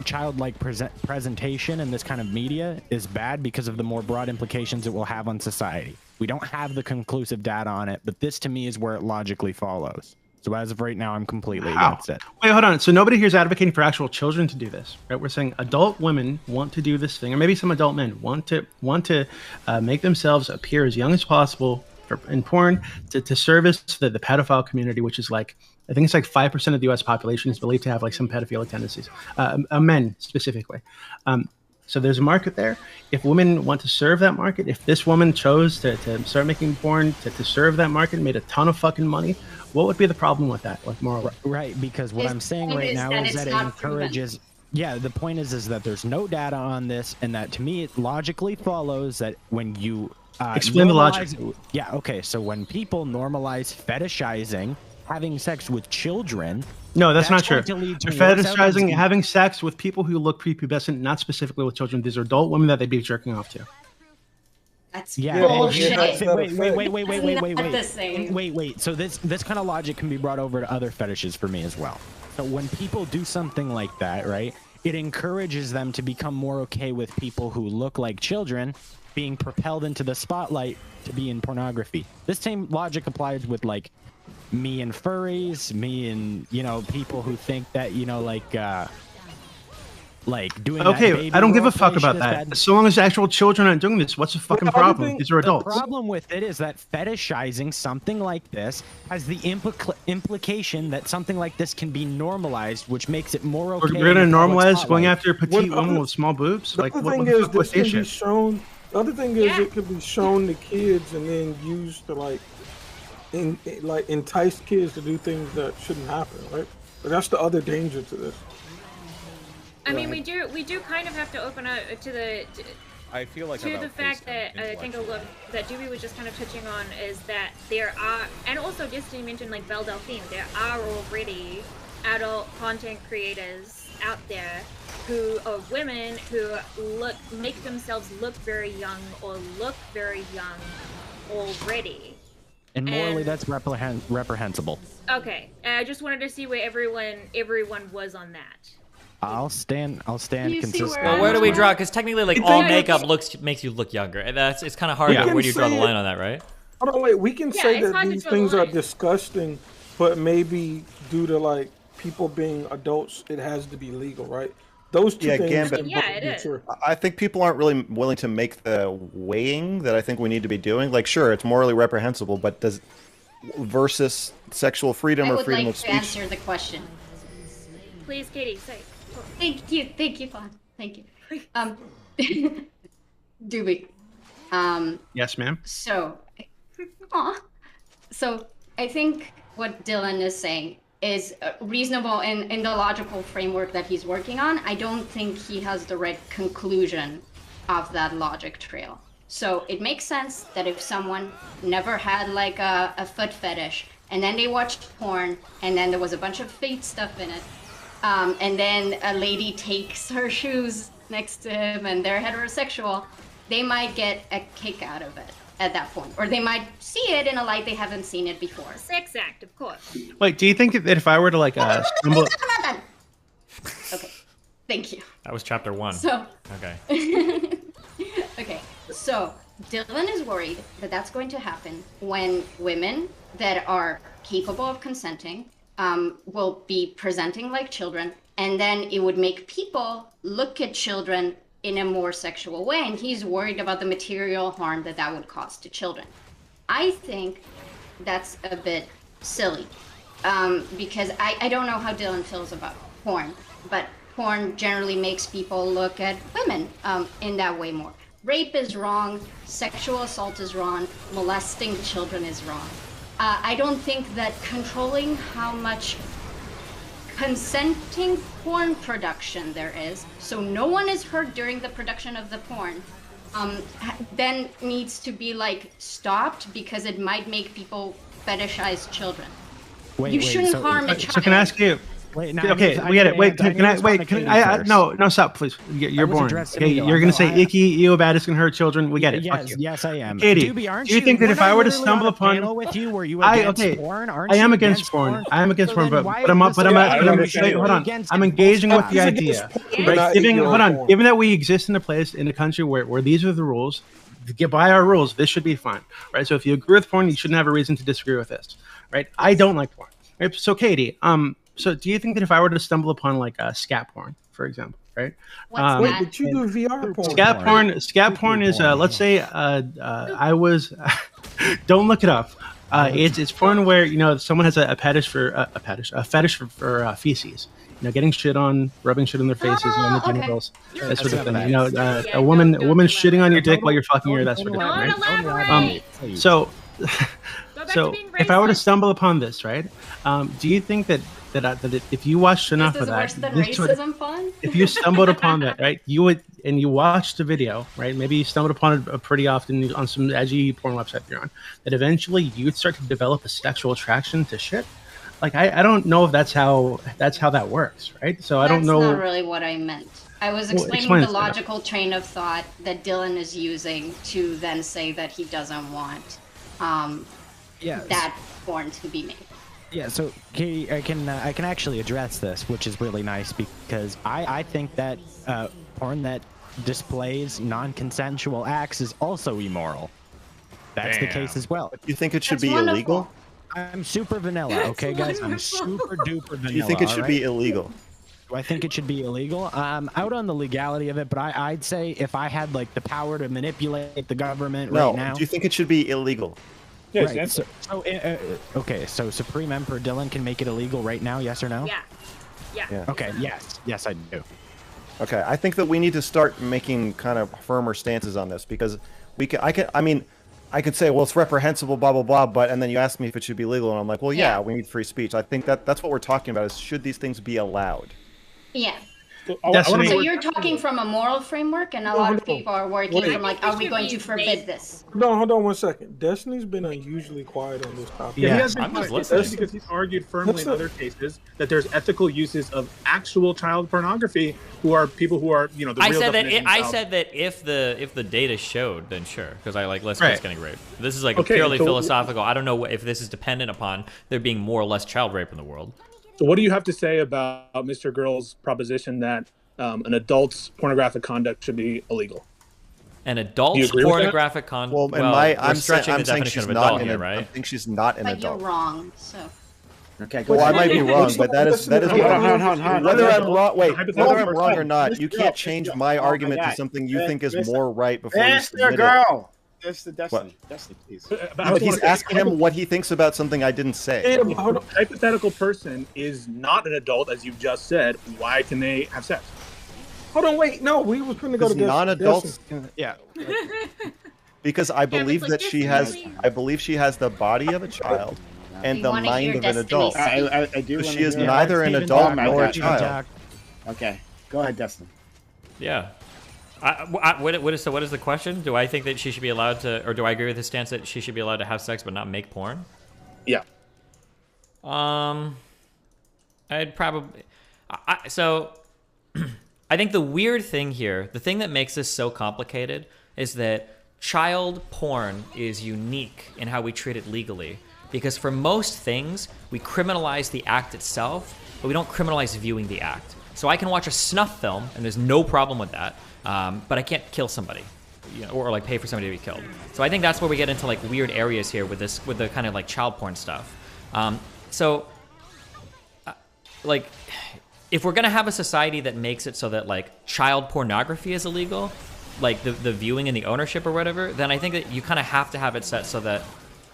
childlike presentation in this kind of media is bad because of the more broad implications it will have on society. We don't have the conclusive data on it, but this to me is where it logically follows. So as of right now, I'm completely against it. Wait, hold on. So nobody here is advocating for actual children to do this, right? We're saying adult women want to do this thing, or maybe some adult men want to make themselves appear as young as possible in porn to service the pedophile community, which is I think it's 5% of the U.S. population is believed to have some pedophilic tendencies, men specifically. So there's a market there. If women want to serve that market, if this woman chose to start making porn to serve that market, made a ton of fucking money, what would be the problem with that, morally? Right, because what I'm saying right now is that it encourages. Yeah, the point is that there's no data on this, and that to me it logically follows that when you explain the logic. Yeah, okay. So when people normalize fetishizing having sex with children. No, that's not true. They're fetishizing having sex with people who look prepubescent, not specifically with children. These are adult women that they'd be jerking off to. That's bullshit. Wait. Wait. So this kind of logic can be brought over to other fetishes for me as well. So when people do something like that, right, it encourages them to become more okay with people who look like children being propelled into the spotlight to be in pornography. This same logic applies with me and furries, me and people who think that doing okay, I don't give a fuck about that. So long as actual children aren't doing this, what's the fucking problem? These are adults. The problem with it is that fetishizing something like this has the implication that something like this can be normalized, which makes it more okay. We're gonna normalize going after a petite woman with small boobs. The other thing is this can be shown. The other thing is it could be shown to kids and then used to entice kids to do things that shouldn't happen, right? But that's the other danger to this. I mean, we do kind of have to open up to the. I feel like to the fact that I think a lot that Dewey was just kind of touching on is that there are, and also just to mention Belle Delphine, there are already adult content creators out there who are women who make themselves look very young or look very young already. And morally, that's reprehensible. Okay, I just wanted to see where everyone was on that. I'll stand consistent. Well, where do we draw? Because technically, all makeup makes you look younger, and it's kind of hard. Where do you draw the line on that, right? Hold on, wait. We can say that these things are disgusting, but maybe due to people being adults, it has to be legal, right? Those two things. It is. Sure. I think people aren't really willing to make the weighing that I think we need to be doing. Sure, it's morally reprehensible, but versus sexual freedom or freedom of speech. I would like to answer the question. Please, Katie, say. Thank you, Fawn. Thank you. Dewey. Yes, ma'am. So I think what Dylan is saying is reasonable in the logical framework that he's working on. I don't think he has the right conclusion of that logic trail. So it makes sense that if someone never had like a foot fetish, and then they watched porn, and then there was a bunch of fake stuff in it, and then a lady takes her shoes next to him and they're heterosexual, they might get a kick out of it at that point. Or they might see it in a light they haven't seen it before. Sex act, of course. Wait, do you think that if I were to like stumble... I'm not done. Okay, thank you. That was chapter 1. So... Okay. Okay, so Dylan is worried that that's going to happen when women that are capable of consenting will be presenting like children, and then it would make people look at children in a more sexual way, and he's worried about the material harm that that would cause to children. I think that's a bit silly, because I don't know how Dylan feels about porn, but porn generally makes people look at women in that way more. Rape is wrong, sexual assault is wrong, molesting children is wrong. I don't think that controlling how much consenting porn production there is, so no one is hurt during the production of the porn, then needs to be like stopped because it might make people fetishize children. You shouldn't harm a child. So can I ask you? Wait, no, okay, we get it. Wait, can I? Wait, can I? No, stop, please. You're born. Okay, you're gonna say icky, ew, bad, it's gonna hurt children. We get it. Yes, I am. Katie, Doobie, do you think that if I were to stumble upon, with you, were you against porn? I am against porn. I am against porn, but I'm hold on. I'm engaging with the idea. Right? Given that we exist in a place in a country where these are the rules, to get by our rules, this should be fine, right? So if you agree with porn, you shouldn't have a reason to disagree with this, right? I don't like porn. Right? So Katie, so do you think that if I were to stumble upon like scat porn, for example, right? Wait, but you do VR porn. Scat porn is let's say I was don't look it up. It's porn where, you know, someone has a fetish for feces. You know, getting shit on, rubbing shit on their faces and on the genitals, that sort of thing. You know, a woman shitting on your dick while you're fucking her, that sort of thing, right? So if I were to stumble upon this, right? Do you think that if you watched enough of that, if you stumbled upon that, right, you would, and you watched the video, right, maybe you stumbled upon it pretty often on some edgy porn website you're on, that eventually you'd start to develop a sexual attraction to shit? Like, I don't know if that's how that works, right? So I don't know. That's not really what I meant. I was explaining the logical train of thought that Dylan is using to then say that he doesn't want that porn to be made. Yeah, so Katie, I can actually address this, which is really nice, because I think that porn that displays non-consensual acts is also immoral. That's the case as well. You think it should be illegal? I'm super vanilla, okay, guys? I'm super duper vanilla. Do you think it should be illegal? Do I think it should be illegal? Out on the legality of it, but I'd say if I had like the power to manipulate the government right now. Do you think it should be illegal? Yes, right. Okay, so Supreme Emperor Dylan can make it illegal right now, yes or no? Yeah. Okay, yes, I do. Okay, I think that we need to start making kind of firmer stances on this, because I could say, well, it's reprehensible, blah, blah, blah, but, and then you ask me if it should be legal, and I'm like, well, yeah, we need free speech. I think that's what we're talking about, is should these things be allowed? Yeah. So you're talking from a moral framework, and a lot of people are working from like, are we going to forbid this? No, hold on 1 second. Destiny's been unusually quiet on this topic. Yeah, he has been quiet. That's because he's argued firmly in other cases that there's ethical uses of actual child pornography, who are people who are, you know, the real definition. I said that if the data showed, then sure, because I like less kids getting raped. This is like purely philosophical. I don't know if this is dependent upon there being more or less child rape in the world. So what do you have to say about Mr. Girl's proposition that an adult's pornographic conduct should be illegal? An adult's pornographic conduct? Well, I'm stretching the definition of adult here, right? I think she's not an adult. But you're wrong, so... Okay, well, I might be wrong, but that is whether I'm wrong. Wait, whether I'm wrong or not, you can't change my argument to something you think is more right before you submit it. That's the Destiny. Destiny, please. But he's asking him what he thinks about something I didn't say. A hypothetical person is not an adult, as you just said. Why can they have sex? Hold on, wait. No, we were trying to go to non-adults. Yeah. Because I believe that she has. I believe she has the body of a child, and the mind of an adult. I do. So she is neither an adult nor a child. Okay, go ahead, Destin. Yeah. What is the question? Do I think that she should be allowed to, or do I agree with the stance that she should be allowed to have sex but not make porn? Yeah. I'd probably. So, I think the weird thing here, the thing that makes this so complicated, is that child porn is unique in how we treat it legally. Because for most things, we criminalize the act itself, but we don't criminalize viewing the act. So I can watch a snuff film, and there's no problem with that, but I can't kill somebody, or like pay for somebody to be killed. So I think that's where we get into like weird areas here with the kind of like child porn stuff. Like, if we're gonna have a society that makes it so that like child pornography is illegal, like the viewing and the ownership or whatever, then I think that you kind of have to have it set so that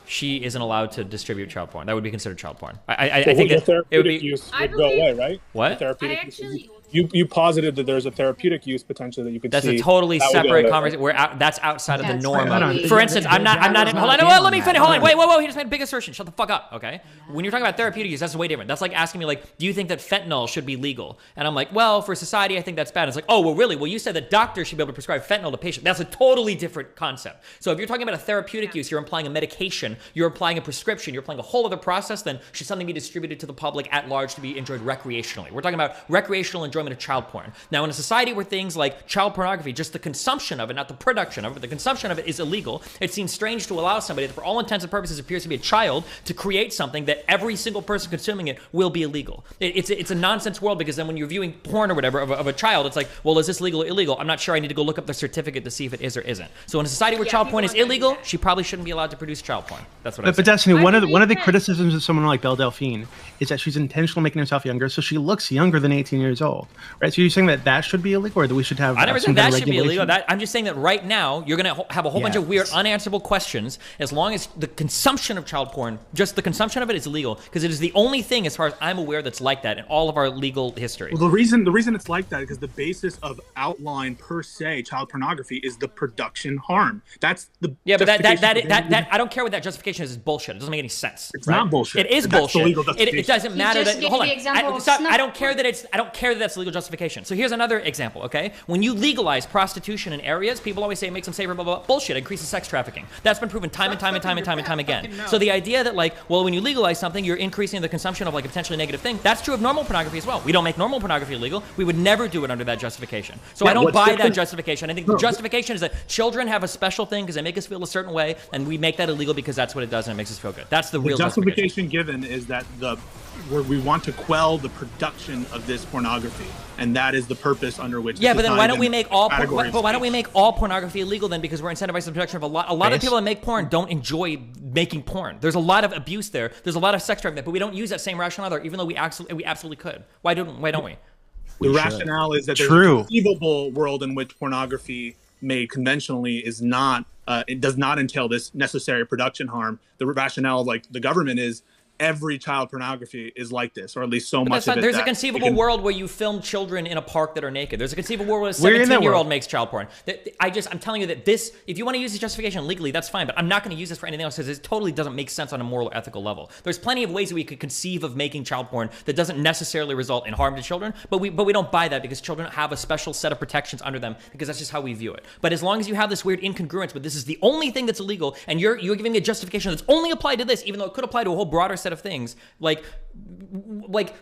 she isn't allowed to distribute child porn. That would be considered child porn. I think that it would be use would go away, right? What? Therapeutic use. You posited that there's a therapeutic use potentially that you could That's see. a totally separate conversation. That's outside of the norm. For instance, I'm not. Hold on. Well, let me finish. Hold on. Wait. Whoa. He just made a big assertion. Shut the fuck up. Okay. When you're talking about therapeutic use, that's way different. That's like asking me, like, do you think that fentanyl should be legal? And I'm like, well, for society, I think that's bad. It's like, oh, well, really? Well, you said that doctors should be able to prescribe fentanyl to patients. That's a totally different concept. So if you're talking about a therapeutic use, you're implying a medication, you're applying a prescription, you're applying a whole other process. Then should something be distributed to the public at large to be enjoyed recreationally? We're talking about recreational enjoyment of child porn. Now, in a society where things like child pornography, just the consumption of it, not the production of it, but the consumption of it is illegal, it seems strange to allow somebody that for all intents and purposes appears to be a child to create something that every single person consuming it will be illegal. It's a nonsense world, because then when you're viewing porn or whatever of a child, it's like, well, is this legal or illegal? I'm not sure. I need to go look up the certificate to see if it is or isn't. So in a society where child porn is illegal, she probably shouldn't be allowed to produce child porn. That's what I say. But Destiny, one of the criticisms of someone like Belle Delphine is that she's intentionally making herself younger, so she looks younger than 18 years old, right? So you're saying that should be illegal, or that we should have? I never said that should be illegal. I'm just saying that right now you're going to have a whole bunch of weird, unanswerable questions as long as the consumption of child porn, just the consumption of it, is illegal, because it is the only thing, as far as I'm aware, that's like that in all of our legal history. Well, the reason it's like that is because the basis of outline per se child pornography is the production harm. That's the but that I don't care what that justification is. It's bullshit. It doesn't make any sense. It's not bullshit. It is bullshit. It doesn't matter just that. gave Hold on. the example of I don't care that that's a legal justification. So here's another example. Okay, when you legalize prostitution in areas, people always say it makes them safer. Blah blah blah. Bullshit. It increases sex trafficking. That's been proven time and time again. So the idea that like, well, when you legalize something, you're increasing the consumption of like a potentially negative thing. That's true of normal pornography as well. We don't make normal pornography illegal. We would never do it under that justification. So I don't buy that justification. I think the justification is that children have a special thing because they make us feel a certain way, and we make that illegal because that's what it does and it makes us feel good. That's the real justification given is that where we want to quell the production of this pornography, and that is the purpose under which. Yeah, but then why don't we make all? Why don't we make all pornography illegal then? Because we're incentivizing the production of a lot of people that make porn don't enjoy making porn. There's a lot of abuse there. There's a lot of sex trafficking there, but we don't use that same rationale there, even though we absolutely could. Why don't we? The rationale is that there's a conceivable world in which pornography made conventionally is not. It does not entail this necessary production harm. The rationale of like the government is every child pornography is like this, or at least so much of it. There's a conceivable world where you film children in a park that are naked. There's a conceivable world where a 17-year-old makes child porn. I'm telling you that this, if you want to use this justification legally, that's fine, but I'm not going to use this for anything else because it totally doesn't make sense on a moral or ethical level. There's plenty of ways that we could conceive of making child porn that doesn't necessarily result in harm to children, but we don't buy that because children have a special set of protections under them because that's just how we view it. But as long as you have this weird incongruence, but this is the only thing that's illegal, and you're giving me a justification that's only applied to this, even though it could apply to a whole broader set of things, like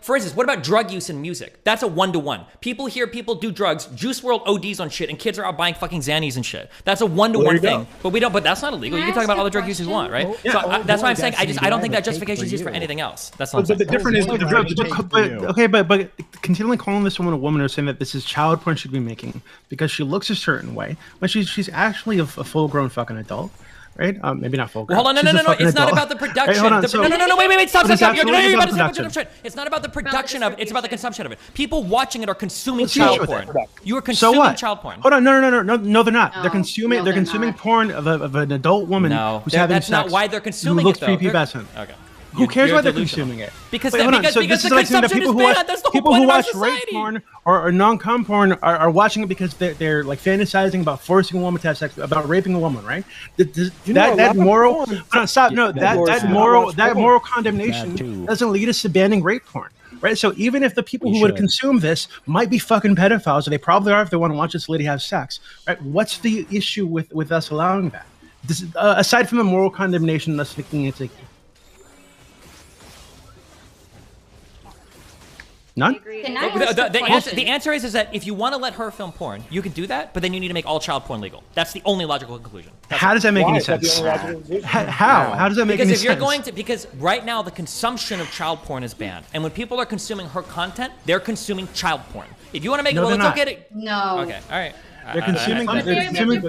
for instance, what about drug use in music? That's a 1-to-1. People hear people do drugs. Juice WRLD ODs on shit, and kids are out buying fucking Xannies and shit. That's a 1-to-1 thing. But we don't. But that's not illegal. You can talk about all the drug use you want, right? So that's why I'm saying I don't think that justification is used for anything else. That's not. But the difference is, but continually calling this woman a woman or saying that this is child porn she'd be making because she looks a certain way, but she's actually a full-grown fucking adult. Right? Maybe not full. Well, hold on, no. It's not about the production. No, wait. Stop. It's not about the production of it. It's about the consumption of it. People watching it are consuming child porn. You are consuming child porn. Hold on, no, they're not. They're consuming porn of an adult woman. No, that's not why they're consuming it, though. Prepubescent. Okay. Who cares you're why they're delusional. consuming it? Because, Wait, hold on. because, So because this the is like saying that consumption people is who bad. watch That's the whole people point who of our watch rape society. porn or non-com porn are watching it because they're like fantasizing about forcing a woman to have sex, about raping a woman, right? That moral moral condemnation doesn't lead us to banning rape porn. Right, so even if the people who would consume this might be fucking pedophiles, or they probably are if they want to watch this lady have sex, right? What's the issue with us allowing that? This, aside from the moral condemnation, us thinking it's icky. None? The answer is that if you want to let her film porn, you can do that, but then you need to make all child porn legal. That's the only logical conclusion. How does that make any sense? How does that make any sense? Because if you're going to, because right now the consumption of child porn is banned, and when people are consuming her content, they're consuming child porn. If you want to make it, well, it's okay to. No. Okay, all right. They're consuming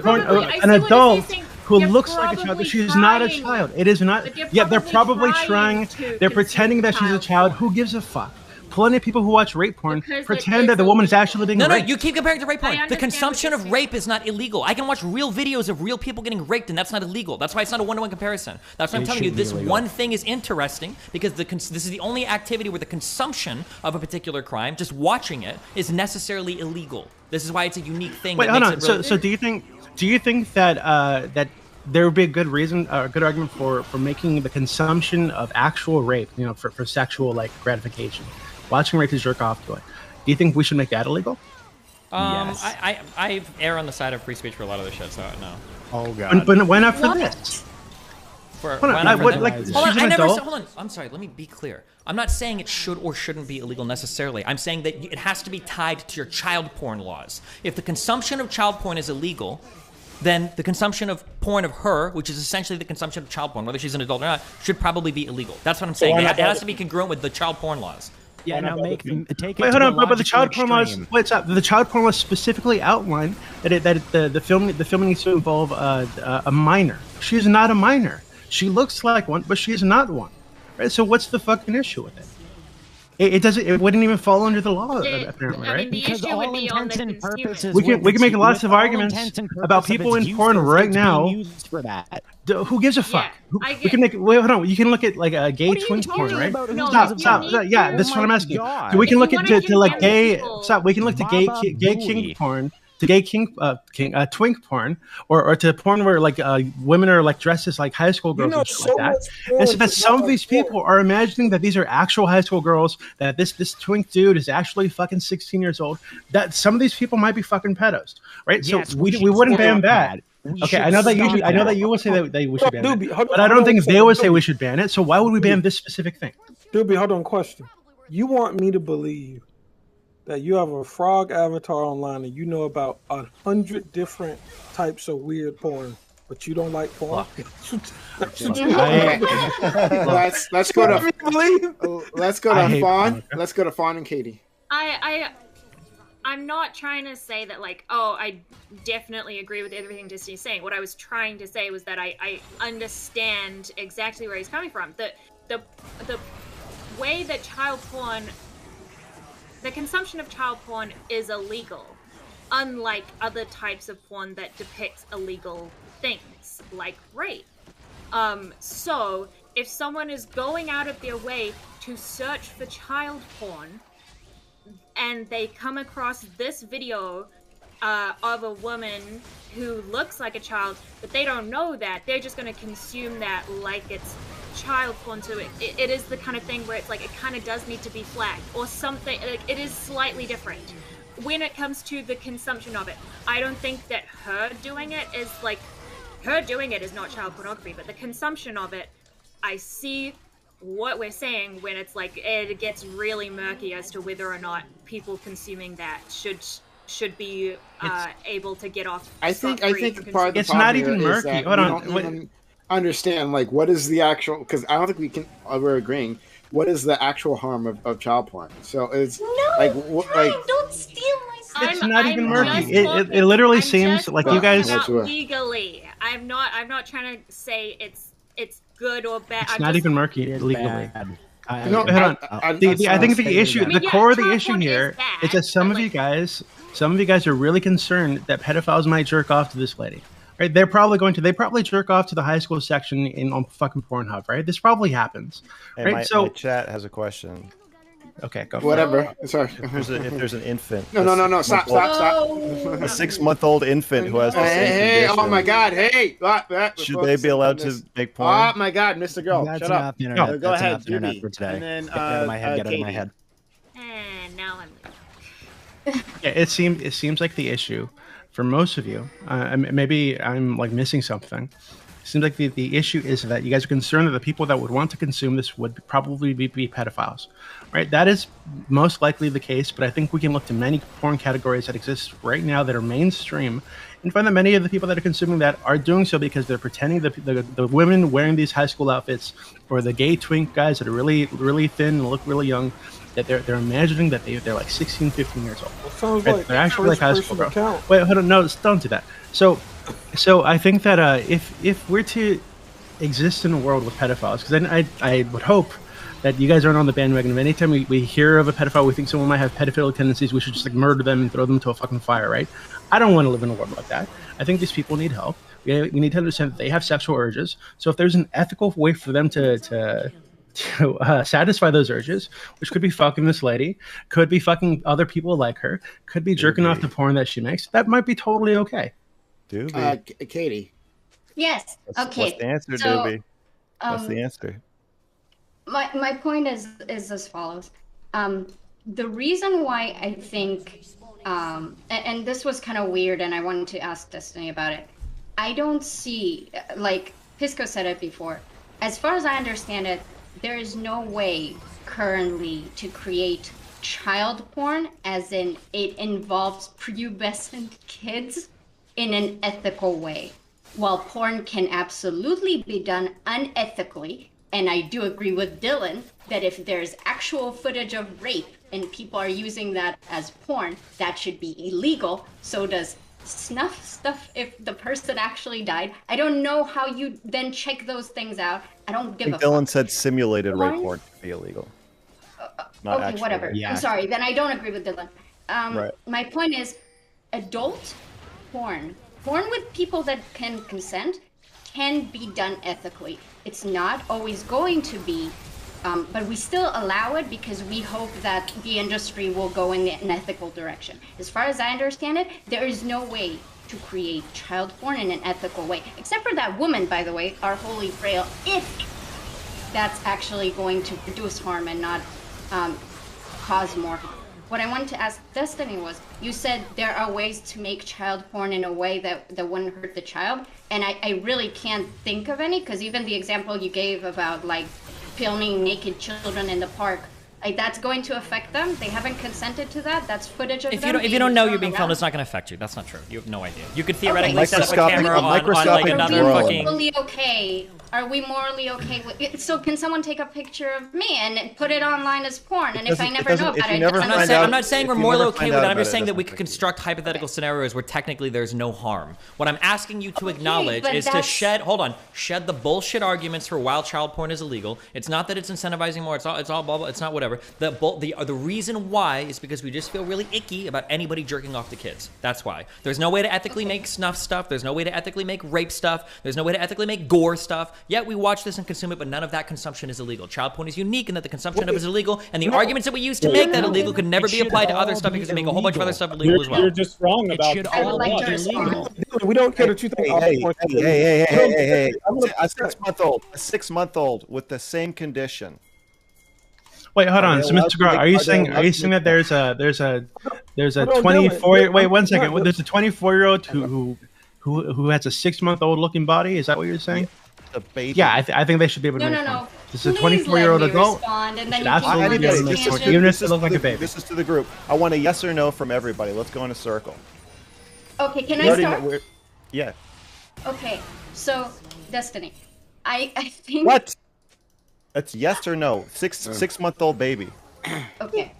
porn. An adult who looks like a child, but she's not a child. It is not. Yeah, they're probably trying. They're pretending that she's a child. Who gives a fuck? Plenty of people who watch rape porn pretend that the woman is actually being raped. No, you keep comparing to rape porn. The consumption of rape is not illegal. I can watch real videos of real people getting raped, and that's not illegal. That's why it's not a one-to-one comparison. That's why I'm telling you this one thing is interesting, because this is the only activity where the consumption of a particular crime, just watching it, is necessarily illegal. This is why it's a unique thing. Wait, hold on. So do you think that that there would be a good reason, a good argument for making the consumption of actual rape, for sexual gratification? Watching rape is jerk off to it. Do you think we should make that illegal? Yes. I err on the side of free speech for a lot of this shit, so no. Oh god. But why not for this? Hold on. I'm sorry. Let me be clear. I'm not saying it should or shouldn't be illegal necessarily. I'm saying that it has to be tied to your child porn laws. If the consumption of child porn is illegal, then the consumption of porn of her, which is essentially the consumption of child porn, whether she's an adult or not, should probably be illegal. That's what I'm saying. It has to be congruent with the child porn laws. Yeah, now take it. Wait, hold on, but the child porn laws. Wait, stop. The child porn laws specifically outline that the film needs to involve a minor. She's not a minor. She looks like one, but she is not one. Right? So what's the fucking issue with it? It doesn't. It wouldn't even fall under the law, apparently, right? Because all intents and purposes, we can make lots of arguments about people in porn right now. For that. Who gives a fuck? We can make. Wait, hold on. You can look at a gay twink porn, right? Stop. Yeah, that's what I'm asking. So we can look at gay. Stop. We can look to gay king porn. To gay twink porn, or to porn where women are dressed as high school girls and shit like that. And so that some of these people are imagining that these are actual high school girls, that this twink dude is actually fucking 16 years old. That some of these people might be fucking pedos, right? Yes, so we wouldn't ban that. Okay, I know that you would say that we should ban it, but I don't think they would say we should ban it. So why would we ban this specific thing? Doobie, hold on. Question: you want me to believe that you have a frog avatar online and you know about 100 different types of weird porn, but you don't like porn? Let's go to Fawn. Let's go to Fawn and Katie. I'm not trying to say that I definitely agree with everything Disney's saying. What I was trying to say was that I understand exactly where he's coming from. The way that the consumption of child porn is illegal, unlike other types of porn that depicts illegal things, like rape. So, if someone is going out of their way to search for child porn, and they come across this video of a woman who looks like a child, but they don't know that, they're just going to consume that like it's child porn. So it is the kind of thing where it's it kind of does need to be flagged or something. It is slightly different when it comes to the consumption of it. I don't think that her doing it is not child pornography, but the consumption of it, I see what we're saying when it's it gets really murky as to whether or not people consuming that should be able to get off. I think part of the it's problem not even here murky. is that Hold we on. don't even understand what is the actual, because I don't think we're agreeing what is the actual harm of child porn. So it's don't steal my stuff. It's not even murky. It literally seems like you guys legally. I'm not trying to say it's good or bad. It's not even murky legally. I think the issue, the core of the issue here is that some of you guys are really concerned that pedophiles might jerk off to this lady. right? They probably jerk off to the high school section on fucking Pornhub, right? This probably happens, Hey, right? my chat has a question. Okay, go for Whatever. it. Sorry. If there's an infant. No. Stop. A 6-month-old infant who has the same Hey, condition. oh my God. Hey. Should they be allowed to make porn? Oh my God, Mr. Girl. That's Shut up. enough internet. Go That's ahead, enough internet Doobie. for today. And then, Get out of my head. Get out of my Katie. head. And now I'm Yeah, it seems like the issue for most of you. Maybe I'm like missing something. It seems like the issue is that you guys are concerned that the people that would want to consume this would probably be pedophiles, right? That is most likely the case, but I think we can look to many porn categories that exist right now that are mainstream and find that many of the people that are consuming that are doing so because they're pretending the women wearing these high school outfits or the gay twink guys that are really, really thin and look really young, that they're imagining that they're like 16, 15 years old. Well, sounds Right? like They're actually like high school first-person girls. account. Wait, hold on, no, don't do that. So I think that if we're to exist in a world with pedophiles, because then I would hope that you guys aren't on the bandwagon of anytime we hear of a pedophile, we think someone might have pedophilic tendencies, we should just like murder them and throw them into a fucking fire, right? I don't want to live in a world like that. I think these people need help. We need to understand that they have sexual urges. So if there's an ethical way for them to satisfy those urges, which could be fucking this lady, could be fucking other people like her, could be jerking off the porn that she makes, that might be totally okay. Katie. Yes. Okay. What's the answer, so, Doobie? What's the answer? My point is as follows. The reason why I think, and this was kind of weird, and I wanted to ask Destiny about it. I don't see, like Pisco said it before. As far as I understand it, there is no way currently to create child porn, as in it involves pubescent kids in an ethical way. While porn can absolutely be done unethically, and I do agree with Dylan that if there's actual footage of rape and people are using that as porn, that should be illegal. So does snuff stuff if the person actually died. I don't know how you then check those things out. I don't give a fuck. Dylan said simulated rape porn would be illegal. Not Okay, actual whatever. rape. I'm sorry, then I don't agree with Dylan. Right. My point is, adult porn with people that can consent, can be done ethically. It's not always going to be, but we still allow it because we hope that the industry will go in an ethical direction. As far as I understand it, there is no way to create child porn in an ethical way, except for that woman, by the way, our holy grail, if that's actually going to produce harm and not cause more harm. What I wanted to ask Destiny was, you said there are ways to make child porn in a way that wouldn't hurt the child, and I really can't think of any, because even the example you gave about like filming naked children in the park, like that's going to affect them. They haven't consented to that. That's footage of them. If you don't know you're being filmed, it's not going to affect you. That's not true. You have no idea. You could theoretically Okay. set up a camera on like another Are we fucking. morally okay? Are we morally okay with it? So can someone take a picture of me and put it online as porn? And if I never know about it, I'm not saying we're morally okay with it. I'm just saying that we could construct hypothetical scenarios where technically there's no harm. What I'm asking you to acknowledge is to shed the bullshit arguments for why child porn is illegal. It's not that it's incentivizing more. It's all blah blah. It's not whatever. The reason why is because we just feel really icky about anybody jerking off to kids. That's why. There's no way to ethically make snuff stuff. There's no way to ethically make rape stuff. There's no way to ethically make gore stuff. Yet we watch this and consume it, but none of that consumption is illegal. Child porn is unique in that the consumption of it is illegal, and the arguments that we use to make that illegal could never be applied to other stuff because they make a whole bunch of other stuff illegal as well. You're just wrong about I would like to respond. We don't care that you think. Hey. A 6-month-old with the same condition. Wait, hold on. So, Mr. Gar, are you saying that there's a 24? Wait, 1 second. There's a 24-year-old who has a 6-month-old looking body? Is that what you're saying? The baby. Yeah, I think they should be able to. No. This is a 24-year-old adult. Absolutely be able to make porn, even if it looks like a baby. This is to the group. I want a yes or no from everybody. Let's go in a circle. Okay, can I start? Yeah. Okay, so Destiny, I think. What? That's yes or no. 6-month-old baby. Okay.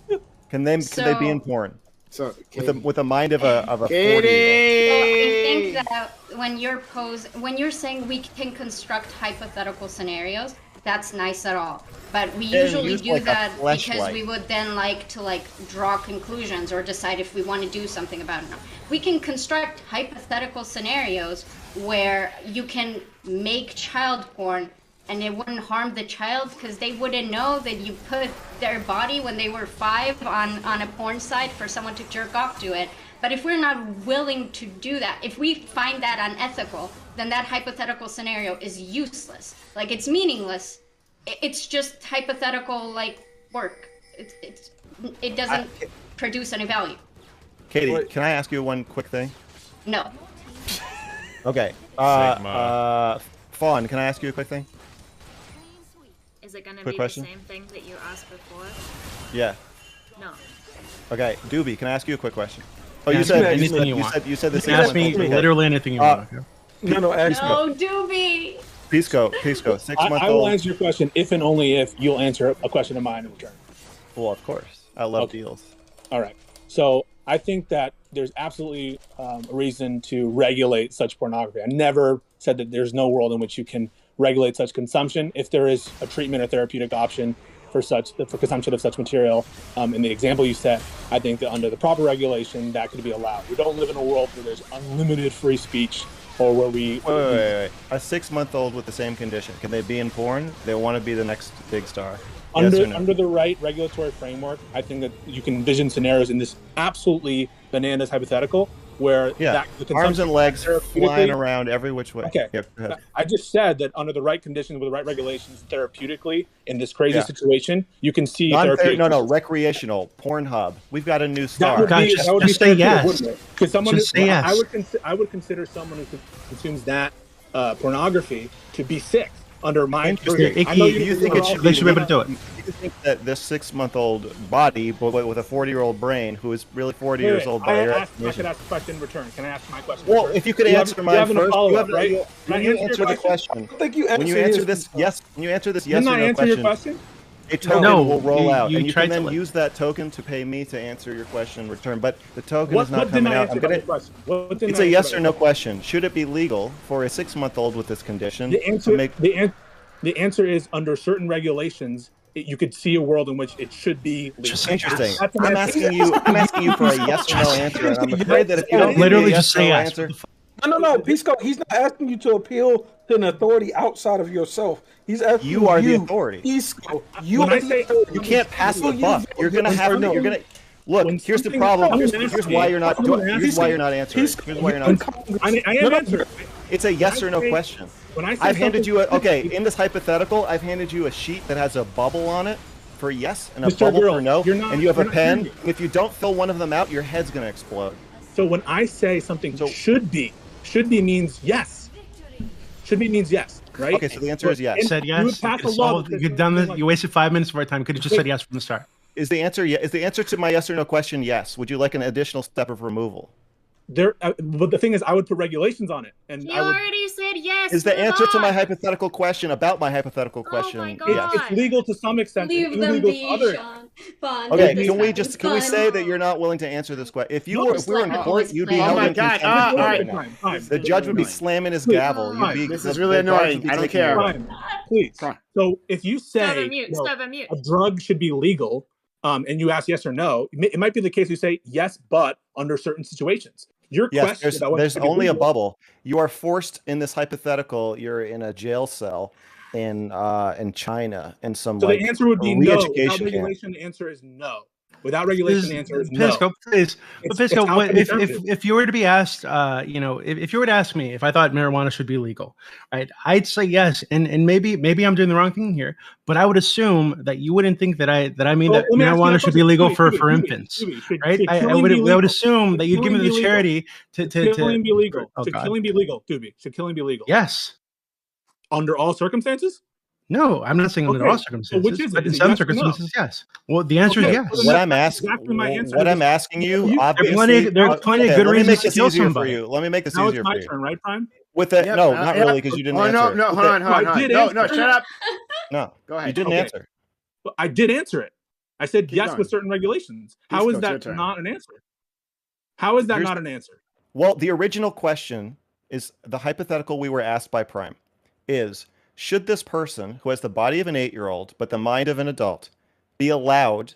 Can they be in porn? So with a mind of a 40-year-old. I think that when you're saying we can construct hypothetical scenarios, that's nice at all. But we Yeah, usually use do like a that because fleshlight. we would then like to like draw conclusions or decide if we want to do something about it. We can construct hypothetical scenarios where you can make child porn and it wouldn't harm the child because they wouldn't know that you put their body when they were 5 on a porn site for someone to jerk off to it. But if we're not willing to do that, if we find that unethical, then that hypothetical scenario is useless. Like, it's meaningless. It's just hypothetical, like, work. It doesn't produce any value. Katie, can I ask you one quick thing? No. Okay. Fawn, can I ask you a quick thing? Is it going to Quick be question? the same thing that you asked before? Yeah. No. Okay, Doobie, can I ask you a quick question? Oh, Yeah, you said anything you you want. said you said the You can ask me literally anything you want. Okay? No, No, Doobie! Pisco, 6-month-old. I will answer your question if and only if you'll answer a question of mine in return. Well, of course. I love deals. All right. So I think that there's absolutely a reason to regulate such pornography. I never said that there's no world in which you can regulate such consumption. If there is a treatment or therapeutic option for consumption of such material, in the example you set, I think that under the proper regulation, that could be allowed. We don't live in a world where there's unlimited free speech or where we... Wait. A 6-month-old with the same condition, can they be in porn? They want to be the next big star. Under the right regulatory framework, I think that you can envision scenarios in this absolutely bananas hypothetical where the arms and legs flying around every which way. Okay. Yep, go ahead. I just said that under the right conditions with the right regulations, therapeutically in this crazy situation, you can see therapeutic. No, recreational Pornhub. We've got a new star. That would be say yes. Because someone Just say yes. I would consider someone who consumes that pornography to be sick. Under my Interesting. I know you think it should they should be able to do it. You think that this 6-month-old body, but with a 40-year-old brain, who is really 40 years old by your I estimation. could ask a question in return. Can I ask my question? Well, if you could answer mine first, when you answer the question. I think you When you answer this yes or no question, a token will roll out, and you can then use that token to pay me to answer your question in return. But the token is not coming out. It's a yes or no question. Should it be legal for a 6-month-old with this condition to make... The answer is under certain regulations, you could see a world in which it should be legal. Just interesting. I'm asking you for a yes or no answer, and I'm afraid that if you don't literally give me a just say yes. answer, No, Pisco, he's not asking you to appeal to an authority outside of yourself. He's asking you are the authority. Pisco, you can't pass the buck. You're gonna have to. You're gonna look. Here's the problem. Here's why you're not doing. Here's why you're not answering. Here's why you're not. I am answering. It's a yes or no question. I've handed you in this hypothetical, I've handed you a sheet that has a bubble on it for yes and a bubble for no, and you have a pen. If you don't fill one of them out, your head's going to explode. So when I say something should be means yes. Should be means yes, right? Okay, so the answer is yes. You said yes. You've done this. You wasted 5 minutes of our time. Could have just said yes from the start. Is the answer to my yes or no question yes? Would you like an additional step of removal? But the thing is, I would put regulations on it, and You already said yes. Is the answer to my hypothetical question about my hypothetical question? Oh my God. Yes. It's legal to some extent. Leave them be, Sean. Okay, can we say that you're not willing to answer this question? If we were in court, you'd be held in contempt. All right. The judge would be slamming his gavel. This is really annoying. I don't care. Please. So if you say a drug should be legal, and you ask yes or no, it might be the case you say yes, but under certain situations. Your question there's only a bubble. You are forced in this hypothetical. You're in a jail cell in China, and some so the answer would be no. Without camp. regulation, the answer is no. Without regulation, the answer is Pisco, no. Please, Pisco, if you were to be asked, if you were to ask me if I thought marijuana should be legal, right, I'd say yes, and maybe I'm doing the wrong thing here, but I would assume that you wouldn't think that I mean that marijuana should be legal for infants, right? I would assume that you'd give me the charity to killing be legal. Should killing be legal, Doobie? Should killing be legal? Yes. Under all circumstances? No, I'm not saying under all circumstances. Which is but in some circumstances, yes. Well, the answer is yes. What I'm asking you, obviously, there are plenty of good reasons to kill somebody. Let me make this now easier it's my for you. turn, right, Prime? With it, no, not really, because you didn't answer. No, hold on. No, shut up. No, go ahead. You didn't answer. Well, I did answer it. I said yes with certain regulations. How is that not an answer? How is that not an answer? Well, the original question is the hypothetical we were asked by Prime is should this person who has the body of an 8-year-old but the mind of an adult be allowed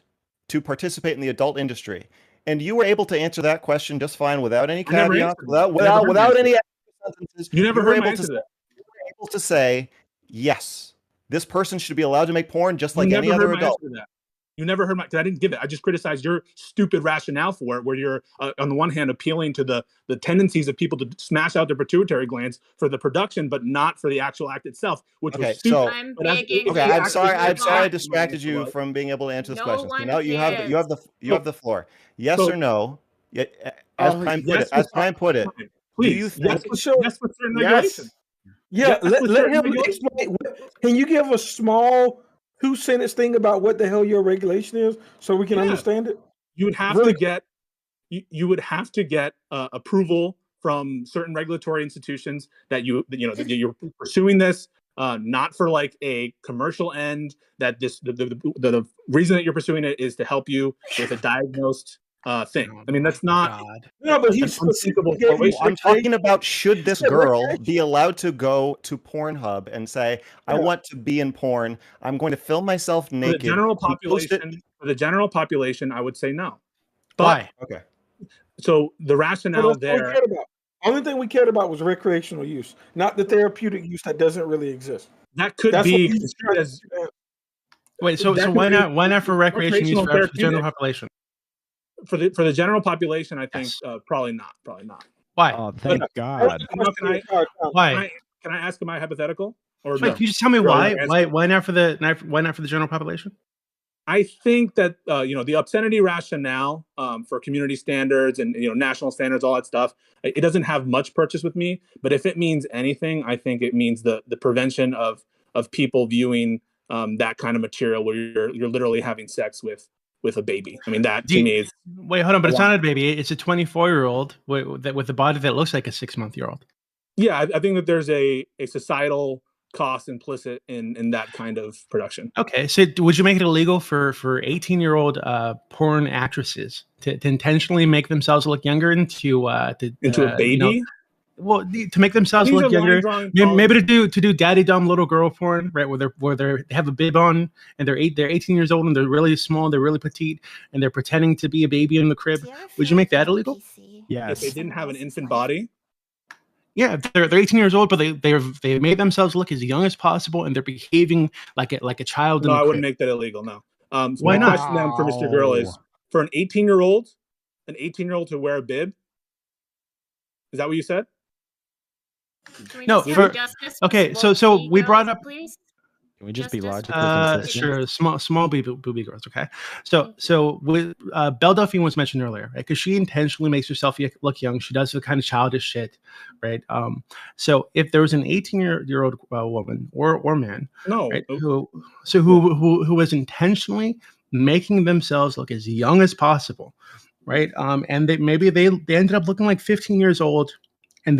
to participate in the adult industry? And you were able to answer that question just fine without any caveats, without any sentences. You never were heard my able answer to that. You were able to say, yes, this person should be allowed to make porn just like You any never other heard my adult. answer to that. You never heard my, because I didn't give it. I just criticized your stupid rationale for it, where you're on the one hand appealing to the tendencies of people to smash out their pituitary glands for the production, but not for the actual act itself, which was stupid. So I'm begging. I'm sorry I distracted you from being able to answer this question. So now you have the floor. Yes or no? As Prime put it, do you think yes for certain regulations? Yeah, let him explain. Can you give a small 2-sentence thing about what the hell your regulation is so we can understand it? You would have to get approval from certain regulatory institutions that you're pursuing this not for like a commercial end. That the reason that you're pursuing it is to help you with a diagnosed thing. I mean, that's not. No, but he's unthinkable. I'm talking about, should this girl be allowed to go to Pornhub and say, I want to be in porn, I'm going to film myself naked. For the general population, I would say no. Why? Okay. So the rationale there. Only thing we cared about was recreational use, not the therapeutic use that doesn't really exist. That could be construed as. Wait, so why not for recreation use for the general population? For the general population, I think probably not. Why? Oh, thank God. Why? Can I ask? Am I hypothetical? Or Wait, can you just tell me why? Why not for the general population? I think that the obscenity rationale for community standards and national standards, all that stuff, it doesn't have much purchase with me. But if it means anything, I think it means the prevention of people viewing that kind of material where you're literally having sex with a baby. I mean, that to me is. Wait, hold on, but it's not a baby. It's a 24-year-old with a body that looks like a 6-month-old. Yeah, I think that there's a societal cost implicit in that kind of production. Okay, so would you make it illegal for 18-year-old porn actresses to intentionally make themselves look younger into a baby? To make themselves look younger, maybe to do daddy dumb little girl porn, right? Where they have a bib on and they're 18 years old and they're really small, they're really petite, and they're pretending to be a baby in the crib. Would you make that illegal? Yes. If they didn't have an infant body. Yeah, they're 18 years old, but they made themselves look as young as possible, and they're behaving like a child. No, I wouldn't make that illegal. No. So why not? My question then for Mr. Girl is, for an 18-year-old to wear a bib. Is that what you said? No. Okay. So we brought up. Please? Can we just be logically consistent? Sure. Small booby girls. Okay. So with Belle Delphine was mentioned earlier, right? Because she intentionally makes herself look young. She does the kind of childish shit, right? So if there was an 18-year-old woman or man, right, who was intentionally making themselves look as young as possible, right? And they ended up looking like 15 years old, and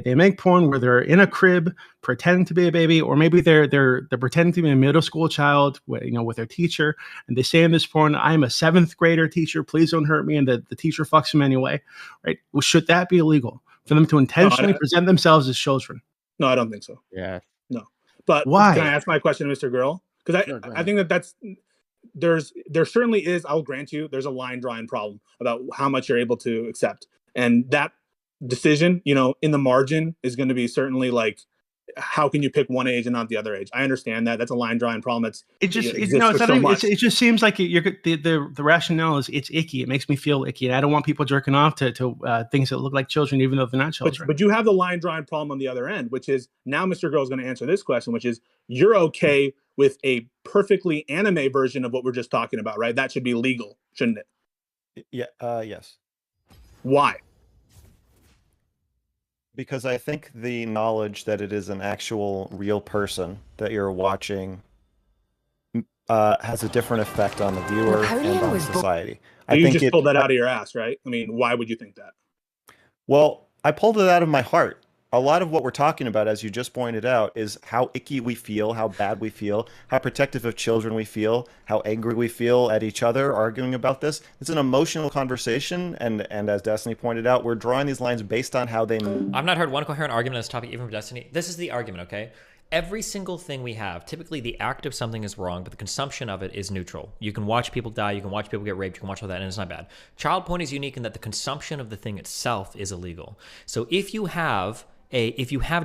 they make porn where they're in a crib pretending to be a baby, or maybe they're pretending to be a middle school child, with their teacher, and they say in this porn, "I'm a 7th grader, teacher. Please don't hurt me," and the teacher fucks them anyway, right? Well, should that be illegal for them to intentionally present themselves as children? No, I don't think so. Yeah. No. But why? Can I ask my question to Mr. Girl? Because I think there certainly is. I'll grant you, there's a line drawing problem about how much you're able to accept, and that decision, in the margin is going to be certainly like, how can you pick one age and not the other age? I understand that. That's a line drawing problem. It just seems like the rationale is it's icky. It makes me feel icky, and I don't want people jerking off to things that look like children, even though they're not children. But you have the line drawing problem on the other end, which is now Mr. Girl is going to answer this question, which is, you're okay with a perfectly anime version of what we're just talking about, right? That should be legal, shouldn't it? Yeah. Yes. Why? Because I think the knowledge that it is an actual real person that you're watching has a different effect on the viewer and on society. I think you just pulled that out of your ass, right? I mean, why would you think that? Well, I pulled it out of my heart. A lot of what we're talking about, as you just pointed out, is how icky we feel, how bad we feel, how protective of children we feel, how angry we feel at each other arguing about this. It's an emotional conversation, and as Destiny pointed out, we're drawing these lines based on how they... I've not heard one coherent argument on this topic, even from Destiny. This is the argument, okay? every single thing we have, typically the act of something is wrong, but the consumption of it is neutral. You can watch people die, you can watch people get raped, you can watch all that, and it's not bad. Child porn is unique in that the consumption of the thing itself is illegal. So if you have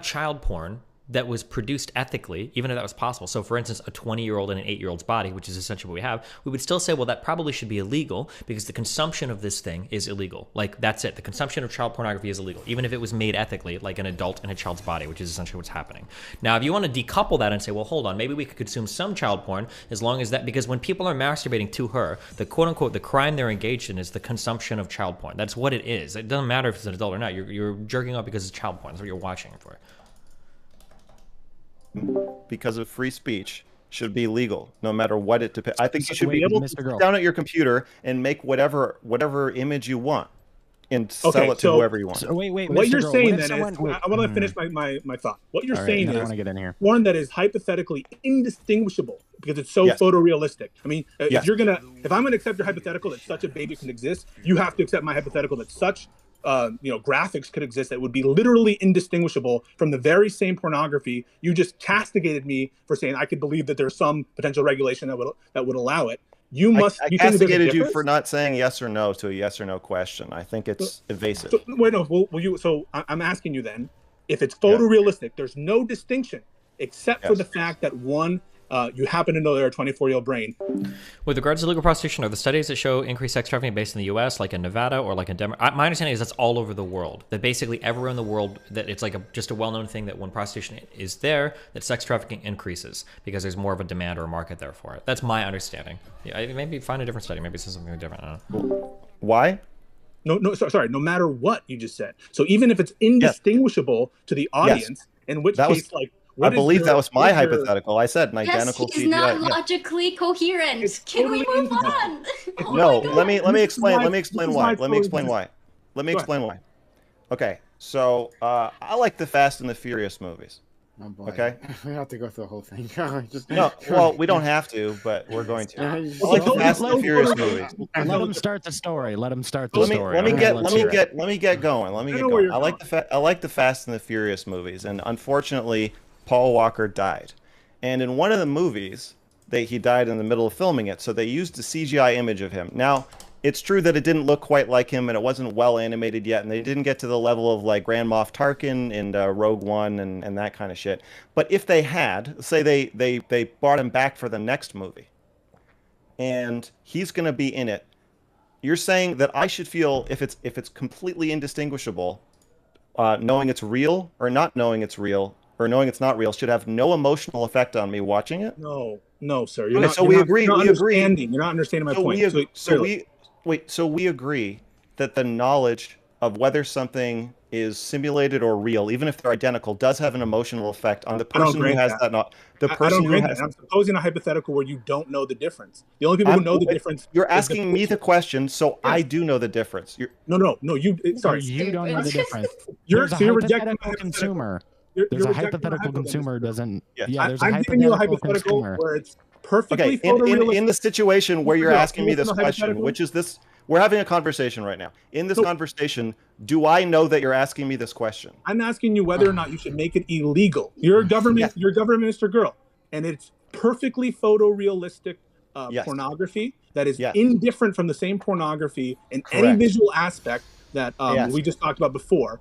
child porn that was produced ethically, even if that was possible. So for instance, a 20-year-old and an 8-year-old's body, which is essentially what we have, we would still say, well, that probably should be illegal because the consumption of this thing is illegal. Like, that's it. The consumption of child pornography is illegal, even if it was made ethically, like an adult in a child's body, which is essentially what's happening. Now, if you want to decouple that and say, well, hold on, maybe we could consume some child porn as long as that, because when people are masturbating to her, the quote unquote, the crime they're engaged in is the consumption of child porn. That's what it is. It doesn't matter if it's an adult or not. You're jerking off because it's child porn. That's what you're watching it for. Because of free speech should be legal, no matter what it depends. I think you should be able to sit down at your computer and make whatever image you want and sell it to whoever you want. So wait, what you're saying then is, I want to finish my thought. What you're saying is porn that is hypothetically indistinguishable because it's so photorealistic. I mean, if I'm gonna accept your hypothetical that such a baby can exist, you have to accept my hypothetical that such graphics could exist that would be literally indistinguishable from the very same pornography. You just castigated me for saying I could believe that there's some potential regulation that would allow it. I castigated you for not saying yes or no to a yes or no question. I think it's evasive. I'm asking you then, if it's photorealistic, there's no distinction except for the fact that one, you happen to know they're a 24-year-old brain. With regards to legal prostitution, are the studies that show increased sex trafficking based in the U.S., like in Nevada or like in Denver? My understanding is that's all over the world. That basically everywhere in the world, that it's like just a well-known thing that when prostitution is there, that sex trafficking increases because there's more of a demand or a market there for it. That's my understanding. Yeah, maybe find a different study. Maybe it says something different. I don't know. Why? Sorry. No matter what you just said. So even if it's indistinguishable to the audience, in which case, I believe that was my hypothetical. I said an identical CGI. He's not logically coherent. Can we move on? No, let me explain why. Okay, so I like the Fast and the Furious movies. Oh boy. Okay. We have to go through the whole thing. No, well, we don't have to, but we're going to. I like the Fast and the Furious movies. Let them start the story. Let them start the story. Let me get going. I like the Fast and the Furious movies, and unfortunately, Paul Walker died. And in one of the movies, he died in the middle of filming it, so they used a CGI image of him. Now, it's true that it didn't look quite like him, and it wasn't well animated yet, and they didn't get to the level of like Grand Moff Tarkin and Rogue One and that kind of shit. But if they had, say they brought him back for the next movie, and he's going to be in it, you're saying that I should feel, if it's completely indistinguishable, knowing it's real or not knowing it's real, or knowing it's not real, should have no emotional effect on me watching it? No, sir. We agree. You're not understanding my point. So we agree that the knowledge of whether something is simulated or real, even if they're identical, does have an emotional effect on the person who has that. I'm supposing a hypothetical where you don't know the difference. The only people who know the difference. You're asking me the question, so I do know the difference. No. Sorry, you don't know the difference. You're rejecting a hypothetical. There's a hypothetical consumer doesn't. I'm giving you a hypothetical where it's perfectly photorealistic. In the situation where you're asking me this question, which is this, we're having a conversation right now. In this conversation, do I know that you're asking me this question? I'm asking you whether or not you should make it illegal. You're a government minister girl, and it's perfectly photorealistic pornography that is indifferent from the same pornography in any visual aspect that we just talked about before.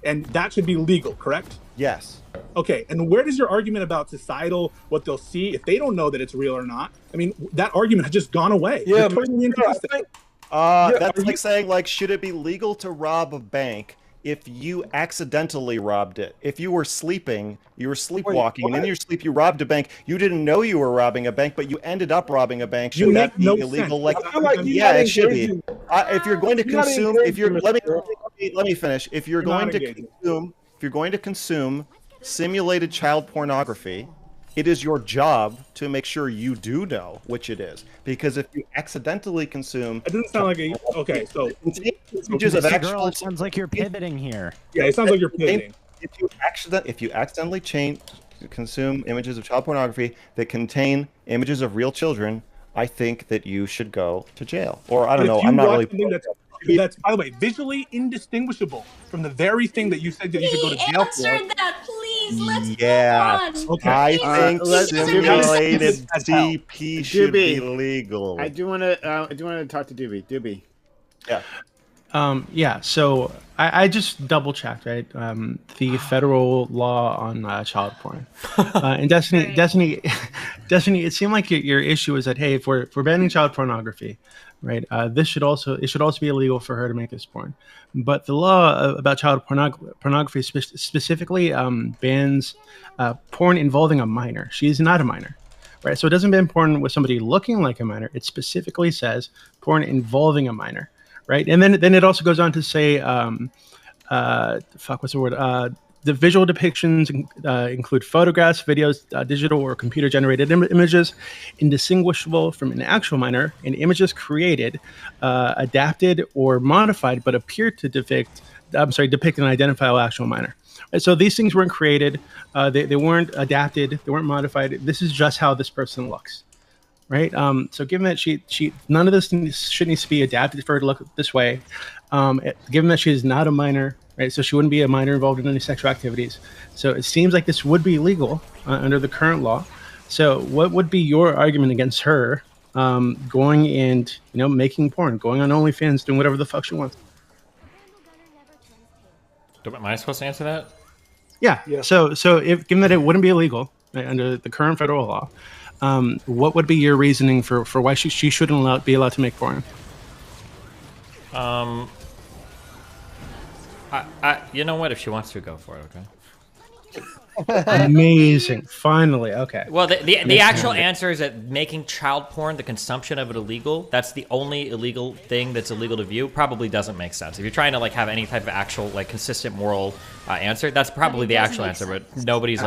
And that should be legal, correct? Yes. Okay, and where does your argument about societal, what they'll see, if they don't know that it's real or not? I mean, that argument has just gone away. Yeah, totally inconsistent. That's like saying, should it be legal to rob a bank if you accidentally robbed it? If you were sleeping, you were sleepwalking, and in your sleep you robbed a bank. You didn't know you were robbing a bank, but you ended up robbing a bank. Should that be illegal? It should be. If you're going to consume, let me finish. If you're going to consume simulated child pornography, it is your job to make sure you do know which it is. Because if you accidentally consume, it doesn't sound like it sounds like you're pivoting here. Yeah, it sounds like you're pivoting. If you accidentally consume images of child pornography that contain images of real children, I think that you should go to jail. Or I don't know. I'm not really. That's, by the way, visually indistinguishable from the very thing that you said that you should go to jail for. Answer that, please. Please, let's Yeah, move on. Okay. I think simulated CP should be Doobie. legal. I do want to talk to Doobie. Doobie. Yeah. Yeah, so I just double checked, right? The federal law on child porn. And Destiny, it seemed like your issue is that, hey, if we're banning child pornography, right? It should also be illegal for her to make this porn. But the law about child pornography specifically bans porn involving a minor. She is not a minor. Right? So it doesn't ban porn with somebody looking like a minor. It specifically says porn involving a minor. Right, and then it also goes on to say, what's the word? The visual depictions include photographs, videos, digital or computer-generated images, indistinguishable from an actual minor, and images created, adapted, or modified, but appear to depict an identifiable actual minor. Right, so these things weren't created, they weren't adapted, they weren't modified. This is just how this person looks. Right. So given that she none of this should need to be adapted for her to look this way, given that she is not a minor, right? So she wouldn't be a minor involved in any sexual activities. So it seems like this would be legal under the current law. So what would be your argument against her going and making porn, going on OnlyFans, doing whatever the fuck she wants? Am I supposed to answer that? Yeah. So if given that it wouldn't be illegal, right, under the current federal law. What would be your reasoning for why she shouldn't be allowed to make porn? You know what? If she wants to, go for it. Okay. Amazing. Finally. Okay. Well, the actual answer is that making child porn, the consumption of it illegal, that's the only illegal thing that's illegal to view, probably doesn't make sense. If you're trying to have any type of actual consistent moral answer, that's probably the actual answer, but nobody's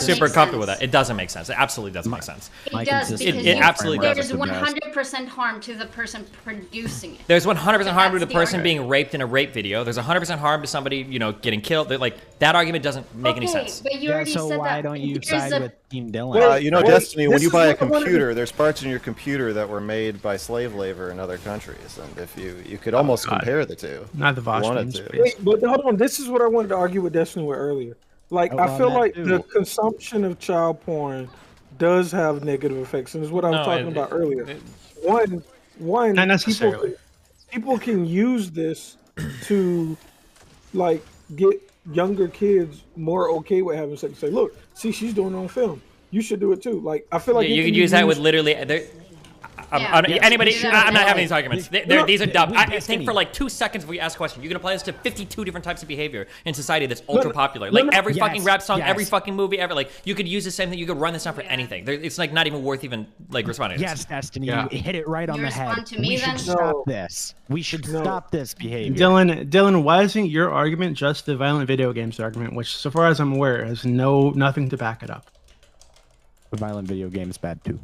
super comfortable with that. It doesn't make sense. It absolutely doesn't make sense. It does, because it absolutely there's doesn't. 100% harm to the person producing it. There's 100% harm to the person being raped in a rape video. There's 100% harm to somebody, getting killed. That argument doesn't make any sense. But you already said why that. don't you side with Team Dylan? Destiny, when you buy a computer, there's parts in your computer that were made by slave labor in other countries, and if you could almost compare the two. Not the Vosh memes, Wait, but hold on, this is what I wanted to argue with Destiny with earlier. I feel like the consumption of child porn does have negative effects, and it's what I was talking about earlier. One, not necessarily. People can use this to get younger kids more okay with having sex. Say, look, see, she's doing it on film. You should do it too. I feel like you can use that with literally. Anybody, I'm not having these arguments. These are dumb. I think for 2 seconds before you ask a question, you can apply this to 52 different types of behavior in society that's ultra popular. Every fucking rap song, every fucking movie ever. You could use the same thing. You could run this down for anything. It's not even worth even responding to this. Yes, Destiny, you hit it right on the head. We should stop this. We should stop this behavior. Dylan, why isn't your argument just the violent video games argument, which, so far as I'm aware, has nothing to back it up? The violent video game is bad too.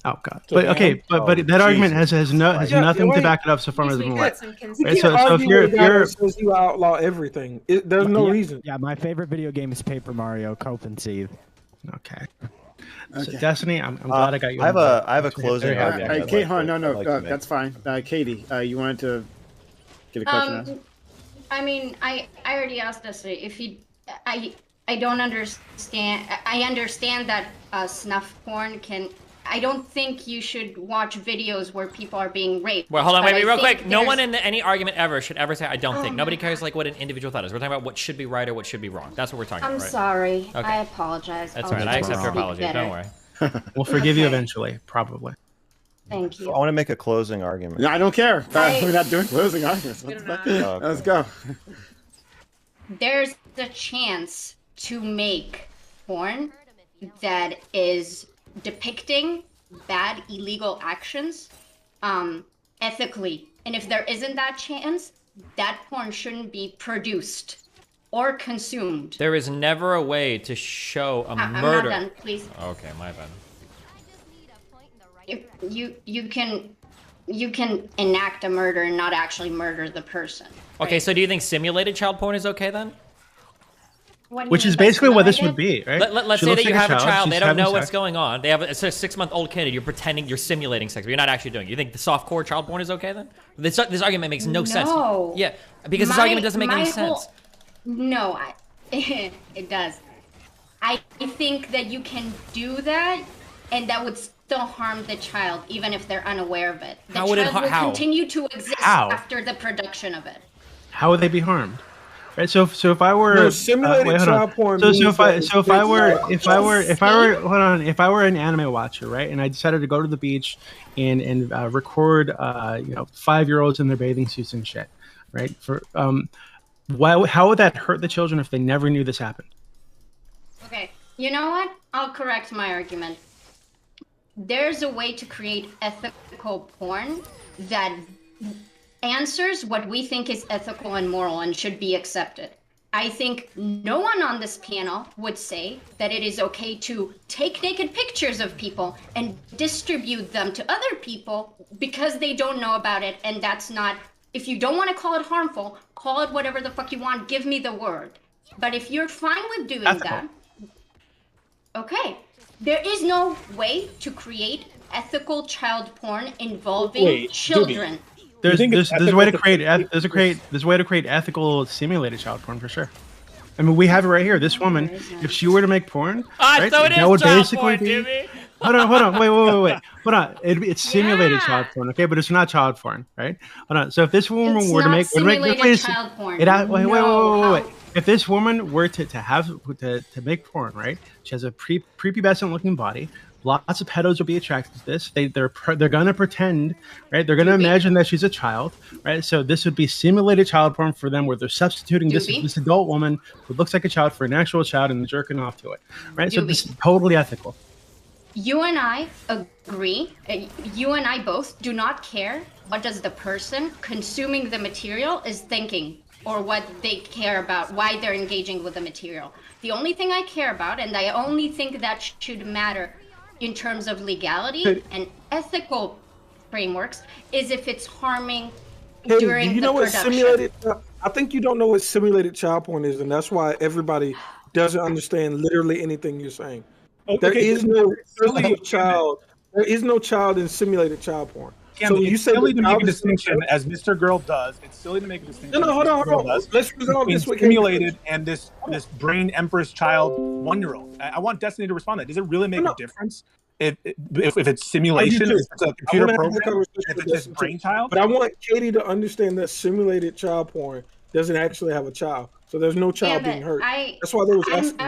Oh God! But okay, but that argument has nothing to back it up so far as I'm aware. Right, so if you're says you outlaw everything, there's no reason. Yeah, my favorite video game is Paper Mario, Cope and Seethe. Okay. So Destiny, I'm glad I got you. I have a closing argument. Kate, no, that's fine. Katie, you wanted to get a question asked? I mean, I already asked Destiny if he. I don't understand. I understand that snuff porn can. I don't think you should watch videos where people are being raped. Well, hold on, wait, real quick. No one in any argument ever should ever say, I don't think. Nobody cares what an individual thought is. We're talking about what should be right or what should be wrong. That's what we're talking about, right? I'm sorry. Okay. I apologize. That's right. I accept your apology. Don't worry. We'll forgive you eventually, probably. Thank you. I want to make a closing argument. No, I don't care. We're not doing closing arguments. Let's go. There's the chance to make porn that is depicting bad illegal actions ethically, and if there isn't that chance, that porn shouldn't be produced or consumed. There is never a way to show a murder. I'm not done, please. Okay, my bad. You can enact a murder and not actually murder the person. Okay, so do you think simulated child porn is okay then? Which is basically what this would be, right? Let's say that you have a child, they don't know what's going on. They have a 6-month-old kid, and you're pretending you're simulating sex, but you're not actually doing it. You think the softcore child porn is okay then? This argument makes no sense. Yeah, because this argument doesn't make any sense. It does. I think that you can do that, and that would still harm the child, even if they're unaware of it. The How would it child will how? continue to exist How? after the production of it. How would they be harmed? Right. So if I were simulated child porn. So if I were an anime watcher, right, and I decided to go to the beach and record 5-year-olds in their bathing suits and shit, right? How would that hurt the children if they never knew this happened? Okay, you know what? I'll correct my argument. There's a way to create ethical porn that answers what we think is ethical and moral and should be accepted. I think no one on this panel would say that it is okay to take naked pictures of people and distribute them to other people because they don't know about it, and that's not... If you don't want to call it harmful, call it whatever the fuck you want, give me the word. But if you're fine with doing that, okay. There is no way to create ethical child porn involving children. There's a way to create ethical simulated child porn for sure. I mean, we have it right here. This woman, if she were to make porn, right, so it that is would child basically porn, be. Jimmy. Hold on, wait, hold on. It's simulated child porn, okay, but it's not child porn, right? Hold on. So if this woman were to make child porn. Wait. If this woman were to make porn, right? She has a prepubescent looking body. Lots of pedos will be attracted to this. They're gonna pretend, right? They're gonna imagine that she's a child, right? So this would be simulated child porn for them, where they're substituting this adult woman who looks like a child for an actual child and jerking off to it, right? So this is totally ethical. You and I agree. You and I both do not care what does the person consuming the material is thinking, or what they care about, why they're engaging with the material. The only thing I care about, and I only think that should matter in terms of legality and ethical frameworks, is if it's harming during the production. I think you don't know what simulated child porn is, and that's why everybody doesn't understand literally anything you're saying. There is no child. There is no child in simulated child porn. So you say silly to make a distinction, as Mr. Girl does. It's silly to make a distinction. No, hold on. Let's resolve this. Simulated and this brain empress child 1-year-old. I want Destiny to respond to that. Does it really make a difference if it's simulation? If it's a computer program? If it's this brain child? But I want Katie to understand that simulated child porn doesn't actually have a child, so there's no child being hurt. That's why they was asking.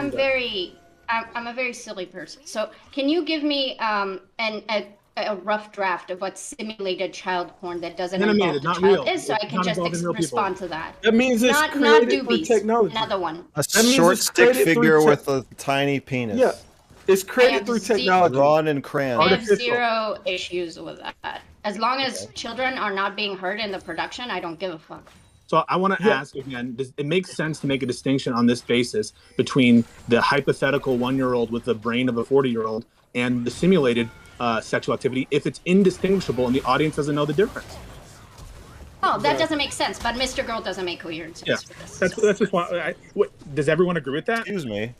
I'm a very silly person. So can you give me a rough draft of what simulated child porn that doesn't involve the child is, so I can just respond to that. That means it's created through technology. Another one. A short stick figure with a tiny penis. Yeah, it's created through technology. Drawn in crayon. I have zero issues with that. As long as children are not being hurt in the production, I don't give a fuck. So I want to ask again, does it make sense to make a distinction on this basis between the hypothetical 1-year-old with the brain of a 40-year-old and the simulated sexual activity if it's indistinguishable and the audience doesn't know the difference? Oh, that doesn't make sense, but Mr. Girl doesn't make coherent sense for this. That's just why. Does everyone agree with that? Excuse me.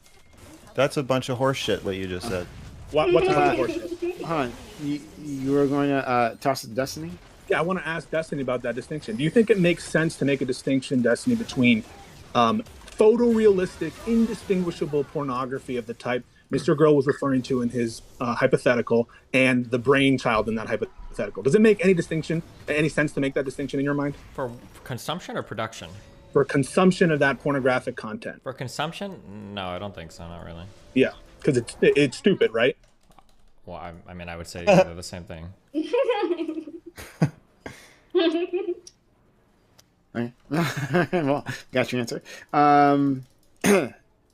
That's a bunch of horse shit, what you just said. What's a bunch of horse shit? Hold on. You were going to toss it to Destiny? Yeah, I want to ask Destiny about that distinction. Do you think it makes sense to make a distinction, Destiny, between photorealistic, indistinguishable pornography of the type Mr. Girl was referring to in his hypothetical and the brainchild in that hypothetical? Does it make any sense to make that distinction in your mind? For consumption or production? For consumption of that pornographic content. For consumption? No, I don't think so, not really. Yeah, because it's stupid, right? Well, I mean, I would say they're the same thing. Well, got your answer.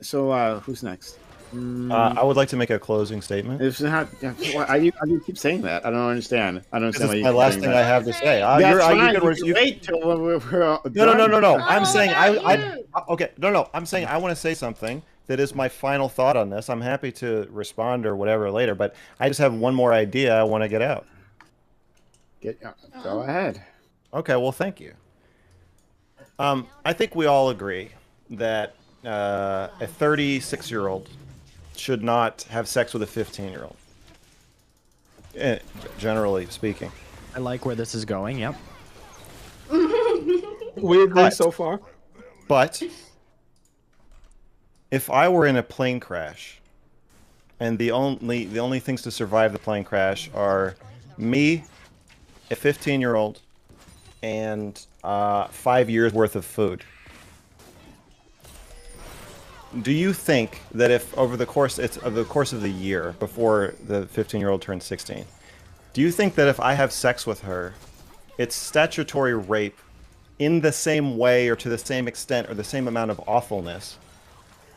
So who's next? I would like to make a closing statement. Why do you keep saying that? I don't understand. I don't understand why you my last thing I have to say. Wait till we're No. I'm saying I'm saying I want to say something that is my final thought on this. I'm happy to respond or whatever later, but I just have one more idea I want to get out. Go ahead. Okay, well, thank you. I think we all agree that a 36-year-old should not have sex with a 15-year-old. Generally speaking. I like where this is going, yep. We agree so far. But if I were in a plane crash, and the only things to survive the plane crash are me, a 15-year-old, and 5 years worth of food. Do you think that if over the course of the year before the 15-year-old turns 16, do you think that if I have sex with her, it's statutory rape in the same way or to the same extent or the same amount of awfulness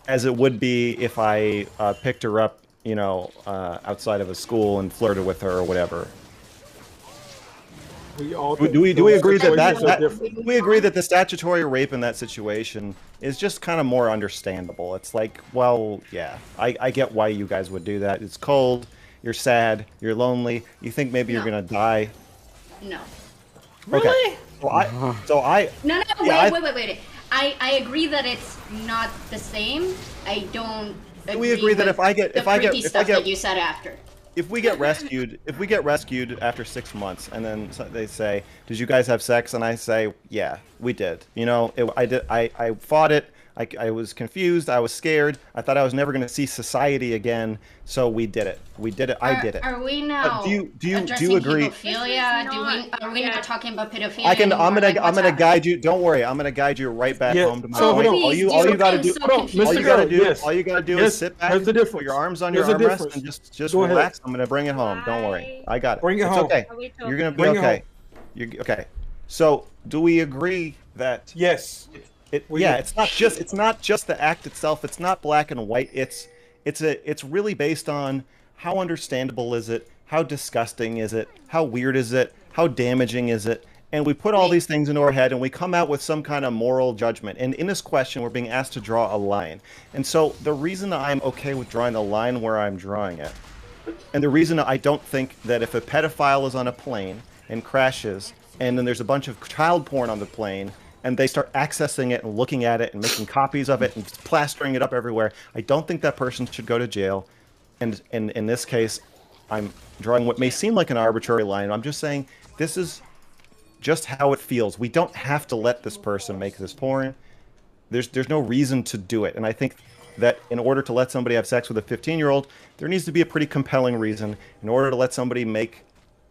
as it would be if I picked her up, you know, outside of a school and flirted with her or whatever? Do we agree that we agree that the statutory rape in that situation is just kind of more understandable? It's like, well, yeah, I get why you guys would do that. It's cold, you're sad, you're lonely, you think maybe you're gonna die. No. Okay. Really? So I. No, yeah, wait. I agree that it's not the same. I don't. We agree that if I get that you said after. If we get rescued after 6 months, and then they say, "Did you guys have sex?" and I say, "Yeah, we did." You know, I did. I fought it. I was confused. I was scared. I thought I was never going to see society again. So we did it. We did it. I did it. Are we now? Do you agree? Pedophilia? Are we not talking about pedophilia? I'm gonna guide you. Don't worry. I'm gonna guide you right back home to my point. All you gotta do is sit back, put your arms on your armrest, and just relax. I'm gonna bring it home. Don't worry. I got it. Bring it home. Okay. You're gonna be okay. Okay. So do we agree that? Yes. It's not just the act itself. It's not black and white. It's really based on how understandable is it, how disgusting is it, how weird is it, how damaging is it, and we put all these things into our head and we come out with some kind of moral judgment. And in this question, we're being asked to draw a line. And so the reason I'm okay with drawing the line where I'm drawing it, and the reason I don't think that if a pedophile is on a plane and crashes, and then there's a bunch of child porn on the plane, and they start accessing it and looking at it and making copies of it and plastering it up everywhere, I don't think that person should go to jail. And in this case, I'm drawing what may seem like an arbitrary line. I'm just saying this is just how it feels. We don't have to let this person make this porn. There's no reason to do it. And I think that in order to let somebody have sex with a 15-year-old, there needs to be a pretty compelling reason. In order to let somebody make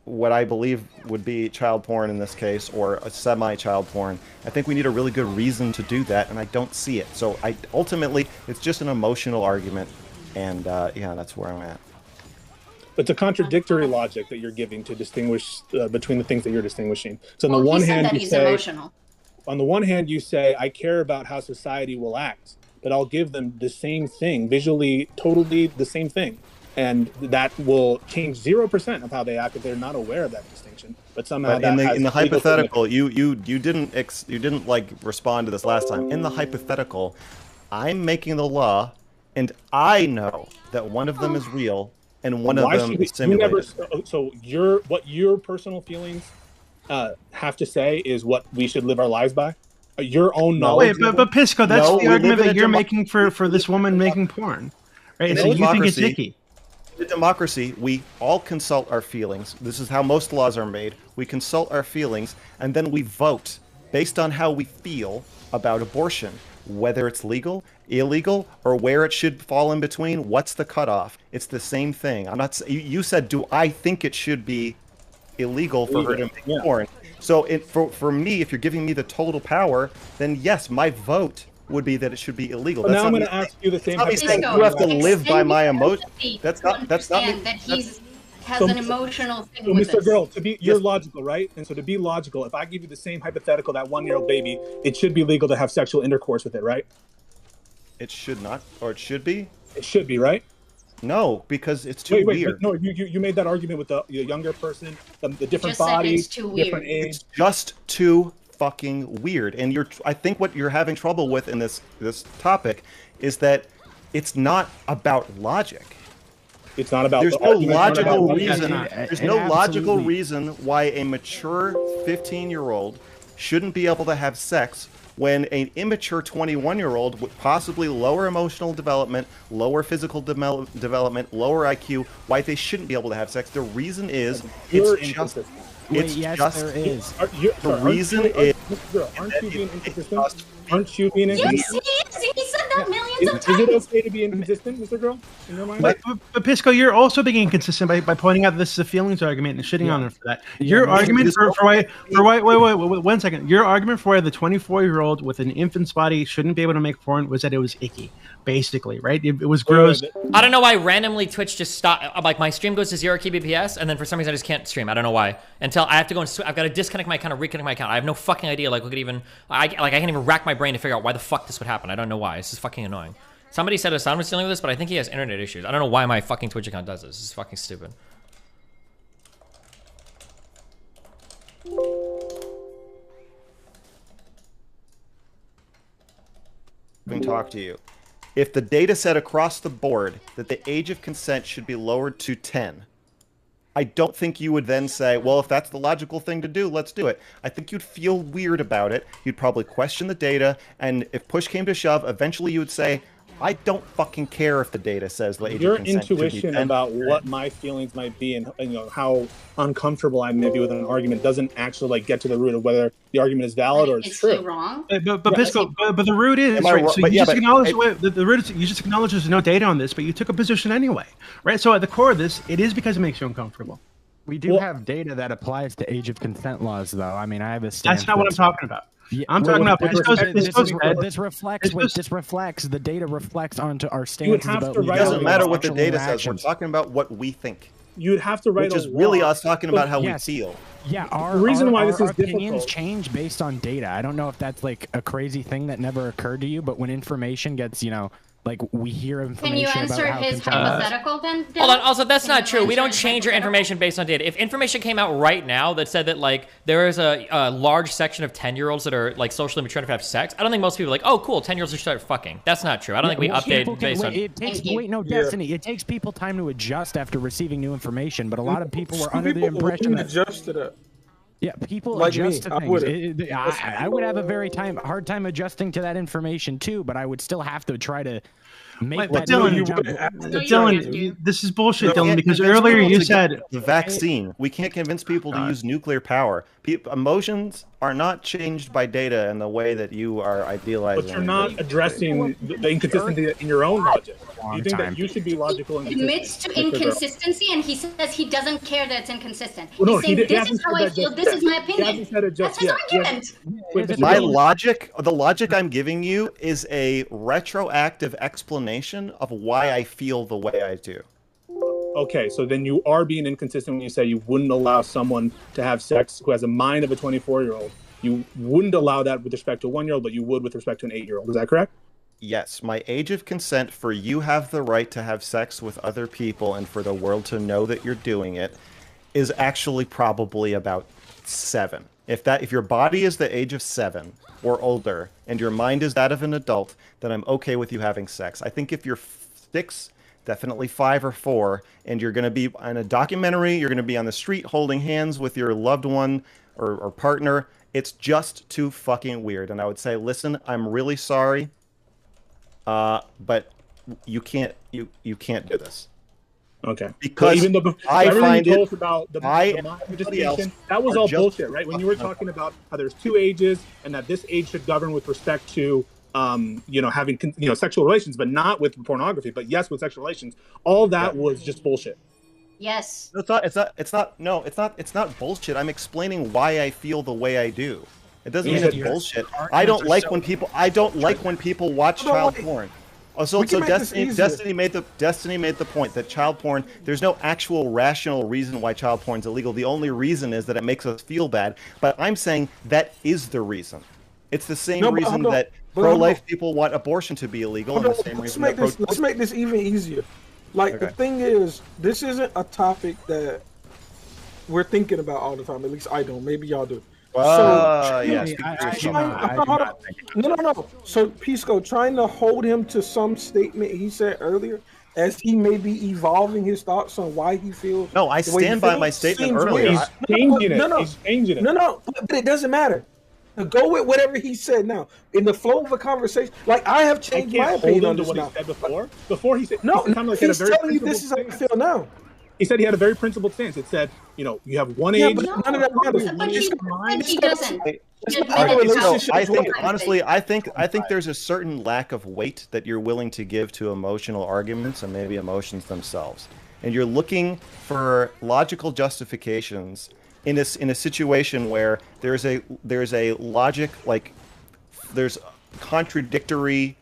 what I believe would be child porn in this case, or a semi-child porn, I think we need a really good reason to do that, and I don't see it. So ultimately, it's just an emotional argument, and yeah, that's where I'm at. It's a contradictory logic that you're giving to distinguish between the things that you're distinguishing. So on the one hand, you say, emotional. On the one hand, you say, I care about how society will act, but I'll give them the same thing, visually, totally the same thing. And that will change 0% of how they act if they're not aware of that distinction. But somehow in the hypothetical, you didn't like respond to this last time. In the hypothetical, I'm making the law, and I know that one of them is real and one of them is simulated. So what your personal feelings have to say is what we should live our lives by. Your own knowledge. Wait, but Pisco, that's the argument that you're making for this woman making porn, right? So you think it's icky. In a democracy, we all consult our feelings. This is how most laws are made. We consult our feelings, and then we vote based on how we feel about abortion, whether it's legal, illegal, or where it should fall in between. What's the cutoff? It's the same thing. I'm not. You said, do I think it should be illegal for her to make porn? So for me, if you're giving me the total power, then yes, my vote would be that it should be illegal. Now I'm going to ask you the same. Saying you have to live by my emotion. That's not. That has an emotional thing with Mr. Girl, you're logical, right? And so to be logical, if I give you the same hypothetical, that 1-year-old baby, it should be legal to have sexual intercourse with it, right? It should not, or it should be. It should be, right? No, because it's too weird. No, you made that argument with the younger person, the different body, different age. It's just too fucking weird. And I think what you're having trouble with in this topic is that it's not about logic. It's not about. There's no logical reason. There's no logical reason why a mature 15-year-old shouldn't be able to have sex when an immature 21-year-old with possibly lower emotional development, lower physical development, lower IQ, why they shouldn't be able to have sex. The reason is the reason is. Aren't you being inconsistent? Aren't you being inconsistent? Yes, he said that 1,000,000 Is it okay to be inconsistent, Mr. Girl? In your mind? But Pisco, you're also being inconsistent by pointing out this is a feelings argument and shitting on him for that. Your argument for why wait 1 second. Your argument for why the 24-year-old with an infant's body shouldn't be able to make porn was that it was icky, basically, right? It was gross. I don't know why randomly Twitch just stopped. Like my stream goes to 0 kbps, and then for some reason I just can't stream. I don't know why. Until I have to go and I've got to disconnect my account or reconnect my account. I have no fucking idea. Like, look at even I can't even rack my brain to figure out why the fuck this would happen. I don't know why. This is fucking annoying. Somebody said Hassan was dealing with this, but I think he has internet issues. I don't know why my fucking Twitch account does this. This is fucking stupid. Talk to you. If the data said across the board that the age of consent should be lowered to 10, I don't think you would then say, well, if that's the logical thing to do, let's do it. I think you'd feel weird about it. You'd probably question the data, and if push came to shove, eventually you would say, I don't fucking care if the data says the age Your of consent should be 10. intuition about what my feelings might be and how uncomfortable I may be with an argument doesn't actually like get to the root of whether the argument is valid or it's true. Wrong? But Pisco, but the root is right. So you just acknowledge the root is you just acknowledge there's no data on this, but you took a position anyway, right? So at the core of this, it is because it makes you uncomfortable. We do have data that applies to age of consent laws, though. I mean, I have a stance. That's not what I'm talking about. Yeah, I'm talking about this reflects the data reflects onto our stance. It doesn't matter what the data says. We're talking about what we think. You'd have to write, which is really us talking about how we feel. Yeah, the reason why this is opinions difficult change based on data. I don't know if that's like a crazy thing that never occurred to you, but when information gets, like we hear information. Can you answer his hypothetical then? Hold on. Also, that's not true. We don't change your information based on data. If information came out right now that said that like there is a large section of 10-year-olds that are like socially mature enough to have sex, I don't think most people are like, oh, cool, 10-year-olds should start fucking. That's not true. I don't think we update based on. Destiny. It takes people time to adjust after receiving new information, but a lot of people were under the impression that adjust to that. Yeah, people like adjust me, to things. I would have a hard time adjusting to that information too, but I would still have to try to make that Dylan, this is bullshit, Dylan, because earlier you said the vaccine. We can't convince people to use nuclear power. Emotions are not changed by data in the way that you are idealizing. But you're not addressing the inconsistency in your own logic. You think that you should be logical and admits to inconsistency, and he says he doesn't care that it's inconsistent. Well, no, He's saying, this is how I feel, this is my opinion. That's his argument. My logic, the logic I'm giving you is a retroactive explanation of why I feel the way I do. Okay, so then you are being inconsistent when you say you wouldn't allow someone to have sex who has a mind of a 24-year-old. You wouldn't allow that with respect to a 1-year-old, but you would with respect to an 8-year-old. Is that correct? Yes, my age of consent for you have the right to have sex with other people and for the world to know that you're doing it is actually probably about 7. If your body is the age of 7 or older and your mind is that of an adult, then I'm okay with you having sex. I think if you're 6, definitely 5 or 4, and you're going to be in a documentary, you're going to be on the street holding hands with your loved one or partner, it's just too fucking weird. And I would say, listen, I'm really sorry, but you can't do this. Okay. Because even though I find it about that was all bullshit, right? When you were talking about how there's 2 ages and that this age should govern with respect to having sexual relations, but not with pornography, but yes, with sexual relations. All that was just bullshit. Yes. It's not bullshit. I'm explaining why I feel the way I do. It doesn't mean it's bullshit. I don't like when people watch child porn. So Destiny made the point that child porn, there's no actual rational reason why child porn is illegal. The only reason is that it makes us feel bad. But I'm saying that is the reason. It's the same reason that pro-life people want abortion to be illegal. And the same reason let's make this even easier. Like, the thing is, this isn't a topic that we're thinking about all the time. At least I don't. Maybe y'all do. Yes. No. So, Pisco, trying to hold him to some statement he said earlier, as he may be evolving his thoughts on why he feels. No, I stand by my statement earlier. He's changing it. He's changing it. No, but it doesn't matter. Go with whatever he said now. In the flow of a conversation, like I have changed my opinion on this now. Before he said no, he's telling you this is how I feel now. He said he had a very principled stance. It said, you know, you have one age. But none of that matters. He doesn't. I think there's a certain lack of weight that you're willing to give to emotional arguments and maybe emotions themselves, and you're looking for logical justifications in a situation where there's a logic, like there's contradictory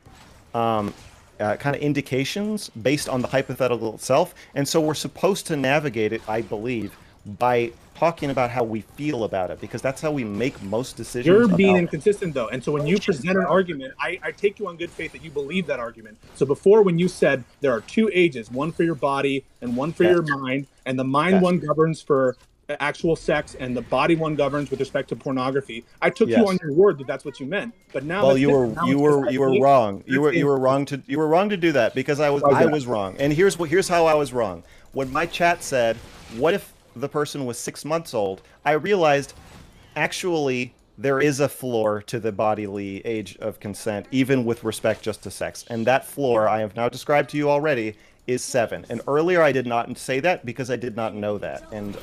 kind of indications based on the hypothetical itself, and so we're supposed to navigate it, I believe, by talking about how we feel about it, because that's how we make most decisions. You're being inconsistent, though, and so when you present an argument, I take you on good faith that you believe that argument. So before, when you said there are two ages, one for your body and one for your mind, and the mind one governs for actual sex and the body one governs with respect to pornography, I took you on your word that that's what you meant. But now, well, you were wrong. You were wrong to do that, because I was wrong. And here's how I was wrong. When my chat said, "What if the person was 6 months old?" I realized actually there is a floor to the bodily age of consent, even with respect just to sex. And that floor, I have now described to you already, is 7. And earlier I did not say that because I did not know that. And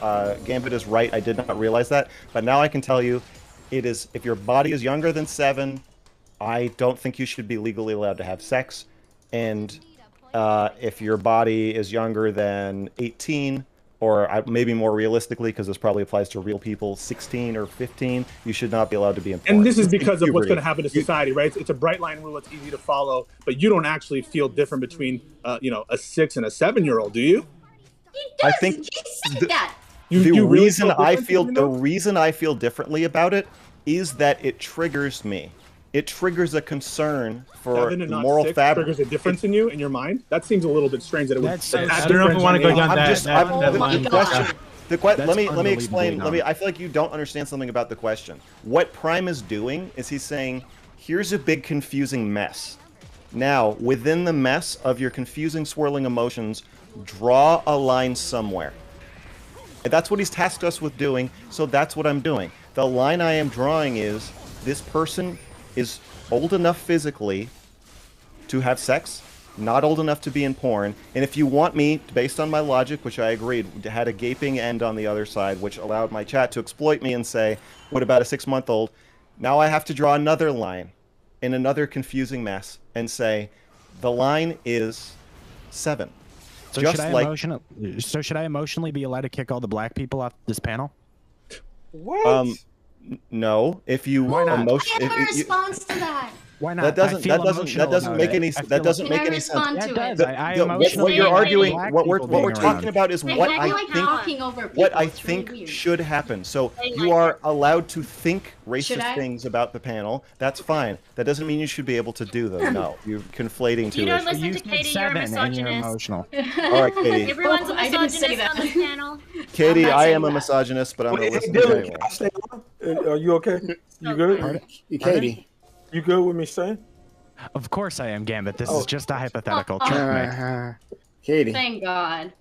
Gambit is right, I did not realize that. But now I can tell you, it is, if your body is younger than 7, I don't think you should be legally allowed to have sex. And if your body is younger than 18, or maybe more realistically, because this probably applies to real people, 16 or 15, you should not be allowed to be in porn. And this is because of what's going to happen to society, right? It's a bright line rule. It's easy to follow, but you don't actually feel different between, you know, a 6 and a 7-year-old, do you? I think that. The reason I feel differently about it is that it triggers me. It triggers a concern for moral fabric. Triggers a difference in you, in your mind. That seems a little bit strange. That it would. I don't know if we want to go down that line. Let me explain. I feel like you don't understand something about the question. What Prime is doing is he's saying, here's a big confusing mess. Now, within the mess of your confusing, swirling emotions, draw a line somewhere. And that's what he's tasked us with doing, so that's what I'm doing. The line I am drawing is, this person is old enough physically to have sex, not old enough to be in porn, and if you want me, based on my logic, which I agreed, had a gaping end on the other side, which allowed my chat to exploit me and say, what about a 6-month-old? Now I have to draw another line in another confusing mess and say, the line is 7. So should I emotionally be allowed to kick all the black people off this panel? What? No. If you emotionally, I have a response to that. Why not? That doesn't make any sense. What you're arguing, what we're talking about is what I think should happen. So you are allowed to think racist things about the panel. That's fine. That doesn't mean you should be able to do them. No, you're conflating two issues. You don't listen to Katie, you're a misogynist. Emotional. All right, Katie. Everyone's a misogynist on this panel. Katie, I am a misogynist, but I'm going to listen to anyway. Are you okay? You good? Katie. You good with me saying? Of course I am, Gambit. This is just a hypothetical. Katie. Thank God.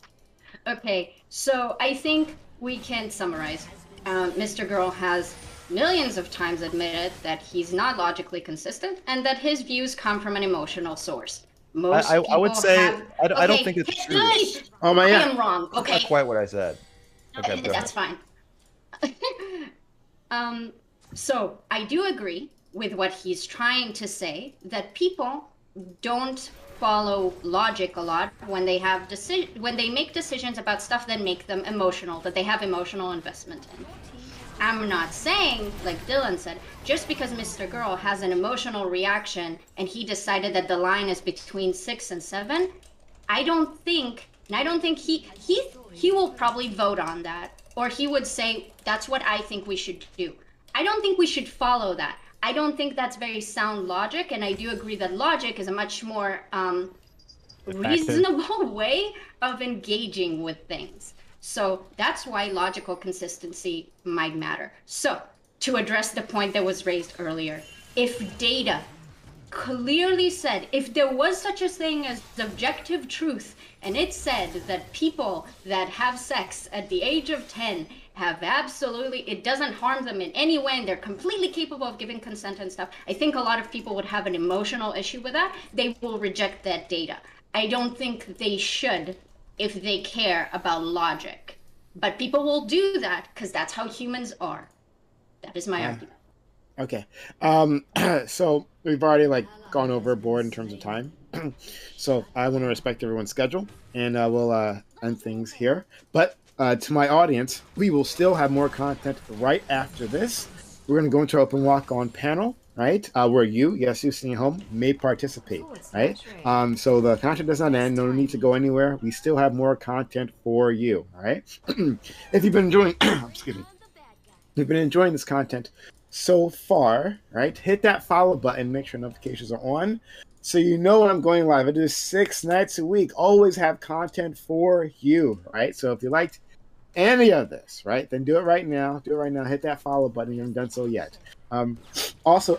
Okay, so I think we can summarize. Mr. Girl has millions of times admitted that he's not logically consistent and that his views come from an emotional source. I would say I don't think it's true. Oh my God. I am wrong. Okay. That's not quite what I said. Okay, that's fine. So I do agree with what he's trying to say, that people don't follow logic a lot when they have when they make decisions about stuff that make them emotional, that they have emotional investment in. I'm not saying, like Dylan said, just because Mr. Girl has an emotional reaction and he decided that the line is between 6 and 7, I don't think he will probably vote on that, or he would say that's what I think we should do. I don't think we should follow that. I don't think that's very sound logic, and I do agree that logic is a much more reasonable way of engaging with things. So that's why logical consistency might matter. So to address the point that was raised earlier, if data clearly said, if there was such a thing as objective truth, and it said that people that have sex at the age of 10 have it doesn't harm them in any way, and they're completely capable of giving consent and stuff, I think a lot of people would have an emotional issue with that. They will reject that data. I don't think they should if they care about logic. But people will do that because that's how humans are. That is my argument. Okay. So we've already like gone overboard in terms of time. So I want to respect everyone's schedule, and we'll end things here. But to my audience, we will still have more content right after this. We're going to go into our open walk on panel, right? Where you sitting at home, may participate, right? So the content does not end. No need to go anywhere. We still have more content for you, all right? If you've been enjoying, excuse me, you've been enjoying this content so far, right? Hit that follow button. Make sure notifications are on, so you know when I'm going live. I do 6 nights a week. Always have content for you, right? So if you liked any of this, right, then do it right now. Do it right now. Hit that follow button if you haven't done so yet. Also,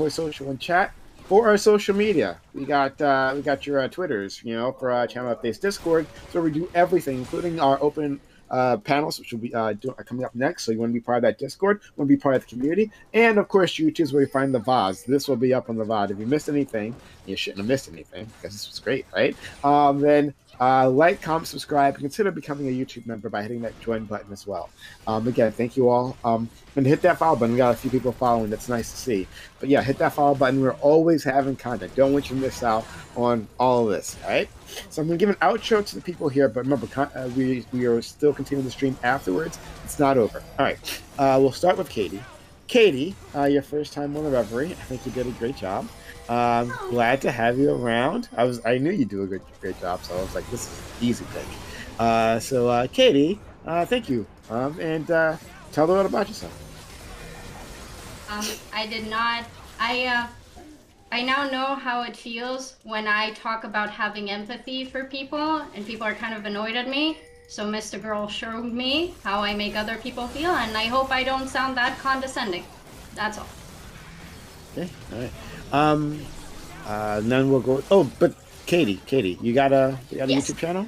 !social in chat for our social media. We got your Twitters, for Channel Updates Discord. So we do everything, including our open panels, which will be coming up next. So you want to be part of that Discord, want to be part of the community, and of course YouTube is where you find the VODs. This will be up on the VOD. If you missed anything, you shouldn't have missed anything because this was great, right? Then like, comment, subscribe, and consider becoming a YouTube member by hitting that join button as well. Again, thank you all. And hit that follow button. We got a few people following. That's nice to see. But yeah, hit that follow button. We're always having content. Don't want you to miss out on all of this. All right. So I'm going to give an outro to the people here. But remember, we are still continuing the stream afterwards. It's not over. All right. We'll start with Katie. Katie, your first time on the Reverie. I think you did a great job. Glad to have you around. I knew you'd do a great job, so I was like, this is an easy pick. So Katie, thank you. And tell the world about yourself. I did not. I now know how it feels when I talk about having empathy for people, and people are kind of annoyed at me. So Mr. Girl showed me how I make other people feel, and I hope I don't sound that condescending. That's all. Okay, all right. Then we'll go. Oh, but Katie, you got a Yes. YouTube channel?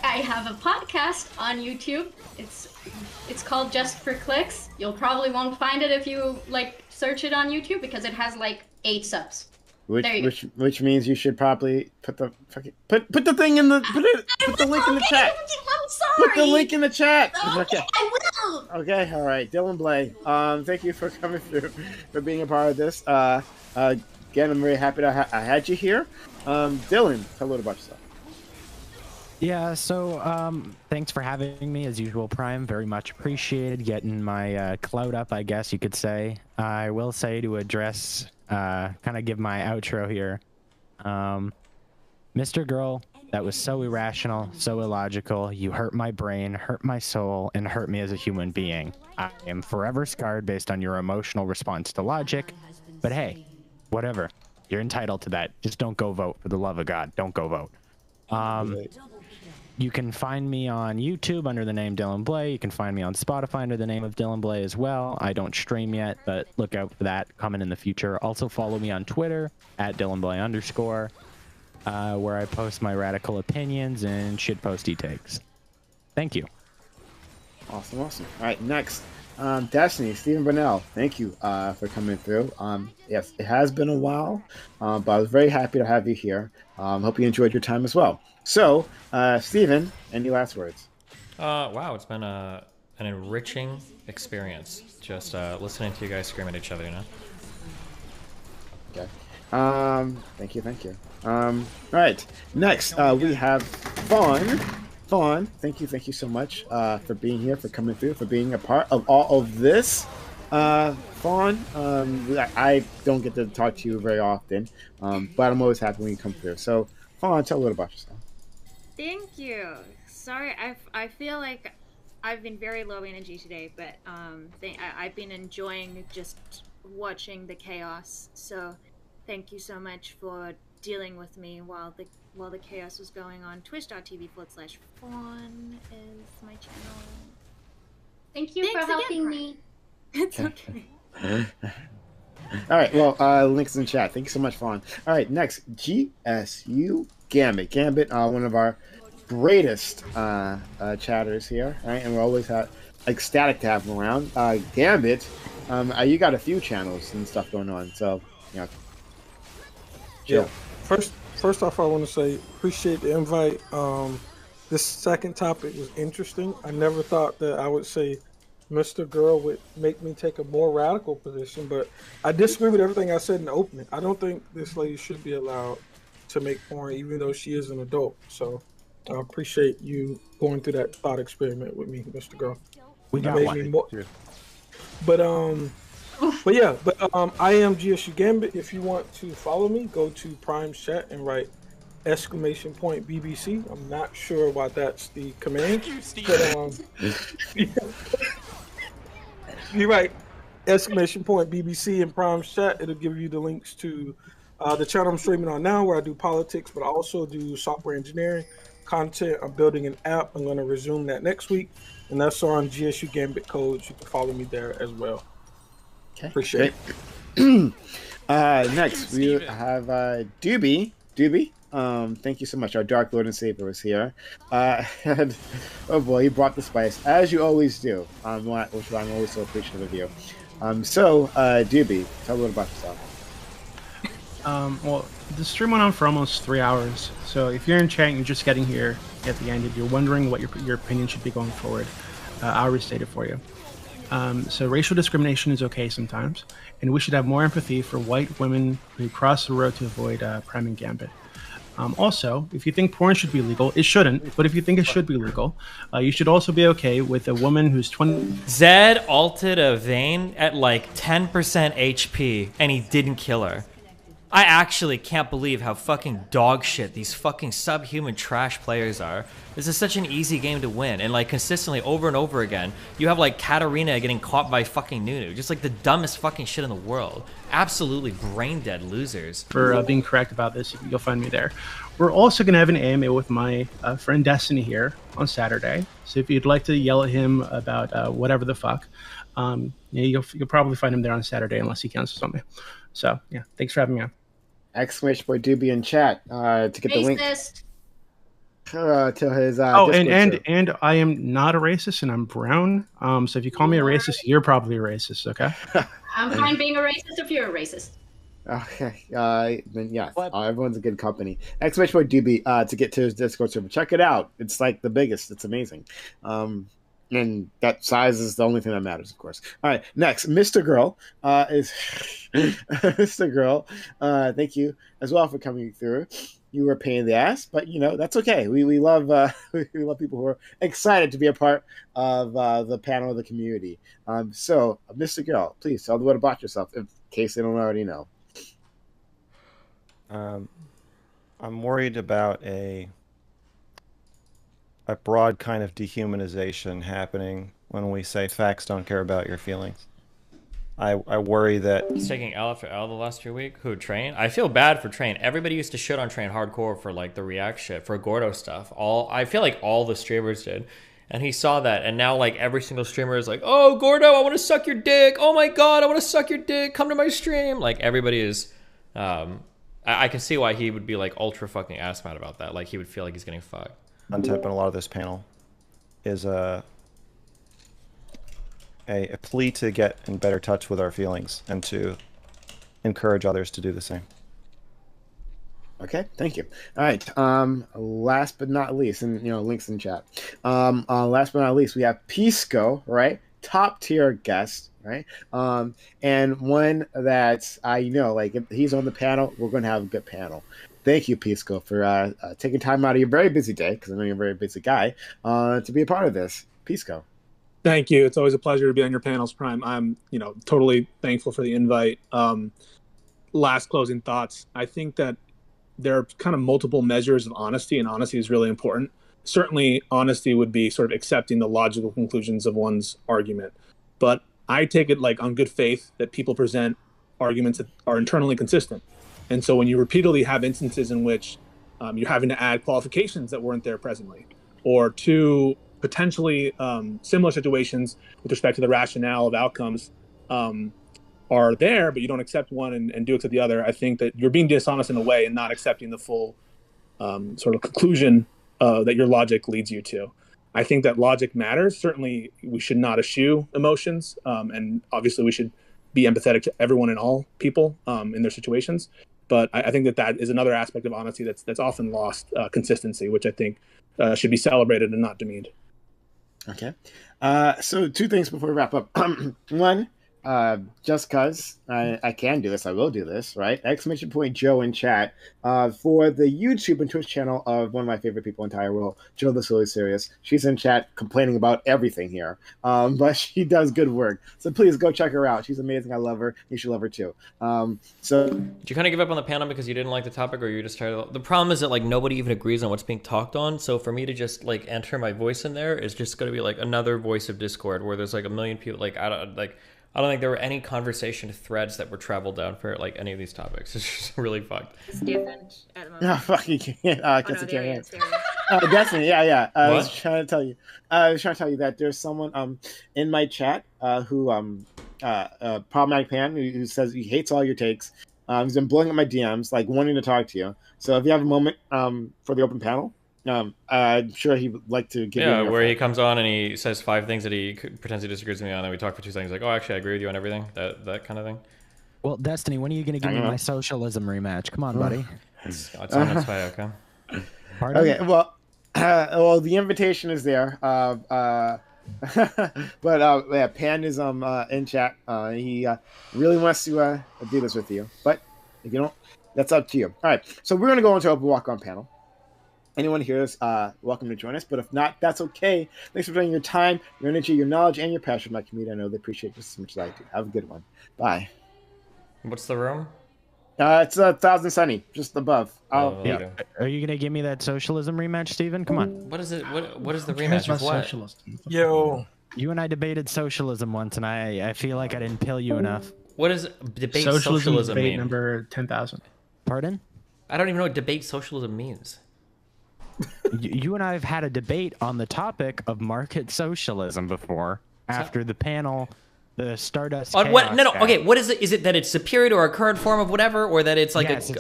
I have a podcast on YouTube. It's called Just for Clicks. You'll probably won't find it if you search it on YouTube because it has 8 subs. Which means you should probably put the thing in the put the link in the chat. I'm sorry. Put the link in the chat. Okay, I will. Okay, all right. Dylan Blay, thank you for coming through, for being a part of this. Again, I'm very happy that I had you here. Dylan, tell a little about yourself. Yeah, so thanks for having me as usual, Prime. Very much appreciated getting my clout up, I guess you could say. I will say to address, kind of give my outro here. Mr. Girl, that was so irrational, so illogical. You hurt my brain, hurt my soul, and hurt me as a human being. I am forever scarred based on your emotional response to logic. But hey, whatever. You're entitled to that. Just don't go vote. For the love of God, don't go vote. You can find me on YouTube under the name Dylan Blay. You can find me on Spotify under the name of Dylan Blay as well. I don't stream yet, but look out for that coming in the future. Also follow me on Twitter at @DylanBlay_, where I post my radical opinions and shitposty takes. Thank you. Awesome. All right, next, Destiny, Stephen Burnell, thank you for coming through. Yes, it has been a while, but I was very happy to have you here. Hope you enjoyed your time as well. So, Stephen, any last words? Wow, it's been an enriching experience, just listening to you guys scream at each other, Okay. Thank you. All right, next, we have Fawn. Fawn, thank you so much for being here, for coming through, for being a part of all of this. Fawn, I don't get to talk to you very often, but I'm always happy when you come through. So, Fawn, tell a little about yourself. Thank you. Sorry, I feel like I've been very low energy today, but I've been enjoying just watching the chaos. So, thank you so much for dealing with me while the chaos was going on. Twitch.tv/Fawn is my channel. Thank you for helping me. It's okay. All right, well, links in chat. Thank you so much, Fawn. All right, next, GSU Gambit. Gambit, one of our greatest chatters here, right? And we're always ecstatic to have him around. Gambit, you got a few channels and stuff going on, so, chill. Yeah. first off, I want to say appreciate the invite. This second topic was interesting. I never thought that I would say Mr. Girl would make me take a more radical position, but I disagree with everything I said in the opening. I don't think this lady should be allowed to make porn, even though she is an adult. So I appreciate you going through that thought experiment with me, Mr. Girl. We got one. But I am GSU Gambit. If you want to follow me, go to Prime's chat and write !BBC. I'm not sure why that's the command. Thank you, Steve. But, you're right. !BBC in Prime's chat. It'll give you the links to the channel I'm streaming on now, where I do politics, but I also do software engineering content. I'm building an app. I'm going to resume that next week, and that's on GSU Gambit codes. You can follow me there as well. Okay. Appreciate it. Next, we have Doobie. Doobie, thank you so much. Our Dark Lord and Savior was here. And, oh boy, he brought the spice, as you always do, which I'm always so appreciative of you. Doobie, tell a little about yourself. Well, the stream went on for almost 3 hours. So if you're in chat and you're just getting here at the end and you're wondering what your opinion should be going forward, I'll restate it for you. So racial discrimination is okay sometimes, and we should have more empathy for white women who cross the road to avoid Prime and Gambit. Also, if you think porn should be legal, it shouldn't, but if you think it should be legal, you should also be okay with a woman who's 20... Zed ulted a Vayne at like 10% HP, and he didn't kill her. I actually can't believe how fucking dog shit these fucking subhuman trash players are. This is such an easy game to win, and like consistently over and over again, you have like Katarina getting caught by fucking Nunu, just like the dumbest fucking shit in the world. Absolutely brain dead losers. For being correct about this, you'll find me there. We're also gonna have an AMA with my friend Destiny here on Saturday. So if you'd like to yell at him about whatever the fuck, you'll probably find him there on Saturday unless he cancels on me. So yeah, thanks for having me on. Exclamation point Doobie in chat to get the link to his and I am not a racist, and I'm brown. So if you call me a racist, you're probably a racist. Okay. I'm fine being a racist if you're a racist. Okay. Then yeah, everyone's a good company. Exclamation point Doobie to get to his Discord server. Check it out. It's like the biggest. It's amazing. And that size is the only thing that matters, of course. All right, next, Mr. Girl is Mr. Girl. Thank you as well for coming through. You were a pain in the ass, but you know that's okay. We love we love people who are excited to be a part of the panel of the community. So, Mr. Girl, please tell them what about yourself, in case they don't already know. I'm worried about a broad kind of dehumanization happening when we say facts don't care about your feelings. I worry that... He's taking L after L the last few weeks. Who, Train? I feel bad for Train. Everybody used to shit on Train hardcore for like the React shit, for Gordo stuff. I feel like all the streamers did. And he saw that, and now like every single streamer is like, oh, Gordo, I want to suck your dick. Oh my god, I want to suck your dick. Come to my stream. Like everybody is... I can see why he would be like ultra fucking ass mad about that. Like he would feel like he's getting fucked. Untip in a lot of this panel is a plea to get in better touch with our feelings and to encourage others to do the same. Okay, thank you. All right, last but not least, and you know, links in chat. Last but not least, we have Pisco, right? Top tier guest, right? And one that I know, like if he's on the panel, we're going to have a good panel. Thank you, Pisco, for taking time out of your very busy day, because I know you're a very busy guy, to be a part of this. Pisco. Thank you. It's always a pleasure to be on your panels, Prime. I'm, totally thankful for the invite. Last closing thoughts. I think that there are kind of multiple measures of honesty, and honesty is really important. Certainly, honesty would be sort of accepting the logical conclusions of one's argument. But I take it like on good faith that people present arguments that are internally consistent. And so when you repeatedly have instances in which you're having to add qualifications that weren't there presently, or two potentially similar situations with respect to the rationale of outcomes are there, but you don't accept one and do accept the other, I think that you're being dishonest in a way and not accepting the full sort of conclusion that your logic leads you to. I think that logic matters. Certainly, we should not eschew emotions, and obviously we should be empathetic to everyone and all people in their situations. But I think that is another aspect of honesty that's often lost, consistency, which I think should be celebrated and not demeaned. Okay. So 2 things before we wrap up. One, just because I can do this, I will do this, right? Exclamation point Joe in chat for the YouTube and Twitch channel of one of my favorite people in the entire world, Joe the Silly Serious. She's in chat complaining about everything here, but she does good work. So please go check her out. She's amazing. I love her. You should love her too. So did you kind of give up on the panel because you didn't like the topic, or you just tired of the problem is that like nobody even agrees on what's being talked on. So for me to just like enter my voice in there is just going to be like another voice of discord where there's like a million people. Like I don't think there were any conversation threads that were traveled down for like any of these topics. It's just really fucked. It's different at the moment. No, fuck, you can't. There Destiny, yeah. I was trying to tell you. That there's someone in my chat who problematic pan who says he hates all your takes. He's been blowing up my DMs, like wanting to talk to you. So if you have a moment for the open panel, I'm sure he would like to give you. Yeah, where he comes on and he says 5 things that he pretends he disagrees with me on, and we talk for 2 seconds, like, oh, actually, I agree with you on everything. That kind of thing. Well, Destiny, when are you going to give me my socialism rematch? Come on, buddy. It's on its way, okay? Pardon? Okay, well, the invitation is there. But yeah, Pan is in chat. He really wants to do this with you, but if you don't, that's up to you. All right, so we're gonna go into a walk-on panel. Anyone here is welcome to join us, but if not, that's okay. Thanks for spending your time, your energy, your knowledge, and your passion for my community. I know they appreciate it just as much as I do. Have a good one. Bye. What's the room? It's 1,000 Sunny, just above. Yeah. Are you gonna give me that socialism rematch, Steven? Come on. What is it? What is the rematch of what? Socialism? Yo, you and I debated socialism once, and I feel like I didn't pill you enough. What does debate socialism debate mean? number 10,000. Pardon? I don't even know what debate socialism means. You and I have had a debate on the topic of market socialism before. After the panel. The Stardust. On what? No. Okay. What is it? Is it that it's superior to our current form of whatever, or that it's like it's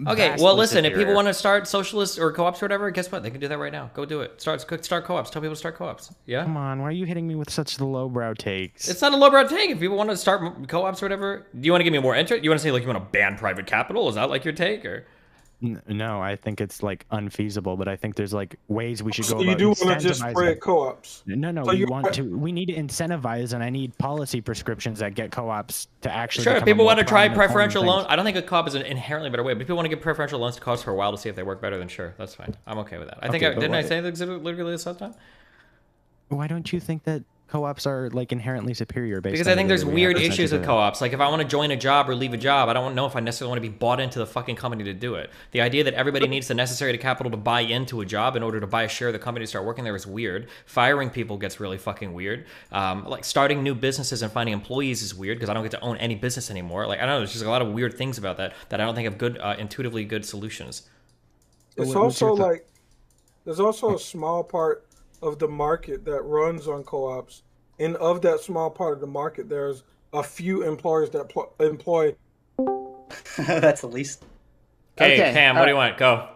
okay. Well, listen. If people want to start socialists or co-ops or whatever, guess what? They can do that right now. Go do it. Start co-ops. Tell people to start co-ops. Yeah. Come on. Why are you hitting me with such the lowbrow takes? It's not a lowbrow take. If people want to start co-ops or whatever, do you want to give me more interest? You want to say like you want to ban private capital? Is that like your take or? No, I think it's like unfeasible, but I think there's like ways we should go So about you do want to just spread co-ops? No, So we need to incentivize, and I need policy prescriptions that get co-ops to actually. Sure, if people want to try preferential loans, I don't think a co-op is an inherently better way, but if people want to give preferential loans to co-ops for a while to see if they work better, then sure, that's fine. I'm okay with that. I think didn't I say that literally this time? Why don't you think that co-ops are like inherently superior? Because I think there's weird issues with co-ops. Like if I want to join a job or leave a job, I don't know if I necessarily want to be bought into the fucking company to do it. The idea that everybody needs the necessary capital to buy into a job in order to buy a share of the company to start working there is weird. Firing people gets really fucking weird. Like starting new businesses and finding employees is weird because I don't get to own any business anymore. Like I don't know, there's just a lot of weird things about that I don't think have good, intuitively good solutions. It's also like there's also a small part of the market that runs on co-ops. And of that small part of the market, there's a few employers that employ. That's the least. Okay, Pam, what do you want? Go.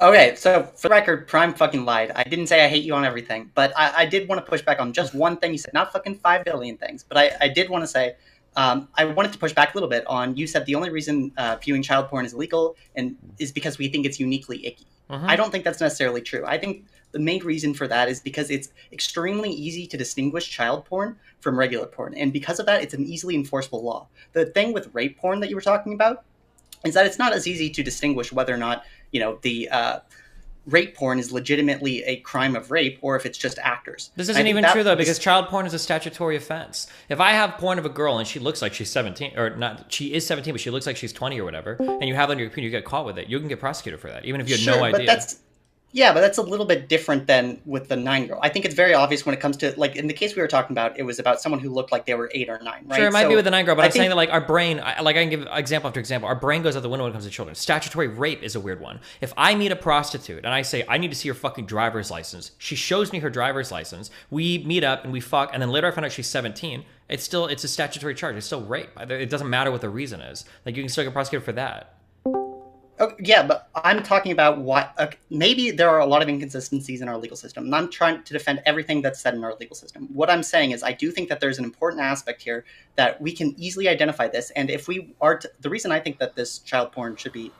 Okay, so for the record, Prime fucking lied. I didn't say I hate you on everything, but I did want to push back on just one thing you said. Not fucking 5 billion things, but I did want to say, I wanted to push back a little bit on, you said the only reason viewing child porn is illegal and is because we think it's uniquely icky. I don't think that's necessarily true. I think the main reason for that is because it's extremely easy to distinguish child porn from regular porn. And because of that, it's an easily enforceable law. The thing with rape porn that you were talking about is that it's not as easy to distinguish whether or not, the rape porn is legitimately a crime of rape or if it's just actors. This isn't even true, though, because child porn is a statutory offense. If I have porn of a girl and she looks like she's 17, or not, she is 17, but she looks like she's 20 or whatever, and you have it on your computer, you get caught with it, you can get prosecuted for that, even if you had no idea. But that's a little bit different than with the 9-year-old. I think it's very obvious when it comes to, like, in the case we were talking about, it was about someone who looked like they were 8 or 9, right? Sure, it might be with the 9-year-old, but I'm saying that, like, our brain, I can give example after example, our brain goes out the window when it comes to children. Statutory rape is a weird one. If I meet a prostitute and I say, I need to see your fucking driver's license, she shows me her driver's license, we meet up and we fuck, and then later I find out she's 17, it's a statutory charge. It's still rape. It doesn't matter what the reason is. Like, you can still get prosecuted for that. Oh, yeah, but I'm talking about what maybe there are a lot of inconsistencies in our legal system. And I'm trying to defend everything that's said in our legal system. What I'm saying is I do think that there's an important aspect here that we can easily identify this. And if we are the reason I think that this child porn should be,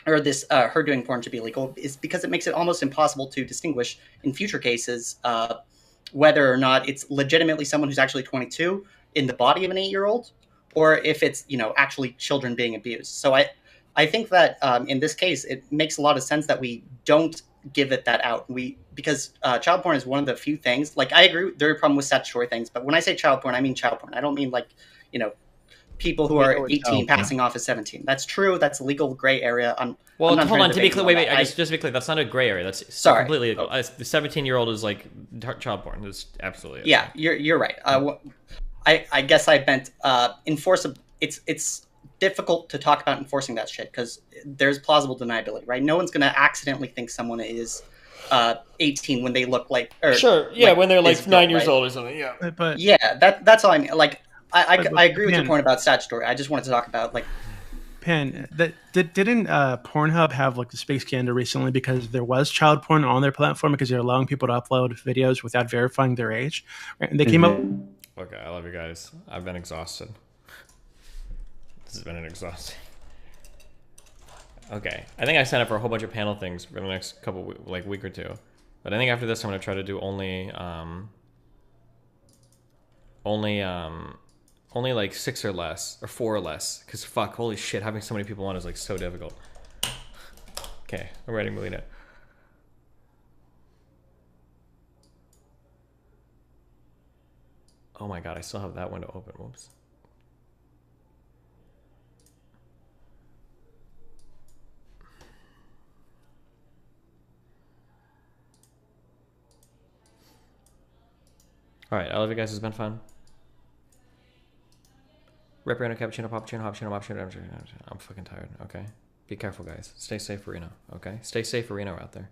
or this her doing porn should be illegal, is because it makes it almost impossible to distinguish in future cases whether or not it's legitimately someone who's actually 22 in the body of an 8-year-old, or if it's, you know, actually children being abused. So I think that in this case, it makes a lot of sense that we don't give it that out. Because child porn is one of the few things. Like, I agree, there are a problem with statutory things, but when I say child porn, I mean child porn. I don't mean, like, you know, people who are 18 passing off as 17. That's true. That's a legal gray area. Well, hold on. To be clear, wait. Just to be clear, that's not a gray area. That's completely legal. The 17-year-old is like child porn. It's absolutely. Yeah, you're right. I guess I meant enforceable. It's difficult to talk about enforcing that shit because there's plausible deniability, right? No one's going to accidentally think someone is 18 when they look like. Sure. Yeah, like when they're like 9 years right? old or something. Yeah. But yeah, that's all I mean. Like, I agree with your point about statutory. I just wanted to talk about like. Didn't Pornhub have like the space scandal recently because there was child porn on their platform because they're allowing people to upload videos without verifying their age, right? And they came up. Okay, I love you guys. I've been exhausted. This has been an exhausting. Okay, I think I signed up for a whole bunch of panel things for the next couple week or two, but I think after this I'm gonna try to do only like 6 or less, or 4 or less, because fuck, holy shit, having so many people on is like so difficult. Okay, I'm ready, Melina. Oh my god, I still have that window open, whoops. Alright, I love you guys, it's been fun. Reprano, cappuccino, poppuccino, I'm fucking tired, okay? Be careful, guys. Stay safe, Reno, okay? Stay safe, Reno, out there.